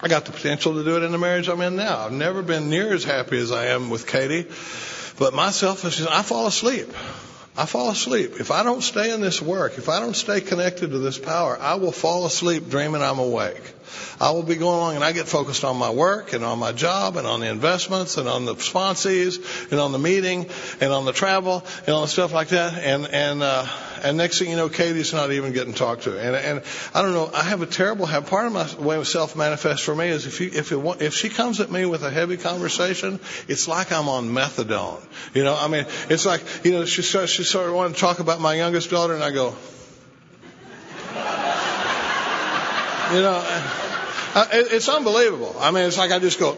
I got the potential to do it in the marriage I'm in now. I've never been near as happy as I am with Katie. But my selfishness, I fall asleep. If I don't stay in this work, if I don't stay connected to this power, I will fall asleep dreaming I'm awake. I will be going along, and I get focused on my work and on my job and on the investments and on the sponsees and on the meeting and on the travel and on the stuff like that. And next thing you know, Katie's not even getting talked to. And I don't know, I have a terrible habit. Part of my way of self-manifest for me is if she comes at me with a heavy conversation, it's like I'm on methadone. It's like, she started wanting to talk about my youngest daughter, and I go, it's unbelievable. It's like I just go,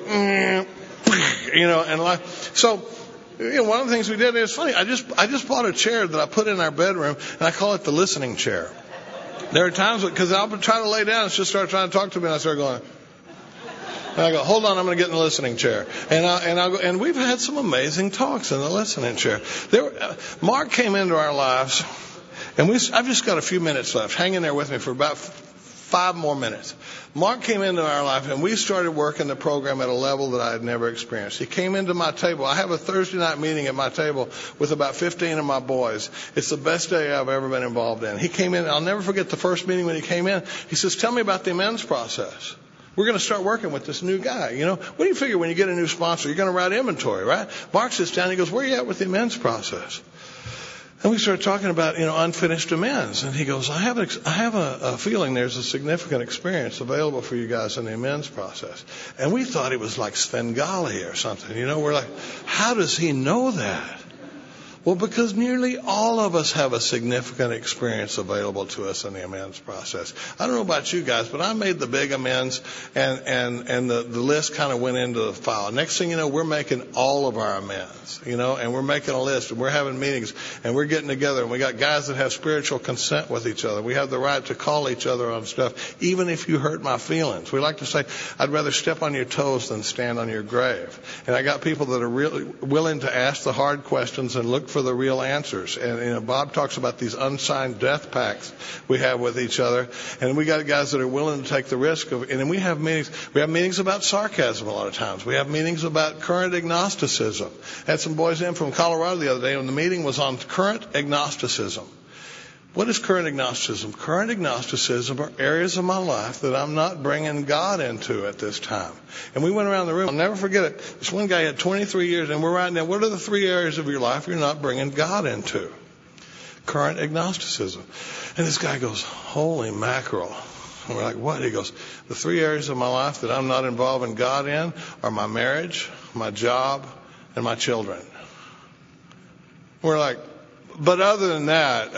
so. One of the things we did, it's funny, I just bought a chair that I put in our bedroom, and I call it the listening chair. There are times, because I'll try to lay down and she'll start trying to talk to me, and I start going, and I go, hold on, I'm going to get in the listening chair. And we've had some amazing talks in the listening chair. Mark came into our lives, and I've just got a few minutes left. Hang in there with me for about 5 more minutes. Mark came into our life, and we started working the program at a level that I had never experienced. He came into my table. I have a Thursday night meeting at my table with about 15 of my boys. It's the best day I've ever been involved in. He came in. I'll never forget the first meeting when he came in. He says, tell me about the amends process. We're going to start working with this new guy. What do you figure when you get a new sponsor? You're going to write inventory, right? Mark sits down. He goes, where are you at with the amends process? And we started talking about, unfinished amends. And he goes, I have a feeling there's a significant experience available for you guys in the amends process. And we thought it was like Svengali or something. We're like, how does he know that? Well, because nearly all of us have a significant experience available to us in the amends process. I don't know about you guys, but I made the big amends, and the list kind of went into the file. Next thing you know, we're making all of our amends, and we're making a list, and we're having meetings, and we're getting together, and we got guys that have spiritual consent with each other. We have the right to call each other on stuff, even if you hurt my feelings. We like to say, I'd rather step on your toes than stand on your grave. And I got people that are really willing to ask the hard questions and look for the real answers. And Bob talks about these unsigned death pacts we have with each other, and we got guys that are willing to take the risk of. And we have meetings about sarcasm a lot of times. We have meetings about current agnosticism. I had some boys in from Colorado the other day, and the meeting was on current agnosticism. What is current agnosticism? Current agnosticism are areas of my life that I'm not bringing God into at this time. And we went around the room. I'll never forget it. This one guy had 23 years, and we're writing down, what are the 3 areas of your life you're not bringing God into? Current agnosticism. And this guy goes, holy mackerel. And we're like, what? He goes, the 3 areas of my life that I'm not involving God in are my marriage, my job, and my children. We're like, but other than that,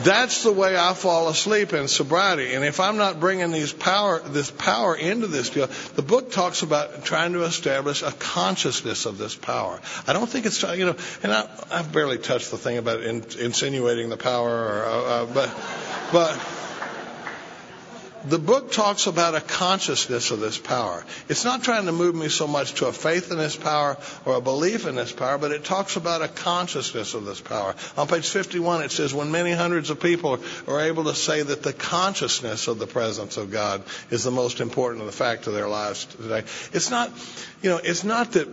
that's the way I fall asleep in sobriety. And if I'm not bringing this power into this deal, the book talks about trying to establish a consciousness of this power. I don't think it's, and I've barely touched the thing about insinuating the power, but the book talks about a consciousness of this power. It's not trying to move me so much to a faith in this power or a belief in this power, but it talks about a consciousness of this power. On page 51, it says, when many hundreds of people are able to say that the consciousness of the presence of God is the most important fact of their lives today. It's not that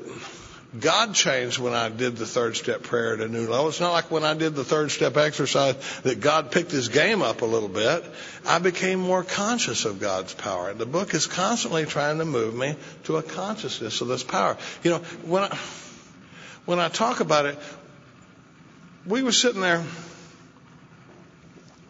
God changed when I did the third step prayer at a new level. It's not like when I did the third step exercise that God picked his game up a little bit. I became more conscious of God's power. The book is constantly trying to move me to a consciousness of this power. When I talk about it, we were sitting there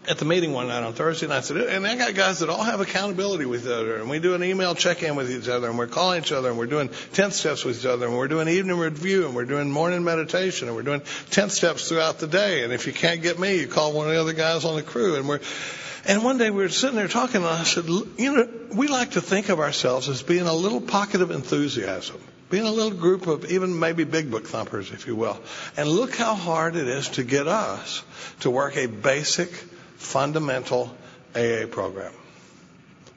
at the meeting one night on Thursday night, and I got guys that all have accountability with each other, and we do an email check-in with each other, and we're calling each other, and we're doing 10th steps with each other, and we're doing evening review, and we're doing morning meditation, and we're doing 10th steps throughout the day. And if you can't get me, you call one of the other guys on the crew. And one day we were sitting there talking, and I said, we like to think of ourselves as being a little pocket of enthusiasm, being a little group of even maybe big book thumpers, if you will. And look how hard it is to get us to work a basic fundamental AA program.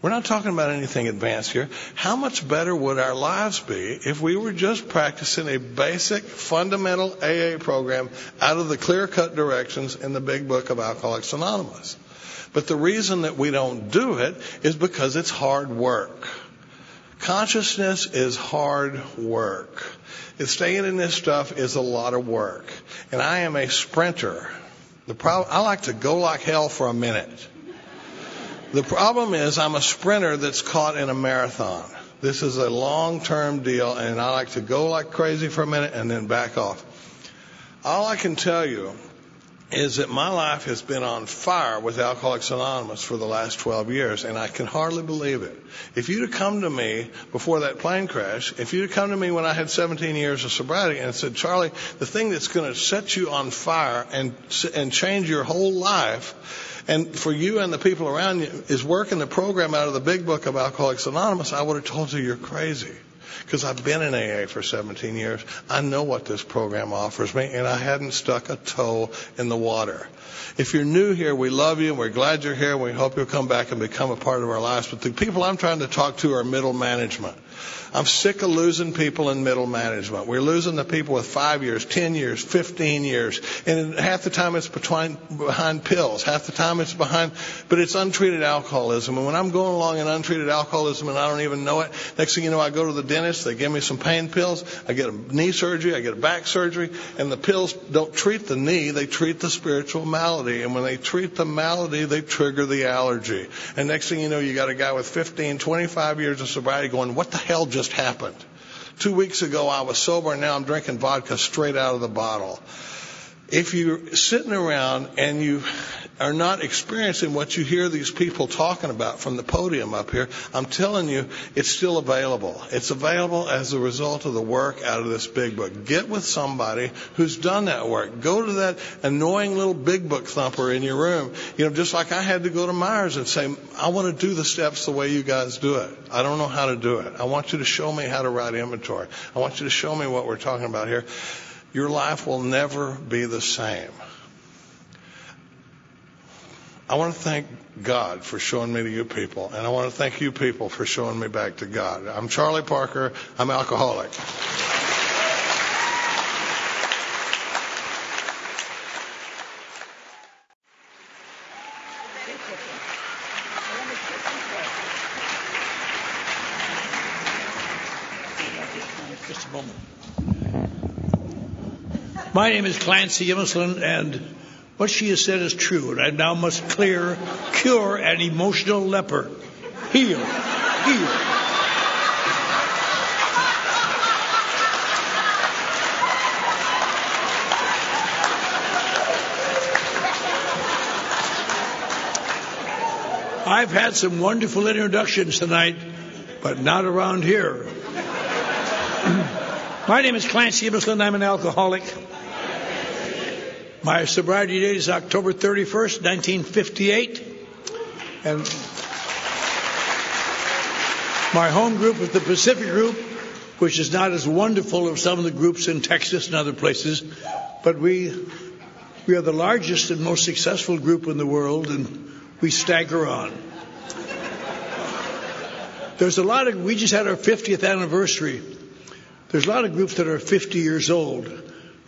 We're not talking about anything advanced here. How much better would our lives be if we were just practicing a basic fundamental AA program out of the clear-cut directions in the big book of Alcoholics Anonymous? But the reason that we don't do it is because it's hard work. Consciousness is hard work. Staying in this stuff is a lot of work. And I am a sprinter. I like to go like hell for a minute. The problem is I'm a sprinter that's caught in a marathon. This is a long-term deal, and I like to go like crazy for a minute and then back off. All I can tell you is that my life has been on fire with Alcoholics Anonymous for the last 12 years, and I can hardly believe it. If you'd have come to me before that plane crash, if you'd have come to me when I had 17 years of sobriety and said, Charlie, the thing that's going to set you on fire and change your whole life, and for you and the people around you, is working the program out of the big book of Alcoholics Anonymous, I would have told you you're crazy. Because I've been in AA for 17 years. I know what this program offers me, and I hadn't stuck a toe in the water. If you're new here, we love you, and we're glad you're here, and we hope you'll come back and become a part of our lives. But the people I'm trying to talk to are middle management. I'm sick of losing people in middle management. We're losing the people with 5 years, 10 years, 15 years. And half the time it's behind pills. Half the time it's but it's untreated alcoholism. And when I'm going along in untreated alcoholism and I don't even know it, next thing you know, I go to the dentist, they give me some pain pills, I get a knee surgery, I get a back surgery, and the pills don't treat the knee, they treat the spiritual malady. And when they treat the malady, they trigger the allergy. And next thing you know, you got a guy with 15, 25 years of sobriety going, what the hell just happened? 2 weeks ago I was sober and now I'm drinking vodka straight out of the bottle. If you're sitting around and you are not experiencing what you hear these people talking about from the podium up here, I'm telling you, it's still available. It's available as a result of the work out of this big book. Get with somebody who's done that work. Go to that annoying little big book thumper in your room. Just like I had to go to Myers and say, I want to do the steps the way you guys do it. I don't know how to do it. I want you to show me how to write inventory. I want you to show me what we're talking about here. Your life will never be the same. I want to thank God for showing me to you people, and I want to thank you people for showing me back to God. I'm Charlie Parker. I'm alcoholic. Just a moment. My name is Clancy I, and what she has said is true, and I now must cure an emotional leper. Heal. I've had some wonderful introductions tonight, but not around here. My name is Clancy I. I'm an alcoholic. My sobriety date is October 31st, 1958. And my home group is the Pacific Group, which is not as wonderful as some of the groups in Texas and other places, but we are the largest and most successful group in the world, and we stagger on. We just had our 50th anniversary. There's a lot of groups that are 50 years old,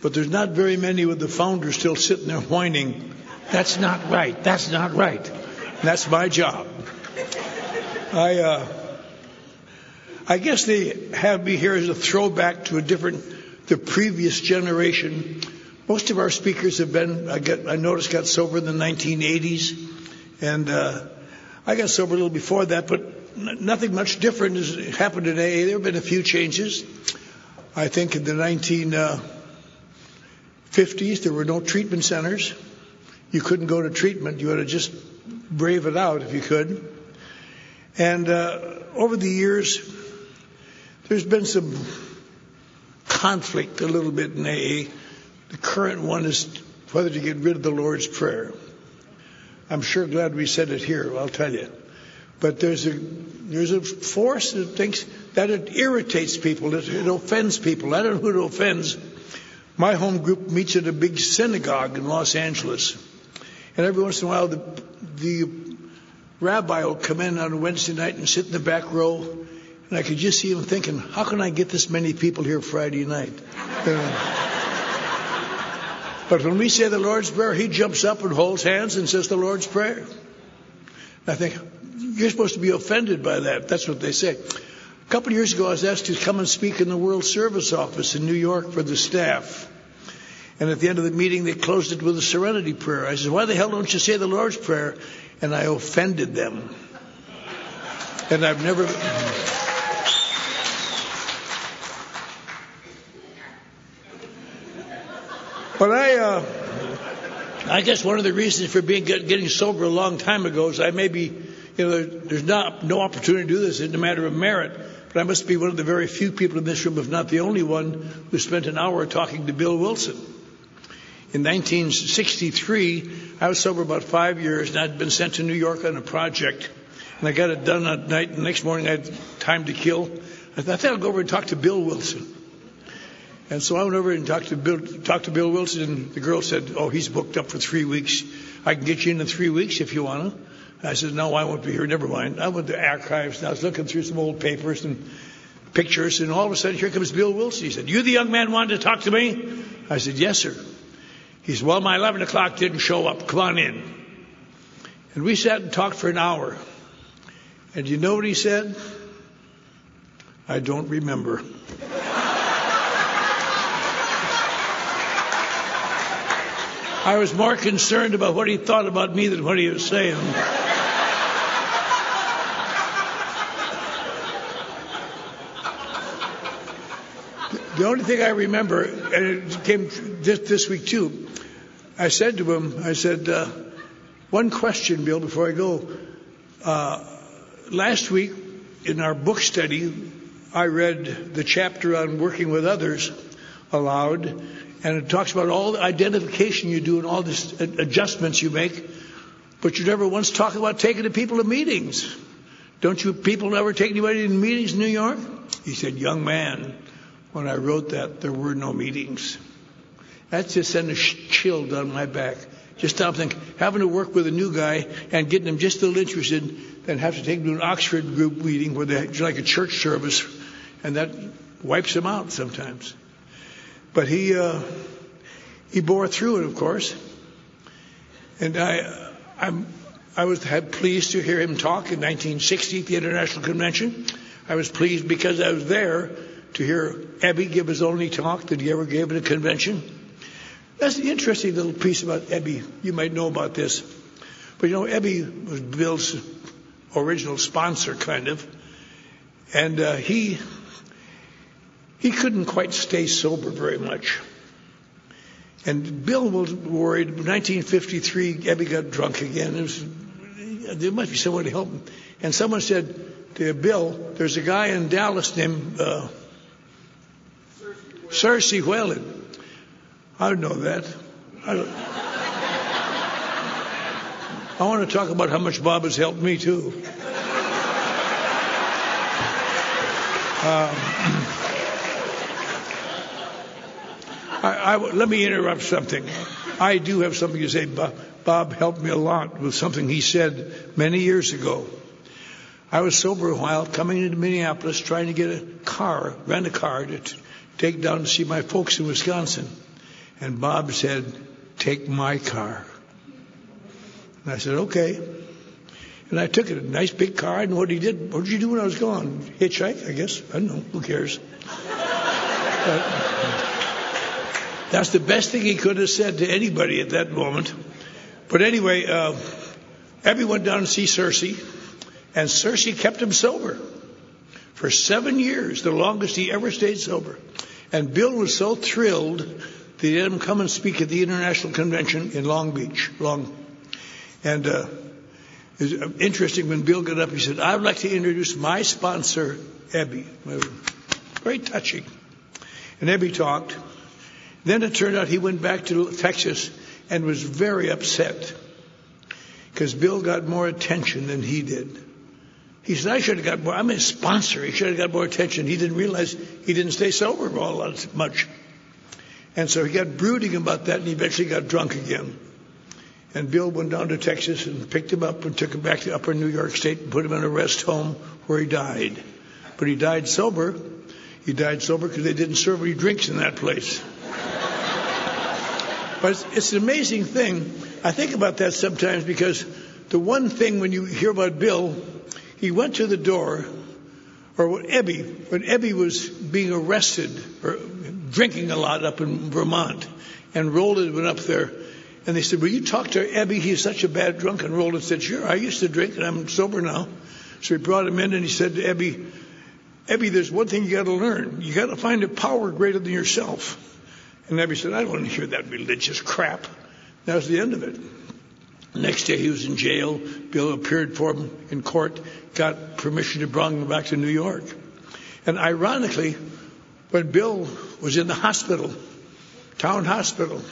but there's not very many with the founder still sitting there whining, "That's not right, that's not right." And that's my job. I guess they have me here as a throwback to the previous generation. Most of our speakers have been, I noticed, got sober in the 1980s. And I got sober a little before that, but nothing much different has happened in AA. There have been a few changes. I think in the 1950s, there were no treatment centers. You couldn't go to treatment. You had to just brave it out if you could. And over the years, there's been some conflict a little bit in AA. The current one is whether to get rid of the Lord's Prayer. I'm sure glad we said it here, I'll tell you. But there's a force that thinks that it irritates people, it offends people. I don't know who it offends. My home group meets at a big synagogue in Los Angeles. And every once in a while, the rabbi will come in on a Wednesday night and sit in the back row. And I could just see him thinking, how can I get this many people here Friday night? But when we say the Lord's Prayer, he jumps up and holds hands and says the Lord's Prayer. And I think, you're supposed to be offended by that. That's what they say. A couple of years ago, I was asked to come and speak in the World Service Office in New York for the staff. And at the end of the meeting, they closed it with a serenity prayer. I said, why the hell don't you say the Lord's Prayer? And I offended them. And I've never... But I guess one of the reasons for getting sober a long time ago is I may be, there's no opportunity to do this in a matter of merit, but I must be one of the very few people in this room, if not the only one, who spent an hour talking to Bill Wilson. In 1963, I was sober about 5 years, and I'd been sent to New York on a project, and I got it done that night, and the next morning I had time to kill. I thought I'll go over and talk to Bill Wilson. And so I went over and talked to Bill Wilson, and the girl said, oh, he's booked up for 3 weeks. I can get you in 3 weeks if you want to. I said, no, I won't be here. Never mind. I went to archives, and I was looking through some old papers and pictures, and all of a sudden, here comes Bill Wilson. He said, you the young man wanted to talk to me? I said, yes, sir. He said, well, my 11 o'clock didn't show up. Come on in. And we sat and talked for an hour. And you know what he said? I don't remember. I was more concerned about what he thought about me than what he was saying. The only thing I remember, and it came this week too, I said to him, one question, Bill, before I go. Last week in our book study, I read the chapter on working with others aloud, and it talks about all the identification you do and all the adjustments you make, but you never once talk about taking the people to meetings. Don't you people ever take anybody to meetings in New York? He said, young man, when I wrote that, there were no meetings. That just sent a chill down my back. Just stop thinking, having to work with a new guy and getting him just a little interested, then have to take him to an Oxford group meeting where it's like a church service, and that wipes him out sometimes. But he bore through it, of course. And I was pleased to hear him talk in 1960 at the International Convention. I was pleased because I was there to hear Ebby give his only talk that he ever gave at a convention. That's the interesting little piece about Ebby. You might know about this. But Ebby was Bill's original sponsor, kind of. And he couldn't quite stay sober very much. And Bill was worried. In 1953, Ebby got drunk again. there must be someone to help him. And someone said to Bill, there's a guy in Dallas named Cersei Whalen. I don't know that. I want to talk about how much Bob has helped me, too. Let me interrupt something. I do have something to say. Bob helped me a lot with something he said many years ago. I was sober a while, coming into Minneapolis, trying to get rent a car to take down to see my folks in Wisconsin. And Bob said, take my car. And I said, okay. And I took it, a nice big car, and what did you do when I was gone? Hitchhike, I guess. I don't know. Who cares? But that's the best thing he could have said to anybody at that moment. But anyway, Abby went down to see Cersei, and Cersei kept him sober for 7 years, the longest he ever stayed sober. And Bill was so thrilled that he let him come and speak at the International Convention in Long Beach. And it was interesting when Bill got up, he said, I'd like to introduce my sponsor, Ebby. Very touching. And Ebby talked. Then it turned out he went back to Texas and was very upset because Bill got more attention than he did. He said, I should have got more. I'm his sponsor. He should have got more attention. He didn't realize he didn't stay sober all that much. And so he got brooding about that, and he eventually got drunk again. And Bill went down to Texas and picked him up and took him back to upper New York State and put him in a rest home where he died. But he died sober. He died sober because they didn't serve any drinks in that place. But it's an amazing thing. I think about that sometimes because the one thing when you hear about Bill, he went to the door, or when Ebby was being arrested or drinking a lot up in Vermont, and Roland went up there, and they said, will you talk to Ebby? He's such a bad drunk. And Roland said, sure, I used to drink, and I'm sober now. So he brought him in, and he said to Ebby, there's one thing you got to learn. You got to find a power greater than yourself. And Ebby said, I don't want to hear that religious crap. That was the end of it. The next day he was in jail. Bill appeared for him in court, got permission to bring him back to New York. And ironically, when Bill was in the hospital, town hospital,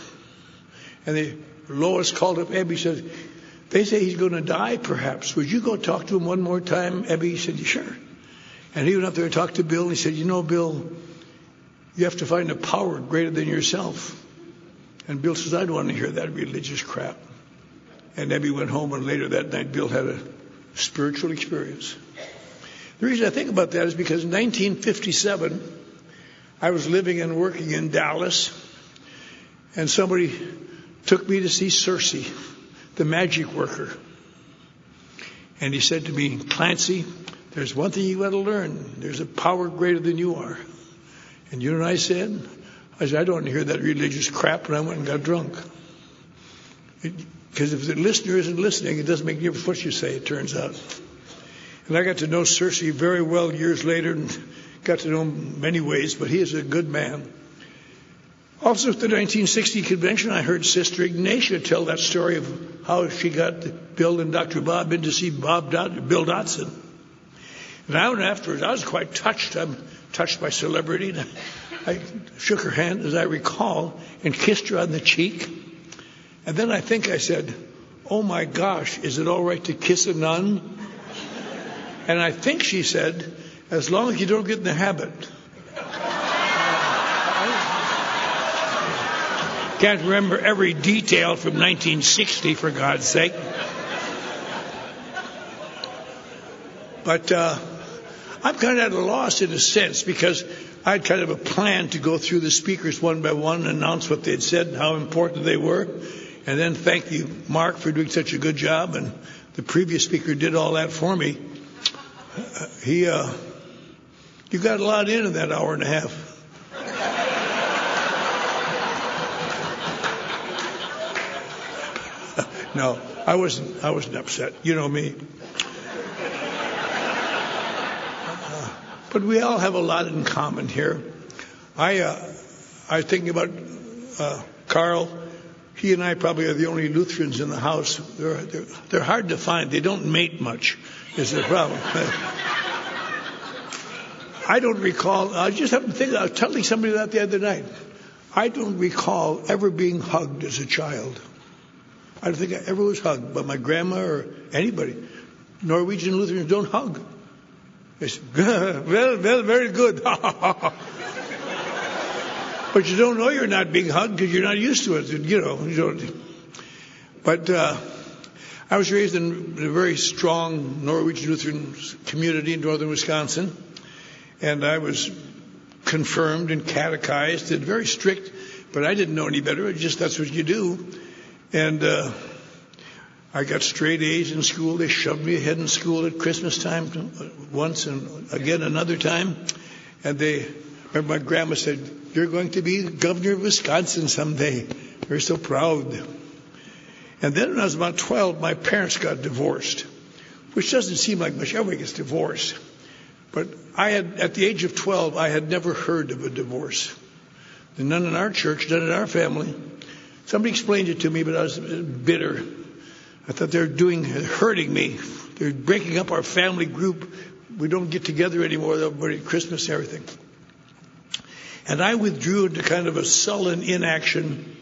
and Lois called up Ebby, said, they say he's going to die perhaps. Would you go talk to him one more time? Ebby said, sure. And he went up there and talked to Bill, and he said, Bill, you have to find a power greater than yourself. And Bill says, I don't want to hear that religious crap. And Ebby went home, and later that night, Bill had a spiritual experience. The reason I think about that is because in 1957, I was living and working in Dallas, and somebody took me to see Cersei, the magic worker. And he said to me, Clancy, there's one thing you got to learn. There's a power greater than you are. And you know what I said? I said, I don't want to hear that religious crap, and I went and got drunk. Because if the listener isn't listening, it doesn't make any difference what you say, it turns out. And I got to know Cersei very well years later and got to know him many ways, but he is a good man. Also at the 1960 convention, I heard Sister Ignatia tell that story of how she got Bill and Dr. Bob in to see Bill Dotson. And I went afterwards. I was quite touched. I'm touched by celebrity. And I shook her hand, as I recall, and kissed her on the cheek. And then I think I said, oh my gosh, is it all right to kiss a nun? And I think she said, as long as you don't get in the habit. I can't remember every detail from 1960, for God's sake. But I'm kind of at a loss in a sense, because I had kind of a plan to go through the speakers one by one and announce what they'd said and how important they were. And then thank you, Mark, for doing such a good job. And the previous speaker did all that for me. You got a lot in that hour and a half. No, I wasn't upset. You know me. But we all have a lot in common here. I was thinking about Karl. he and I probably are the only Lutherans in the house. They're hard to find. They don't mate much, is the problem. I don't recall, I just happened to think, I was telling somebody that the other night. I don't recall ever being hugged as a child. I don't think I ever was hugged by my grandma or anybody. Norwegian Lutherans don't hug. They say, well, very good. But you don't know you're not being hugged because you're not used to it, you don't. But I was raised in a very strong Norwegian Lutheran community in northern Wisconsin, and I was confirmed and catechized and very strict, but I didn't know any better. That's what you do. And I got straight A's in school. They shoved me ahead in school at Christmas time once and again another time. And remember my grandma said, "You're going to be governor of Wisconsin someday." We're so proud. And then when I was about 12, my parents got divorced, which doesn't seem like much. Everybody gets divorced. But at the age of 12, I had never heard of a divorce. None in our church, none in our family. Somebody explained it to me, but I was bitter. I thought they're hurting me. They're breaking up our family group. We don't get together anymore. They'll bring Christmas and everything. And I withdrew into kind of a sullen inaction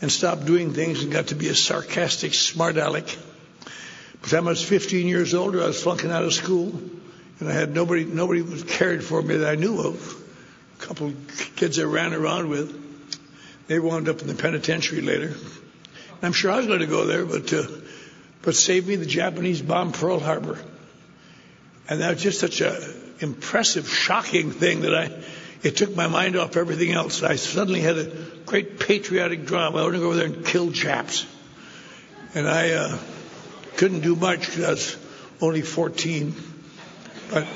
and stopped doing things and got to be a sarcastic smart aleck. By the time I was 15 years older, I was flunking out of school, and I had nobody was cared for me that I knew of. A couple kids I ran around with. They wound up in the penitentiary later. I'm sure I was going to go there, but saved me the Japanese bomb Pearl Harbor. And that was just such an impressive, shocking thing that it took my mind off everything else. I suddenly had a great patriotic drive. I wanted to go over there and kill Japs. And I couldn't do much because I was only 14. But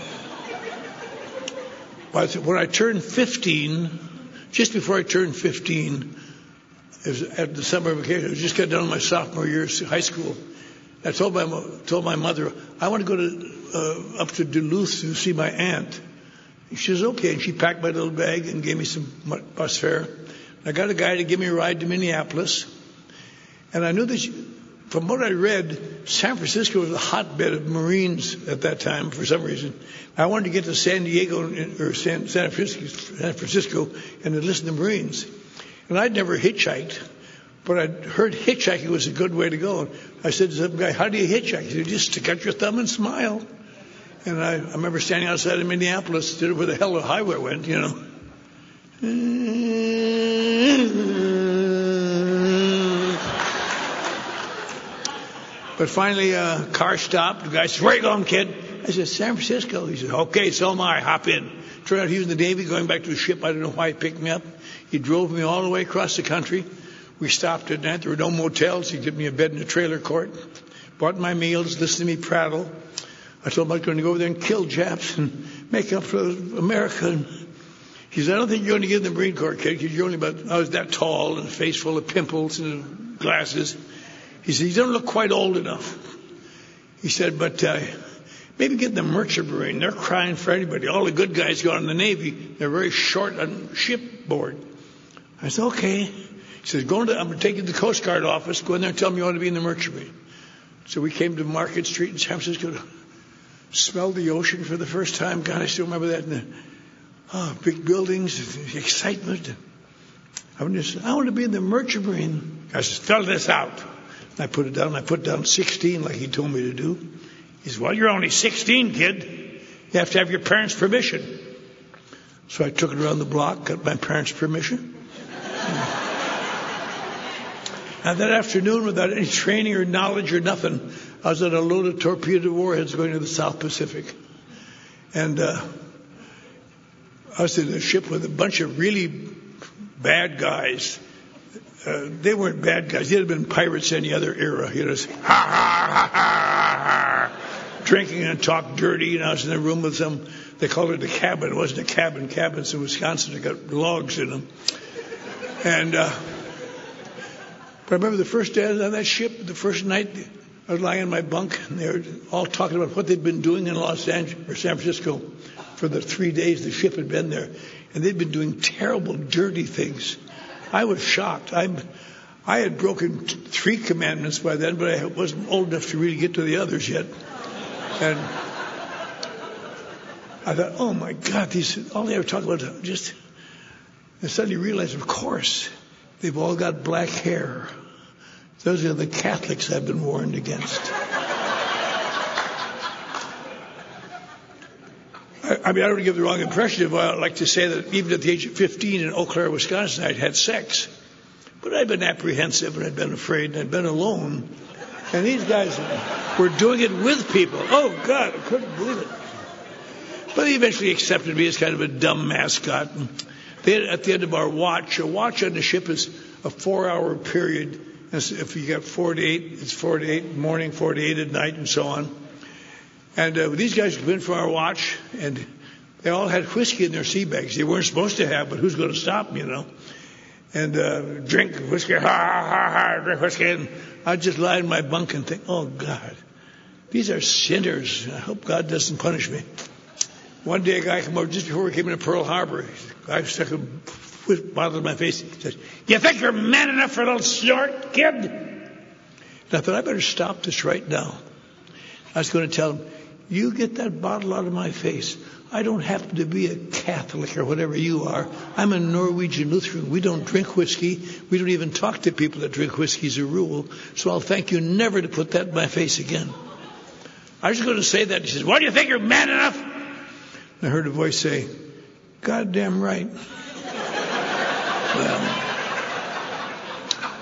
when I turned 15, just before I turned 15, it was at the summer vacation. I just got done with my sophomore year of high school. I told my mother, I want to go up to Duluth to see my aunt. She says, okay. And she packed my little bag and gave me some bus fare. I got a guy to give me a ride to Minneapolis. And I knew that, from what I read, San Francisco was a hotbed of Marines at that time for some reason. I wanted to get to San Diego or San Francisco and enlist in the Marines. And I'd never hitchhiked, but I'd heard hitchhiking was a good way to go. I said to some guy, how do you hitchhike? He said, just stick out your thumb and smile. And I remember standing outside of Minneapolis, where the hell the highway went, But finally, a car stopped. The guy said, where you going, kid? I said, San Francisco. He said, okay, so am I. Hop in. Turned out he was in the Navy going back to the ship. I don't know why he picked me up. He drove me all the way across the country. We stopped at night. There were no motels. He gave me a bed in a trailer court. Bought my meals, listened to me prattle. I told him I was going to go over there and kill Japs and make up for America. And he said, I don't think you're going to get in the Marine Corps, kid, because I was that tall and a face full of pimples and glasses. He said, you don't look quite old enough. He said, but maybe get in the Merchant Marine. They're crying for anybody. All the good guys go in the Navy. They're very short on shipboard. I said, okay. He said, I'm going to take you to the Coast Guard office. Go in there and tell them you want to be in the Merchant Marine. So we came to Market Street in San Francisco to smell the ocean for the first time. God, I still remember that. And big buildings, the excitement. I want to be in the Merchant Marine. I said, fill this out. And I put it down. I put down 16 like he told me to do. He said, well, you're only 16, kid. You have to have your parents' permission. So I took it around the block, got my parents' permission. And that afternoon, without any training or knowledge or nothing, I was on a load of torpedo warheads going to the South Pacific. And I was in a ship with a bunch of really bad guys. They weren't bad guys. They'd have been pirates any other era. Drinking and talk dirty. And I was in a room with some, they called it a cabin. It wasn't a cabin. Cabins in Wisconsin, they got logs in them. And but I remember the first day on that ship, the first night, I was lying in my bunk, and they were all talking about what they'd been doing in Los Angeles or San Francisco for the 3 days the ship had been there. And they'd been doing terrible, dirty things. I was shocked. I had broken 3 commandments by then, but I wasn't old enough to really get to the others yet. And I thought, oh my God, all they ever talk about is just, and suddenly realized, of course, they've all got black hair. Those are the Catholics I've been warned against. I mean, I don't want to give the wrong impression if I like to say that even at the age of 15 in Eau Claire, Wisconsin, I'd had sex. But I'd been apprehensive and I'd been afraid and I'd been alone. And these guys were doing it with people. Oh, God, I couldn't believe it. But they eventually accepted me as kind of a dumb mascot. And at the end of our watch, a watch on the ship is a 4-hour period. And so if you got 4 to 8, it's 4 to 8 in the morning, 4 to 8 at night, and so on. And these guys come in for our watch, and they all had whiskey in their sea bags. They weren't supposed to have, but who's going to stop them, you know? And drink whiskey, drink whiskey. And I'd just lie in my bunk and think, oh, God, these are sinners. I hope God doesn't punish me. One day a guy came over just before we came into Pearl Harbor. I stuck a bottle in my face. He said, you think you're man enough for a little snort, kid? And I thought, I better stop this right now. I was going to tell him, you get that bottle out of my face. I don't happen to be a Catholic or whatever you are. I'm a Norwegian Lutheran. We don't drink whiskey. We don't even talk to people that drink whiskey as a rule. So I'll thank you never to put that in my face again. I was going to say that. He says, what do you think, you're man enough? And I heard a voice say, goddamn right. Well,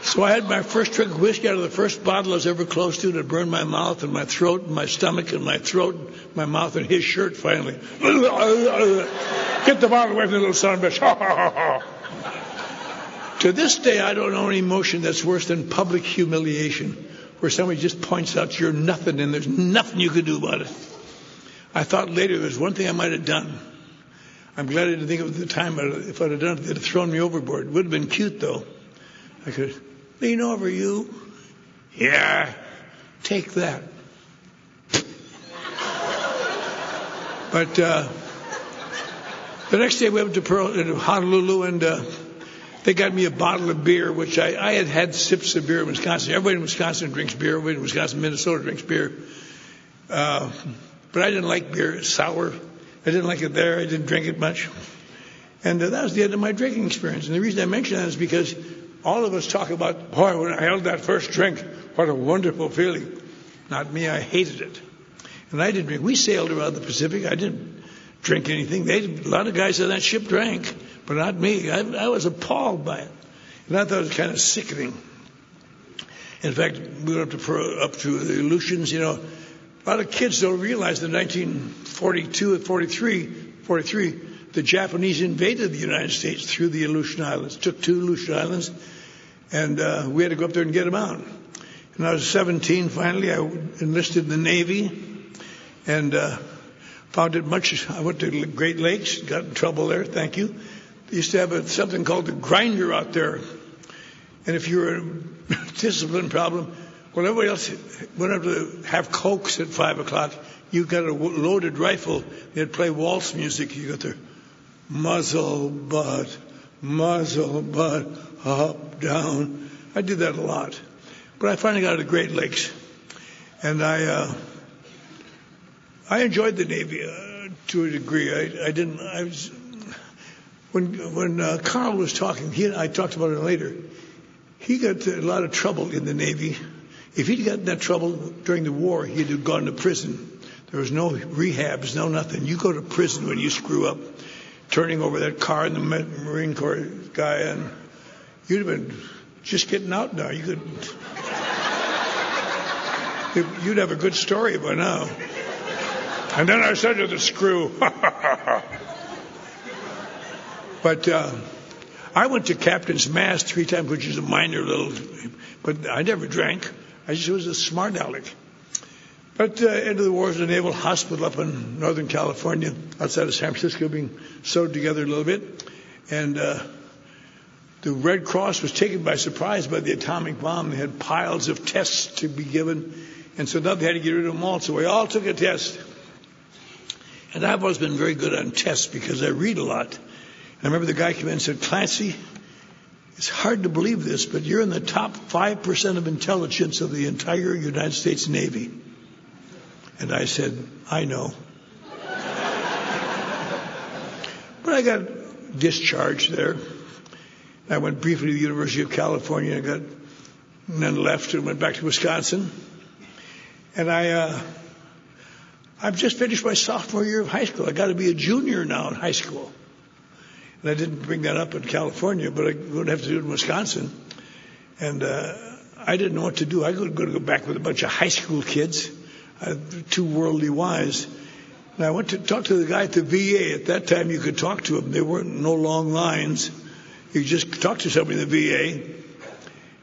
so I had my first drink of whiskey out of the first bottle I was ever close to, and it burned my mouth and my throat and my stomach and my throat, my mouth and his shirt finally. Get the bottle away from the little son of a bitch. To this day, I don't know any emotion that's worse than public humiliation, where somebody just points out you're nothing and there's nothing you can do about it. I thought later there's one thing I might have done. I'm glad I didn't think of it at the time. If I'd have done it, they'd have thrown me overboard. It would have been cute, though. I could lean over you. Yeah, take that. But the next day we went to Honolulu, and they got me a bottle of beer, which I had had sips of beer in Wisconsin. Everybody in Wisconsin drinks beer. Everybody in Wisconsin, Minnesota drinks beer. But I didn't like beer. It's sour. I didn't like it there. I didn't drink it much. And that was the end of my drinking experience. And the reason I mention that is because all of us talk about, boy, when I held that first drink, what a wonderful feeling. Not me. I hated it. And I didn't drink. We sailed around the Pacific. I didn't drink anything. A lot of guys on that ship drank, but not me. I was appalled by it. And I thought it was kind of sickening. In fact, we went up to the Aleutians, you know. A lot of kids don't realize that in 1942 and 43, the Japanese invaded the United States through the Aleutian Islands, took 2 Aleutian Islands, and we had to go up there and get them out. When I was 17, finally, I enlisted in the Navy, and found it much. I went to Great Lakes, got in trouble there, thank you. They used to have something called the grinder out there, and if you were a discipline problem, when everybody else went up to have Cokes at 5 o'clock, you got a loaded rifle. They'd play waltz music. You got their muzzle, butt, up, down. I did that a lot. But I finally got to the Great Lakes. And I enjoyed the Navy to a degree. When Karl was talking, I talked about it later. He got a lot of trouble in the Navy. If he'd gotten that trouble during the war, he'd have gone to prison. There was no rehabs, no nothing. You go to prison when you screw up, turning over that car in the Marine Corps guy, and you'd have been just getting out now. You'd have a good story by now. And then I said to the screw. But I went to captain's mast 3 times, which is a minor little, but I never drank. I just was a smart aleck. But end of the war was a naval hospital up in Northern California, outside of San Francisco, being sewed together a little bit. And the Red Cross was taken by surprise by the atomic bomb. They had piles of tests to be given. And so now they had to get rid of them all. So we all took a test. And I've always been very good on tests because I read a lot. I remember the guy came in and said, Clancy, it's hard to believe this, but you're in the top 5% of intelligence of the entire United States Navy. And I said, I know. But I got discharged there. I went briefly to the University of California and then left and went back to Wisconsin. And I've just finished my sophomore year of high school. I got to be a junior now in high school. And I didn't bring that up in California, but I would have to do it in Wisconsin. And I didn't know what to do. I was going to go back with a bunch of high school kids, too worldly wise. And I went to talk to the guy at the VA. At that time, you could talk to him. There weren't no long lines. You just talk to somebody in the VA.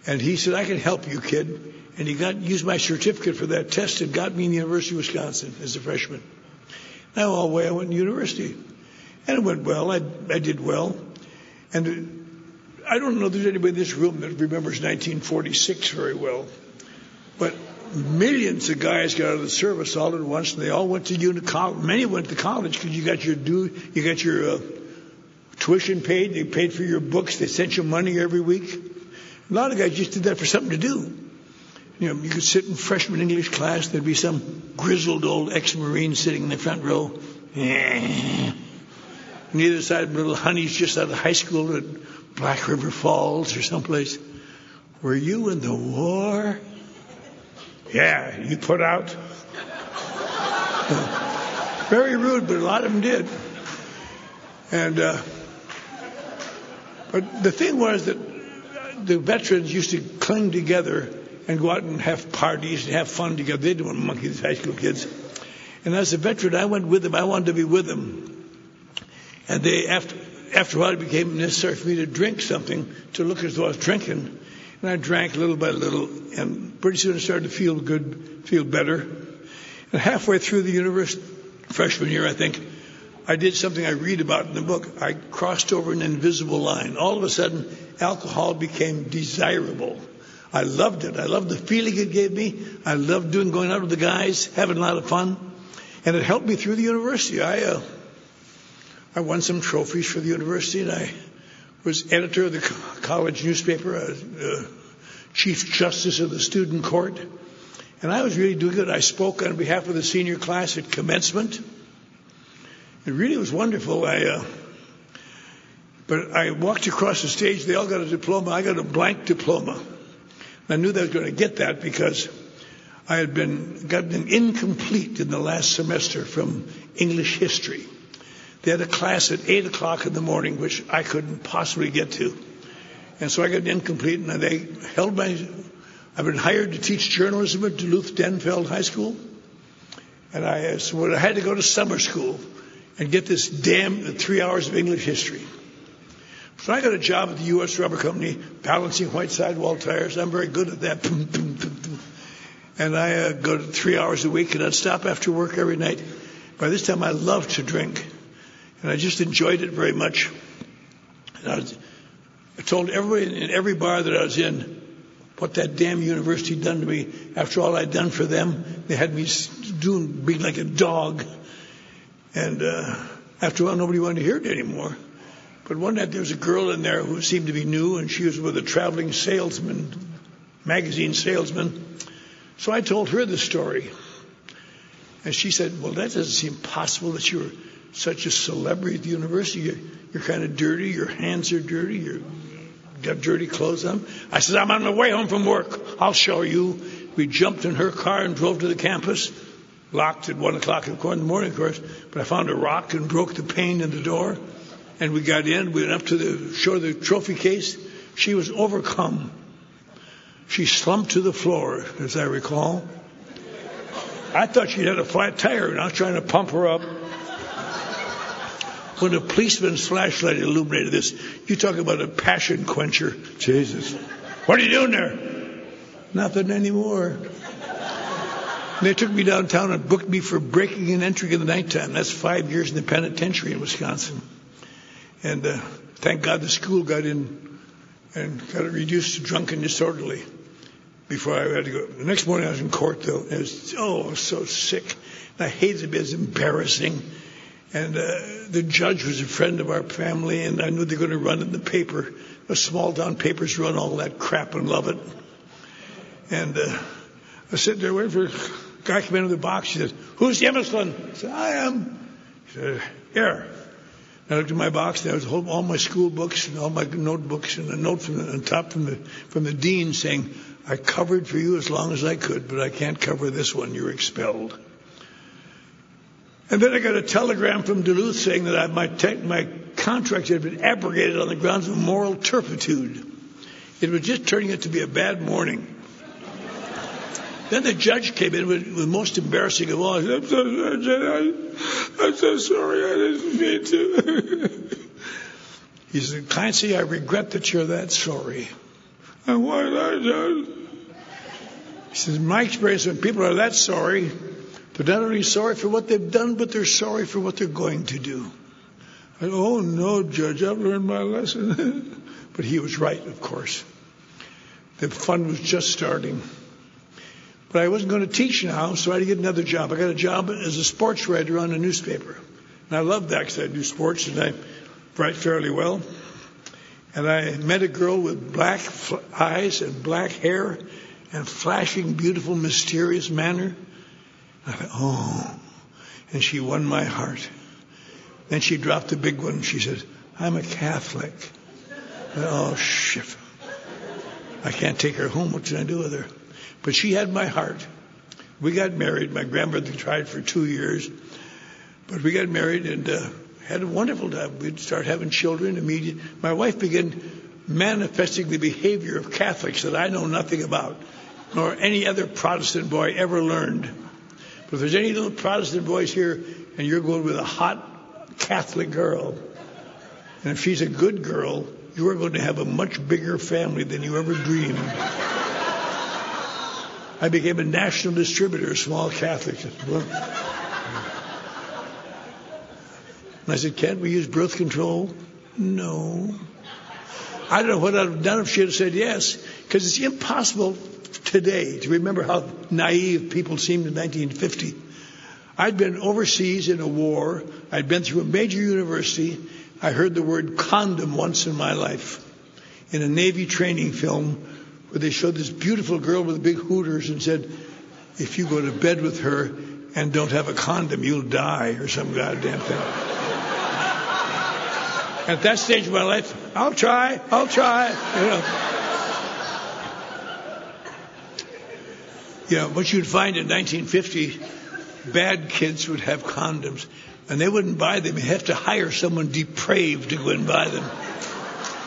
And he said, I can help you, kid. And he used my certificate for that test and got me in the University of Wisconsin as a freshman. Now all the way I went to university. And it went well. I did well. And I don't know if there's anybody in this room that remembers 1946 very well. But millions of guys got out of the service all at once, and they all went to college. Many went to college because you got your tuition paid. They paid for your books. They sent you money every week. A lot of guys just did that for something to do. You know, you could sit in freshman English class. There'd be some grizzled old ex-Marine sitting in the front row. On the other side, little honeys just out of high school at Black River Falls or someplace. Were you in the war? Yeah, you put out. Very rude, but a lot of them did. And but the thing was that the veterans used to cling together and go out and have parties and have fun together. They didn't want to monkey these high school kids. And as a veteran, I went with them. I wanted to be with them. And after a while, it became necessary for me to drink something to look as though I was drinking. And I drank little by little, and pretty soon I started to feel good, feel better. And halfway through the university, freshman year, I think, I did something I read about in the book. I crossed over an invisible line. All of a sudden, alcohol became desirable. I loved it. I loved the feeling it gave me. I loved going out with the guys, having a lot of fun. And it helped me through the university. I won some trophies for the university, and I was editor of the college newspaper, chief justice of the student court. And I was really doing good. I spoke on behalf of the senior class at commencement. It really was wonderful. But I walked across the stage. They all got a diploma. I got a blank diploma. I knew that I was going to get that because I had gotten incomplete in the last semester from English history. They had a class at 8 o'clock in the morning, which I couldn't possibly get to. And so I got incomplete, and they held I've been hired to teach journalism at Duluth-Denfeld High School. And I had to go to summer school and get this damn 3 hours of English history. So I got a job at the U.S. Rubber Company, balancing white sidewall tires. I'm very good at that. And I go to 3 hours a week, and I'd stop after work every night. By this time, I loved to drink. And I just enjoyed it very much. And I told everybody in every bar that I was in what that damn university had done to me. After all I'd done for them, they had me being like a dog. And after a while, nobody wanted to hear it anymore. But one night, there was a girl in there who seemed to be new, and she was with a traveling magazine salesman. So I told her the story. And she said, well, that doesn't seem possible that you're such a celebrity at the university. You're kind of dirty. Your hands are dirty. You got dirty clothes on. I said, I'm on my way home from work. I'll show you. We jumped in her car and drove to the campus. Locked at 1 o'clock in the morning, of course. But I found a rock and broke the pane in the door. And we got in. We went up to show the trophy case. She was overcome. She slumped to the floor, as I recall. I thought she'd had a flat tire, and I was trying to pump her up. When a policeman's flashlight illuminated this, you talk about a passion quencher. Jesus. What are you doing there? Nothing anymore. They took me downtown and booked me for breaking and entering in the nighttime. That's 5 years in the penitentiary in Wisconsin. And thank God the school got in and got it reduced to drunk and disorderly before I had to go. The next morning I was in court, though. I was so sick. And I hated it. It was embarrassing. And the judge was a friend of our family, and I knew they were going to run in the paper. The small town papers run all that crap and love it. And I was sitting there waiting for a guy to come into the box. He said, "Who's Emerson?" I said, "I am." He said, "Here." And I looked at my box, and there was all my school books and all my notebooks, and a note on top from the dean saying, "I covered for you as long as I could, but I can't cover this one. You're expelled." And then I got a telegram from Duluth saying that my contract had been abrogated on the grounds of moral turpitude. It was just turning out to be a bad morning. Then the judge came in with the most embarrassing of all. He said, I'm so sorry, I didn't mean to. He said, "Clancy, I regret that you're that sorry." And why did I do? He says, "In my experience, when people are that sorry, they're not only sorry for what they've done, but they're sorry for what they're going to do." I go, "Oh, no, Judge, I've learned my lesson." But he was right, of course. The fun was just starting. But I wasn't going to teach now, so I had to get another job. I got a job as a sports writer on a newspaper. And I loved that because I do sports and I write fairly well. And I met a girl with black eyes and black hair and flashing, beautiful, mysterious manner. I thought, oh, and she won my heart. Then she dropped the big one. She said, "I'm a Catholic." I thought, oh, shit. I can't take her home. What can I do with her? But she had my heart. We got married. My grandmother tried for 2 years. But we got married and had a wonderful time. We'd start having children immediately. My wife began manifesting the behavior of Catholics that I know nothing about, nor any other Protestant boy ever learned. But if there's any little Protestant boys here and you're going with a hot Catholic girl, and if she's a good girl, you are going to have a much bigger family than you ever dreamed. I became a national distributor of small Catholics. And I said, "Can't we use birth control?" No. I don't know what I'd have done if she had said yes, because it's impossible today to remember how naive people seemed in 1950. I'd been overseas in a war. I'd been through a major university. I heard the word condom once in my life in a Navy training film where they showed this beautiful girl with big hooters and said, "If you go to bed with her and don't have a condom, you'll die," or some goddamn thing. At that stage of my life, I'll try. You know, what you'd find in 1950, bad kids would have condoms, and they wouldn't buy them. You'd have to hire someone depraved to go and buy them.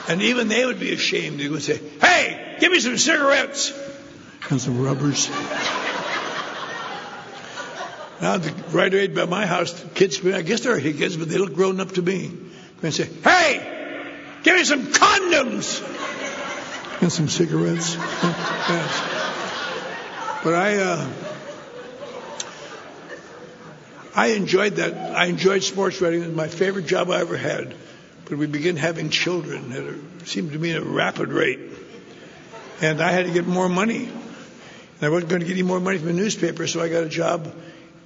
And even they would be ashamed. They would say, "Hey, give me some cigarettes and some rubbers." Now, right away by my house, the kids, I guess they're kids, but they look grown up to me. And say, "Hey, give me some condoms and some cigarettes." Yes. But I enjoyed that. I enjoyed sports writing. It was my favorite job I ever had. But we began having children at it seemed to me at a rapid rate. And I had to get more money. And I wasn't going to get any more money from the newspaper, so I got a job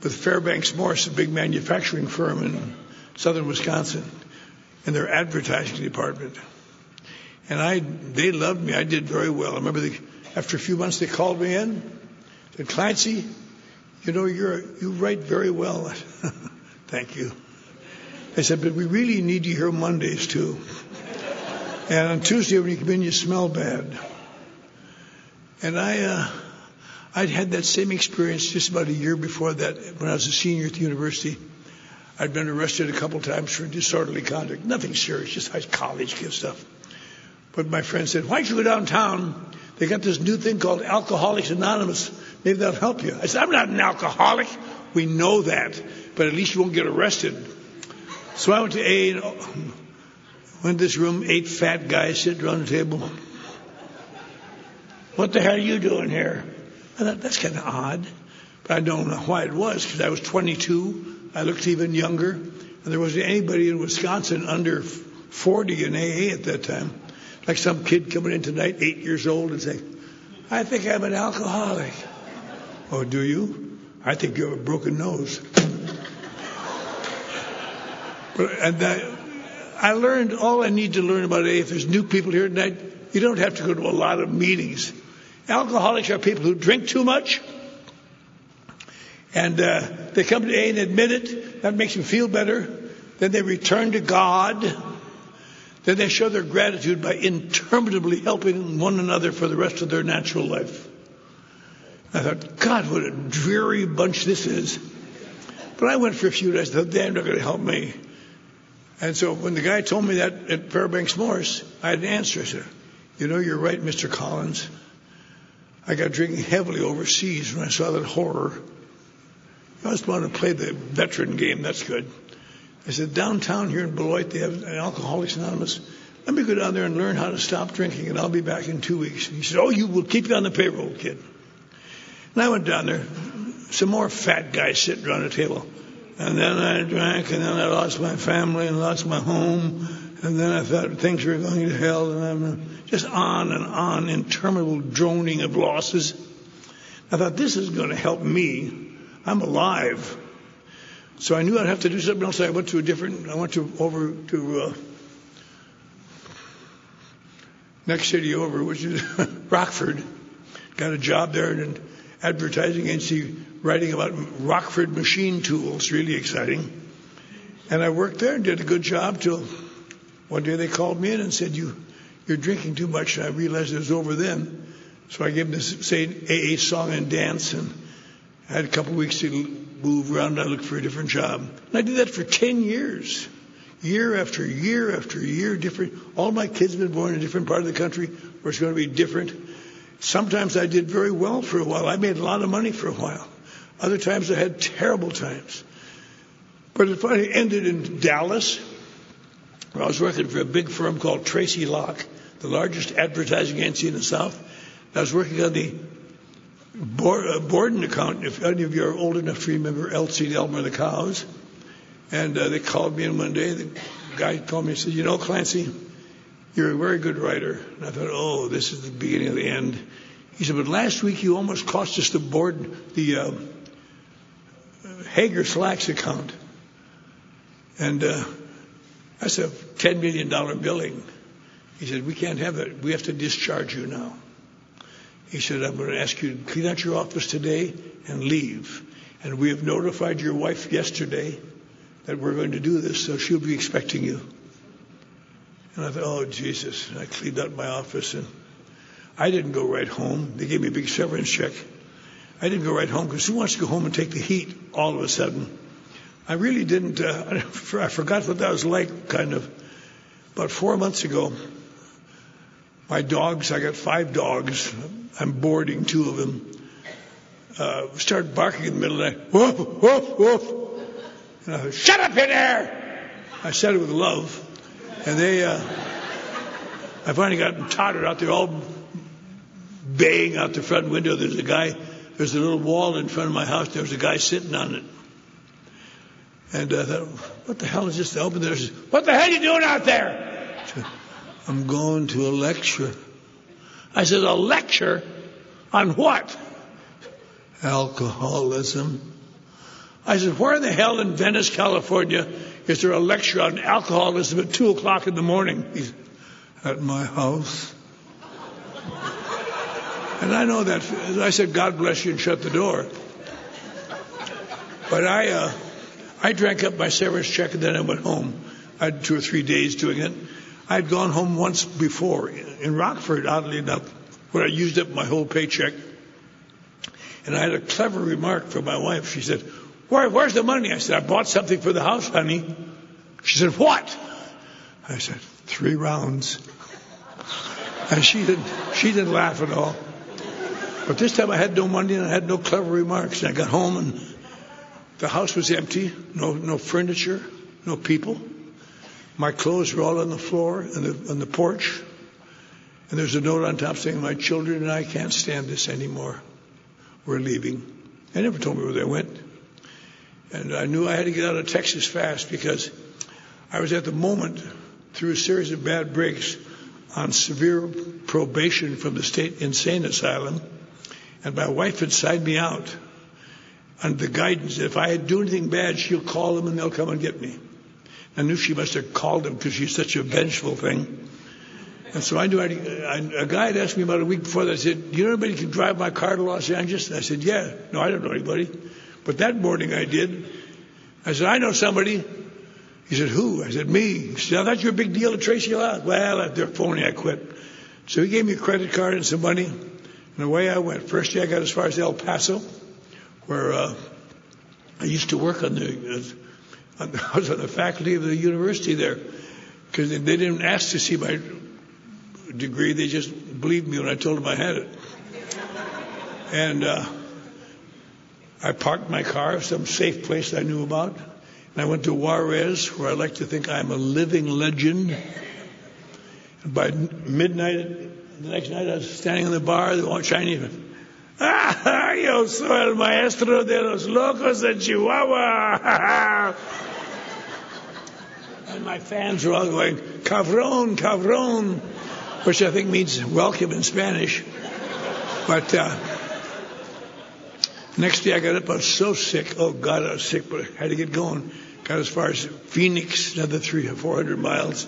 with Fairbanks Morse, a big manufacturing firm in southern Wisconsin, in their advertising department. And they loved me. I did very well. I remember after a few months they called me in, said, "Clancy, you know, you write very well." Thank you. I said, "But we really need you here Mondays too. And on Tuesday when you come in, you smell bad." And I'd had that same experience just about a year before that when I was a senior at the university. I'd been arrested a couple times for disorderly conduct. Nothing serious, just high college kid stuff. But my friend said, "Why don't you go downtown? They got this new thing called Alcoholics Anonymous. Maybe that'll help you." I said, "I'm not an alcoholic." "We know that, but at least you won't get arrested." So I went to AA and went to this room, 8 fat guys sitting around the table. "What the hell are you doing here?" I thought, that's kind of odd. But I don't know why it was, because I was 22. I looked even younger. And there wasn't anybody in Wisconsin under 40 in AA at that time. Like some kid coming in tonight, 8 years old, and saying, "I think I'm an alcoholic." "Oh, do you? I think you have a broken nose." I learned all I need to learn about AA. If there's new people here tonight, you don't have to go to a lot of meetings. Alcoholics are people who drink too much, and they come to AA and admit it. That makes them feel better. Then they return to God. Then they show their gratitude by interminably helping one another for the rest of their natural life. I thought, God, what a dreary bunch this is. But I went for a few days. I thought, they're not going to help me. And so when the guy told me that at Fairbanks Morris, I had an answer. I said, you know, you're right, Mr. Collins. I got drinking heavily overseas when I saw that horror. I just wanted to play the veteran game. That's good. I said, downtown here in Beloit, they have an Alcoholics Anonymous. Let me go down there and learn how to stop drinking, and I'll be back in 2 weeks. And he said, oh, you will keep you on the payroll, kid. And I went down there. Some more fat guys sitting around the table. And then I drank, and then I lost my family and lost my home. And then I thought things were going to hell. And I'm just on and on, interminable droning of losses. I thought, this is going to help me. I'm alive. So I knew I'd have to do something else. I went over to next city over, which is Rockford. Got a job there in an advertising agency writing about Rockford machine tools. Really exciting. And I worked there and did a good job till one day they called me in and said, you're drinking too much. And I realized it was over then. So I gave them this AA song and dance, and I had a couple of weeks to move around. I looked for a different job. And I did that for 10 years. Year after year after year, different. All my kids have been born in a different part of the country where it's going to be different. Sometimes I did very well for a while. I made a lot of money for a while. Other times I had terrible times. But it finally ended in Dallas, where I was working for a big firm called Tracy Locke, the largest advertising agency in the South. I was working on the Borden account, if any of you are old enough to remember Elsie and Elmer the cows. And they called me in one day. The guy called me and said, you know, Clancy, you're a very good writer. And I thought, oh, this is the beginning of the end. He said, but last week you almost cost us the Hager Slacks account. And I said, $10 million billing. He said, we can't have that. We have to discharge you now. He said, I'm going to ask you to clean out your office today and leave. And we have notified your wife yesterday that we're going to do this, so she'll be expecting you. And I thought, oh, Jesus. And I cleaned out my office, and I didn't go right home. They gave me a big severance check. I didn't go right home because who wants to go home and take the heat all of a sudden? I really didn't. I forgot what that was like, kind of. About 4 months ago, my dogs, I got 5 dogs. I'm boarding 2 of them. Started barking in the middle of the night. Woof, woof, woof. And I thought, shut up in there! I said it with love. And I finally got them tottered out there, all baying out the front window. There's a little wall in front of my house. There was a guy sitting on it. And I thought, what the hell is this? I opened it. I said, what the hell are you doing out there? Said, I'm going to a lecture. I said, a lecture? On what? Alcoholism. I said, where in the hell in Venice, California, is there a lecture on alcoholism at 2 o'clock in the morning? He said, at my house. And I know that. I said, God bless you, and shut the door. But I drank up my severance check, and then I went home. I had 2 or 3 days doing it. I'd gone home once before in Rockford, oddly enough, where I used up my whole paycheck. And I had a clever remark from my wife. She said, where's the money? I said, I bought something for the house, honey. She said, what? I said, 3 rounds. And she didn't laugh at all. But this time I had no money and I had no clever remarks. And I got home and the house was empty, no furniture, no people. My clothes were all on the floor and on the porch. And there's a note on top saying, my children and I can't stand this anymore. We're leaving. They never told me where they went. And I knew I had to get out of Texas fast because I was at the moment, through a series of bad breaks, on severe probation from the state insane asylum. And my wife had signed me out under the guidance that if I do anything bad, she'll call them and they'll come and get me. I knew she must have called him because she's such a vengeful thing. And so I knew a guy had asked me about a week before that. I said, do you know anybody who can drive my car to Los Angeles? And I said, yeah. No, I don't know anybody. But that morning I did. I said, I know somebody. He said, who? I said, me. He said, I thought you were a big deal to Tracy Lott. Well, they're phony. I quit. So he gave me a credit card and some money. And away I went. First day I got as far as El Paso, where I used to work I was on the faculty of the university there, because they didn't ask to see my degree. They just believed me when I told them I had it. And I parked my car at some safe place I knew about. And I went to Juarez, where I like to think I'm a living legend. And by midnight, the next night, I was standing in the bar, the one Chinese. Ah, yo soy el maestro de los locos de Chihuahua. And my fans were all going, cabron, cabron, which I think means welcome in Spanish. But next day I got up, I was so sick. Oh, God, I was sick, but I had to get going. Got as far as Phoenix, another 300 or 400 miles.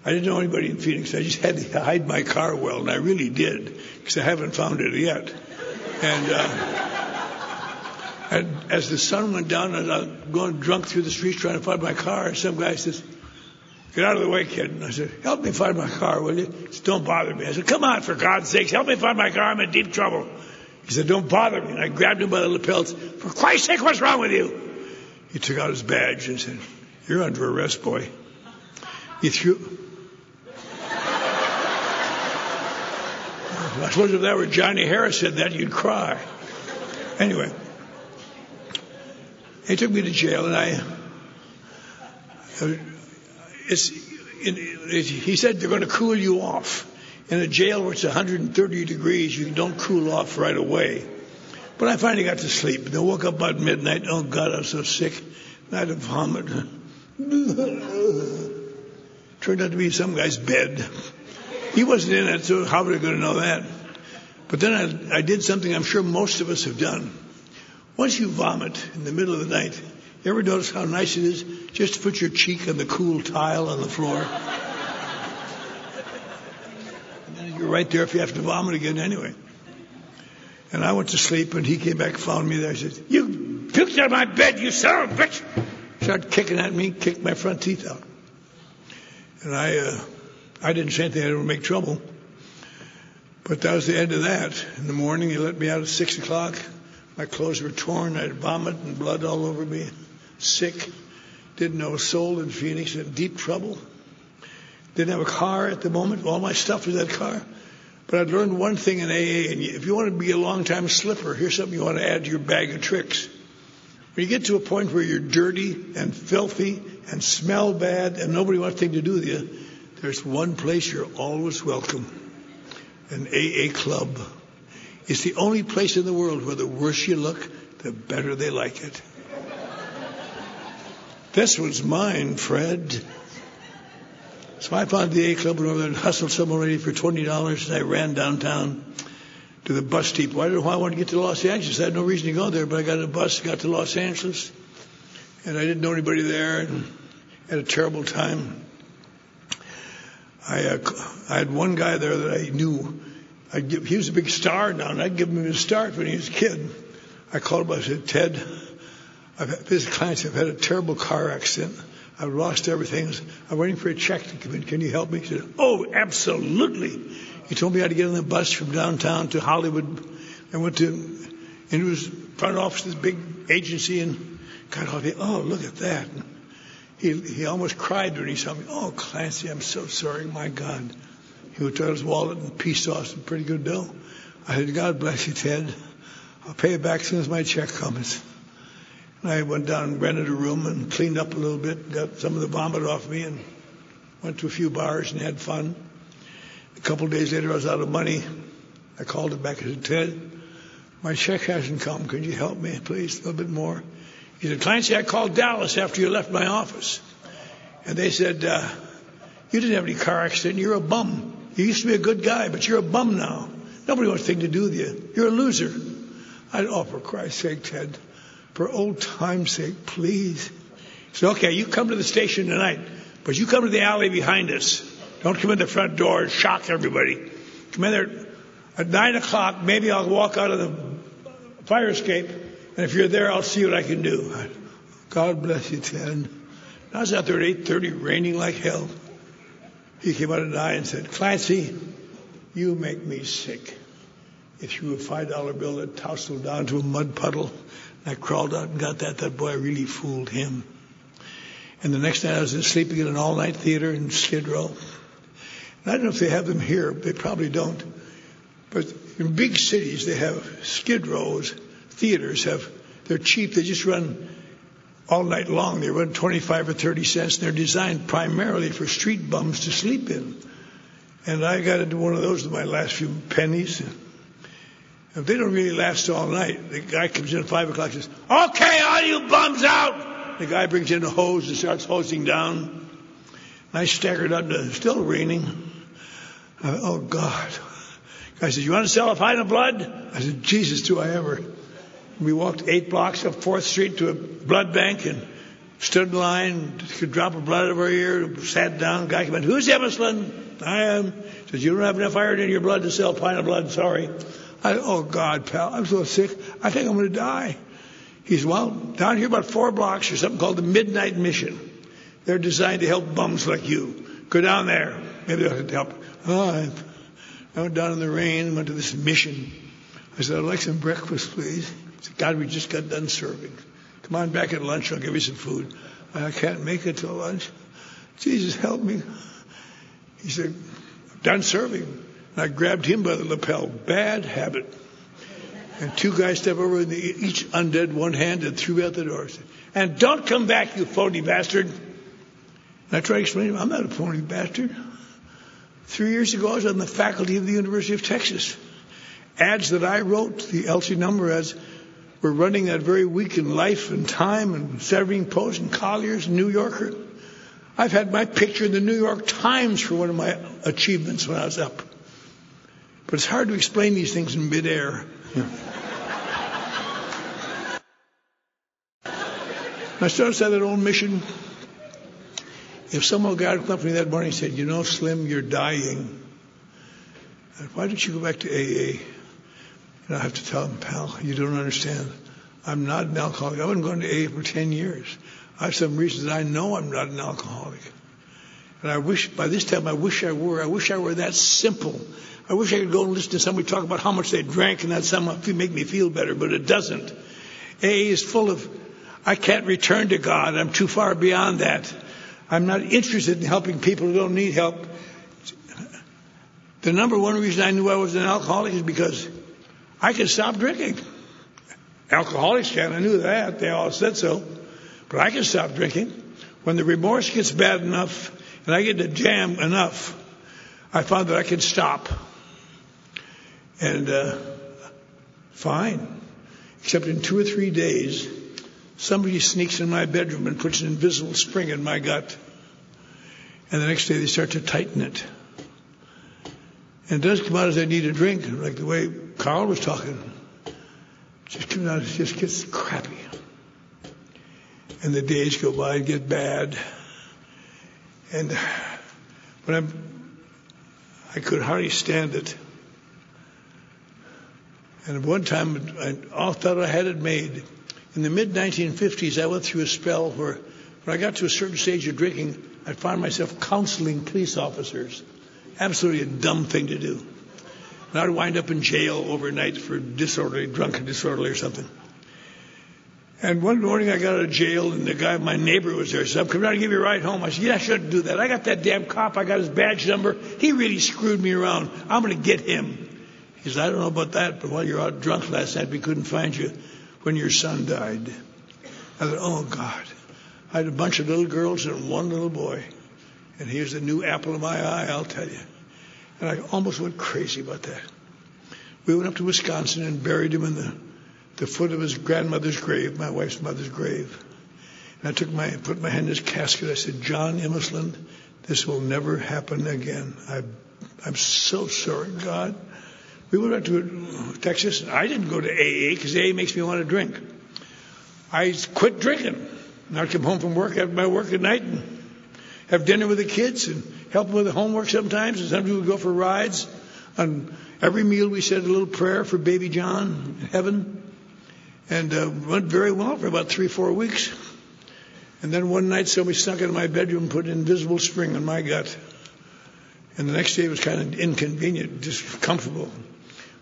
I didn't know anybody in Phoenix. I just had to hide my car well, and I really did, because I haven't found it yet. And as the sun went down, and I was going drunk through the streets trying to find my car, and some guy says, get out of the way, kid. And I said, help me find my car, will you? He said, don't bother me. I said, come on, for God's sakes, help me find my car. I'm in deep trouble. He said, don't bother me. And I grabbed him by the lapels. For Christ's sake, what's wrong with you? He took out his badge and said, you're under arrest, boy. He threw... I suppose if that were Johnny Harris said that, you'd cry. Anyway, he took me to jail, and he said they're going to cool you off. In a jail where it's 130 degrees, you don't cool off right away. But I finally got to sleep. And I woke up about midnight. Oh, God, I was so sick. I had to vomit. Turned out to be some guy's bed. He wasn't in it, so how were they going to know that? But then I did something I'm sure most of us have done. Once you vomit in the middle of the night, you ever notice how nice it is just to put your cheek on the cool tile on the floor? And then you're right there if you have to vomit again anyway. And I went to sleep, and he came back and found me there. I said, you puked on my bed, you son of a bitch! Started kicking at me, kicked my front teeth out. And I didn't say anything, I didn't make trouble. But that was the end of that. In the morning, he let me out at 6 o'clock. My clothes were torn. I had vomit and blood all over me. Sick. Didn't know a soul in Phoenix. In deep trouble. Didn't have a car at the moment. All my stuff was in that car. But I'd learned one thing in AA. And if you want to be a long-time slipper, here's something you want to add to your bag of tricks. When you get to a point where you're dirty and filthy and smell bad and nobody wants anything to do with you, there's one place you're always welcome. An AA club. It's the only place in the world where the worse you look, the better they like it. This was mine, Fred. So I found the AA club, went over there and hustled someone ready for $20, and I ran downtown to the bus depot. I didn't know why I wanted to get to Los Angeles. I had no reason to go there, but I got a bus, got to Los Angeles, and I didn't know anybody there, and had a terrible time. I had one guy there that I knew. He was a big star now, and I'd give him a start when he was a kid. I called him. I said, Ted, this Clancy, I've had a terrible car accident. I've lost everything. I'm waiting for a check to come in. Can you help me? He said, oh, absolutely. He told me how to get on the bus from downtown to Hollywood. I went into his front office, this big agency, and got all the, oh, look at that. He almost cried when he saw me. Oh, Clancy, I'm so sorry. My God. He would turn his wallet and pieced off some pretty good dough. I said, God bless you, Ted. I'll pay you back as soon as my check comes. And I went down and rented a room and cleaned up a little bit, got some of the vomit off me, and went to a few bars and had fun. A couple of days later, I was out of money. I called him back and said, Ted, my check hasn't come. Could you help me, please, a little bit more? He said, Clancy, I called Dallas after you left my office. And they said, you didn't have any car accident. You're a bum. You used to be a good guy, but you're a bum now. Nobody wants anything to do with you. You're a loser. I said, oh, for Christ's sake, Ted, for old time's sake, please. said, okay, you come to the station tonight, but you come to the alley behind us. Don't come in the front door and shock everybody. Come in there at 9 o'clock. Maybe I'll walk out of the fire escape, and if you're there, I'll see what I can do. God bless you, Ted. I was out there at 8:30, raining like hell. He came out at 9 and said, Clancy, you make me sick. He threw a $5 bill that tousled down to a mud puddle. I crawled out and got that. That boy really fooled him. And the next night I was sleeping in an all-night theater in Skid Row. And I don't know if they have them here. They probably don't. But in big cities, they have Skid Rows. Theaters they're cheap. They just run all night long. They run 25 or 30 cents. And they're designed primarily for street bums to sleep in. And I got into one of those with my last few pennies. If they don't really last all night, the guy comes in at 5 o'clock and says, okay, all you bums out. The guy brings in a hose and starts hosing down. And I staggered up to still raining. Oh, God. The guy says, you want to sell a pint of blood? I said, Jesus, do I ever. We walked 8 blocks up 4th Street to a blood bank and stood in line, could drop a blood over here, sat down. The guy came in, who's Emerson? I am. He says, you don't have enough iron in your blood to sell a pint of blood, sorry. Oh, God, pal, I'm so sick. I think I'm going to die. He said, well, down here about 4 blocks, there's something called the Midnight Mission. They're designed to help bums like you. Go down there. Maybe they'll help. Oh, I went down in the rain, went to this mission. I said, I'd like some breakfast, please. He said, God, we just got done serving. Come on back at lunch, I'll give you some food. I can't make it till lunch. Jesus, help me. He said, I'm done serving. And I grabbed him by the lapel. Bad habit. And 2 guys stepped over, and each undid one-handed, threw out the door. And don't come back, you phony bastard. And I tried to explain to him, I'm not a phony bastard. 3 years ago, I was on the faculty of the University of Texas. Ads that I wrote, the LC number ads, were running that very week in Life and Time and Saturday Post and Collier's and New Yorker. I've had my picture in the New York Times for one of my achievements when I was up. But it's hard to explain these things in midair. I started outside that old mission. If someone got up to me that morning and said, you know, Slim, you're dying. Why don't you go back to AA? And I have to tell him, pal, you don't understand. I'm not an alcoholic. I've been going to AA for 10 years. I have some reasons I know I'm not an alcoholic. And I wish, by this time, I wish I were. I wish I were that simple. I wish I could go and listen to somebody talk about how much they drank and that somehow make me feel better, but it doesn't. AA is full of, I can't return to God. I'm too far beyond that. I'm not interested in helping people who don't need help. The number one reason I knew I was an alcoholic is because I could stop drinking. Alcoholics can. I knew that. They all said so. But I can stop drinking. When the remorse gets bad enough and I get to jam enough, I found that I could stop. And fine. Except in 2 or 3 days, somebody sneaks in my bedroom and puts an invisible spring in my gut. And the next day they start to tighten it. And it does come out as I need a drink, like the way Karl was talking. It just comes out, it just gets crappy. And the days go by and get bad. And when I could hardly stand it. And at one time, I all thought I had it made. In the mid-1950s, I went through a spell where when I got to a certain stage of drinking, I'd find myself counseling police officers. Absolutely a dumb thing to do. And I'd wind up in jail overnight for drunken disorderly or something. And one morning I got out of jail and the guy, my neighbor, was there. He said, I'm coming down to give you a ride home. I said, yeah, I shouldn't do that. I got that damn cop. I got his badge number. He really screwed me around. I'm going to get him. He said, I don't know about that, but while you were out drunk last night, we couldn't find you when your son died. I thought, oh, God. I had a bunch of little girls and one little boy. And here's the new apple of my eye, I'll tell you. And I almost went crazy about that. We went up to Wisconsin and buried him in the foot of his grandmother's grave, my wife's mother's grave. And I put my hand in his casket. I said, John Emerson, this will never happen again. I'm so sorry, God. We went back to Texas, and I didn't go to AA because AA makes me want to drink. I quit drinking. And I'd come home from work after my work at night and have dinner with the kids and help them with the homework sometimes. And sometimes we would go for rides. On every meal we said a little prayer for baby John in heaven. And went very well for about 3-4 weeks. And then one night somebody snuck into my bedroom and put an invisible spring in my gut. And the next day it was kind of inconvenient, just comfortable.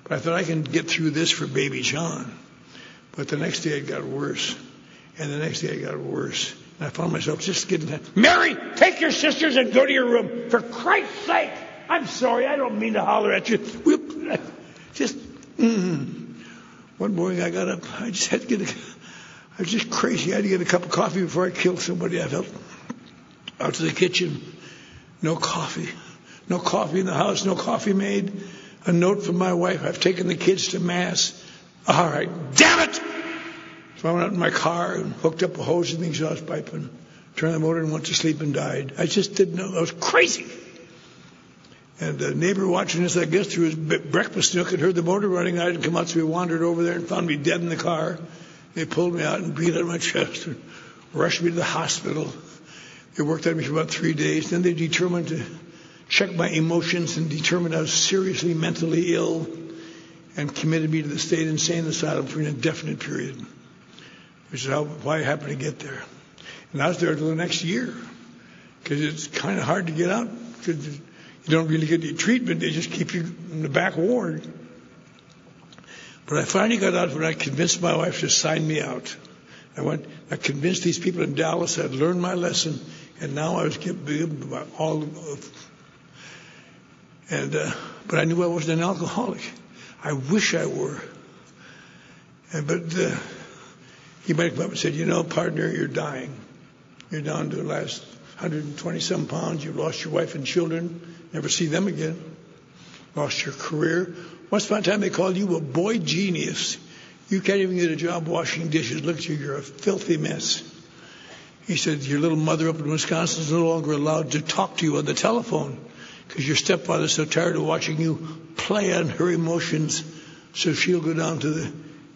But I thought I can get through this for baby John. But the next day it got worse. And the next day it got worse. And I found myself just getting that. Mary, take your sisters and go to your room. For Christ's sake. I'm sorry. I don't mean to holler at you. Just, One morning I got up. I just had to I was just crazy. I had to get a cup of coffee before I killed somebody. I felt out to the kitchen. No coffee. No coffee in the house. No coffee made. A note from my wife. I've taken the kids to Mass. All right. Damn it! So I went out in my car and hooked up a hose in the exhaust pipe and turned the motor and went to sleep and died. I just didn't know. I was crazy. And a neighbor watching this, I guess, through his breakfast nook had heard the motor running. I didn't come out, so he wandered over there and found me dead in the car. They pulled me out and beat out my chest and rushed me to the hospital. They worked on me for about 3 days. Then they determined to check my emotions and determined I was seriously mentally ill and committed me to the state insane asylum for an indefinite period, which is why I happened to get there. And I was there until the next year because it's kind of hard to get out because you don't really get any treatment. They just keep you in the back ward. But I finally got out when I convinced my wife to sign me out. I convinced these people in Dallas I'd learned my lesson, and now I was given all of. But I knew I wasn't an alcoholic. I wish I were. But he might come up and said, partner, you're dying. You're down to the last 120-some pounds. You've lost your wife and children. Never see them again. Lost your career. Once upon a time they called you a boy genius. You can't even get a job washing dishes. Look at you, you're a filthy mess. He said, your little mother up in Wisconsin is no longer allowed to talk to you on the telephone because your stepfather's so tired of watching you play on her emotions. So she'll go down to the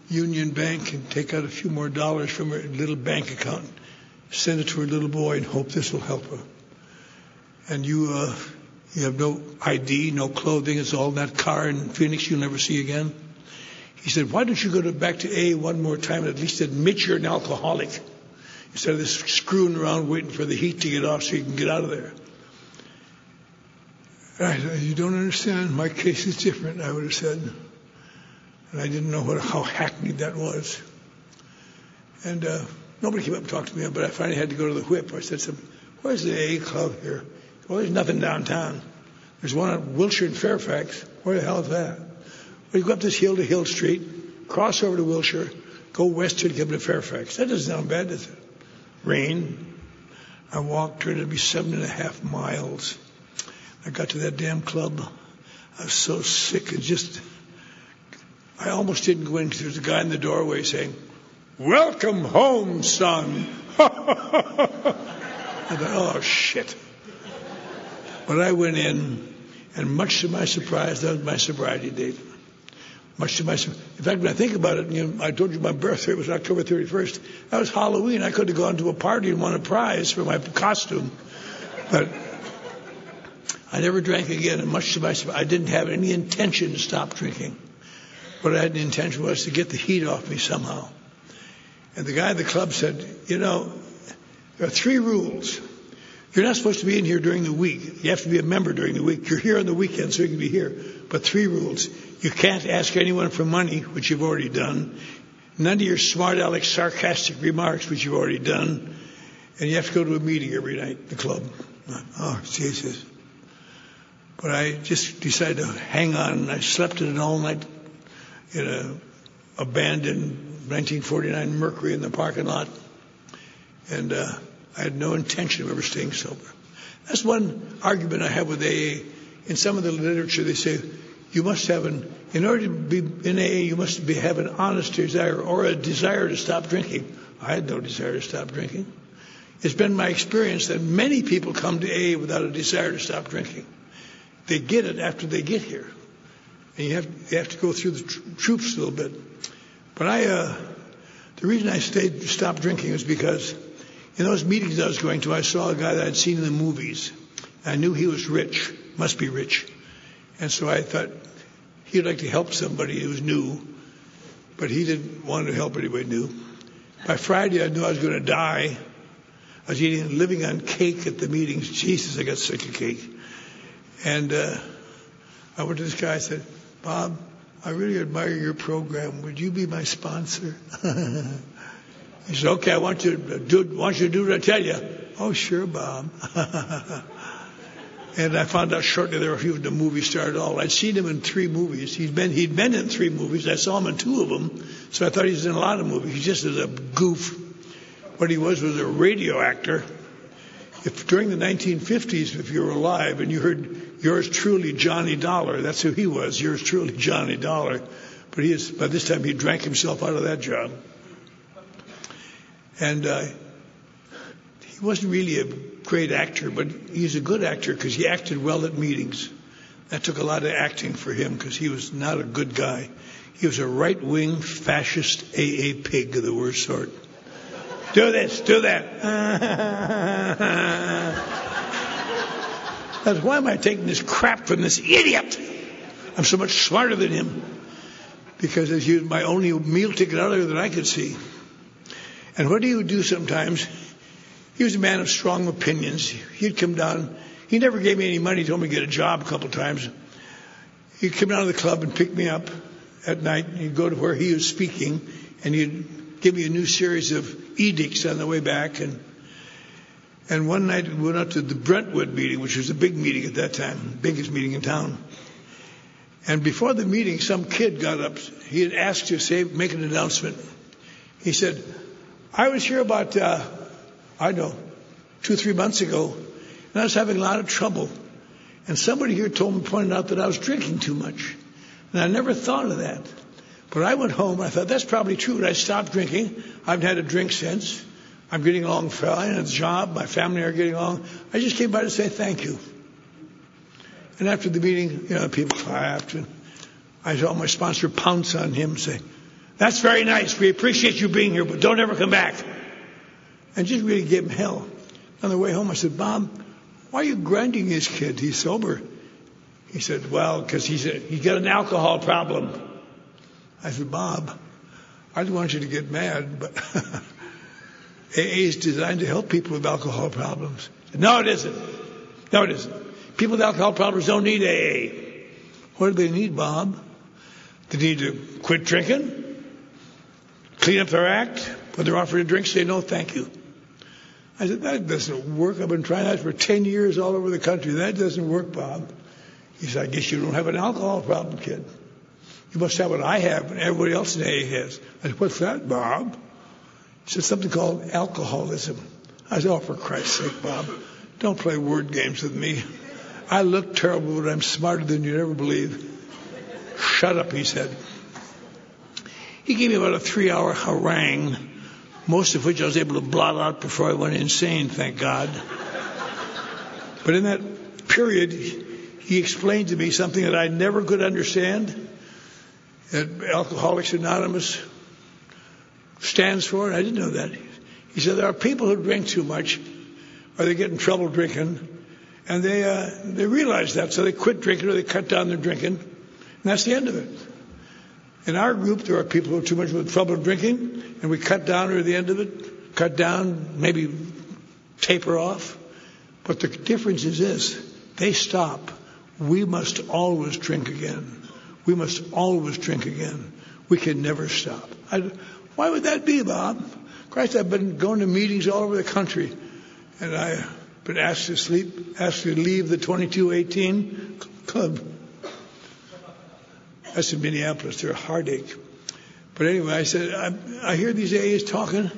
Union Bank and take out a few more dollars from her little bank account, send it to her little boy and hope this will help her. And you have no ID, no clothing. It's all in that car in Phoenix you'll never see again. He said, why don't you go back to A one more time and at least admit you're an alcoholic instead of this screwing around waiting for the heat to get off so you can get out of there. You don't understand. My case is different, I would have said. And I didn't know how hackneyed that was. And nobody came up and talked to me, but I finally had to go to the whip. I said, where's the AA club here? Well, there's nothing downtown. There's one on Wilshire and Fairfax. Where the hell is that? Well, you go up this hill to Hill Street, cross over to Wilshire, go west till you get to Fairfax. That doesn't sound bad, does it? Rain. I walked, turned it to be 7.5 miles. I got to that damn club. I was so sick. I almost didn't go in because there was a guy in the doorway saying, welcome home, son. I thought, oh, shit. But I went in, and much to my surprise, that was my sobriety date. Much to my surprise. In fact, when I think about it, I told you my birthday was October 31st. That was Halloween. I could have gone to a party and won a prize for my costume. But I never drank again, and much to my surprise, I didn't have any intention to stop drinking. What I had an intention was to get the heat off me somehow. And the guy at the club said, there are 3 rules. You're not supposed to be in here during the week. You have to be a member during the week. You're here on the weekend, so you can be here. But 3 rules. You can't ask anyone for money, which you've already done. None of your smart aleck sarcastic remarks, which you've already done. And you have to go to a meeting every night at the club. Oh, Jesus. But I just decided to hang on, and I slept in an all-night in an abandoned 1949 Mercury in the parking lot. And I had no intention of ever staying sober. That's one argument I have with AA. In some of the literature, they say you must have in order to be in AA, you must have an honest desire or a desire to stop drinking. I had no desire to stop drinking. It's been my experience that many people come to AA without a desire to stop drinking. They get it after they get here. And you have to go through the troops a little bit. But the reason I stopped drinking is because In those meetings I was going to, I saw a guy that I'd seen in the movies. I knew he was rich, must be rich. And so I thought he'd like to help somebody who was new, but he didn't want to help anybody new. By Friday, I knew I was going to die. I was living on cake at the meetings. Jesus, I got sick of cake. And I went to this guy and said, Bob, I really admire your program. Would you be my sponsor? He said, okay, I want you to do what I tell you. Oh, sure, Bob. And I found out shortly there were a few of the movie stars at all. I'd seen him in 3 movies. He'd been in 3 movies. I saw him in 2 of them. So I thought he was in a lot of movies. He just was a goof. What he was a radio actor. During the 1950s, if you were alive and you heard yours truly, Johnny Dollar, that's who he was, yours truly, Johnny Dollar. But by this time he drank himself out of that job. And he wasn't really a great actor, but he's a good actor because he acted well at meetings. That took a lot of acting for him because he was not a good guy. He was a right-wing fascist AA pig of the worst sort. Do this, do that. That's why am I taking this crap from this idiot? I'm so much smarter than him because he was my only meal ticket out there that I could see. And what he would do sometimes, he was a man of strong opinions. He'd come down. He never gave me any money. He told me to get a job a couple of times. He'd come down to the club and pick me up at night. He'd go to where he was speaking, and he'd give me a new series of edicts on the way back. And one night we went out to the Brentwood meeting, which was a big meeting at that time, biggest meeting in town. And before the meeting, some kid got up. He had asked to make an announcement. He said, I was here about, 2-3 months ago, and I was having a lot of trouble. And somebody here pointed out that I was drinking too much. And I never thought of that. But I went home, and I thought, that's probably true. And I stopped drinking. I haven't had a drink since. I'm getting along fine at the job. My family are getting along. I just came by to say thank you. And after the meeting, people clapped. And I saw my sponsor pounce on him and say, that's very nice. We appreciate you being here, but don't ever come back. And just really gave him hell. On the way home, I said, Bob, why are you grinding this kid? He's sober. He said, well, because he's got an alcohol problem. I said, Bob, I don't want you to get mad, but AA is designed to help people with alcohol problems. Said, no, it isn't. No, it isn't. People with alcohol problems don't need AA. What do they need, Bob? They need to quit drinking, clean up their act. When they're offered a drink, say no, thank you. I said, that doesn't work. I've been trying that for 10 years all over the country. That doesn't work, Bob. He said, I guess you don't have an alcohol problem, kid. You must have what I have and everybody else in AA has. I said, what's that, Bob? He said, something called alcoholism. I said, oh, for Christ's sake, Bob, don't play word games with me. I look terrible, but I'm smarter than you'd ever believe. Shut up, he said. He gave me about a 3-hour harangue, most of which I was able to blot out before I went insane, thank God. But in that period, he explained to me something that I never could understand, that Alcoholics Anonymous stands for, and I didn't know that. He said there are people who drink too much, or they get in trouble drinking, and they realize that, so they quit drinking or they cut down their drinking, and that's the end of it. In our group, there are people who are too much with trouble drinking, and we cut down or the end of it, cut down, maybe taper off. But the difference is this, they stop. We must always drink again. We must always drink again. We can never stop. Why would that be, Bob? Christ, I've been going to meetings all over the country, and I've been asked to leave the 2218 club. That's in Minneapolis. They're a heartache. But anyway, I said, I hear these AAs talking,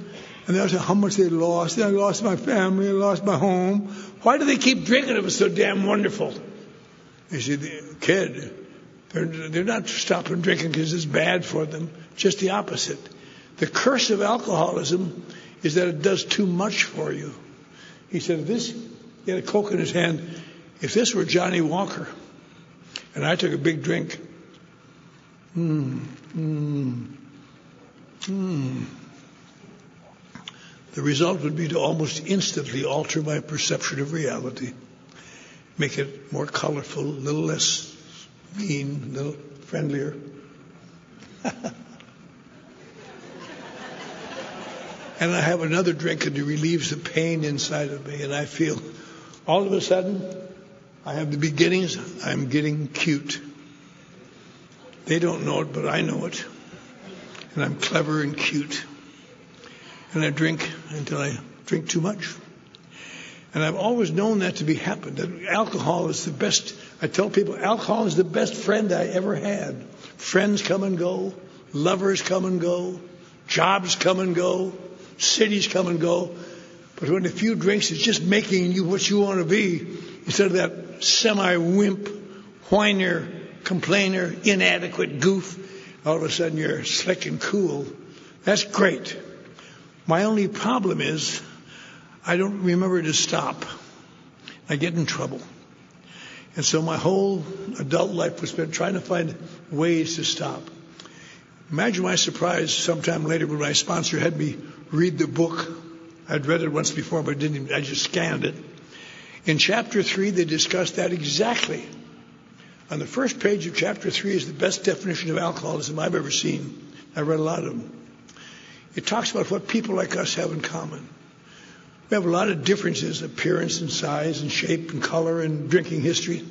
and they say how much they lost. I lost my family. I lost my home. Why do they keep drinking if it's so damn wonderful? They said, kid, they're not stopping drinking because it's bad for them. Just the opposite. The curse of alcoholism is that it does too much for you. He said, he had a Coke in his hand. If this were Johnny Walker, and I took a big drink, The result would be to almost instantly alter my perception of reality, make it more colorful, a little less mean, a little friendlier. And I have another drink and it relieves the pain inside of me, and I feel all of a sudden I have the beginnings. I'm getting cute. They don't know it, but I know it. And I'm clever and cute. And I drink until I drink too much. And I've always known that to be happened. That alcohol is the best. I tell people alcohol is the best friend I ever had. Friends come and go. Lovers come and go. Jobs come and go. Cities come and go. But when a few drinks is just making you what you want to be, instead of that semi-wimp, whiner, complainer, inadequate goof, all of a sudden you're slick and cool. That's great. My only problem is I don't remember to stop. I get in trouble. And so my whole adult life was spent trying to find ways to stop. Imagine my surprise sometime later when my sponsor had me read the book. I'd read it once before, but I just scanned it. In chapter 3, they discussed that exactly. On the first page of chapter 3 is the best definition of alcoholism I've ever seen. I read a lot of them. It talks about what people like us have in common. We have a lot of differences, appearance and size and shape and color and drinking history.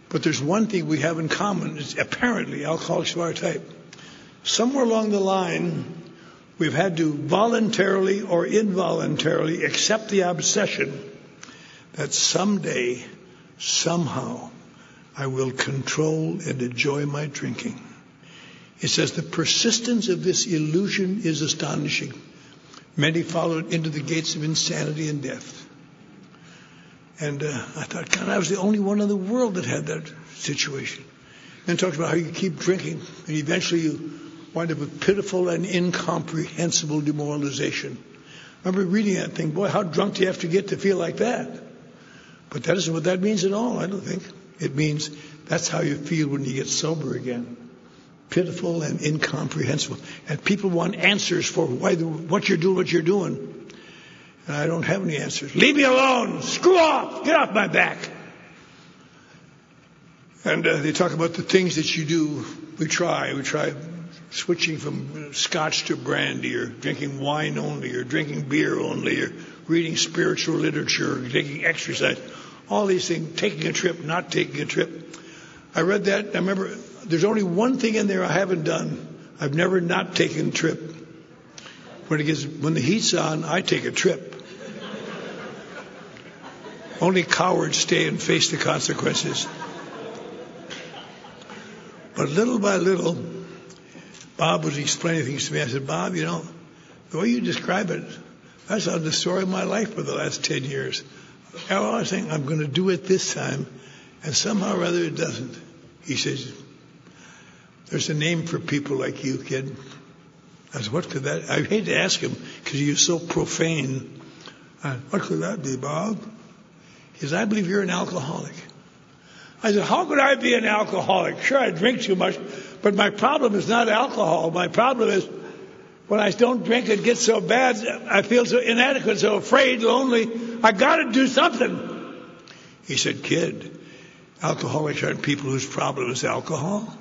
But there's one thing we have in common. It's apparently alcoholics of our type. Somewhere along the line, we've had to voluntarily or involuntarily accept the obsession that someday, somehow, I will control and enjoy my drinking. It says the persistence of this illusion is astonishing. Many followed into the gates of insanity and death. And I thought, God, I was the only one in the world that had that situation. Then talked about how you keep drinking, and eventually you wind up with pitiful and incomprehensible demoralization. I remember reading that thing, boy, how drunk do you have to get to feel like that? But that isn't what that means at all, I don't think. It means that's how you feel when you get sober again. Pitiful and incomprehensible. And people want answers for what you're doing. And I don't have any answers. Leave me alone! Screw off! Get off my back! And they talk about the things that you do. We try switching from scotch to brandy, or drinking wine only, or drinking beer only, or reading spiritual literature, or taking exercise. All these things, taking a trip, not taking a trip. I read that. I remember there's only one thing in there I haven't done. I've never not taken a trip. When the heat's on, I take a trip. Only cowards stay and face the consequences. But little by little, Bob was explaining things to me. I said, Bob, the way you describe it, that's the story of my life for the last 10 years. I always think I'm going to do it this time, and somehow or other it doesn't. He says, there's a name for people like you, kid. I said, what could that? I hate to ask him because he was so profane. What could that be, Bob? He says, I believe you're an alcoholic. I said, how could I be an alcoholic? Sure, I drink too much, but my problem is not alcohol. My problem is when I don't drink, it gets so bad, I feel so inadequate, so afraid, lonely. I got to do something. He said, kid, alcoholics aren't people whose problem is alcohol.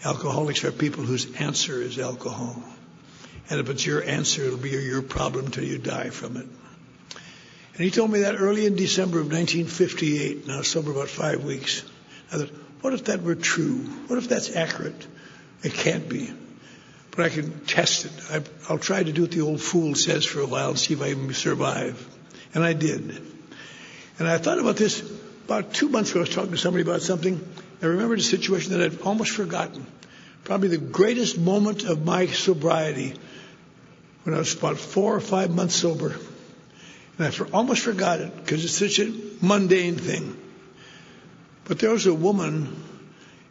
Alcoholics are people whose answer is alcohol. And if it's your answer, it'll be your problem till you die from it. And he told me that early in December of 1958, now sober about 5 weeks. I thought, what if that were true? What if that's accurate? It can't be. But I can test it. I'll try to do what the old fool says for a while and see if I can survive. And I did. And I thought about this about 2 months ago. I was talking to somebody about something. I remembered a situation that I'd almost forgotten. Probably the greatest moment of my sobriety, when I was about 4 or 5 months sober. And I almost forgot it because it's such a mundane thing. But there was a woman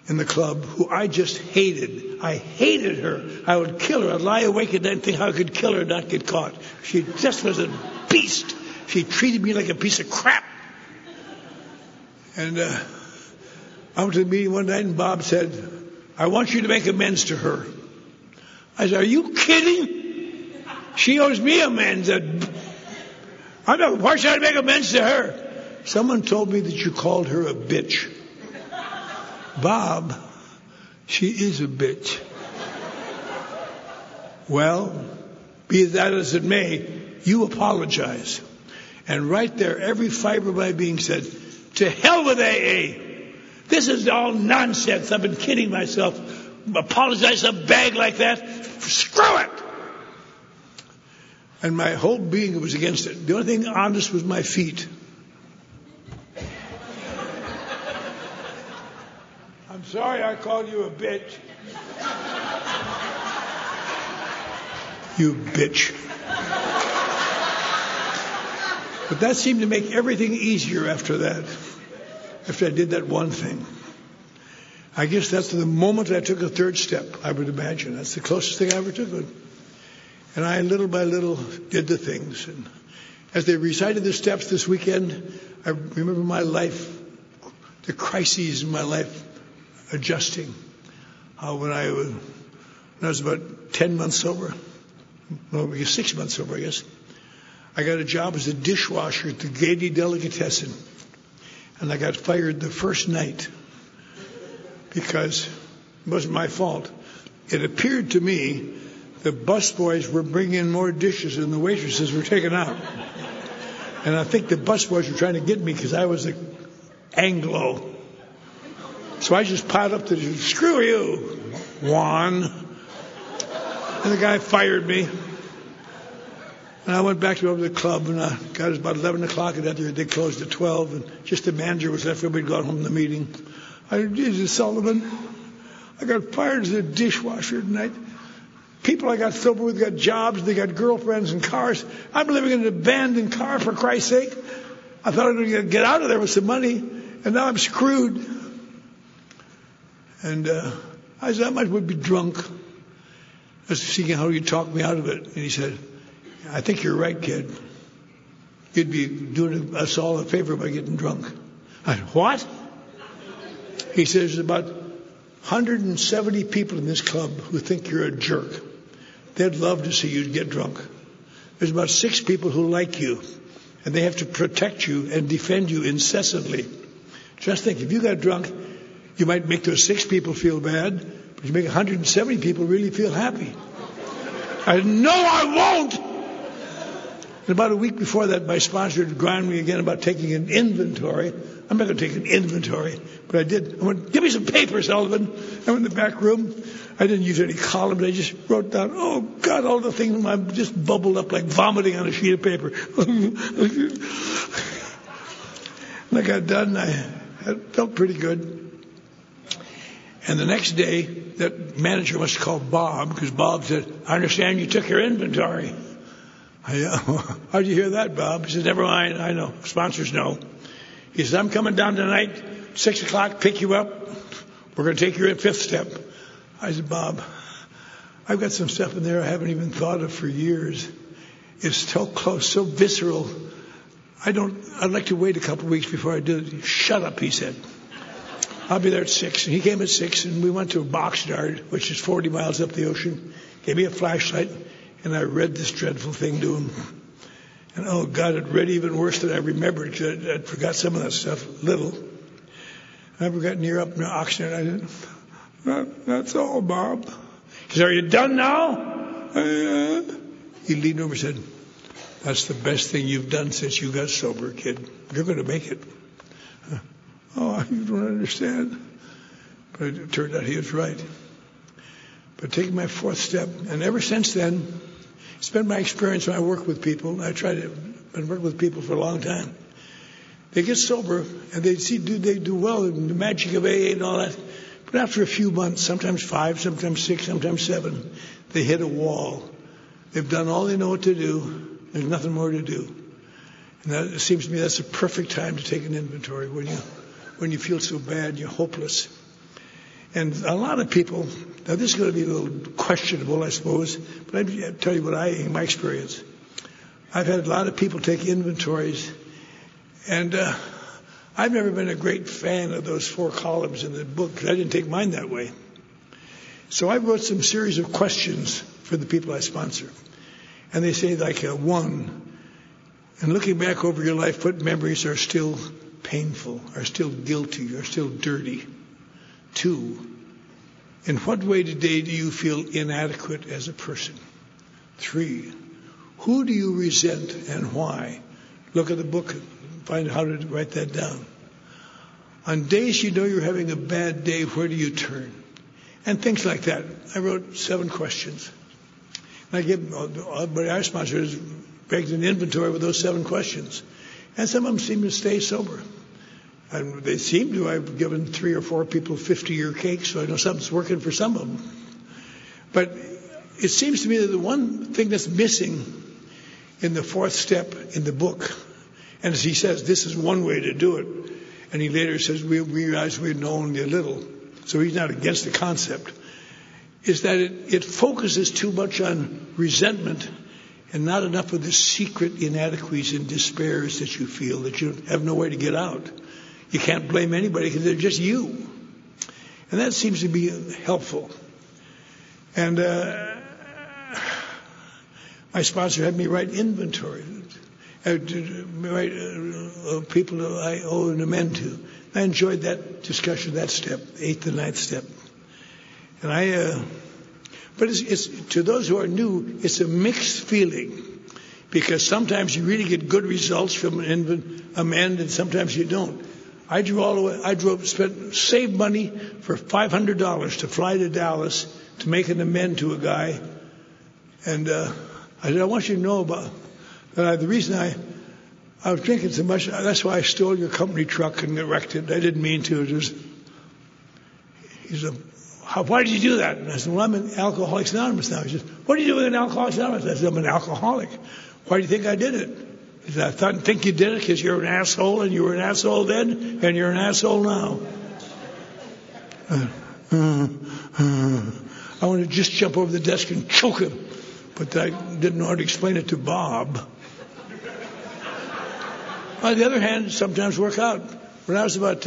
in the club who I just hated. I hated her. I would kill her. I'd lie awake at night and think how I could kill her and not get caught. She just was a beast. She treated me like a piece of crap. And I went to the meeting one night and Bob said, I want you to make amends to her. I said, are you kidding? She owes me amends. Why should I make amends to her? Someone told me that you called her a bitch. Bob, she is a bitch. Well, be that as it may, you apologize. And right there, every fiber of my being said, to hell with AA. This is all nonsense. I've been kidding myself. Apologize to a bag like that? Screw it! And my whole being was against it. The only thing honest was my feet. I'm sorry I called you a bitch. You bitch. But that seemed to make everything easier after that. After I did that one thing. I guess that's the moment I took a third step, I would imagine. That's the closest thing I ever took. And I, little by little, did the things. And as they recited the steps this weekend, I remember my life, the crises in my life adjusting. When I was about 10 months sober, no, 6 months sober, I guess, I got a job as a dishwasher at the Gaiety Delicatessen. And I got fired the first night because it wasn't my fault. It appeared to me the busboys were bringing in more dishes than the waitresses were taking out. And I think the busboys were trying to get me because I was an Anglo. So I just piled up the dishes. Screw you, Juan. And the guy fired me. And I went back to the club, and I got it about 11 o'clock, and they closed at 12, and just the manager was left. Everybody got home from the meeting. I said, Jesus Sullivan, I got fired as a dishwasher tonight. People I got sober with got jobs, they got girlfriends and cars. I'm living in an abandoned car, for Christ's sake. I thought I was going to get out of there with some money, and now I'm screwed. And I said, I might would be drunk. I was seeing how he'd talk me out of it. And he said, I think you're right, kid. You'd be doing us all a favor by getting drunk. I said, what? He says, there's about 170 people in this club who think you're a jerk. They'd love to see you get drunk. There's about 6 people who like you, and they have to protect you and defend you incessantly. Just think, if you got drunk, you might make those 6 people feel bad, but you make 170 people really feel happy. I said, no, I won't! And about a week before that, my sponsor had ground me again about taking an inventory. I'm not going to take an inventory, but I did. I went, give me some paper, Sullivan. I went in the back room. I didn't use any columns. I just wrote down, oh, God, all the things I just bubbled up like vomiting on a sheet of paper. And I got done. I felt pretty good. And the next day, that manager must have called Bob, because Bob said, I understand you took your inventory. How'd you hear that, Bob? He said, never mind, I know. Sponsors know. He says, I'm coming down tonight, 6 o'clock, pick you up. We're going to take your 5th step. I said, Bob, I've got some stuff in there I haven't even thought of for years. It's so close, so visceral. I'd like to wait a couple of weeks before I do it. Shut up, he said. I'll be there at 6. And he came at 6, and we went to Oxnard, which is 40 miles up the ocean. Gave me a flashlight. And I read this dreadful thing to him. And oh, God, it read even worse than I remembered, because I'd forgot some of that stuff, little. And I got near up near Oxnard, and I said, that's all, Bob. He said, are you done now? He leaned over and said, that's the best thing you've done since you got sober, kid. You're going to make it. Oh, you don't understand. But it turned out he was right. But taking my 4th step, and ever since then, it's been my experience when I work with people. I try to work with people for a long time. They get sober, and they do well in the magic of AA and all that. But after a few months, sometimes 5, sometimes 6, sometimes 7, they hit a wall. They've done all they know what to do. There's nothing more to do. And it seems to me that's the perfect time to take an inventory when you feel so bad, you're hopeless. And a lot of people, now this is going to be a little questionable, I suppose, but I'll tell you my experience. I've had a lot of people take inventories, and I've never been a great fan of those 4 columns in the book, because I didn't take mine that way. So I wrote some series of questions for the people I sponsor. And they say like 1. And looking back over your life, what memories are still painful, are still guilty, are still dirty? 2, in what way today do you feel inadequate as a person? 3, who do you resent and why? Look at the book and find how to write that down. On days you know you're having a bad day, where do you turn? And things like that. I wrote 7 questions. And I give everybody our sponsors begs an inventory with those 7 questions. And some of them seem to stay sober. And they seem to. I've given 3 or 4 people 50-year cakes, so I know something's working for some of them. But it seems to me that the one thing that's missing in the 4th step in the book, and as he says, this is one way to do it, and he later says, we realize we know only a little, so he's not against the concept, is that it focuses too much on resentment and not enough of the secret inadequacies and despairs that you feel, that you have no way to get out. You can't blame anybody because they're just you. And that seems to be helpful. And my sponsor had me write inventory, people that I owe an amend to. I enjoyed that discussion, that step, 8th and 9th step. And but it's to those who are new, it's a mixed feeling, because sometimes you really get good results from an amend, and sometimes you don't. I drew all the way. Saved money for $500 to fly to Dallas to make an amend to a guy, and I said, I want you to know about that. The reason I was drinking so much, that's why I stole your company truck and wrecked it. I didn't mean to. He said, why did you do that? And I said, well, I'm in Alcoholics Anonymous now. He says, what do you do with an Alcoholics Anonymous? I said, I'm an alcoholic. Why do you think I did it? He said, I think you did it because you're an asshole, and you were an asshole then, and you're an asshole now. I want to just jump over the desk and choke him, but I didn't know how to explain it to Bob. On the other hand, sometimes work out. When I was about...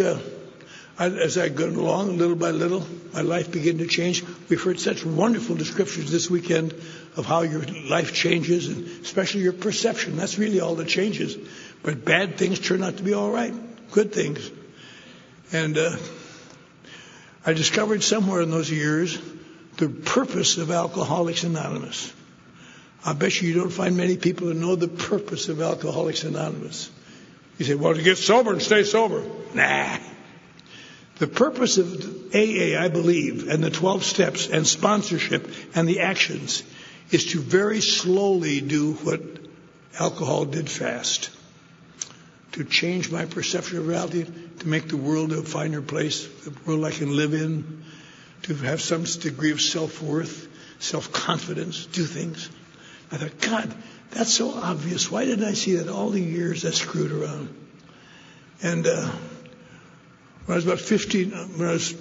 as I go along, little by little, my life began to change. We've heard such wonderful descriptions this weekend of how your life changes, and especially your perception. That's really all that changes. But bad things turn out to be all right, good things. And I discovered somewhere in those years the purpose of Alcoholics Anonymous. I bet you don't find many people who know the purpose of Alcoholics Anonymous. You say, well, to get sober and stay sober. Nah. The purpose of AA, I believe, and the 12 steps and sponsorship and the actions is to very slowly do what alcohol did fast. To change my perception of reality, to make the world a finer place, a world I can live in, to have some degree of self-worth, self-confidence, do things. I thought, God, that's so obvious. Why didn't I see that all the years I screwed around? And when I was about 15, when I was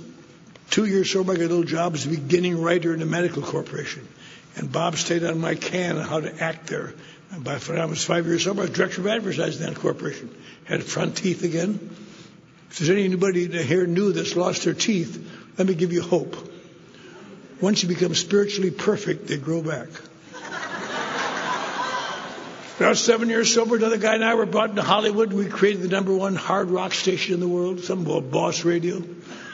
2 years sober, I got a little job as a beginning writer in a medical corporation. And Bob stayed on my can on how to act there. And by the time I was 5 years sober, I was director of advertising in that corporation. Had front teeth again. If there's anybody here new that's lost their teeth, let me give you hope. Once you become spiritually perfect, they grow back. When I was 7 years sober, another guy and I were brought into Hollywood. We created the #1 hard rock station in the world, something called Boss Radio.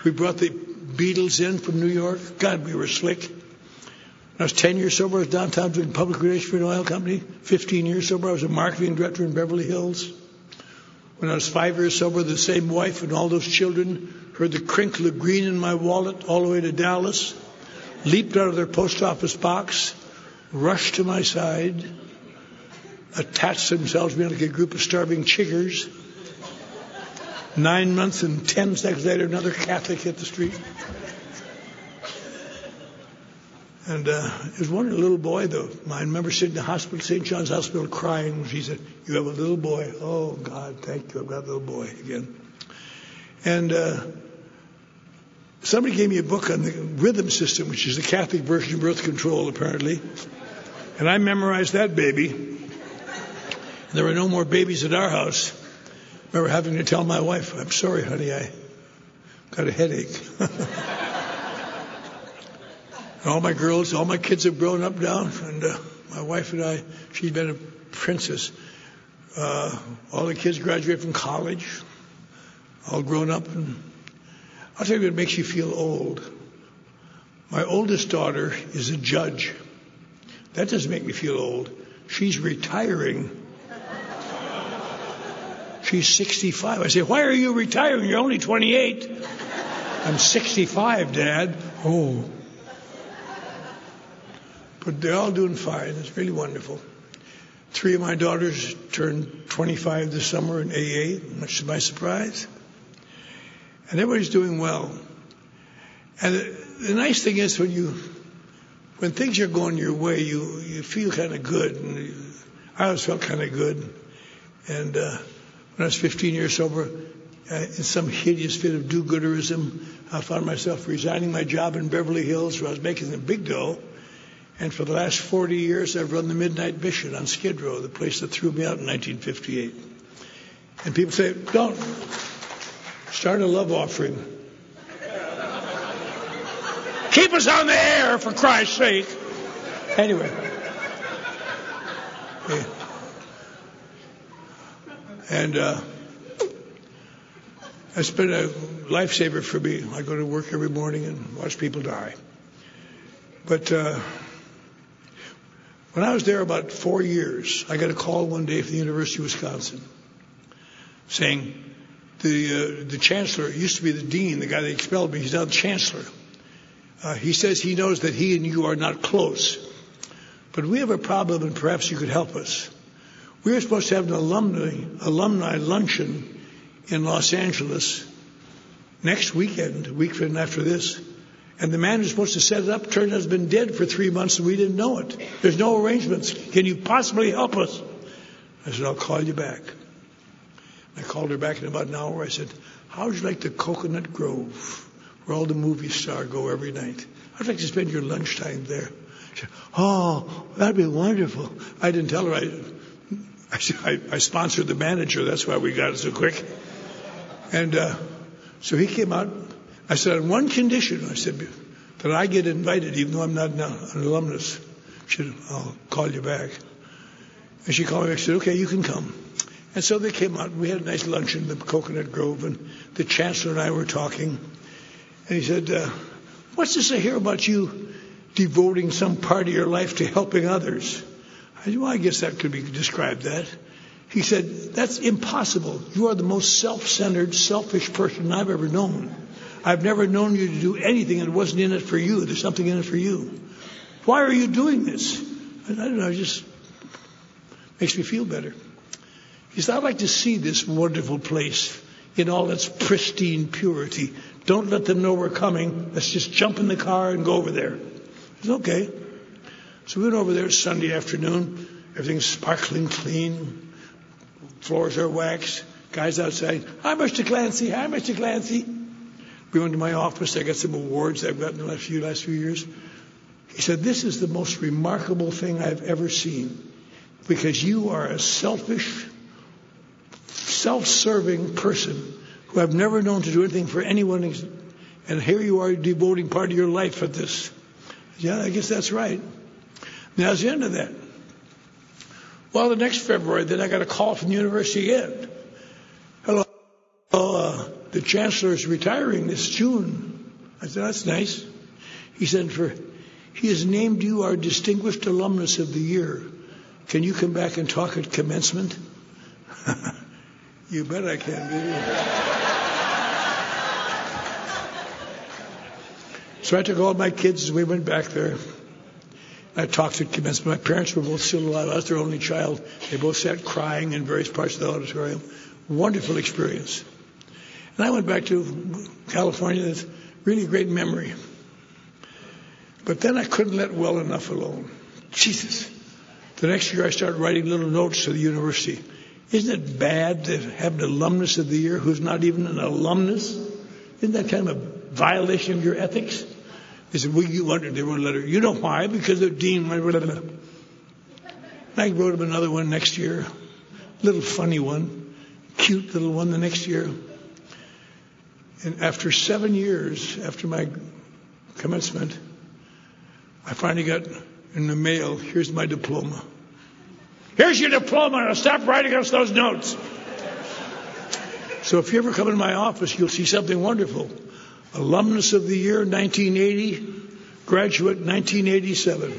We brought the Beatles in from New York. God, we were slick. When I was 10 years sober, I was downtown doing public relations for an oil company. 15 years sober, I was a marketing director in Beverly Hills. When I was 5 years sober, the same wife and all those children heard the crinkle of green in my wallet all the way to Dallas, leaped out of their post office box, rushed to my side, attached themselves to me like a group of starving chiggers. 9 months and 10 seconds later, another Catholic hit the street. And it was one little boy, though. I remember sitting in the hospital, St. John's Hospital, crying. She said, you have a little boy. Oh, God, thank you. I've got a little boy again. And somebody gave me a book on the rhythm system, which is the Catholic version of birth control, apparently. And I memorized that baby. There were no more babies at our house. I remember having to tell my wife, I'm sorry, honey, I got a headache. And all my kids have grown up now, and My wife and I, she's been a princess. All the kids graduate from college, all grown up. And I'll tell you what makes you feel old. My oldest daughter is a judge. That doesn't make me feel old. She's retiring. She's 65. I say, why are you retiring? You're only 28. I'm 65, Dad. Oh. But they're all doing fine. It's really wonderful. 3 of my daughters turned 25 this summer in AA, much to my surprise. And everybody's doing well. And the nice thing is when things are going your way, you feel kind of good. And I always felt kind of good. And when I was 15 years sober, in some hideous fit of do-gooderism, I found myself resigning my job in Beverly Hills where I was making a big dough. And for the last 40 years, I've run the Midnight Mission on Skid Row, the place that threw me out in 1958. And people say, don't start a love offering. Keep us on the air, for Christ's sake. Anyway. Yeah. And it's been a lifesaver for me. I go to work every morning and watch people die. But when I was there about 4 years, I got a call one day from the University of Wisconsin saying the chancellor, used to be the dean, the guy that expelled me, he's now the chancellor. He says he knows that he and you are not close. But we have a problem and perhaps you could help us. We were supposed to have an alumni luncheon in Los Angeles next weekend, a week after this. And the man who's supposed to set it up turned out has been dead for 3 months and we didn't know it. There's no arrangements. Can you possibly help us? I said, I'll call you back. I called her back in about an hour. I said, how would you like the Coconut Grove, where all the movie stars go every night? I'd like to spend your lunchtime there. She said, oh, that'd be wonderful. I didn't tell her. I sponsored the manager. That's why we got it so quick. And so he came out. I said, on one condition, I said, that I get invited, even though I'm not an alumnus. She said, I'll call you back. And she called me back. She said, okay, you can come. And so they came out. We had a nice lunch in the Coconut Grove, and the chancellor and I were talking. And he said, what's this I hear about you devoting some part of your life to helping others? I said, well, I guess that could be described that. He said, that's impossible. You are the most self-centered, selfish person I've ever known. I've never known you to do anything that wasn't in it for you. There's something in it for you. Why are you doing this? I don't know, it just makes me feel better. He said, I'd like to see this wonderful place in all its pristine purity. Don't let them know we're coming. Let's just jump in the car and go over there. I said, okay. So we went over there Sunday afternoon. Everything's sparkling clean. Floors are waxed. Guys outside. Hi, Mr. Clancy. Hi, Mr. Clancy. We went to my office. I got some awards I've gotten in the last few years. He said, this is the most remarkable thing I've ever seen because you are a selfish, self-serving person who I've never known to do anything for anyone. And here you are devoting part of your life for this. Yeah, I guess that's right. Now, that's the end of that. Well, the next February, then I got a call from the university again. Hello. The chancellor is retiring this June. I said, that's nice. He said, he has named you our distinguished alumnus of the year. Can you come back and talk at commencement? You bet I can, baby. So I took all my kids and we went back there. I talked at commencement. My parents were both still alive. I was their only child. They both sat crying in various parts of the auditorium. Wonderful experience. And I went back to California. That's really great memory. But then I couldn't let well enough alone. Jesus. The next year I started writing little notes to the university. Isn't it bad to have an alumnus of the year who's not even an alumnus? Isn't that kind of a violation of your ethics? They said, well, you wondered. They wrote a letter. You know why? Because the dean. I wrote him another one next year. Little funny one. Cute little one the next year. And after 7 years, after my commencement, I finally got in the mail, here's my diploma. Here's your diploma. Now stop writing us those notes. So if you ever come in my office, you'll see something wonderful. Alumnus of the year, 1980. Graduate, 1987.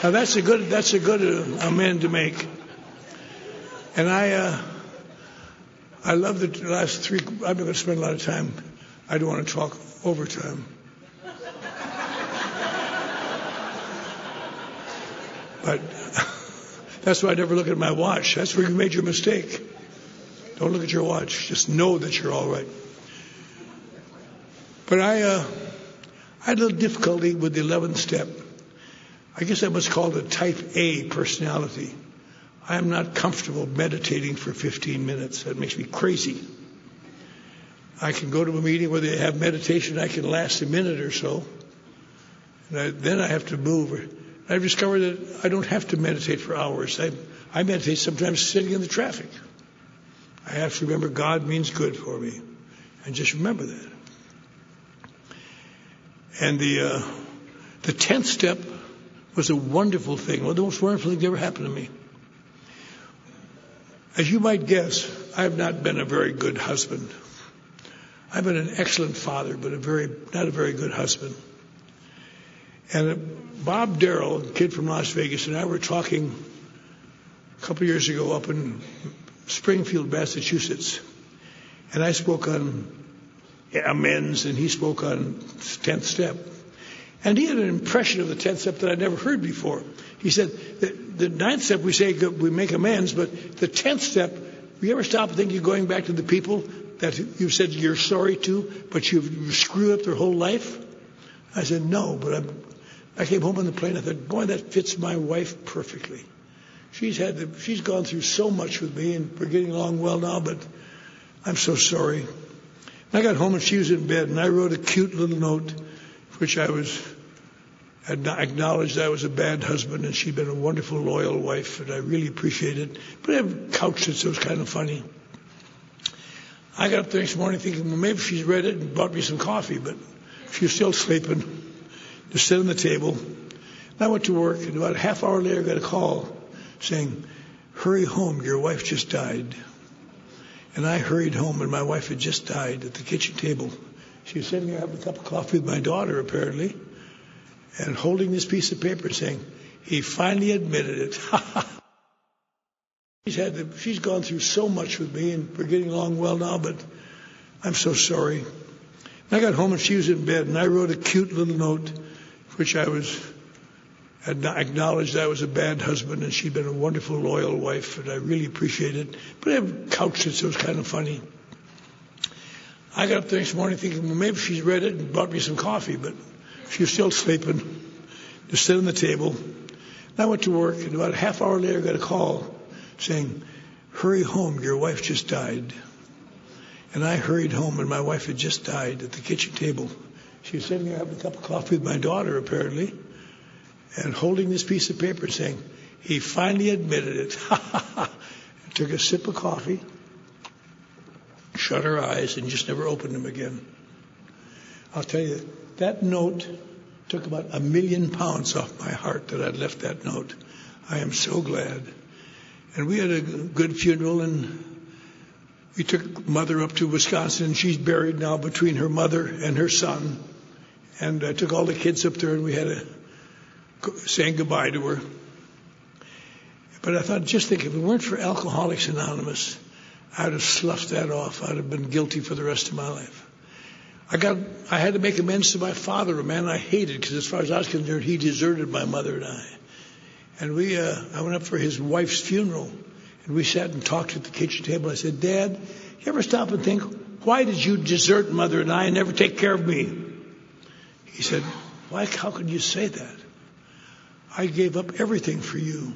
Now that's a good amend to make. And I love the last three. I'm not going to spend a lot of time. I don't want to talk overtime. But that's why I never look at my watch. That's where you made your mistake. Don't look at your watch. Just know that you're all right. But I had a little difficulty with the 11th step. I guess I must call it a type A personality. I am not comfortable meditating for 15 minutes. That makes me crazy. I can go to a meeting where they have meditation. I can last a minute or so. And then I have to move. I've discovered that I don't have to meditate for hours. I meditate sometimes sitting in the traffic. I have to remember God means good for me. And just remember that. And the 10th step was a wonderful thing. One of the most wonderful things that ever happened to me. As you might guess, I have not been a very good husband. I've been an excellent father, but not a very good husband. And Bob Darrell, a kid from Las Vegas, and I were talking a couple years ago up in Springfield, Massachusetts. And I spoke on amends, and he spoke on 10th step. And he had an impression of the 10th step that I'd never heard before. He said, the 9th step, we say we make amends, but the 10th step, you ever stop and think you're going back to the people that you've said you're sorry to, but you've screwed up their whole life? I said, no, but I came home on the plane. I thought, boy, that fits my wife perfectly. She's gone through so much with me, and we're getting along well now, but I'm so sorry. And I got home and she was in bed, and I wrote a cute little note, which I acknowledged I was a bad husband, and she'd been a wonderful, loyal wife, and I really appreciated it. But I couched it, so it was kind of funny. I got up the next morning thinking, well, maybe she's read it and brought me some coffee, but she was still sleeping. Just sat on the table. And I went to work, and about a half hour later, I got a call saying, hurry home, your wife just died. And I hurried home, and my wife had just died at the kitchen table. She was sitting there having a cup of coffee with my daughter, apparently, and holding this piece of paper saying, he finally admitted it. She's gone through so much with me, and we're getting along well now, but I'm so sorry. And I got home, and she was in bed, and I wrote a cute little note, which I acknowledged I was a bad husband, and she'd been a wonderful, loyal wife, and I really appreciated it. But I couched it, so it was kind of funny. I got up the next morning thinking, well, maybe she's read it and brought me some coffee, but she was still sleeping. Just sat on the table. And I went to work, and about a half hour later, I got a call saying, hurry home, your wife just died. And I hurried home, and my wife had just died at the kitchen table. She was sitting there having a cup of coffee with my daughter, apparently, and holding this piece of paper saying, he finally admitted it. Took a sip of coffee, shut her eyes, and just never opened them again. I'll tell you, that note took about 1 million pounds off my heart that I'd left that note. I am so glad. And we had a good funeral, and we took Mother up to Wisconsin, and she's buried now between her mother and her son. And I took all the kids up there, and we had saying goodbye to her. But I thought, just think, if it weren't for Alcoholics Anonymous, I'd have sloughed that off. I'd have been guilty for the rest of my life. I had to make amends to my father, a man I hated, because as far as I was concerned, he deserted my mother and I. And I went up for his wife's funeral, and we sat and talked at the kitchen table. I said, Dad, you ever stop and think, why did you desert Mother and I and never take care of me? He said, how could you say that? I gave up everything for you.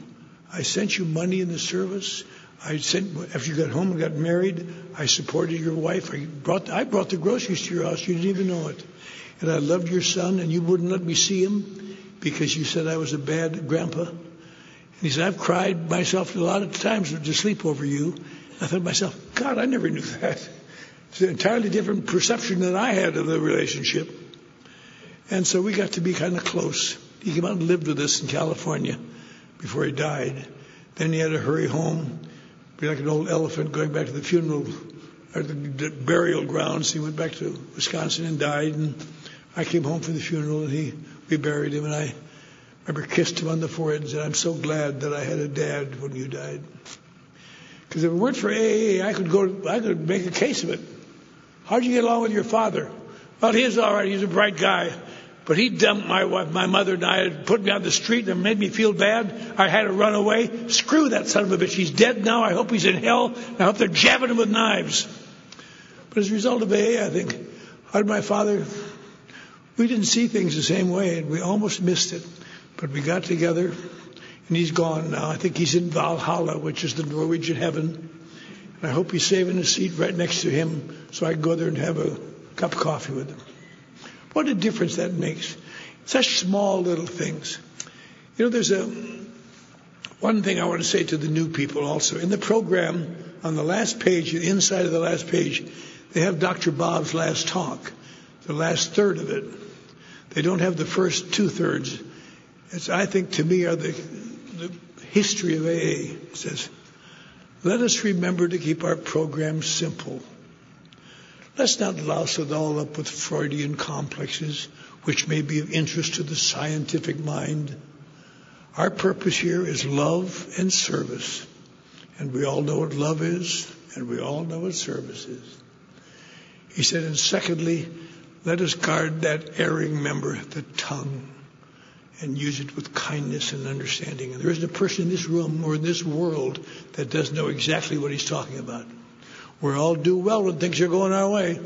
I sent you money in the service. After you got home and got married, I supported your wife. I brought the groceries to your house. You didn't even know it. And I loved your son, and you wouldn't let me see him because you said I was a bad grandpa. And he said, I've cried myself a lot of times to sleep over you. I thought to myself, God, I never knew that. It's an entirely different perception than I had of the relationship. And so we got to be kind of close. He came out and lived with us in California before he died. Then he had to hurry home, be like an old elephant going back to the funeral or the burial grounds. He went back to Wisconsin and died. And I came home for the funeral, and we buried him. And I remember kissed him on the forehead and said, "I'm so glad that I had a dad when you died." Because if it weren't for AA, I could make a case of it. How'd you get along with your father? Well, he's all right. He's a bright guy. But he dumped my wife, my mother, and I, and put me on the street and made me feel bad. I had to run away. Screw that son of a bitch. He's dead now. I hope he's in hell. And I hope they're jabbing him with knives. But as a result of AA, I think, how did my father... We didn't see things the same way, and we almost missed it. But we got together, and he's gone now. I think he's in Valhalla, which is the Norwegian heaven. And I hope he's saving a seat right next to him so I can go there and have a cup of coffee with him. What a difference that makes. Such small little things. You know, there's one thing I want to say to the new people also. In the program, on the last page, the inside of the last page, they have Dr. Bob's last talk, the last third of it. They don't have the first 2/3. It's, I think, to me, are the history of AA. It says, let us remember to keep our program simple. Let's not louse it all up with Freudian complexes, which may be of interest to the scientific mind. Our purpose here is love and service. And we all know what love is, and we all know what service is. He said, and secondly, let us guard that erring member, the tongue, and use it with kindness and understanding. And there isn't a person in this room or in this world that doesn't know exactly what he's talking about. We all do well when things are going our way.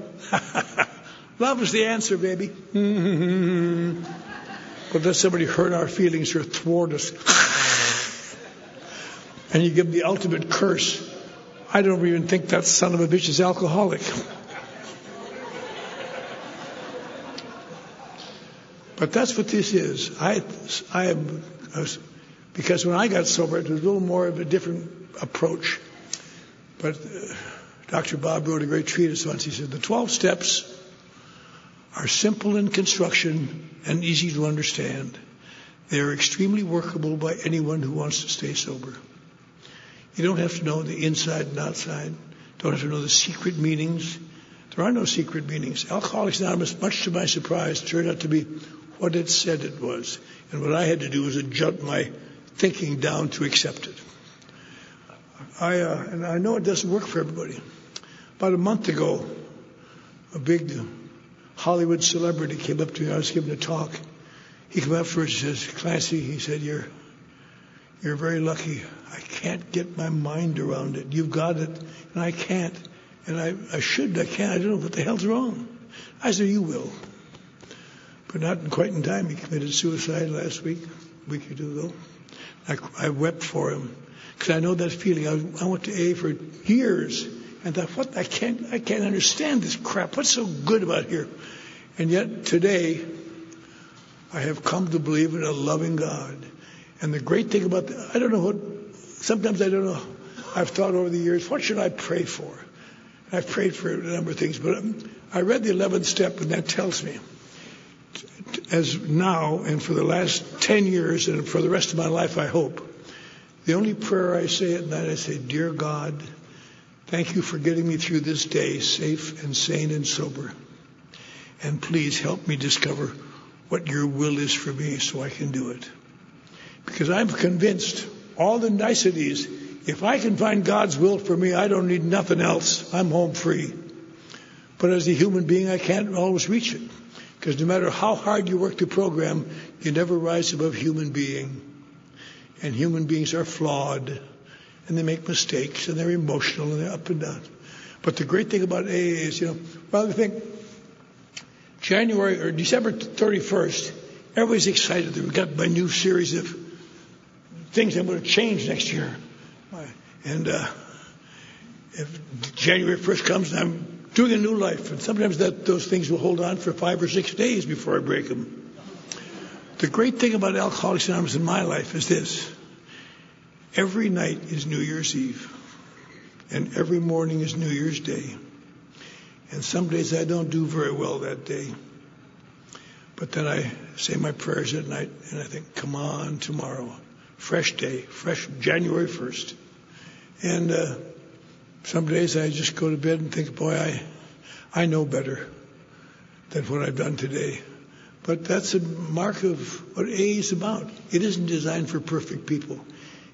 Love is the answer, baby. But let somebody hurt our feelings or thwart us. And you give them the ultimate curse. I don't even think that son of a bitch is alcoholic. But that's what this is. Because when I got sober, it was a little more of a different approach. But Dr. Bob wrote a great treatise once. He said, the 12 steps are simple in construction and easy to understand. They are extremely workable by anyone who wants to stay sober. You don't have to know the inside and outside. Don't have to know the secret meanings. There are no secret meanings. Alcoholics Anonymous, much to my surprise, turned out to be what it said it was. And what I had to do was adjust my thinking down to accept it. And I know it doesn't work for everybody. About a month ago, a big Hollywood celebrity came up to me. I was giving a talk. He came up first and says, Clancy, he said, you're very lucky. I can't get my mind around it. You've got it, and I can't. And I can't. I don't know what the hell's wrong. I said, you will. But not quite in time. He committed suicide last week, a week or two ago. I wept for him. Because I know that feeling. I went to AA for years and thought, I can't understand this crap. What's so good about here? And yet today, I have come to believe in a loving God. And the great thing about sometimes I don't know. I've thought over the years, what should I pray for? I've prayed for a number of things, but I read the 11th step, and that tells me, as now and for the last 10 years and for the rest of my life, I hope, the only prayer I say at night, I say, Dear God, thank you for getting me through this day safe and sane and sober. And please help me discover what your will is for me so I can do it. Because I'm convinced all the niceties, if I can find God's will for me, I don't need nothing else. I'm home free. But as a human being, I can't always reach it. Because no matter how hard you work the program, you never rise above human being. And human beings are flawed. And they make mistakes. And they're emotional. And they're up and down. But the great thing about AA is, I think January or December 31st, everybody's excited that we've got my new series of things I'm going to change next year. And if January 1st comes, I'm doing a new life. And sometimes those things will hold on for 5 or 6 days before I break them. The great thing about Alcoholics Anonymous in my life is this. Every night is New Year's Eve. And every morning is New Year's Day. And some days I don't do very well that day. But then I say my prayers at night, and I think, come on, tomorrow. Fresh day, fresh January 1st. And some days I just go to bed and think, boy, I know better than what I've done today. But that's a mark of what AA is about. It isn't designed for perfect people.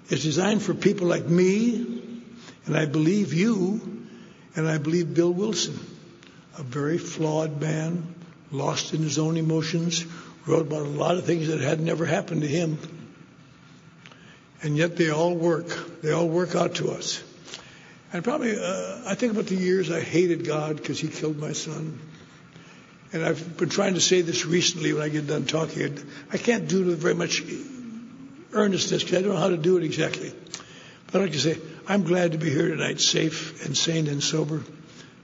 It's designed for people like me, and I believe you, and I believe Bill Wilson, a very flawed man, lost in his own emotions, wrote about a lot of things that had never happened to him. And yet they all work. They all work out to us. And probably, I think about the years I hated God because he killed my son. And I've been trying to say this recently when I get done talking. I can't do it with very much earnestness because I don't know how to do it exactly. But I'd like to say, I'm glad to be here tonight, safe and sane and sober.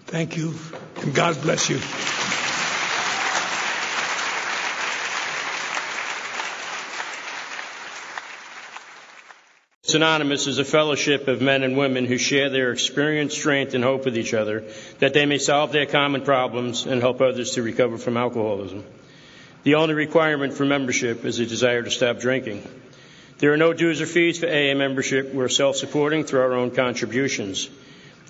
Thank you, and God bless you. Anonymous is a fellowship of men and women who share their experience, strength, and hope with each other, that they may solve their common problems and help others to recover from alcoholism. The only requirement for membership is a desire to stop drinking. There are no dues or fees for AA membership. We're self-supporting through our own contributions.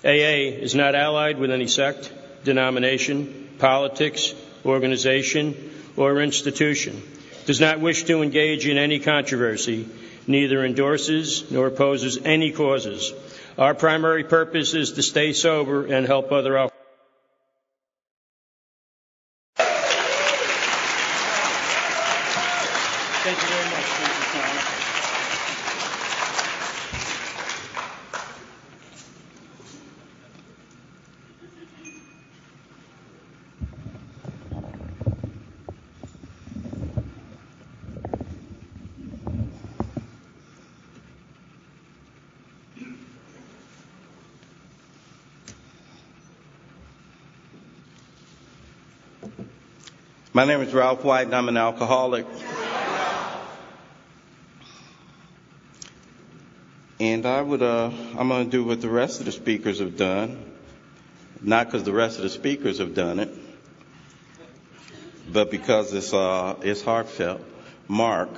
AA is not allied with any sect, denomination, politics, organization, or institution, does not wish to engage in any controversy, neither endorses nor opposes any causes. Our primary purpose is to stay sober and help other alcoholics. Thank you very much. My name is Ralph White, and I'm an alcoholic. And I'm going to do what the rest of the speakers have done. Not because the rest of the speakers have done it, but because it's heartfelt. Mark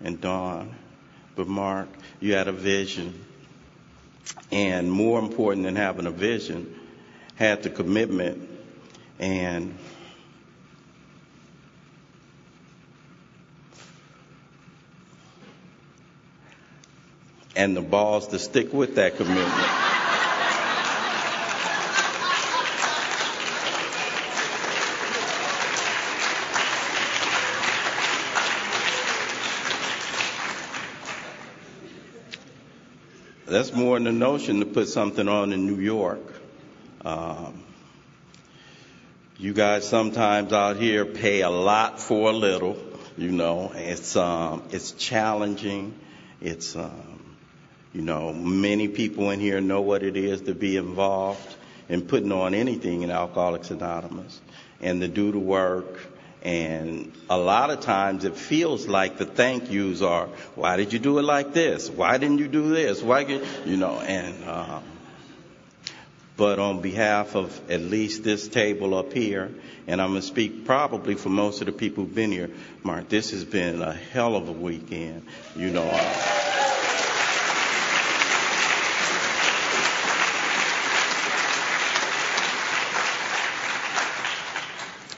and Dawn, but Mark, you had a vision. And more important than having a vision, had the commitment and the balls to stick with that commitment. That's more than the notion to put something on in New York. You guys sometimes out here pay a lot for a little. You know, it's challenging. It's many people in here know what it is to be involved in putting on anything in Alcoholics Anonymous and to do the work. And a lot of times it feels like the thank yous are, why did you do it like this? Why didn't you do this? But on behalf of at least this table up here, and I'm going to speak probably for most of the people who've been here, Mark, this has been a hell of a weekend.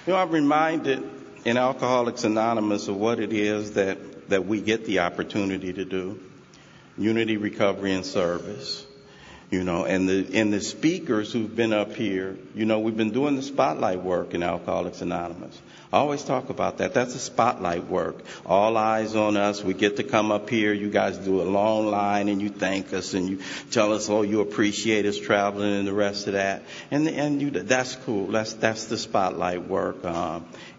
I'm reminded in Alcoholics Anonymous of what it is that we get the opportunity to do. Unity, recovery, and service. And the speakers who've been up here, we've been doing the spotlight work in Alcoholics Anonymous. I always talk about that. That's the spotlight work. All eyes on us. We get to come up here. You guys do a long line and you thank us and you tell us, you appreciate us traveling and the rest of that. And that's cool. That's the spotlight work.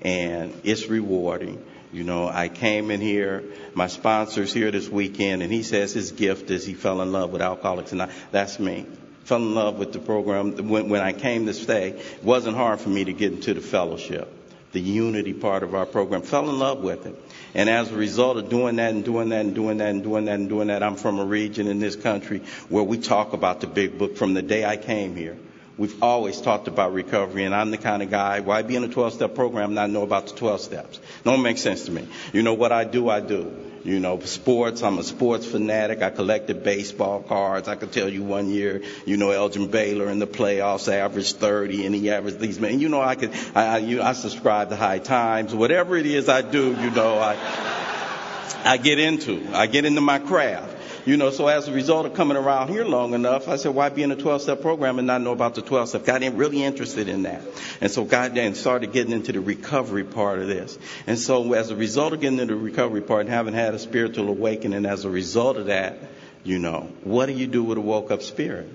And it's rewarding. I came in here, my sponsor's here this weekend, and he says his gift is he fell in love with Alcoholics Anonymous. That's me. Fell in love with the program. When I came to stay, it wasn't hard for me to get into the fellowship, the unity part of our program. Fell in love with it. And as a result of doing that and doing that and doing that and doing that and doing that, I'm from a region in this country where we talk about the big book from the day I came here. We've always talked about recovery, and I'm the kind of guy, why be in a 12-step program and not know about the 12 steps? Don't make sense to me. You know, what I do. You know, sports, I'm a sports fanatic. I collected baseball cards. I could tell you one year, you know, Elgin Baylor in the playoffs averaged 30, and he averaged these men. You know, I subscribe to High Times. Whatever it is I do, you know, I get into my craft. You know, so as a result of coming around here long enough, I said, why be in a 12-step program and not know about the 12 steps? Got really interested in that. And so started getting into the recovery part of this. And so as a result of getting into the recovery part and having had a spiritual awakening as a result of that, you know, what do you do with a woke up spirit?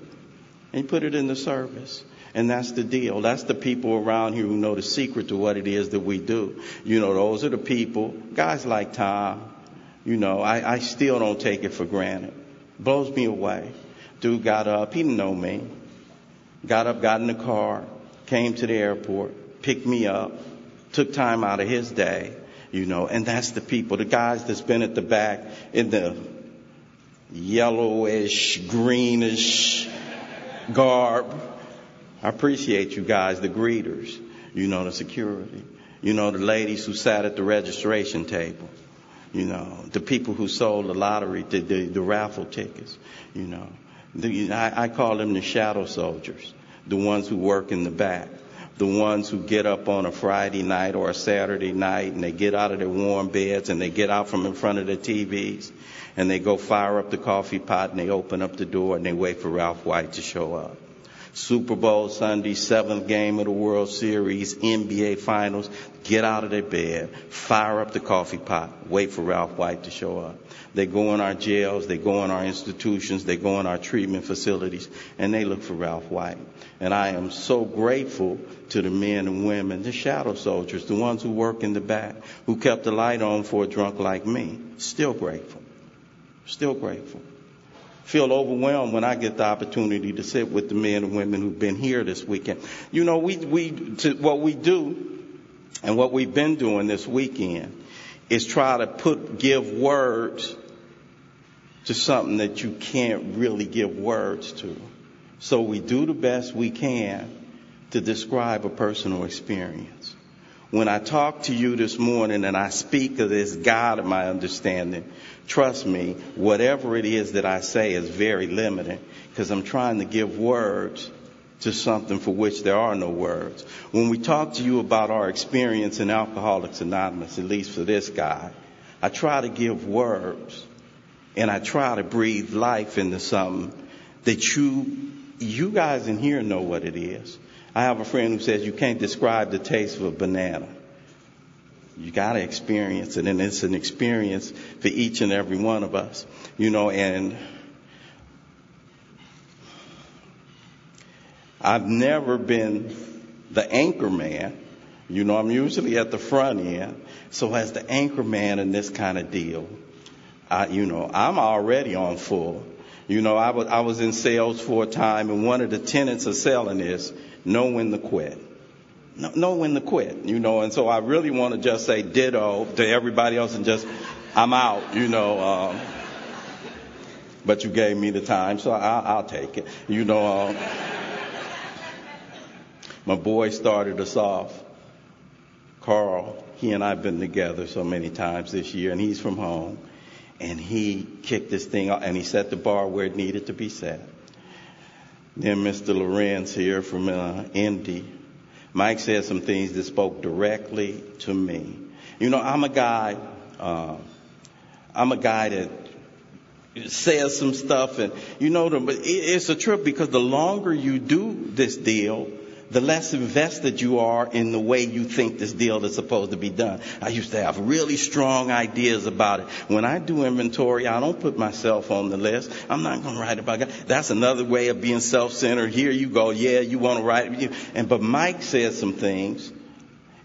And you put it in the service. And that's the deal. That's the people around here who know the secret to what it is that we do. You know, those are the people, guys like Tom. You know, I still don't take it for granted. Blows me away. Dude got up. He didn't know me. Got up, got in the car, came to the airport, picked me up, took time out of his day, you know, and that's the people, the guys that's been at the back in the yellowish, greenish garb. I appreciate you guys, the greeters, you know, the security, you know, the ladies who sat at the registration table. You know, the people who sold the lottery, the raffle tickets, you know. I call them the shadow soldiers, the ones who work in the back, the ones who get up on a Friday night or a Saturday night and they get out of their warm beds and they get out from in front of the TVs and they go fire up the coffee pot and they open up the door and they wait for Ralph White to show up. Super Bowl Sunday, 7th game of the World Series, NBA Finals, get out of their bed, fire up the coffee pot, wait for Ralph White to show up. They go in our jails, they go in our institutions, they go in our treatment facilities, and they look for Ralph White. And I am so grateful to the men and women, the shadow soldiers, the ones who work in the back, who kept the light on for a drunk like me. Still grateful. Still grateful. Feel overwhelmed when I get the opportunity to sit with the men and women who've been here this weekend. You know, what we do and what we've been doing this weekend is try to give words to something that you can't really give words to. So we do the best we can to describe a personal experience. When I talk to you this morning and I speak of this God of my understanding, trust me, whatever it is that I say is very limited because I'm trying to give words to something for which there are no words. When we talk to you about our experience in Alcoholics Anonymous, at least for this guy, I try to give words and I try to breathe life into something that you guys in here know what it is. I have a friend who says you can't describe the taste of a banana. You got to experience it, and it's an experience for each and every one of us. You know, and I've never been the anchor man. You know, I'm usually at the front end. So as the anchor man in this kind of deal, I'm already on full. You know, I was in sales for a time, and one of the tenets of selling is know when to quit. Know when to quit, you know, and so I really want to just say ditto to everybody else and just, I'm out, you know, but you gave me the time, so I'll take it, you know. My boy started us off, Carl. He and I have been together so many times this year, and he's from home. And he kicked this thing out, and he set the bar where it needed to be set. Then Mr. Lorenz here from Indy, Mike said some things that spoke directly to me. You know, I'm a guy that says some stuff, and you know, it's a trip because the longer you do this deal, the less invested you are in the way you think this deal is supposed to be done. I used to have really strong ideas about it. When I do inventory, I don't put myself on the list. I'm not going to write about it. That's another way of being self-centered. Here you go. Yeah, you want to write. But Mike said some things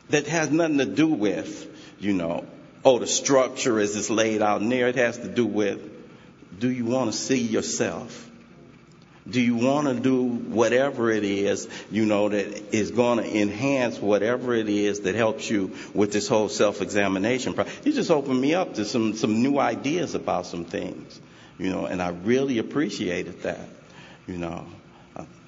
that has nothing to do with, you know, the structure as it's laid out in there. It has to do with, do you want to see yourself? Do you want to do whatever it is, you know, that is going to enhance whatever it is that helps you with this whole self-examination process? He just opened me up to some new ideas about some things, you know, and I really appreciated that, you know.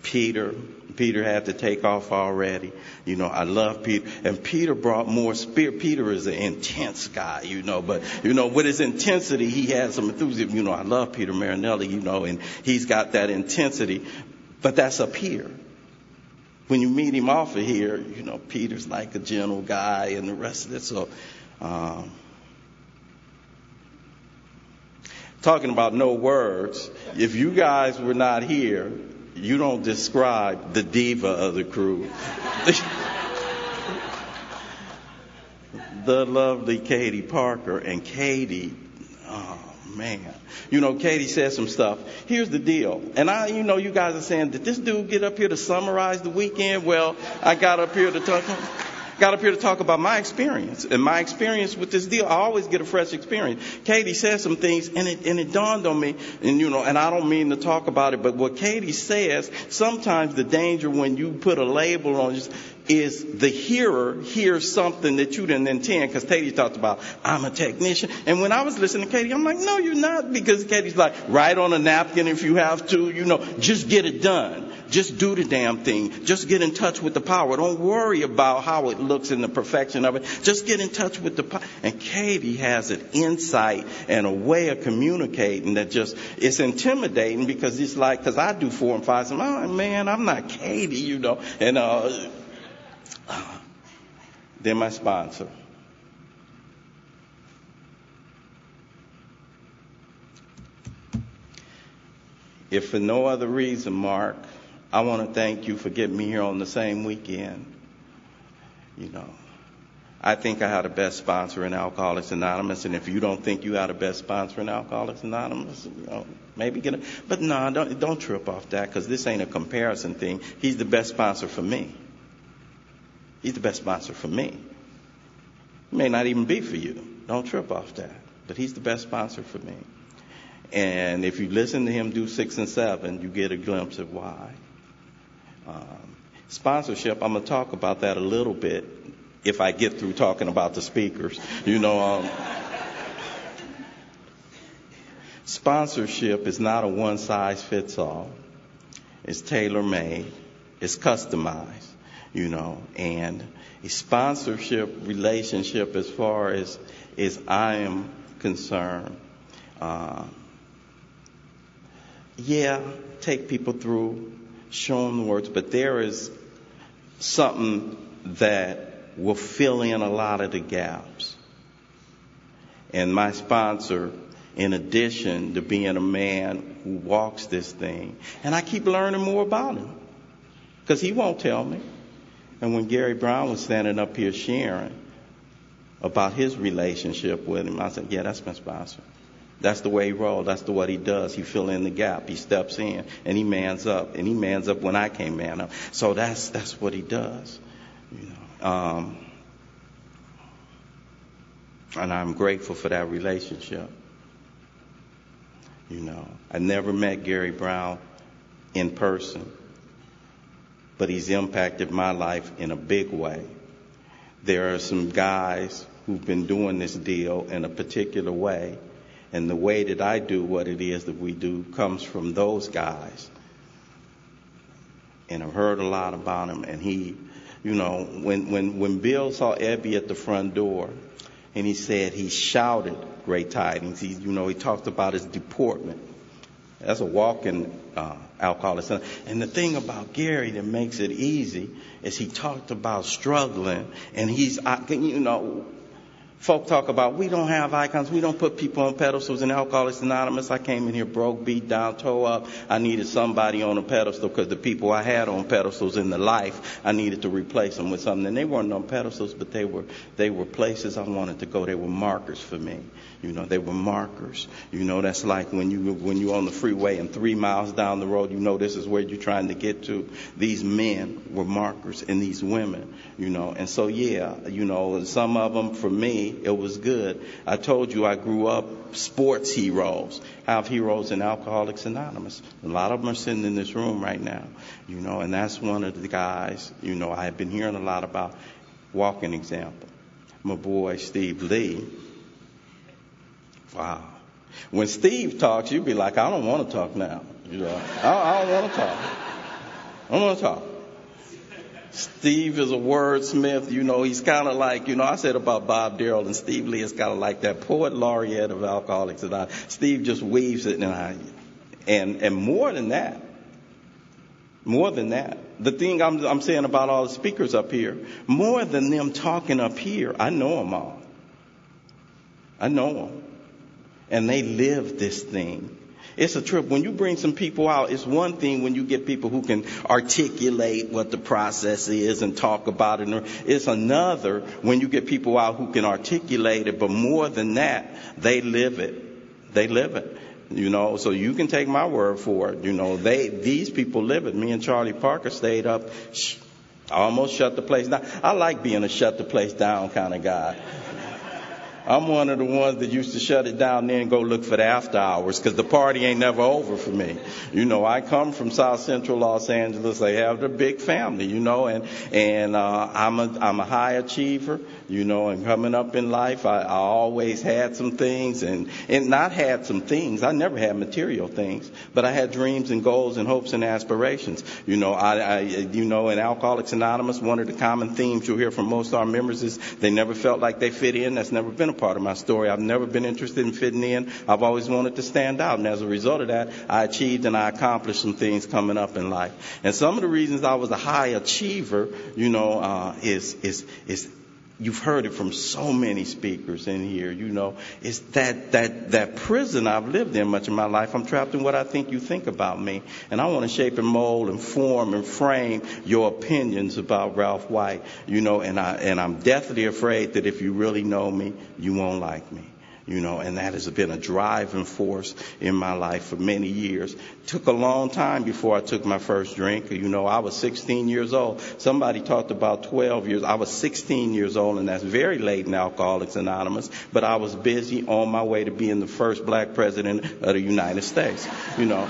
Peter had to take off already. I love Peter. And Peter brought more spirit. Peter is an intense guy, but, with his intensity, he had some enthusiasm. I love Peter Marinelli, and he's got that intensity. But that's up here. When you meet him off of here, Peter's like a gentle guy and the rest of it. So, talking about no words, if you guys were not here, you don't describe the diva of the crew. The lovely Katie Parker. And Katie, oh man. Katie said some stuff. Here's the deal. And you guys are saying, did this dude get up here to summarize the weekend? Well, I got up here to talk about my experience. And my experience with this deal, I always get a fresh experience. Katie said some things, and it dawned on me, and I don't mean to talk about it, but what Katie says, sometimes the danger when you put a label on it is the hearer hears something that you didn't intend, because Katie talked about, I'm a technician. And when I was listening to Katie, I'm like, no, you're not, because Katie's like, write on a napkin if you have to, just get it done. Just do the damn thing. Just get in touch with the power. Don't worry about how it looks and the perfection of it. Just get in touch with the power. And Katie has an insight and a way of communicating that it's intimidating, because it's like, because I do 4 and 5, so oh man, I'm not Katie, and then my sponsor. If for no other reason, Mark, I want to thank you for getting me here on the same weekend. I think I had the best sponsor in Alcoholics Anonymous, and if you don't think you had the best sponsor in Alcoholics Anonymous, maybe get it. But no, don't trip off that, because this ain't a comparison thing. He's the best sponsor for me. He's the best sponsor for me. He may not even be for you. Don't trip off that. But he's the best sponsor for me. And if you listen to him do 6 and 7, you get a glimpse of why. Sponsorship, I'm going to talk about that a little bit if I get through talking about the speakers. Sponsorship is not a one-size-fits-all. It's tailor-made. It's customized, and a sponsorship relationship, as far as I am concerned, take people through, show them the words, but there is something that will fill in a lot of the gaps. And my sponsor, in addition to being a man who walks this thing, and I keep learning more about him, because he won't tell me. And when Gary Brown was standing up here sharing about his relationship with him, I said, yeah, that's my sponsor. That's the way he rolls. That's what he does. He fill in the gap. He steps in and he mans up. And he mans up when I can't man up. So that's what he does. And I'm grateful for that relationship. I never met Gary Brown in person, but he's impacted my life in a big way. There are some guys who've been doing this deal in a particular way. And the way that I do what it is that we do comes from those guys. And I've heard a lot about him. And he, when Bill saw Ebby at the front door, and he said he shouted great tidings. He talked about his deportment. That's a walking alcoholic. And the thing about Gary that makes it easy is he talked about struggling. And he's, folk talk about, we don't have icons. We don't put people on pedestals in Alcoholics Anonymous. I came in here broke, beat down, toe up. I needed somebody on a pedestal, because the people I had on pedestals in the life, I needed to replace them with something. And they weren't on pedestals, but they were places I wanted to go. They were markers for me. They were markers. That's like when you're on the freeway and 3 miles down the road, this is where you're trying to get to. These men were markers, and these women, And so, some of them, for me, it was good. I told you I grew up sports heroes. I have heroes in Alcoholics Anonymous. A lot of them are sitting in this room right now, and that's one of the guys, I have been hearing a lot about. Walking example. My boy, Steve Lee. Wow. When Steve talks, you'd be like, I don't want to talk now. I don't want to talk. I'm going to talk. Steve is a wordsmith. You know, he's kind of like, you know, I said about Bob Darrell and Steve Lee is kind of like that poet laureate of Alcoholics Anonymous. Steve just weaves it, and more than that, the thing I'm saying about all the speakers up here, more than them talking up here, I know them all. I know them. And they live this thing. It's a trip. When you bring some people out, it's one thing when you get people who can articulate what the process is and talk about it. It's another when you get people out who can articulate it, but more than that, they live it. They live it. You know, so you can take my word for it. You know, these people live it. Me and Charlie Parker stayed up, almost shut the place down. I like being a shut the place down kind of guy. I'm one of the ones that used to shut it down then go look for the after hours because the party ain't never over for me. You know, I come from South Central Los Angeles. I have a big family, you know, and I'm a high achiever, you know, and coming up in life, I always had some things and not had some things. I never had material things, but I had dreams and goals and hopes and aspirations. You know, you know, in Alcoholics Anonymous, one of the common themes you'll hear from most of our members is they never felt like they fit in. That's never been a part of my story. I've never been interested in fitting in. I've always wanted to stand out. And as a result of that, I achieved and I accomplished some things coming up in life. And some of the reasons I was a high achiever, you know, is you've heard it from so many speakers in here, you know, it's that prison I've lived in much of my life. I'm trapped in what I think you think about me. And I want to shape and mold and form and frame your opinions about Ralph White, you know, and I'm deathly afraid that if you really know me, you won't like me. You know, and that has been a driving force in my life for many years. Took a long time before I took my first drink. You know, I was 16 years old. Somebody talked about 12 years. I was 16 years old, and that's very late in Alcoholics Anonymous. But I was busy on my way to being the first black president of the United States. You know.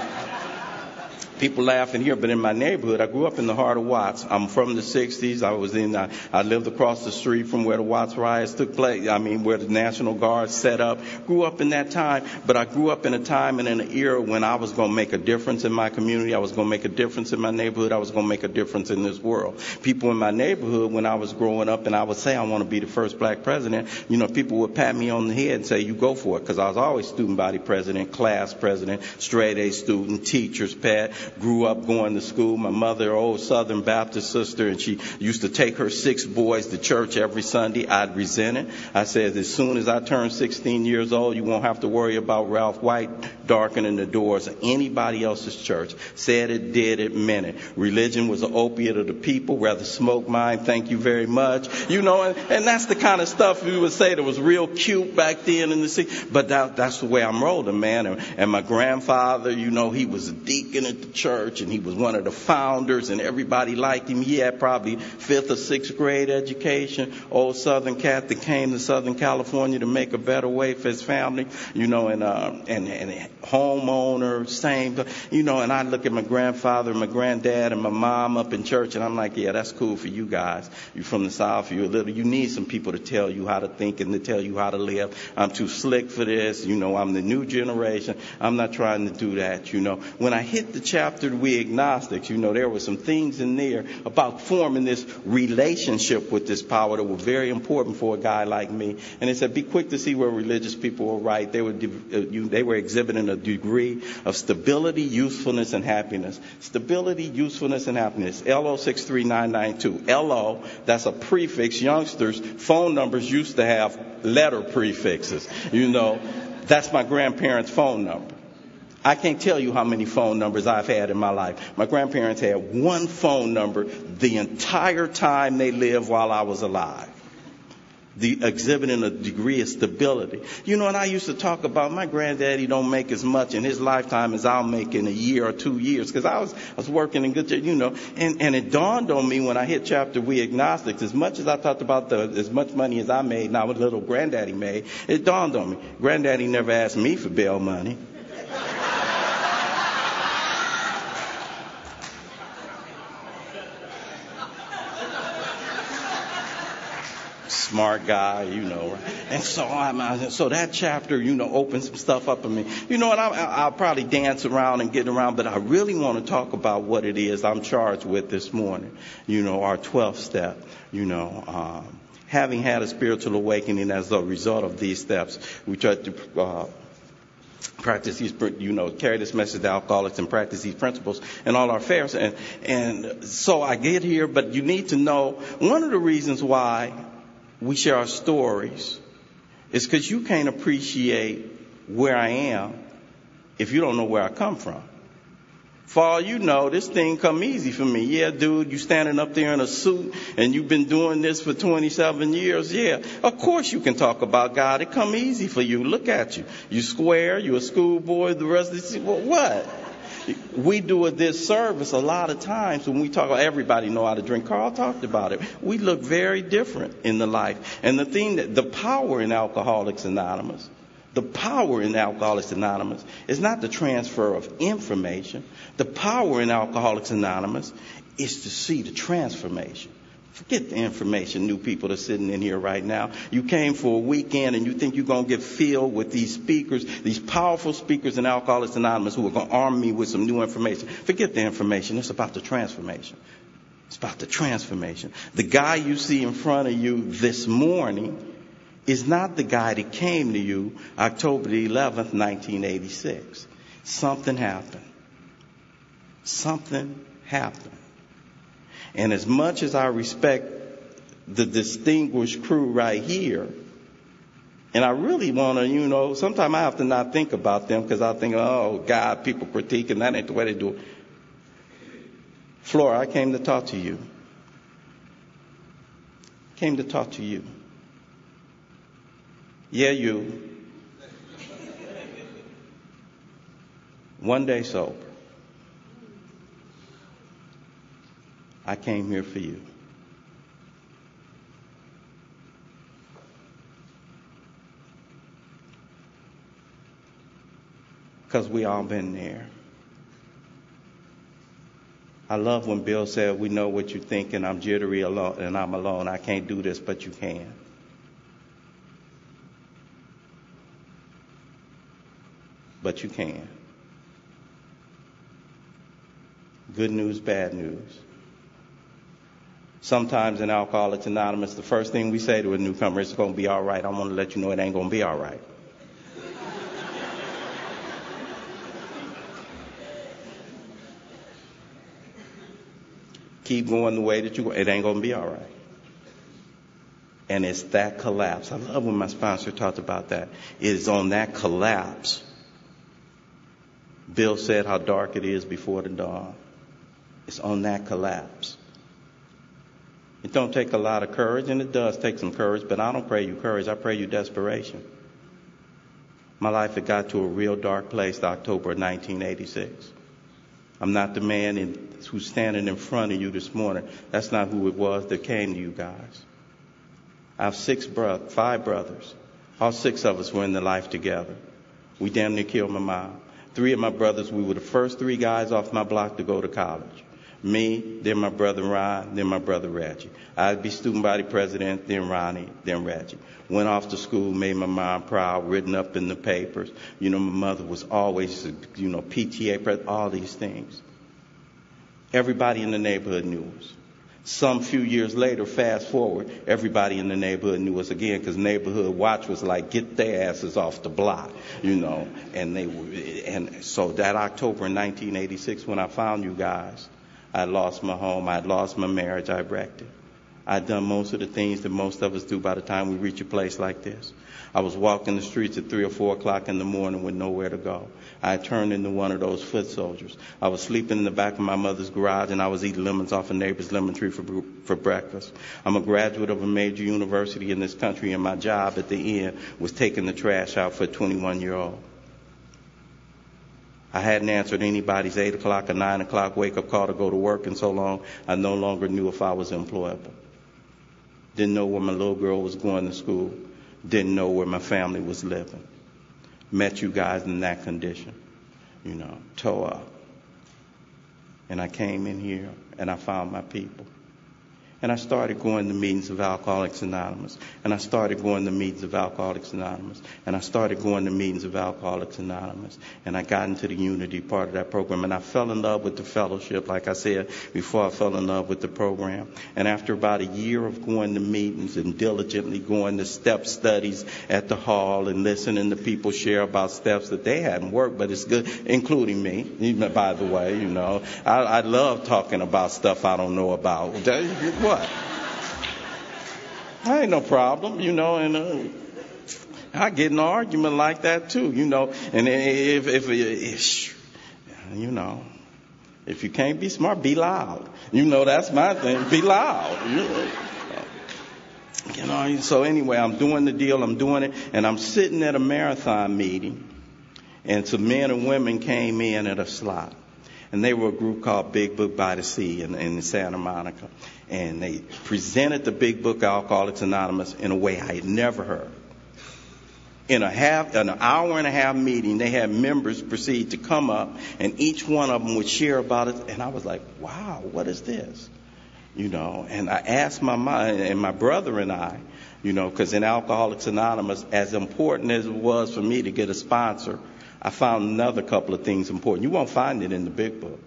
People laughing here, but in my neighborhood, I grew up in the heart of Watts. I'm from the 60s. I lived across the street from where the Watts riots took place. I mean, where the National Guard set up. Grew up in that time, but I grew up in a time and in an era when I was going to make a difference in my community. I was going to make a difference in my neighborhood. I was going to make a difference in this world. People in my neighborhood, when I was growing up and I would say I want to be the first black president, you know, people would pat me on the head and say, you go for it, because I was always student body president, class president, straight A student, teacher's pet. Grew up going to school. My mother, old Southern Baptist sister, and she used to take her 6 boys to church every Sunday. I'd resent it. I said, as soon as I turn 16 years old, you won't have to worry about Ralph White darkening the doors of anybody else's church. Said it, did it, meant it. Religion was an opiate of the people. Rather smoke mine, thank you very much. You know, and that's the kind of stuff we would say that was real cute back then in the city. But that's the way I'm rolling, man. And my grandfather, you know, he was a deacon at the church, and he was one of the founders, and everybody liked him. He had probably 5th or 6th grade education. Old Southern cat that came to Southern California to make a better way for his family, you know, and homeowner, same, you know. And I look at my grandfather and my granddad and my mom up in church, and I'm like, yeah, that's cool for you guys. You're from the South. You need some people to tell you how to think and to tell you how to live. I'm too slick for this. You know, I'm the new generation. I'm not trying to do that. You know, when I hit the chapter We Agnostics, you know, there were some things in there about forming this relationship with this power that were very important for a guy like me. And it said, be quick to see where religious people were right. They were exhibiting a degree of stability, usefulness, and happiness. Stability, usefulness, and happiness. LO 63992. LO, that's a prefix. Youngsters, phone numbers used to have letter prefixes. You know, that's my grandparents' phone number. I can't tell you how many phone numbers I've had in my life. My grandparents had one phone number the entire time they lived while I was alive. Exhibiting a degree of stability. You know, and I used to talk about my granddaddy don't make as much in his lifetime as I'll make in a year or 2 years, because I was working in good, you know, and it dawned on me when I hit chapter We Agnostics, as much as I talked about as much money as I made, now what little granddaddy made, it dawned on me. Granddaddy never asked me for bail money. smart guy, you know. And so that chapter, you know, opened some stuff up in me. You know, and I'll probably dance around and get around, but I really want to talk about what it is I'm charged with this morning. You know, our 12th step, you know, having had a spiritual awakening as a result of these steps, we try to practice these, you know, carry this message to alcoholics and practice these principles in all our affairs. And so I get here, but you need to know one of the reasons why we share our stories is because you can't appreciate where I am if you don't know where I come from. For all you know, this thing come easy for me. Yeah, dude, you standing up there in a suit and you've been doing this for 27 years. Yeah, of course you can talk about God. It come easy for you. Look at you. You square, you a schoolboy, the rest of this. Well, what? We do a disservice a lot of times when we talk about everybody know how to drink. Carl talked about it. We look very different in the life. And the power in Alcoholics Anonymous, the power in Alcoholics Anonymous is not the transfer of information. The power in Alcoholics Anonymous is to see the transformation. Forget the information, new people that are sitting in here right now. You came for a weekend and you think you're going to get filled with these speakers, these powerful speakers in Alcoholics Anonymous who are going to arm me with some new information. Forget the information. It's about the transformation. It's about the transformation. The guy you see in front of you this morning is not the guy that came to you October the 11th, 1986. Something happened. Something happened. And as much as I respect the distinguished crew right here, and I really want to, you know, sometimes I have to not think about them because I think, oh, God, people critique, and that ain't the way they do it. Flora, I came to talk to you. Came to talk to you. Yeah, you. One day sober. I came here for you. Because we all been there. I love when Bill said, we know what you're thinking. I'm jittery alone, and I'm alone. I can't do this, but you can. But you can. Good news, bad news. Sometimes in Alcoholics Anonymous, the first thing we say to a newcomer is, it's going to be all right. I want to let you know it ain't going to be all right. Keep going the way that you go. It ain't going to be all right. And it's that collapse. I love when my sponsor talked about that. It is on that collapse. Bill said how dark it is before the dawn. It's on that collapse. It don't take a lot of courage, and it does take some courage, but I don't pray you courage. I pray you desperation. My life had got to a real dark place October of 1986. I'm not the man who's standing in front of you this morning. That's not who it was that came to you guys. I have 5 brothers. All 6 of us were in the life together. We damn near killed my mom. 3 of my brothers, we were the first 3 guys off my block to go to college. Me, then my brother Ron, then my brother Reggie. I'd be student body president, then Ronnie, then Reggie. Went off to school, made my mom proud, written up in the papers. You know, my mother was always, you know, PTA president, all these things. Everybody in the neighborhood knew us. Some few years later, fast forward, everybody in the neighborhood knew us again because neighborhood watch was like, get their asses off the block, you know. And so that October in 1986, when I found you guys, I lost my home. I lost my marriage. I wrecked it. I'd done most of the things that most of us do by the time we reach a place like this. I was walking the streets at 3 or 4 o'clock in the morning with nowhere to go. I turned into one of those foot soldiers. I was sleeping in the back of my mother's garage, and I was eating lemons off a neighbor's lemon tree for breakfast. I'm a graduate of a major university in this country, and my job at the end was taking the trash out for a 21-year-old. I hadn't answered anybody's 8 o'clock or 9 o'clock wake-up call to go to work in so long, I no longer knew if I was employable. Didn't know where my little girl was going to school. Didn't know where my family was living. Met you guys in that condition, you know, toe up. And I came in here and I found my people. And I started going to meetings of Alcoholics Anonymous. And I started going to meetings of Alcoholics Anonymous. And I started going to meetings of Alcoholics Anonymous. And I got into the unity part of that program. And I fell in love with the fellowship, like I said, before I fell in love with the program. And after about a year of going to meetings and diligently going to step studies at the hall and listening to people share about steps that they hadn't worked, but it's good, including me, even by the way, you know. I love talking about stuff I don't know about. What? I ain't no problem, you know, and I get in an argument like that too, you know. And if you know, if you can't be smart, be loud. You know, that's my thing. Be loud. You know. So anyway, I'm doing the deal. I'm doing it, and I'm sitting at a marathon meeting, and some men and women came in at a slot. And they were a group called Big Book by the Sea in Santa Monica. And they presented the Big Book Alcoholics Anonymous in a way I had never heard. In an hour and a half meeting, they had members proceed to come up, and each one of them would share about it. And I was like, wow, what is this? You know, and I asked my mom and my brother and I, you know, because in Alcoholics Anonymous, as important as it was for me to get a sponsor, I found another couple of things important. You won't find it in the Big Book.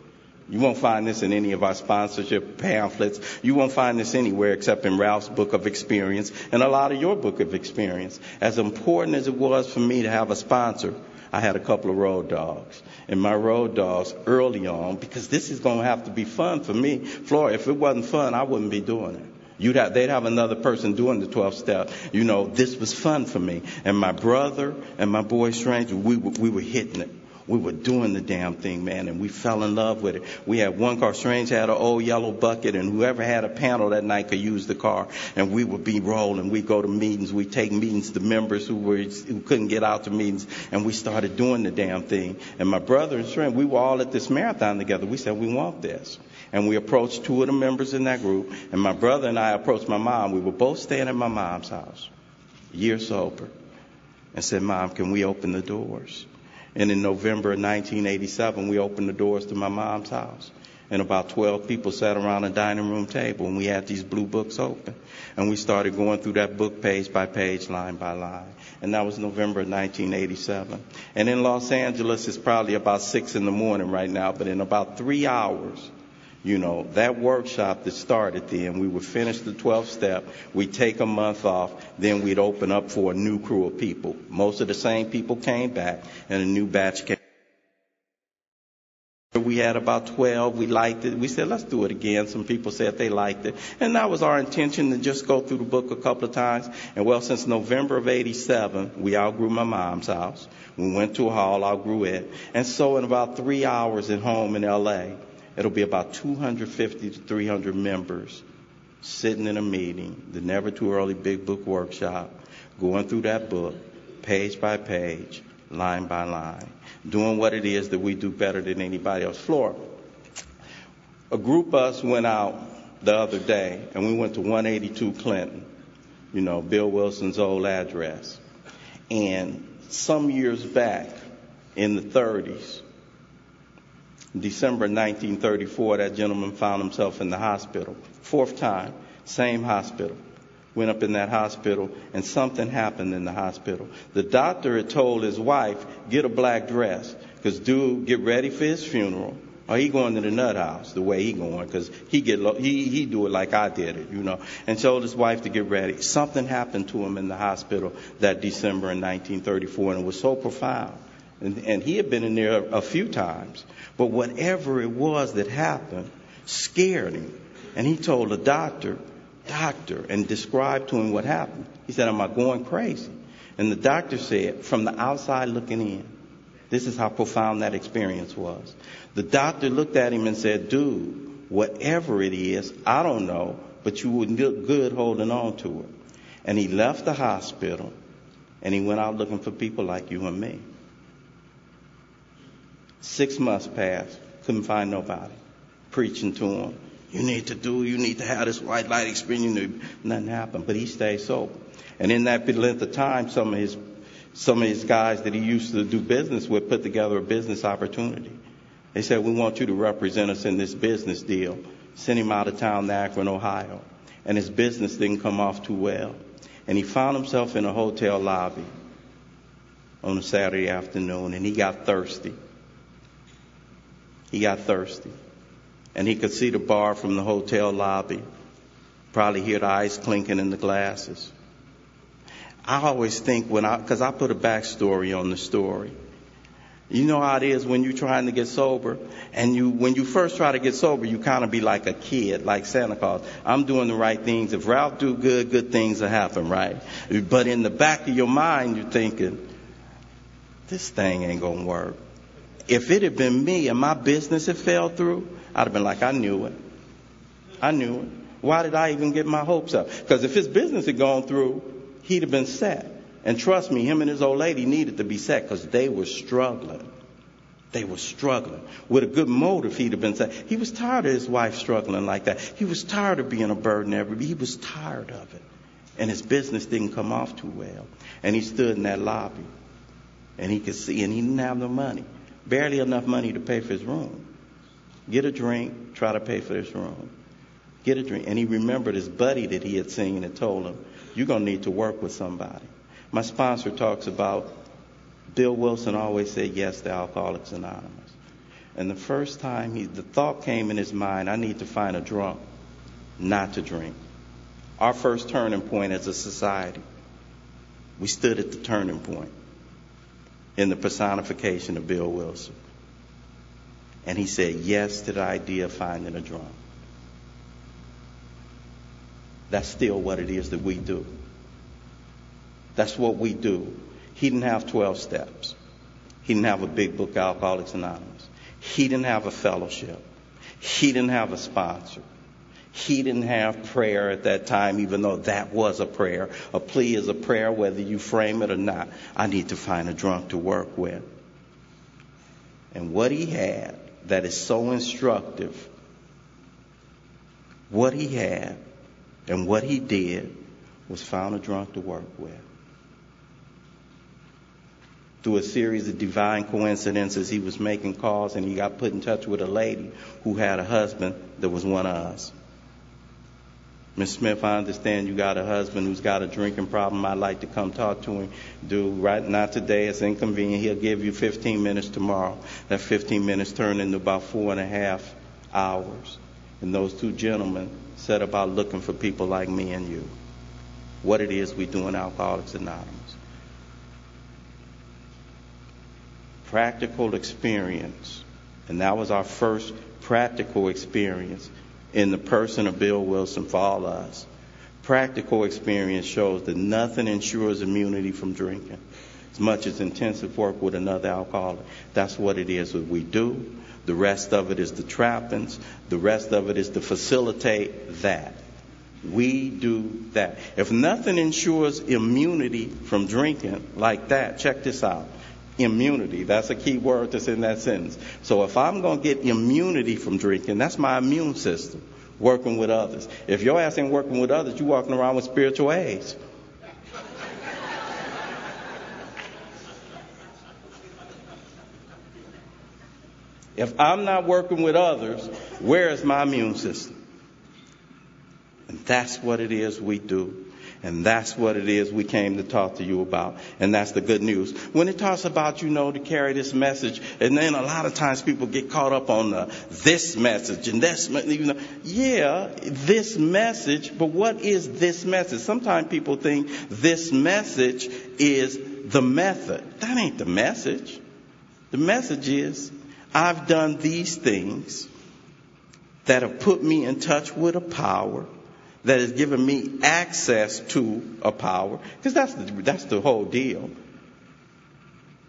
You won't find this in any of our sponsorship pamphlets. You won't find this anywhere except in Ralph's Book of Experience and a lot of your Book of Experience. As important as it was for me to have a sponsor, I had a couple of road dogs. And my road dogs early on, because this is going to have to be fun for me. Flora, if it wasn't fun, I wouldn't be doing it. They'd have another person doing the 12 step. You know, this was fun for me. And my brother and my boy Stranger, we were hitting it. We were doing the damn thing, man, and we fell in love with it. We had one car. Strange had an old yellow bucket, and whoever had a panel that night could use the car. And we would be rolling. We'd go to meetings. We'd take meetings to members who couldn't get out to meetings, and we started doing the damn thing. And my brother and Strange, we were all at this marathon together. We said, we want this. And we approached two of the members in that group, and my brother and I approached my mom. We were both staying at my mom's house, a year sober, and said, Mom, can we open the doors? And in November of 1987, we opened the doors to my mom's house. And about 12 people sat around a dining room table, and we had these blue books open. And we started going through that book page by page, line by line. And that was November of 1987. And in Los Angeles, it's probably about 6 in the morning right now, but in about 3 hours, you know, that workshop that started then, we would finish the 12th step, we'd take a month off, then we'd open up for a new crew of people. Most of the same people came back, and a new batch came. We had about 12. We liked it. We said, let's do it again. Some people said they liked it. And that was our intention, to just go through the book a couple of times. And well, since November of 87, we outgrew my mom's house. We went to a hall, outgrew it. And so in about 3 hours at home in L.A., it'll be about 250 to 300 members sitting in a meeting, the Never Too Early Big Book Workshop, going through that book, page by page, line by line, doing what it is that we do better than anybody else. Flora, a group of us went out the other day, and we went to 182 Clinton, you know, Bill Wilson's old address. And some years back, in the 30s, December 1934, that gentleman found himself in the hospital. 4th time, same hospital. Went up in that hospital, and something happened in the hospital. The doctor had told his wife, get a black dress, because dude, get ready for his funeral, or he going to the nut house the way he going, because he do it like I did it, you know. And told his wife to get ready. Something happened to him in the hospital that December in 1934, and it was so profound. And he had been in there a few times. But whatever it was that happened scared him. And he told the doctor, and described to him what happened. He said, am I going crazy? And the doctor said, from the outside looking in, this is how profound that experience was. The doctor looked at him and said, dude, whatever it is, I don't know, but you would look good holding on to it. And he left the hospital, and he went out looking for people like you and me. 6 months passed, couldn't find nobody. Preaching to him, you need to have this white light experience. Nothing happened, but he stayed sober. And in that length of time, some of his guys that he used to do business with put together a business opportunity. They said, we want you to represent us in this business deal. Sent him out of town to Akron, Ohio. and his business didn't come off too well. And he found himself in a hotel lobby on a Saturday afternoon, and he got thirsty. He got thirsty. And he could see the bar from the hotel lobby, probably hear the ice clinking in the glasses. I always think because I put a backstory on the story. You know how it is when you're trying to get sober, and when you first try to get sober, you kind of be like a kid, like Santa Claus. I'm doing the right things. If Ralph do good, good things will happen, right? But in the back of your mind, you're thinking, this thing ain't going to work. If it had been me and my business had fell through, I'd have been like, I knew it. I knew it. Why did I even get my hopes up? Because if his business had gone through, he'd have been set. And trust me, him and his old lady needed to be set because they were struggling. They were struggling. With a good motive, he'd have been set. He was tired of his wife struggling like that. He was tired of being a burden every. He was tired of it. And his business didn't come off too well. And he stood in that lobby. And he could see, and he didn't have no money. Barely enough money to pay for his room. Get a drink, try to pay for his room. Get a drink. And he remembered his buddy that he had seen and told him, you're going to need to work with somebody. My sponsor talks about Bill Wilson always said yes to Alcoholics Anonymous. And the first time the thought came in his mind, I need to find a drunk not to drink. Our first turning point as a society, we stood at the turning point in the personification of Bill Wilson. And he said yes to the idea of finding a drunk. That's still what it is that we do. That's what we do. He didn't have 12 steps. He didn't have a big book, Alcoholics Anonymous. He didn't have a fellowship. He didn't have a sponsor. He didn't have prayer at that time, even though that was a prayer. A plea is a prayer, whether you frame it or not. I need to find a drunk to work with. And what he had that is so instructive, what he had and what he did was found a drunk to work with. Through a series of divine coincidences, he was making calls and he got put in touch with a lady who had a husband that was one of us. Miss Smith, I understand you got a husband who's got a drinking problem. I'd like to come talk to him. Right, not today. It's inconvenient. He'll give you 15 minutes tomorrow. That 15 minutes turned into about 4.5 hours. And those two gentlemen set about looking for people like me and you. What it is we do in Alcoholics Anonymous. Practical experience. And that was our first practical experience in the person of Bill Wilson for all of us. Practical experience shows that nothing ensures immunity from drinking as much as intensive work with another alcoholic. That's what it is that we do. The rest of it is the trappings. The rest of it is to facilitate that. We do that. If nothing ensures immunity from drinking like that, check this out. Immunity, that's a key word that's in that sentence. So if I'm going to get immunity from drinking, that's my immune system, working with others. If your ass ain't working with others, you're walking around with spiritual AIDS. If I'm not working with others, where is my immune system? And that's what it is we do. And that's what it is we came to talk to you about. And that's the good news. When it talks about, to carry this message, and then a lot of times people get caught up on this message and this, yeah, this message, but what is this message? Sometimes people think this message is the method. That ain't the message. The message is, I've done these things that have put me in touch with a power that has given me access to a power, because that's the whole deal.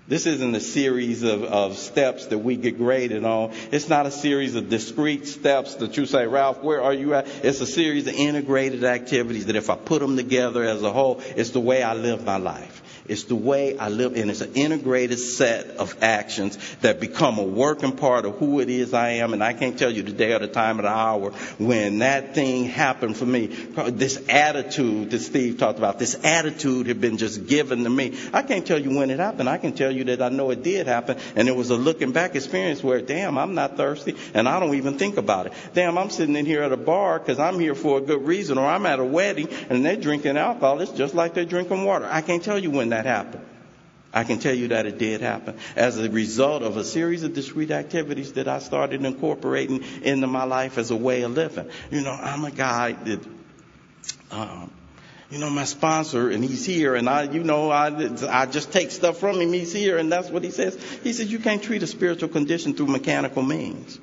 This isn't a series of steps that we get graded on. It's not a series of discrete steps that you say, Ralph, where are you at? It's a series of integrated activities that if I put them together as a whole, it's the way I live my life. It's the way I live, and it's an integrated set of actions that become a working part of who it is I am. And I can't tell you the day or the time or the hour when that thing happened for me. This attitude that Steve talked about, this attitude had been just given to me. I can't tell you when it happened. I can tell you that I know it did happen, and it was a looking back experience where, damn, I'm not thirsty, and I don't even think about it. Damn, I'm sitting in here at a bar because I'm here for a good reason, or I'm at a wedding, and they're drinking alcohol. It's just like they're drinking water. I can't tell you when that happened. I can tell you that it did happen as a result of a series of discrete activities that I started incorporating into my life as a way of living. I'm a guy that, my sponsor, and he's here, and I just take stuff from him. He's here, and that's what he says. He says, you can't treat a spiritual condition through mechanical means.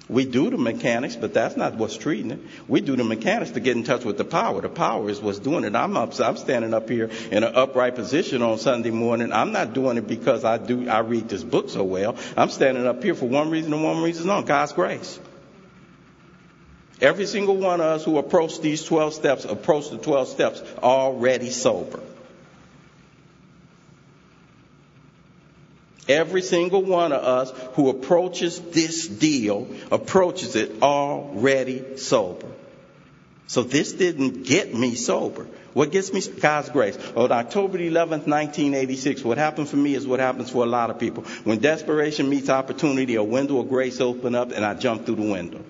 We do the mechanics, but that's not what's treating it. We do the mechanics to get in touch with the power. The power is what's doing it. I'm standing up here in an upright position on Sunday morning. I'm not doing it because I read this book so well. I'm standing up here for one reason and one reason only: God's grace. Every single one of us who approach these 12 steps, approach the 12 steps already sober. Every single one of us who approaches this deal approaches it already sober. So this didn't get me sober. What gets me? God's grace. On October 11th, 1986, what happened for me is what happens for a lot of people. When desperation meets opportunity, a window of grace opened up, and I jumped through the window.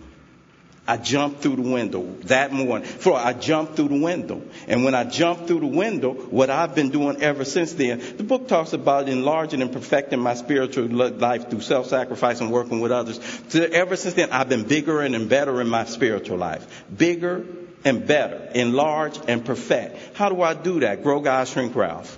I jumped through the window that morning. I jumped through the window. And when I jumped through the window, what I've been doing ever since then, the book talks about enlarging and perfecting my spiritual life through self-sacrifice and working with others. Ever since then, I've been bigger and better in my spiritual life. Bigger and better. Enlarge and perfect. How do I do that? Grow God, shrink Ralph.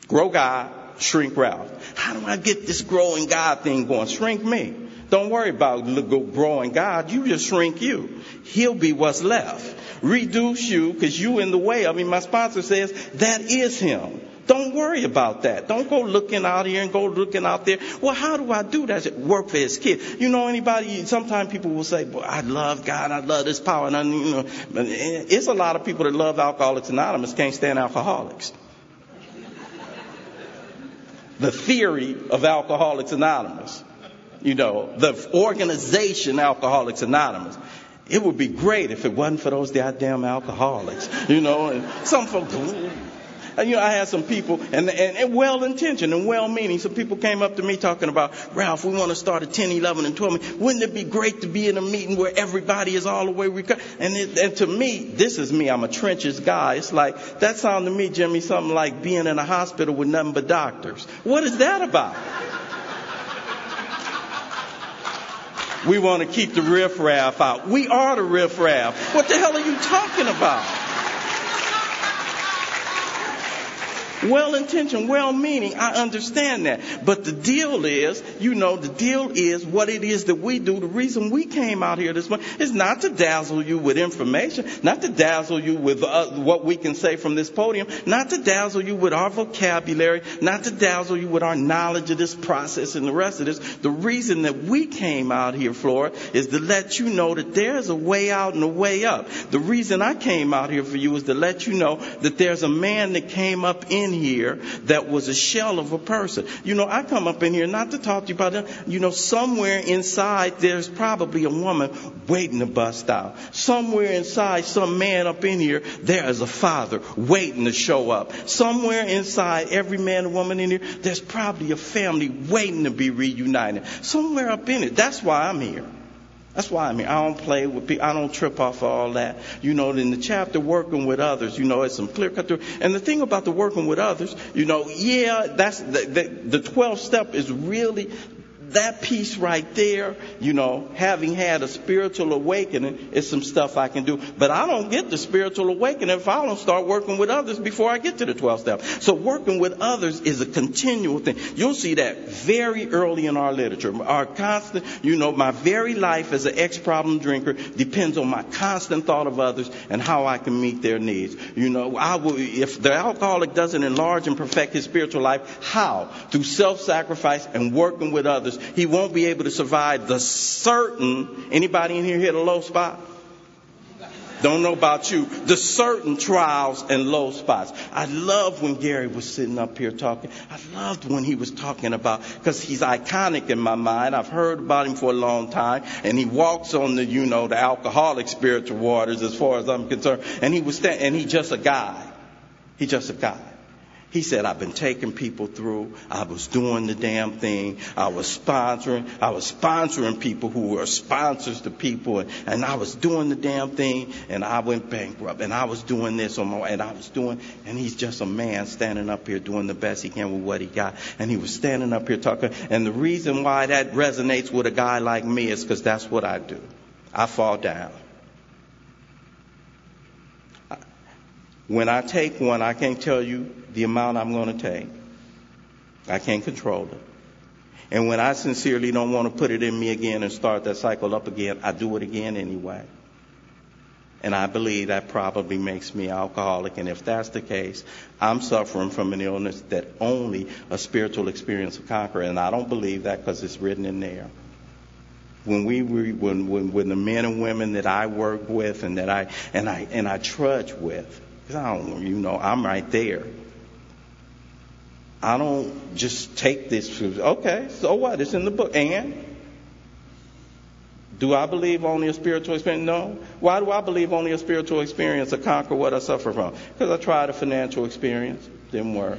Grow God, shrink Ralph. How do I get this growing God thing going? Shrink me. Don't worry about growing God. You just shrink you. He'll be what's left. Reduce you because you in the way. My sponsor says that is him. Don't worry about that. Don't go looking out here and go looking out there. Well, how do I do that? Work for his kid. Anybody, sometimes people will say, I love God. I love this power. And it's a lot of people that love Alcoholics Anonymous can't stand alcoholics. The theory of Alcoholics Anonymous. The organization Alcoholics Anonymous. It would be great if it wasn't for those goddamn alcoholics. And some folks, I had some people, and well-intentioned and well-meaning, some people came up to me talking about, Ralph, we want to start at 10, 11, and 12. Wouldn't it be great to be in a meeting where everybody is all the way recovered? And to me, this is me. I'm a trenches guy. It's like, that sounded to me, Jimmy, something like being in a hospital with nothing but doctors. What is that about? We want to keep the riffraff out. We are the riffraff. What the hell are you talking about? Well-intentioned, well-meaning, I understand that. But the deal is, what it is that we do. The reason we came out here this morning is not to dazzle you with information, not to dazzle you with what we can say from this podium, not to dazzle you with our vocabulary, not to dazzle you with our knowledge of this process and the rest of this. The reason that we came out here, Flora, is to let you know that there's a way out and a way up. The reason I came out here for you is to let you know that there's a man that came up in here that was a shell of a person. I come up in here not to talk to you about that. Somewhere inside there's probably a woman waiting to bust out. Somewhere inside some man up in here, there is a father waiting to show up. Somewhere inside every man and woman in here, there's probably a family waiting to be reunited. Somewhere up in it. That's why I'm here. That's why I don't play with people. I don't trip off of all that. In the chapter working with others, it's some clear cut through. And the thing about the working with others, that's the 12th step is really that piece right there, having had a spiritual awakening is some stuff I can do. But I don't get the spiritual awakening if I don't start working with others before I get to the 12th step. So working with others is a continual thing. You'll see that very early in our literature. Our constant, my very life as an ex-problem drinker depends on my constant thought of others and how I can meet their needs. If the alcoholic doesn't enlarge and perfect his spiritual life, how? Through self-sacrifice and working with others. He won't be able to survive the certain. Anybody in here hit a low spot? Don't know about you. The certain trials and low spots. I loved when Gary was sitting up here talking. I loved when he was talking about, because he's iconic in my mind. I've heard about him for a long time. And he walks on the, the alcoholic spiritual waters as far as I'm concerned. And and he's just a guy. He's just a guy. He said, I've been taking people through. I was doing the damn thing. I was sponsoring people who were sponsors to people. And I was doing the damn thing. And I went bankrupt. And I was doing this and he's just a man standing up here doing the best he can with what he got. And he was standing up here talking. And the reason why that resonates with a guy like me is because that's what I do. I fall down. When I take one, I can't tell you the amount I'm going to take. I can't control it. And when I sincerely don't want to put it in me again and start that cycle up again, I do it again anyway. And I believe that probably makes me alcoholic. And if that's the case, I'm suffering from an illness that only a spiritual experience will conquer. And I don't believe that because it's written in there. When the men and women that I work with and that I trudge with, because I'm right there. I don't just take this, okay, so what? It's in the book. And? Do I believe only a spiritual experience? No. Why do I believe only a spiritual experience to conquer what I suffer from? Because I tried a financial experience, didn't work.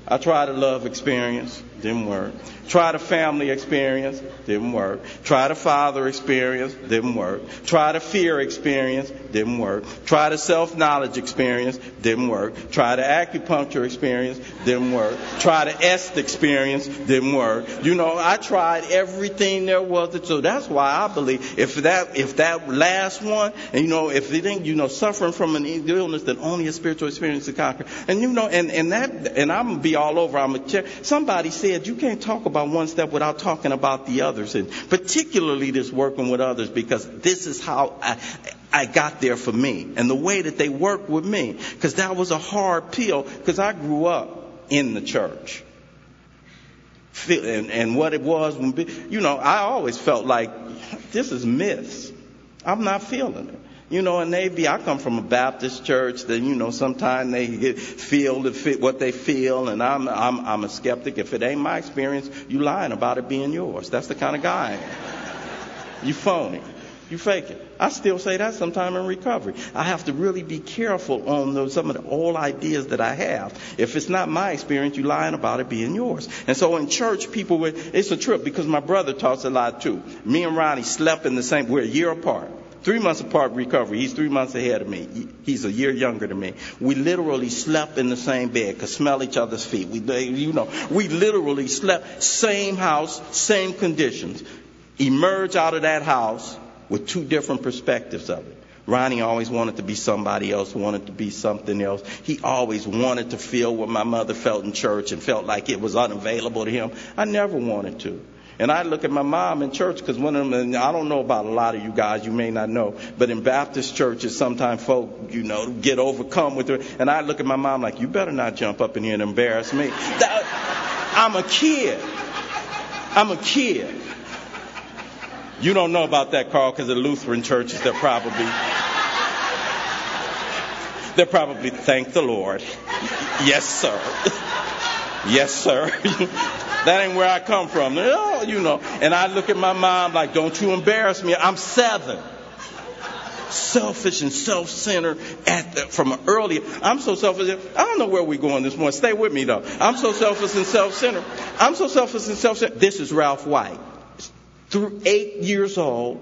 I tried a love experience, didn't work. Tried a family experience, didn't work. Tried a father experience, didn't work. Tried a fear experience, didn't work. Tried a self-knowledge experience, didn't work. Tried an acupuncture experience, didn't work. Tried an est experience, didn't work. I tried everything there was. So that's why I believe if that last one, and if it ain't, suffering from an illness that only a spiritual experience to conquer. And and I'm gonna be all over. Somebody said you can't talk about one step without talking about the others, and particularly this working with others, because this is how I got there for me, and the way that they work with me, because that was a hard pill, because I grew up in the church. And what it was, I always felt like this is myths. I'm not feeling it. And I come from a Baptist church that, sometimes they feel what they feel, and I'm a skeptic. If it ain't my experience, you lying about it being yours. That's the kind of guy I am. You phony. You fake it. I still say that sometime in recovery. I have to really be careful on some of the old ideas that I have. If it's not my experience, you lying about it being yours. And so in church, it's a trip, because my brother talks a lot too. Me and Ronnie slept in the same, we're a year apart. 3 months apart recovery. He's 3 months ahead of me. He's a year younger than me. We literally slept in the same bed, could smell each other's feet. We literally slept, same house, same conditions. Emerge out of that house with two different perspectives of it. Ronnie always wanted to be somebody else, wanted to be something else. He always wanted to feel what my mother felt in church and felt like it was unavailable to him. I never wanted to. And I look at my mom in church, because one of them, I don't know about a lot of you guys, you may not know, but in Baptist churches, sometimes folk, get overcome with her. And I look at my mom like, you better not jump up in here and embarrass me. I'm a kid. You don't know about that, Carl, because at Lutheran churches, they're probably, thank the Lord. Yes, sir. Yes, sir. That ain't where I come from. And I look at my mom like, don't you embarrass me. I'm 7. Selfish and self-centered from an early. I'm so selfish. I don't know where we're going this morning. Stay with me, though. I'm so selfish and self-centered. This is Ralph White. Through 8 years old,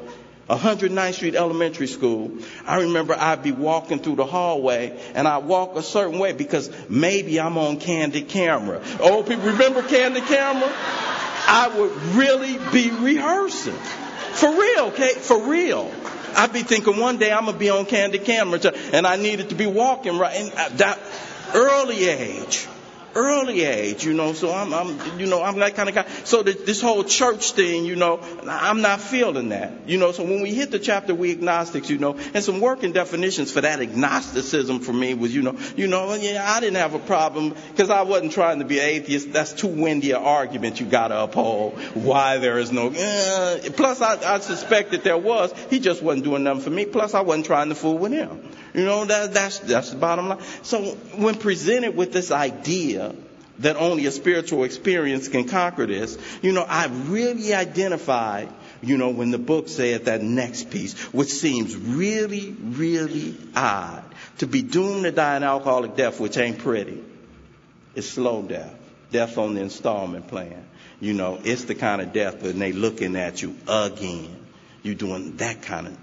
109th Street Elementary School, I remember I'd be walking through the hallway, and I'd walk a certain way because maybe I'm on candid camera. Old people remember candid camera? I would really be rehearsing. For real, okay? For real. I'd be thinking one day I'm going to be on candid camera, and I needed to be walking right. And that early age, early age, so I'm that kind of guy. So this whole church thing, I'm not feeling that, so when we hit the chapter, we agnostics, and some working definitions for that agnosticism for me was, I didn't have a problem because I wasn't trying to be an atheist. That's too windy an argument you got to uphold. Why there is no, plus I suspect that there was, he just wasn't doing nothing for me. Plus I wasn't trying to fool with him. That's the bottom line. So when presented with this idea that only a spiritual experience can conquer this, I really identified, when the book said that next piece, which seems really, really odd, to be doomed to die an alcoholic death, which ain't pretty. It's slow death. Death on the installment plan. It's the kind of death when they looking at you again. You're doing that kind of,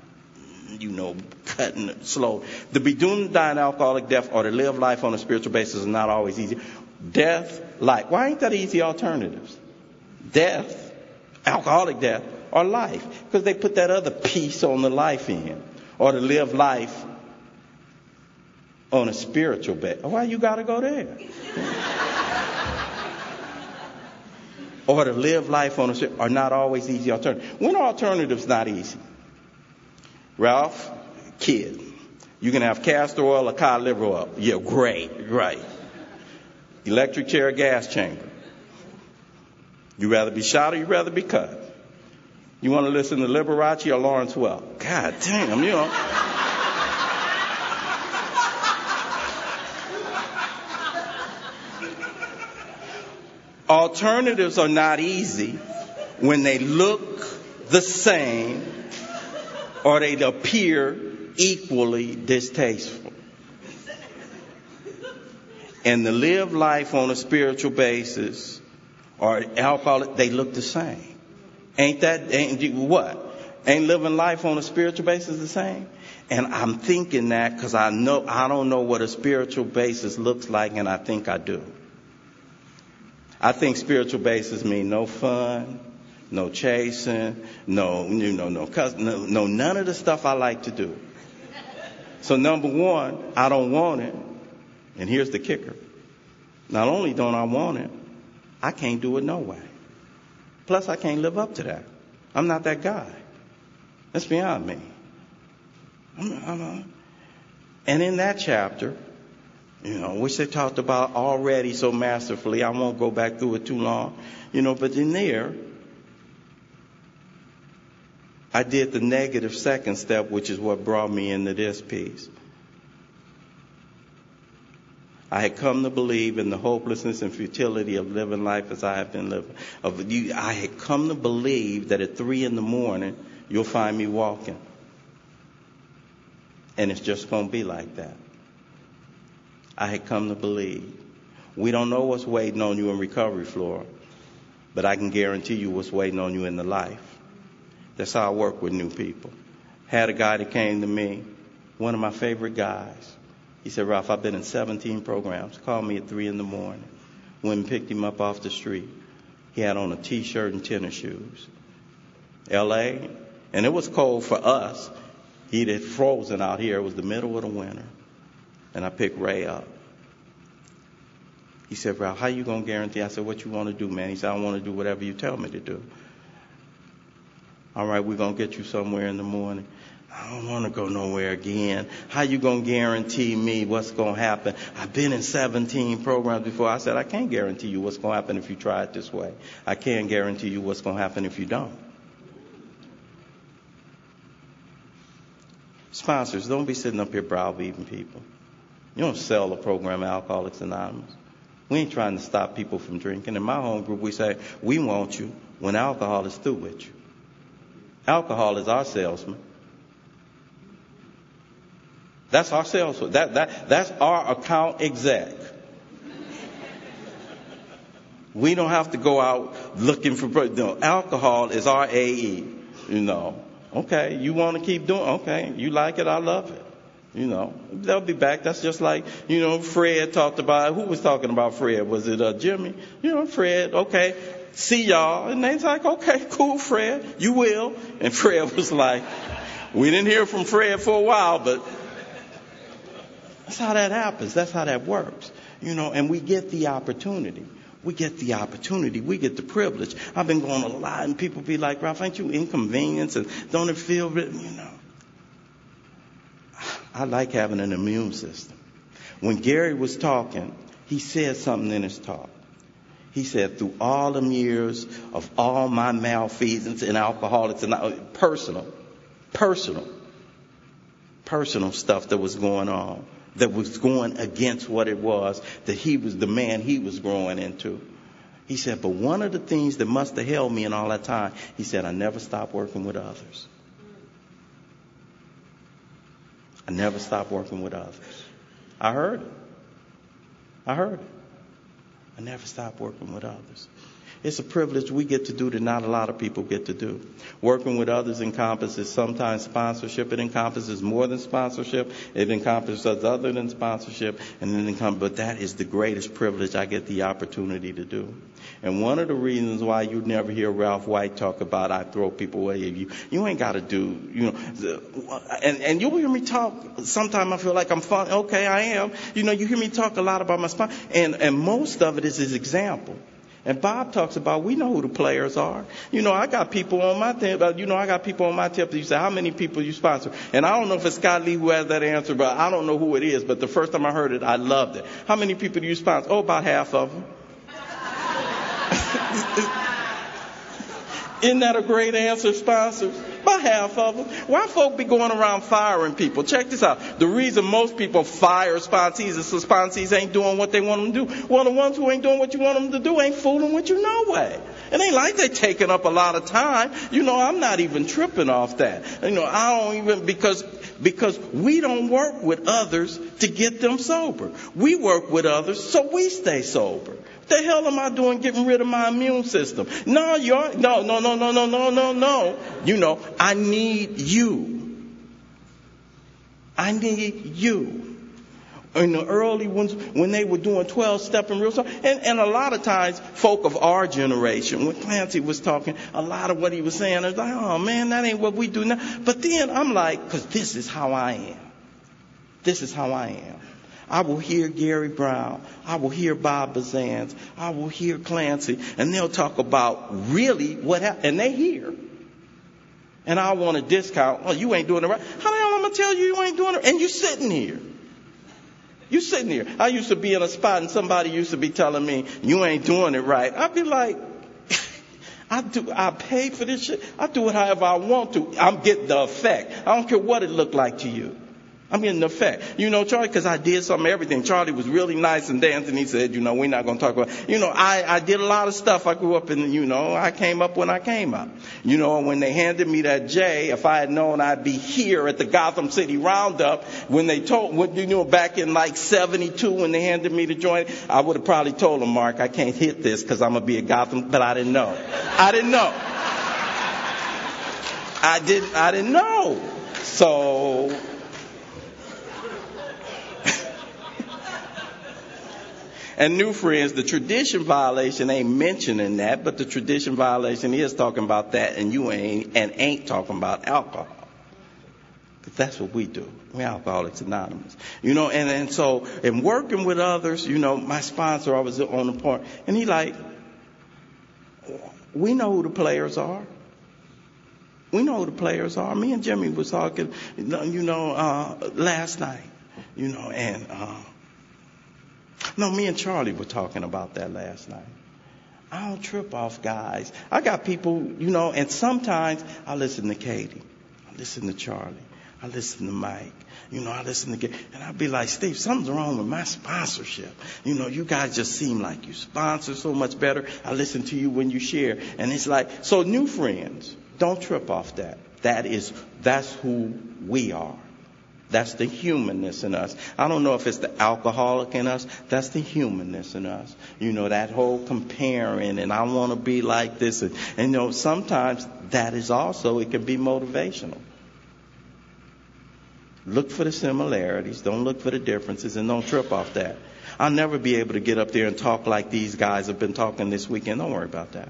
cutting it slow. To be doomed to die an alcoholic death or to live life on a spiritual basis is not always easy. Death, life. Why ain't that easy alternatives? Death, alcoholic death, or life. Because they put that other piece on the life end. Or to live life on a spiritual basis. Why you got to go there? Or to live life on a are not always easy alternatives. When are alternatives not easy? Ralph, kid, you can have castor oil or cod liver oil. Yeah, great. Electric chair, gas chamber. You rather be shot or you rather be cut? You want to listen to Liberace or Lawrence Welk? God damn, Alternatives are not easy when they look the same or they appear equally distasteful. And to live life on a spiritual basis or alcoholic, they look the same. Ain't living life on a spiritual basis the same? And I'm thinking that because I don't know what a spiritual basis looks like, and I think I do. I think spiritual basis mean no fun, no chasing, no none of the stuff I like to do. So number one, I don't want it. And here's the kicker. Not only don't I want it, I can't do it no way. Plus, I can't live up to that. I'm not that guy. That's beyond me. And in that chapter, which they talked about already so masterfully, I won't go back through it too long, but in there, I did the negative second step, which is what brought me into this piece. I had come to believe in the hopelessness and futility of living life as I have been living. I had come to believe that at 3 a.m, you'll find me walking. And it's just going to be like that. I had come to believe. We don't know what's waiting on you in recovery, Flora, but I can guarantee you what's waiting on you in the life. That's how I work with new people. Had a guy that came to me, one of my favorite guys. He said, Ralph, I've been in 17 programs. Called me at 3 a.m. Went and picked him up off the street. He had on a T-shirt and tennis shoes. L.A., and it was cold for us. He'd had frozen out here. It was the middle of the winter. And I picked Ray up. He said, Ralph, how you going to guarantee? I said, what you want to do, man? He said, I want to do whatever you tell me to do. All right, we're going to get you somewhere in the morning. I don't want to go nowhere again. How you going to guarantee me what's going to happen? I've been in 17 programs before. I said, I can't guarantee you what's going to happen if you try it this way. I can't guarantee you what's going to happen if you don't. Sponsors, don't be sitting up here browbeating people. You don't sell the program Alcoholics Anonymous. We ain't trying to stop people from drinking. In my home group, we say, we want you when alcohol is through with you. Alcohol is our salesman. That's our salesman. That's our account exec. We don't have to go out looking for... No, alcohol is our AE, Okay, you want to keep doing... Okay, you like it, I love it. They'll be back. That's just like, Fred talked about... Who was talking about Fred? Was it Jimmy? Fred, okay, see y'all. And they's like, okay, cool, Fred, you will. And Fred was like, we didn't hear from Fred for a while, but... That's how that happens. That's how that works. and we get the opportunity. We get the opportunity. We get the privilege. I've been going a lot, and people be like, Ralph, ain't you inconvenienced? And don't it feel, I like having an immune system. When Gary was talking, he said something in his talk. He said, through all them years of all my malfeasance and alcoholics and personal stuff that was going on, that was going against what it was that he was the man he was growing into. He said, but one of the things that must have held me in all that time, he said, I never stopped working with others. I never stopped working with others. I heard it. I never stopped working with others. It's a privilege we get to do that not a lot of people get to do. Working with others encompasses sometimes sponsorship. It encompasses more than sponsorship. It encompasses other than sponsorship. But that is the greatest privilege I get the opportunity to do. And one of the reasons why you never hear Ralph White talk about I throw people away. You ain't got to do, and you'll hear me talk. Sometimes I feel like I'm fun. Okay, I am. You hear me talk a lot about my sponsor. And most of it is his example. And Bob talks about, we know who the players are. I got people on my tip. I got people on my tip that you say, how many people you sponsor? And I don't know if it's Scott Lee who has that answer, but I don't know who it is. But the first time I heard it, I loved it. How many people do you sponsor? Oh, about half of them. Isn't that a great answer, sponsors? About half of them. Why folk be going around firing people? Check this out. The reason most people fire sponsees is the sponsees ain't doing what they want them to do. Well, the ones who ain't doing what you want them to do ain't fooling with you no way. It ain't like they taking up a lot of time. I'm not even tripping off that. I don't even, because we don't work with others to get them sober. We work with others so we stay sober. What the hell am I doing getting rid of my immune system? No. I need you. In the early ones, when they were doing 12-step and real stuff, and a lot of times, folk of our generation, when Clancy was talking, a lot of what he was saying, I was like, oh man, that ain't what we do now. But then I'm like, because this is how I am. I will hear Gary Brown. I will hear Bob Bazans. I will hear Clancy. And they'll talk about really what happened. And they hear. And I want to discount. Oh, you ain't doing it right. How the hell am I going to tell you ain't doing it? And you sitting here. I used to be in a spot and somebody used to be telling me, you ain't doing it right. I'd be like, I pay for this shit. I do it however I want to. I'm getting the effect. I don't care what it looked like to you. I'm getting the effect. Charlie, because I did everything. Charlie was really nice and dancing. He said, we're not going to talk about, I did a lot of stuff. I grew up in, I came up when I came up. When they handed me that J, if I had known I'd be here at the Gotham City Roundup, when they told, back in like 72, when they handed me the joint, I would have probably told them, Mark, I can't hit this because I'm going to be at Gotham, but I didn't know. I didn't know. So, and new friends, the tradition violation ain't mentioning that, but the tradition violation is talking about that, and you ain't talking about alcohol. But that's what we do. We're Alcoholics Anonymous. And so in working with others, my sponsor, I was on the point, and he like, we know who the players are. Me and Jimmy was talking, last night, me and Charlie were talking about that last night. I don't trip off guys. I got people, and sometimes I listen to Katie. I listen to Charlie. I listen to Mike. I listen to Gary. And I'd be like, Steve, something's wrong with my sponsorship. You guys just seem like you sponsor so much better. I listen to you when you share. And it's like, so new friends, don't trip off that. That's who we are. That's the humanness in us. I don't know if it's the alcoholic in us. That's the humanness in us. That whole comparing and I want to be like this. And sometimes that is also, it can be motivational. Look for the similarities. Don't look for the differences and don't trip off that. I'll never be able to get up there and talk like these guys have been talking this weekend. Don't worry about that.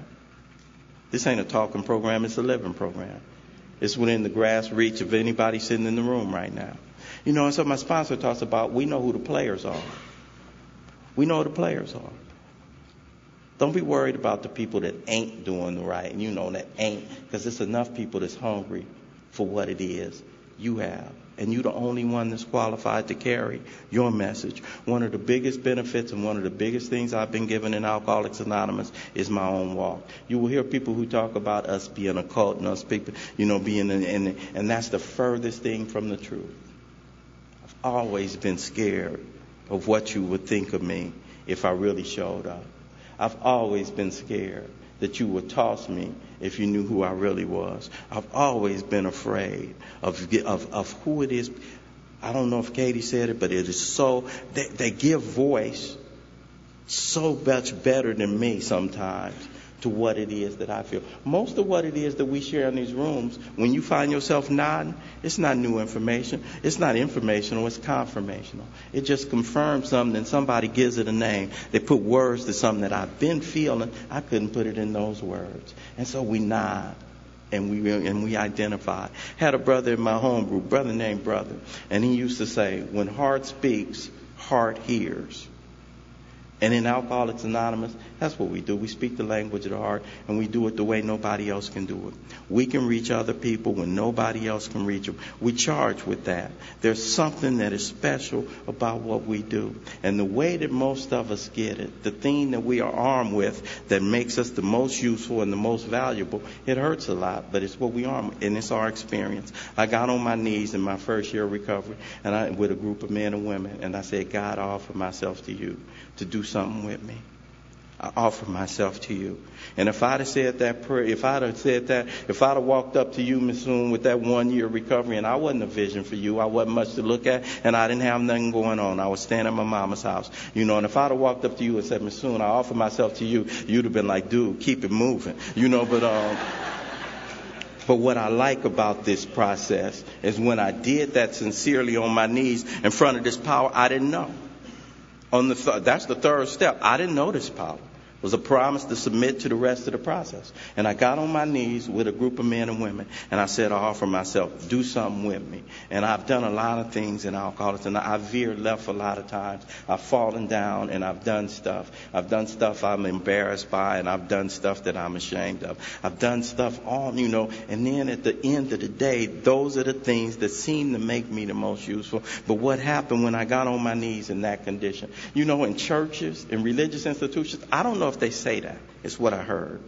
This ain't a talking program. It's a living program. It's within the grasp reach of anybody sitting in the room right now. And so my sponsor talks about, we know who the players are. We know the players are. Don't be worried about the people that ain't doing the right. And you know that ain't, because there's enough people that's hungry for what it is you have. And you're the only one that's qualified to carry your message. One of the biggest benefits and one of the biggest things I've been given in Alcoholics Anonymous is my own walk. You will hear people who talk about us being a cult and us people, being and that's the furthest thing from the truth. I've always been scared of what you would think of me if I really showed up. I've always been scared that you would toss me if you knew who I really was. I've always been afraid of who it is. I don't know if Katie said it, but it is so, they give voice so much better than me sometimes to what it is that I feel. Most of what it is that we share in these rooms, when you find yourself nodding, it's not new information. It's not informational. It's confirmational. It just confirms something, and somebody gives it a name. They put words to something that I've been feeling. I couldn't put it in those words. And so we nod. And we identify. Had a brother in my home group, brother named Brother, and he used to say, when heart speaks, heart hears. And in Alcoholics Anonymous, that's what we do. We speak the language of the heart, and we do it the way nobody else can do it. We can reach other people when nobody else can reach them. We charge with that. There's something that is special about what we do. And the way that most of us get it, the thing that we are armed with that makes us the most useful and the most valuable, it hurts a lot, but it's what we arm with, and it's our experience. I got on my knees in my first year of recovery with a group of men and women, and I said, God, I offer myself to you to do something with me. I offer myself to you. And if I'd have said that prayer, if I'd have walked up to you, Miss Soon, with that 1 year recovery, and I wasn't a vision for you, I wasn't much to look at, and I didn't have nothing going on. I was staying at my mama's house, and if I'd have walked up to you and said, Miss Soon, I offer myself to you, you'd have been like, dude, keep it moving, But what I like about this process is when I did that sincerely on my knees in front of this power, I didn't know. That's the third step. I didn't know this power. It was a promise to submit to the rest of the process. And I got on my knees with a group of men and women, and I said, I offer myself, do something with me. And I've done a lot of things in Alcoholics, and I've veered left a lot of times. I've fallen down, and I've done stuff. I've done stuff I'm embarrassed by, and I've done stuff that I'm ashamed of. I've done stuff and then at the end of the day, those are the things that seem to make me the most useful. But what happened when I got on my knees in that condition? In churches, in religious institutions, I don't know if they say that. It's what I heard.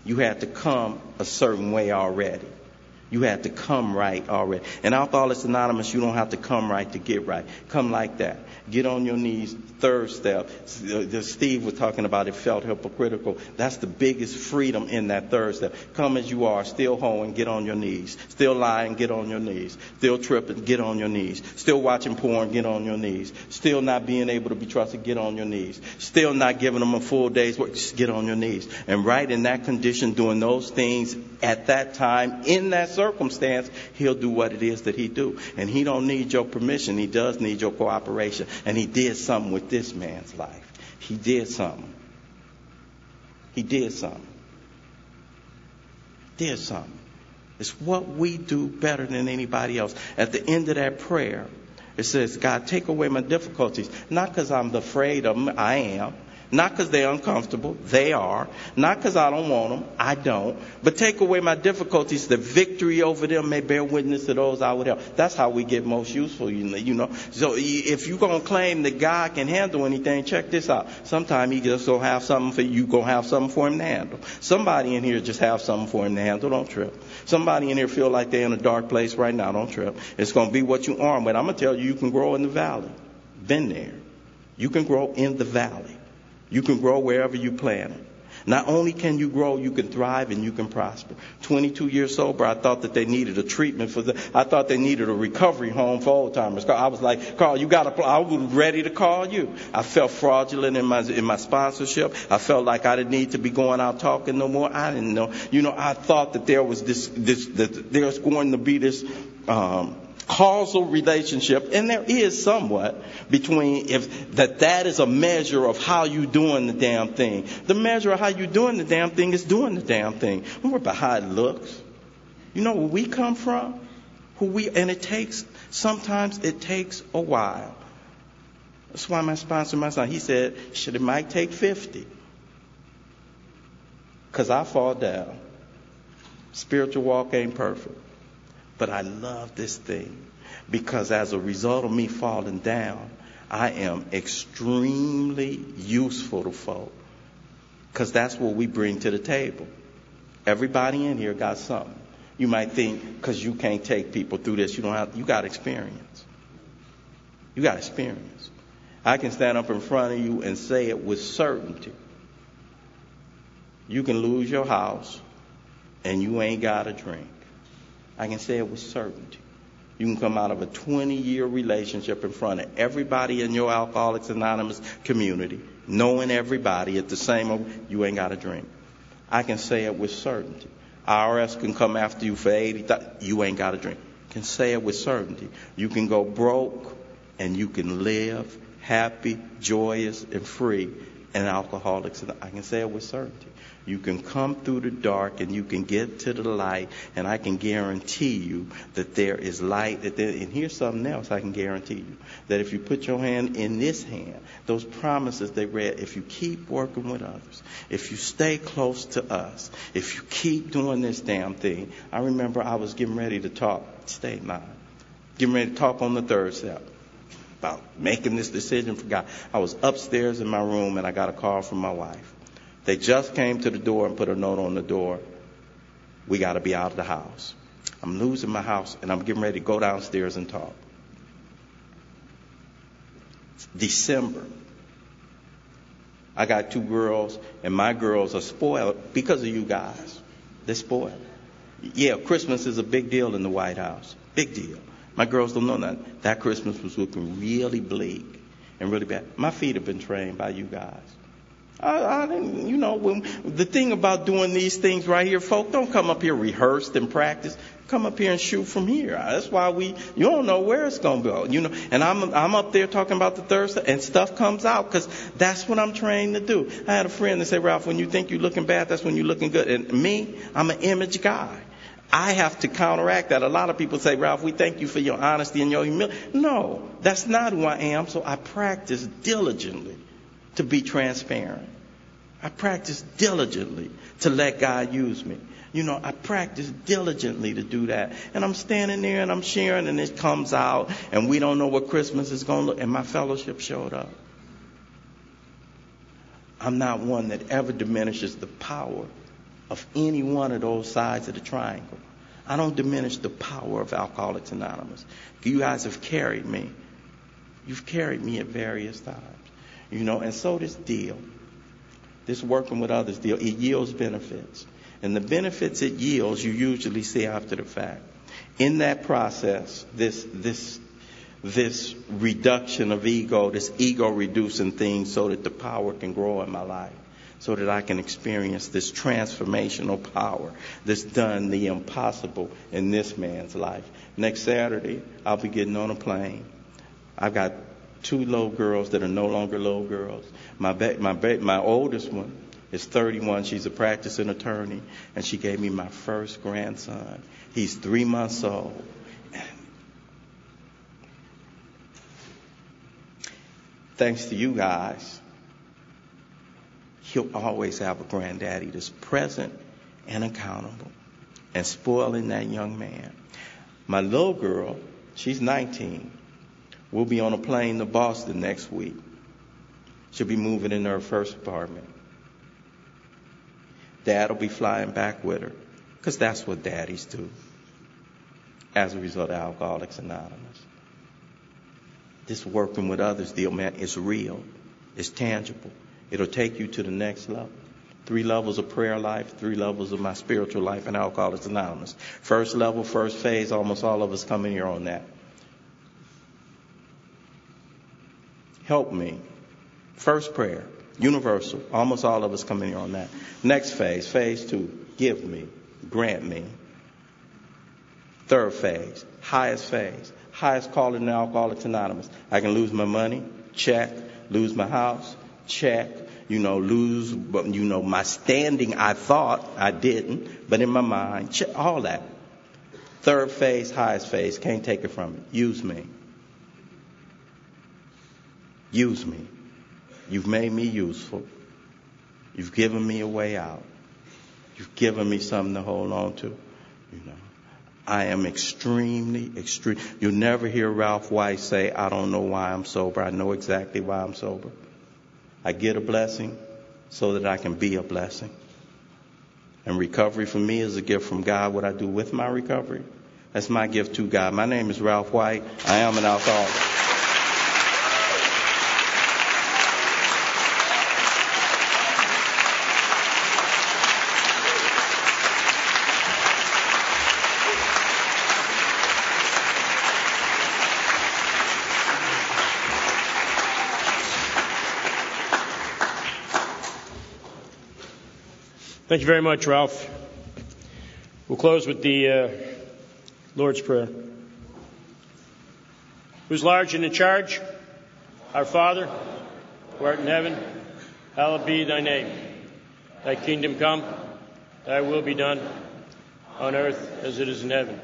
You had to come a certain way already. You had to come right already. In Alcoholics Anonymous, you don't have to come right to get right. Come like that. Get on your knees. Third step. Steve was talking about it felt hypocritical. That's the biggest freedom in that third step. Come as you are, still hoeing, get on your knees. Still lying, get on your knees. Still tripping, get on your knees. Still watching porn, get on your knees. Still not being able to be trusted, get on your knees. Still not giving them a full day's work, just get on your knees. And right in that condition, doing those things at that time, in that circumstance, he'll do what it is that he do. And he don't need your permission. He does need your cooperation. And he did something with this man's life. He did something. He did something. Did something. It's what we do better than anybody else. At the end of that prayer, it says, God, take away my difficulties. Not because I'm afraid of them. I am. Not because they're uncomfortable. They are. Not because I don't want them. I don't. But take away my difficulties. The victory over them may bear witness to those I would help. That's how we get most useful, So if you're going to claim that God can handle anything, check this out. Sometimes he just going to have something for you. Going to have something for him to handle. Somebody in here just have something for him to handle. Don't trip. Somebody in here feel like they're in a dark place right now. Don't trip. It's going to be what you arm with. I'm going to tell you, you can grow in the valley. Been there. You can grow in the valley. You can grow wherever you plant it. Not only can you grow, you can thrive and you can prosper. 22 years sober, I thought that they needed a treatment I thought they needed a recovery home for old timers. I was like, Carl, I was ready to call you. I felt fraudulent in my sponsorship. I felt like I didn't need to be going out talking no more. I didn't know. I thought that there was that there's going to be this, causal relationship, and there is somewhat between that is a measure of how you doing the damn thing. The measure of how you doing the damn thing is doing the damn thing. Don't worry about how it looks. You know where we come from, sometimes it takes a while. That's why I sponsored my son. He said, should it might take 50? Because I fall down. Spiritual walk ain't perfect. But I love this thing. Because as a result of me falling down, I am extremely useful to folk. Because that's what we bring to the table. Everybody in here got something. You might think, because you can't take people through this, you got experience. You got experience. I can stand up in front of you and say it with certainty. You can lose your house and you ain't got a drink. I can say it with certainty. You can come out of a 20-year relationship in front of everybody in your Alcoholics Anonymous community, knowing everybody at the same, you ain't got a drink. I can say it with certainty. IRS can come after you for $80,000, you ain't got a drink. Can say it with certainty. You can go broke and you can live happy, joyous, and free in Alcoholics. I can say it with certainty. You can come through the dark and you can get to the light, and I can guarantee you that there is light. And here's something else I can guarantee you, that if you put your hand in this hand, those promises they read, if you keep working with others, if you stay close to us, if you keep doing this damn thing. I remember I was getting ready to talk, getting ready to talk on the third step about making this decision for God. I was upstairs in my room and I got a call from my wife. They just came to the door and put a note on the door. We got to be out of the house. I'm losing my house and I'm getting ready to go downstairs and talk. December. I got 2 girls and my girls are spoiled because of you guys. They're spoiled. Yeah, Christmas is a big deal in the White House. Big deal. My girls don't know nothing. That Christmas was looking really bleak and really bad. My feet have been trained by you guys. I didn't, the thing about doing these things right here, folk, don't come up here rehearsed and practice. Come up here and shoot from here. That's why you don't know where it's going to go, And I'm up there talking about the third step, and stuff comes out because that's what I'm trained to do. I had a friend that said, Ralph, when you think you're looking bad, that's when you're looking good. And me, I'm an image guy. I have to counteract that. A lot of people say, Ralph, we thank you for your honesty and your humility. No, that's not who I am. So I practice diligently to be transparent. I practice diligently to let God use me. I practice diligently to do that. And I'm standing there and I'm sharing and it comes out and we don't know what Christmas is going to look. And my fellowship showed up. I'm not one that ever diminishes the power of any one of those sides of the triangle. I don't diminish the power of Alcoholics Anonymous. You guys have carried me. You've carried me at various times. And so this deal, this working with others deal, it yields benefits. And the benefits it yields, you usually see after the fact. In that process, this reduction of ego, this ego reducing thing so that the power can grow in my life, so that I can experience this transformational power that's done the impossible in this man's life. Next Saturday, I'll be getting on a plane. I've got 2 little girls that are no longer little girls. My oldest one is 31. She's a practicing attorney, and she gave me my first grandson. He's 3 months old. Thanks to you guys, he'll always have a granddaddy that's present and accountable and spoiling that young man. My little girl, she's 19. We'll be on a plane to Boston next week. She'll be moving into her first apartment. Dad will be flying back with her, because that's what daddies do as a result of Alcoholics Anonymous. This working with others deal, man, is real. It's tangible. It'll take you to the next level. 3 levels of prayer life, 3 levels of my spiritual life in Alcoholics Anonymous. First level, first phase, almost all of us come in here on that. Help me. First prayer, universal. Almost all of us come in here on that. Next phase, phase 2, give me, grant me. Third phase, highest calling in Alcoholics Anonymous. I can lose my money, check. Lose my house, check. Lose, my standing, I thought I didn't, but in my mind, check, all that. Third phase, highest phase, can't take it from me. Use me. Use me. You've made me useful. You've given me a way out. You've given me something to hold on to. I am extreme. You'll never hear Ralph White say, I don't know why I'm sober. I know exactly why I'm sober. I get a blessing so that I can be a blessing. And recovery for me is a gift from God. What I do with my recovery, that's my gift to God. My name is Ralph White. I am an alcoholic. Thank you very much, Ralph. We'll close with the Lord's Prayer. Who's large and in charge? Our Father, who art in heaven, hallowed be thy name. Thy kingdom come, thy will be done, on earth as it is in heaven.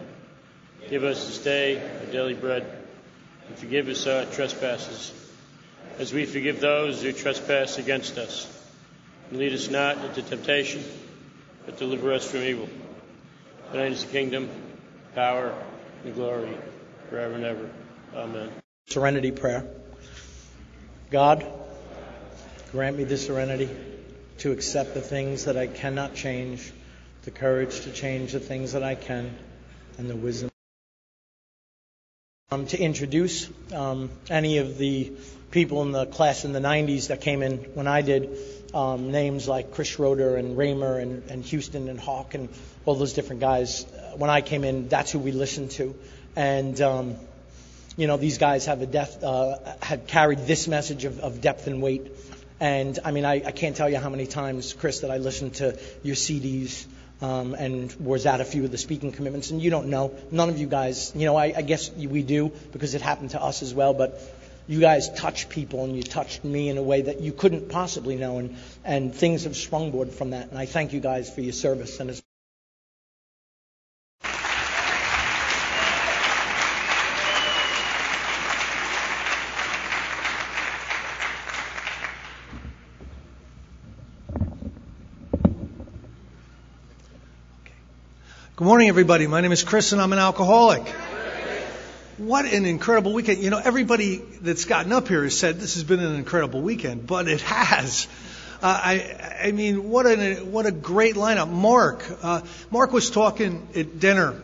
Give us this day our daily bread, and forgive us our trespasses, as we forgive those who trespass against us. And lead us not into temptation, but deliver us from evil. For thine is the kingdom, power, and glory, forever and ever. Amen. Serenity prayer. God, grant me the serenity to accept the things that I cannot change, the courage to change the things that I can, and the wisdom to introduce any of the people in the class in the 90s that came in when I did. Names like Chris Schroeder and Raymer and Houston and Hawk and all those different guys. When I came in, that's who we listened to. And, these guys have had carried this message of depth and weight. And, I can't tell you how many times, Chris, that I listened to your CDs and was at a few of the speaking commitments. And you don't know. None of you guys, I guess we do because it happened to us as well. But you guys touch people, and you touched me in a way that you couldn't possibly know, and things have sprungboard from that. And I thank you guys for your service. And Good morning, everybody. My name is Chris, and I'm an alcoholic. What an incredible weekend. Everybody that's gotten up here has said this has been an incredible weekend, but it has. What a great lineup. Mark was talking at dinner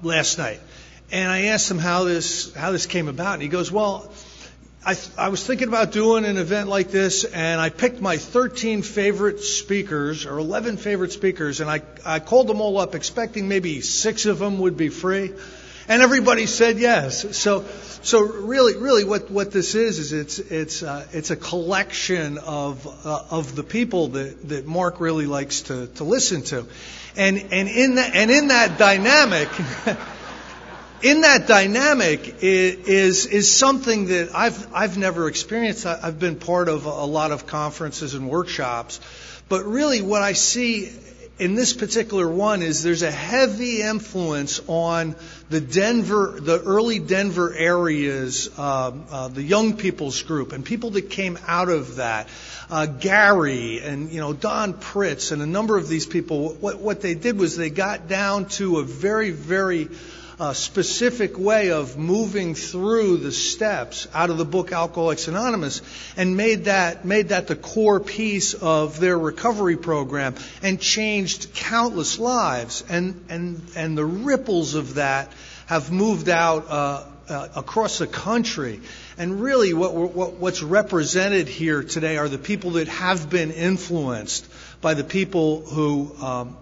last night, and I asked him how this came about, and he goes, well, I was thinking about doing an event like this, and I picked my 13 favorite speakers, or 11 favorite speakers, and I called them all up expecting maybe 6 of them would be free. And everybody said yes. So really, what this is it's a collection of the people that Mark really likes to listen to, and in that dynamic, is something that I've never experienced. I've been part of a lot of conferences and workshops, but really what I see in this particular one is there's a heavy influence on the early Denver areas, the young people's group, and people that came out of that. Gary and Don Pritz and a number of these people. What they did was they got down to a very, very specific way of moving through the steps out of the book Alcoholics Anonymous, and made that the core piece of their recovery program, and changed countless lives, and the ripples of that have moved out across the country. And really what's represented here today are the people that have been influenced by the people who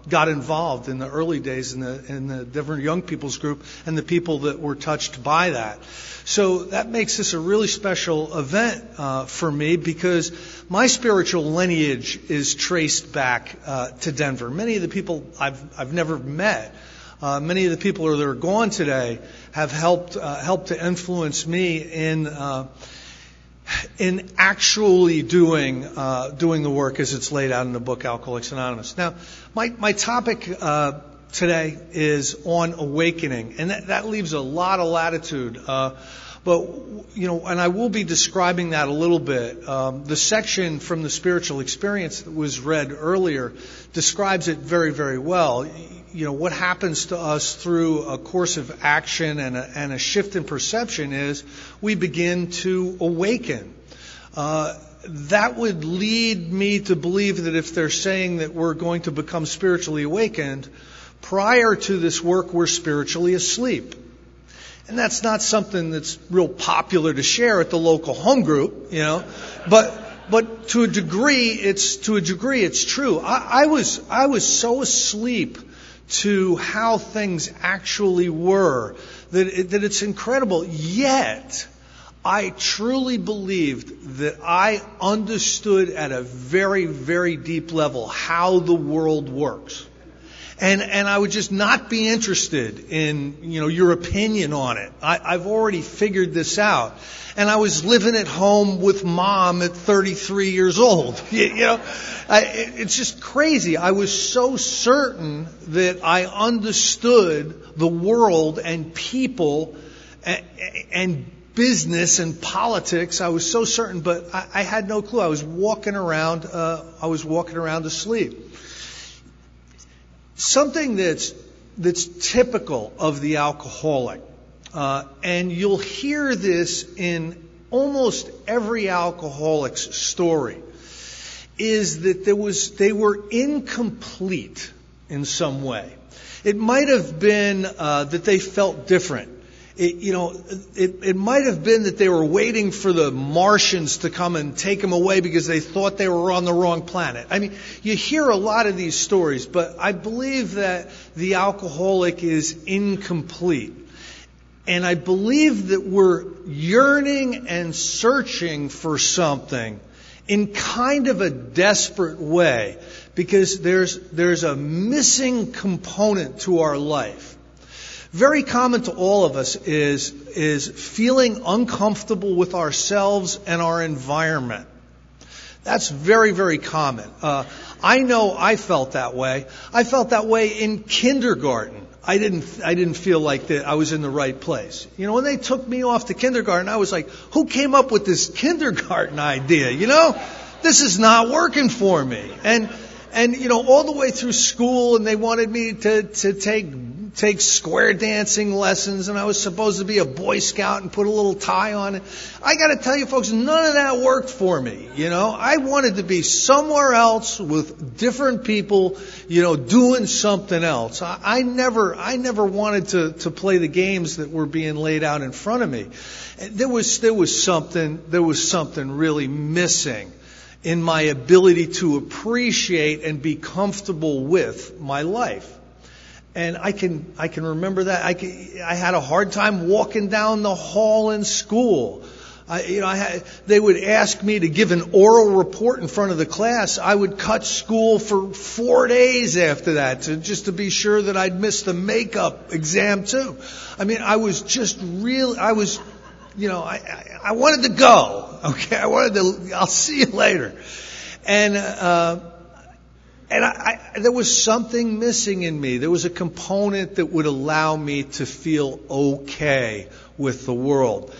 got involved in the early days in the different young people's group, and the people that were touched by that. So that makes this a really special event for me, because my spiritual lineage is traced back to Denver. Many of the people I've never met, many of the people that are gone today, have helped to influence me in actually doing the work as it's laid out in the book Alcoholics Anonymous. Now, my topic today is on awakening, and that leaves a lot of latitude. But, and I will be describing that a little bit. The section from the spiritual experience that was read earlier describes it very, very well. What happens to us through a course of action and a shift in perception is we begin to awaken. That would lead me to believe that if they're saying that we're going to become spiritually awakened, prior to this work, we're spiritually asleep. And that's not something that's real popular to share at the local home group, But to a degree, it's true. I was so asleep to how things actually were that it's incredible. Yet, I truly believed that I understood at a very, very deep level how the world works. And I would just not be interested in, your opinion on it. I've already figured this out. And I was living at home with Mom at 33 years old. It's just crazy. I was so certain that I understood the world and people and business and politics. I was so certain, but I had no clue. I was walking around asleep. Something that's typical of the alcoholic, and you'll hear this in almost every alcoholic's story, is that they were incomplete in some way. It might have been that they felt different. It might have been that they were waiting for the Martians to come and take them away because they thought they were on the wrong planet. I mean, you hear a lot of these stories, but I believe that the alcoholic is incomplete. And I believe that we're yearning and searching for something in kind of a desperate way because there's a missing component to our life. Very common to all of us is feeling uncomfortable with ourselves and our environment. That's very, very common. I know I felt that way. I felt that way in kindergarten. I didn't feel like that I was in the right place. When they took me off to kindergarten, I was like, who came up with this kindergarten idea? This is not working for me. And all the way through school, and they wanted me to take square dancing lessons, and I was supposed to be a Boy Scout and put a little tie on it. I got to tell you, folks, none of that worked for me. I wanted to be somewhere else with different people, doing something else. I never wanted to play the games that were being laid out in front of me. There was something really missing in my ability to appreciate and be comfortable with my life. And I can remember that. I had a hard time walking down the hall in school. They would ask me to give an oral report in front of the class. I would cut school for 4 days after that just to be sure that I'd missed the makeup exam too. I mean, I was just really, I wanted to go. Okay, I'll see you later. And there was something missing in me. There was a component that would allow me to feel okay with the world.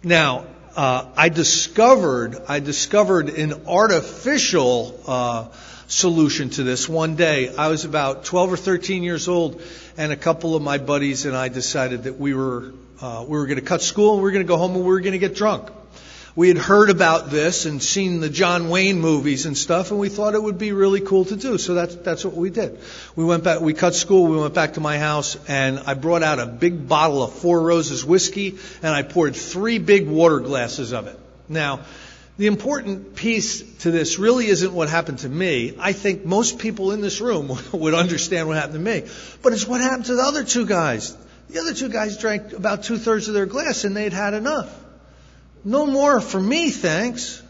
Now, I discovered an artificial solution to this one day. I was about 12 or 13 years old, and a couple of my buddies and I decided that we were going to cut school, and we were going to go home, and we were going to get drunk. We had heard about this and seen the John Wayne movies and stuff, and we thought it would be really cool to do. So that's what we did. We went back, we cut school, we went back to my house, and I brought out a big bottle of Four Roses whiskey, and I poured 3 big water glasses of it. Now, the important piece to this really isn't what happened to me. I think most people in this room would understand what happened to me. But it's what happened to the other 2 guys. The other 2 guys drank about 2/3 of their glass, and they'd had enough. No more for me, thanks.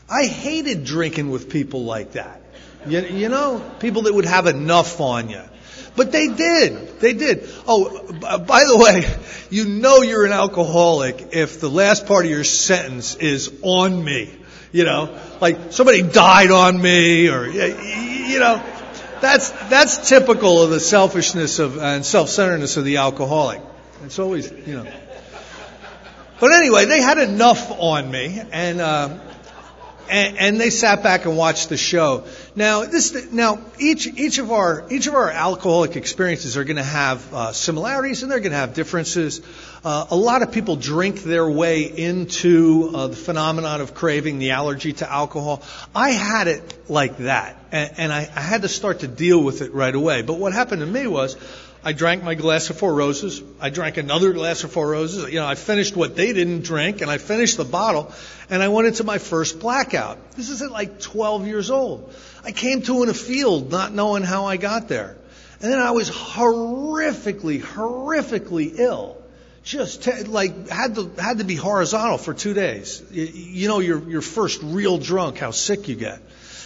I hated drinking with people like that. People that would have enough on you. But they did. They did. Oh, by the way, you're an alcoholic if the last part of your sentence is on me. Like somebody died on me, or, that's typical of the selfishness and self-centeredness of the alcoholic. It's always, But anyway, they had enough on me, and they sat back and watched the show. Now, each of our alcoholic experiences are going to have similarities and they're going to have differences. A lot of people drink their way into the phenomenon of craving, the allergy to alcohol. I had it like that, and I had to start to deal with it right away. But what happened to me was, I drank my glass of Four Roses. I drank another glass of Four Roses. You know, I finished what they didn't drink, and I finished the bottle, and I went into my first blackout. This is at like 12 years old. I came to in a field not knowing how I got there. And then I was horrifically ill. Just had to be horizontal for 2 days. You know, your first real drunk, how sick you get.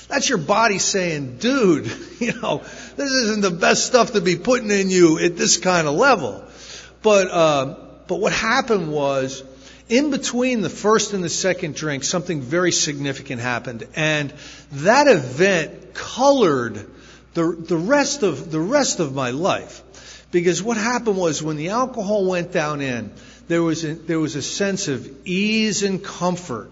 That's your body saying, dude, you know, this isn't the best stuff to be putting in you at this kind of level. But what happened was, in between the first and the second drink, something very significant happened, and that event colored the rest of my life. Because what happened was, when the alcohol went down in, there was a sense of ease and comfort.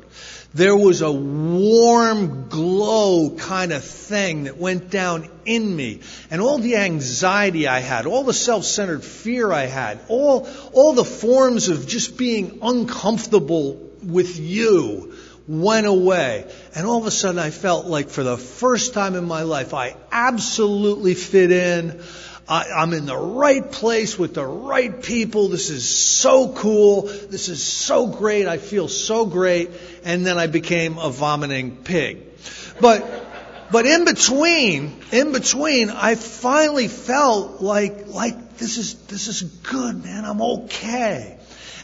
There was a warm glow kind of thing that went down in me. And all the anxiety I had, all the self-centered fear I had, all the forms of just being uncomfortable with you went away. And all of a sudden I felt like, for the first time in my life, I absolutely fit in. I'm in the right place with the right people. This is so cool. This is so great. I feel so great. And then I became a vomiting pig. But in between, I finally felt like this is good, man. I'm okay.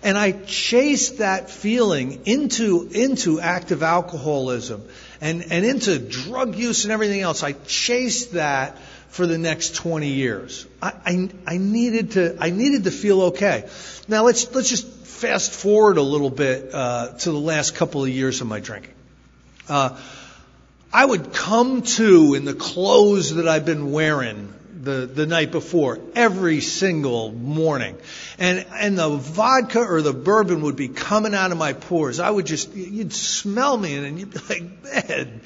And I chased that feeling into active alcoholism and into drug use and everything else. I chased that for the next 20 years. I needed to feel okay. Now let's just fast forward a little bit to the last couple of years of my drinking. I would come to in the clothes that I've been wearing the night before every single morning, and the vodka or the bourbon would be coming out of my pores. You'd smell me and you'd be like, man,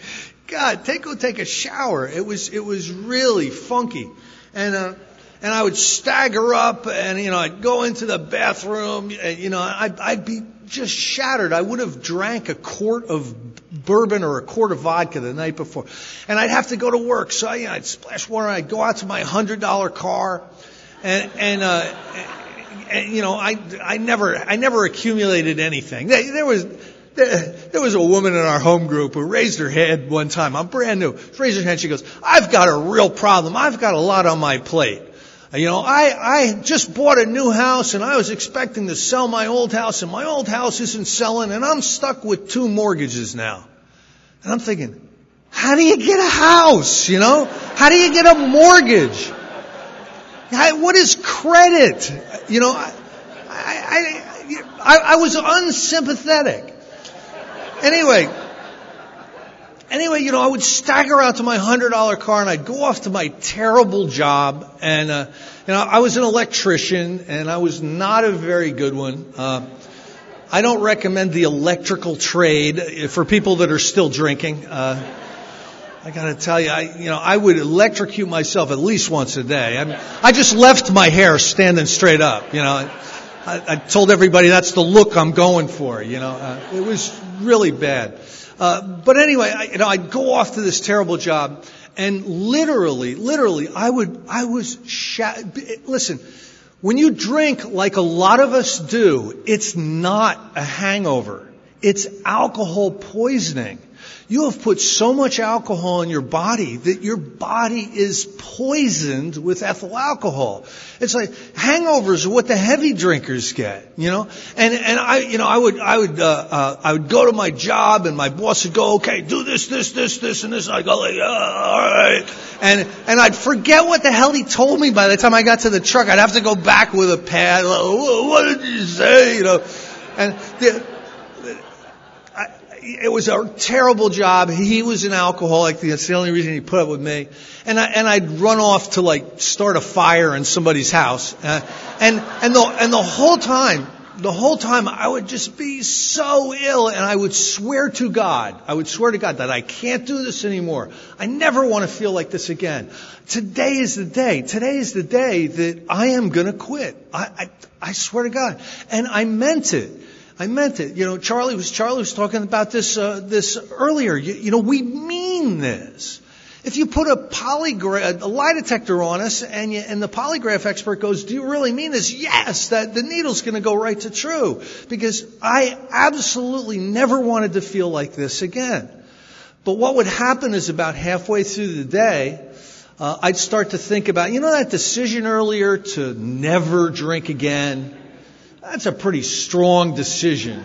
God, go take a shower. It was really funky. And I would stagger up and, you know, I'd go into the bathroom, and, you know, I'd be just shattered. I would have drank a quart of bourbon or a quart of vodka the night before. And I'd have to go to work. So I'd splash water. I'd go out to my $100 car and you know, I never accumulated anything. There was a woman in our home group who raised her hand one time. I'm brand new. She raised her hand. She goes, I've got a real problem. I've got a lot on my plate. You know, I just bought a new house and I was expecting to sell my old house, and my old house isn't selling, and I'm stuck with 2 mortgages now. And I'm thinking, how do you get a house? You know, how do you get a mortgage? What is credit? You know, I was unsympathetic. Anyway, you know, I would stagger out to my $100 car and I'd go off to my terrible job. And, you know, I was an electrician and I was not a very good one. I don't recommend the electrical trade for people that are still drinking. I gotta tell you, I would electrocute myself at least once a day. I just left my hair standing straight up, you know. I told everybody that's the look I'm going for, you know. It was really bad. But anyway, I'd go off to this terrible job, and literally, listen, when you drink like a lot of us do, it's not a hangover. It's alcohol poisoning. You have put so much alcohol in your body that your body is poisoned with ethyl alcohol. It's like hangovers are what the heavy drinkers get, you know. And I would go to my job and my boss would go, okay, do this, and this. And I'd go like, oh, all right. And I'd forget what the hell he told me by the time I got to the truck. I'd have to go back with a pad. Like, what did you say? You know, and it was a terrible job. He was an alcoholic. That's the only reason he put up with me. And I'd run off to like start a fire in somebody's house. And the whole time, the whole time I would just be so ill, and I would swear to God that I can't do this anymore. I never want to feel like this again. Today is the day. Today is the day that I am going to quit. I swear to God. And I meant it. I meant it. You know, Charlie was talking about this earlier. You know, we mean this. If you put a lie detector on us and the polygraph expert goes, do you really mean this? Yes, that the needle's going to go right to true, because I absolutely never wanted to feel like this again. But what would happen is about halfway through the day, I'd start to think about, you know, that decision earlier to never drink again. That's a pretty strong decision.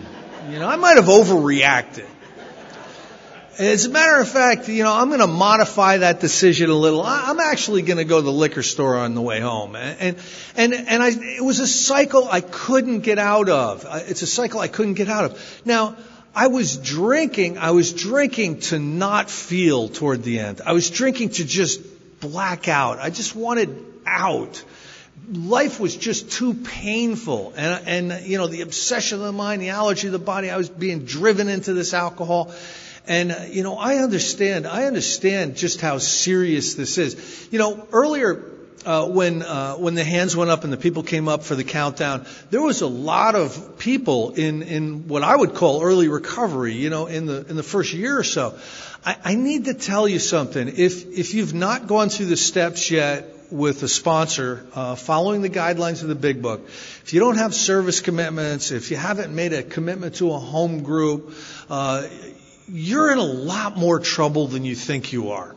You know, I might have overreacted. As a matter of fact, you know, I'm going to modify that decision a little. I'm actually going to go to the liquor store on the way home. It was a cycle I couldn't get out of. It's a cycle I couldn't get out of. Now, I was drinking to not feel toward the end. I was drinking to just black out. I just wanted out. Life was just too painful. And you know, the obsession of the mind, the allergy of the body, I was being driven into this alcohol. And, you know, I understand just how serious this is. You know, earlier, when the hands went up and the people came up for the countdown, there was a lot of people in what I would call early recovery, you know, in the first year or so. I need to tell you something. If you've not gone through the steps yet with a sponsor, following the guidelines of the Big Book, if you don't have service commitments, if you haven't made a commitment to a home group, you're in a lot more trouble than you think you are.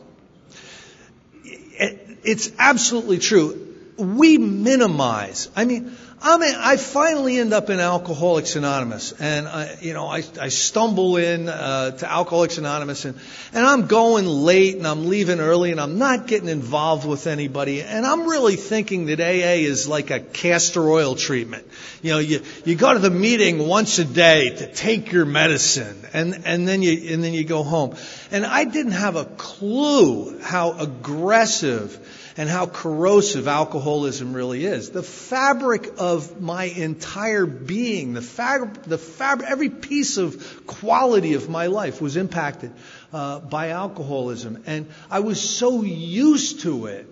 It's absolutely true. We minimize. I finally end up in Alcoholics Anonymous, and I stumble in to Alcoholics Anonymous, and I'm going late and I'm leaving early and I'm not getting involved with anybody, and I'm really thinking that AA is like a castor oil treatment. You know, you go to the meeting once a day to take your medicine, and then you go home. And I didn't have a clue how aggressive and how corrosive alcoholism really is. The fabric of my entire being, the fabric, every piece of quality of my life was impacted by alcoholism, and I was so used to it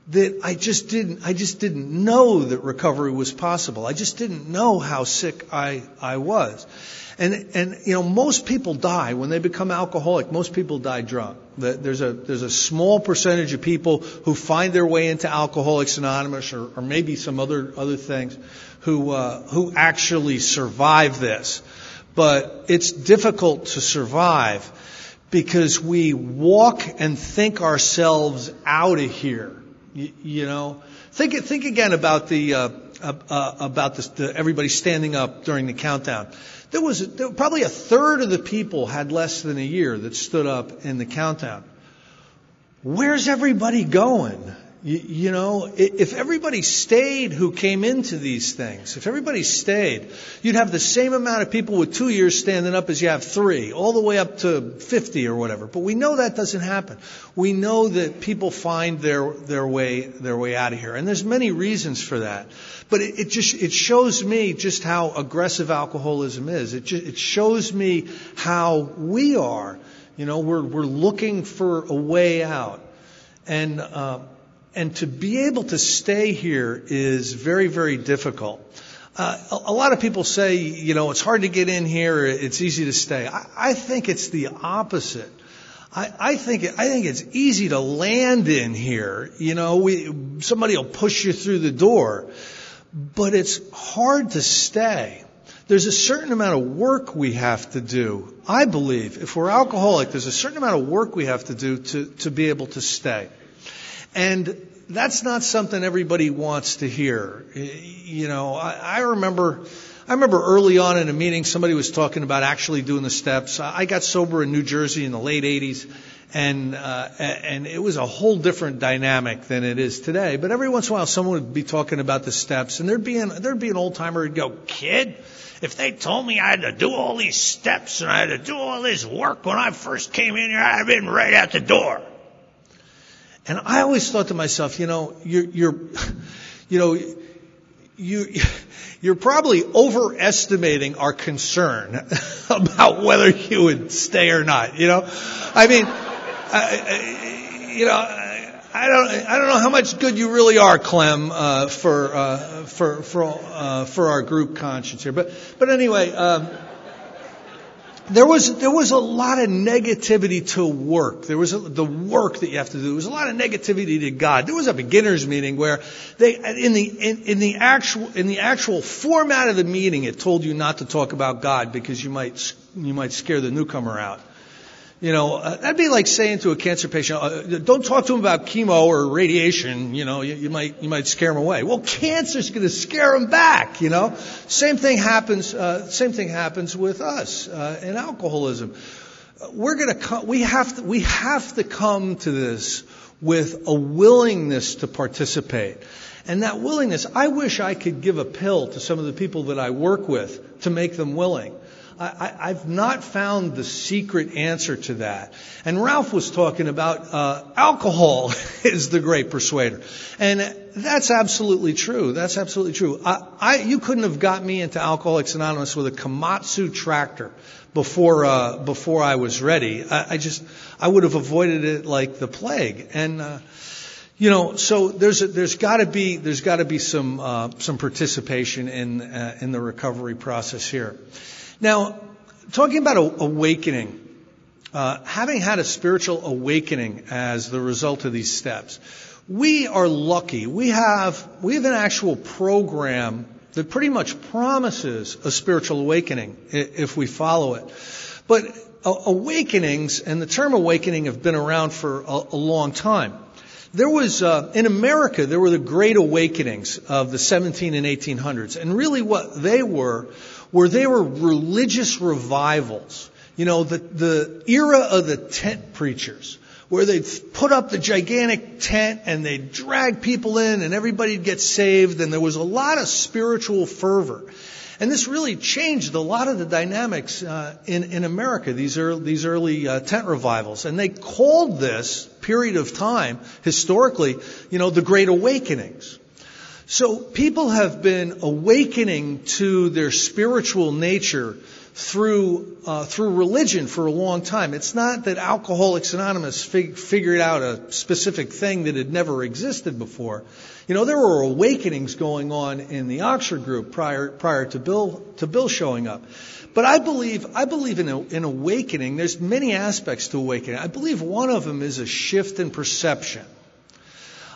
that I just didn't know that recovery was possible. I just didn't know how sick I was. And you know, most people die when they become alcoholic. Most people die drunk. There's a small percentage of people who find their way into Alcoholics Anonymous or maybe some other things who actually survive this. But it's difficult to survive because we walk and think ourselves out of here. You know, think again about the everybody standing up during the countdown. There was probably a third of the people had less than a year that stood up in the countdown. Where's everybody going? You know, if everybody stayed who came into these things, if everybody stayed, you'd have the same amount of people with 2 years standing up as you have 3, all the way up to 50 or whatever. But we know that doesn't happen. We know that people find their way out of here, and there's many reasons for that. But it shows me just how aggressive alcoholism is. It shows me how we are. You know, we're looking for a way out, and to be able to stay here is very, very difficult. A lot of people say, you know, it's hard to get in here, it's easy to stay. I think it's the opposite. I think it's easy to land in here. You know, somebody will push you through the door, but it's hard to stay. There's a certain amount of work we have to do. I believe if we're alcoholic, there's a certain amount of work we have to do to be able to stay. And that's not something everybody wants to hear. You know, I remember early on in a meeting, somebody was talking about actually doing the steps. I got sober in New Jersey in the late 80s, and it was a whole different dynamic than it is today. But every once in a while, someone would be talking about the steps, and there'd be an old timer who'd go, "Kid, if they told me I had to do all these steps and I had to do all this work when I first came in here, I'd have been right out the door." And I always thought to myself, you know, you're you're probably overestimating our concern about whether you would stay or not. I mean, I don't know how much good you really are, Clem, for our group conscience here. But anyway, there was a lot of negativity to work. There was the work that you have to do. There was a lot of negativity to God. There was a beginners meeting where they in the actual format of the meeting, it told you not to talk about God because you might scare the newcomer out. That'd be like saying to a cancer patient, don't talk to him about chemo or radiation, you might scare him away. Well, cancer's going to scare him back, Same thing happens with us, in alcoholism. We have to come to this with a willingness to participate. And that willingness, I wish I could give a pill to some of the people that I work with to make them willing. I've not found the secret answer to that. And Ralph was talking about alcohol is the great persuader. And that's absolutely true. That's absolutely true. You couldn't have got me into Alcoholics Anonymous with a Komatsu tractor before I was ready. I would have avoided it like the plague. And so there's got to be some participation in the recovery process here. Now, talking about awakening, having had a spiritual awakening as the result of these steps, we are lucky. We have an actual program that pretty much promises a spiritual awakening if we follow it. But awakenings, and the term awakening have been around for a long time. There was, in America, there were the Great Awakenings of the 17 and 1800s. And really what they were religious revivals. The era of the tent preachers, where they'd put up the gigantic tent and they'd drag people in and everybody'd get saved, and there was a lot of spiritual fervor. And this really changed a lot of the dynamics in America, these early tent revivals. And they called this period of time, historically, the Great Awakenings. So people have been awakening to their spiritual nature through religion for a long time. It's not that Alcoholics Anonymous figured out a specific thing that had never existed before. There were awakenings going on in the Oxford group prior to Bill showing up. But I believe in awakening. There's many aspects to awakening. I believe one of them is a shift in perception.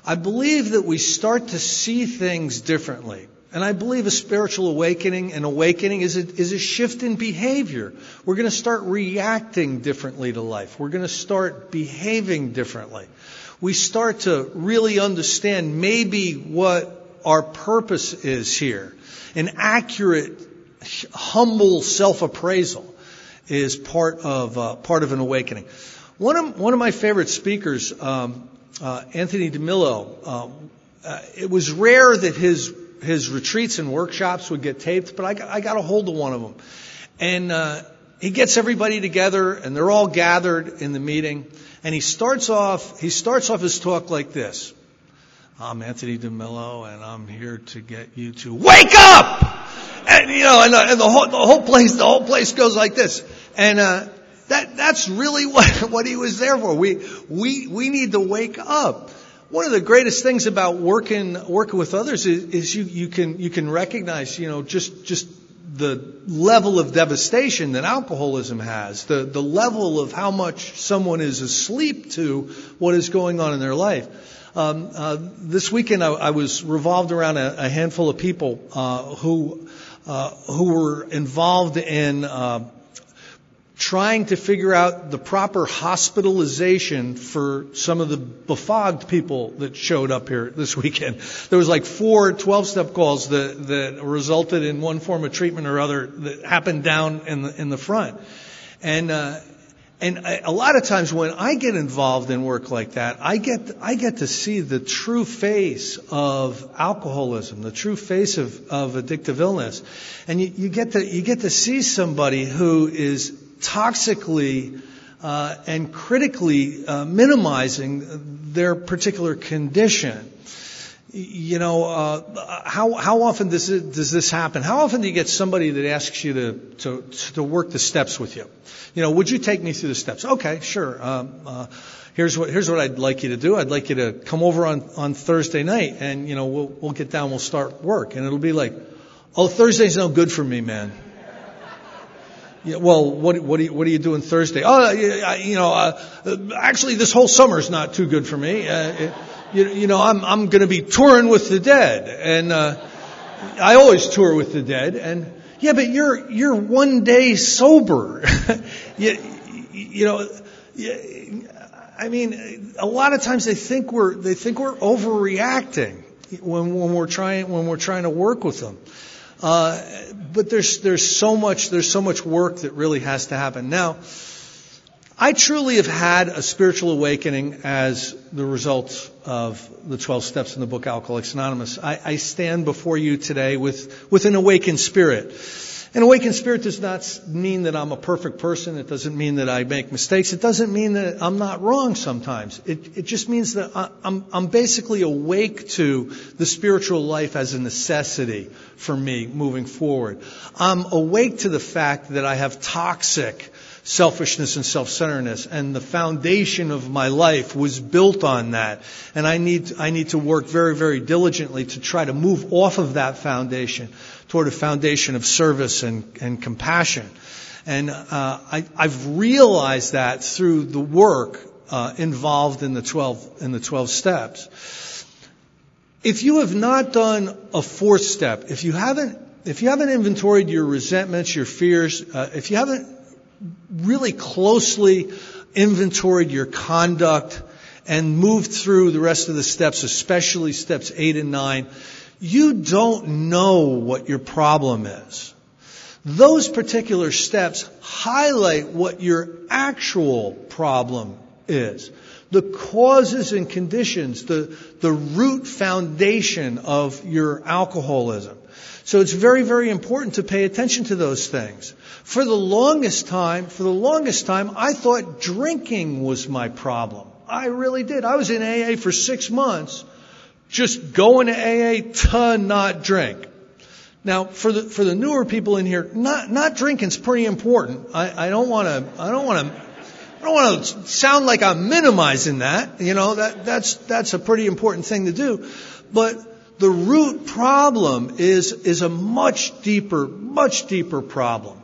I believe that we start to see things differently. And I believe a spiritual awakening is a shift in behavior. We're going to start reacting differently to life. We're going to start behaving differently. We start to really understand maybe what our purpose is here. An accurate, humble self-appraisal is part of an awakening. One of my favorite speakers, Anthony DeMillo, it was rare that his retreats and workshops would get taped, but I got a hold of one of them. And he gets everybody together, and they're all gathered in the meeting. And he starts off his talk like this: "I'm Anthony DeMillo, and I'm here to get you to wake up." And and the whole place goes like this. And that's really what he was there for. We need to wake up. One of the greatest things about working with others is you can recognize, just the level of devastation that alcoholism has, the level of how much someone is asleep to what is going on in their life. This weekend I was revolved around a handful of people who were involved in trying to figure out the proper hospitalization for some of the befogged people that showed up here this weekend. There was like 4 12-step calls that resulted in one form of treatment or other that happened down in the front. And a lot of times when I get involved in work like that, I get to see the true face of alcoholism, the true face of addictive illness. And you get to see somebody who is toxically and critically minimizing their particular condition. how often does this happen? How often do you get somebody that asks you to work the steps with you? Would you take me through the steps? Okay, sure. Here's what I'd like you to do. I'd like you to come over on Thursday night, and we'll get down. We'll start work, and it'll be like, oh, Thursday's no good for me, man. Yeah, well, what are you doing Thursday? Oh, actually, this whole summer's not too good for me. I'm going to be touring with the Dead, and I always tour with the Dead. And yeah, but you're one day sober. I mean, a lot of times they think we're overreacting when we're trying to work with them. But there's so much work that really has to happen. Now, I truly have had a spiritual awakening as the result of the 12 steps in the book Alcoholics Anonymous. I stand before you today with an awakened spirit. An awakened spirit does not mean that I'm a perfect person. It doesn't mean that I make mistakes. It doesn't mean that I'm not wrong sometimes. It just means that I'm basically awake to the spiritual life as a necessity for me moving forward. I'm awake to the fact that I have toxic selfishness and self-centeredness, and the foundation of my life was built on that. And I need to work very, very diligently to try to move off of that foundation toward a foundation of service and compassion. And I've realized that through the work involved in the 12 steps. If you have not done a fourth step, if you haven't inventoried your resentments, your fears, if you haven't really closely inventoried your conduct and moved through the rest of the steps, especially steps 8 and 9, you don't know what your problem is. Those particular steps highlight what your actual problem is. The causes and conditions, the root foundation of your alcoholism. So it's very, very important to pay attention to those things. For the longest time, I thought drinking was my problem. I really did. I was in AA for 6 months, just going to AA to not drink. Now, for the newer people in here, not drinking's pretty important. I don't want to sound like I'm minimizing that. That's a pretty important thing to do. But the root problem is a much deeper problem.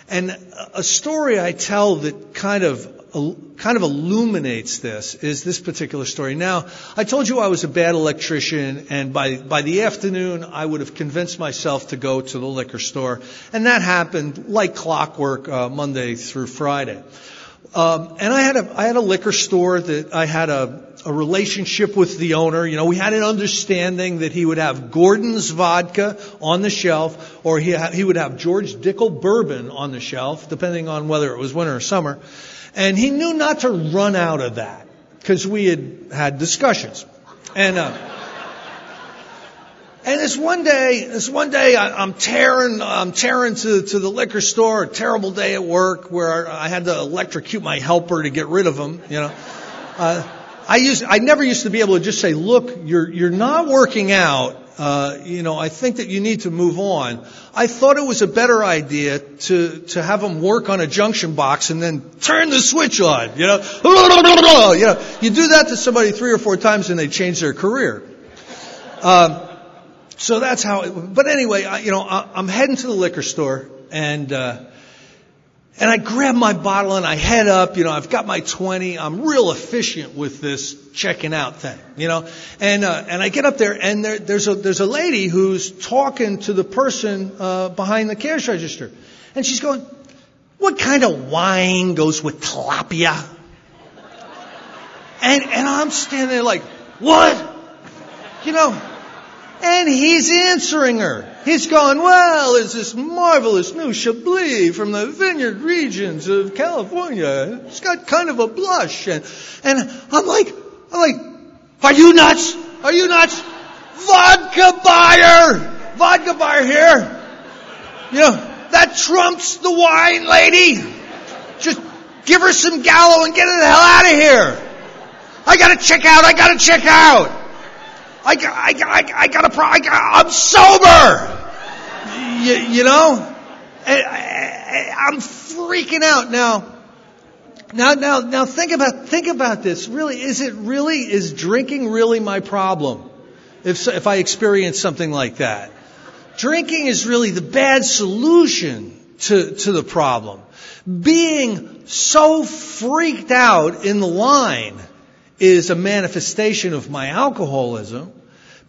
And a story I tell that kind of illuminates this is this particular story. Now, I told you I was a bad electrician, and by the afternoon I would have convinced myself to go to the liquor store, and that happened like clockwork Monday through Friday. And I had a liquor store that I had a relationship with the owner. We had an understanding that he would have Gordon's vodka on the shelf, or he would have George Dickel bourbon on the shelf, depending on whether it was winter or summer. And he knew not to run out of that because we had discussions. And this one day I'm tearing to the liquor store. A terrible day at work where I had to electrocute my helper to get rid of him. I never used to be able to just say, look, you're not working out. I think that you need to move on. I thought it was a better idea to have them work on a junction box and then turn the switch on. You do that to somebody 3 or 4 times and they change their career. So that's how. But anyway, I'm heading to the liquor store and I grab my bottle and I head up. I've got my 20. I'm real efficient with this checking out thing. And I get up there and there's a lady who's talking to the person behind the cash register, and she's going, "What kind of wine goes with tilapia?" And I'm standing there like, "What?" And he's answering her. He's going, "Well, it's this marvelous new Chablis from the vineyard regions of California. It's got kind of a blush." And I'm like, "Are you nuts? Are you nuts? Vodka buyer here. That trumps the wine, lady. Just give her some Gallo and get her the hell out of here. I gotta check out. I'm sober. You know? I'm freaking out now. Now think about this. Really, is drinking really my problem? If I experience something like that. Drinking is really the bad solution to the problem. Being so freaked out in the line is a manifestation of my alcoholism.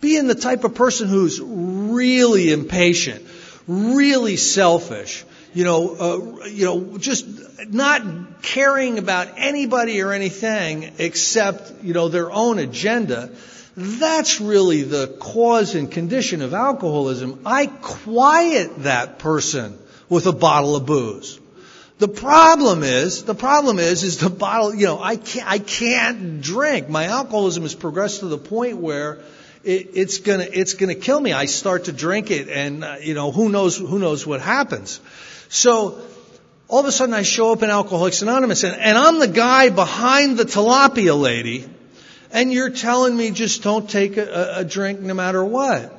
Being the type of person who's really impatient, really selfish, just not caring about anybody or anything except, their own agenda. That's really the cause and condition of alcoholism. I quiet that person with a bottle of booze. The problem is the bottle, I can't drink. My alcoholism has progressed to the point where it's gonna kill me. I start to drink it and, who knows what happens. So, all of a sudden I show up in Alcoholics Anonymous and I'm the guy behind the tilapia lady, and you're telling me just don't take a drink no matter what.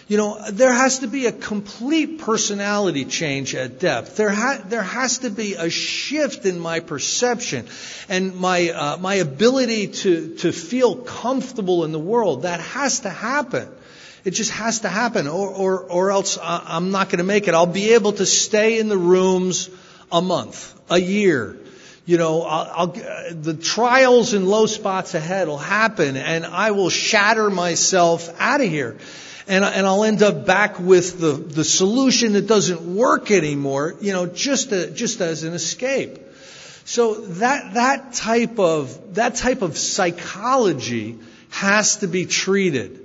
There has to be a complete personality change at depth. There has to be a shift in my perception and my ability to feel comfortable in the world. That has to happen. It just has to happen, or else I'm not going to make it. I'll be able to stay in the rooms a month, a year. The trials and low spots ahead will happen, and I will shatter myself out of here. And I'll end up back with the solution that doesn't work anymore, just as an escape. So that type of psychology has to be treated.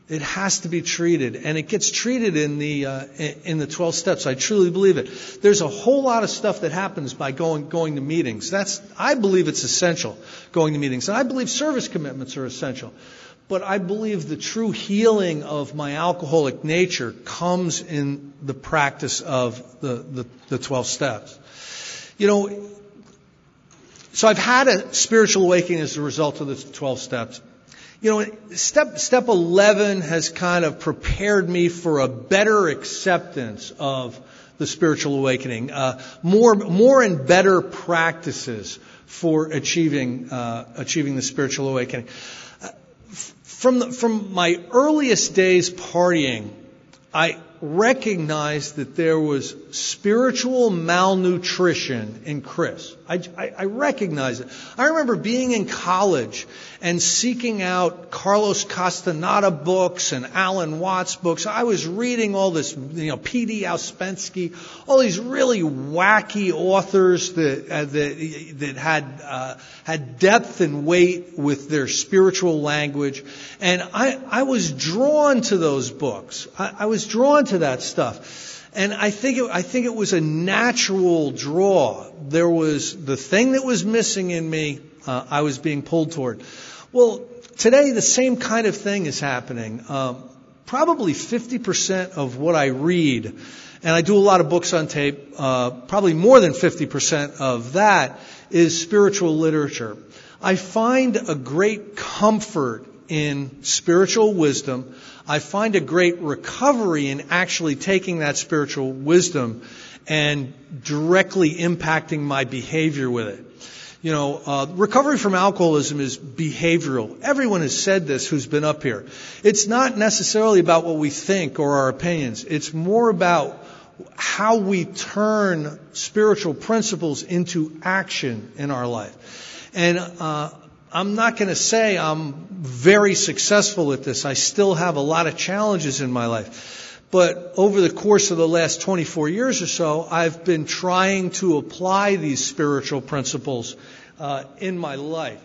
It has to be treated, and it gets treated in the 12 steps. I truly believe it. There's a whole lot of stuff that happens by going to meetings. I believe it's essential, going to meetings, and I believe service commitments are essential. But I believe the true healing of my alcoholic nature comes in the practice of the 12 steps. So I've had a spiritual awakening as a result of the 12 steps. Step 11 has kind of prepared me for a better acceptance of the spiritual awakening, more and better practices for achieving the spiritual awakening. From my earliest days partying, I recognized that there was spiritual malnutrition in Chris. I recognized it. I remember being in college and seeking out Carlos Castaneda books and Alan Watts books. I was reading all this, P.D. Ouspensky, all these really wacky authors that had depth and weight with their spiritual language. And I was drawn to those books. I was drawn to that stuff. And I think it was a natural draw. There was the thing that was missing in me, I was being pulled toward. Well, today the same kind of thing is happening. Probably 50% of what I read, and I do a lot of books on tape, probably more than 50% of that is spiritual literature. I find a great comfort in spiritual wisdom. I find a great recovery in actually taking that spiritual wisdom and directly impacting my behavior with it. Recovery from alcoholism is behavioral. Everyone has said this who's been up here. It's not necessarily about what we think or our opinions. It's more about how we turn spiritual principles into action in our life. And I'm not going to say I'm very successful at this. I still have a lot of challenges in my life. But over the course of the last 24 years or so, I've been trying to apply these spiritual principles in my life.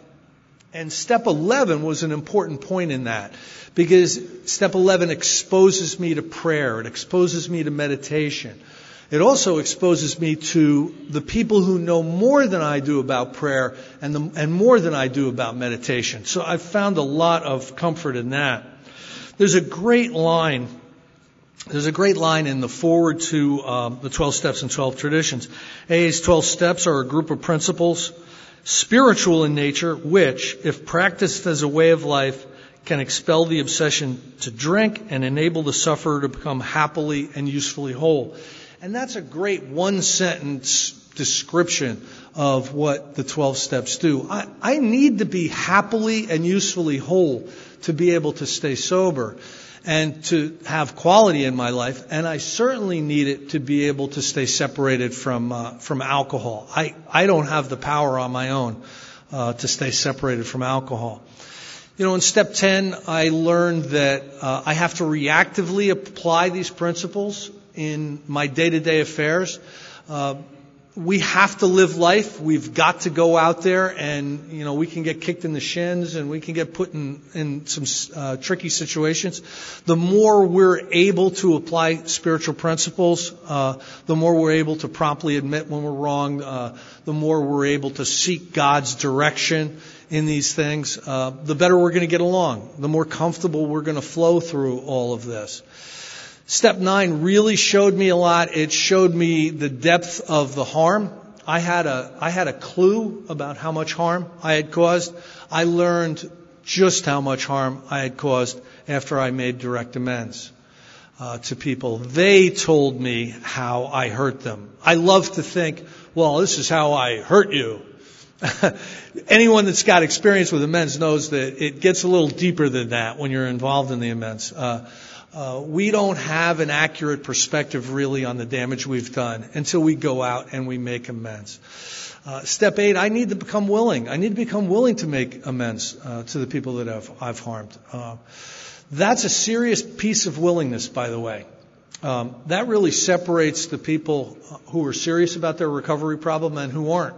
And step 11 was an important point in that, because step 11 exposes me to prayer. It exposes me to meditation. It also exposes me to the people who know more than I do about prayer and more than I do about meditation. So I've found a lot of comfort in that. There's a great line in the foreword to the 12 Steps and 12 Traditions. AA's 12 Steps are a group of principles, spiritual in nature, which, if practiced as a way of life, can expel the obsession to drink and enable the sufferer to become happily and usefully whole. And that's a great one-sentence description of what the 12 steps do. I need to be happily and usefully whole to be able to stay sober and to have quality in my life, and I certainly need it to be able to stay separated from alcohol. I don't have the power on my own to stay separated from alcohol. You know, in step 10, I learned that I have to reactively apply these principles in my day-to-day affairs. We have to live life. We've got to go out there, and you know, we can get kicked in the shins and we can get put in some tricky situations. The more we're able to apply spiritual principles, the more we're able to promptly admit when we're wrong, the more we're able to seek God's direction in these things, the better we're going to get along, the more comfortable we're going to flow through all of this. Step 9 really showed me a lot. It showed me the depth of the harm. I had a clue about how much harm I had caused. I learned just how much harm I had caused after I made direct amends to people. They told me how I hurt them. I love to think, well, this is how I hurt you. Anyone that's got experience with amends knows that it gets a little deeper than that when you're involved in the amends. We don't have an accurate perspective really on the damage we've done until we go out and we make amends. Step 8, I need to become willing. I need to become willing to make amends to the people that I've harmed. That's a serious piece of willingness, by the way. That really separates the people who are serious about their recovery problem and who aren't.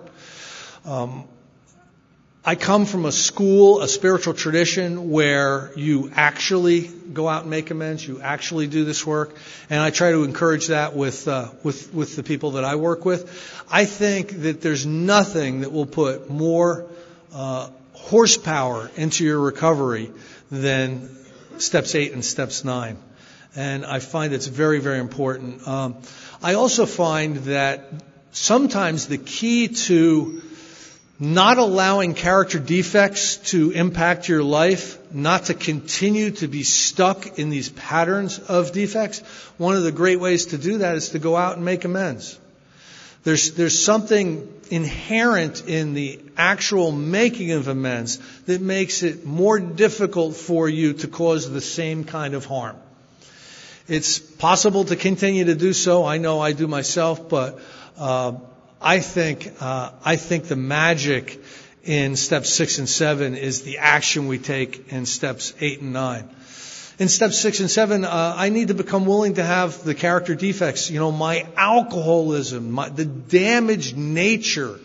I come from a spiritual tradition where you actually go out and make amends, you actually do this work, and I try to encourage that with the people that I work with. I think that there's nothing that will put more horsepower into your recovery than steps 8 and steps 9. And I find it's very, very important. I also find that sometimes the key to not allowing character defects to impact your life, not to continue to be stuck in these patterns of defects, one of the great ways to do that is to go out and make amends. There's something inherent in the actual making of amends that makes it more difficult for you to cause the same kind of harm. It's possible to continue to do so. I know I do myself, but I think the magic in steps 6 and 7 is the action we take in steps 8 and 9. In steps 6 and 7, I need to become willing to have the character defects. You know, my alcoholism, the damaged nature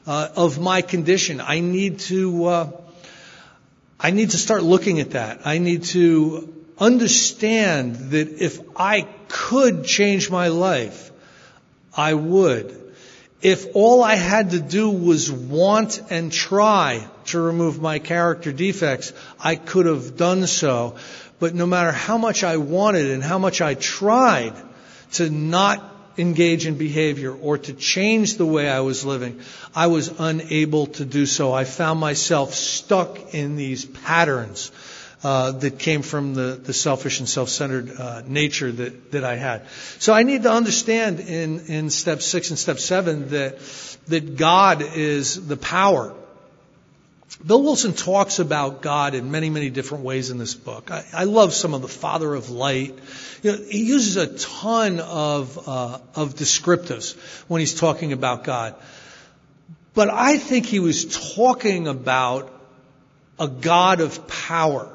of my condition. I need to start looking at that. I need to understand that if I could change my life, I would. If all I had to do was want and try to remove my character defects, I could have done so. But no matter how much I wanted and how much I tried to not engage in behavior or to change the way I was living, I was unable to do so. I found myself stuck in these patterns that came from the selfish and self-centered nature that I had. So I need to understand in step 6 and step 7 that God is the power. Bill Wilson talks about God in many, many different ways in this book. I love some of the Father of Light. You know, he uses a ton of descriptives when he's talking about God. But I think he was talking about a God of power.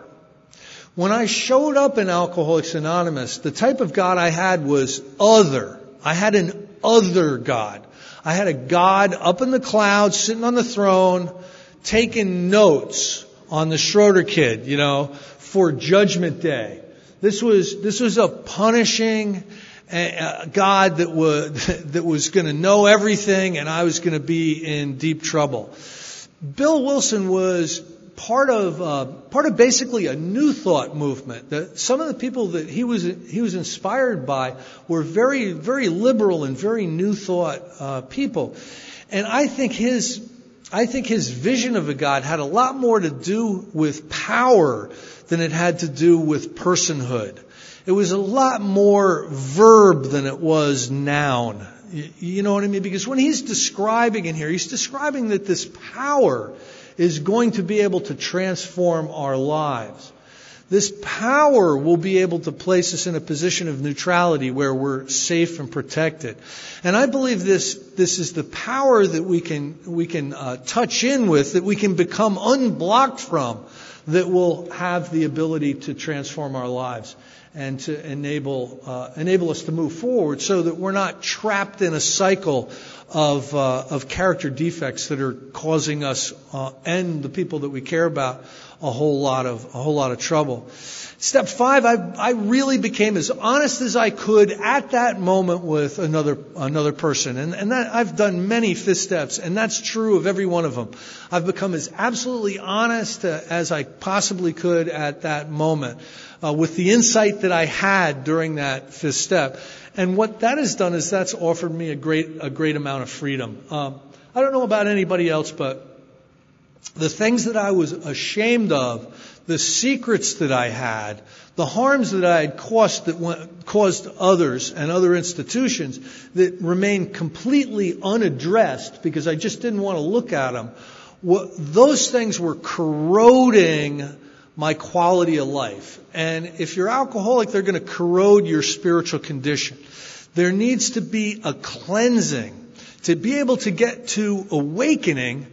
When I showed up in Alcoholics Anonymous, the type of God I had was other. I had an other God. I had a God up in the clouds, sitting on the throne, taking notes on the Schroeder kid, you know, for Judgment Day. This was a punishing God that was going to know everything, and I was going to be in deep trouble. Bill Wilson was part of basically a New Thought movement. That some of the people that he was inspired by were very, very liberal and very New Thought people. And I think his I think his vision of a God had a lot more to do with power than it had to do with personhood. It was a lot more verb than it was noun. You know what I mean? Because when he's describing in here, he's describing that this power is going to be able to transform our lives. This power will be able to place us in a position of neutrality where we're safe and protected. And I believe this is the power that we can touch in with, that we can become unblocked from, that will have the ability to transform our lives and to enable us to move forward, so that we're not trapped in a cycle of character defects that are causing us and the people that we care about a whole lot of trouble. Step 5, I really became as honest as I could at that moment with another person, and that I've done many 5th steps, and that's true of every one of them. I've become as absolutely honest as I possibly could at that moment with the insight that I had during that 5th step. And what that has done is that's offered me a great amount of freedom. I don't know about anybody else, but the things that I was ashamed of, the secrets that I had, the harms that I had caused others and other institutions that remained completely unaddressed because I just didn't want to look at them, those things were corroding my quality of life. And if you're alcoholic, they're going to corrode your spiritual condition. There needs to be a cleansing. To be able to get to awakening,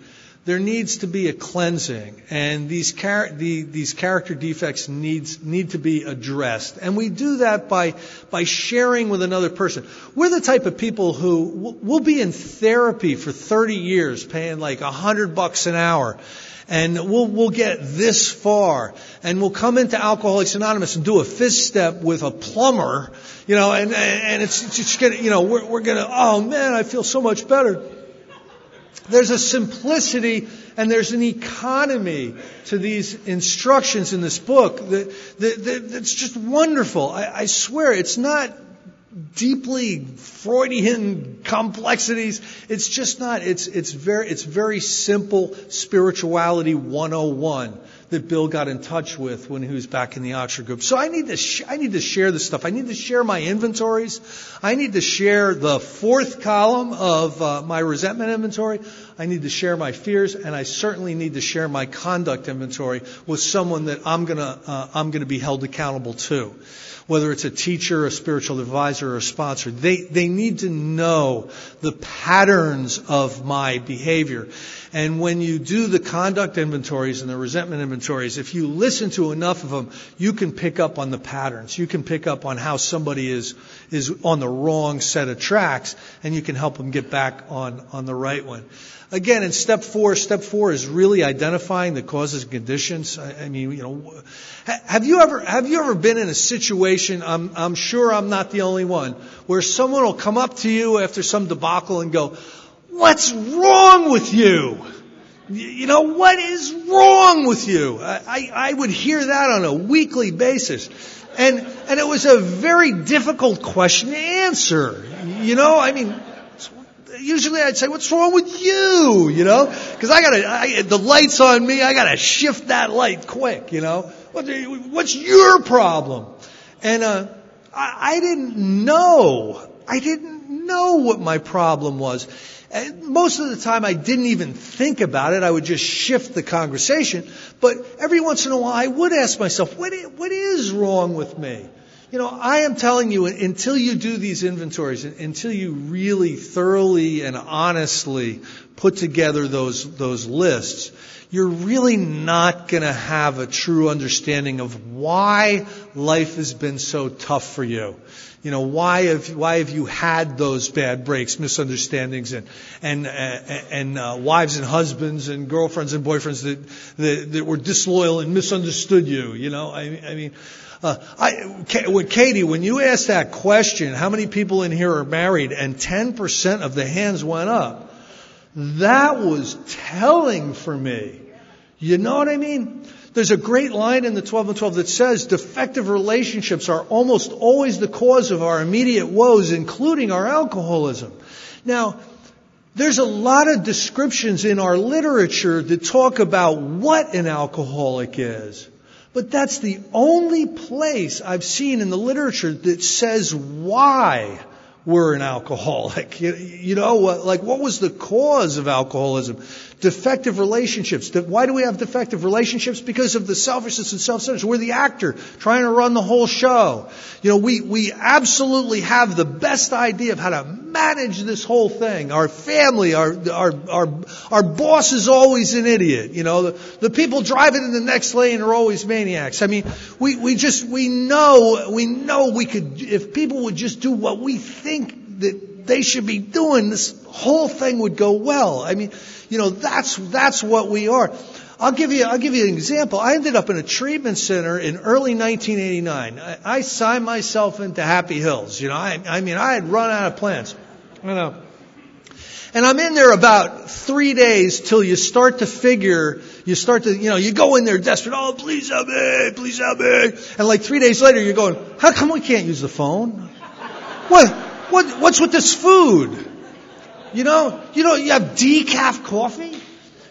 there needs to be a cleansing, and these character defects need to be addressed. And we do that by sharing with another person. We're the type of people who will be in therapy for 30 years, paying like $100 an hour. And we'll get this far, and we'll come into Alcoholics Anonymous and do a 5th step with a plumber, and it's just gonna, we're gonna, oh man, I feel so much better. There's a simplicity and there's an economy to these instructions in this book that's just wonderful. I swear, it's not deeply Freudian complexities. It's just not. It's very simple spirituality 101 that Bill got in touch with when he was back in the Oxford group. So I need to share this stuff. I need to share my inventories. I need to share the 4th column of my resentment inventory. I need to share my fears, and I certainly need to share my conduct inventory with someone that I'm gonna be held accountable to. Whether it's a teacher, a spiritual advisor, or a sponsor, they need to know the patterns of my behavior. And when you do the conduct inventories and the resentment inventories, if you listen to enough of them, you can pick up on the patterns. You can pick up on how somebody is on the wrong set of tracks, and you can help them get back on the right one. Again, in step 4 is really identifying the causes and conditions. I mean, have you ever been in a situation, I'm sure I'm not the only one, where someone will come up to you after some debacle and go, "What's wrong with you? What is wrong with you?" I would hear that on a weekly basis. And it was a very difficult question to answer. Usually I'd say, "What's wrong with you?" Because the light's on me. I gotta shift that light quick. What's your problem? And I didn't know. I didn't know what my problem was. And most of the time I didn't even think about it. I would just shift the conversation. But every once in a while I would ask myself, what is wrong with me? I am telling you, until you do these inventories, until you really thoroughly and honestly put together those lists, you're really not going to have a true understanding of why life has been so tough for you. Why have you had those bad breaks, misunderstandings, and wives and husbands and girlfriends and boyfriends that were disloyal and misunderstood you? Katie, when you asked that question, how many people in here are married, and 10% of the hands went up, that was telling for me. You know what I mean? There's a great line in the 12 and 12 that says, defective relationships are almost always the cause of our immediate woes, including our alcoholism. Now, There's a lot of descriptions in our literature that talk about what an alcoholic is. But that's the only place I've seen in the literature that says why we're an alcoholic. You know, like what was the cause of alcoholism? Defective relationships. Why do we have defective relationships? Because of the selfishness and self-centeredness. We're the actor trying to run the whole show. You know, we absolutely have the best idea of how to manage this whole thing. Our family, our boss is always an idiot. You know, the people driving in the next lane are always maniacs. I mean, we know we could, if people would just do what we think that they should be doing, this whole thing would go well. I mean, you know, that's what we are. I'll give you an example. I ended up in a treatment center in early 1989. I signed myself into Happy Hills. You know, I mean, I had run out of plans. You know. And I'm in there about 3 days till you start to, you go in there desperate. Oh, please help me. And like 3 days later, you're going, how come we can't use the phone? What's with this food? You have decaf coffee?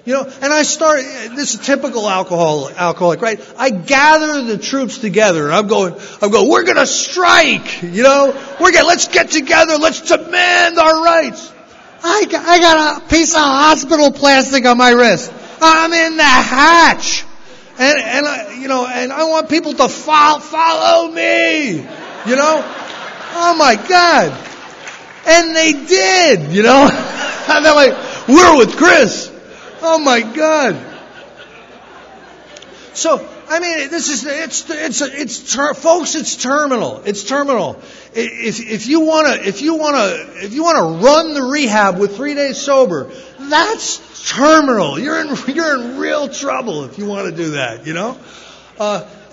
You know, and this is typical alcoholic, right? I gather the troops together and I'm going, we're gonna strike, you know? Let's get together, let's demand our rights. I got a piece of hospital plastic on my wrist. I'm in the hatch. And I want people to follow me, you know? Oh my God. And they did, you know? And they're like, we're with Chris. Oh my God. So, I mean, folks, it's terminal. It's terminal. If you want to run the rehab with 3 days sober, that's terminal. You're in real trouble if you want to do that, you know?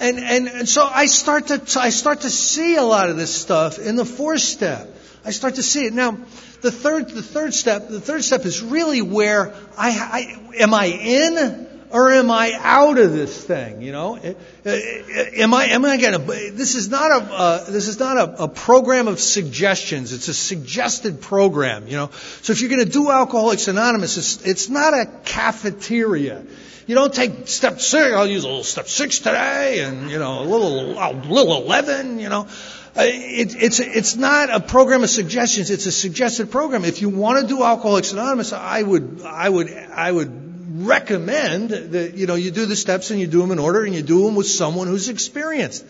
And so I start to see a lot of this stuff in the 4th step. I start to see it. Now, the third step is really where am I in or am I out of this thing? You know, am I going to? This is not a program of suggestions. It's a suggested program. You know, so if you're going to do Alcoholics Anonymous, it's not a cafeteria. You don't take step 6. I'll use a little step 6 today, and a little 11. You know. It's not a program of suggestions. It's a suggested program. If you want to do Alcoholics Anonymous, I would recommend that you do the steps and you do them in order and you do them with someone who's experienced,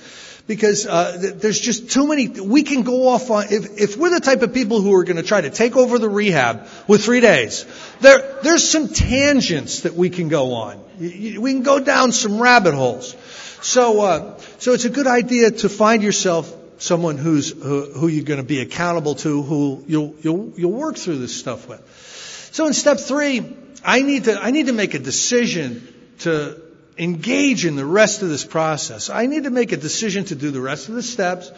because there's just too many. We can go off on if we're the type of people who are going to try to take over the rehab with 3 days. There's some tangents that we can go on. We can go down some rabbit holes. So it's a good idea to find yourself someone who you're going to be accountable to, who you'll work through this stuff with. So in step 3, I need to make a decision to engage in the rest of this process. I need to make a decision to do the rest of the steps.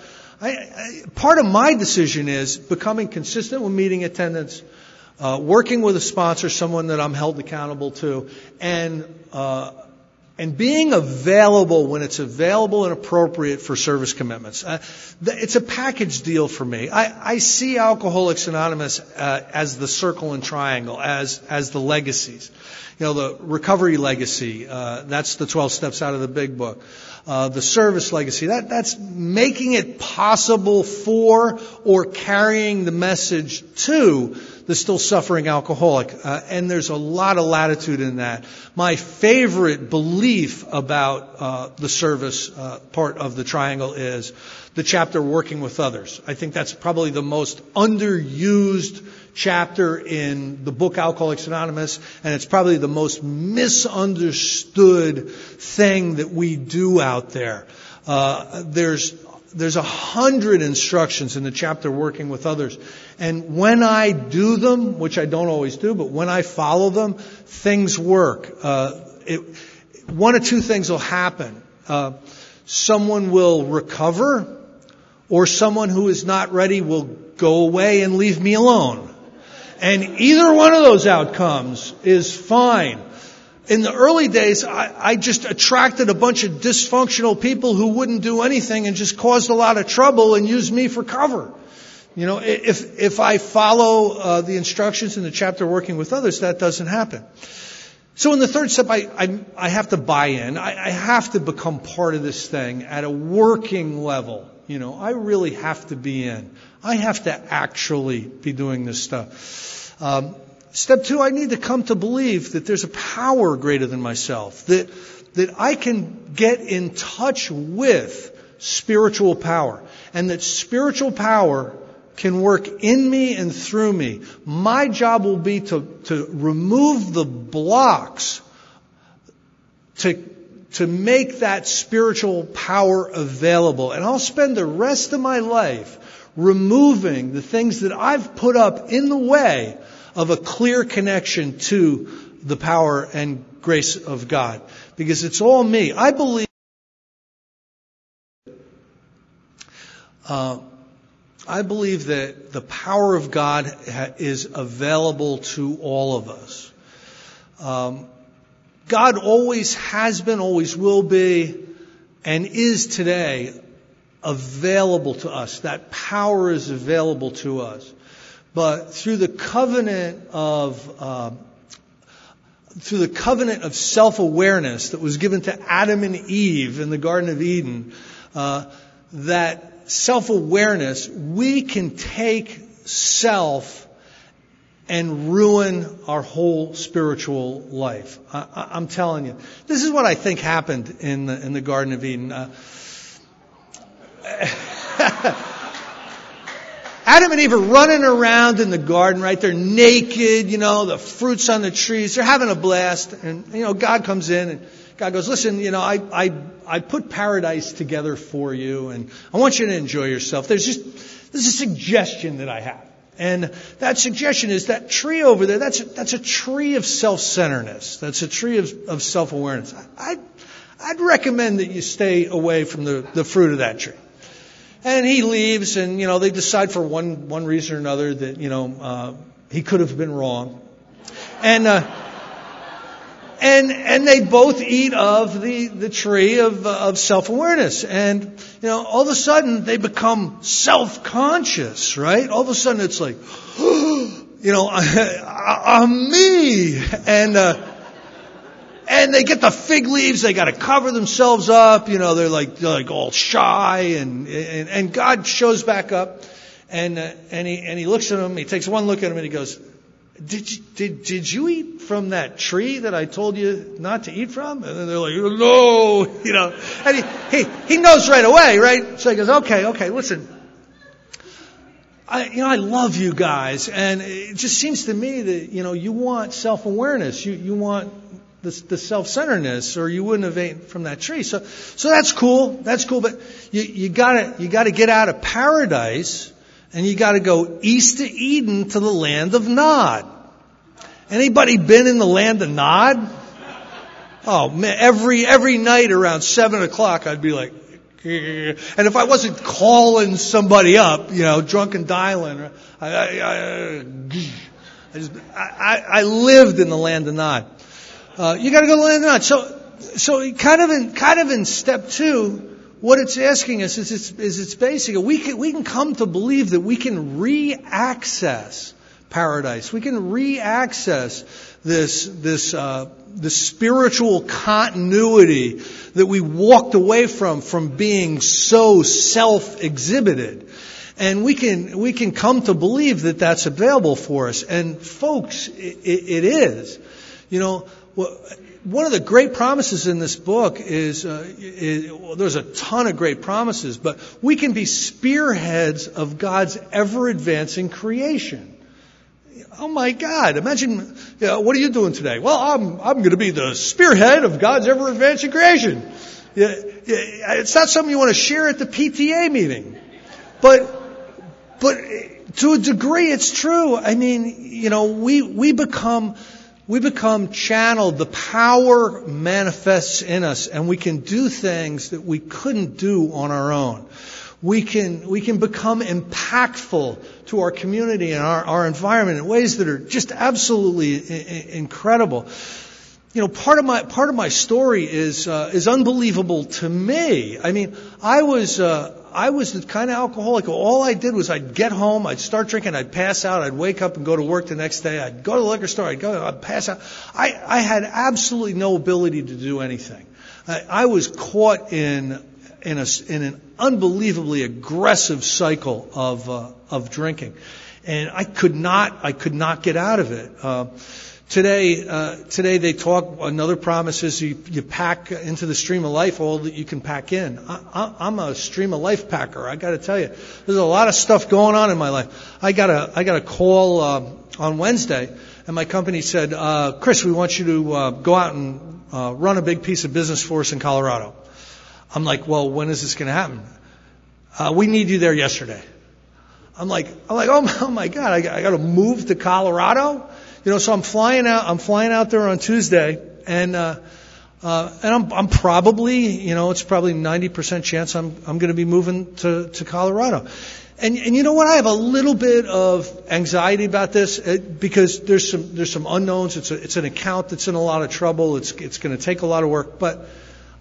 Part of my decision is becoming consistent with meeting attendance, working with a sponsor, someone that I'm held accountable to, and being available when it's available and appropriate for service commitments. It's a package deal for me. I see Alcoholics Anonymous as the circle and triangle, as the legacies. The recovery legacy, that's the 12 steps out of the big book. The service legacy, that's making it possible for or carrying the message to the still suffering alcoholic. And there's a lot of latitude in that. My favorite belief about the service part of the triangle is the chapter Working with Others. I think that's probably the most underused chapter in the book Alcoholics Anonymous, and it's probably the most misunderstood thing that we do out there. There's 100 instructions in the chapter Working with Others. And when I do them, which I don't always do, but when I follow them, things work. One of two things will happen. Someone will recover, or someone who is not ready will go away and leave me alone. And either one of those outcomes is fine. In the early days, I just attracted a bunch of dysfunctional people who wouldn't do anything and just caused a lot of trouble and used me for cover. If I follow the instructions in the chapter Working with Others, that doesn't happen. So in the third step, I have to buy in. I have to become part of this thing at a working level. I really have to be in. I have to actually be doing this stuff. Step 2, I need to come to believe that there's a power greater than myself, that I can get in touch with spiritual power, and that spiritual power can work in me and through me. My job will be to remove the blocks to make that spiritual power available. And I'll spend the rest of my life removing the things that I've put up in the way of a clear connection to the power and grace of God. Because it's all me. I believe that the power of God is available to all of us. God always has been, always will be, and is today available to us. That power is available to us. But through the covenant of self-awareness that was given to Adam and Eve in the Garden of Eden, that self-awareness, we can take self and ruin our whole spiritual life. I'm telling you. This is what I think happened in the Garden of Eden. Adam and Eve are running around in the garden, right? They're naked, the fruit's on the trees. They're having a blast. And, God comes in and God goes, listen, I put paradise together for you and I want you to enjoy yourself. There's a suggestion that I have. And that suggestion is that tree over there, that's a tree of self-centeredness. That's a tree of self-awareness. I'd recommend that you stay away from the fruit of that tree. And he leaves and, they decide for one reason or another that, he could have been wrong. And they both eat of the tree of self-awareness. And, all of a sudden they become self-conscious, right? All of a sudden it's like, I'm me. And they get the fig leaves, they got to cover themselves up, they're like all shy, and God shows back up, and he looks at them, he takes one look at them, and he goes, Did you eat from that tree that I told you not to eat from? And then they're like, no, and he knows right away, right? So he goes, okay, listen. I love you guys, and it just seems to me that, you want self-awareness, you want the self-centeredness, or you wouldn't have eaten from that tree. So that's cool, but you gotta get out of paradise, and you gotta go east of Eden to the land of Nod. Anybody been in the land of Nod? Oh man, every night around 7:00, I'd be like, and if I wasn't calling somebody up, drunk and dialing, I lived in the land of Nod. You got to go to the land of Nod. So kind of in step 2, what it's asking us is it's basic. We can come to believe that we can re-access paradise. We can re-access this spiritual continuity that we walked away from being so self-exhibited. And we can come to believe that that's available for us. And folks, it is. One of the great promises in this book is there's a ton of great promises, but we can be spearheads of God's ever-advancing creation. Oh my God! Imagine, what are you doing today? Well, I'm going to be the spearhead of God's ever-advancing creation. It's not something you want to share at the PTA meeting, but to a degree, it's true. I mean, we become channeled. The power manifests in us, and we can do things that we couldn't do on our own. We can become impactful to our community and our environment in ways that are just absolutely incredible. Part of my story is unbelievable to me. I mean, I was I was the kind of alcoholic. All I did was I'd get home, I'd start drinking, I'd pass out, I'd wake up and go to work the next day, I'd go to the liquor store, I'd pass out. I had absolutely no ability to do anything. I was caught in an unbelievably aggressive cycle of drinking, and I could not get out of it. Today they talk. Another promise is you pack into the stream of life all that you can pack in. I'm a stream of life packer. I got to tell you, there's a lot of stuff going on in my life. I got a call on Wednesday, and my company said, Chris, we want you to go out and run a big piece of business for us in Colorado. I'm like, well, when is this going to happen? We need you there yesterday. I'm like, oh my God, I got to move to Colorado. So I'm flying out there on Tuesday, and I'm probably, it's probably 90% chance I'm going to be moving to Colorado. And you know what? I have a little bit of anxiety about this because there's some unknowns. It's an account that's in a lot of trouble. It's going to take a lot of work, but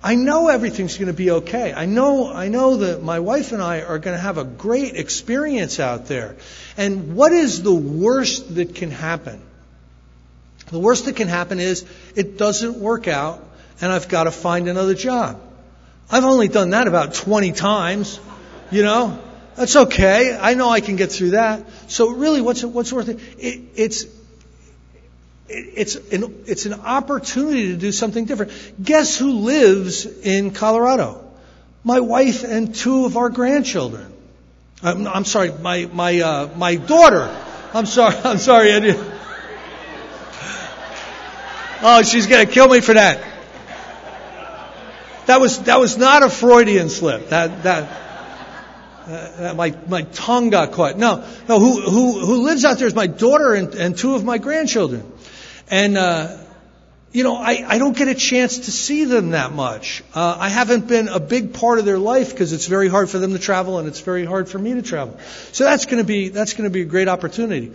I know everything's going to be okay. I know that my wife and I are going to have a great experience out there. And what is the worst that can happen? The worst that can happen is it doesn't work out and I've got to find another job. I've only done that about 20 times, That's okay. I know I can get through that. So really, what's worth it? It's an opportunity to do something different. Guess who lives in Colorado? My wife and two of our grandchildren. I'm sorry, my daughter. I'm sorry, Eddie. Oh, she's gonna kill me for that. That was not a Freudian slip. My tongue got caught. No. Who lives out there is my daughter and two of my grandchildren. And, I don't get a chance to see them that much. I haven't been a big part of their life because it's very hard for them to travel and it's very hard for me to travel. So that's going to be a great opportunity.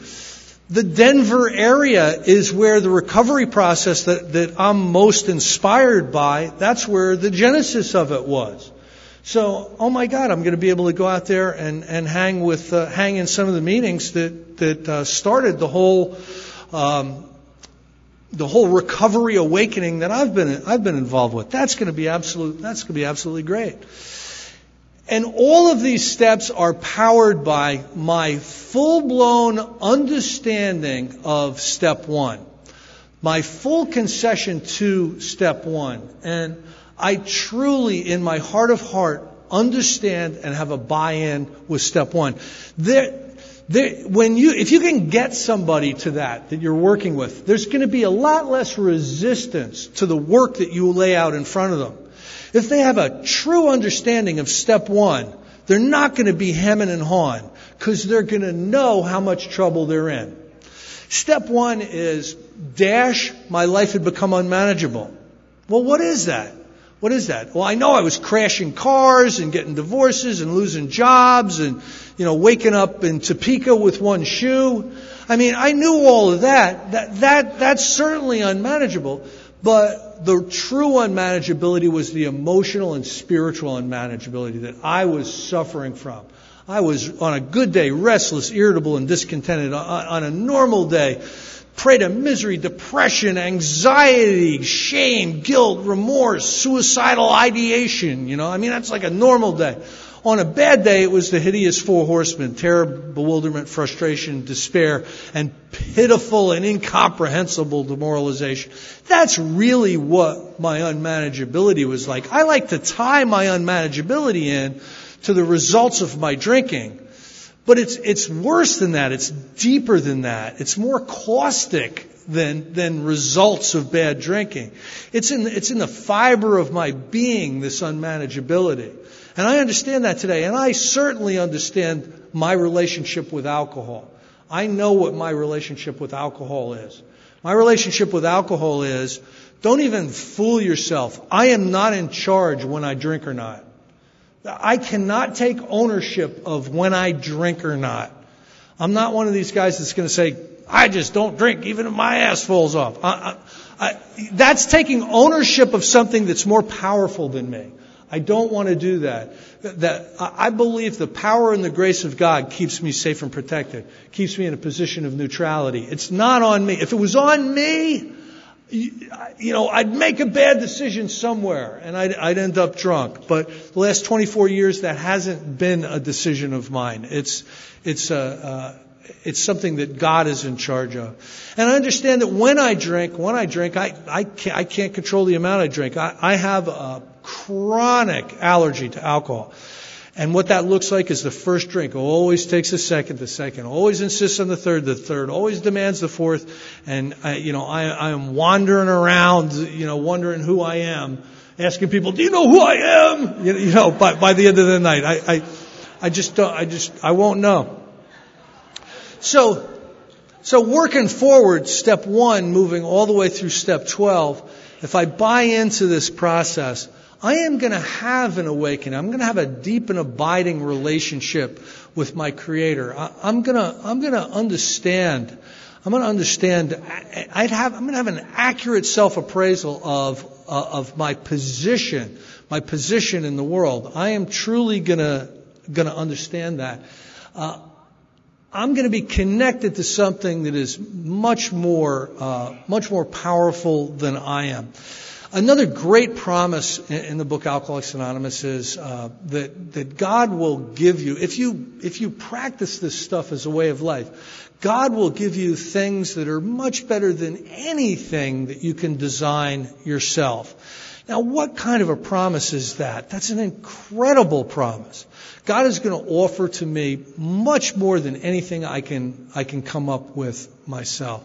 The Denver area is where the recovery process that I'm most inspired by, that's where the genesis of it was. So, oh my God, I'm going to be able to go out there and hang in some of the meetings that started the whole recovery awakening that I've been involved with. That's going to be absolutely great. And all of these steps are powered by my full-blown understanding of step one, my full concession to step one. And I truly, in my heart of heart, understand and have a buy-in with step one. If you can get somebody to that you're working with, there's going to be a lot less resistance to the work that you lay out in front of them. If they have a true understanding of step one, they're not going to be hemming and hawing because they're going to know how much trouble they're in. Step one is, my life had become unmanageable. Well, what is that? Well, I know I was crashing cars and getting divorces and losing jobs and, waking up in Topeka with one shoe. I mean, I knew all of that. That's certainly unmanageable. But the true unmanageability was the emotional and spiritual unmanageability that I was suffering from. I was, on a good day, restless, irritable, and discontented. On a normal day, prey to misery, depression, anxiety, shame, guilt, remorse, suicidal ideation. That's like a normal day. On a bad day, it was the hideous four horsemen: terror, bewilderment, frustration, despair, and pitiful and incomprehensible demoralization. That's really what my unmanageability was like. I like to tie my unmanageability in to the results of my drinking. But it's worse than that. It's deeper than that. It's more caustic than results of bad drinking. It's in the fiber of my being, this unmanageability. And I understand that today. And I certainly understand my relationship with alcohol. I know what my relationship with alcohol is. My relationship with alcohol is, don't even fool yourself. I am not in charge when I drink or not. I cannot take ownership of when I drink or not. I'm not one of these guys that's going to say, I just don't drink even if my ass falls off. That's taking ownership of something that's more powerful than me. I don't want to do that. I believe the power and the grace of God keeps me safe and protected, keeps me in a position of neutrality. It's not on me. If it was on me, I'd make a bad decision somewhere and I'd end up drunk. But the last 24 years, that hasn't been a decision of mine. It's something that God is in charge of. And I understand that when I drink, I can't control the amount I drink. I have a chronic allergy to alcohol. And what that looks like is the first drink always takes the second, always insists on the third, always demands the fourth. And I am wandering around, wondering who I am, asking people, do you know who I am? By the end of the night, I won't know. So working forward, step 1, moving all the way through step 12, if I buy into this process, I am going to have an awakening. I'm going to have a deep and abiding relationship with my Creator. I'm going to understand. I'm going to have an accurate self-appraisal of my position in the world. I am truly going to understand that. I'm going to be connected to something that is much more powerful than I am. Another great promise in the book Alcoholics Anonymous is that God will give you, if you practice this stuff as a way of life, God will give you things that are much better than anything that you can design yourself. Now, what kind of a promise is that? That's an incredible promise. God is going to offer to me much more than anything I can come up with myself.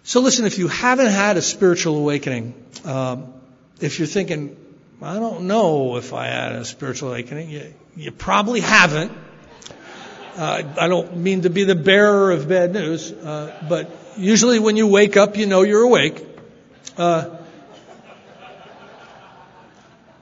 So listen, if you haven't had a spiritual awakening, if you're thinking, I don't know if I had a spiritual awakening, you probably haven't. I don't mean to be the bearer of bad news, but usually when you wake up, you know you're awake.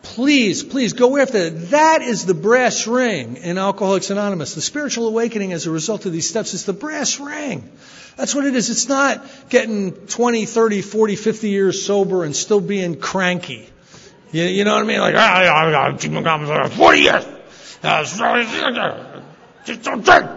Please go after it. That is the brass ring in Alcoholics Anonymous. The spiritual awakening as a result of these steps is the brass ring. That's what it is. It's not getting 20, 30, 40, 50 years sober and still being cranky. You know what I mean? Like, I've been 40 years. Just don't drink.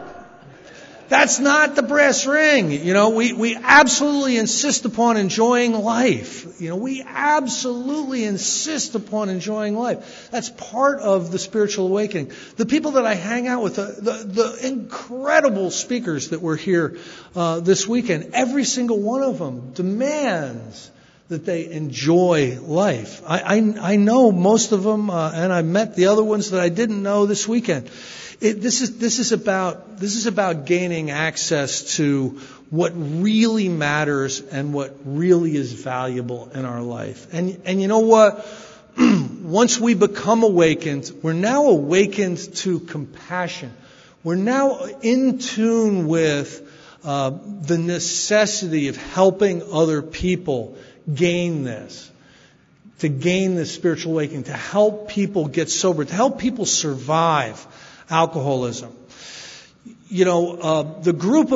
That's not the brass ring. We absolutely insist upon enjoying life. We absolutely insist upon enjoying life. That's part of the spiritual awakening. The people that I hang out with, the incredible speakers that were here this weekend, every single one of them demands that they enjoy life. I know most of them, and I met the other ones that I didn't know this weekend. This is about gaining access to what really matters and what really is valuable in our life. And you know what? Once we become awakened, we're now awakened to compassion. We're now in tune with the necessity of helping other people gain this. To gain this spiritual awakening, to help people get sober, to help people survive alcoholism. The group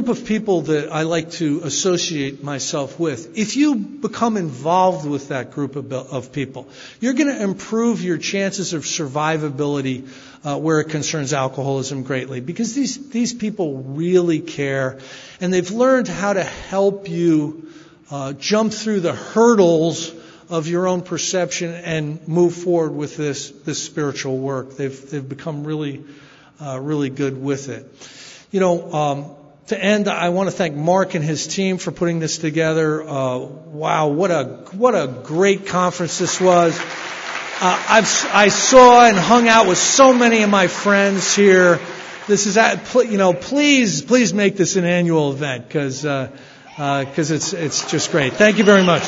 of people that I like to associate myself with, if you become involved with that group of people, you're going to improve your chances of survivability where it concerns alcoholism greatly, because these people really care, and they've learned how to help you jump through the hurdles of your own perception and move forward with this spiritual work. They've become really good with it. To end, I want to thank Mark and his team for putting this together. Wow, what a great conference this was. I saw and hung out with so many of my friends here. This is please make this an annual event because it's just great. Thank you very much.